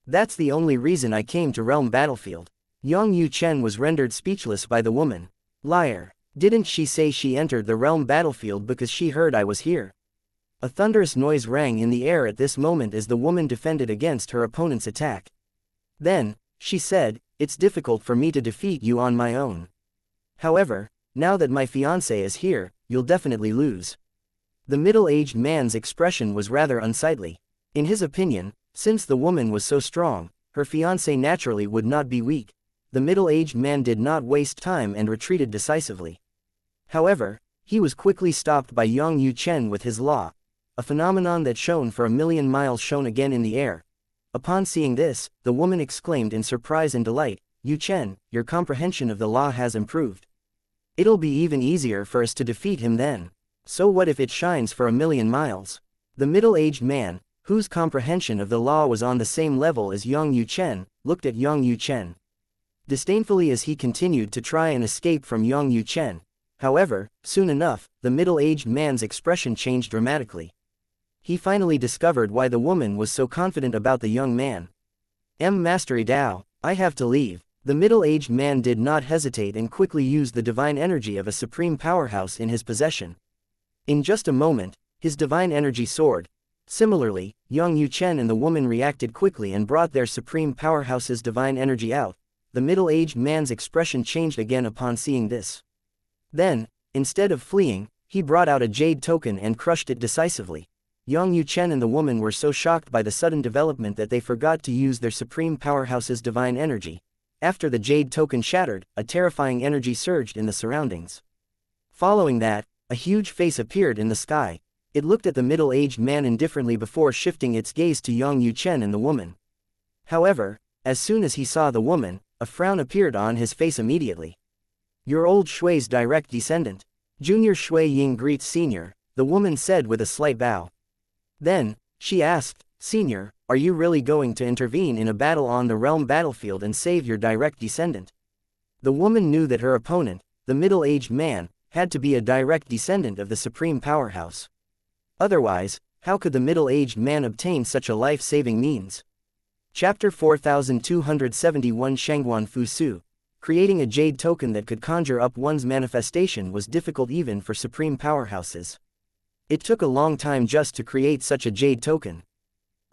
[SPEAKER 1] That's the only reason I came to realm battlefield." Young Yu Chen was rendered speechless by the woman. "Liar. Didn't she say she entered the realm battlefield because she heard I was here?" A thunderous noise rang in the air at this moment as the woman defended against her opponent's attack. Then, she said, "It's difficult for me to defeat you on my own. However, now that my fiancé is here, you'll definitely lose." The middle-aged man's expression was rather unsightly. In his opinion, since the woman was so strong, her fiancé naturally would not be weak. The middle-aged man did not waste time and retreated decisively. However, he was quickly stopped by young Yu Chen with his law. A phenomenon that shone for 1,000,000 miles shone again in the air. Upon seeing this, the woman exclaimed in surprise and delight, "Yu Chen, your comprehension of the law has improved. It'll be even easier for us to defeat him then. So what if it shines for 1,000,000 miles?" The middle-aged man, whose comprehension of the law was on the same level as young Yu Chen, looked at young Yu Chen disdainfully as he continued to try and escape from young Yu Chen. However, soon enough, the middle-aged man's expression changed dramatically. He finally discovered why the woman was so confident about the young man. Mastery Dao, I have to leave. The middle-aged man did not hesitate and quickly used the divine energy of a supreme powerhouse in his possession. In just a moment, his divine energy soared. Similarly, Yang Yuchen and the woman reacted quickly and brought their supreme powerhouse's divine energy out. The middle-aged man's expression changed again upon seeing this. Then, instead of fleeing, he brought out a jade token and crushed it decisively. Yang Yuchen and the woman were so shocked by the sudden development that they forgot to use their supreme powerhouse's divine energy. After the jade token shattered, a terrifying energy surged in the surroundings. Following that, a huge face appeared in the sky. It looked at the middle-aged man indifferently before shifting its gaze to Yang Yuchen and the woman. However, as soon as he saw the woman, a frown appeared on his face immediately. Your old Shui's direct descendant. Junior Shui Ying greets Senior, the woman said with a slight bow. Then, she asked, Senior, are you really going to intervene in a battle on the realm battlefield and save your direct descendant? The woman knew that her opponent, the middle-aged man, had to be a direct descendant of the supreme powerhouse. Otherwise, how could the middle-aged man obtain such a life-saving means? Chapter 4271 Shangguan Fusu. Creating a jade token that could conjure up one's manifestation was difficult even for supreme powerhouses. It took a long time just to create such a jade token.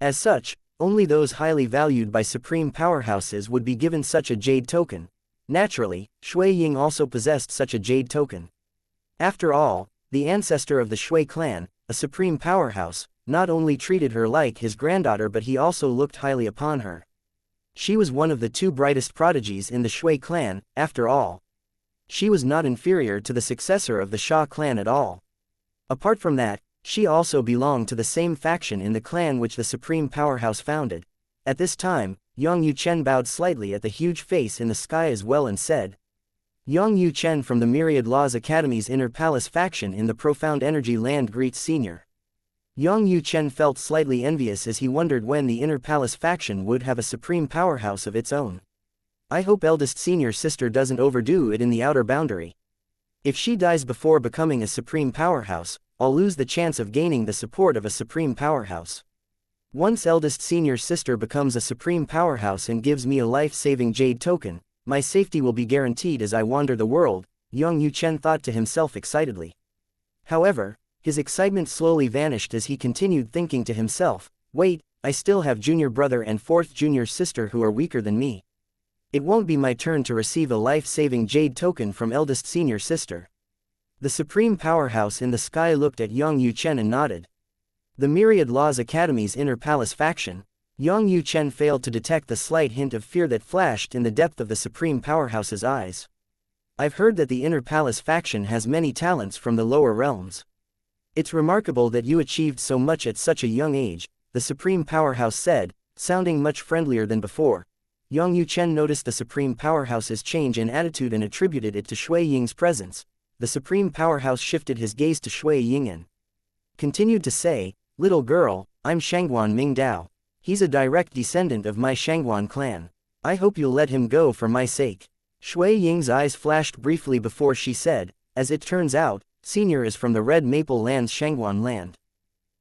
[SPEAKER 1] As such, only those highly valued by supreme powerhouses would be given such a jade token. Naturally, Shui Ying also possessed such a jade token. After all, the ancestor of the Shui clan, a supreme powerhouse, not only treated her like his granddaughter but he also looked highly upon her. She was one of the two brightest prodigies in the Shui clan, after all. She was not inferior to the successor of the Xia clan at all. Apart from that, she also belonged to the same faction in the clan which the supreme powerhouse founded. At this time, Yang Yuchen bowed slightly at the huge face in the sky as well and said, Yang Yuchen from the Myriad Laws Academy's Inner Palace faction in the Profound Energy Land greets Senior. Yang Yuchen felt slightly envious as he wondered when the Inner Palace faction would have a supreme powerhouse of its own. I hope eldest senior sister doesn't overdo it in the outer boundary. If she dies before becoming a supreme powerhouse, I'll lose the chance of gaining the support of a supreme powerhouse. Once eldest senior sister becomes a supreme powerhouse and gives me a life-saving jade token, my safety will be guaranteed as I wander the world, Yang Yuchen thought to himself excitedly. However, his excitement slowly vanished as he continued thinking to himself, wait, I still have junior brother and fourth junior sister who are weaker than me. It won't be my turn to receive a life-saving jade token from eldest senior sister. The supreme powerhouse in the sky looked at Yang Yuchen and nodded. The Myriad Laws Academy's Inner Palace faction. Yang Yuchen failed to detect the slight hint of fear that flashed in the depth of the supreme powerhouse's eyes. I've heard that the Inner Palace faction has many talents from the lower realms. It's remarkable that you achieved so much at such a young age, the supreme powerhouse said, sounding much friendlier than before. Yang Yuchen noticed the supreme powerhouse's change in attitude and attributed it to Shui Ying's presence. The supreme powerhouse shifted his gaze to Shui Ying and continued to say, little girl, I'm Shangguan Mingdao. He's a direct descendant of my Shangguan clan. I hope you'll let him go for my sake. Shui Ying's eyes flashed briefly before she said, as it turns out, Senior is from the Red Maple Land's Shangguan land.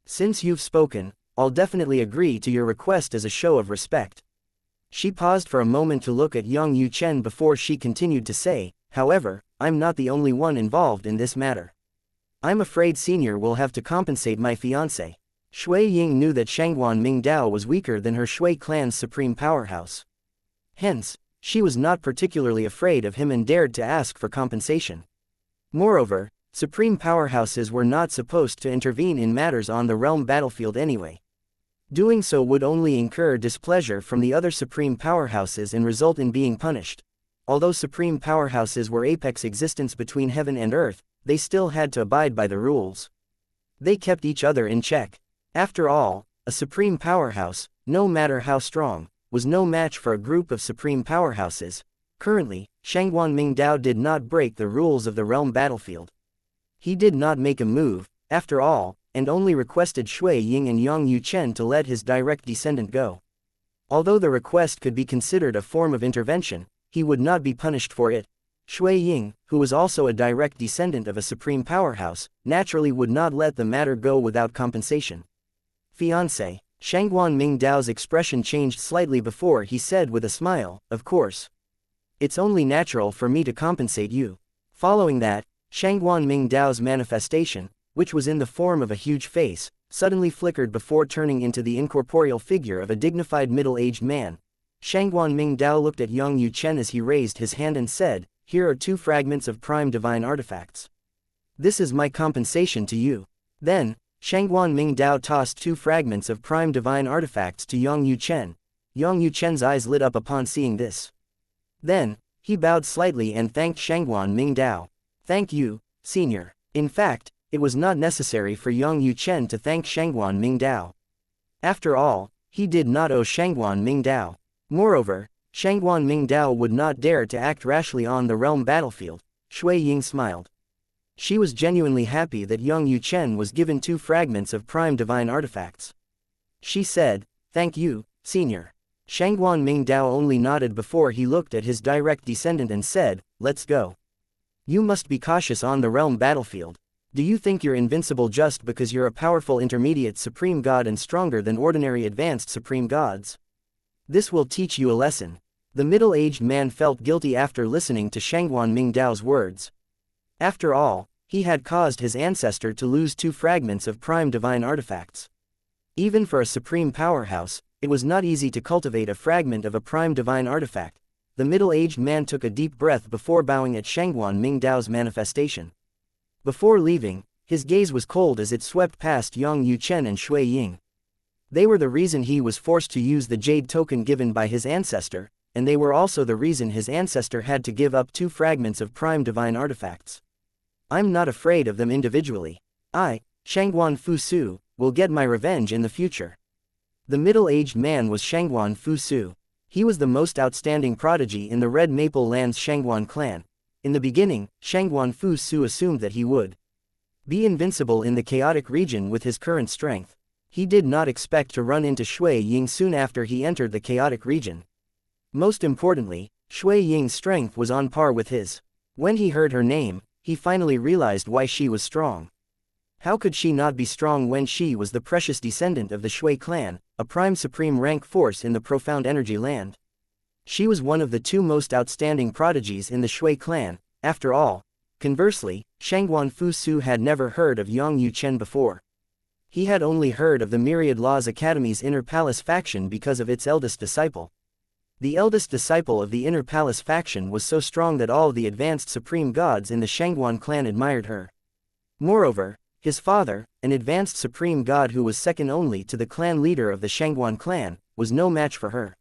[SPEAKER 1] Since you've spoken, I'll definitely agree to your request as a show of respect. She paused for a moment to look at Yang Yuchen before she continued to say, however, I'm not the only one involved in this matter. I'm afraid Senior will have to compensate my fiancé. Shui Ying knew that Shangguan Mingdao was weaker than her Shui clan's supreme powerhouse. Hence, she was not particularly afraid of him and dared to ask for compensation. Moreover, supreme powerhouses were not supposed to intervene in matters on the realm battlefield anyway. Doing so would only incur displeasure from the other supreme powerhouses and result in being punished. Although supreme powerhouses were apex existence between heaven and earth, they still had to abide by the rules. They kept each other in check. After all, a supreme powerhouse, no matter how strong, was no match for a group of supreme powerhouses. Currently, Shangguan Mingdao did not break the rules of the realm battlefield. He did not make a move, after all, and only requested Shui Ying and Yang Yuchen to let his direct descendant go. Although the request could be considered a form of intervention, he would not be punished for it. Shui Ying, who was also a direct descendant of a supreme powerhouse, naturally would not let the matter go without compensation. Fiancé. Shangguan Mingdao's expression changed slightly before he said with a smile, "Of course. It's only natural for me to compensate you." Following that, Shangguan Mingdao's manifestation, which was in the form of a huge face, suddenly flickered before turning into the incorporeal figure of a dignified middle-aged man. Shangguan Mingdao looked at Yang Yuchen as he raised his hand and said, "Here are 2 fragments of prime divine artifacts. This is my compensation to you." Then, Shangguan Mingdao tossed 2 fragments of prime divine artifacts to Yang Yuchen. Yang Yuchen's eyes lit up upon seeing this. Then, he bowed slightly and thanked Shangguan Mingdao. "Thank you, senior." In fact, it was not necessary for Yang Yuchen to thank Shangguan Mingdao. After all, he did not owe Shangguan Mingdao. Moreover, Shangguan Mingdao would not dare to act rashly on the realm battlefield. Shui Ying smiled. She was genuinely happy that Yang Yuchen was given 2 fragments of prime divine artifacts. She said, "Thank you, senior." Shangguan Mingdao only nodded before he looked at his direct descendant and said, "Let's go. You must be cautious on the realm battlefield. Do you think you're invincible just because you're a powerful intermediate supreme god and stronger than ordinary advanced supreme gods? This will teach you a lesson." The middle-aged man felt guilty after listening to Shangguan Mingdao's words. After all, he had caused his ancestor to lose 2 fragments of prime divine artifacts. Even for a supreme powerhouse, it was not easy to cultivate a fragment of a prime divine artifact. The middle-aged man took a deep breath before bowing at Shangguan Mingdao's manifestation. Before leaving, his gaze was cold as it swept past Yang Yuchen and Shui Ying. They were the reason he was forced to use the jade token given by his ancestor, and they were also the reason his ancestor had to give up 2 fragments of prime divine artifacts. "I'm not afraid of them individually. I, Shangguan Fusu, will get my revenge in the future." The middle-aged man was Shangguan Fusu. He was the most outstanding prodigy in the Red Maple Lands Shangguan clan. In the beginning, Shangguan Fusu assumed that he would be invincible in the chaotic region with his current strength. He did not expect to run into Shui Ying soon after he entered the chaotic region. Most importantly, Shui Ying's strength was on par with his. When he heard her name, he finally realized why she was strong. How could she not be strong when she was the precious descendant of the Shui clan, a prime supreme rank force in the profound energy land? She was one of the 2 most outstanding prodigies in the Shui clan, after all. Conversely, Shangguan Fusu had never heard of Yang Yuchen before. He had only heard of the Myriad Laws Academy's Inner Palace faction because of its eldest disciple. The eldest disciple of the Inner Palace faction was so strong that all the advanced supreme gods in the Shangguan clan admired her. Moreover, his father, an advanced supreme god who was second only to the clan leader of the Shangguan clan, was no match for her.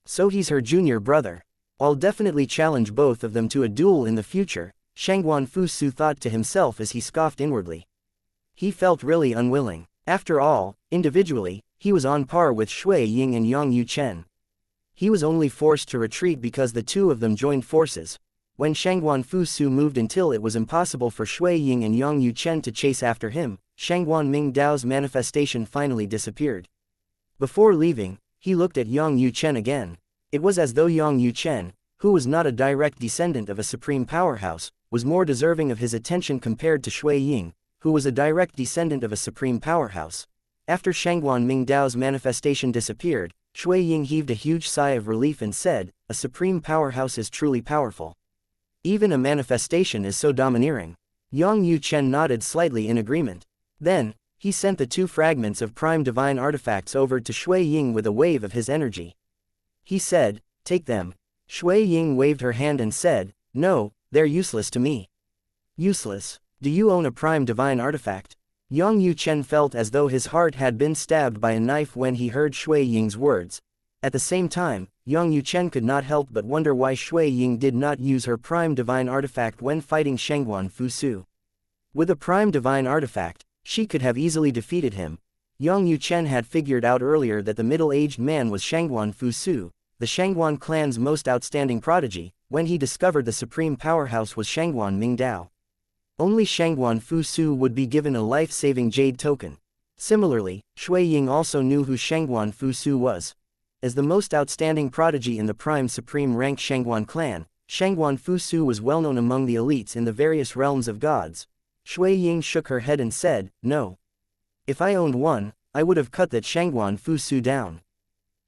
[SPEAKER 1] So he's her junior brother. I'll definitely challenge both of them to a duel in the future, Shangguan Fusu thought to himself as he scoffed inwardly. He felt really unwilling. After all, individually, he was on par with Shui Ying and Yang Yuchen. He was only forced to retreat because the 2 of them joined forces. When Shangguan Fusu moved until it was impossible for Shui Ying and Yang Yuchen to chase after him, Shangguan Mingdao's manifestation finally disappeared. Before leaving, he looked at Yang Yuchen again. It was as though Yang Yuchen, who was not a direct descendant of a supreme powerhouse, was more deserving of his attention compared to Shui Ying, who was a direct descendant of a supreme powerhouse. After Shangguan Mingdao's manifestation disappeared, Shui Ying heaved a huge sigh of relief and said, "A supreme powerhouse is truly powerful. Even a manifestation is so domineering." Yang Yuchen nodded slightly in agreement. Then, he sent the 2 fragments of prime divine artifacts over to Shui Ying with a wave of his energy. He said, "Take them." Shui Ying waved her hand and said, "No, they're useless to me." "Useless? Do you own a prime divine artifact?" Yang Yuchen felt as though his heart had been stabbed by a knife when he heard Shui Ying's words. At the same time, Yang Yuchen could not help but wonder why Shui Ying did not use her prime divine artifact when fighting Shangguan Fusu. With a prime divine artifact, she could have easily defeated him. Yang Yuchen had figured out earlier that the middle-aged man was Shangguan Fusu, the Shangguan clan's most outstanding prodigy, when he discovered the supreme powerhouse was Shangguan Mingdao. Only Shangguan Fusu would be given a life-saving jade token. Similarly, Shui Ying also knew who Shangguan Fusu was. As the most outstanding prodigy in the prime supreme rank Shangguan clan, Shangguan Fusu was well known among the elites in the various realms of gods. Shui Ying shook her head and said, "No. If I owned one, I would have cut that Shangguan Fusu down."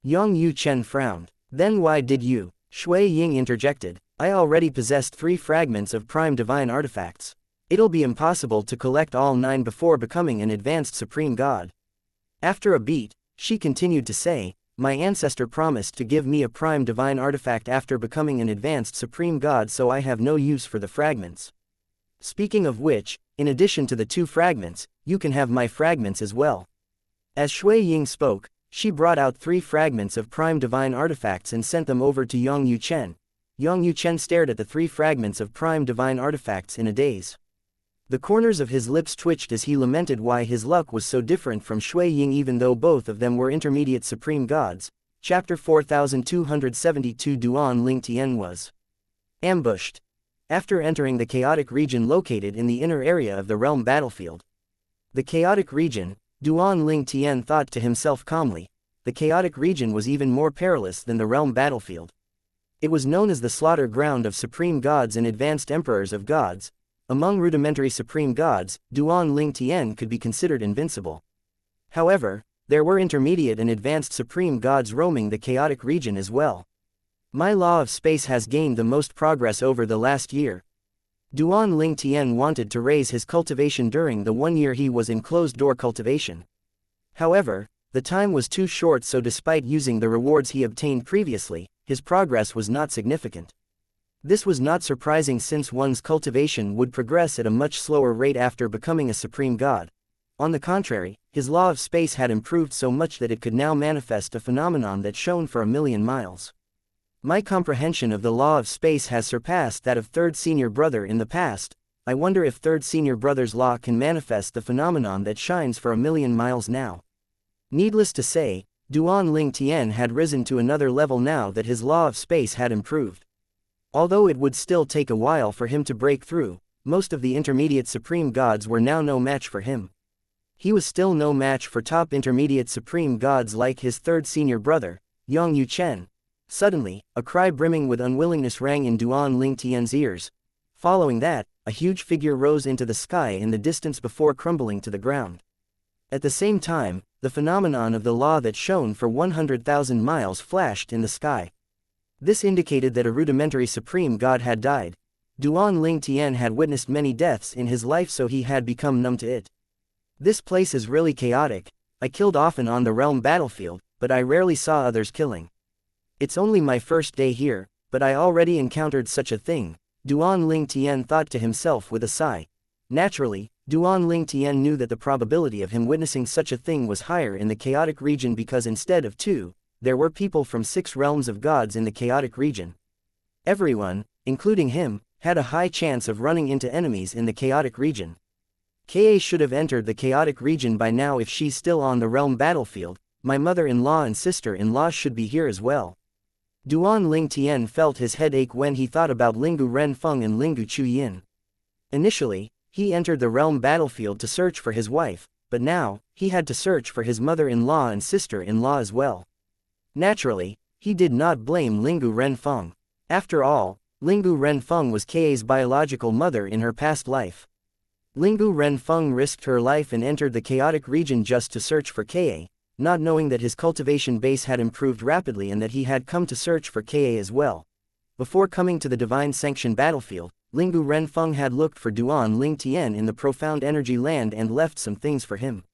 [SPEAKER 1] Yang Yu Chen frowned. "Then why did you?" Shui Ying interjected. "I already possessed 3 fragments of prime divine artifacts. It'll be impossible to collect all 9 before becoming an advanced supreme god." After a beat, she continued to say, "My ancestor promised to give me a prime divine artifact after becoming an advanced supreme god, so I have no use for the fragments. Speaking of which, in addition to the 2 fragments, you can have my fragments as well." As Shui Ying spoke, she brought out 3 fragments of prime divine artifacts and sent them over to Yang Yu Chen. Yang Yu Chen stared at the 3 fragments of prime divine artifacts in a daze. The corners of his lips twitched as he lamented why his luck was so different from Shui Ying even though both of them were intermediate supreme gods. Chapter 4272 Duan Ling Tian was ambushed. After entering the chaotic region located in the inner area of the realm battlefield. The chaotic region, Duan Ling Tian thought to himself calmly, the chaotic region was even more perilous than the realm battlefield. It was known as the slaughter ground of supreme gods and advanced emperors of gods. Among rudimentary supreme gods, Duan Ling Tian could be considered invincible. However, there were intermediate and advanced supreme gods roaming the chaotic region as well. My law of space has gained the most progress over the last year. Duan Ling Tian wanted to raise his cultivation during the 1 year he was in closed-door cultivation. However, the time was too short, so despite using the rewards he obtained previously, his progress was not significant. This was not surprising since one's cultivation would progress at a much slower rate after becoming a supreme god. On the contrary, his law of space had improved so much that it could now manifest a phenomenon that shone for 1,000,000 miles. My comprehension of the law of space has surpassed that of third senior brother in the past. I wonder if third senior brother's law can manifest the phenomenon that shines for 1,000,000 miles now. Needless to say, Duan Ling Tian had risen to another level now that his law of space had improved. Although it would still take a while for him to break through, most of the intermediate supreme gods were now no match for him. He was still no match for top intermediate supreme gods like his third senior brother, Yang Yu Chen. Suddenly, a cry brimming with unwillingness rang in Duan Ling Tian's ears. Following that, a huge figure rose into the sky in the distance before crumbling to the ground. At the same time, the phenomenon of the law that shone for 100,000 miles flashed in the sky. This indicated that a rudimentary supreme god had died. Duan Ling Tian had witnessed many deaths in his life, so he had become numb to it. This place is really chaotic. I killed often on the realm battlefield, but I rarely saw others killing. It's only my first day here, but I already encountered such a thing, Duan Ling Tian thought to himself with a sigh. Naturally, Duan Ling Tian knew that the probability of him witnessing such a thing was higher in the chaotic region because instead of 2, there were people from 6 realms of gods in the chaotic region. Everyone, including him, had a high chance of running into enemies in the chaotic region. Ka should have entered the chaotic region by now if she's still on the realm battlefield. My mother-in-law and sister-in-law should be here as well. Duan Ling Tian felt his head ache when he thought about Lingu Renfeng and Lingu Chuyin. Initially, he entered the realm battlefield to search for his wife, but now, he had to search for his mother-in-law and sister-in-law as well. Naturally, he did not blame Lingu Renfeng. After all, Lingu Renfeng was Ka's biological mother in her past life. Lingu Renfeng risked her life and entered the chaotic region just to search for Ka, not knowing that his cultivation base had improved rapidly and that he had come to search for Ka as well. Before coming to the divine sanction battlefield, Lingu Renfeng had looked for Duan Ling Tian in the profound energy land and left some things for him.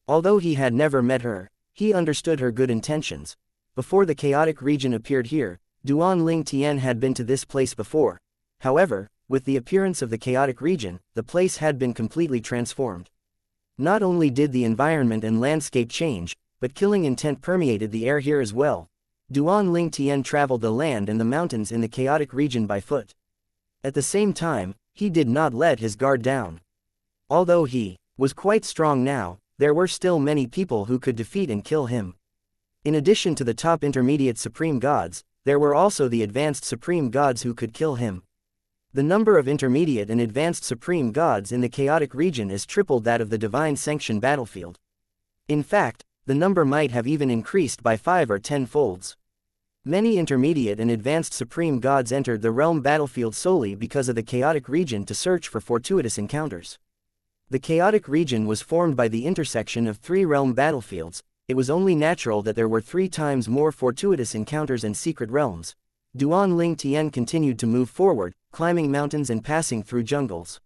[SPEAKER 1] Although he had never met her, he understood her good intentions. Before the chaotic region appeared here, Duan Ling Tian had been to this place before. However, with the appearance of the chaotic region, the place had been completely transformed. Not only did the environment and landscape change, but killing intent permeated the air here as well. Duan Ling Tian traveled the land and the mountains in the chaotic region by foot. At the same time, he did not let his guard down. Although he was quite strong now, there were still many people who could defeat and kill him. In addition to the top intermediate supreme gods, there were also the advanced supreme gods who could kill him. The number of intermediate and advanced supreme gods in the chaotic region is tripled that of the divine sanction battlefield. In fact, the number might have even increased by 5 or 10 folds. Many intermediate and advanced supreme gods entered the realm battlefield solely because of the chaotic region to search for fortuitous encounters. The chaotic region was formed by the intersection of three realm battlefields. It was only natural that there were 3 times more fortuitous encounters and secret realms. Duan Ling Tian continued to move forward, climbing mountains and passing through jungles.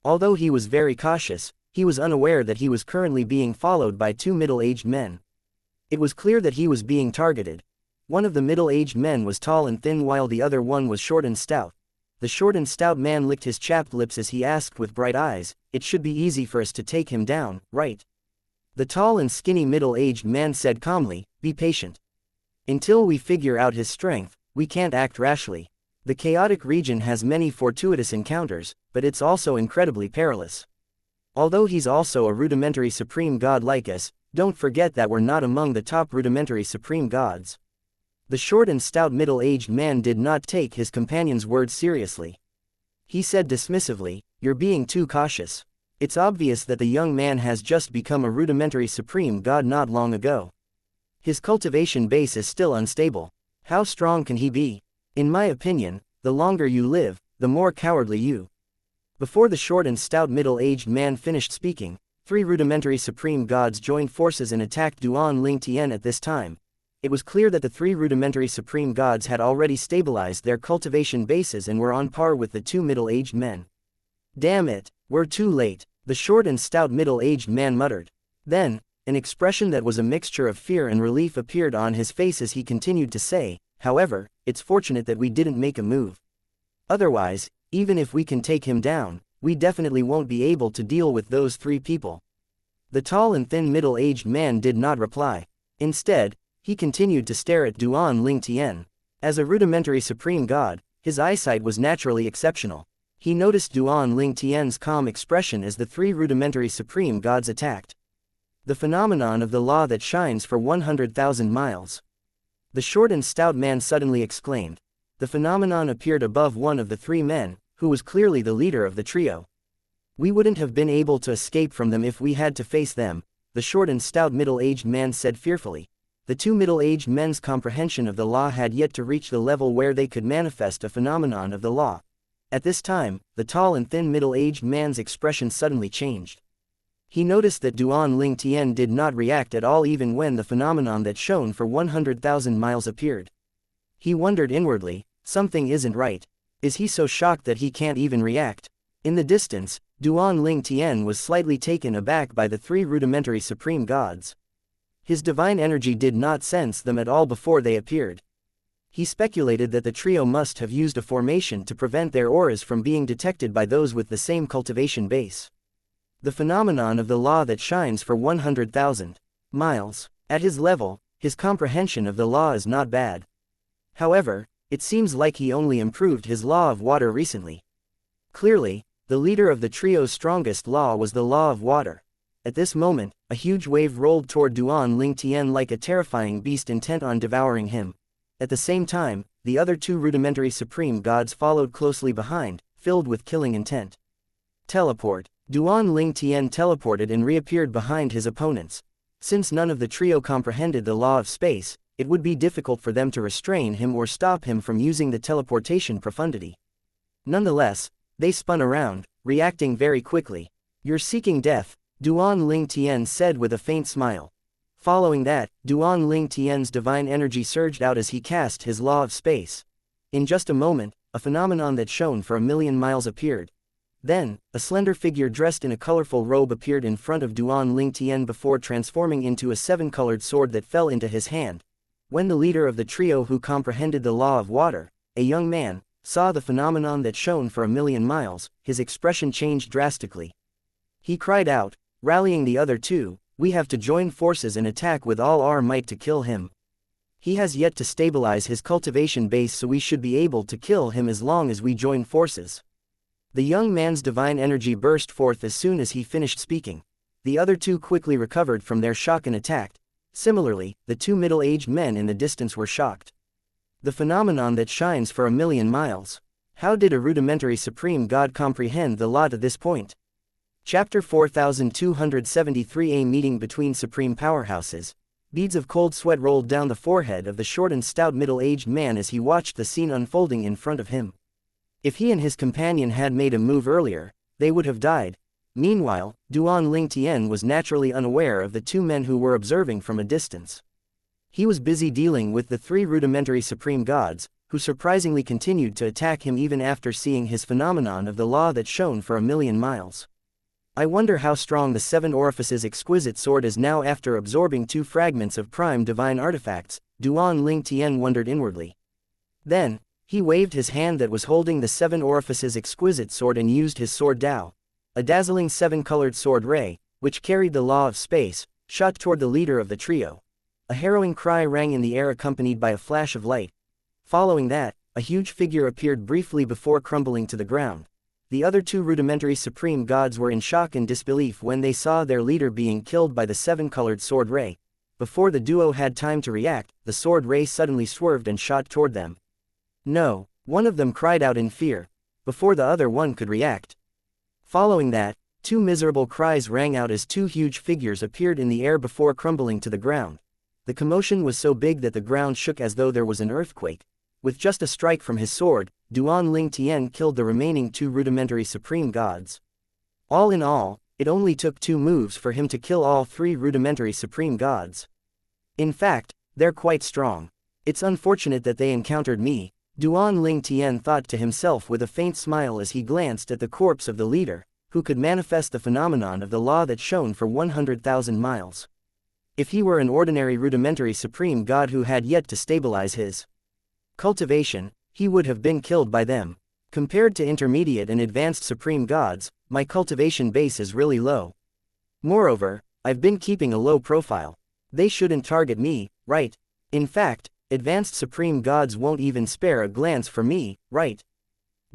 [SPEAKER 1] Although he was very cautious, he was unaware that he was currently being followed by 2 middle-aged men. It was clear that he was being targeted. One of the middle-aged men was tall and thin while the other one was short and stout. The short and stout man licked his chapped lips as he asked with bright eyes, "It should be easy for us to take him down, right?" The tall and skinny middle-aged man said calmly, "Be patient. Until we figure out his strength, we can't act rashly. The chaotic region has many fortuitous encounters, but it's also incredibly perilous. Although he's also a rudimentary supreme god like us, don't forget that we're not among the top rudimentary supreme gods." The short and stout middle-aged man did not take his companion's words seriously. He said dismissively, "You're being too cautious. It's obvious that the young man has just become a rudimentary supreme god not long ago. His cultivation base is still unstable. How strong can he be? In my opinion, the longer you live, the more cowardly you." Before the short and stout middle-aged man finished speaking, 3 rudimentary supreme gods joined forces and attacked Duan Ling Tian at this time. It was clear that the 3 rudimentary supreme gods had already stabilized their cultivation bases and were on par with the 2 middle-aged men. "Damn it, we're too late," the short and stout middle-aged man muttered. Then, an expression that was a mixture of fear and relief appeared on his face as he continued to say, "However, it's fortunate that we didn't make a move. Otherwise, even if we can take him down, we definitely won't be able to deal with those 3 people." The tall and thin middle-aged man did not reply. Instead, he continued to stare at Duan Ling Tian. As a rudimentary supreme god, his eyesight was naturally exceptional. He noticed Duan Ling Tian's calm expression as the 3 rudimentary supreme gods attacked. The phenomenon of the law that shines for 100,000 miles. The short and stout man suddenly exclaimed. The phenomenon appeared above one of the 3 men, who was clearly the leader of the trio. "We wouldn't have been able to escape from them if we had to face them," the short and stout middle-aged man said fearfully. The 2 middle-aged men's comprehension of the law had yet to reach the level where they could manifest a phenomenon of the law. At this time, the tall and thin middle-aged man's expression suddenly changed. He noticed that Duan Ling Tian did not react at all even when the phenomenon that shone for 100,000 miles appeared. He wondered inwardly, something isn't right. Is he so shocked that he can't even react? In the distance, Duan Ling Tian was slightly taken aback by the 3 rudimentary supreme gods. His divine energy did not sense them at all before they appeared. He speculated that the trio must have used a formation to prevent their auras from being detected by those with the same cultivation base. The phenomenon of the law that shines for 100,000 miles. At his level, his comprehension of the law is not bad. However, it seems like he only improved his law of water recently. Clearly, the leader of the trio's strongest law was the law of water. At this moment, a huge wave rolled toward Duan Ling Tian like a terrifying beast intent on devouring him. At the same time, the other 2 rudimentary supreme gods followed closely behind, filled with killing intent. Teleport. Duan Ling Tian teleported and reappeared behind his opponents. Since none of the trio comprehended the law of space, it would be difficult for them to restrain him or stop him from using the teleportation profundity. Nonetheless, they spun around, reacting very quickly. "You're seeking death," Duan Ling Tian said with a faint smile. Following that, Duan Ling Tian's divine energy surged out as he cast his law of space. In just a moment, a phenomenon that shone for 1,000,000 miles appeared. Then, a slender figure dressed in a colorful robe appeared in front of Duan Ling Tian before transforming into a 7-colored sword that fell into his hand. When the leader of the trio who comprehended the law of water, a young man, saw the phenomenon that shone for 1,000,000 miles, his expression changed drastically. He cried out, rallying the other 2, "We have to join forces and attack with all our might to kill him. He has yet to stabilize his cultivation base, so we should be able to kill him as long as we join forces." The young man's divine energy burst forth as soon as he finished speaking. The other 2 quickly recovered from their shock and attacked. Similarly, the 2 middle-aged men in the distance were shocked. The phenomenon that shines for 1,000,000 miles. How did a rudimentary supreme god comprehend the law to this point? Chapter 4273. A meeting between supreme powerhouses. Beads of cold sweat rolled down the forehead of the short and stout middle-aged man as he watched the scene unfolding in front of him. If he and his companion had made a move earlier, they would have died. Meanwhile, Duan Lingtian was naturally unaware of the two men who were observing from a distance. He was busy dealing with the three rudimentary supreme gods, who surprisingly continued to attack him even after seeing his phenomenon of the law that shone for 1,000,000 miles. I wonder how strong the Seven Orifices exquisite sword is now after absorbing 2 fragments of prime divine artifacts, Duan Lingtian wondered inwardly. Then, he waved his hand that was holding the Seven Orifices exquisite sword and used his sword Dao, a dazzling 7-colored sword ray, which carried the law of space, shot toward the leader of the trio. A harrowing cry rang in the air accompanied by a flash of light. Following that, a huge figure appeared briefly before crumbling to the ground. The other 2 rudimentary supreme gods were in shock and disbelief when they saw their leader being killed by the 7-colored sword ray. Before the duo had time to react, the sword ray suddenly swerved and shot toward them. No, one of them cried out in fear, before the other one could react. Following that, 2 miserable cries rang out as 2 huge figures appeared in the air before crumbling to the ground. The commotion was so big that the ground shook as though there was an earthquake. With just a strike from his sword, Duan Lingtian killed the remaining 2 rudimentary supreme gods. All in all, it only took 2 moves for him to kill all 3 rudimentary supreme gods. In fact, they're quite strong. It's unfortunate that they encountered me, Duan Lingtian thought to himself with a faint smile as he glanced at the corpse of the leader, who could manifest the phenomenon of the law that shone for 100,000 miles. If he were an ordinary rudimentary supreme god who had yet to stabilize his cultivation, he would have been killed by them. Compared to intermediate and advanced supreme gods, my cultivation base is really low. Moreover, I've been keeping a low profile. They shouldn't target me, right? In fact, advanced supreme gods won't even spare a glance for me, right?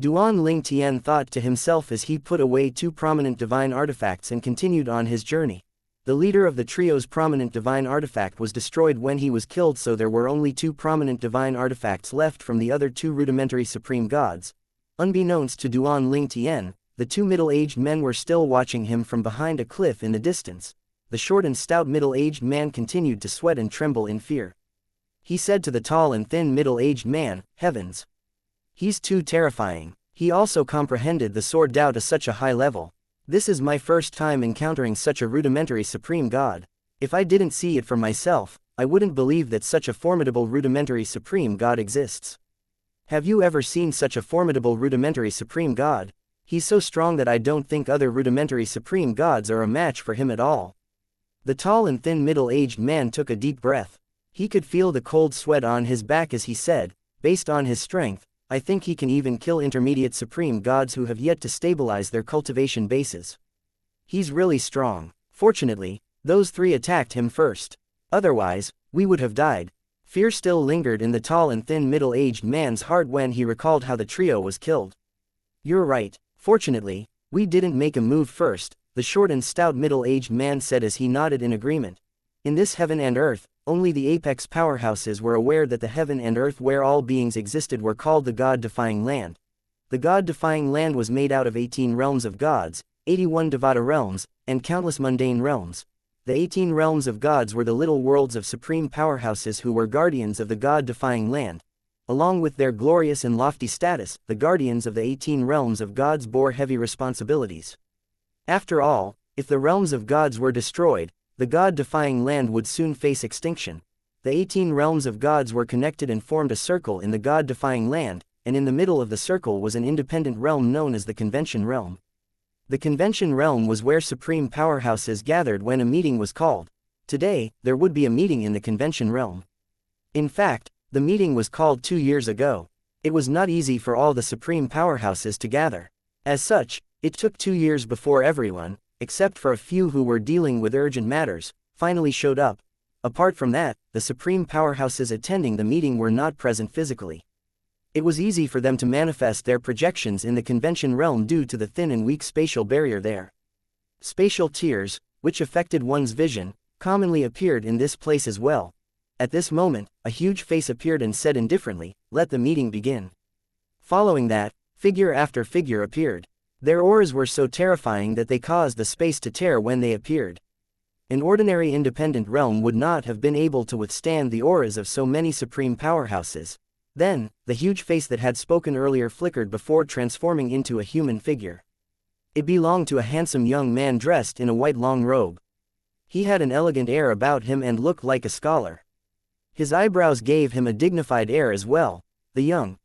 [SPEAKER 1] Duan Lingtian thought to himself as he put away 2 prominent divine artifacts and continued on his journey. The leader of the trio's prominent divine artifact was destroyed when he was killed, so there were only 2 prominent divine artifacts left from the other 2 rudimentary supreme gods. Unbeknownst to Duan Lingtian, the 2 middle-aged men were still watching him from behind a cliff in the distance. The short and stout middle-aged man continued to sweat and tremble in fear. He said to the tall and thin middle-aged man, "Heavens! He's too terrifying." He also comprehended the sword Dao to such a high level. This is my first time encountering such a rudimentary supreme god. If I didn't see it for myself, I wouldn't believe that such a formidable rudimentary supreme god exists. Have you ever seen such a formidable rudimentary supreme god? He's so strong that I don't think other rudimentary supreme gods are a match for him at all. The tall and thin middle-aged man took a deep breath. He could feel the cold sweat on his back as he said, "Based on his strength, I think he can even kill intermediate supreme gods who have yet to stabilize their cultivation bases. He's really strong." Fortunately, those 3 attacked him first. Otherwise, we would have died. Fear still lingered in the tall and thin middle-aged man's heart when he recalled how the trio was killed. "You're right. Fortunately, we didn't make a move first," the short and stout middle-aged man said as he nodded in agreement. In this heaven and earth, only the apex powerhouses were aware that the heaven and earth where all beings existed were called the God-defying land. The God-defying land was made out of 18 realms of gods, 81 Devata realms, and countless mundane realms. The 18 realms of gods were the little worlds of supreme powerhouses who were guardians of the God-defying land. Along with their glorious and lofty status, the guardians of the 18 realms of gods bore heavy responsibilities. After all, if the realms of gods were destroyed, the God-defying land would soon face extinction. The 18 realms of gods were connected and formed a circle in the God-defying land, and in the middle of the circle was an independent realm known as the Convention Realm. The Convention Realm was where supreme powerhouses gathered when a meeting was called. Today, there would be a meeting in the Convention Realm. In fact, the meeting was called 2 years ago. It was not easy for all the supreme powerhouses to gather. As such, it took 2 years before everyone, except for a few who were dealing with urgent matters, finally showed up. Apart from that, the supreme powerhouses attending the meeting were not present physically. It was easy for them to manifest their projections in the Convention Realm due to the thin and weak spatial barrier there. Spatial tears, which affected one's vision, commonly appeared in this place as well. At this moment, a huge face appeared and said indifferently, "Let the meeting begin." Following that, figure after figure appeared. Their auras were so terrifying that they caused the space to tear when they appeared. An ordinary independent realm would not have been able to withstand the auras of so many supreme powerhouses. Then, the huge face that had spoken earlier flickered before transforming into a human figure. It belonged to a handsome young man dressed in a white long robe. He had an elegant air about him and looked like a scholar. His eyebrows gave him a dignified air as well. The young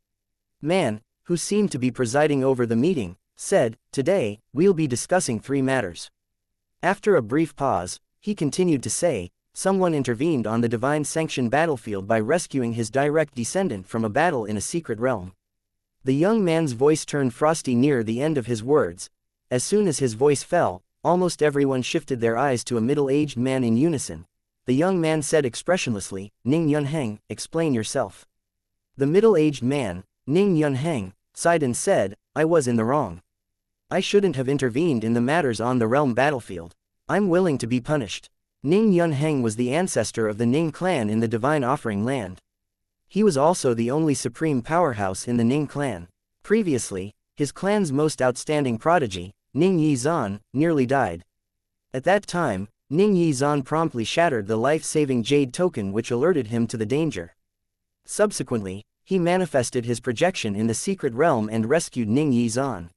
[SPEAKER 1] man, who seemed to be presiding over the meeting, said, "Today, we'll be discussing 3 matters." After a brief pause, he continued to say, "Someone intervened on the divine-sanctioned battlefield by rescuing his direct descendant from a battle in a secret realm." The young man's voice turned frosty near the end of his words. As soon as his voice fell, almost everyone shifted their eyes to a middle-aged man in unison. The young man said expressionlessly, "Ning Yunheng, explain yourself." The middle-aged man, Ning Yunheng, sighed and said, "I was in the wrong. I shouldn't have intervened in the matters on the realm battlefield. I'm willing to be punished." Ning Yunheng was the ancestor of the Ning clan in the Divine Offering Land. He was also the only supreme powerhouse in the Ning clan. Previously, his clan's most outstanding prodigy, Ning Yizan, nearly died. At that time, Ning Yizan promptly shattered the life-saving jade token which alerted him to the danger. Subsequently, he manifested his projection in the secret realm and rescued Ning Yizan.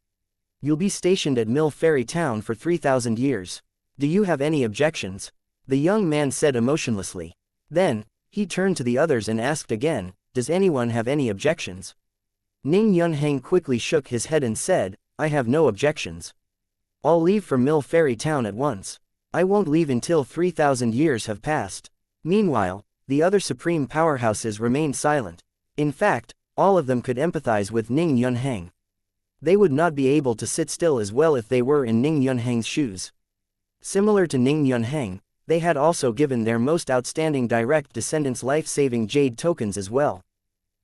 [SPEAKER 1] "You'll be stationed at Mill Fairy Town for 3,000 years. Do you have any objections?" The young man said emotionlessly. Then, he turned to the others and asked again, "Does anyone have any objections?" Ning Yunheng quickly shook his head and said, "I have no objections. I'll leave for Mill Fairy Town at once. I won't leave until 3,000 years have passed." Meanwhile, the other supreme powerhouses remained silent. In fact, all of them could empathize with Ning Yunheng. They would not be able to sit still as well if they were in Ning Yunheng's shoes. Similar to Ning Yunheng, they had also given their most outstanding direct descendants life-saving jade tokens as well.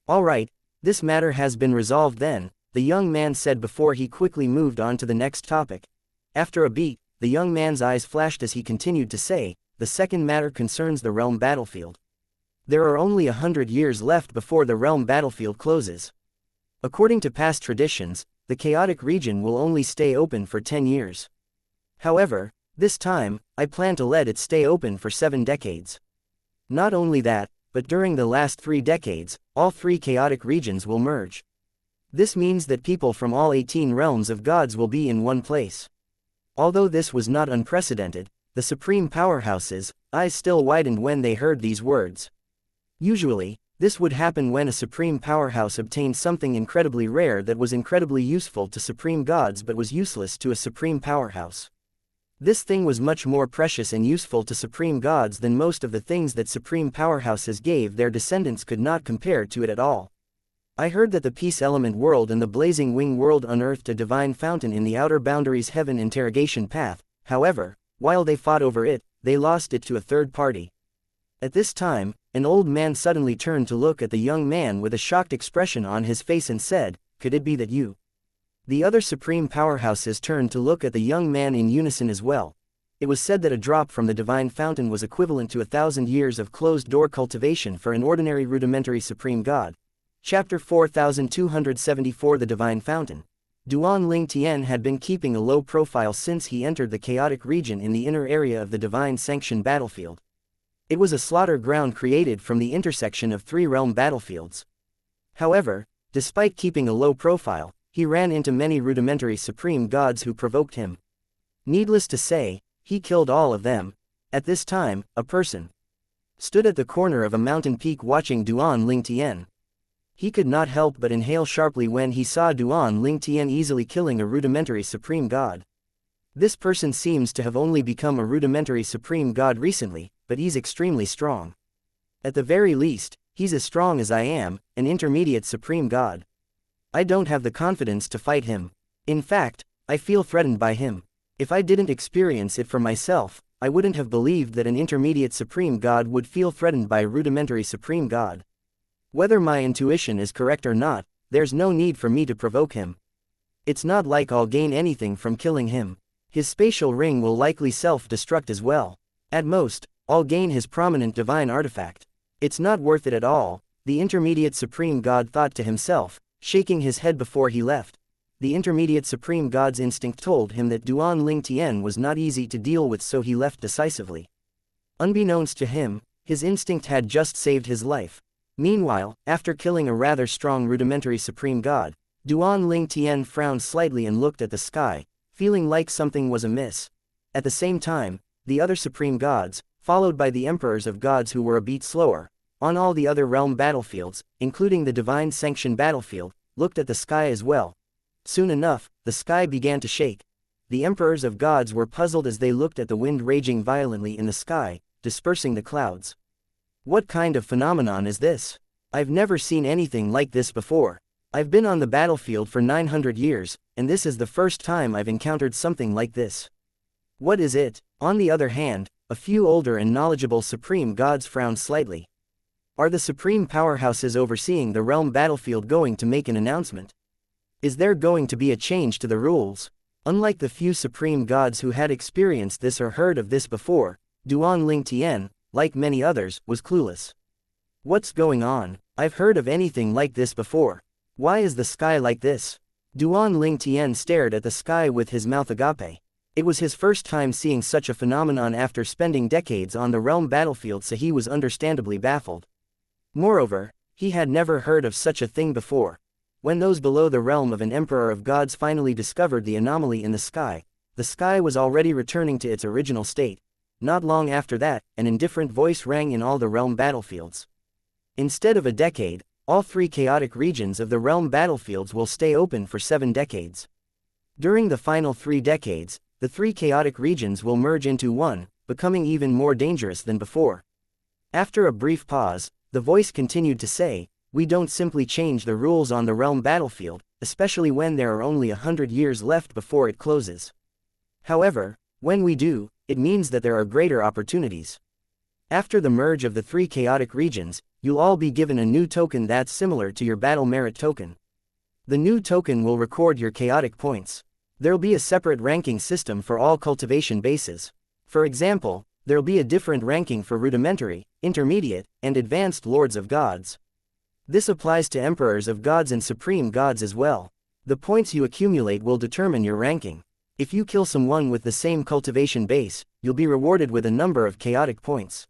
[SPEAKER 1] "All right, this matter has been resolved then," the young man said before he quickly moved on to the next topic. After a beat, the young man's eyes flashed as he continued to say, "The second matter concerns the realm battlefield. There are only 100 years left before the realm battlefield closes. According to past traditions, the chaotic region will only stay open for 10 years. However, this time, I plan to let it stay open for 7 decades. Not only that, but during the last 3 decades, all 3 chaotic regions will merge. This means that people from all 18 realms of gods will be in one place." Although this was not unprecedented, the supreme powerhouses' eyes still widened when they heard these words. Usually, this would happen when a supreme powerhouse obtained something incredibly rare that was incredibly useful to supreme gods but was useless to a supreme powerhouse. This thing was much more precious and useful to supreme gods than most of the things that supreme powerhouses gave their descendants could not compare to it at all. "I heard that the peace element world and the blazing wing world unearthed a divine fountain in the outer boundaries heaven interrogation path. However, while they fought over it, they lost it to a third party." At this time, an old man suddenly turned to look at the young man with a shocked expression on his face and said, "Could it be that you?" The other supreme powerhouses turned to look at the young man in unison as well. It was said that a drop from the divine fountain was equivalent to 1,000 years of closed-door cultivation for an ordinary rudimentary supreme god. Chapter 4274 The Divine Fountain. Duan Ling Tian had been keeping a low profile since he entered the chaotic region in the inner area of the divine-sanctioned battlefield. It was a slaughter ground created from the intersection of 3 realm battlefields. However, despite keeping a low profile, he ran into many rudimentary supreme gods who provoked him. Needless to say, he killed all of them. At this time, a person stood at the corner of a mountain peak watching Duan Ling Tian. He could not help but inhale sharply when he saw Duan Ling Tian easily killing a rudimentary supreme god. This person seems to have only become a rudimentary supreme god recently, but he's extremely strong. At the very least, he's as strong as I am, an intermediate supreme god. I don't have the confidence to fight him. In fact, I feel threatened by him. If I didn't experience it for myself, I wouldn't have believed that an intermediate supreme god would feel threatened by a rudimentary supreme god. Whether my intuition is correct or not, there's no need for me to provoke him. It's not like I'll gain anything from killing him. His spatial ring will likely self-destruct as well. At most, I'll gain his prominent divine artifact. It's not worth it at all, the intermediate supreme god thought to himself, shaking his head before he left. the intermediate supreme god's instinct told him that Duan Ling Tian was not easy to deal with, so he left decisively. Unbeknownst to him, his instinct had just saved his life. Meanwhile, after killing a rather strong rudimentary supreme god, Duan Ling Tian frowned slightly and looked at the sky, feeling like something was amiss. At the same time, the other supreme gods, followed by the emperors of gods who were a beat slower, on all the other realm battlefields, including the divine sanction battlefield, looked at the sky as well. Soon enough, the sky began to shake. The emperors of gods were puzzled as they looked at the wind raging violently in the sky, dispersing the clouds. What kind of phenomenon is this? I've never seen anything like this before. I've been on the battlefield for 900 years, and this is the first time I've encountered something like this. What is it? On the other hand, a few older and knowledgeable supreme gods frowned slightly. Are the supreme powerhouses overseeing the realm battlefield going to make an announcement? Is there going to be a change to the rules? Unlike the few supreme gods who had experienced this or heard of this before, Duan Ling Tian, like many others, was clueless. What's going on? I've heard of anything like this before. Why is the sky like this? Duan Ling Tian stared at the sky with his mouth agape. It was his first time seeing such a phenomenon after spending decades on the realm battlefield, so he was understandably baffled. Moreover, he had never heard of such a thing before. When those below the realm of an emperor of gods finally discovered the anomaly in the sky was already returning to its original state. Not long after that, an indifferent voice rang in all the realm battlefields. Instead of a decade, all 3 chaotic regions of the realm battlefields will stay open for 7 decades. During the final 3 decades, the 3 chaotic regions will merge into one, becoming even more dangerous than before. After a brief pause, the voice continued to say, "We don't simply change the rules on the realm battlefield, especially when there are only 100 years left before it closes. However, when we do, it means that there are greater opportunities. After the merge of the 3 chaotic regions, you'll all be given a new token that's similar to your battle merit token. The new token will record your chaotic points. There'll be a separate ranking system for all cultivation bases. For example, there'll be a different ranking for rudimentary, intermediate, and advanced lords of gods. This applies to emperors of gods and supreme gods as well. The points you accumulate will determine your ranking. If you kill someone with the same cultivation base, you'll be rewarded with a number of chaotic points.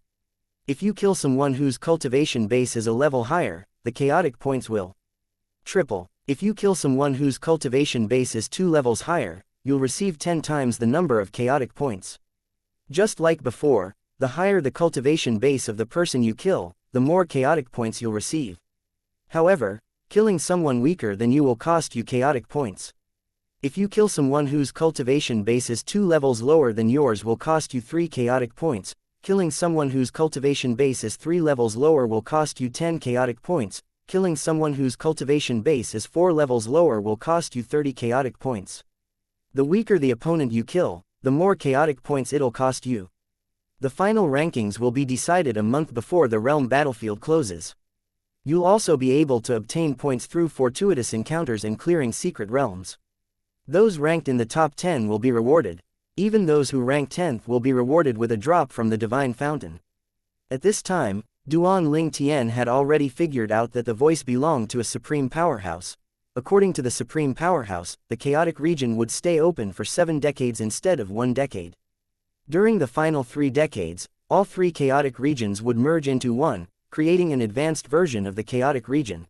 [SPEAKER 1] If you kill someone whose cultivation base is a level higher, the chaotic points will triple. If you kill someone whose cultivation base is 2 levels higher, you'll receive 10 times the number of chaotic points. Just like before, the higher the cultivation base of the person you kill, the more chaotic points you'll receive. However, killing someone weaker than you will cost you chaotic points. If you kill someone whose cultivation base is 2 levels lower than yours will cost you 3 chaotic points. Killing someone whose cultivation base is 3 levels lower will cost you 10 chaotic points. Killing someone whose cultivation base is 4 levels lower will cost you 30 chaotic points. The weaker the opponent you kill, the more chaotic points it'll cost you. The final rankings will be decided a month before the realm battlefield closes. You'll also be able to obtain points through fortuitous encounters and clearing secret realms. Those ranked in the top 10 will be rewarded. Even those who rank 10th will be rewarded with a drop from the divine fountain. At this time, Duan Ling Tian had already figured out that the voice belonged to a supreme powerhouse. According to the supreme powerhouse, the chaotic region would stay open for 7 decades instead of 1 decade. During the final 3 decades, all 3 chaotic regions would merge into one, creating an advanced version of the chaotic region.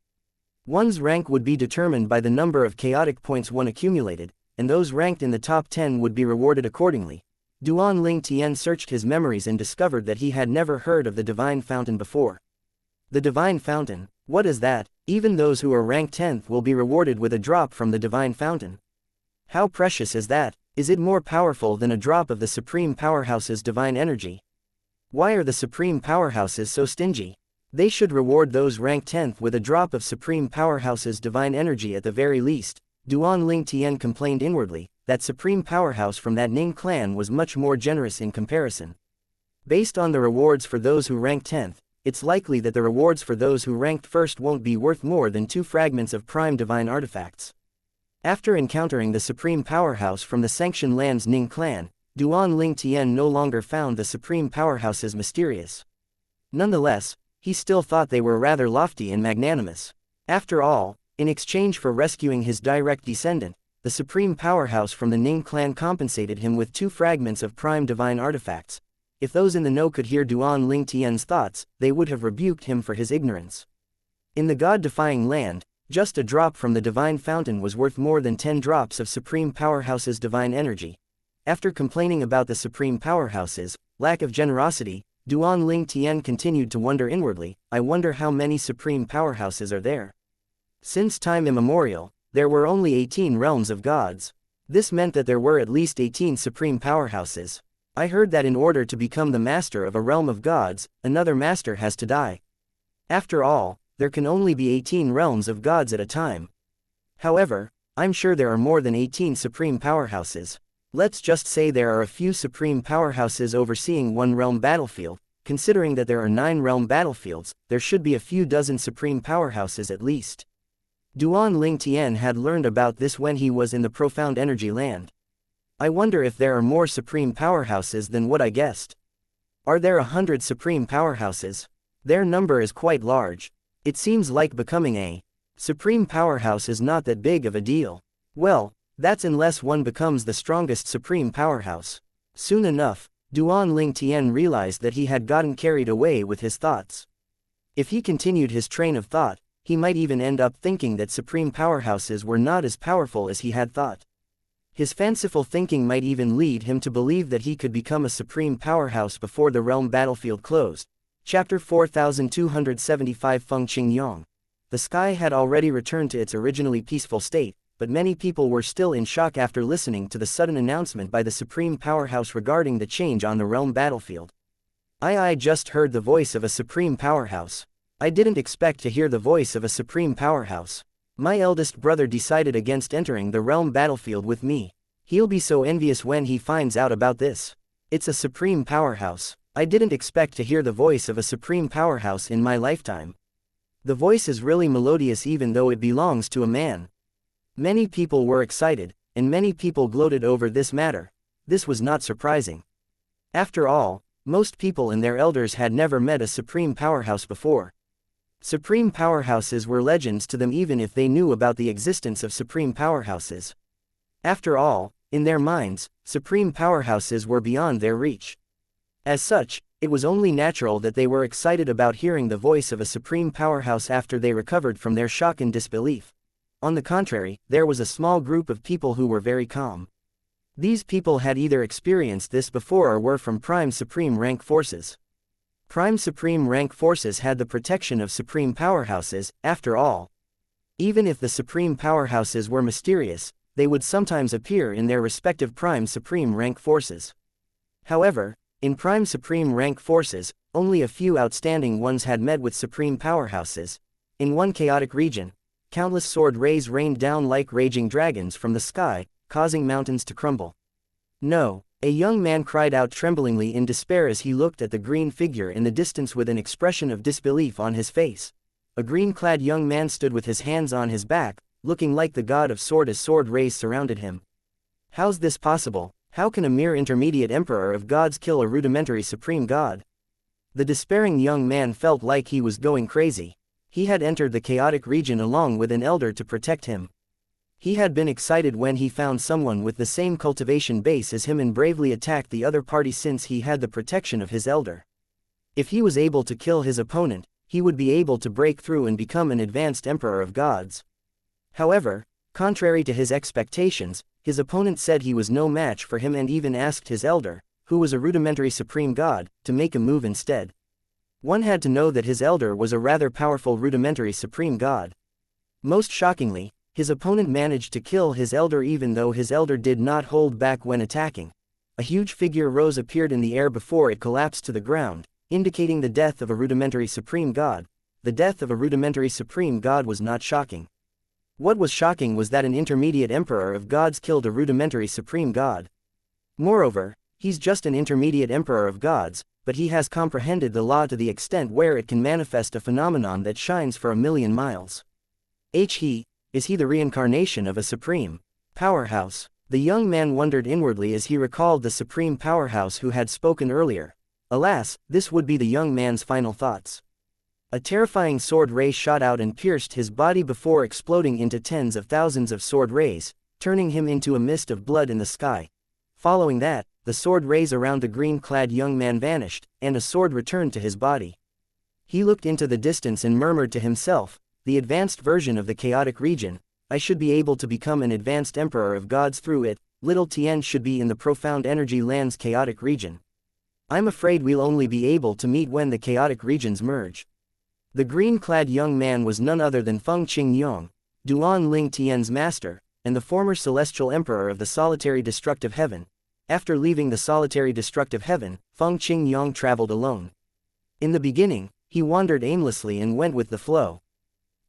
[SPEAKER 1] One's rank would be determined by the number of chaotic points one accumulated, and those ranked in the top 10 would be rewarded accordingly. Duan Ling Tian searched his memories and discovered that he had never heard of the divine fountain before. The divine fountain, what is that? Even those who are ranked 10th will be rewarded with a drop from the divine fountain. How precious is that? Is it more powerful than a drop of the supreme powerhouse's divine energy? Why are the supreme powerhouses so stingy? They should reward those ranked 10th with a drop of supreme powerhouse's divine energy at the very least. Duan Ling Tian complained inwardly. That supreme powerhouse from that Ning clan was much more generous in comparison. Based on the rewards for those who ranked 10th, it's likely that the rewards for those who ranked first won't be worth more than 2 fragments of prime divine artifacts. After encountering the supreme powerhouse from the Sanction Land's Ning clan, Duan Ling Tian no longer found the supreme powerhouses mysterious. Nonetheless, he still thought they were rather lofty and magnanimous. After all, in exchange for rescuing his direct descendant, the supreme powerhouse from the Ning clan compensated him with 2 fragments of prime divine artifacts. If those in the know could hear Duan Ling Tian's thoughts, they would have rebuked him for his ignorance. In the god-defying land, just a drop from the divine fountain was worth more than 10 drops of supreme powerhouse's divine energy. After complaining about the supreme powerhouse's lack of generosity, Duan Ling Tian continued to wonder inwardly, I wonder how many supreme powerhouses are there. Since time immemorial, there were only 18 realms of gods. This meant that there were at least 18 supreme powerhouses. I heard that in order to become the master of a realm of gods, another master has to die. After all, there can only be 18 realms of gods at a time. However, I'm sure there are more than 18 supreme powerhouses. Let's just say there are a few supreme powerhouses overseeing one realm battlefield. Considering that there are 9 realm battlefields, there should be a few dozen supreme powerhouses at least. Duan Ling Tian had learned about this when he was in the profound energy land. I wonder if there are more supreme powerhouses than what I guessed. Are there 100 supreme powerhouses? Their number is quite large. It seems like becoming a supreme powerhouse is not that big of a deal. Well, that's unless one becomes the strongest supreme powerhouse. Soon enough, Duan Ling Tian realized that he had gotten carried away with his thoughts. If he continued his train of thought, he might even end up thinking that supreme powerhouses were not as powerful as he had thought. His fanciful thinking might even lead him to believe that he could become a supreme powerhouse before the realm battlefield closed. Chapter 4275 Feng Qingyong. The sky had already returned to its originally peaceful state, but many people were still in shock after listening to the sudden announcement by the supreme powerhouse regarding the change on the realm battlefield. I just heard the voice of a supreme powerhouse. I didn't expect to hear the voice of a supreme powerhouse. My eldest brother decided against entering the realm battlefield with me. He'll be so envious when he finds out about this. It's a supreme powerhouse. I didn't expect to hear the voice of a supreme powerhouse in my lifetime. The voice is really melodious even though it belongs to a man. Many people were excited, and many people gloated over this matter. This was not surprising. After all, most people and their elders had never met a supreme powerhouse before. Supreme powerhouses were legends to them even if they knew about the existence of supreme powerhouses. After all, in their minds, supreme powerhouses were beyond their reach. As such, it was only natural that they were excited about hearing the voice of a supreme powerhouse after they recovered from their shock and disbelief. On the contrary, there was a small group of people who were very calm. These people had either experienced this before or were from Prime Supreme Rank Forces. Prime Supreme Rank Forces had the protection of supreme powerhouses, after all. Even if the supreme powerhouses were mysterious, they would sometimes appear in their respective Prime Supreme Rank Forces. However, in Prime Supreme Rank Forces, only a few outstanding ones had met with supreme powerhouses. In one chaotic region, countless sword rays rained down like raging dragons from the sky, causing mountains to crumble. No, a young man cried out tremblingly in despair as he looked at the green figure in the distance with an expression of disbelief on his face. A green-clad young man stood with his hands on his back, looking like the god of sword as sword rays surrounded him. How's this possible? How can a mere intermediate emperor of gods kill a rudimentary supreme god? The despairing young man felt like he was going crazy. He had entered the chaotic region along with an elder to protect him. He had been excited when he found someone with the same cultivation base as him and bravely attacked the other party since he had the protection of his elder. If he was able to kill his opponent, he would be able to break through and become an advanced emperor of gods. However, contrary to his expectations, his opponent said he was no match for him and even asked his elder, who was a rudimentary supreme god, to make a move instead. One had to know that his elder was a rather powerful rudimentary supreme god. Most shockingly, his opponent managed to kill his elder even though his elder did not hold back when attacking. A huge figure rose appeared in the air before it collapsed to the ground, indicating the death of a rudimentary supreme god. The death of a rudimentary supreme god was not shocking. What was shocking was that an intermediate emperor of gods killed a rudimentary supreme god. Moreover, he's just an intermediate emperor of gods, but he has comprehended the law to the extent where it can manifest a phenomenon that shines for 1,000,000 miles. Is he the reincarnation of a supreme powerhouse? The young man wondered inwardly as he recalled the supreme powerhouse who had spoken earlier. Alas, this would be the young man's final thoughts. A terrifying sword ray shot out and pierced his body before exploding into tens of thousands of sword rays, turning him into a mist of blood in the sky. Following that, the sword rays around the green-clad young man vanished, and a sword returned to his body. He looked into the distance and murmured to himself, the advanced version of the chaotic region, I should be able to become an advanced emperor of gods through it, little Tien should be in the profound energy land's chaotic region. I'm afraid we'll only be able to meet when the chaotic regions merge. The green-clad young man was none other than Feng Qingyong, Duan Ling Tian's master, and the former celestial emperor of the solitary destructive heaven. After leaving the solitary destructive heaven, Feng Qingyong traveled alone. In the beginning, he wandered aimlessly and went with the flow.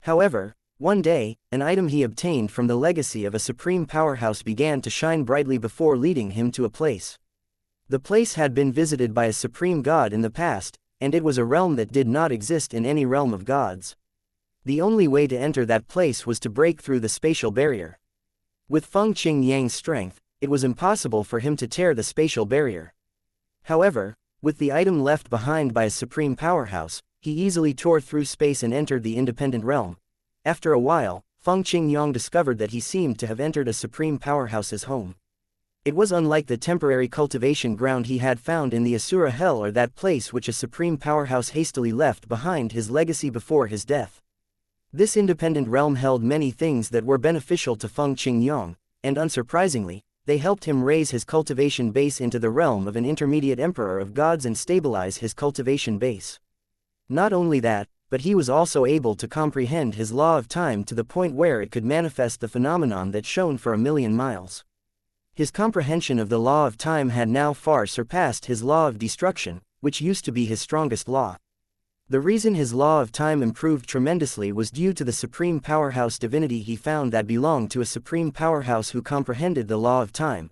[SPEAKER 1] However, one day, an item he obtained from the legacy of a supreme powerhouse began to shine brightly before leading him to a place. The place had been visited by a supreme god in the past, and it was a realm that did not exist in any realm of gods. The only way to enter that place was to break through the spatial barrier. With Feng Qingyang's strength, it was impossible for him to tear the spatial barrier. However, with the item left behind by a supreme powerhouse, he easily tore through space and entered the independent realm. After a while, Feng Qingyong discovered that he seemed to have entered a supreme powerhouse's home. It was unlike the temporary cultivation ground he had found in the Asura Hell or that place which a supreme powerhouse hastily left behind his legacy before his death. This independent realm held many things that were beneficial to Feng Qingyong, and unsurprisingly, they helped him raise his cultivation base into the realm of an intermediate emperor of gods and stabilize his cultivation base. Not only that, but he was also able to comprehend his law of time to the point where it could manifest the phenomenon that shone for 1,000,000 miles. His comprehension of the law of time had now far surpassed his law of destruction, which used to be his strongest law. The reason his law of time improved tremendously was due to the supreme powerhouse divinity he found that belonged to a supreme powerhouse who comprehended the law of time.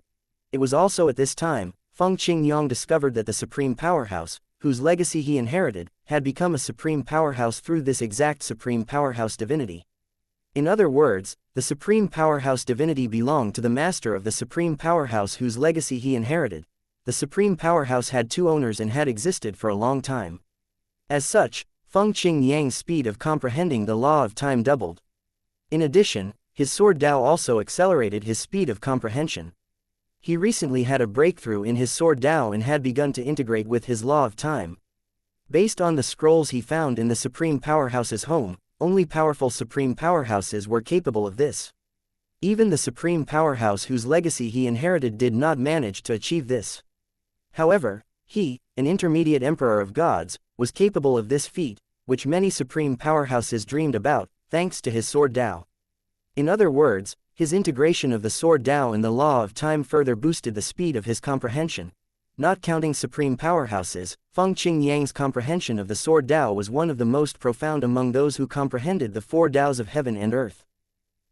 [SPEAKER 1] It was also at this time, Feng Qingyong discovered that the supreme powerhouse, whose legacy he inherited, had become a supreme powerhouse through this exact supreme powerhouse divinity. In other words, the supreme powerhouse divinity belonged to the master of the supreme powerhouse whose legacy he inherited. The supreme powerhouse had two owners and had existed for a long time. As such, Feng Qingyang's speed of comprehending the law of time doubled. In addition, his sword Dao also accelerated his speed of comprehension. He recently had a breakthrough in his sword Dao and had begun to integrate with his law of time. Based on the scrolls he found in the supreme powerhouse's home, only powerful supreme powerhouses were capable of this. Even the supreme powerhouse whose legacy he inherited did not manage to achieve this. However, he, an intermediate emperor of gods, was capable of this feat, which many supreme powerhouses dreamed about, thanks to his sword Dao. In other words, his integration of the sword Dao and the law of time further boosted the speed of his comprehension. Not counting supreme powerhouses, Feng Qingyang's comprehension of the sword Dao was one of the most profound among those who comprehended the four Daos of heaven and earth.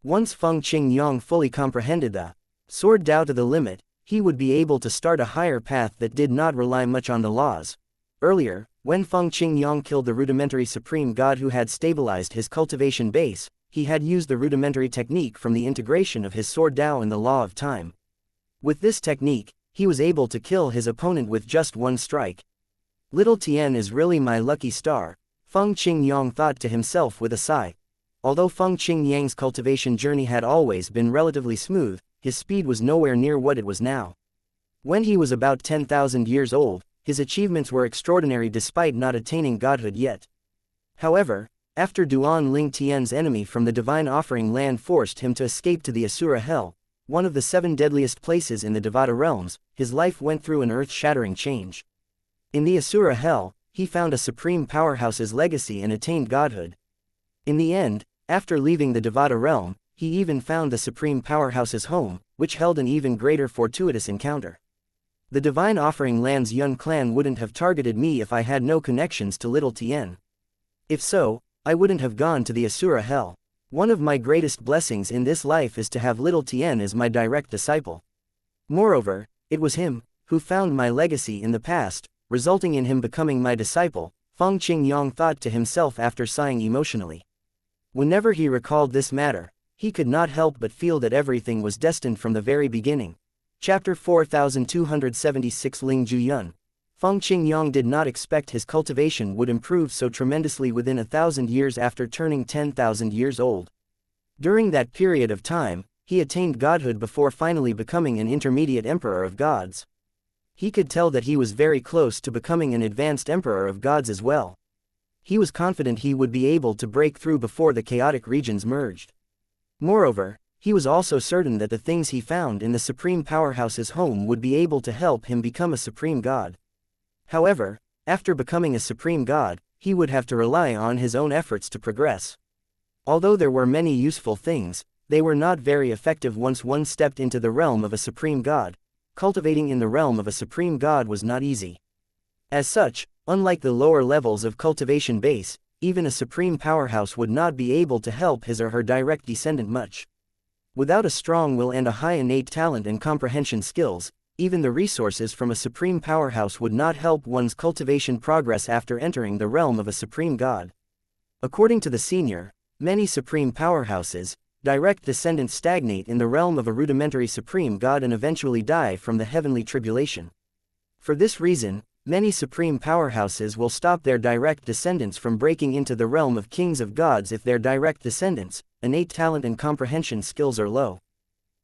[SPEAKER 1] Once Feng Qingyong fully comprehended the sword Dao to the limit, he would be able to start a higher path that did not rely much on the laws. Earlier, when Feng Qingyong killed the rudimentary supreme god who had stabilized his cultivation base, he had used the rudimentary technique from the integration of his sword Dao and the law of time. With this technique, he was able to kill his opponent with just one strike. Little Tien is really my lucky star, Feng Qingyong thought to himself with a sigh. Although Feng Qingyang's cultivation journey had always been relatively smooth, his speed was nowhere near what it was now. When he was about 10,000 years old, his achievements were extraordinary despite not attaining godhood yet. However, after Duan Ling Tian's enemy from the divine offering land forced him to escape to the Asura Hell, one of the 7 deadliest places in the Devata realms, his life went through an earth-shattering change. In the Asura Hell, he found a supreme powerhouse's legacy and attained godhood. In the end, after leaving the Devata realm, he even found the supreme powerhouse's home, which held an even greater fortuitous encounter. The divine offering land's Yun clan wouldn't have targeted me if I had no connections to Little Tien. If so, I wouldn't have gone to the Asura Hell. One of my greatest blessings in this life is to have Little Tien as my direct disciple. Moreover, it was him who found my legacy in the past, resulting in him becoming my disciple, Feng Qingyong thought to himself after sighing emotionally. Whenever he recalled this matter, he could not help but feel that everything was destined from the very beginning. Chapter 4276 Ling Juyun. Feng Qingyong did not expect his cultivation would improve so tremendously within 1,000 years after turning 10,000 years old. During that period of time, he attained godhood before finally becoming an intermediate emperor of gods. He could tell that he was very close to becoming an advanced emperor of gods as well. He was confident he would be able to break through before the chaotic regions merged. Moreover, he was also certain that the things he found in the Supreme Powerhouse's home would be able to help him become a supreme god. However, after becoming a supreme god, he would have to rely on his own efforts to progress. Although there were many useful things, they were not very effective once one stepped into the realm of a supreme god. Cultivating in the realm of a supreme god was not easy. As such, unlike the lower levels of cultivation base, even a supreme powerhouse would not be able to help his or her direct descendant much. Without a strong will and a high innate talent and comprehension skills, even the resources from a supreme powerhouse would not help one's cultivation progress after entering the realm of a supreme god. According to the senior, many supreme powerhouses, direct descendants stagnate in the realm of a rudimentary supreme god and eventually die from the heavenly tribulation. For this reason, many supreme powerhouses will stop their direct descendants from breaking into the realm of kings of gods if their direct descendants' innate talent and comprehension skills are low.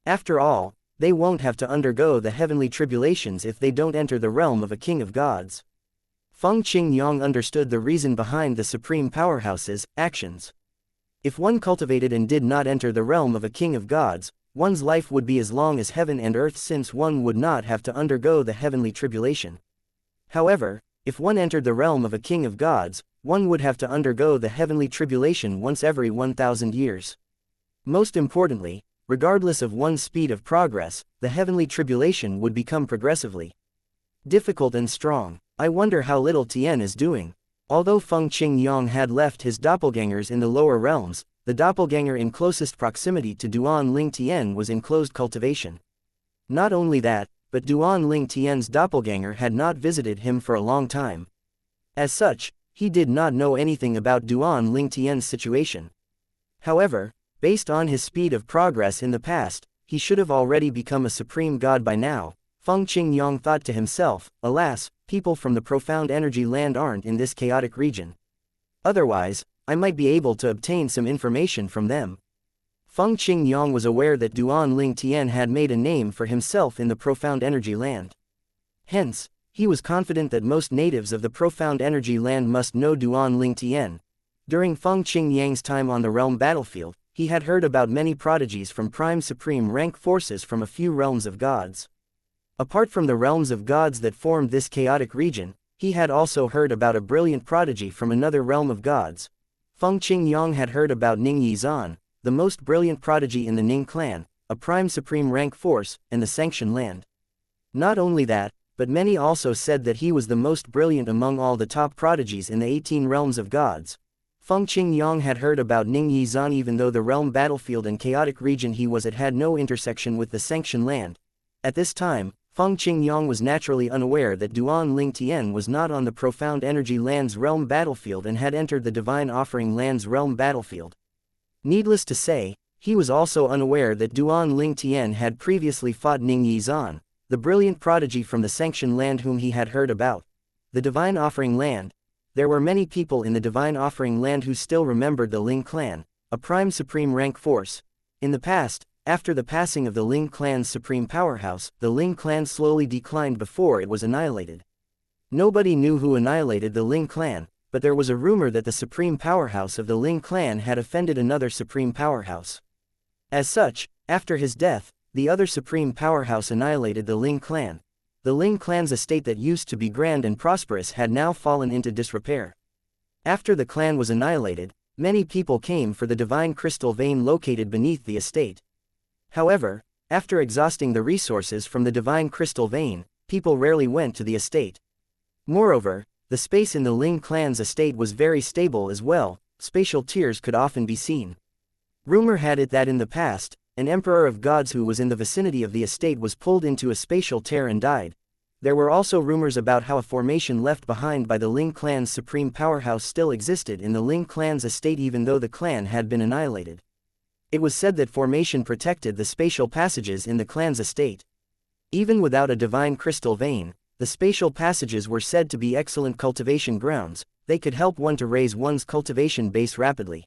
[SPEAKER 1] After all, they won't have to undergo the heavenly tribulations if they don't enter the realm of a king of gods. Feng Qingyang understood the reason behind the supreme powerhouses' actions. If one cultivated and did not enter the realm of a king of gods, one's life would be as long as heaven and earth since one would not have to undergo the heavenly tribulation. However, if one entered the realm of a king of gods, one would have to undergo the heavenly tribulation once every 1,000 years. Most importantly, regardless of one's speed of progress, the heavenly tribulation would become progressively difficult and strong. I wonder how little Tian is doing. Although Feng Qingyang had left his doppelgangers in the lower realms, the doppelganger in closest proximity to Duan Ling Tian was in closed cultivation. Not only that, but Duan Ling Tian's doppelganger had not visited him for a long time. As such, he did not know anything about Duan Ling Tian's situation. However, based on his speed of progress in the past, he should have already become a supreme god by now. Feng Qingyang thought to himself, alas, people from the profound energy land aren't in this chaotic region. Otherwise, I might be able to obtain some information from them. Feng Qingyang was aware that Duan Ling Tian had made a name for himself in the profound energy land. Hence, he was confident that most natives of the profound energy land must know Duan Ling Tian. During Feng Qingyang's time on the realm battlefield, he had heard about many prodigies from prime supreme rank forces from a few realms of gods. Apart from the realms of gods that formed this chaotic region, he had also heard about a brilliant prodigy from another realm of gods. Feng Qingyang had heard about Ning Yizan, the most brilliant prodigy in the Ning clan, a prime supreme rank force, and the Xianxia land. Not only that, but many also said that he was the most brilliant among all the top prodigies in the 18 realms of gods. Feng Qingyang had heard about Ning Yizan even though the realm battlefield and chaotic region he was at had no intersection with the Xianxia land. At this time, Feng Qingyang was naturally unaware that Duan Ling Tian was not on the profound energy land's realm battlefield and had entered the divine offering land's realm battlefield. Needless to say, he was also unaware that Duan Ling Tian had previously fought Ning Yizan, the brilliant prodigy from the Xianxia land whom he had heard about. The divine offering land. There were many people in the divine offering land who still remembered the Ling clan, a prime supreme rank force. In the past, after the passing of the Ling clan's supreme powerhouse, the Ling clan slowly declined before it was annihilated. Nobody knew who annihilated the Ling clan, but there was a rumor that the supreme powerhouse of the Ling clan had offended another supreme powerhouse. As such, after his death, the other supreme powerhouse annihilated the Ling clan. The Ling clan's estate that used to be grand and prosperous had now fallen into disrepair. After the clan was annihilated, many people came for the divine crystal vein located beneath the estate. However, after exhausting the resources from the divine crystal vein, people rarely went to the estate. Moreover, the space in the Ling clan's estate was very stable as well, spatial tears could often be seen. Rumor had it that in the past, an emperor of gods who was in the vicinity of the estate was pulled into a spatial tear and died. There were also rumors about how a formation left behind by the Ling clan's supreme powerhouse still existed in the Ling clan's estate even though the clan had been annihilated. It was said that formation protected the spatial passages in the clan's estate. Even without a divine crystal vein, the spatial passages were said to be excellent cultivation grounds. They could help one to raise one's cultivation base rapidly.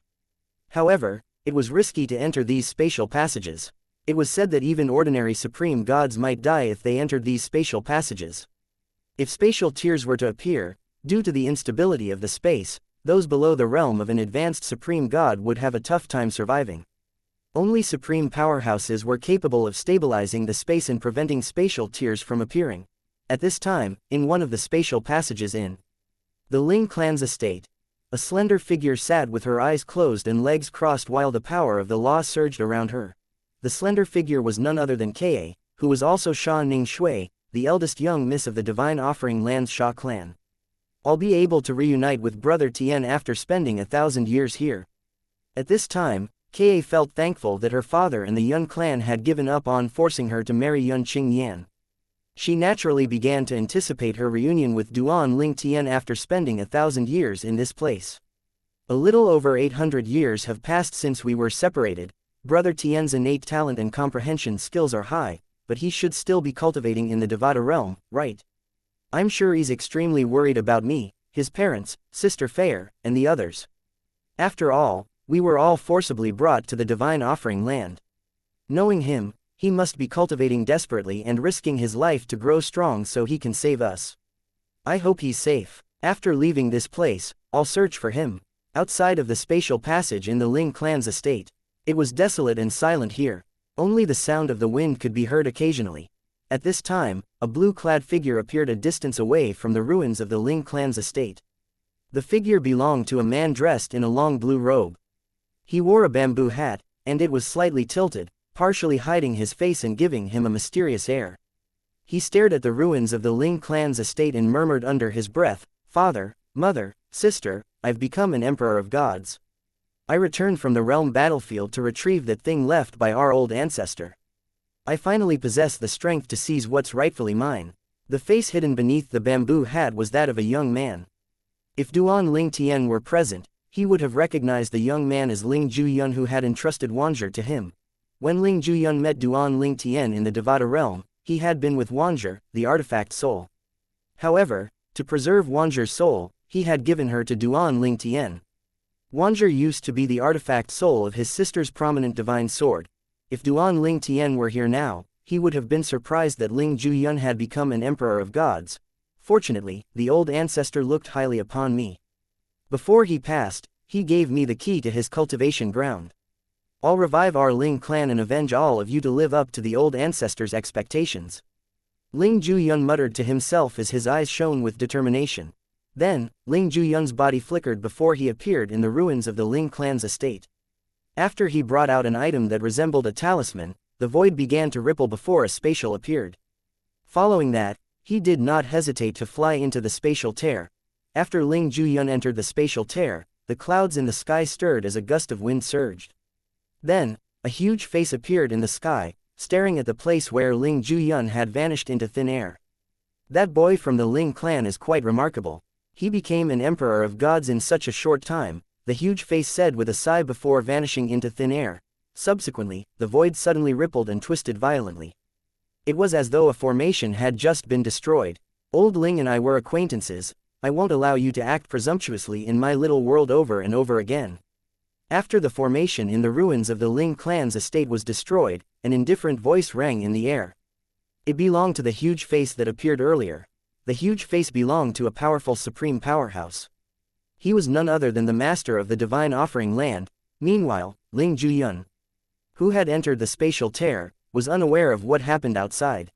[SPEAKER 1] However, it was risky to enter these spatial passages. It was said that even ordinary supreme gods might die if they entered these spatial passages. If spatial tiers were to appear, due to the instability of the space, those below the realm of an advanced supreme god would have a tough time surviving. Only supreme powerhouses were capable of stabilizing the space and preventing spatial tiers from appearing. At this time, in one of the spatial passages in the Ling clan's estate, a slender figure sat with her eyes closed and legs crossed while the power of the law surged around her. The slender figure was none other than Ka, who was also Sha Ning Shui, the eldest young miss of the divine offering land's Sha clan. I'll be able to reunite with brother Tian after spending 1,000 years here. At this time, Ka felt thankful that her father and the Yun clan had given up on forcing her to marry Yun Qing Yan. She naturally began to anticipate her reunion with Duan Ling Tian after spending 1,000 years in this place. A little over 800 years have passed since we were separated. Brother Tian's innate talent and comprehension skills are high, but he should still be cultivating in the Devata realm, right? I'm sure he's extremely worried about me, his parents, Sister Fair, and the others. After all, we were all forcibly brought to the divine offering land. Knowing him, he must be cultivating desperately and risking his life to grow strong so he can save us. I hope he's safe. After leaving this place, I'll search for him. Outside of the spatial passage in the Ling clan's estate, it was desolate and silent here. Only the sound of the wind could be heard occasionally. At this time, a blue-clad figure appeared a distance away from the ruins of the Ling clan's estate. The figure belonged to a man dressed in a long blue robe. He wore a bamboo hat, and it was slightly tilted, partially hiding his face and giving him a mysterious air. He stared at the ruins of the Ling clan's estate and murmured under his breath, "Father, Mother, Sister, I've become an emperor of gods. I returned from the realm battlefield to retrieve that thing left by our old ancestor. I finally possess the strength to seize what's rightfully mine." The face hidden beneath the bamboo hat was that of a young man. If Duan Ling Tian were present, he would have recognized the young man as Ling Juyun, who had entrusted Wanzhi to him. When Ling Juyun met Duan Ling Tian in the Devata realm, he had been with Wanzhi, the artifact soul. However, to preserve Wanzhi's soul, he had given her to Duan Ling Tian. Wanzhi used to be the artifact soul of his sister's prominent divine sword. If Duan Ling Tian were here now, he would have been surprised that Ling Juyun had become an emperor of gods. Fortunately, the old ancestor looked highly upon me. Before he passed, he gave me the key to his cultivation ground. I'll revive our Ling clan and avenge all of you to live up to the old ancestor's expectations. Ling Juyun muttered to himself as his eyes shone with determination. Then, Ling Juyun's body flickered before he appeared in the ruins of the Ling clan's estate. After he brought out an item that resembled a talisman, the void began to ripple before a spatial appeared. Following that, he did not hesitate to fly into the spatial tear. After Ling Juyun entered the spatial tear, the clouds in the sky stirred as a gust of wind surged. Then, a huge face appeared in the sky, staring at the place where Ling Juyun had vanished into thin air. That boy from the Ling clan is quite remarkable. He became an emperor of gods in such a short time, the huge face said with a sigh before vanishing into thin air. Subsequently, the void suddenly rippled and twisted violently. It was as though a formation had just been destroyed. Old Ling and I were acquaintances. I won't allow you to act presumptuously in my little world over and over again. After the formation in the ruins of the Ling clan's estate was destroyed, an indifferent voice rang in the air. It belonged to the huge face that appeared earlier. The huge face belonged to a powerful supreme powerhouse. He was none other than the master of the divine offering land. Meanwhile, Ling Juyun, who had entered the spatial tear, was unaware of what happened outside.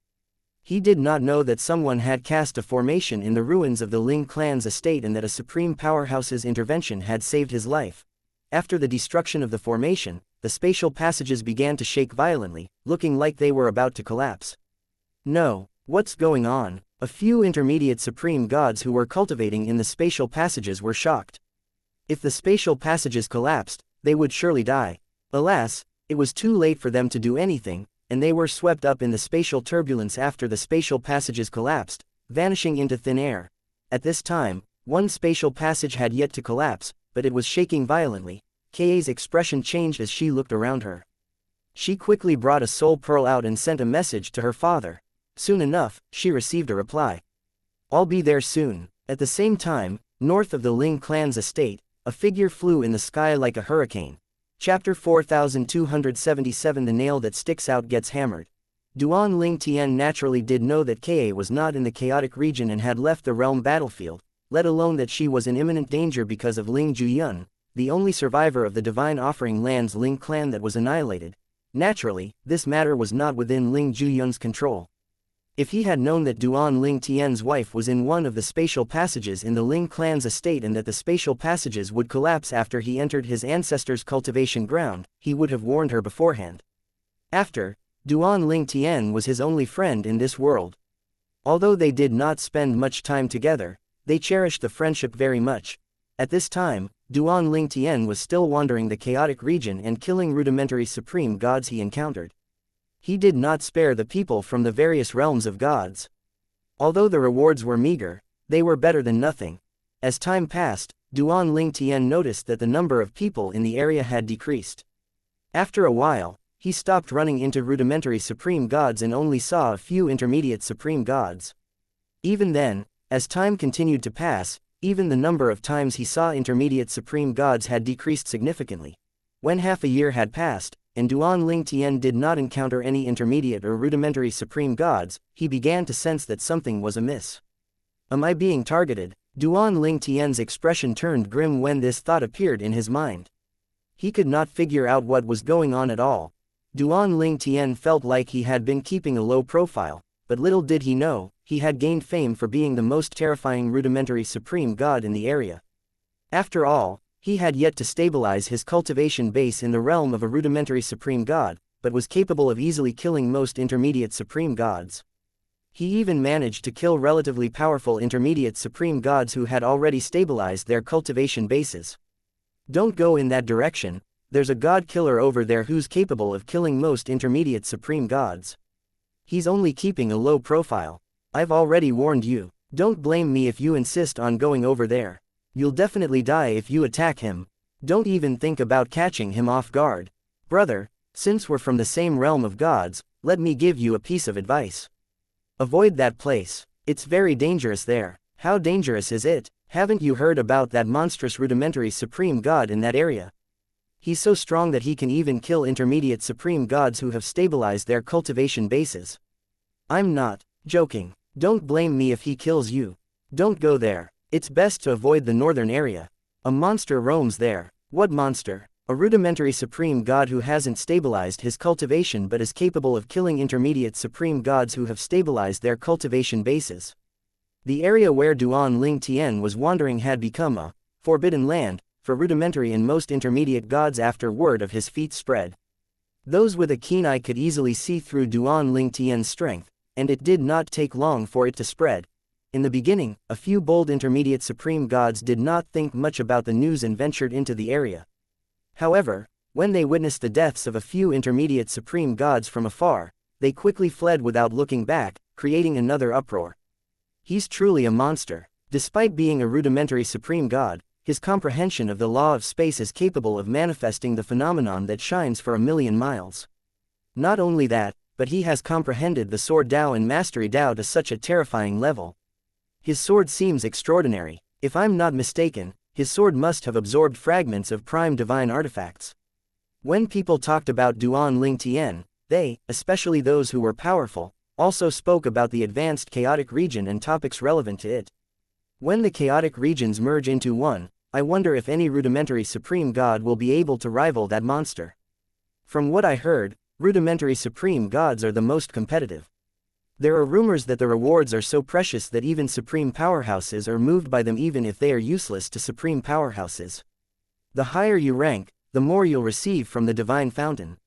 [SPEAKER 1] He did not know that someone had cast a formation in the ruins of the Ling clan's estate and that a supreme powerhouse's intervention had saved his life. After the destruction of the formation, the spatial passages began to shake violently, looking like they were about to collapse. No, what's going on? A few intermediate supreme gods who were cultivating in the spatial passages were shocked. If the spatial passages collapsed, they would surely die. Alas, it was too late for them to do anything, and they were swept up in the spatial turbulence after the spatial passages collapsed, vanishing into thin air. At this time, one spatial passage had yet to collapse, but it was shaking violently. Ka's expression changed as she looked around her. She quickly brought a soul pearl out and sent a message to her father. Soon enough, she received a reply. "I'll be there soon." At the same time, north of the Ling clan's estate, a figure flew in the sky like a hurricane. Chapter 4277 The nail that sticks out gets hammered. Duan Ling Tian naturally did know that Ka was not in the chaotic region and had left the realm battlefield, let alone that she was in imminent danger because of Ling Juyun, the only survivor of the Divine Offering Land's Ling clan that was annihilated. Naturally, this matter was not within Ling Juyun's control. If he had known that Duan Ling Tian's wife was in one of the spatial passages in the Ling clan's estate and that the spatial passages would collapse after he entered his ancestors' cultivation ground, he would have warned her beforehand. After, Duan Ling Tian was his only friend in this world. Although they did not spend much time together, they cherished the friendship very much. At this time, Duan Ling Tian was still wandering the chaotic region and killing rudimentary supreme gods he encountered. He did not spare the people from the various realms of gods. Although the rewards were meager, they were better than nothing. As time passed, Duan Ling Tian noticed that the number of people in the area had decreased. After a while, he stopped running into rudimentary supreme gods and only saw a few intermediate supreme gods. Even then, as time continued to pass, even the number of times he saw intermediate supreme gods had decreased significantly. When half a year had passed, and Duan Ling Tian did not encounter any intermediate or rudimentary supreme gods, he began to sense that something was amiss. Am I being targeted? Duan Ling Tian's expression turned grim when this thought appeared in his mind. He could not figure out what was going on at all. Duan Ling Tian felt like he had been keeping a low profile, but little did he know, he had gained fame for being the most terrifying rudimentary supreme god in the area. After all, he had yet to stabilize his cultivation base in the realm of a rudimentary supreme god, but was capable of easily killing most intermediate supreme gods. He even managed to kill relatively powerful intermediate supreme gods who had already stabilized their cultivation bases. Don't go in that direction, there's a god killer over there who's capable of killing most intermediate supreme gods. He's only keeping a low profile. I've already warned you. Don't blame me if you insist on going over there. You'll definitely die if you attack him. Don't even think about catching him off guard. Brother, since we're from the same realm of gods, let me give you a piece of advice. Avoid that place. It's very dangerous there. How dangerous is it? Haven't you heard about that monstrous rudimentary supreme god in that area? He's so strong that he can even kill intermediate supreme gods who have stabilized their cultivation bases. I'm not joking. Don't blame me if he kills you. Don't go there. It's best to avoid the northern area. A monster roams there. What monster? A rudimentary supreme god who hasn't stabilized his cultivation but is capable of killing intermediate supreme gods who have stabilized their cultivation bases. The area where Duan Ling Tian was wandering had become a forbidden land for rudimentary and most intermediate gods after word of his feat spread. Those with a keen eye could easily see through Duan Ling Tian's strength, and it did not take long for it to spread. In the beginning, a few bold intermediate supreme gods did not think much about the news and ventured into the area. However, when they witnessed the deaths of a few intermediate supreme gods from afar, they quickly fled without looking back, creating another uproar. He's truly a monster. Despite being a rudimentary supreme god, his comprehension of the law of space is capable of manifesting the phenomenon that shines for 1,000,000 miles. Not only that, but he has comprehended the sword Dao and mastery Dao to such a terrifying level. His sword seems extraordinary. If I'm not mistaken, his sword must have absorbed fragments of prime divine artifacts. When people talked about Duan Ling Tian, they, especially those who were powerful, also spoke about the advanced chaotic region and topics relevant to it. When the chaotic regions merge into one, I wonder if any rudimentary supreme god will be able to rival that monster. From what I heard, rudimentary supreme gods are the most competitive. There are rumors that the rewards are so precious that even supreme powerhouses are moved by them even if they are useless to supreme powerhouses. The higher you rank, the more you'll receive from the divine fountain.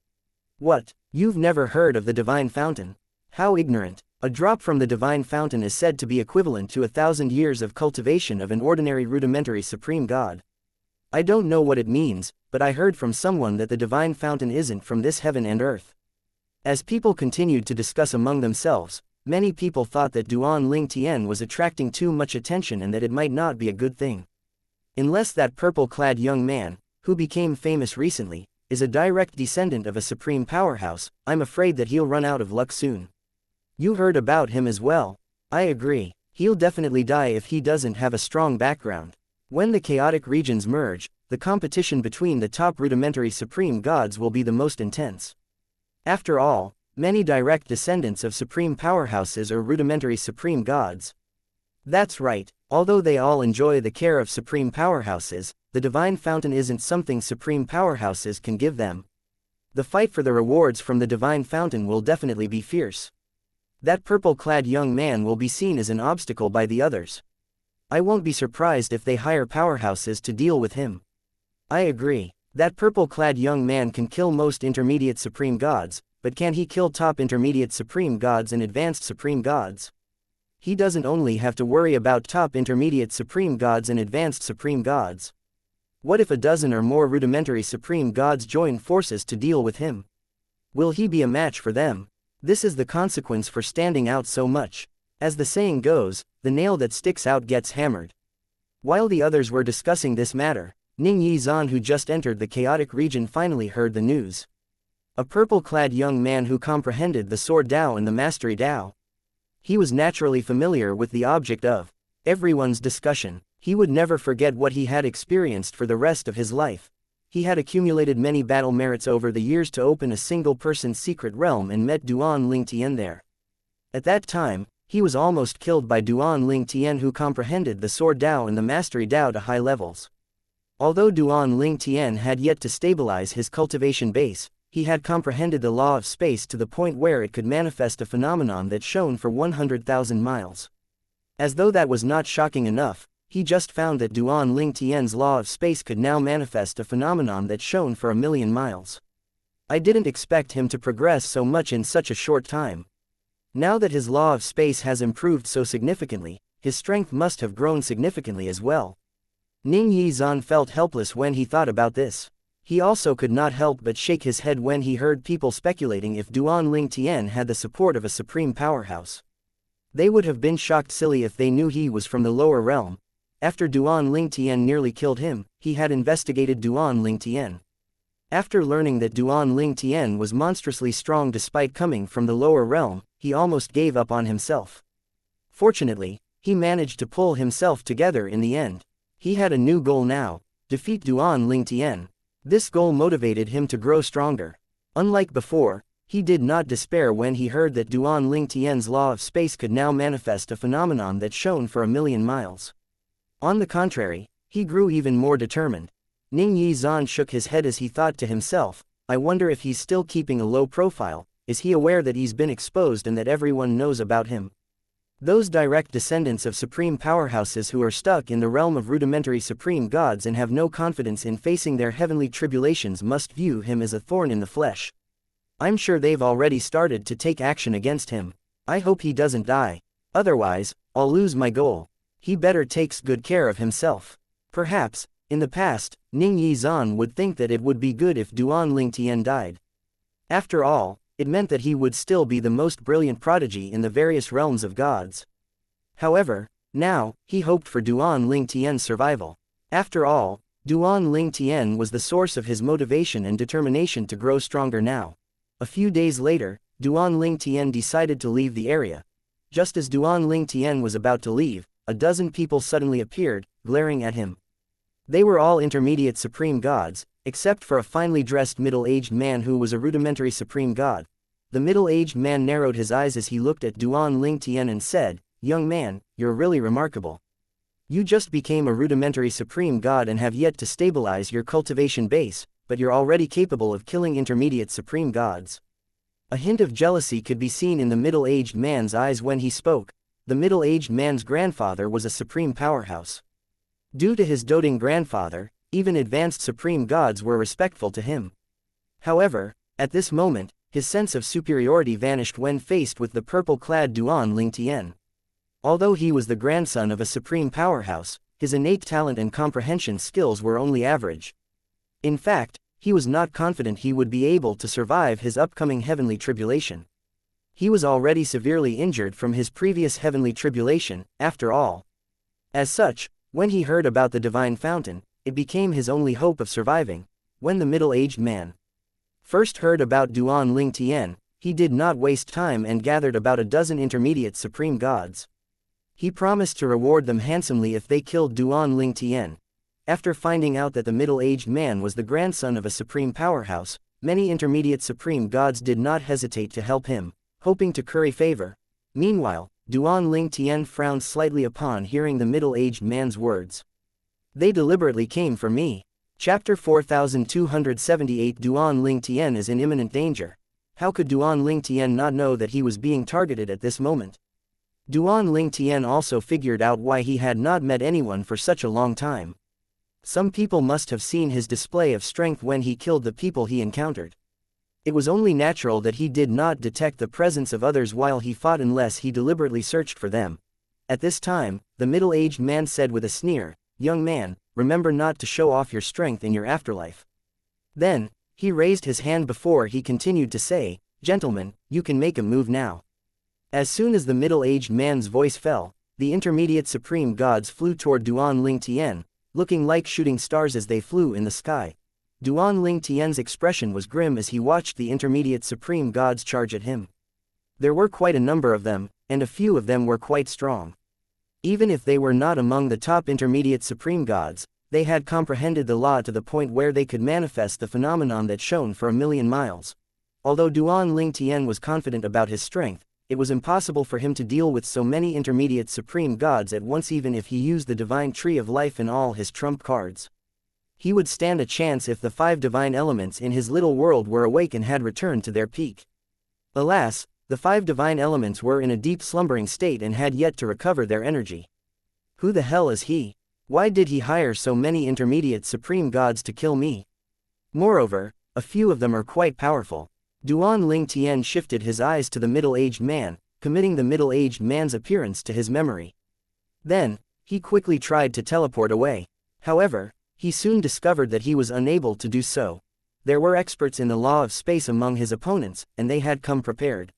[SPEAKER 1] What? You've never heard of the divine fountain? How ignorant. A drop from the divine fountain is said to be equivalent to 1,000 years of cultivation of an ordinary rudimentary supreme god. I don't know what it means, but I heard from someone that the divine fountain isn't from this heaven and earth. As people continued to discuss among themselves, many people thought that Duan Ling Tian was attracting too much attention and that it might not be a good thing. Unless that purple-clad young man, who became famous recently, is a direct descendant of a supreme powerhouse, I'm afraid that he'll run out of luck soon. You heard about him as well. I agree. He'll definitely die if he doesn't have a strong background. When the chaotic regions merge, the competition between the top rudimentary supreme gods will be the most intense. After all, many direct descendants of supreme powerhouses are rudimentary supreme gods. That's right, although they all enjoy the care of supreme powerhouses, the divine fountain isn't something supreme powerhouses can give them. The fight for the rewards from the divine fountain will definitely be fierce. That purple-clad young man will be seen as an obstacle by the others. I won't be surprised if they hire powerhouses to deal with him. I agree. That purple-clad young man can kill most intermediate supreme gods, but can he kill top intermediate supreme gods and advanced supreme gods? He doesn't only have to worry about top intermediate supreme gods and advanced supreme gods. What if a dozen or more rudimentary supreme gods join forces to deal with him? Will he be a match for them? This is the consequence for standing out so much. As the saying goes, the nail that sticks out gets hammered. While the others were discussing this matter, Ning Yizan, who just entered the chaotic region, finally heard the news. A purple-clad young man who comprehended the sword Dao and the mastery Dao. He was naturally familiar with the object of everyone's discussion. He would never forget what he had experienced for the rest of his life. He had accumulated many battle merits over the years to open a single-person's secret realm and met Duan Ling Tian there. At that time, he was almost killed by Duan Ling Tian, who comprehended the sword Dao and the mastery Dao to high levels. Although Duan Ling Tian had yet to stabilize his cultivation base, he had comprehended the law of space to the point where it could manifest a phenomenon that shone for 100,000 miles. As though that was not shocking enough, he just found that Duan Ling Tian's law of space could now manifest a phenomenon that shone for 1,000,000 miles. I didn't expect him to progress so much in such a short time. Now that his law of space has improved so significantly, his strength must have grown significantly as well. Ning Yizan felt helpless when he thought about this. He also could not help but shake his head when he heard people speculating if Duan Ling Tian had the support of a supreme powerhouse. They would have been shocked silly if they knew he was from the lower realm. After Duan Ling Tian nearly killed him, he had investigated Duan Ling Tian. After learning that Duan Ling Tian was monstrously strong despite coming from the lower realm, he almost gave up on himself. Fortunately, he managed to pull himself together in the end. He had a new goal now: defeat Duan Ling Tian. This goal motivated him to grow stronger. Unlike before, he did not despair when he heard that Duan Ling Tian's law of space could now manifest a phenomenon that shone for 1,000,000 miles. On the contrary, he grew even more determined. Ning Yizan shook his head as he thought to himself, I wonder if he's still keeping a low profile. Is he aware that he's been exposed and that everyone knows about him? Those direct descendants of supreme powerhouses who are stuck in the realm of rudimentary supreme gods and have no confidence in facing their heavenly tribulations must view him as a thorn in the flesh. I'm sure they've already started to take action against him. I hope he doesn't die. Otherwise, I'll lose my goal. He better takes good care of himself. Perhaps, in the past, Ning Yizan would think that it would be good if Duan Ling Tian died. After all, it meant that he would still be the most brilliant prodigy in the various realms of gods. However, now, he hoped for Duan Ling Tian's survival. After all, Duan Ling Tian was the source of his motivation and determination to grow stronger now. A few days later, Duan Ling Tian decided to leave the area. Just as Duan Ling Tian was about to leave, a dozen people suddenly appeared, glaring at him. They were all intermediate supreme gods, except for a finely dressed middle-aged man who was a rudimentary supreme god. The middle-aged man narrowed his eyes as he looked at Duan Ling Tian and said, "Young man, you're really remarkable. You just became a rudimentary supreme god and have yet to stabilize your cultivation base, but you're already capable of killing intermediate supreme gods." A hint of jealousy could be seen in the middle-aged man's eyes when he spoke. The middle-aged man's grandfather was a supreme powerhouse. Due to his doting grandfather, even advanced supreme gods were respectful to him. However, at this moment, his sense of superiority vanished when faced with the purple-clad Duan Ling Tian. Although he was the grandson of a supreme powerhouse, his innate talent and comprehension skills were only average. In fact, he was not confident he would be able to survive his upcoming heavenly tribulation. He was already severely injured from his previous heavenly tribulation, after all. As such, when he heard about the divine fountain, it became his only hope of surviving. When the middle-aged man first heard about Duan Ling Tian, he did not waste time and gathered about a dozen intermediate supreme gods. He promised to reward them handsomely if they killed Duan Ling Tian. After finding out that the middle-aged man was the grandson of a supreme powerhouse, many intermediate supreme gods did not hesitate to help him, hoping to curry favor. Meanwhile, Duan Ling Tian frowned slightly upon hearing the middle-aged man's words. They deliberately came for me. Chapter 4278 Duan Ling Tian is in imminent danger. How could Duan Ling Tian not know that he was being targeted at this moment? Duan Ling Tian also figured out why he had not met anyone for such a long time. Some people must have seen his display of strength when he killed the people he encountered. It was only natural that he did not detect the presence of others while he fought unless he deliberately searched for them. At this time, the middle-aged man said with a sneer, "Young man, remember not to show off your strength in your afterlife." Then, he raised his hand before he continued to say, "Gentlemen, you can make a move now." As soon as the middle-aged man's voice fell, the intermediate supreme gods flew toward Duan Ling Tian, looking like shooting stars as they flew in the sky. Duan Ling Tian's expression was grim as he watched the intermediate supreme gods charge at him. There were quite a number of them, and a few of them were quite strong. Even if they were not among the top intermediate supreme gods, they had comprehended the law to the point where they could manifest the phenomenon that shone for a million miles. Although Duan Ling Tian was confident about his strength, it was impossible for him to deal with so many intermediate supreme gods at once even if he used the divine tree of life and all his trump cards. He would stand a chance if the 5 divine elements in his little world were awake and had returned to their peak. Alas, the 5 divine elements were in a deep slumbering state and had yet to recover their energy. Who the hell is he? Why did he hire so many intermediate supreme gods to kill me? Moreover, a few of them are quite powerful. Duan Ling Tian shifted his eyes to the middle-aged man, committing the middle-aged man's appearance to his memory. Then, he quickly tried to teleport away. However, he soon discovered that he was unable to do so. There were experts in the law of space among his opponents, and they had come prepared.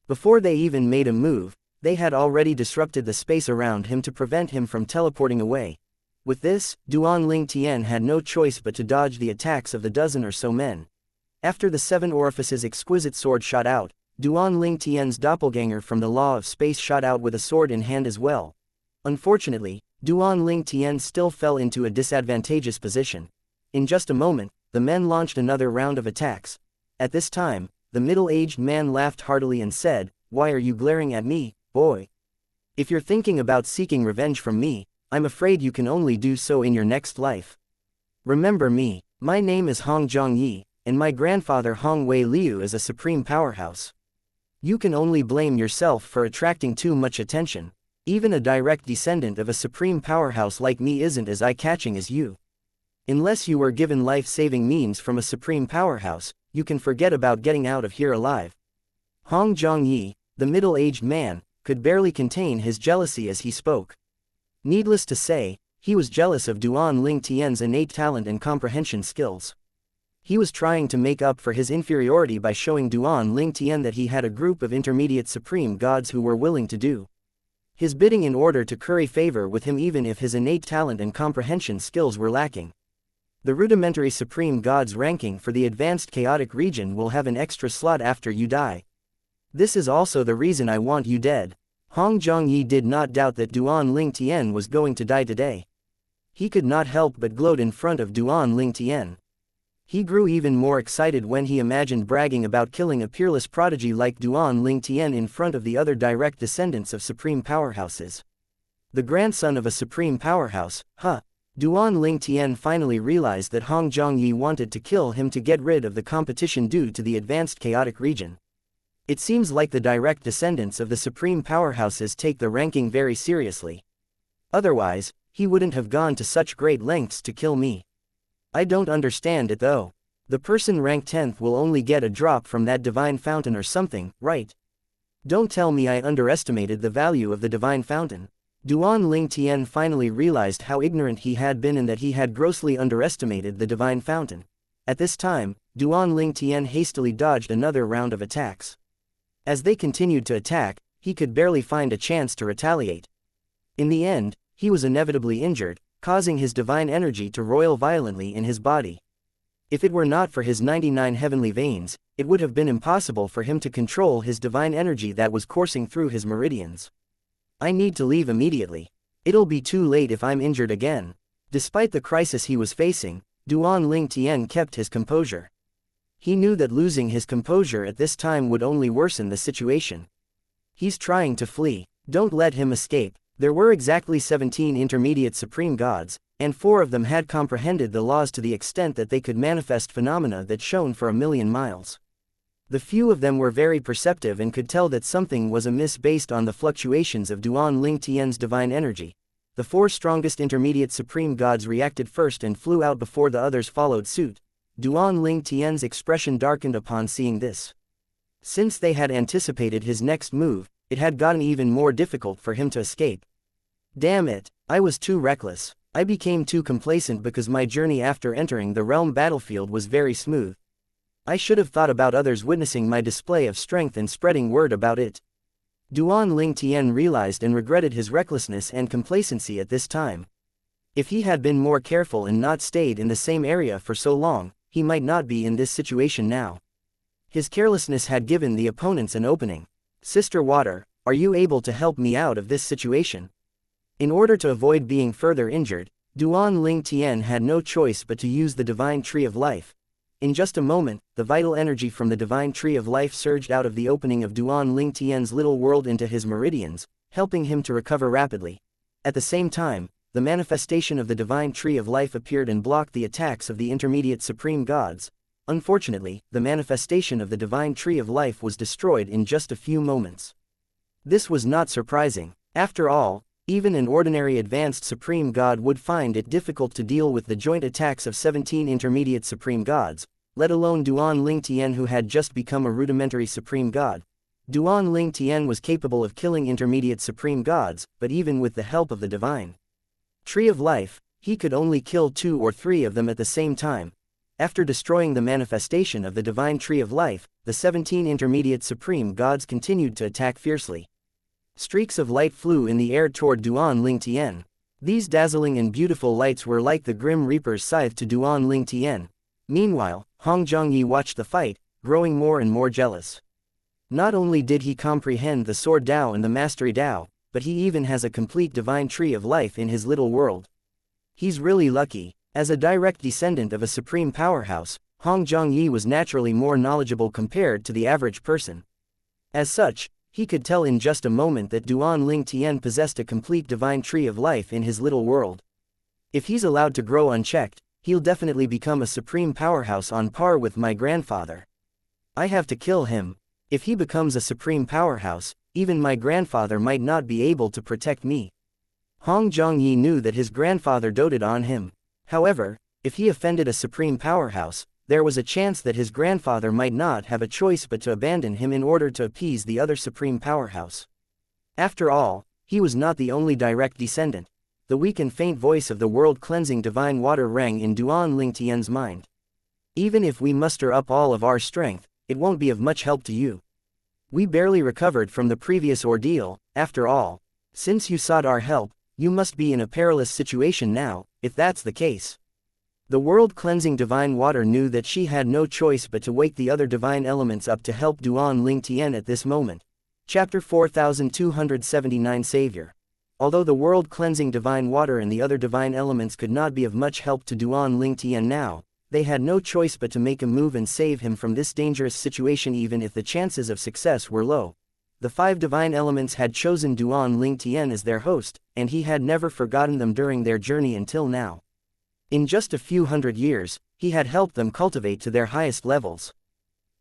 [SPEAKER 1] Before they even made a move, they had already disrupted the space around him to prevent him from teleporting away. With this, Duan Ling Tian had no choice but to dodge the attacks of the dozen or so men. After the 7 orifices exquisite sword shot out, Duan Ling Tian's doppelganger from the law of space shot out with a sword in hand as well. Unfortunately, Duan Ling Tian still fell into a disadvantageous position. In just a moment, the men launched another round of attacks. At this time, the middle-aged man laughed heartily and said, "Why are you glaring at me, boy? If you're thinking about seeking revenge from me, I'm afraid you can only do so in your next life. Remember me, my name is Hong Zhongyi, and my grandfather Hong Wei Liu is a supreme powerhouse. You can only blame yourself for attracting too much attention. Even a direct descendant of a supreme powerhouse like me isn't as eye-catching as you. Unless you were given life-saving means from a supreme powerhouse, you can forget about getting out of here alive." Hong Zhongyi, the middle-aged man, could barely contain his jealousy as he spoke. Needless to say, he was jealous of Duan Ling Tian's innate talent and comprehension skills. He was trying to make up for his inferiority by showing Duan Ling Tian that he had a group of intermediate supreme gods who were willing to do his bidding in order to curry favor with him even if his innate talent and comprehension skills were lacking. The rudimentary supreme gods ranking for the advanced chaotic region will have an extra slot after you die. This is also the reason I want you dead. Hong Zhongyi did not doubt that Duan Ling Tian was going to die today. He could not help but gloat in front of Duan Ling Tian. He grew even more excited when he imagined bragging about killing a peerless prodigy like Duan Ling Tian in front of the other direct descendants of supreme powerhouses. The grandson of a supreme powerhouse, huh? Duan Ling Tian finally realized that Hong Zhongyi wanted to kill him to get rid of the competition due to the advanced chaotic region. It seems like the direct descendants of the supreme powerhouses take the ranking very seriously. Otherwise, he wouldn't have gone to such great lengths to kill me. I don't understand it though. The person ranked 10th will only get a drop from that divine fountain or something, right? Don't tell me I underestimated the value of the divine fountain. Duan Ling Tian finally realized how ignorant he had been and that he had grossly underestimated the divine fountain. At this time, Duan Ling Tian hastily dodged another round of attacks. As they continued to attack, he could barely find a chance to retaliate. In the end, he was inevitably injured, causing his divine energy to roil violently in his body. If it were not for his 99 heavenly veins, it would have been impossible for him to control his divine energy that was coursing through his meridians. I need to leave immediately. It'll be too late if I'm injured again. Despite the crisis he was facing, Duan Ling Tian kept his composure. He knew that losing his composure at this time would only worsen the situation. He's trying to flee. Don't let him escape. There were exactly 17 intermediate supreme gods, and 4 of them had comprehended the laws to the extent that they could manifest phenomena that shone for 1,000,000 miles. The few of them were very perceptive and could tell that something was amiss based on the fluctuations of Duan Ling Tian's divine energy. The 4 strongest intermediate supreme gods reacted first and flew out before the others followed suit. Duan Ling Tian's expression darkened upon seeing this. Since they had anticipated his next move, it had gotten even more difficult for him to escape. Damn it, I was too reckless. I became too complacent because my journey after entering the realm battlefield was very smooth. I should have thought about others witnessing my display of strength and spreading word about it. Duan Ling Tian realized and regretted his recklessness and complacency at this time. If he had been more careful and not stayed in the same area for so long, he might not be in this situation now. His carelessness had given the opponents an opening. Sister Water, are you able to help me out of this situation? In order to avoid being further injured, Duan Ling Tian had no choice but to use the divine tree of life. In just a moment, the vital energy from the divine tree of life surged out of the opening of Duan Ling Tian's little world into his meridians, helping him to recover rapidly. At the same time, the manifestation of the divine tree of life appeared and blocked the attacks of the intermediate supreme gods. Unfortunately, the manifestation of the divine tree of life was destroyed in just a few moments. This was not surprising. After all, even an ordinary advanced supreme god would find it difficult to deal with the joint attacks of 17 intermediate supreme gods, let alone Duan Ling Tian, who had just become a rudimentary supreme god. Duan Ling Tian was capable of killing intermediate supreme gods, but even with the help of the divine tree of life, he could only kill 2 or 3 of them at the same time. After destroying the manifestation of the divine tree of life, the 17 intermediate supreme gods continued to attack fiercely. Streaks of light flew in the air toward Duan Ling Tian. These dazzling and beautiful lights were like the Grim Reaper's scythe to Duan Ling Tian. Meanwhile, Hong Zhongyi watched the fight, growing more and more jealous. Not only did he comprehend the Sword Dao and the Mastery Dao, but he even has a complete divine tree of life in his little world. He's really lucky. As a direct descendant of a supreme powerhouse, Hong Zhongyi was naturally more knowledgeable compared to the average person. As such, he could tell in just a moment that Duan Ling Tian possessed a complete divine tree of life in his little world. If he's allowed to grow unchecked, he'll definitely become a supreme powerhouse on par with my grandfather. I have to kill him. If he becomes a supreme powerhouse, even my grandfather might not be able to protect me. Hong Zhongyi knew that his grandfather doted on him. However, if he offended a supreme powerhouse, there was a chance that his grandfather might not have a choice but to abandon him in order to appease the other supreme powerhouse. After all, he was not the only direct descendant. The weak and faint voice of the world-cleansing divine water rang in Duan Ling Tian's mind. Even if we muster up all of our strength, it won't be of much help to you. We barely recovered from the previous ordeal. After all, since you sought our help, you must be in a perilous situation now, if that's the case. The world-cleansing divine water knew that she had no choice but to wake the other divine elements up to help Duan Ling Tian at this moment. Chapter 4279 Savior. Although the world-cleansing divine water and the other divine elements could not be of much help to Duan Ling Tian now, they had no choice but to make a move and save him from this dangerous situation even if the chances of success were low. The 5 divine elements had chosen Duan Ling Tian as their host, and he had never forgotten them during their journey until now. In just a few hundred years, he had helped them cultivate to their highest levels.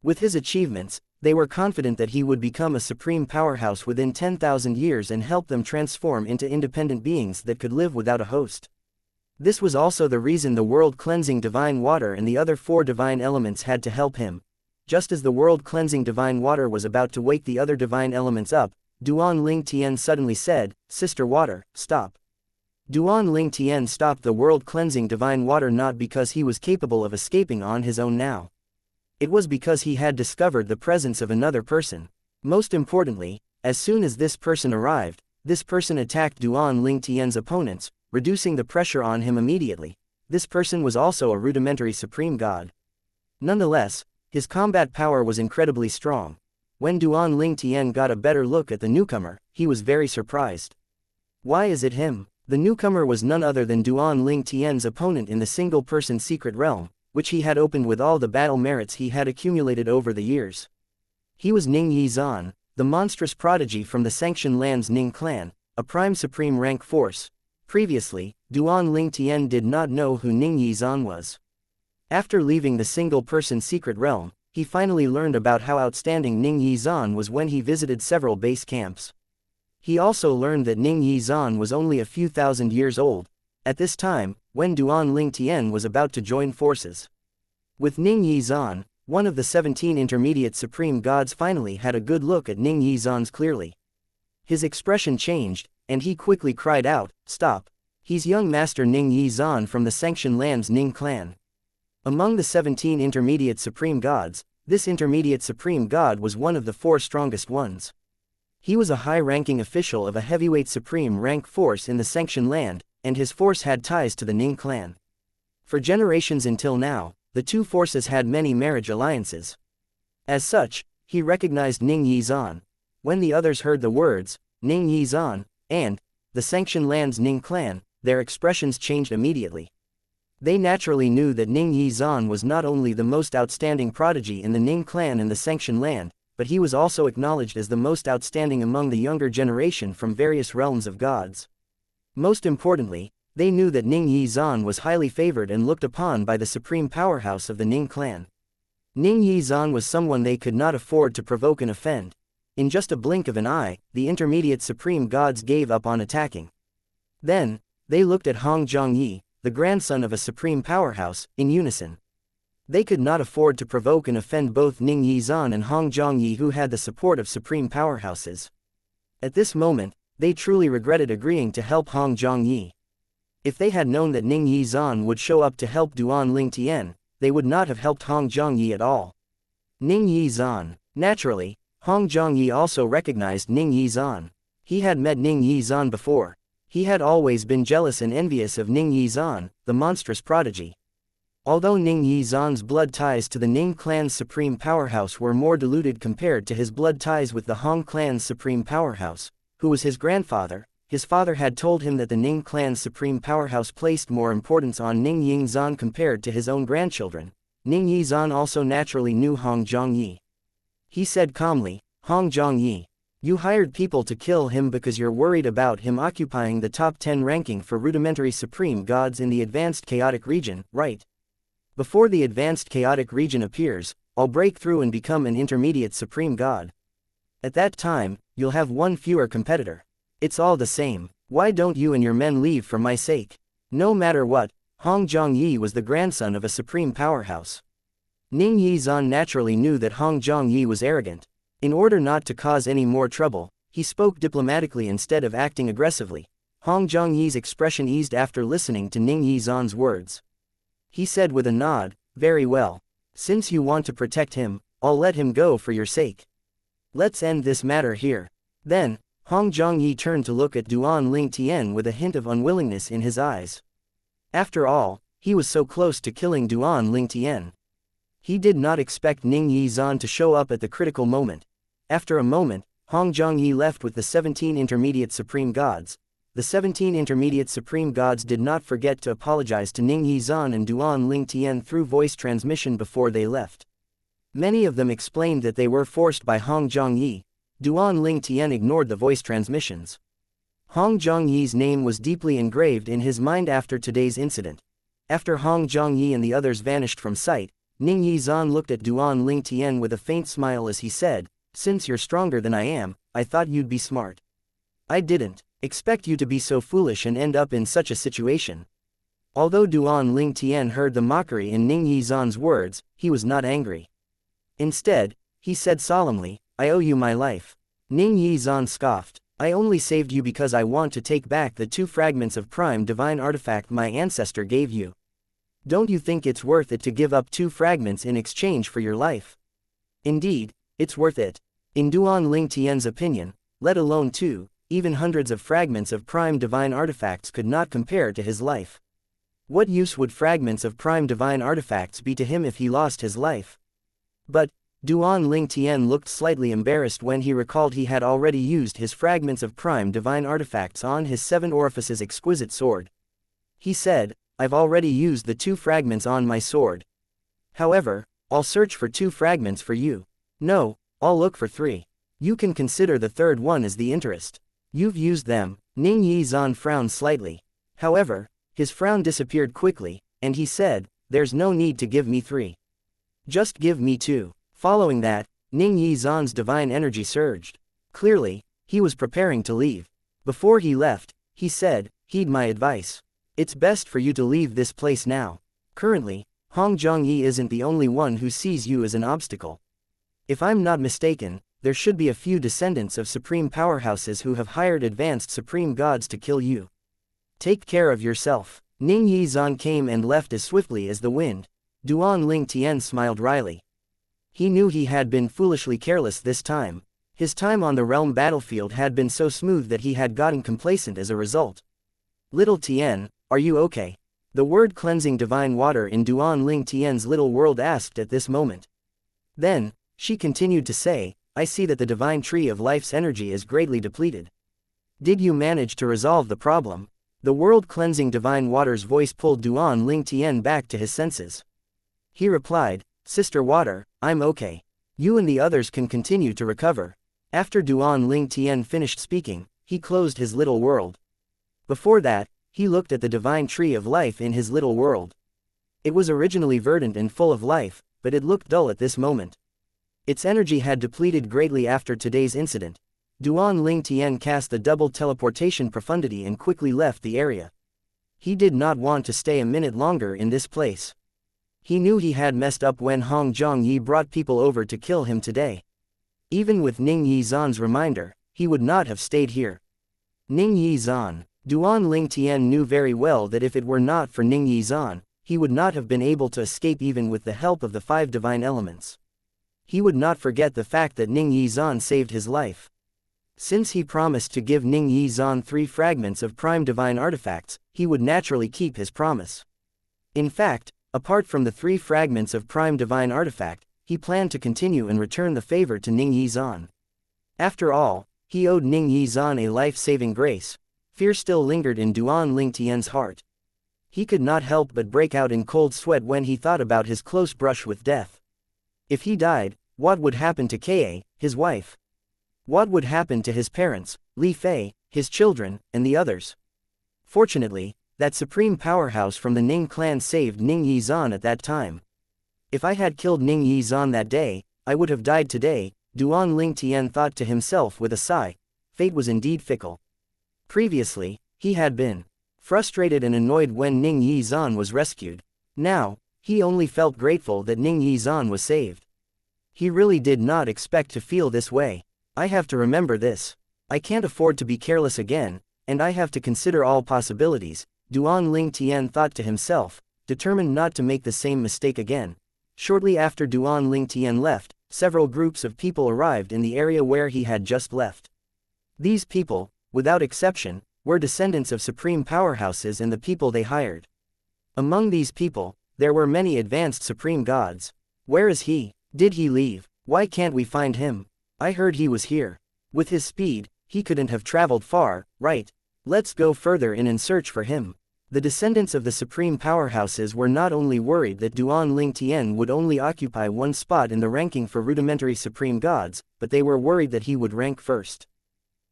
[SPEAKER 1] With his achievements, they were confident that he would become a supreme powerhouse within 10,000 years and help them transform into independent beings that could live without a host. This was also the reason the world-cleansing divine water and the other 4 divine elements had to help him. Just as the world-cleansing divine water was about to wake the other divine elements up, Duan Ling Tian suddenly said, "Sister Water, stop." Duan Ling Tian stopped the world-cleansing divine water not because he was capable of escaping on his own now. It was because he had discovered the presence of another person. Most importantly, as soon as this person arrived, this person attacked Duan Ling Tian's opponents, reducing the pressure on him immediately. This person was also a rudimentary supreme god. Nonetheless, his combat power was incredibly strong. When Duan Ling Tian got a better look at the newcomer, he was very surprised. Why is it him? The newcomer was none other than Duan Ling Tian's opponent in the single-person secret realm, which he had opened with all the battle merits he had accumulated over the years. He was Ning Yizan, the monstrous prodigy from the Xianxia Land's Ning clan, a prime supreme rank force. Previously, Duan Ling Tian did not know who Ning Yizan was. After leaving the single-person secret realm, he finally learned about how outstanding Ning Yizan was when he visited several base camps. He also learned that Ning Yizan was only a few thousand years old, at this time, when Duan Ling Tian was about to join forces. With Ning Yizan, one of the 17 intermediate supreme gods finally had a good look at Ning Yizan's clearly. His expression changed, and he quickly cried out, "Stop! He's young master Ning Yizan from the Xianxia Land's Ning clan." Among the 17 intermediate supreme gods, this intermediate supreme god was one of the 4 strongest ones. He was a high-ranking official of a heavyweight supreme rank force in the Xianxia Land, and his force had ties to the Ning clan. For generations until now, the two forces had many marriage alliances. As such, he recognized Ning Yizan. When the others heard the words, Ning Yizan, and the Xianxia Land's Ning clan, their expressions changed immediately. They naturally knew that Ning Yizan was not only the most outstanding prodigy in the Ning clan in the Xianxia Land, but he was also acknowledged as the most outstanding among the younger generation from various realms of gods. Most importantly, they knew that Ning Yizan was highly favored and looked upon by the supreme powerhouse of the Ning clan. Ning Yizan was someone they could not afford to provoke and offend. In just a blink of an eye, the intermediate supreme gods gave up on attacking. Then, they looked at Hong Zhongyi, the grandson of a supreme powerhouse, in unison. They could not afford to provoke and offend both Ning Yizan and Hong Zhongyi, who had the support of supreme powerhouses. At this moment, they truly regretted agreeing to help Hong Zhongyi. If they had known that Ning Yizan would show up to help Duan Ling Tian, they would not have helped Hong Zhongyi at all. Ning Yizan. Naturally, Hong Zhongyi also recognized Ning Yizan. He had met Ning Yizan before. He had always been jealous and envious of Ning Yizan, the monstrous prodigy. Although Ning Yizan's blood ties to the Ning clan's supreme powerhouse were more diluted compared to his blood ties with the Hong clan's supreme powerhouse, who was his grandfather, his father had told him that the Ning clan's supreme powerhouse placed more importance on Ning Yizan compared to his own grandchildren. Ning Yizan also naturally knew Hong Zhongyi. He said calmly, "Hong Zhongyi, you hired people to kill him because you're worried about him occupying the top 10 ranking for rudimentary supreme gods in the advanced chaotic region, right? Before the advanced chaotic region appears, I'll break through and become an intermediate supreme god. At that time, you'll have one fewer competitor. It's all the same. Why don't you and your men leave for my sake?" No matter what, Hong Zhongyi was the grandson of a supreme powerhouse. Ning Yizan naturally knew that Hong Zhongyi was arrogant. In order not to cause any more trouble, he spoke diplomatically instead of acting aggressively. Hong Zhongyi's expression eased after listening to Ning Yizan's words. He said with a nod, "Very well. Since you want to protect him, I'll let him go for your sake. Let's end this matter here." Then, Hong Zhongyi turned to look at Duan Ling Tian with a hint of unwillingness in his eyes. After all, he was so close to killing Duan Ling Tian. He did not expect Ning Yizan to show up at the critical moment. After a moment, Hong Zhongyi left with the 17 intermediate supreme gods. The 17 intermediate supreme gods did not forget to apologize to Ning Yizan and Duan Ling Tian through voice transmission before they left. Many of them explained that they were forced by Hong Zhongyi. Duan Ling Tian ignored the voice transmissions. Hong Zhongyi's name was deeply engraved in his mind after today's incident. After Hong Zhongyi and the others vanished from sight, Ning Yizan looked at Duan Ling Tian with a faint smile as he said, "Since you're stronger than I am, I thought you'd be smart. I didn't expect you to be so foolish and end up in such a situation." Although Duan Ling Tian heard the mockery in Ning Yizan's words, he was not angry. Instead, he said solemnly, "I owe you my life." Ning Yizan scoffed, "I only saved you because I want to take back the 2 fragments of prime divine artifact my ancestor gave you. Don't you think it's worth it to give up 2 fragments in exchange for your life?" Indeed, it's worth it. In Duan Ling Tian's opinion, let alone 2, even hundreds of fragments of prime divine artifacts could not compare to his life. What use would fragments of prime divine artifacts be to him if he lost his life? But, Duan Ling Tian looked slightly embarrassed when he recalled he had already used his fragments of prime divine artifacts on his 7 orifices exquisite sword. He said, I've already used the 2 fragments on my sword. However, I'll search for 2 fragments for you. No, I'll look for 3. You can consider the third one as the interest. You've used them. Ning Yizan frowned slightly. However, his frown disappeared quickly, and he said, there's no need to give me 3. Just give me 2. Following that, Ning Yizan's divine energy surged. Clearly, he was preparing to leave. Before he left, he said, heed my advice. It's best for you to leave this place now. Currently, Hong Zhongyi isn't the only one who sees you as an obstacle. If I'm not mistaken, there should be a few descendants of supreme powerhouses who have hired advanced supreme gods to kill you. Take care of yourself. Ning Yizan came and left as swiftly as the wind. Duan Ling Tian smiled wryly. He knew he had been foolishly careless this time. His time on the realm battlefield had been so smooth that he had gotten complacent as a result. Little Tian, are you okay? The word cleansing divine water in Duan Ling Tian's little world asked at this moment. Then, she continued to say, I see that the divine tree of life's energy is greatly depleted. Did you manage to resolve the problem? The world cleansing divine water's voice pulled Duan Ling Tian back to his senses. He replied, Sister Water, I'm okay. You and the others can continue to recover. After Duan Ling Tian finished speaking, he closed his little world. Before that, he looked at the divine tree of life in his little world. It was originally verdant and full of life, but it looked dull at this moment. Its energy had depleted greatly after today's incident. Duan Ling Tian cast the double teleportation profundity and quickly left the area. He did not want to stay a minute longer in this place. He knew he had messed up when Hong Zhongyi brought people over to kill him today. Even with Ning Yizan's reminder, he would not have stayed here. Ning Yizan. Duan Ling Tian knew very well that if it were not for Ning Yizan, he would not have been able to escape even with the help of the 5 divine elements. He would not forget the fact that Ning Yizan saved his life. Since he promised to give Ning Yizan 3 fragments of prime divine artifacts, he would naturally keep his promise. In fact, apart from the 3 fragments of prime divine artifact, he planned to continue and return the favor to Ning Yizan. After all, he owed Ning Yizan a life-saving grace. Fear still lingered in Duan Ling Tian's heart. He could not help but break out in cold sweat when he thought about his close brush with death. If he died, what would happen to Ka, his wife? What would happen to his parents, Li Fei, his children, and the others? Fortunately, that supreme powerhouse from the Ning clan saved Ning Yizan at that time. If I had killed Ning Yizan that day, I would have died today, Duan Ling Tian thought to himself with a sigh. Fate was indeed fickle. Previously, he had been frustrated and annoyed when Ning Yizan was rescued. Now, he only felt grateful that Ning Yizan was saved. He really did not expect to feel this way. I have to remember this. I can't afford to be careless again, and I have to consider all possibilities, Duan Ling Tian thought to himself, determined not to make the same mistake again. Shortly after Duan Ling Tian left, several groups of people arrived in the area where he had just left. These people, without exception, were descendants of supreme powerhouses and the people they hired. Among these people, there were many advanced supreme gods. Where is he? Did he leave? Why can't we find him? I heard he was here. With his speed, he couldn't have traveled far, right? Let's go further in and search for him. The descendants of the supreme powerhouses were not only worried that Duan Ling Tian would only occupy one spot in the ranking for rudimentary supreme gods, but they were worried that he would rank first.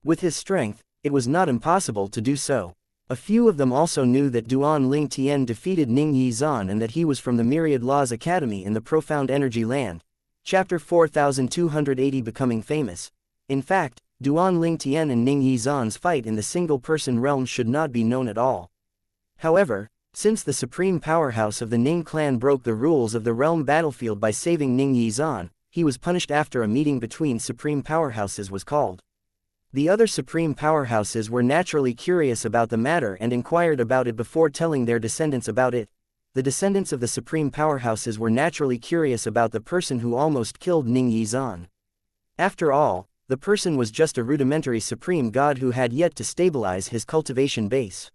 [SPEAKER 1] With his strength, it was not impossible to do so. A few of them also knew that Duan Ling Tian defeated Ning Yizan and that he was from the Myriad Laws Academy in the Profound Energy Land. Chapter 4280 Becoming Famous. In fact, Duan Ling Tian and Ning Yizan's fight in the single-person realm should not be known at all. However, since the supreme powerhouse of the Ning clan broke the rules of the realm battlefield by saving Ning Yizan, he was punished after a meeting between supreme powerhouses was called. The other supreme powerhouses were naturally curious about the matter and inquired about it before telling their descendants about it. The descendants of the supreme powerhouses were naturally curious about the person who almost killed Ning Yizan. After all, the person was just a rudimentary supreme god who had yet to stabilize his cultivation base.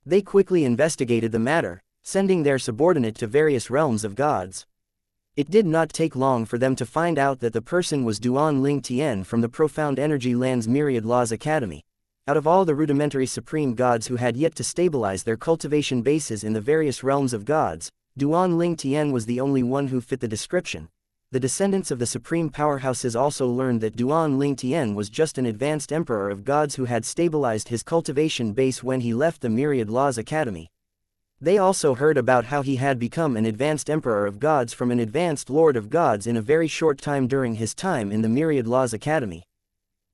[SPEAKER 1] They quickly investigated the matter, sending their subordinate to various realms of gods. It did not take long for them to find out that the person was Duan Ling Tian from the Profound Energy Land's Myriad Laws Academy. Out of all the rudimentary supreme gods who had yet to stabilize their cultivation bases in the various realms of gods, Duan Ling Tian was the only one who fit the description. The descendants of the supreme powerhouses also learned that Duan Ling Tian was just an advanced emperor of gods who had stabilized his cultivation base when he left the Myriad Laws Academy. They also heard about how he had become an advanced emperor of gods from an advanced lord of gods in a very short time during his time in the Myriad Laws Academy.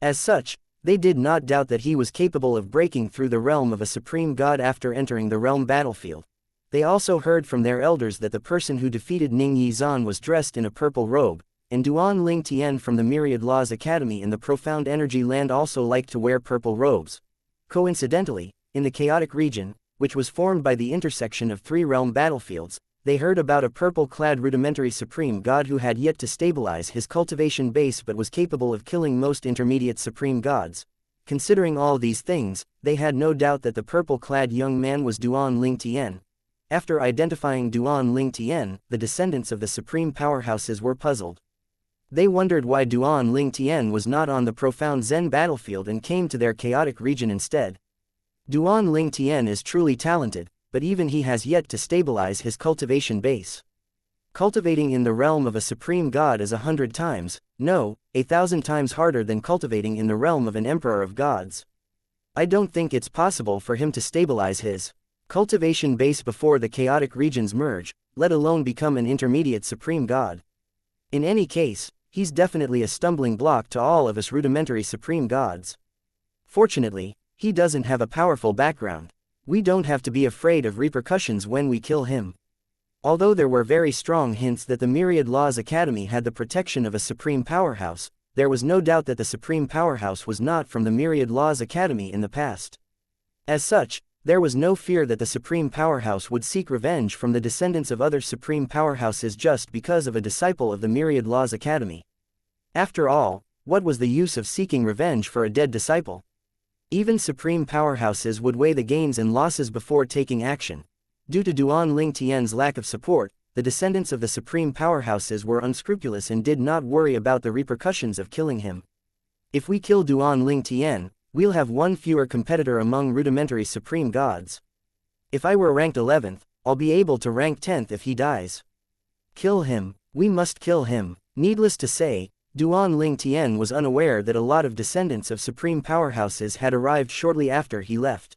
[SPEAKER 1] As such, they did not doubt that he was capable of breaking through the realm of a supreme god after entering the realm battlefield. They also heard from their elders that the person who defeated Ning Yizan was dressed in a purple robe, and Duan Ling Tian from the Myriad Laws Academy in the Profound Energy Land also liked to wear purple robes. Coincidentally, in the chaotic region, which was formed by the intersection of three realm battlefields, they heard about a purple-clad rudimentary supreme god who had yet to stabilize his cultivation base but was capable of killing most intermediate supreme gods. Considering all these things, they had no doubt that the purple-clad young man was Duan Ling Tian. After identifying Duan Ling Tian, the descendants of the supreme powerhouses were puzzled. They wondered why Duan Ling Tian was not on the profound Zen battlefield and came to their chaotic region instead. Duan Ling Tian is truly talented, but even he has yet to stabilize his cultivation base. Cultivating in the realm of a supreme god is 100 times, no, 1,000 times harder than cultivating in the realm of an emperor of gods. I don't think it's possible for him to stabilize his cultivation base before the chaotic regions merge, let alone become an intermediate supreme god. In any case, he's definitely a stumbling block to all of us rudimentary supreme gods. Fortunately, he doesn't have a powerful background. We don't have to be afraid of repercussions when we kill him. Although there were very strong hints that the Myriad Laws Academy had the protection of a supreme powerhouse, there was no doubt that the supreme powerhouse was not from the Myriad Laws Academy in the past. As such, there was no fear that the supreme powerhouse would seek revenge from the descendants of other supreme powerhouses just because of a disciple of the Myriad Laws Academy. After all, what was the use of seeking revenge for a dead disciple? Even supreme powerhouses would weigh the gains and losses before taking action. Due to Duan Ling Tian's lack of support, the descendants of the supreme powerhouses were unscrupulous and did not worry about the repercussions of killing him. If we kill Duan Ling Tian, we'll have one fewer competitor among rudimentary supreme gods. If I were ranked 11th, I'll be able to rank 10th if he dies. Kill him, we must kill him. Needless to say, Duan Ling Tian was unaware that a lot of descendants of supreme powerhouses had arrived shortly after he left.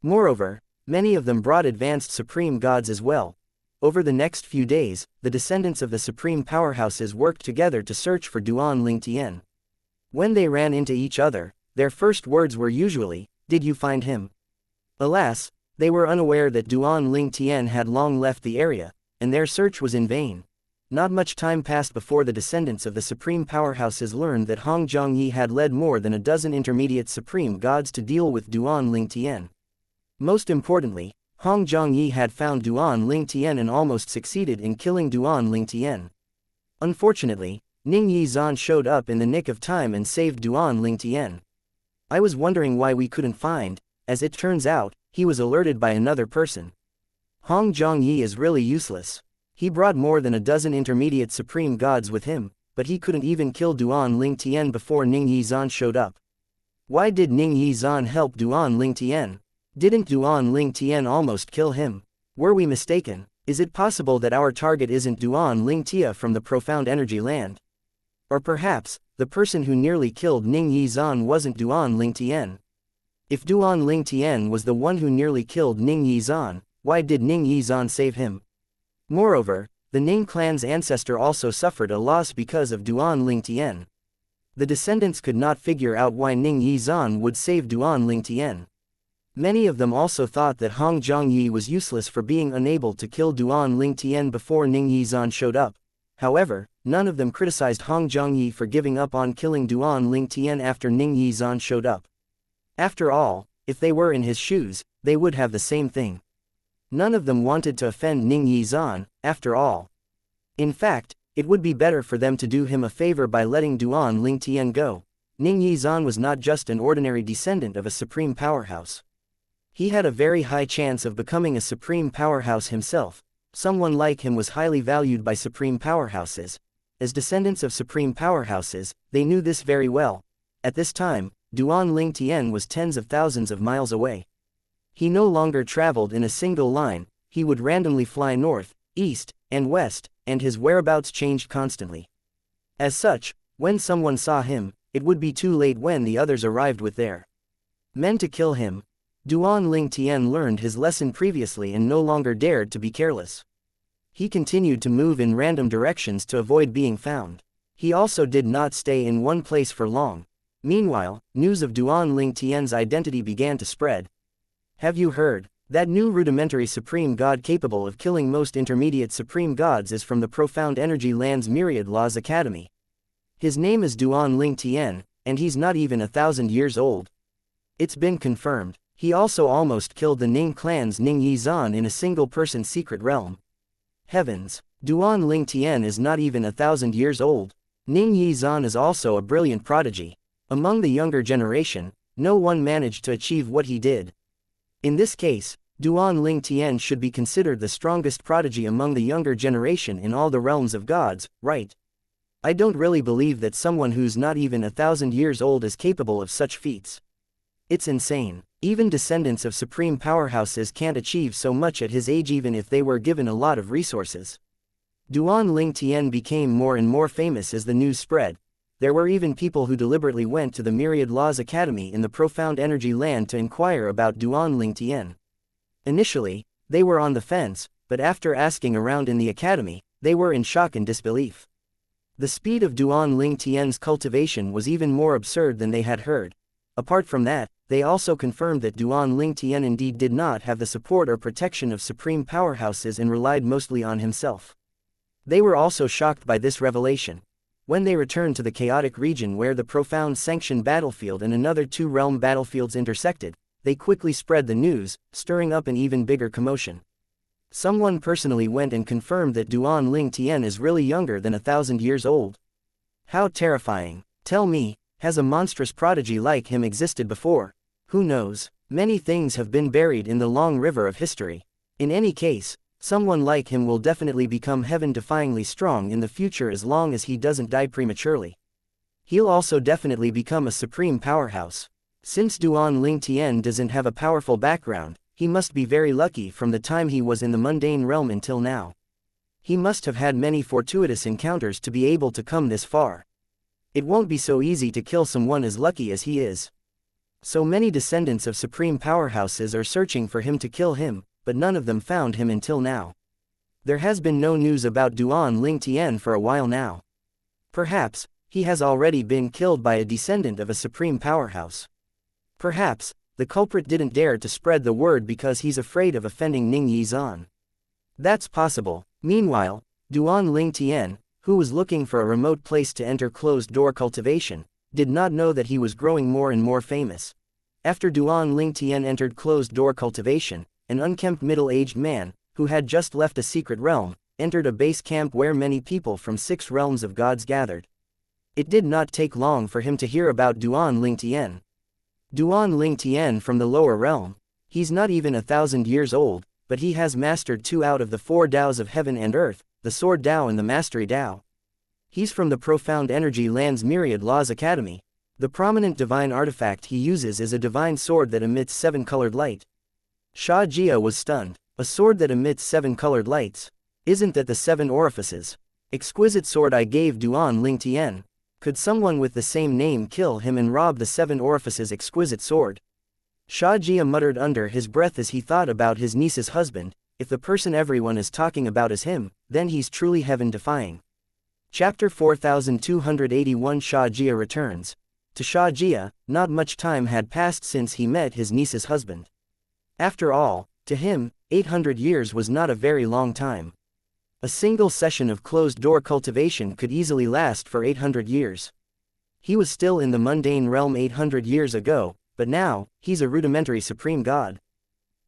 [SPEAKER 1] Moreover, many of them brought advanced supreme gods as well. Over the next few days, the descendants of the supreme powerhouses worked together to search for Duan Ling Tian. When they ran into each other, their first words were usually, "Did you find him?" Alas, they were unaware that Duan Ling Tian had long left the area, and their search was in vain. Not much time passed before the descendants of the supreme powerhouses learned that Hong Zhongyi had led more than a dozen intermediate supreme gods to deal with Duan Ling Tian. Most importantly, Hong Zhongyi had found Duan Ling Tian and almost succeeded in killing Duan Ling Tian. Unfortunately, Ning Yizan showed up in the nick of time and saved Duan Ling Tian. I was wondering why we couldn't find, as it turns out, he was alerted by another person. Hong Zhongyi is really useless. He brought more than a dozen intermediate supreme gods with him, but he couldn't even kill Duan Ling Tian before Ning Yizan showed up. Why did Ning Yizan help Duan Ling Tian? Didn't Duan Ling Tian almost kill him? Were we mistaken? Is it possible that our target isn't Duan Ling Tia from the Profound Energy Land? Or perhaps, the person who nearly killed Ning Yizan wasn't Duan Ling Tian? If Duan Ling Tian was the one who nearly killed Ning Yizan, why did Ning Yizan save him? Moreover, the Ning clan's ancestor also suffered a loss because of Duan Ling Tian. The descendants could not figure out why Ning Yizan would save Duan Ling Tian. Many of them also thought that Hong Zhongyi was useless for being unable to kill Duan Ling Tian before Ning Yizan showed up. However, none of them criticized Hong Zhongyi for giving up on killing Duan Ling Tian after Ning Yizan showed up. After all, if they were in his shoes, they would have the same thing. None of them wanted to offend Ning Yizan, after all. In fact, it would be better for them to do him a favor by letting Duan Ling Tian go. Ning Yizan was not just an ordinary descendant of a supreme powerhouse. He had a very high chance of becoming a supreme powerhouse himself. Someone like him was highly valued by supreme powerhouses. As descendants of supreme powerhouses, they knew this very well. At this time, Duan Ling Tian was tens of thousands of miles away. He no longer traveled in a single line, he would randomly fly north, east, and west, and his whereabouts changed constantly. As such, when someone saw him, it would be too late when the others arrived with their men to kill him. Duan Ling Tian learned his lesson previously and no longer dared to be careless. He continued to move in random directions to avoid being found. He also did not stay in one place for long. Meanwhile, news of Duan Ling Tian's identity began to spread. Have you heard? That new rudimentary supreme god capable of killing most intermediate supreme gods is from the Profound Energy Land's Myriad Laws Academy. His name is Duan Ling Tian, and he's not even 1,000 years old. It's been confirmed. He also almost killed the Ning clan's Ning Yizan in a single-person secret realm. Heavens! Duan Ling Tian is not even 1,000 years old. Ning Yizan is also a brilliant prodigy. Among the younger generation, no one managed to achieve what he did. In this case, Duan Ling Tian should be considered the strongest prodigy among the younger generation in all the realms of gods, right? I don't really believe that someone who's not even 1,000 years old is capable of such feats. It's insane. Even descendants of supreme powerhouses can't achieve so much at his age even if they were given a lot of resources. Duan Ling Tian became more and more famous as the news spread. There were even people who deliberately went to the Myriad Laws Academy in the Profound Energy Land to inquire about Duan Ling Tian. Initially, they were on the fence, but after asking around in the academy, they were in shock and disbelief. The speed of Duan Ling Tian's cultivation was even more absurd than they had heard. Apart from that, they also confirmed that Duan Ling Tian indeed did not have the support or protection of supreme powerhouses and relied mostly on himself. They were also shocked by this revelation. When they returned to the chaotic region where the profound sanctioned battlefield and another two realm battlefields intersected, they quickly spread the news, stirring up an even bigger commotion. Someone personally went and confirmed that Duan Ling Tian is really younger than 1,000 years old. How terrifying. Tell me, has a monstrous prodigy like him existed before? Who knows? Many things have been buried in the long river of history. In any case, someone like him will definitely become heaven-defyingly strong in the future as long as he doesn't die prematurely. He'll also definitely become a supreme powerhouse. Since Duan Ling Tian doesn't have a powerful background, he must be very lucky from the time he was in the mundane realm until now. He must have had many fortuitous encounters to be able to come this far. It won't be so easy to kill someone as lucky as he is. So many descendants of supreme powerhouses are searching for him to kill him, but none of them found him until now. There has been no news about Duan Ling Tian for a while now. Perhaps, he has already been killed by a descendant of a supreme powerhouse. Perhaps, the culprit didn't dare to spread the word because he's afraid of offending Ning Yizan. That's possible. Meanwhile, Duan Ling Tian, who was looking for a remote place to enter closed-door cultivation, did not know that he was growing more and more famous. After Duan Ling Tian entered closed-door cultivation, an unkempt middle-aged man, who had just left a secret realm, entered a base camp where many people from 6 realms of gods gathered. It did not take long for him to hear about Duan Ling Tian. Duan Ling Tian from the lower realm. He's not even 1,000 years old, but he has mastered 2 out of the 4 Taos of heaven and earth, the Sword Tao and the Mastery Tao. He's from the Profound Energy Land's Myriad Laws Academy. The prominent divine artifact he uses is a divine sword that emits 7-colored light. Xianxia was stunned. A sword that emits 7-colored lights? Isn't that the 7 orifices? Exquisite sword I gave Duan Ling Tian. Could someone with the same name kill him and rob the 7 orifices exquisite sword? Xianxia muttered under his breath as he thought about his niece's husband. If the person everyone is talking about is him, then he's truly heaven-defying. Chapter 4281 Xianxia returns. To Xianxia, not much time had passed since he met his niece's husband. After all, to him, 800 years was not a very long time. A single session of closed-door cultivation could easily last for 800 years. He was still in the mundane realm 800 years ago, but now, he's a rudimentary supreme god.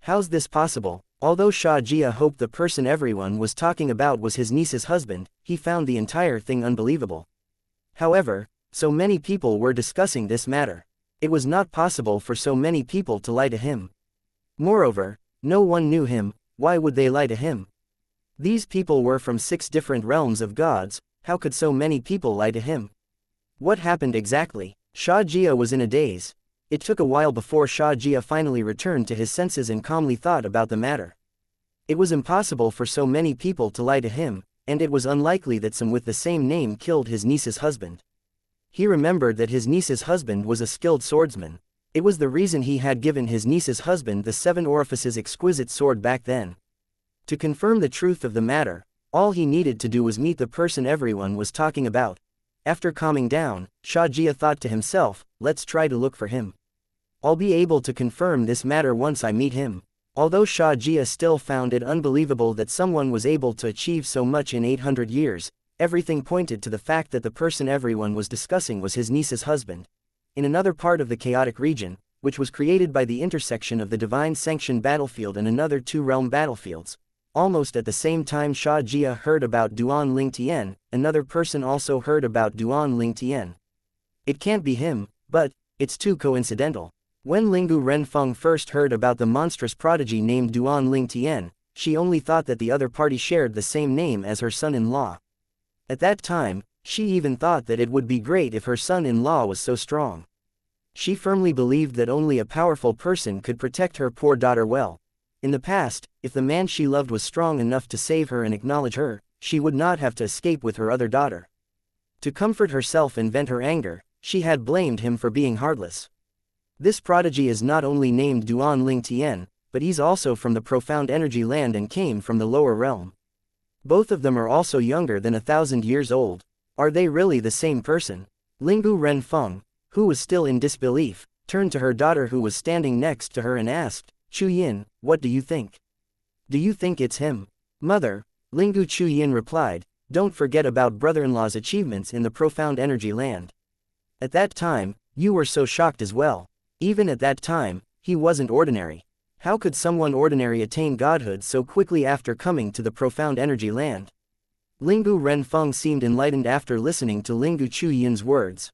[SPEAKER 1] How's this possible? Although Xianxia hoped the person everyone was talking about was his niece's husband, he found the entire thing unbelievable. However, so many people were discussing this matter. It was not possible for so many people to lie to him. Moreover, no one knew him. Why would they lie to him? These people were from 6 different realms of gods. How could so many people lie to him? What happened exactly? Xianxia was in a daze. It took a while before Xianxia finally returned to his senses and calmly thought about the matter. It was impossible for so many people to lie to him, and it was unlikely that some with the same name killed his niece's husband. He remembered that his niece's husband was a skilled swordsman. It was the reason he had given his niece's husband the 7 orifices exquisite sword back then. To confirm the truth of the matter, all he needed to do was meet the person everyone was talking about. After calming down, Xianxia thought to himself, let's try to look for him. I'll be able to confirm this matter once I meet him. Although Xianxia still found it unbelievable that someone was able to achieve so much in 800 years, everything pointed to the fact that the person everyone was discussing was his niece's husband. In another part of the chaotic region, which was created by the intersection of the divine sanctioned battlefield and another 2 realm battlefields, almost at the same time Xianxia heard about duan-Ling-Tian, another person also heard about duan-Ling-Tian. It can't be him, but it's too coincidental. When Lingu Renfeng first heard about the monstrous prodigy named duan-Ling-Tian, she only thought that the other party shared the same name as her son-in-law. At that time, she even thought that it would be great if her son-in-law was so strong. She firmly believed that only a powerful person could protect her poor daughter well. In the past, if the man she loved was strong enough to save her and acknowledge her, she would not have to escape with her other daughter. To comfort herself and vent her anger, she had blamed him for being heartless. This prodigy is not only named duan-Ling-Tian, but he's also from the profound energy land and came from the lower realm. Both of them are also younger than 1,000 years old. Are they really the same person? Lingu Renfeng, who was still in disbelief, turned to her daughter who was standing next to her and asked, Chuyin, what do you think? Do you think it's him? Mother, Lingu Chuyin replied, don't forget about brother-in-law's achievements in the profound energy land. At that time, you were so shocked as well. Even at that time, he wasn't ordinary. How could someone ordinary attain godhood so quickly after coming to the profound energy land? Lingu Renfeng seemed enlightened after listening to Lingu Chuyin's words.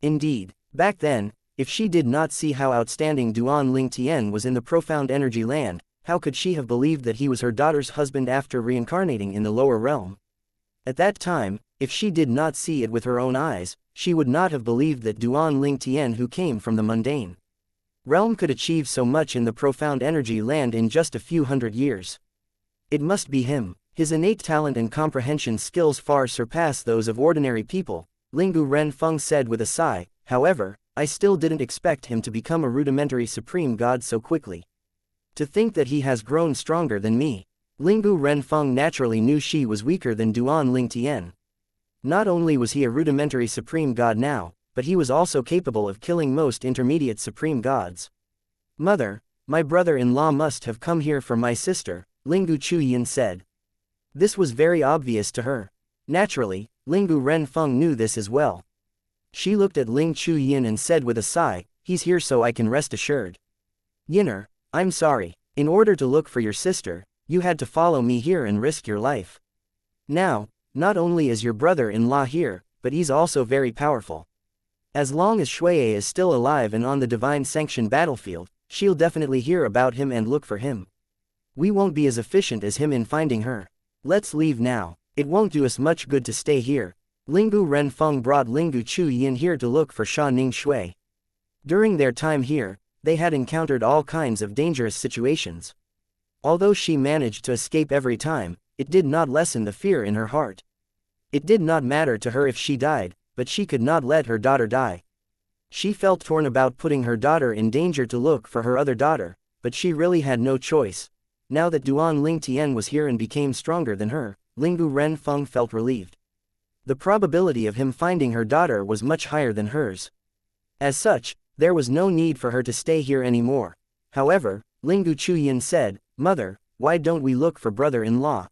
[SPEAKER 1] Indeed, back then, if she did not see how outstanding duan-Ling-Tian was in the profound energy land, how could she have believed that he was her daughter's husband after reincarnating in the lower realm? At that time, if she did not see it with her own eyes, she would not have believed that duan-Ling-Tian who came from the mundane realm could achieve so much in the profound energy land in just a few hundred years. It must be him. His innate talent and comprehension skills far surpass those of ordinary people, Lingu Renfeng said with a sigh. However, I still didn't expect him to become a rudimentary supreme god so quickly. To think that he has grown stronger than me. Lingu Renfeng naturally knew she was weaker than duan-Ling-Tian. Not only was he a rudimentary supreme god now, but he was also capable of killing most intermediate supreme gods. Mother, my brother-in-law must have come here for my sister, Lingu Chuyin said. This was very obvious to her. Naturally, Lingu Renfeng knew this as well. She looked at Ling Chuyin and said with a sigh, he's here so I can rest assured. Yinner, I'm sorry, in order to look for your sister, you had to follow me here and risk your life. Now, not only is your brother-in-law here, but he's also very powerful. As long as Shui is still alive and on the divine sanctioned battlefield, she'll definitely hear about him and look for him. We won't be as efficient as him in finding her. Let's leave now. It won't do us much good to stay here. Lingu Renfeng brought Lingu Chuyin here to look for Sha Ning Shui. During their time here, they had encountered all kinds of dangerous situations. Although she managed to escape every time, it did not lessen the fear in her heart. It did not matter to her if she died, but she could not let her daughter die. She felt torn about putting her daughter in danger to look for her other daughter, but she really had no choice. Now that duan-Ling-Tian was here and became stronger than her, Lingu Renfeng felt relieved. The probability of him finding her daughter was much higher than hers. As such, there was no need for her to stay here anymore. However, Lingu Chuyin said, Mother, why don't we look for brother-in-law?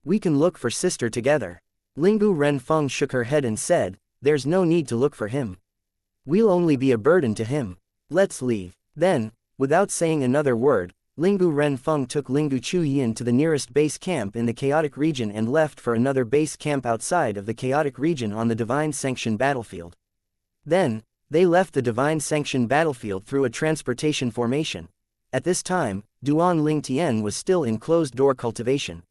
[SPEAKER 1] We can look for sister together. Lingu Renfeng shook her head and said, there's no need to look for him. We'll only be a burden to him. Let's leave. Then, without saying another word, Lingu Renfeng took Lingu Chuyin to the nearest base camp in the chaotic region and left for another base camp outside of the chaotic region on the divine sanctioned battlefield. Then, they left the divine sanctioned battlefield through a transportation formation. At this time, duan-Ling-Tian was still in closed-door cultivation.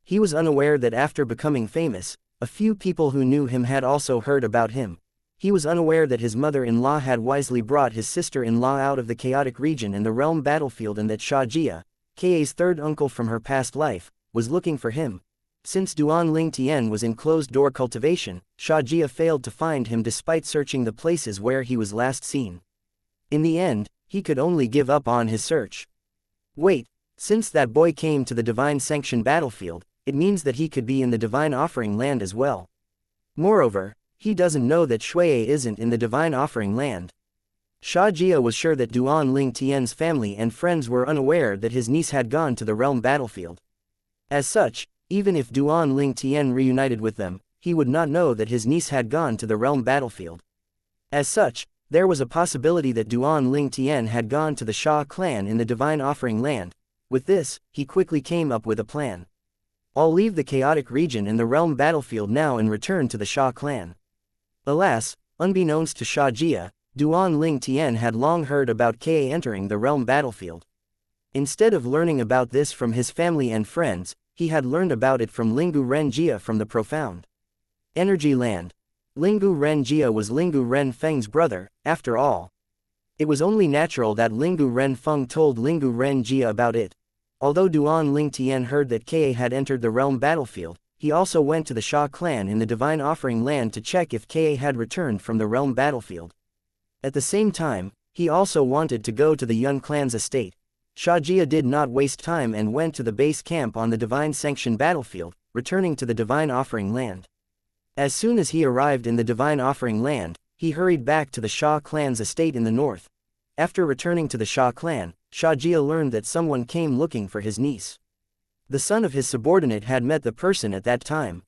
[SPEAKER 1] He was unaware that after becoming famous, a few people who knew him had also heard about him. He was unaware that his mother-in-law had wisely brought his sister-in-law out of the chaotic region in the realm battlefield, and that Xianxia, Ka's third uncle from her past life, was looking for him. Since Duan Tian was in closed-door cultivation, Xianxia failed to find him despite searching the places where he was last seen. In the end, he could only give up on his search. Wait, since that boy came to the divine sanction battlefield, it means that he could be in the divine offering land as well. Moreover, he doesn't know that Shui isn't in the divine offering land. Xianxia was sure that Duan Tian's family and friends were unaware that his niece had gone to the realm battlefield. As such, even if Duan Tian reunited with them, he would not know that his niece had gone to the realm battlefield. As such, there was a possibility that Duan Tian had gone to the Xia clan in the divine offering land. With this, he quickly came up with a plan. I'll leave the chaotic region in the realm battlefield now and return to the Xia clan. Alas, unbeknownst to Xianxia, Duan Tian had long heard about Ka entering the realm battlefield. Instead of learning about this from his family and friends, he had learned about it from Lingu Renjia from the profound energy land. Lingu Renjia was Lingu Ren Feng's brother, after all. It was only natural that Lingu Ren Feng told Lingu Renjia about it. Although Duan Tian heard that Ka had entered the realm battlefield, he also went to the Xia clan in the divine offering land to check if Ka had returned from the realm battlefield. At the same time, he also wanted to go to the Yun clan's estate. Xianxia did not waste time and went to the base camp on the divine sanction battlefield, returning to the divine offering land. As soon as he arrived in the divine offering land, he hurried back to the Xia clan's estate in the north. After returning to the Xia clan, Xianxia learned that someone came looking for his niece. The son of his subordinate had met the person at that time.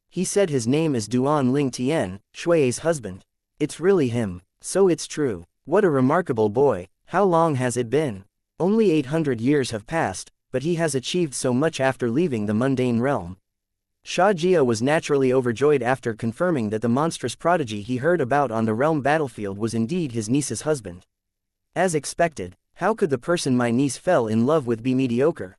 [SPEAKER 1] He said his name is Duan Tian, Shui's husband. It's really him, so it's true. What a remarkable boy. How long has it been? Only 800 years have passed, but he has achieved so much after leaving the mundane realm. Xianxia was naturally overjoyed after confirming that the monstrous prodigy he heard about on the realm battlefield was indeed his niece's husband. As expected, how could the person my niece fell in love with be mediocre?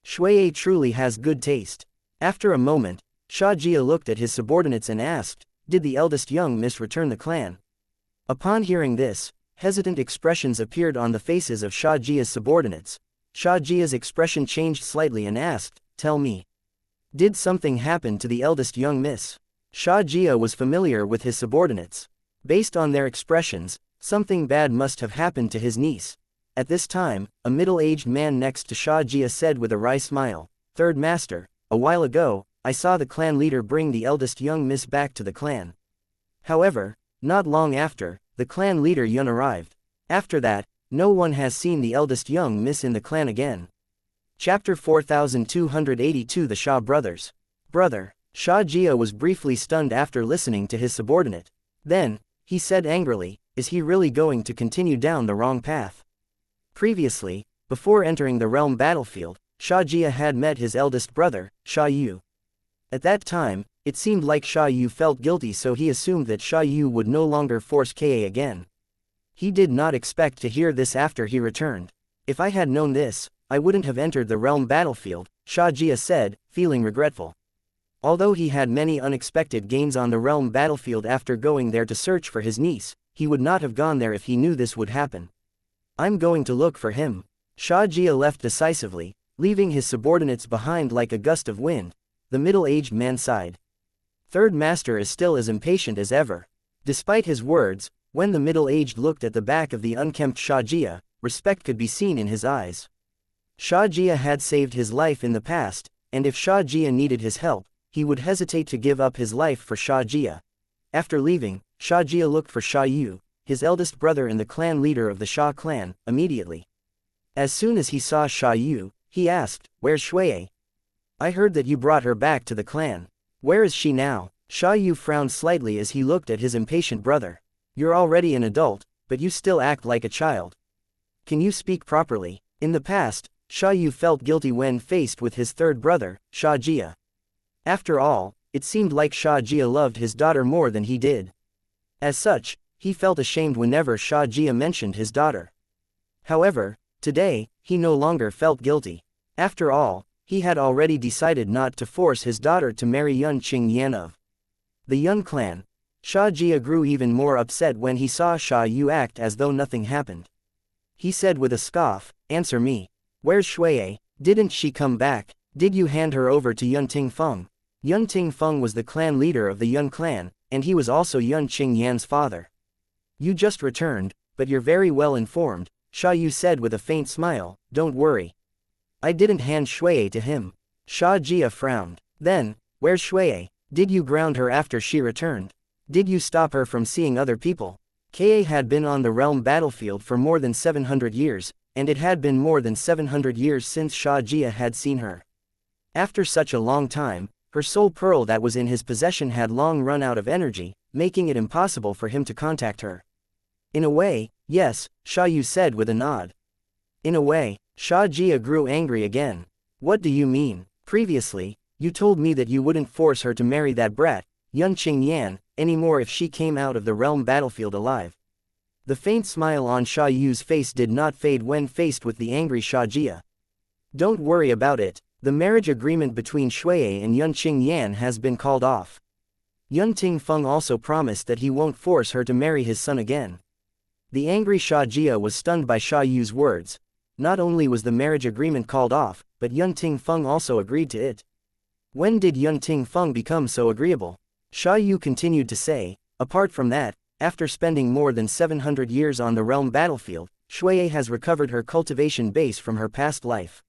[SPEAKER 1] Shui truly has good taste. After a moment, Xianxia looked at his subordinates and asked, "Did the eldest young miss return the clan?" Upon hearing this, hesitant expressions appeared on the faces of Xianxia's subordinates. Xianxia's expression changed slightly and asked, "Tell me. Did something happen to the eldest young miss?" Xianxia was familiar with his subordinates. Based on their expressions, something bad must have happened to his niece. At this time, a middle-aged man next to Xianxia said with a wry smile, "Third master, a while ago, I saw the clan leader bring the eldest young miss back to the clan. However, not long after, the clan leader Yun arrived. After that, no one has seen the eldest young miss in the clan again." Chapter 4282 The Xia Brothers. Brother. Xianxia was briefly stunned after listening to his subordinate. Then, he said angrily, "Is he really going to continue down the wrong path?" Previously, before entering the realm battlefield, Xianxia had met his eldest brother, Xiaoyu. At that time, it seemed like Xiaoyu felt guilty, so he assumed that Xiaoyu would no longer force Ka again. He did not expect to hear this after he returned. "If I had known this, I wouldn't have entered the realm battlefield," Xianxia said, feeling regretful. Although he had many unexpected gains on the realm battlefield after going there to search for his niece, he would not have gone there if he knew this would happen. "I'm going to look for him." Xianxia left decisively, leaving his subordinates behind like a gust of wind. The middle-aged man sighed. Third master is still as impatient as ever. Despite his words, when the middle-aged looked at the back of the unkempt Xianxia, respect could be seen in his eyes. Xianxia had saved his life in the past, and if Xianxia needed his help, he would hesitate to give up his life for Xianxia. After leaving, Xianxia looked for Xiaoyu, his eldest brother and the clan leader of the Xia clan, immediately. As soon as he saw Xiaoyu, he asked, "Where's Shui? I heard that you brought her back to the clan. Where is she now?" Xiaoyu frowned slightly as he looked at his impatient brother. "You're already an adult, but you still act like a child. Can you speak properly?" In the past, Xiaoyu felt guilty when faced with his third brother, Xianxia. After all, it seemed like Xianxia loved his daughter more than he did. As such, he felt ashamed whenever Xianxia mentioned his daughter. However, today, he no longer felt guilty. After all, he had already decided not to force his daughter to marry Yun Qingyan of the Yun clan. Sha Jia grew even more upset when he saw Sha Yu act as though nothing happened. He said with a scoff, "Answer me. Where's Shuiye? Didn't she come back? Did you hand her over to Yun Tingfeng?" Yun Tingfeng was the clan leader of the Yun clan, and he was also Yun Qingyan's father. "You just returned, but you're very well informed," Sha Yu said with a faint smile. "Don't worry. I didn't hand Shuiye to him." Sha Jia frowned. "Then, where's Shuiye? Did you ground her after she returned? Did you stop her from seeing other people?" Ka had been on the realm battlefield for more than 700 years, and it had been more than 700 years since Sha Jia had seen her. After such a long time, her soul pearl that was in his possession had long run out of energy, making it impossible for him to contact her. "In a way, yes," Sha Yu said with a nod. "In a way." Sha Jia grew angry again. "What do you mean? Previously, you told me that you wouldn't force her to marry that brat, Yun Qingyan, anymore if she came out of the realm battlefield alive." The faint smile on Sha Yu's face did not fade when faced with the angry Sha Jia. "Don't worry about it. The marriage agreement between Shuiye and Yun Qingyan has been called off. Yun Tingfeng also promised that he won't force her to marry his son again." The angry Sha Jia was stunned by Sha Yu's words. Not only was the marriage agreement called off, but Yun Tingfeng also agreed to it. When did Yun Tingfeng become so agreeable? Sha Yu continued to say, "Apart from that, after spending more than 700 years on the realm battlefield, Shuiye has recovered her cultivation base from her past life.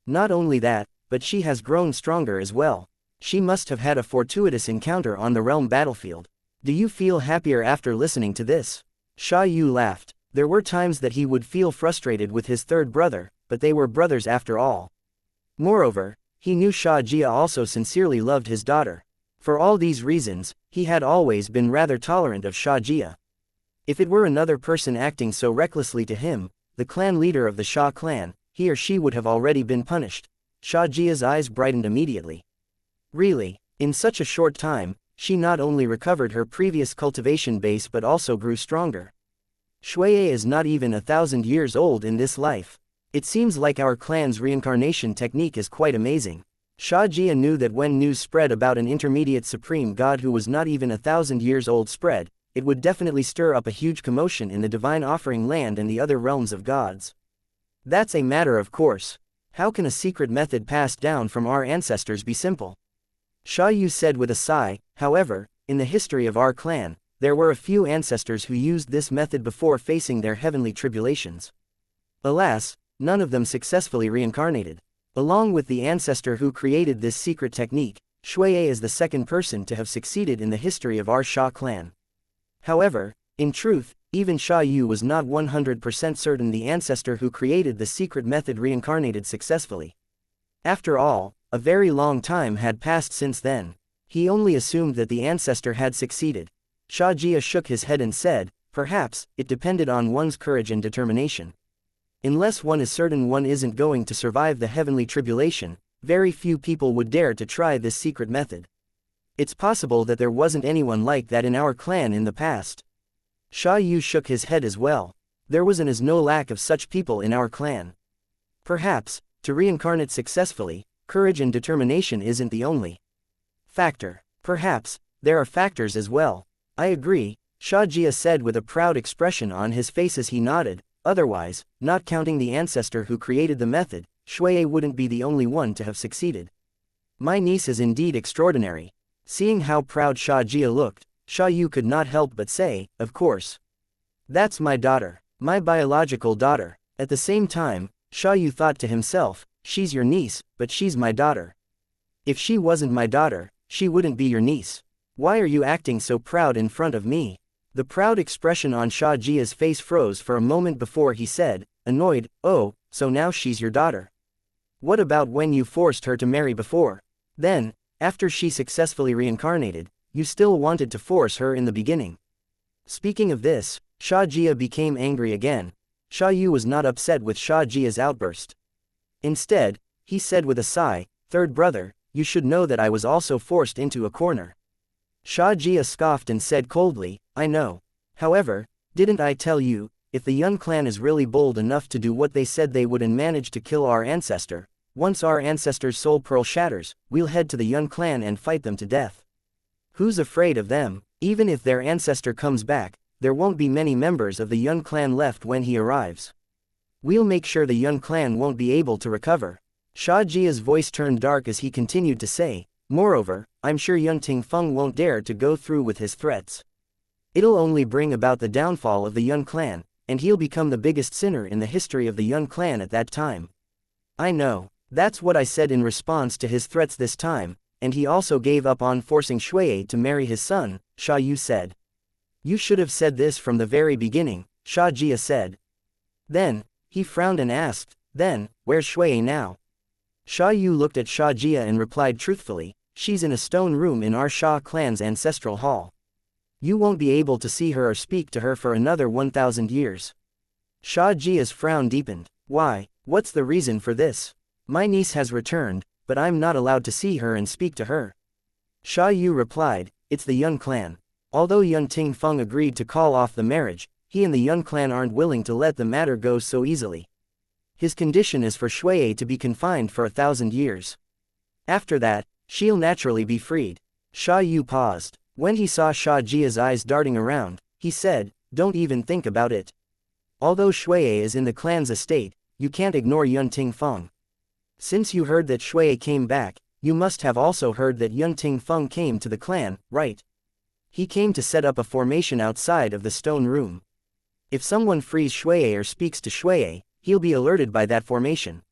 [SPEAKER 1] Not only that, but she has grown stronger as well. She must have had a fortuitous encounter on the realm battlefield. Do you feel happier after listening to this?" Sha Yu laughed. There were times that he would feel frustrated with his third brother, but they were brothers after all. Moreover, he knew Sha Jia also sincerely loved his daughter. For all these reasons, he had always been rather tolerant of Sha Jia. If it were another person acting so recklessly to him, the clan leader of the Sha clan, he or she would have already been punished. Sha Jia's eyes brightened immediately. Really, in such a short time, she not only recovered her previous cultivation base but also grew stronger. Shuiye is not even 1,000 years old in this life. It seems like our clan's reincarnation technique is quite amazing. Sha Jia knew that when news spread about an intermediate supreme god who was not even 1,000 years old spread, it would definitely stir up a huge commotion in the divine offering land and the other realms of gods. That's a matter of course. How can a secret method passed down from our ancestors be simple? Sha Yu said with a sigh. However, in the history of our clan, there were a few ancestors who used this method before facing their heavenly tribulations. Alas, none of them successfully reincarnated. Along with the ancestor who created this secret technique, Shuiye is the second person to have succeeded in the history of our Sha clan. However, in truth, even Sha Yu was not 100% certain the ancestor who created the secret method reincarnated successfully. After all, a very long time had passed since then. He only assumed that the ancestor had succeeded. Sha Jia shook his head and said, "Perhaps, it depended on one's courage and determination. Unless one is certain one isn't going to survive the heavenly tribulation, very few people would dare to try this secret method. It's possible that there wasn't anyone like that in our clan in the past." Sha Yu shook his head as well. "There was and is no lack of such people in our clan. Perhaps, to reincarnate successfully, courage and determination isn't the only factor. Perhaps, there are factors as well." "I agree," Sha Jia said with a proud expression on his face as he nodded. "Otherwise, not counting the ancestor who created the method, Shuiye wouldn't be the only one to have succeeded. My niece is indeed extraordinary." Seeing how proud Sha Jia looked, Sha Yu could not help but say, "Of course. That's my daughter. My biological daughter." At the same time, Sha Yu thought to himself, "She's your niece, but she's my daughter. If she wasn't my daughter, she wouldn't be your niece. Why are you acting so proud in front of me?" The proud expression on Sha Jia's face froze for a moment before he said, annoyed, "Oh, so now she's your daughter. What about when you forced her to marry before? Then, after she successfully reincarnated, you still wanted to force her in the beginning." Speaking of this, Sha Jia became angry again. Sha Yu was not upset with Sha Jia's outburst. Instead, he said with a sigh, "Third brother, you should know that I was also forced into a corner." Sha Jia scoffed and said coldly, "I know. However, didn't I tell you, if the Yun clan is really bold enough to do what they said they would and manage to kill our ancestor, Once our ancestors' soul pearl shatters, we'll head to the Yun clan and fight them to death. Who's afraid of them? Even if their ancestor comes back, there won't be many members of the Yun clan left when he arrives. We'll make sure the Yun clan won't be able to recover. Xiajia's voice turned dark as he continued to say, moreover, I'm sure Yun Tingfeng won't dare to go through with his threats. It'll only bring about the downfall of the Yun clan, and he'll become the biggest sinner in the history of the Yun clan at that time. I know. That's what I said in response to his threats this time, and he also gave up on forcing Shui to marry his son, Xia Yu said. You should have said this from the very beginning, Xiajia said. Then, he frowned and asked, then, where's Shui now? Xia Yu looked at Xiajia and replied truthfully, she's in a stone room in our Xia clan's ancestral hall. You won't be able to see her or speak to her for another 1,000 years. Xiajia's frown deepened. Why, what's the reason for this? My niece has returned, but I'm not allowed to see her and speak to her. Xia Yu replied, it's the Yun clan. Although Yun Tingfeng agreed to call off the marriage, he and the Yun clan aren't willing to let the matter go so easily. His condition is for Shui to be confined for 1,000 years. After that, she'll naturally be freed. Xia Yu paused. When he saw Xiajia's eyes darting around, he said, don't even think about it. Although Shui is in the clan's estate, you can't ignore Yun Tingfeng. Since you heard that Shui came back, you must have also heard that Yun Tingfeng came to the clan, right? He came to set up a formation outside of the stone room. If someone frees Shui or speaks to Shui, he'll be alerted by that formation.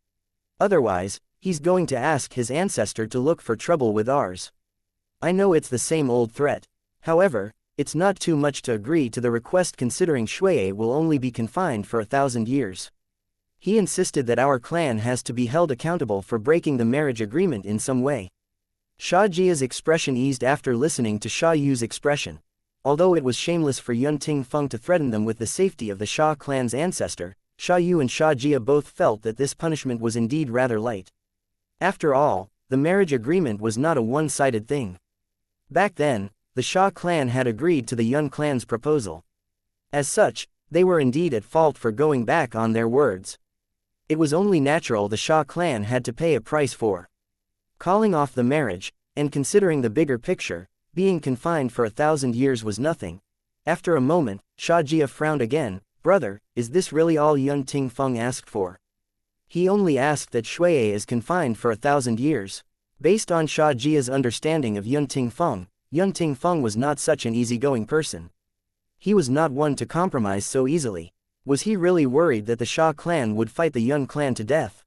[SPEAKER 1] Otherwise, he's going to ask his ancestor to look for trouble with ours. I know it's the same old threat. However, it's not too much to agree to the request considering Shui will only be confined for 1,000 years. He insisted that our clan has to be held accountable for breaking the marriage agreement in some way. Xiajia's expression eased after listening to Xia Yu's expression. Although it was shameless for Yun Tingfeng to threaten them with the safety of the Xia clan's ancestor, Xia Yu and Xiajia both felt that this punishment was indeed rather light. After all, the marriage agreement was not a one-sided thing. Back then, the Xia clan had agreed to the Yun clan's proposal. As such, they were indeed at fault for going back on their words. It was only natural the Xia clan had to pay a price for calling off the marriage, and considering the bigger picture, being confined for 1,000 years was nothing. After a moment, Xiajia frowned again. Brother, is this really all Yun Tingfeng asked for? He only asked that Shui is confined for 1,000 years. Based on Xiajia's understanding of Yun Tingfeng was not such an easygoing person. He was not one to compromise so easily. Was he really worried that the Xia clan would fight the Yun clan to death?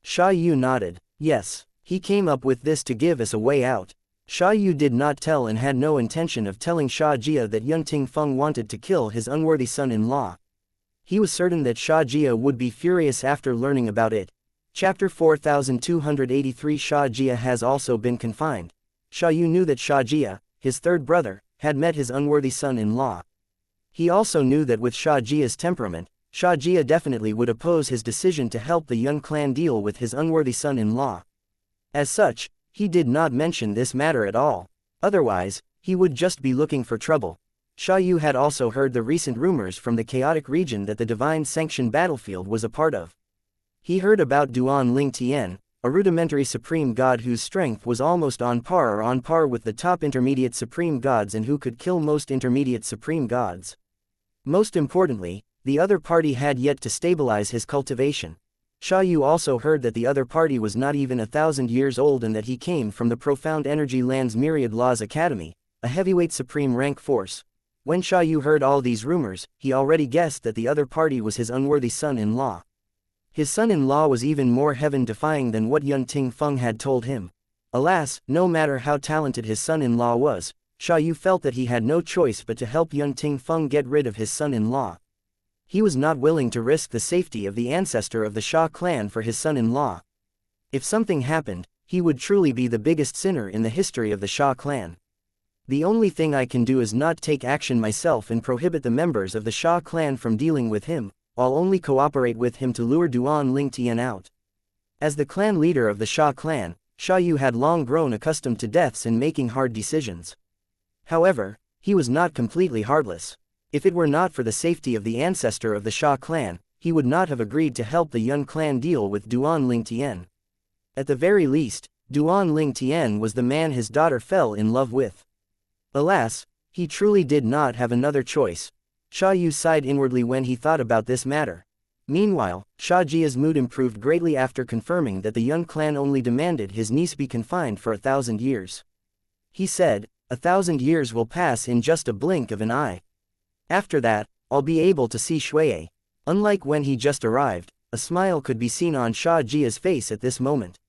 [SPEAKER 1] Xia Yu nodded. Yes, he came up with this to give us a way out. Xia Yu did not tell and had no intention of telling Xiajia that Yun Tingfeng wanted to kill his unworthy son-in-law. He was certain that Xiajia would be furious after learning about it. Chapter 4283 Xiajia has also been confined. Xia Yu knew that Xiajia, his third brother, had met his unworthy son-in-law. He also knew that with Xiajia's temperament, Xiajia definitely would oppose his decision to help the Yun clan deal with his unworthy son-in-law. As such, he did not mention this matter at all. Otherwise, he would just be looking for trouble. Xia Yu had also heard the recent rumors from the chaotic region that the divine sanctioned battlefield was a part of. He heard about Duan Ling Tian, a rudimentary supreme god whose strength was almost on par with the top intermediate supreme gods and who could kill most intermediate supreme gods. Most importantly, the other party had yet to stabilize his cultivation. Xia Yu also heard that the other party was not even 1,000 years old and that he came from the Profound Energy Land's Myriad Laws Academy, a heavyweight supreme rank force. When Xia Yu heard all these rumors, he already guessed that the other party was his unworthy son-in-law. His son-in-law was even more heaven-defying than what Yun Tingfeng had told him. Alas, no matter how talented his son-in-law was, Xia Yu felt that he had no choice but to help Yun Tingfeng get rid of his son-in-law. He was not willing to risk the safety of the ancestor of the Xia clan for his son-in-law. If something happened, he would truly be the biggest sinner in the history of the Xia clan. The only thing I can do is not take action myself and prohibit the members of the Xia clan from dealing with him. I'll only cooperate with him to lure Duan Ling Tian out. As the clan leader of the Xia clan, Xia Yu had long grown accustomed to deaths and making hard decisions. However, he was not completely heartless. If it were not for the safety of the ancestor of the Xia clan, he would not have agreed to help the Yun clan deal with Duan Ling Tian. At the very least, Duan Ling Tian was the man his daughter fell in love with. Alas, he truly did not have another choice. Sha Yu sighed inwardly when he thought about this matter. Meanwhile, Sha Jia's mood improved greatly after confirming that the young clan only demanded his niece be confined for 1,000 years. He said, 1,000 years will pass in just a blink of an eye. After that, I'll be able to see Shui. Unlike when he just arrived, a smile could be seen on Sha Jia's face at this moment.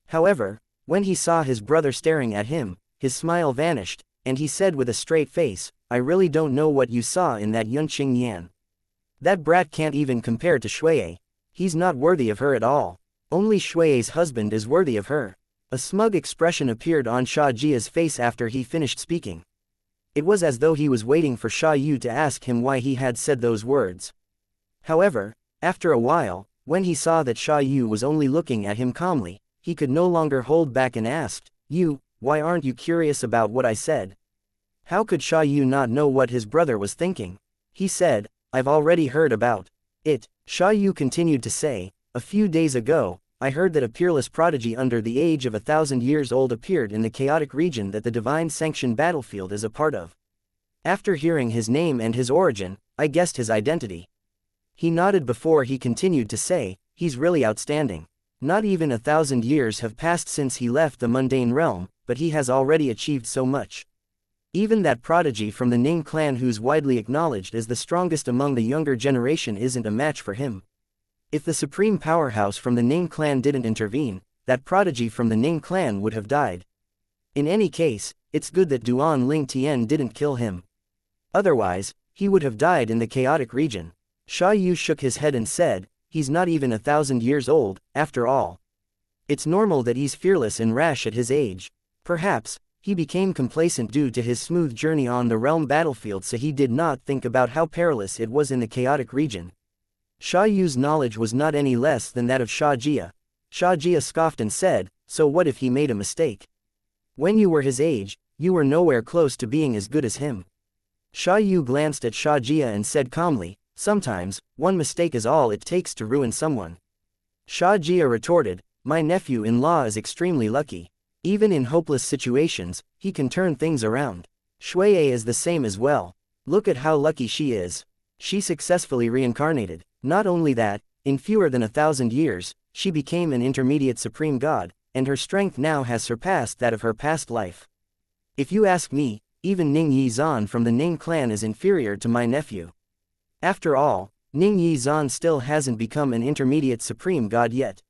[SPEAKER 1] However, when he saw his brother staring at him, his smile vanished, and he said with a straight face, I really don't know what you saw in that Yunqing Yan. That brat can't even compare to Shui. He's not worthy of her at all. Only Shui's husband is worthy of her. A smug expression appeared on Sha Jia's face after he finished speaking. It was as though he was waiting for Sha Yu to ask him why he had said those words. However, after a while, when he saw that Sha Yu was only looking at him calmly, he could no longer hold back and asked, You, why aren't you curious about what I said? How could Sha Yu not know what his brother was thinking? He said, I've already heard about it. Sha Yu continued to say, a few days ago, I heard that a peerless prodigy under the age of 1,000 years old appeared in the chaotic region that the divine sanctioned battlefield is a part of. After hearing his name and his origin, I guessed his identity. He nodded before he continued to say, he's really outstanding. Not even 1,000 years have passed since he left the mundane realm, but he has already achieved so much. Even that prodigy from the Ning clan who's widely acknowledged as the strongest among the younger generation isn't a match for him. If the supreme powerhouse from the Ning clan didn't intervene, that prodigy from the Ning clan would have died. In any case, it's good that Duan Ling Tian didn't kill him. Otherwise, he would have died in the chaotic region. Sha Yu shook his head and said, he's not even 1,000 years old, after all. It's normal that he's fearless and rash at his age. Perhaps, he became complacent due to his smooth journey on the realm battlefield, so he did not think about how perilous it was in the chaotic region. Sha Yu's knowledge was not any less than that of Sha Jia. Sha Jia scoffed and said, so what if he made a mistake? When you were his age, you were nowhere close to being as good as him. Sha Yu glanced at Sha Jia and said calmly, sometimes, one mistake is all it takes to ruin someone. Sha Jia retorted, my nephew-in-law is extremely lucky. Even in hopeless situations, he can turn things around. Shui is the same as well. Look at how lucky she is. She successfully reincarnated. Not only that, in fewer than 1,000 years, she became an intermediate supreme god, and her strength now has surpassed that of her past life. If you ask me, even Ning Yi Zan from the Ning clan is inferior to my nephew. After all, Ning Yi Zan still hasn't become an intermediate supreme god yet.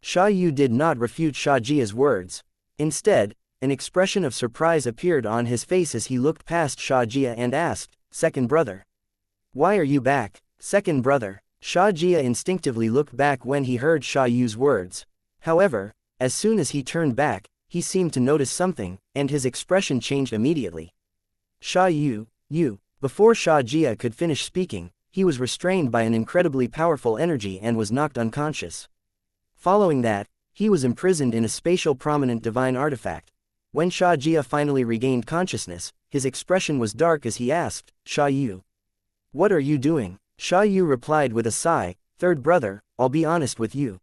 [SPEAKER 1] Sha Yu did not refute Sha Jia's words. Instead, an expression of surprise appeared on his face as he looked past Sha Jia and asked, second brother. Why are you back, second brother? Sha Jia instinctively looked back when he heard Sha Yu's words. However, as soon as he turned back, he seemed to notice something, and his expression changed immediately. Sha Yu, you. Before Sha Jia could finish speaking, he was restrained by an incredibly powerful energy and was knocked unconscious. Following that, he was imprisoned in a spatial prominent divine artifact. When Sha Jia finally regained consciousness, his expression was dark as he asked, Sha Yu. What are you doing? Sha Yu replied with a sigh, third brother, I'll be honest with you.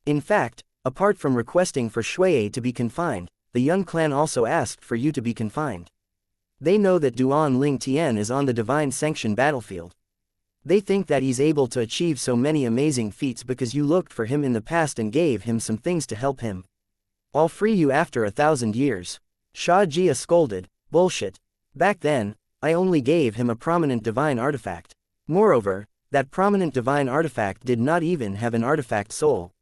[SPEAKER 1] In fact, apart from requesting for Shui to be confined, the young clan also asked for you to be confined. They know that Duan Ling Tian is on the divine sanction battlefield. They think that he's able to achieve so many amazing feats because you looked for him in the past and gave him some things to help him. I'll free you after 1,000 years. Sha Jia scolded, bullshit. Back then, I only gave him a prominent divine artifact. Moreover, that prominent divine artifact did not even have an artifact soul.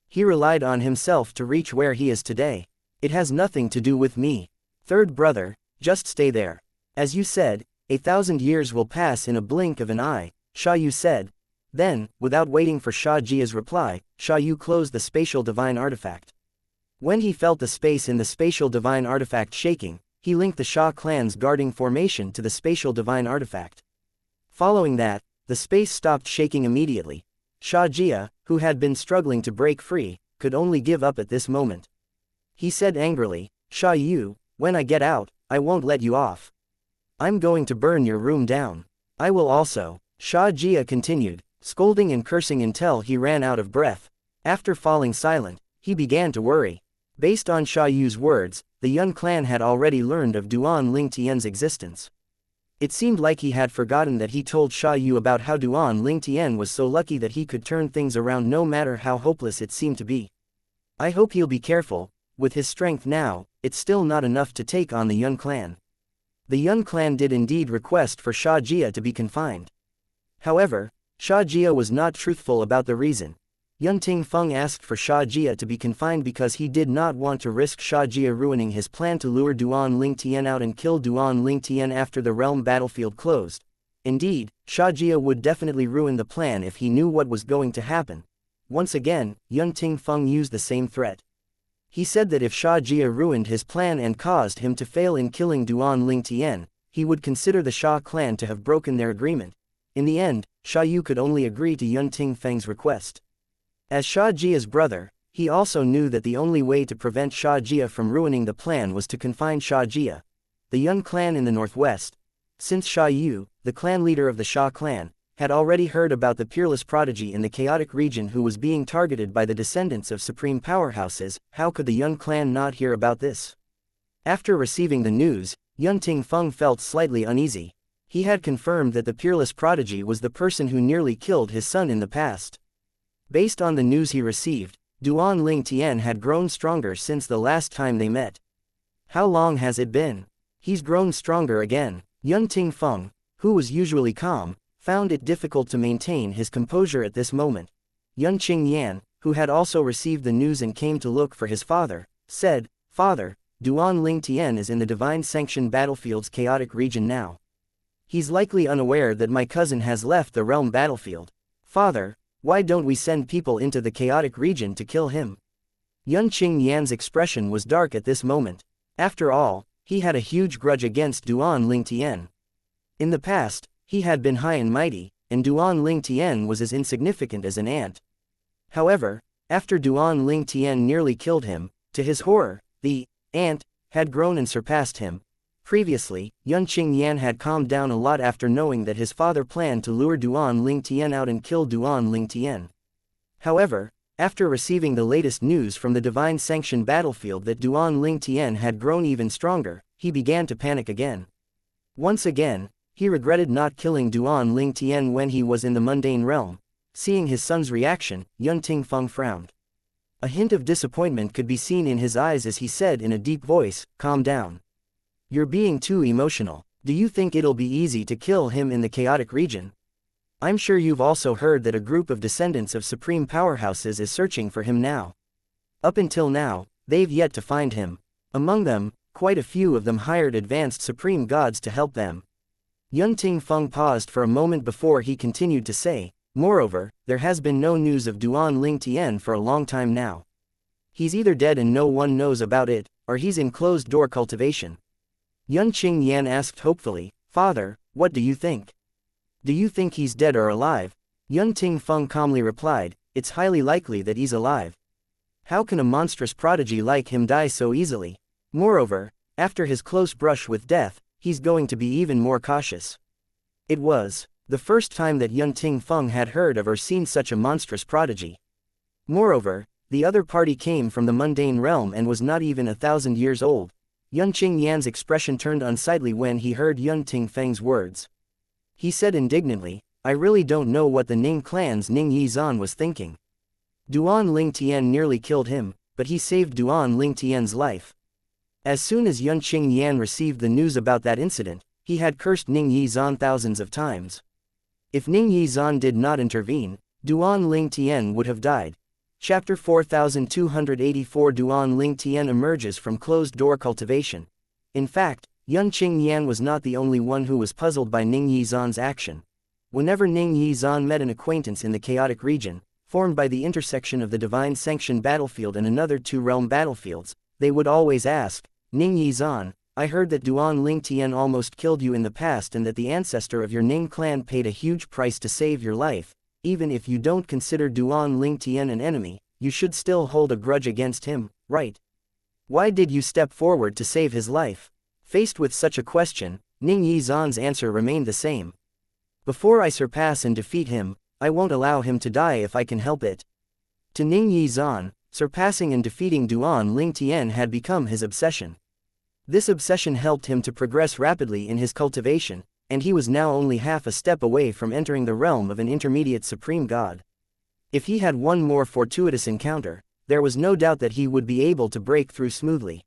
[SPEAKER 1] He relied on himself to reach where he is today. It has nothing to do with me. Third brother, just stay there. As you said, 1,000 years will pass in a blink of an eye, Sha Yu said. Then, without waiting for Sha Jia's reply, Sha Yu closed the spatial divine artifact. When he felt the space in the spatial divine artifact shaking, he linked the Sha clan's guarding formation to the spatial divine artifact. Following that, the space stopped shaking immediately. Sha Jia, who had been struggling to break free, could only give up at this moment. He said angrily, Sha Yu, when I get out, I won't let you off. I'm going to burn your room down. I will also. Sha Jia continued, scolding and cursing until he ran out of breath. After falling silent, he began to worry. Based on Sha Yu's words, the Yun clan had already learned of Duan Ling Tian's existence. It seemed like he had forgotten that he told Sha Yu about how Duan Ling Tian was so lucky that he could turn things around no matter how hopeless it seemed to be. I hope he'll be careful. With his strength now, it's still not enough to take on the Yun clan. The Yun clan did indeed request for Sha Jia to be confined. However, Sha Jia was not truthful about the reason. Yun Tingfeng asked for Sha Jia to be confined because he did not want to risk Sha Jia ruining his plan to lure Duan Ling Tian out and kill Duan Ling Tian after the realm battlefield closed. Indeed, Sha Jia would definitely ruin the plan if he knew what was going to happen. Once again, Yun Tingfeng used the same threat. He said that if Sha Jia ruined his plan and caused him to fail in killing Duan Ling Tian, he would consider the Sha clan to have broken their agreement. In the end, Sha Yu could only agree to Yun Tingfeng's request. As Sha Jia's brother, he also knew that the only way to prevent Sha Jia from ruining the plan was to confine Sha Jia, the Yun clan in the northwest. Since Sha Yu, the clan leader of the Sha clan, had already heard about the peerless prodigy in the chaotic region who was being targeted by the descendants of supreme powerhouses, how could the Yun clan not hear about this? After receiving the news, Yun Tingfeng felt slightly uneasy. He had confirmed that the peerless prodigy was the person who nearly killed his son in the past. Based on the news he received, Duan Ling Tian had grown stronger since the last time they met. How long has it been? He's grown stronger again. Yun Tingfeng, who was usually calm, found it difficult to maintain his composure at this moment. Yun Qingyan, who had also received the news and came to look for his father, said, "Father, Duan Ling Tian is in the divine sanctioned battlefield's chaotic region now. He's likely unaware that my cousin has left the realm battlefield. Father, why don't we send people into the chaotic region to kill him?" Yun Qingyan's expression was dark at this moment. After all, he had a huge grudge against Duan Ling Tian. In the past, he had been high and mighty, and Duan Ling Tian was as insignificant as an ant. However, after Duan Ling Tian nearly killed him, to his horror, the ant had grown and surpassed him. Previously, Yun Qingyan had calmed down a lot after knowing that his father planned to lure Duan Ling Tian out and kill Duan Ling Tian. However, after receiving the latest news from the divine sanctioned battlefield that Duan Ling Tian had grown even stronger, he began to panic again. Once again, he regretted not killing Duan Ling Tian when he was in the mundane realm. Seeing his son's reaction, Yun Tingfeng frowned. A hint of disappointment could be seen in his eyes as he said in a deep voice, "Calm down. You're being too emotional. Do you think it'll be easy to kill him in the chaotic region? I'm sure you've also heard that a group of descendants of supreme powerhouses is searching for him now. Up until now, they've yet to find him. Among them, quite a few of them hired advanced supreme gods to help them." Yun Tingfeng paused for a moment before he continued to say, "Moreover, there has been no news of Duan Ling Tian for a long time now. He's either dead and no one knows about it, or he's in closed-door cultivation." Yun Qingyan asked hopefully, "Father, what do you think? Do you think he's dead or alive?" Yun Tingfeng calmly replied, "It's highly likely that he's alive. How can a monstrous prodigy like him die so easily? Moreover, after his close brush with death, he's going to be even more cautious." It was the first time that Yun Tingfeng had heard of or seen such a monstrous prodigy. Moreover, the other party came from the mundane realm and was not even 1,000 years old. Yun Qingyan's expression turned unsightly when he heard Yun Tingfeng's words. He said indignantly, "I really don't know what the Ning clan's Ning Yizan was thinking. Duan Ling Tian nearly killed him, but he saved Duan Ling Tian's life." As soon as Yun Qingyan received the news about that incident, he had cursed Ning Yizan thousands of times. If Ning Yizan did not intervene, Duan Ling Tian would have died. Chapter 4284 Duan Ling Tian emerges from closed-door cultivation. In fact, Yun Qingyan was not the only one who was puzzled by Ning Yizan's action. Whenever Ning Yizan met an acquaintance in the chaotic region, formed by the intersection of the divine sanctioned battlefield and another two realm battlefields, they would always ask, "Ning Yizan, I heard that Duan Ling Tian almost killed you in the past and that the ancestor of your Ning clan paid a huge price to save your life. Even if you don't consider Duan Ling Tian an enemy, you should still hold a grudge against him, right? Why did you step forward to save his life?" Faced with such a question, Ning Yizan's answer remained the same. "Before I surpass and defeat him, I won't allow him to die if I can help it." To Ning Yizan, Surpassing and defeating Duan Lingtian had become his obsession. This obsession helped him to progress rapidly in his cultivation, and he was now only half a step away from entering the realm of an intermediate supreme god. If he had one more fortuitous encounter, there was no doubt that he would be able to break through smoothly.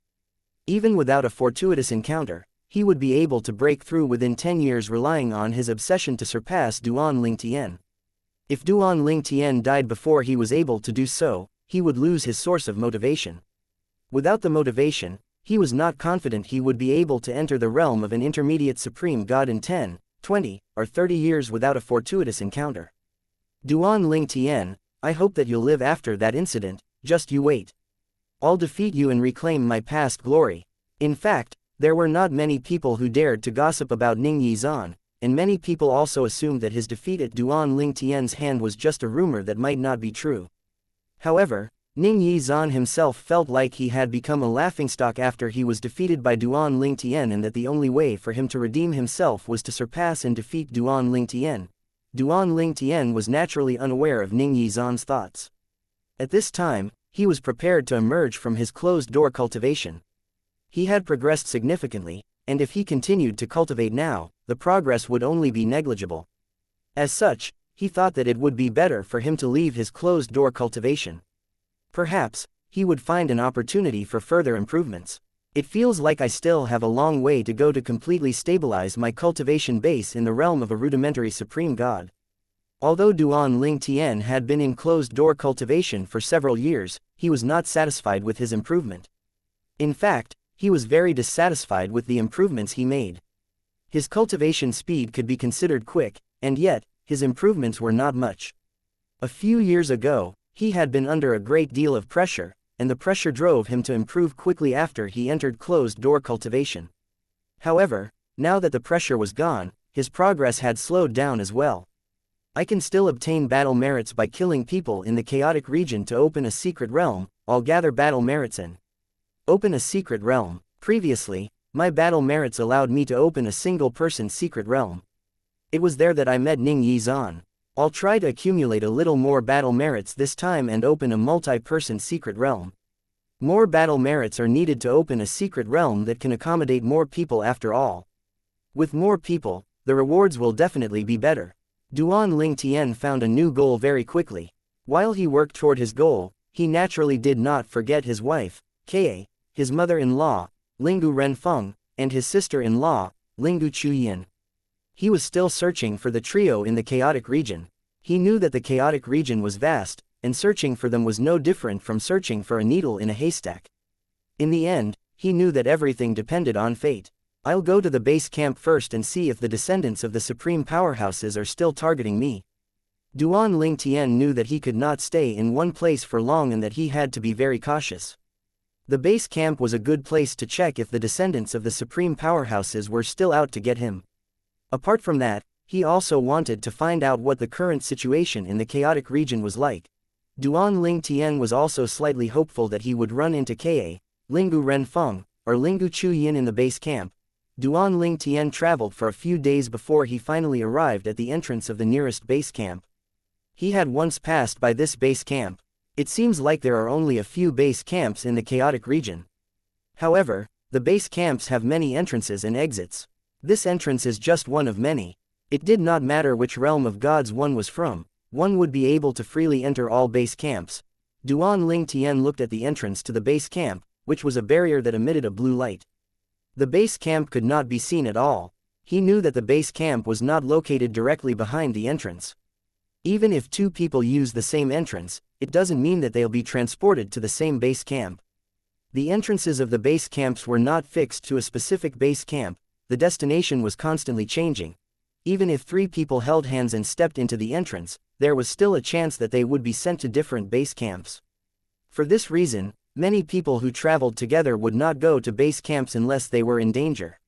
[SPEAKER 1] Even without a fortuitous encounter, he would be able to break through within 10 years relying on his obsession to surpass Duan Lingtian. If Duan Lingtian died before he was able to do so, he would lose his source of motivation. Without the motivation, he was not confident he would be able to enter the realm of an intermediate supreme god in 10, 20, or 30 years without a fortuitous encounter. Duan Lingtian, I hope that you'll live after that incident, just you wait. I'll defeat you and reclaim my past glory. In fact, there were not many people who dared to gossip about Ning Yizan, and many people also assumed that his defeat at Duan Lingtian's hand was just a rumor that might not be true. However, Ning Yizan himself felt like he had become a laughingstock after he was defeated by Duan Lingtian and that the only way for him to redeem himself was to surpass and defeat Duan Lingtian. Duan Lingtian was naturally unaware of Ning Yizan's thoughts. At this time, he was prepared to emerge from his closed-door cultivation. He had progressed significantly, and if he continued to cultivate now, the progress would only be negligible. As such, he thought that it would be better for him to leave his closed-door cultivation. Perhaps, he would find an opportunity for further improvements. It feels like I still have a long way to go to completely stabilize my cultivation base in the realm of a rudimentary supreme god. Although Duan Lingtian had been in closed-door cultivation for several years, he was not satisfied with his improvement. In fact, he was very dissatisfied with the improvements he made. His cultivation speed could be considered quick, and yet, his improvements were not much. A few years ago, he had been under a great deal of pressure, and the pressure drove him to improve quickly after he entered closed-door cultivation. However, now that the pressure was gone, his progress had slowed down as well. I can still obtain battle merits by killing people in the chaotic region to open a secret realm. I'll gather battle merits and open a secret realm. Previously, my battle merits allowed me to open a single-person secret realm. It was there that I met Ning Yizan. I'll try to accumulate a little more battle merits this time and open a multi-person secret realm. More battle merits are needed to open a secret realm that can accommodate more people after all. With more people, the rewards will definitely be better. Duan Lingtian found a new goal very quickly. While he worked toward his goal, he naturally did not forget his wife, Ka, his mother-in-law, Lingu Renfeng, and his sister-in-law, Lingu Chuyin. He was still searching for the trio in the chaotic region. He knew that the chaotic region was vast, and searching for them was no different from searching for a needle in a haystack. In the end, he knew that everything depended on fate. I'll go to the base camp first and see if the descendants of the supreme powerhouses are still targeting me. Duan Lingtian knew that he could not stay in one place for long and that he had to be very cautious. The base camp was a good place to check if the descendants of the supreme powerhouses were still out to get him. Apart from that, he also wanted to find out what the current situation in the chaotic region was like. Duan Lingtian was also slightly hopeful that he would run into Ka, Lingu Renfeng, or Lingu Chuyin in the base camp. Duan Lingtian traveled for a few days before he finally arrived at the entrance of the nearest base camp. He had once passed by this base camp. It seems like there are only a few base camps in the chaotic region. However, the base camps have many entrances and exits. This entrance is just one of many. It did not matter which realm of gods one was from, one would be able to freely enter all base camps. Duan Lingtian looked at the entrance to the base camp, which was a barrier that emitted a blue light. The base camp could not be seen at all. He knew that the base camp was not located directly behind the entrance. Even if two people use the same entrance, it doesn't mean that they'll be transported to the same base camp. The entrances of the base camps were not fixed to a specific base camp. The destination was constantly changing. Even if 3 people held hands and stepped into the entrance, there was still a chance that they would be sent to different base camps. For this reason, many people who traveled together would not go to base camps unless they were in danger.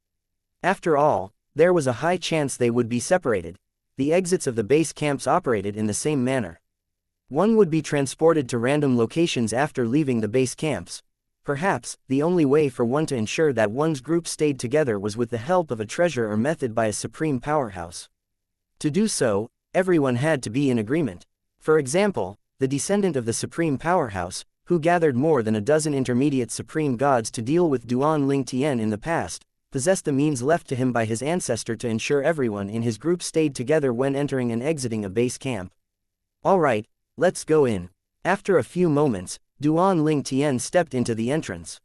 [SPEAKER 1] After all, there was a high chance they would be separated. The exits of the base camps operated in the same manner. One would be transported to random locations after leaving the base camps. Perhaps, the only way for one to ensure that one's group stayed together was with the help of a treasure or method by a supreme powerhouse. To do so, everyone had to be in agreement. For example, the descendant of the supreme powerhouse, who gathered more than a dozen intermediate supreme gods to deal with Duan Ling Tian in the past, possessed the means left to him by his ancestor to ensure everyone in his group stayed together when entering and exiting a base camp. Alright, let's go in. After a few moments, Duan Ling Tian stepped into the entrance.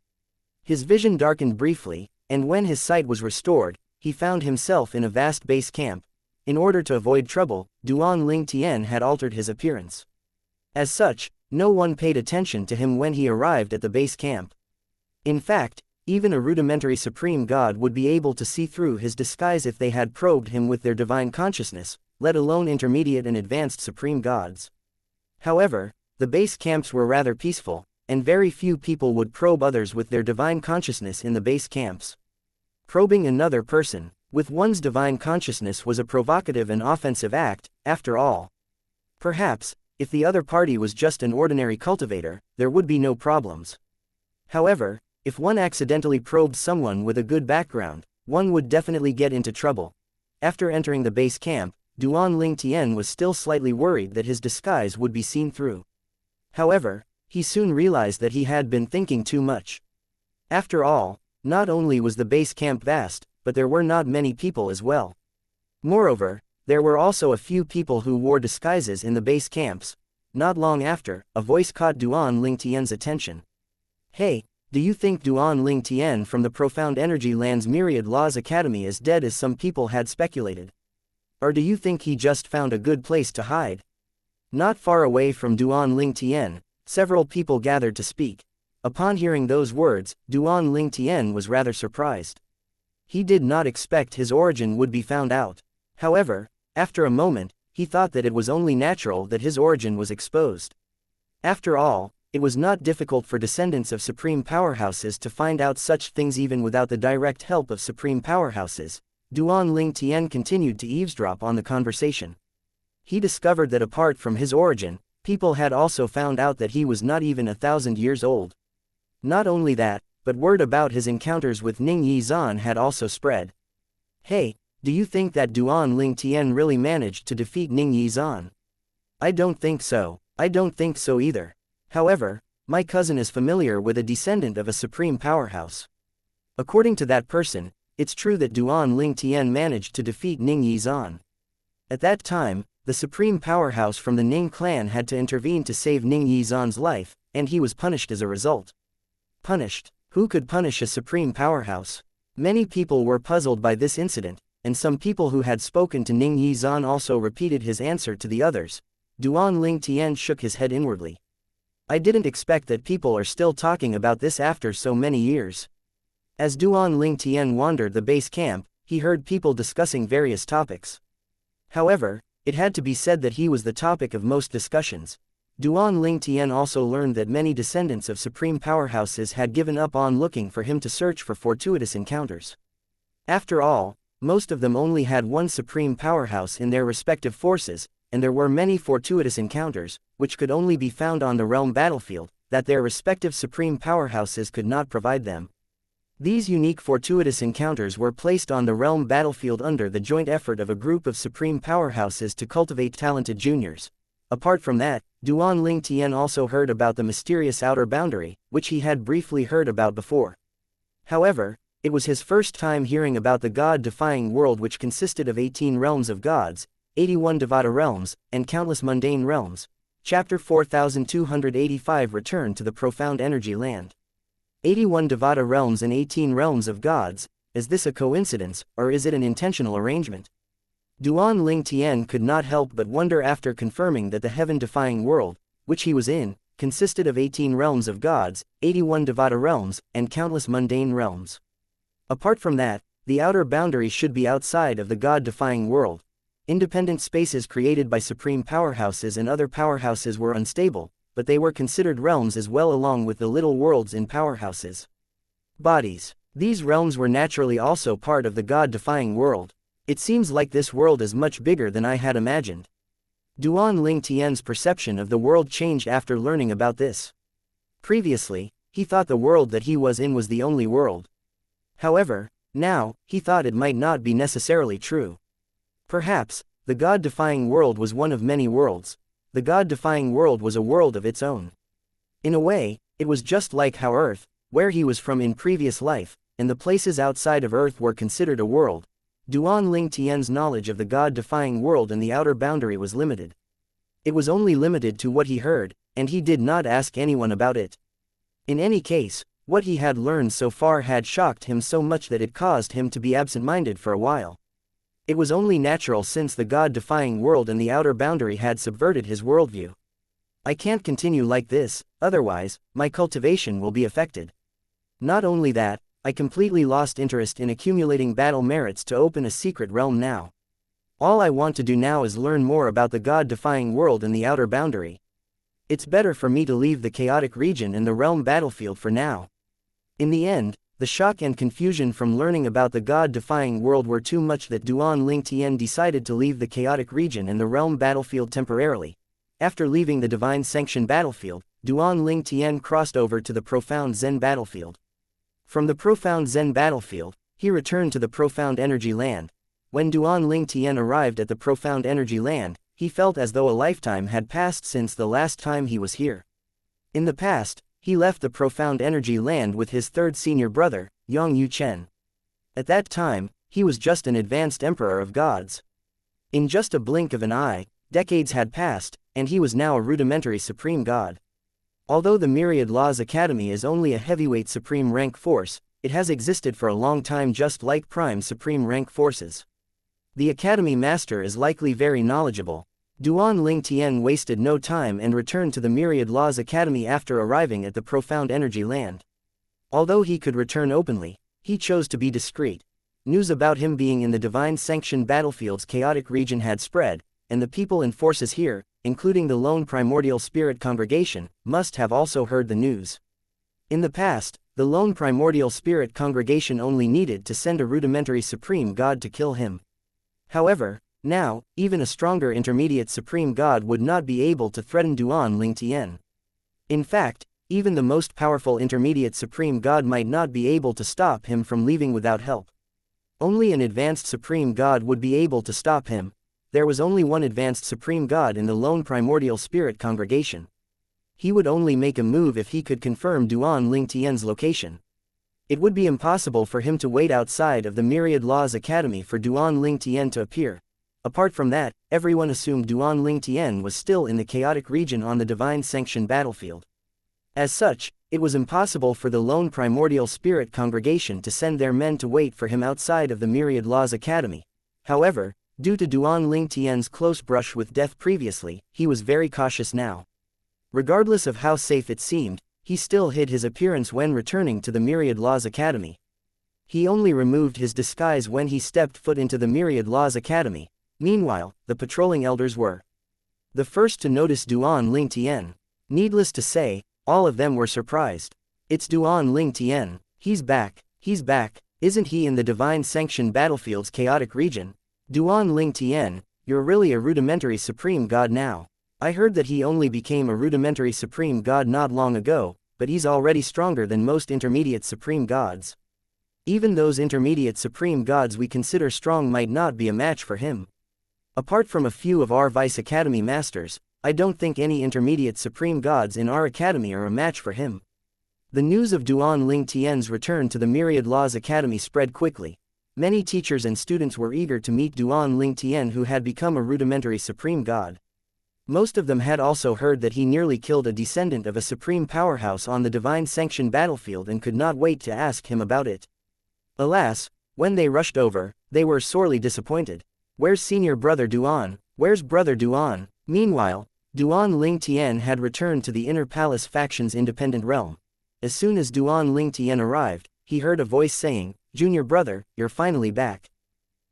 [SPEAKER 1] His vision darkened briefly, and when his sight was restored, he found himself in a vast base camp. In order to avoid trouble, Duan Ling Tian had altered his appearance. As such, no one paid attention to him when he arrived at the base camp. In fact, even a rudimentary supreme god would be able to see through his disguise if they had probed him with their divine consciousness, let alone intermediate and advanced supreme gods. However, the base camps were rather peaceful, and very few people would probe others with their divine consciousness in the base camps. Probing another person with one's divine consciousness was a provocative and offensive act, after all. Perhaps, if the other party was just an ordinary cultivator, there would be no problems. However, if one accidentally probed someone with a good background, one would definitely get into trouble. After entering the base camp, Duan Ling Tian was still slightly worried that his disguise would be seen through. However, he soon realized that he had been thinking too much. After all, not only was the base camp vast, but there were not many people as well. Moreover, there were also a few people who wore disguises in the base camps. Not long after, a voice caught Duan Ling Tian's attention. Hey, do you think Duan Ling Tian from the Profound Energy Land's Myriad Laws Academy is dead as some people had speculated? Or do you think he just found a good place to hide? Not far away from Duan Ling Tian, several people gathered to speak. Upon hearing those words, Duan Ling Tian was rather surprised. He did not expect his origin would be found out. However, after a moment, he thought that it was only natural that his origin was exposed. After all, it was not difficult for descendants of supreme powerhouses to find out such things even without the direct help of supreme powerhouses. Duan Ling Tian continued to eavesdrop on the conversation. He discovered that apart from his origin, people had also found out that he was not even 1,000 years old. Not only that, but word about his encounters with Ning Yizan had also spread. Hey, do you think that Duan Ling Tian really managed to defeat Ning Yizan? I don't think so. I don't think so either. However, my cousin is familiar with a descendant of a supreme powerhouse. According to that person, it's true that Duan Ling Tian managed to defeat Ning Yizan. At that time, the supreme powerhouse from the Ning clan had to intervene to save Ning Yizan's life, and he was punished as a result. Punished? Who could punish a supreme powerhouse? Many people were puzzled by this incident, and some people who had spoken to Ning Yizan also repeated his answer to the others. Duan Ling Tian shook his head inwardly. I didn't expect that people are still talking about this after so many years. As Duan Ling Tian wandered the base camp, he heard people discussing various topics. However, it had to be said that he was the topic of most discussions. Duan Ling Tian also learned that many descendants of supreme powerhouses had given up on looking for him to search for fortuitous encounters. After all, most of them only had one supreme powerhouse in their respective forces, and there were many fortuitous encounters, which could only be found on the realm battlefield, that their respective supreme powerhouses could not provide them. These unique fortuitous encounters were placed on the realm battlefield under the joint effort of a group of supreme powerhouses to cultivate talented juniors. Apart from that, Duan Ling Tian also heard about the mysterious outer boundary, which he had briefly heard about before. However, it was his first time hearing about the god-defying world, which consisted of 18 realms of gods, 81 Devata realms, and countless mundane realms. Chapter 4285 Return to the Profound Energy Land. 81 Devata realms and 18 realms of gods. Is this a coincidence, or is it an intentional arrangement? Duan Ling Tian could not help but wonder after confirming that the heaven-defying world, which he was in, consisted of 18 realms of gods, 81 Devata realms, and countless mundane realms. Apart from that, the outer boundary should be outside of the god-defying world. Independent spaces created by supreme powerhouses and other powerhouses were unstable, but they were considered realms as well, along with the little worlds in powerhouses. Bodies. These realms were naturally also part of the god-defying world. It seems like this world is much bigger than I had imagined. Duan Ling Tian's perception of the world changed after learning about this. Previously, he thought the world that he was in was the only world. However, now, he thought it might not be necessarily true. Perhaps, the god-defying world was one of many worlds. The god-defying world was a world of its own. In a way, it was just like how Earth, where he was from in previous life, and the places outside of Earth were considered a world. Duan Ling Tian's knowledge of the God-defying world and the outer boundary was limited. It was only limited to what he heard, and he did not ask anyone about it. In any case, what he had learned so far had shocked him so much that it caused him to be absent-minded for a while. It was only natural since the God-defying world and the outer boundary had subverted his worldview. I can't continue like this, otherwise, my cultivation will be affected. Not only that, I completely lost interest in accumulating battle merits to open a secret realm now. All I want to do now is learn more about the God-defying world and the outer boundary. It's better for me to leave the chaotic region and the realm battlefield for now. In the end, the shock and confusion from learning about the God-defying world were too much that Duan Ling Tian decided to leave the chaotic region and the realm battlefield temporarily. After leaving the divine sanction battlefield, Duan Ling Tian crossed over to the profound Zen battlefield. From the profound Zen battlefield, he returned to the profound energy land. When Duan Ling Tian arrived at the profound energy land, he felt as though a lifetime had passed since the last time he was here. In the past, he left the profound energy land with his third senior brother, Yang Yu Chen. At that time, he was just an advanced emperor of gods. In just a blink of an eye, decades had passed, and he was now a rudimentary supreme god. Although the Myriad Laws Academy is only a heavyweight supreme rank force, it has existed for a long time just like prime supreme rank forces. The Academy Master is likely very knowledgeable. Duan Ling Tian wasted no time and returned to the Myriad Laws Academy after arriving at the profound energy land. Although he could return openly, he chose to be discreet. News about him being in the divine sanctioned battlefield's chaotic region had spread, and the people and forces here, including the lone primordial spirit congregation, must have also heard the news. In the past, the lone primordial spirit congregation only needed to send a rudimentary supreme god to kill him. However, now, even a stronger intermediate supreme god would not be able to threaten Duan Ling Tian. In fact, even the most powerful intermediate supreme god might not be able to stop him from leaving without help. Only an advanced supreme god would be able to stop him. There was only one advanced supreme god in the lone primordial spirit congregation. He would only make a move if he could confirm Duan Ling Tian's location. It would be impossible for him to wait outside of the Myriad Laws Academy for Duan Ling Tian to appear. Apart from that, everyone assumed Duan Ling Tian was still in the chaotic region on the divine sanctioned battlefield. As such, it was impossible for the lone primordial spirit congregation to send their men to wait for him outside of the Myriad Laws Academy. However, due to Duan Ling Tian's close brush with death previously, he was very cautious now. Regardless of how safe it seemed, he still hid his appearance when returning to the Myriad Laws Academy. He only removed his disguise when he stepped foot into the Myriad Laws Academy. Meanwhile, the patrolling elders were the first to notice Duan Ling Tian. Needless to say, all of them were surprised. It's Duan Ling Tian. He's back. He's back. Isn't he in the divine sanctioned battlefield's chaotic region? Duan Ling Tian, you're really a rudimentary supreme god now. I heard that he only became a rudimentary supreme god not long ago, but he's already stronger than most intermediate supreme gods. Even those intermediate supreme gods we consider strong might not be a match for him. Apart from a few of our Vice Academy masters, I don't think any intermediate supreme gods in our academy are a match for him. The news of Duan Ling Tian's return to the Myriad Laws Academy spread quickly. Many teachers and students were eager to meet Duan Ling Tian, who had become a rudimentary supreme god. Most of them had also heard that he nearly killed a descendant of a supreme powerhouse on the divine sanctioned battlefield and could not wait to ask him about it. Alas, when they rushed over, they were sorely disappointed. Where's senior brother Duan? Where's brother Duan? Meanwhile, Duan Ling Tian had returned to the Inner Palace faction's independent realm. As soon as Duan Ling Tian arrived, he heard a voice saying, "Junior brother, you're finally back.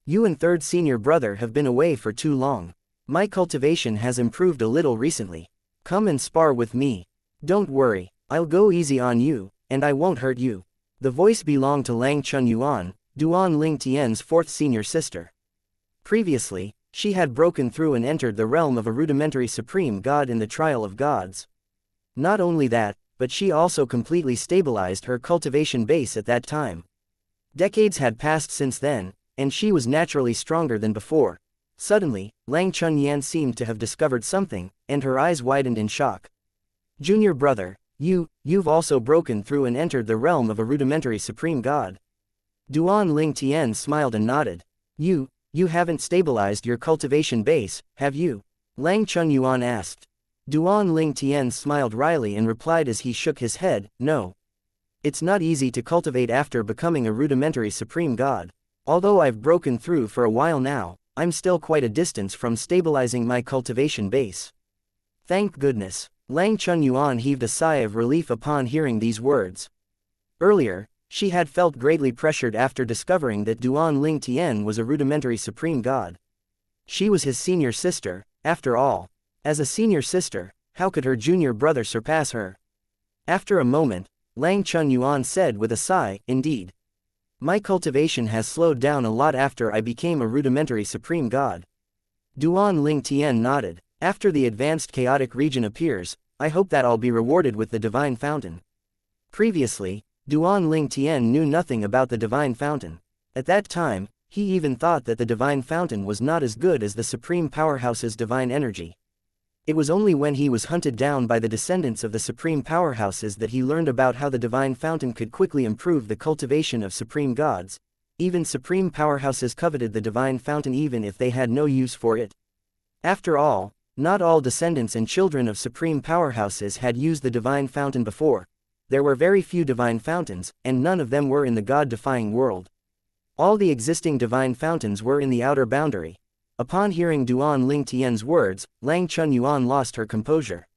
[SPEAKER 1] You and third senior brother have been away for too long. My cultivation has improved a little recently. Come and spar with me. Don't worry, I'll go easy on you, and I won't hurt you." The voice belonged to Lang Chunyuan, Duan Ling Tian's fourth senior sister. Previously, she had broken through and entered the realm of a rudimentary supreme god in the Trial of Gods. Not only that, but she also completely stabilized her cultivation base at that time. Decades had passed since then, and she was naturally stronger than before. Suddenly, Lang Chunyan seemed to have discovered something, and her eyes widened in shock. "Junior brother, You've also broken through and entered the realm of a rudimentary supreme god. Duan Ling Tian smiled and nodded. You haven't stabilized your cultivation base, have you? Lang Chunyuan asked. Duan Ling Tian smiled wryly and replied as he shook his head, no. It's not easy to cultivate after becoming a rudimentary supreme god. Although I've broken through for a while now, I'm still quite a distance from stabilizing my cultivation base. Thank goodness. Lang Chunyuan heaved a sigh of relief upon hearing these words. Earlier, she had felt greatly pressured after discovering that Duan Ling Tian was a rudimentary supreme god. She was his senior sister, after all. As a senior sister, how could her junior brother surpass her? After a moment, Lang Chunyuan said with a sigh, indeed. My cultivation has slowed down a lot after I became a rudimentary supreme god. Duan Ling Tian nodded. After the advanced chaotic region appears, I hope that I'll be rewarded with the divine fountain. Previously, Duan Ling Tian knew nothing about the divine fountain. At that time, he even thought that the divine fountain was not as good as the supreme powerhouse's divine energy. It was only when he was hunted down by the descendants of the supreme powerhouses that he learned about how the divine fountain could quickly improve the cultivation of supreme gods. Even supreme powerhouses coveted the divine fountain even if they had no use for it. After all, not all descendants and children of supreme powerhouses had used the divine fountain before. There were very few divine fountains, and none of them were in the god-defying world. All the existing divine fountains were in the outer boundary. Upon hearing Duan Ling Tian's words, Lang Chunyuan lost her composure.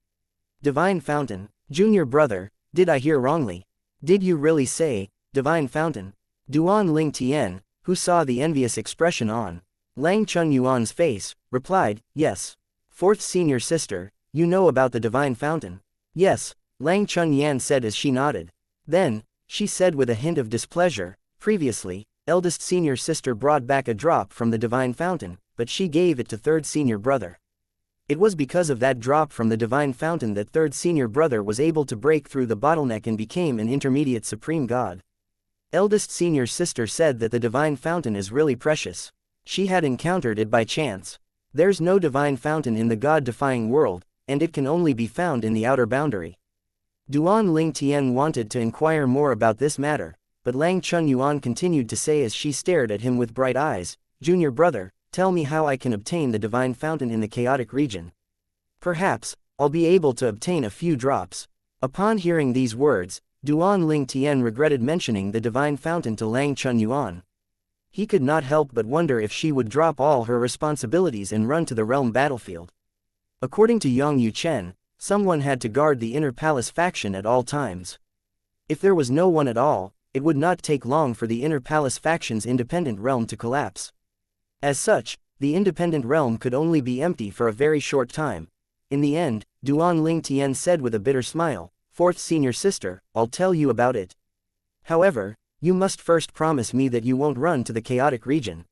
[SPEAKER 1] Divine fountain, junior brother, did I hear wrongly? Did you really say, divine fountain? Duan Ling Tian, who saw the envious expression on Lang Chunyuan's face, replied, yes. Fourth senior sister, you know about the divine fountain? Yes, Lang Chunyan said as she nodded. Then, she said with a hint of displeasure, previously, eldest senior sister brought back a drop from the divine fountain, but she gave it to third senior brother. It was because of that drop from the divine fountain that third senior brother was able to break through the bottleneck and became an intermediate supreme god. Eldest senior sister said that the divine fountain is really precious. She had encountered it by chance. There's no divine fountain in the god-defying world, and it can only be found in the outer boundary. Duan Ling Tian wanted to inquire more about this matter, but Lang Chunyuan continued to say as she stared at him with bright eyes, junior brother, tell me how I can obtain the divine fountain in the chaotic region. Perhaps, I'll be able to obtain a few drops. Upon hearing these words, Duan Ling Tian regretted mentioning the divine fountain to Lang Chunyuan. He could not help but wonder if she would drop all her responsibilities and run to the realm battlefield. According to Yang Yuchen, someone had to guard the inner palace faction at all times. If there was no one at all, it would not take long for the inner palace faction's independent realm to collapse. As such, the independent realm could only be empty for a very short time. In the end, Duan Ling Tian said with a bitter smile, fourth senior sister, I'll tell you about it. However, you must first promise me that you won't run to the chaotic region.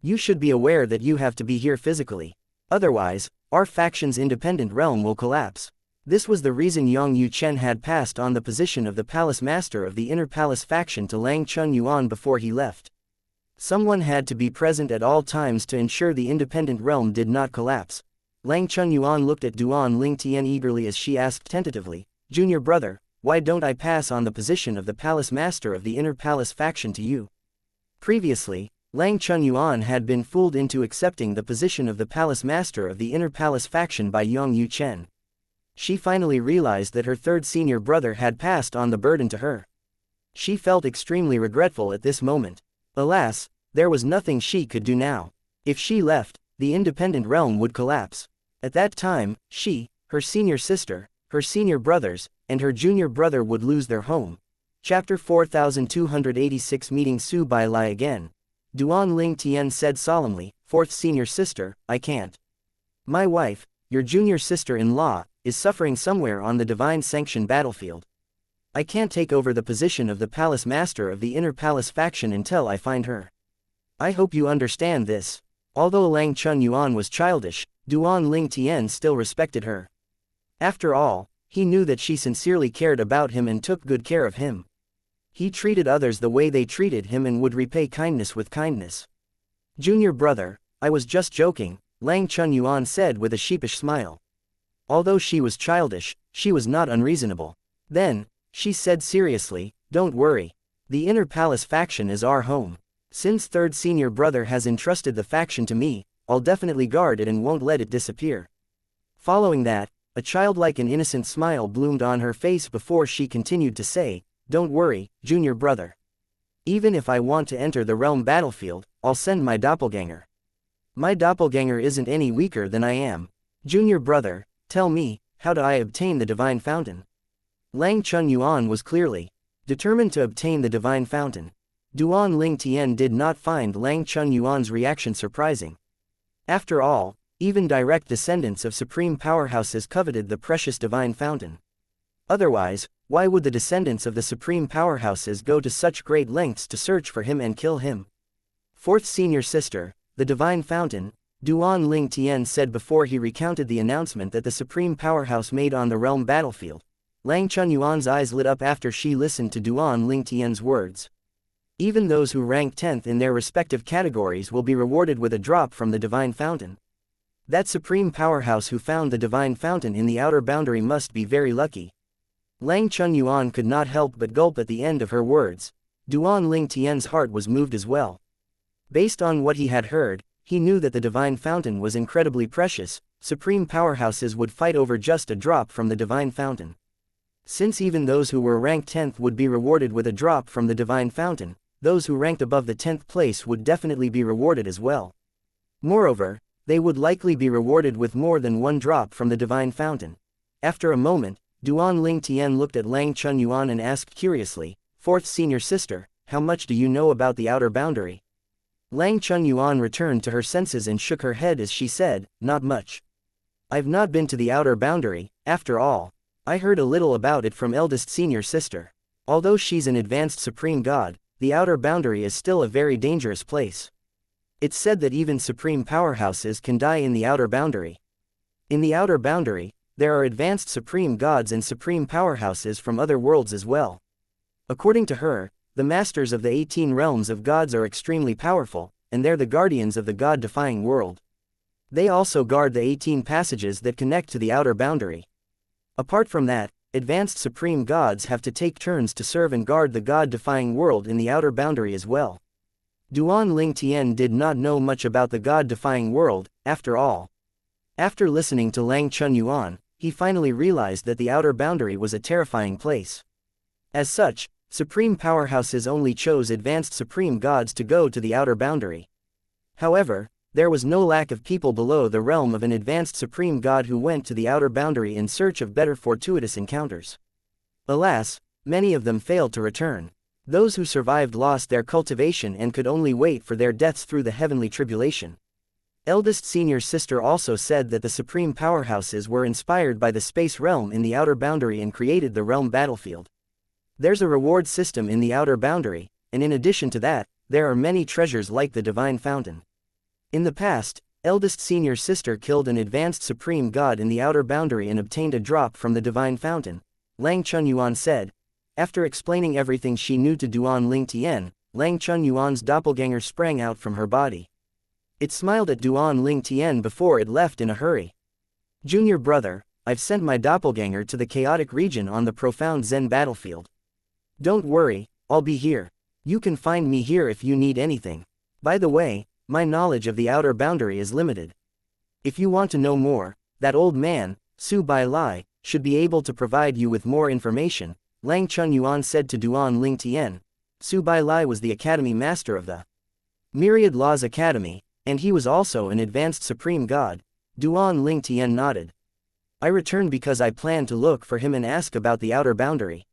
[SPEAKER 1] You should be aware that you have to be here physically. Otherwise, our faction's independent realm will collapse. This was the reason Yang Yuchen had passed on the position of the palace master of the inner palace faction to Lang Chunyuan before he left. Someone had to be present at all times to ensure the independent realm did not collapse. Lang Chunyuan looked at Duan Ling Tian eagerly as she asked tentatively, junior brother, why don't I pass on the position of the palace master of the inner palace faction to you? Previously, Lang Chunyuan had been fooled into accepting the position of the palace master of the inner palace faction by Yang Yuchen. She finally realized that her third senior brother had passed on the burden to her. She felt extremely regretful at this moment. Alas, there was nothing she could do now. If she left, the independent realm would collapse. At that time, she, her senior sister, her senior brothers, and her junior brother would lose their home. Chapter 4286 Meeting Su Bai Lai again. Duan Ling Tian said solemnly, fourth senior sister, I can't. My wife, your junior sister-in-law, is suffering somewhere on the divine sanction battlefield. I can't take over the position of the palace master of the inner palace faction until I find her. I hope you understand this. Although Lang Chunyuan was childish, Duan Ling Tian still respected her. After all, he knew that she sincerely cared about him and took good care of him. He treated others the way they treated him and would repay kindness with kindness. Junior brother, I was just joking, Lang Chunyuan said with a sheepish smile. Although she was childish, she was not unreasonable. Then, she said seriously, "Don't worry. The Inner Palace faction is our home. Since third senior brother has entrusted the faction to me, I'll definitely guard it and won't let it disappear." Following that, a childlike and innocent smile bloomed on her face before she continued to say, "Don't worry, junior brother. Even if I want to enter the realm battlefield, I'll send my doppelganger. My doppelganger isn't any weaker than I am. Junior brother, tell me, how do I obtain the divine fountain?" Lang Chunyuan was clearly determined to obtain the divine fountain. Duan Ling Tian did not find Lang Chunyuan's reaction surprising. After all, even direct descendants of supreme powerhouses coveted the precious divine fountain. Otherwise, why would the descendants of the supreme powerhouses go to such great lengths to search for him and kill him? Fourth senior sister, the divine fountain, Duan Ling Tian said before he recounted the announcement that the supreme powerhouse made on the realm battlefield. Lang Chunyuan's eyes lit up after she listened to Duan Ling Tian's words. Even those who rank 10th in their respective categories will be rewarded with a drop from the divine fountain. That supreme powerhouse who found the divine fountain in the outer boundary must be very lucky. Lang Chunyuan could not help but gulp at the end of her words. Duan Ling Tian's heart was moved as well. Based on what he had heard, he knew that the divine fountain was incredibly precious. Supreme powerhouses would fight over just a drop from the divine fountain. Since even those who were ranked 10th would be rewarded with a drop from the divine fountain, those who ranked above the 10th place would definitely be rewarded as well. Moreover, they would likely be rewarded with more than one drop from the divine fountain. After a moment, Duan Ling Tian looked at Lang Chunyuan and asked curiously, "Fourth senior sister, how much do you know about the outer boundary?" Lang Chunyuan returned to her senses and shook her head as she said, "Not much. I've not been to the outer boundary. After all, I heard a little about it from eldest senior sister. Although she's an advanced supreme god, the outer boundary is still a very dangerous place. It's said that even supreme powerhouses can die in the outer boundary. In the outer boundary, there are advanced supreme gods and supreme powerhouses from other worlds as well." According to her, the masters of the 18 realms of gods are extremely powerful, and they're the guardians of the god-defying world. They also guard the 18 passages that connect to the outer boundary. Apart from that, advanced supreme gods have to take turns to serve and guard the god-defying world in the outer boundary as well. Duan Ling Tian did not know much about the god-defying world, after all. After listening to Lang Chunyuan, he finally realized that the outer boundary was a terrifying place. As such, supreme powerhouses only chose advanced supreme gods to go to the outer boundary. However, there was no lack of people below the realm of an advanced supreme god who went to the outer boundary in search of better fortuitous encounters. Alas, many of them failed to return. Those who survived lost their cultivation and could only wait for their deaths through the heavenly tribulation. Eldest senior sister also said that the supreme powerhouses were inspired by the space realm in the outer boundary and created the realm battlefield. There's a reward system in the outer boundary, and in addition to that, there are many treasures like the divine fountain. In the past, eldest senior sister killed an advanced supreme god in the outer boundary and obtained a drop from the divine fountain, Lang Chunyuan said. After explaining everything she knew to Duan Ling Tian, Lang Chunyuan's doppelganger sprang out from her body. It smiled at Duan Ling Tian before it left in a hurry. "Junior brother, I've sent my doppelganger to the chaotic region on the profound Zen battlefield. Don't worry, I'll be here. You can find me here if you need anything. By the way, my knowledge of the outer boundary is limited. If you want to know more, that old man, Su Bai Lai, should be able to provide you with more information," Lang Chunyuan said to Duan Ling Tian. Su Bai Lai was the academy master of the Myriad Laws Academy, and he was also an advanced supreme god. Duan Ling Tian nodded. "I returned because I planned to look for him and ask about the outer boundary.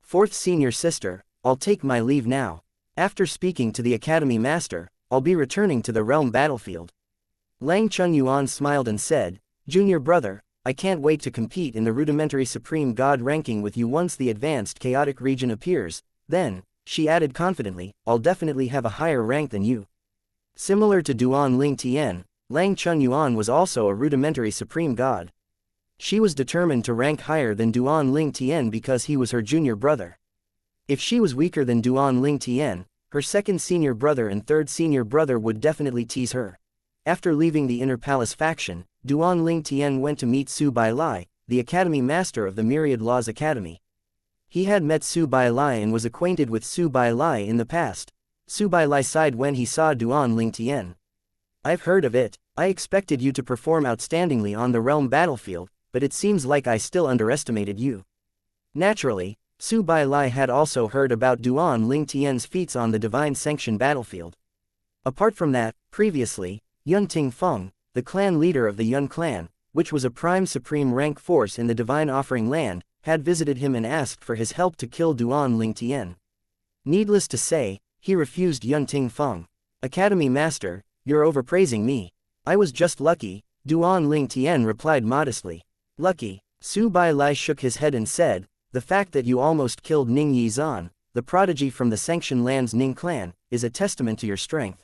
[SPEAKER 1] Fourth senior sister, I'll take my leave now. After speaking to the academy master, I'll be returning to the realm battlefield." Lang Chunyuan smiled and said, "Junior brother, I can't wait to compete in the rudimentary supreme god ranking with you once the advanced chaotic region appears. Then," she added confidently, "I'll definitely have a higher rank than you." Similar to Duan Ling Tian, Lang Chunyuan was also a rudimentary supreme god. She was determined to rank higher than Duan Ling Tian because he was her junior brother. If she was weaker than Duan Ling Tian, her second senior brother and third senior brother would definitely tease her. After leaving the Inner Palace faction, Duan Ling Tian went to meet Su Bai Lai, the academy master of the Myriad Laws Academy. He had met Su Bailai and was acquainted with Su Bailai in the past. Su Bailai sighed when he saw Duan Lingtian. I've heard of it. I expected you to perform outstandingly on the realm battlefield, but it seems like I still underestimated you. Naturally, Su Bailai had also heard about Duan Lingtian's feats on the divine sanction battlefield. Apart from that, previously, Yun Tingfeng, the clan leader of the Yun clan, which was a prime supreme rank force in the divine offering land, had visited him and asked for his help to kill Duan Lingtian. Needless to say, he refused. Yun Tingfeng. Academy Master, you're overpraising me. I was just lucky, Duan Lingtian replied modestly. Lucky? Su Bailai shook his head and said, the fact that you almost killed Ning Yizan, the prodigy from the Sanction Land's Ning clan, is a testament to your strength.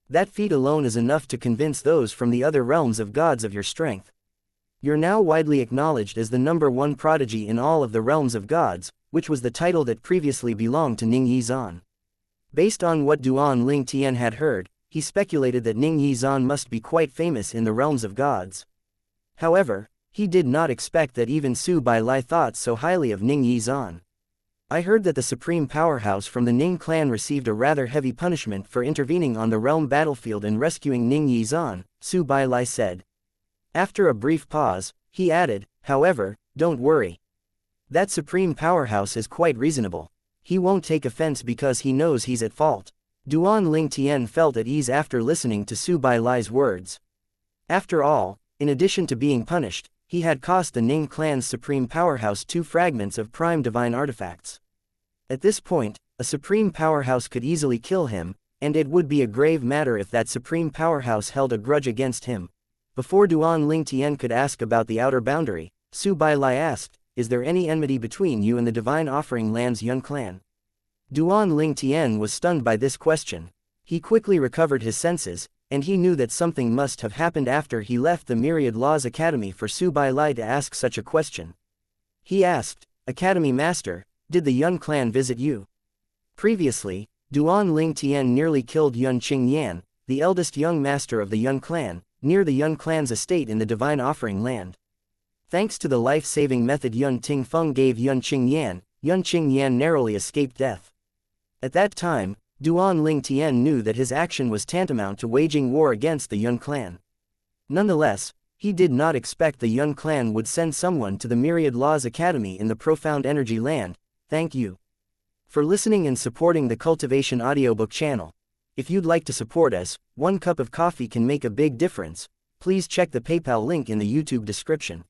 [SPEAKER 1] That feat alone is enough to convince those from the other realms of gods of your strength. You're now widely acknowledged as the #1 prodigy in all of the realms of gods, which was the title that previously belonged to Ning Yizan. Based on what Duan Lingtian had heard, he speculated that Ning Yizan must be quite famous in the realms of gods. However, he did not expect that even Su Bailai thought so highly of Ning Yizan. I heard that the supreme powerhouse from the Ning clan received a rather heavy punishment for intervening on the realm battlefield and rescuing Ning Yizan, Su Bailai said. After a brief pause, he added, however, don't worry. That supreme powerhouse is quite reasonable. He won't take offense because he knows he's at fault. Duan Lingtian felt at ease after listening to Su Bailai's words. After all, in addition to being punished, he had cost the Ning clan's supreme powerhouse 2 fragments of prime divine artifacts. At this point, a supreme powerhouse could easily kill him, and it would be a grave matter if that supreme powerhouse held a grudge against him. Before Duan Lingtian could ask about the outer boundary, Su Bailai asked, is there any enmity between you and the divine offering land's Yun clan? Duan Lingtian was stunned by this question. He quickly recovered his senses, and he knew that something must have happened after he left the Myriad Laws Academy for Su Bailai to ask such a question. He asked, Academy Master, did the Yun clan visit you? Previously, Duan Lingtian nearly killed Yun Qingyan, the eldest young master of the Yun clan, near the Yun clan's estate in the divine offering land. Thanks to the life-saving method Yun Tingfeng gave Yun Qingyan narrowly escaped death. At that time, Duan Lingtian knew that his action was tantamount to waging war against the Yun clan. Nonetheless, he did not expect the Yun clan would send someone to the Myriad Laws Academy in the Profound Energy Land. Thank you for listening and supporting the Cultivation audiobook channel. If you'd like to support us, 1 cup of coffee can make a big difference. Please check the PayPal link in the YouTube description.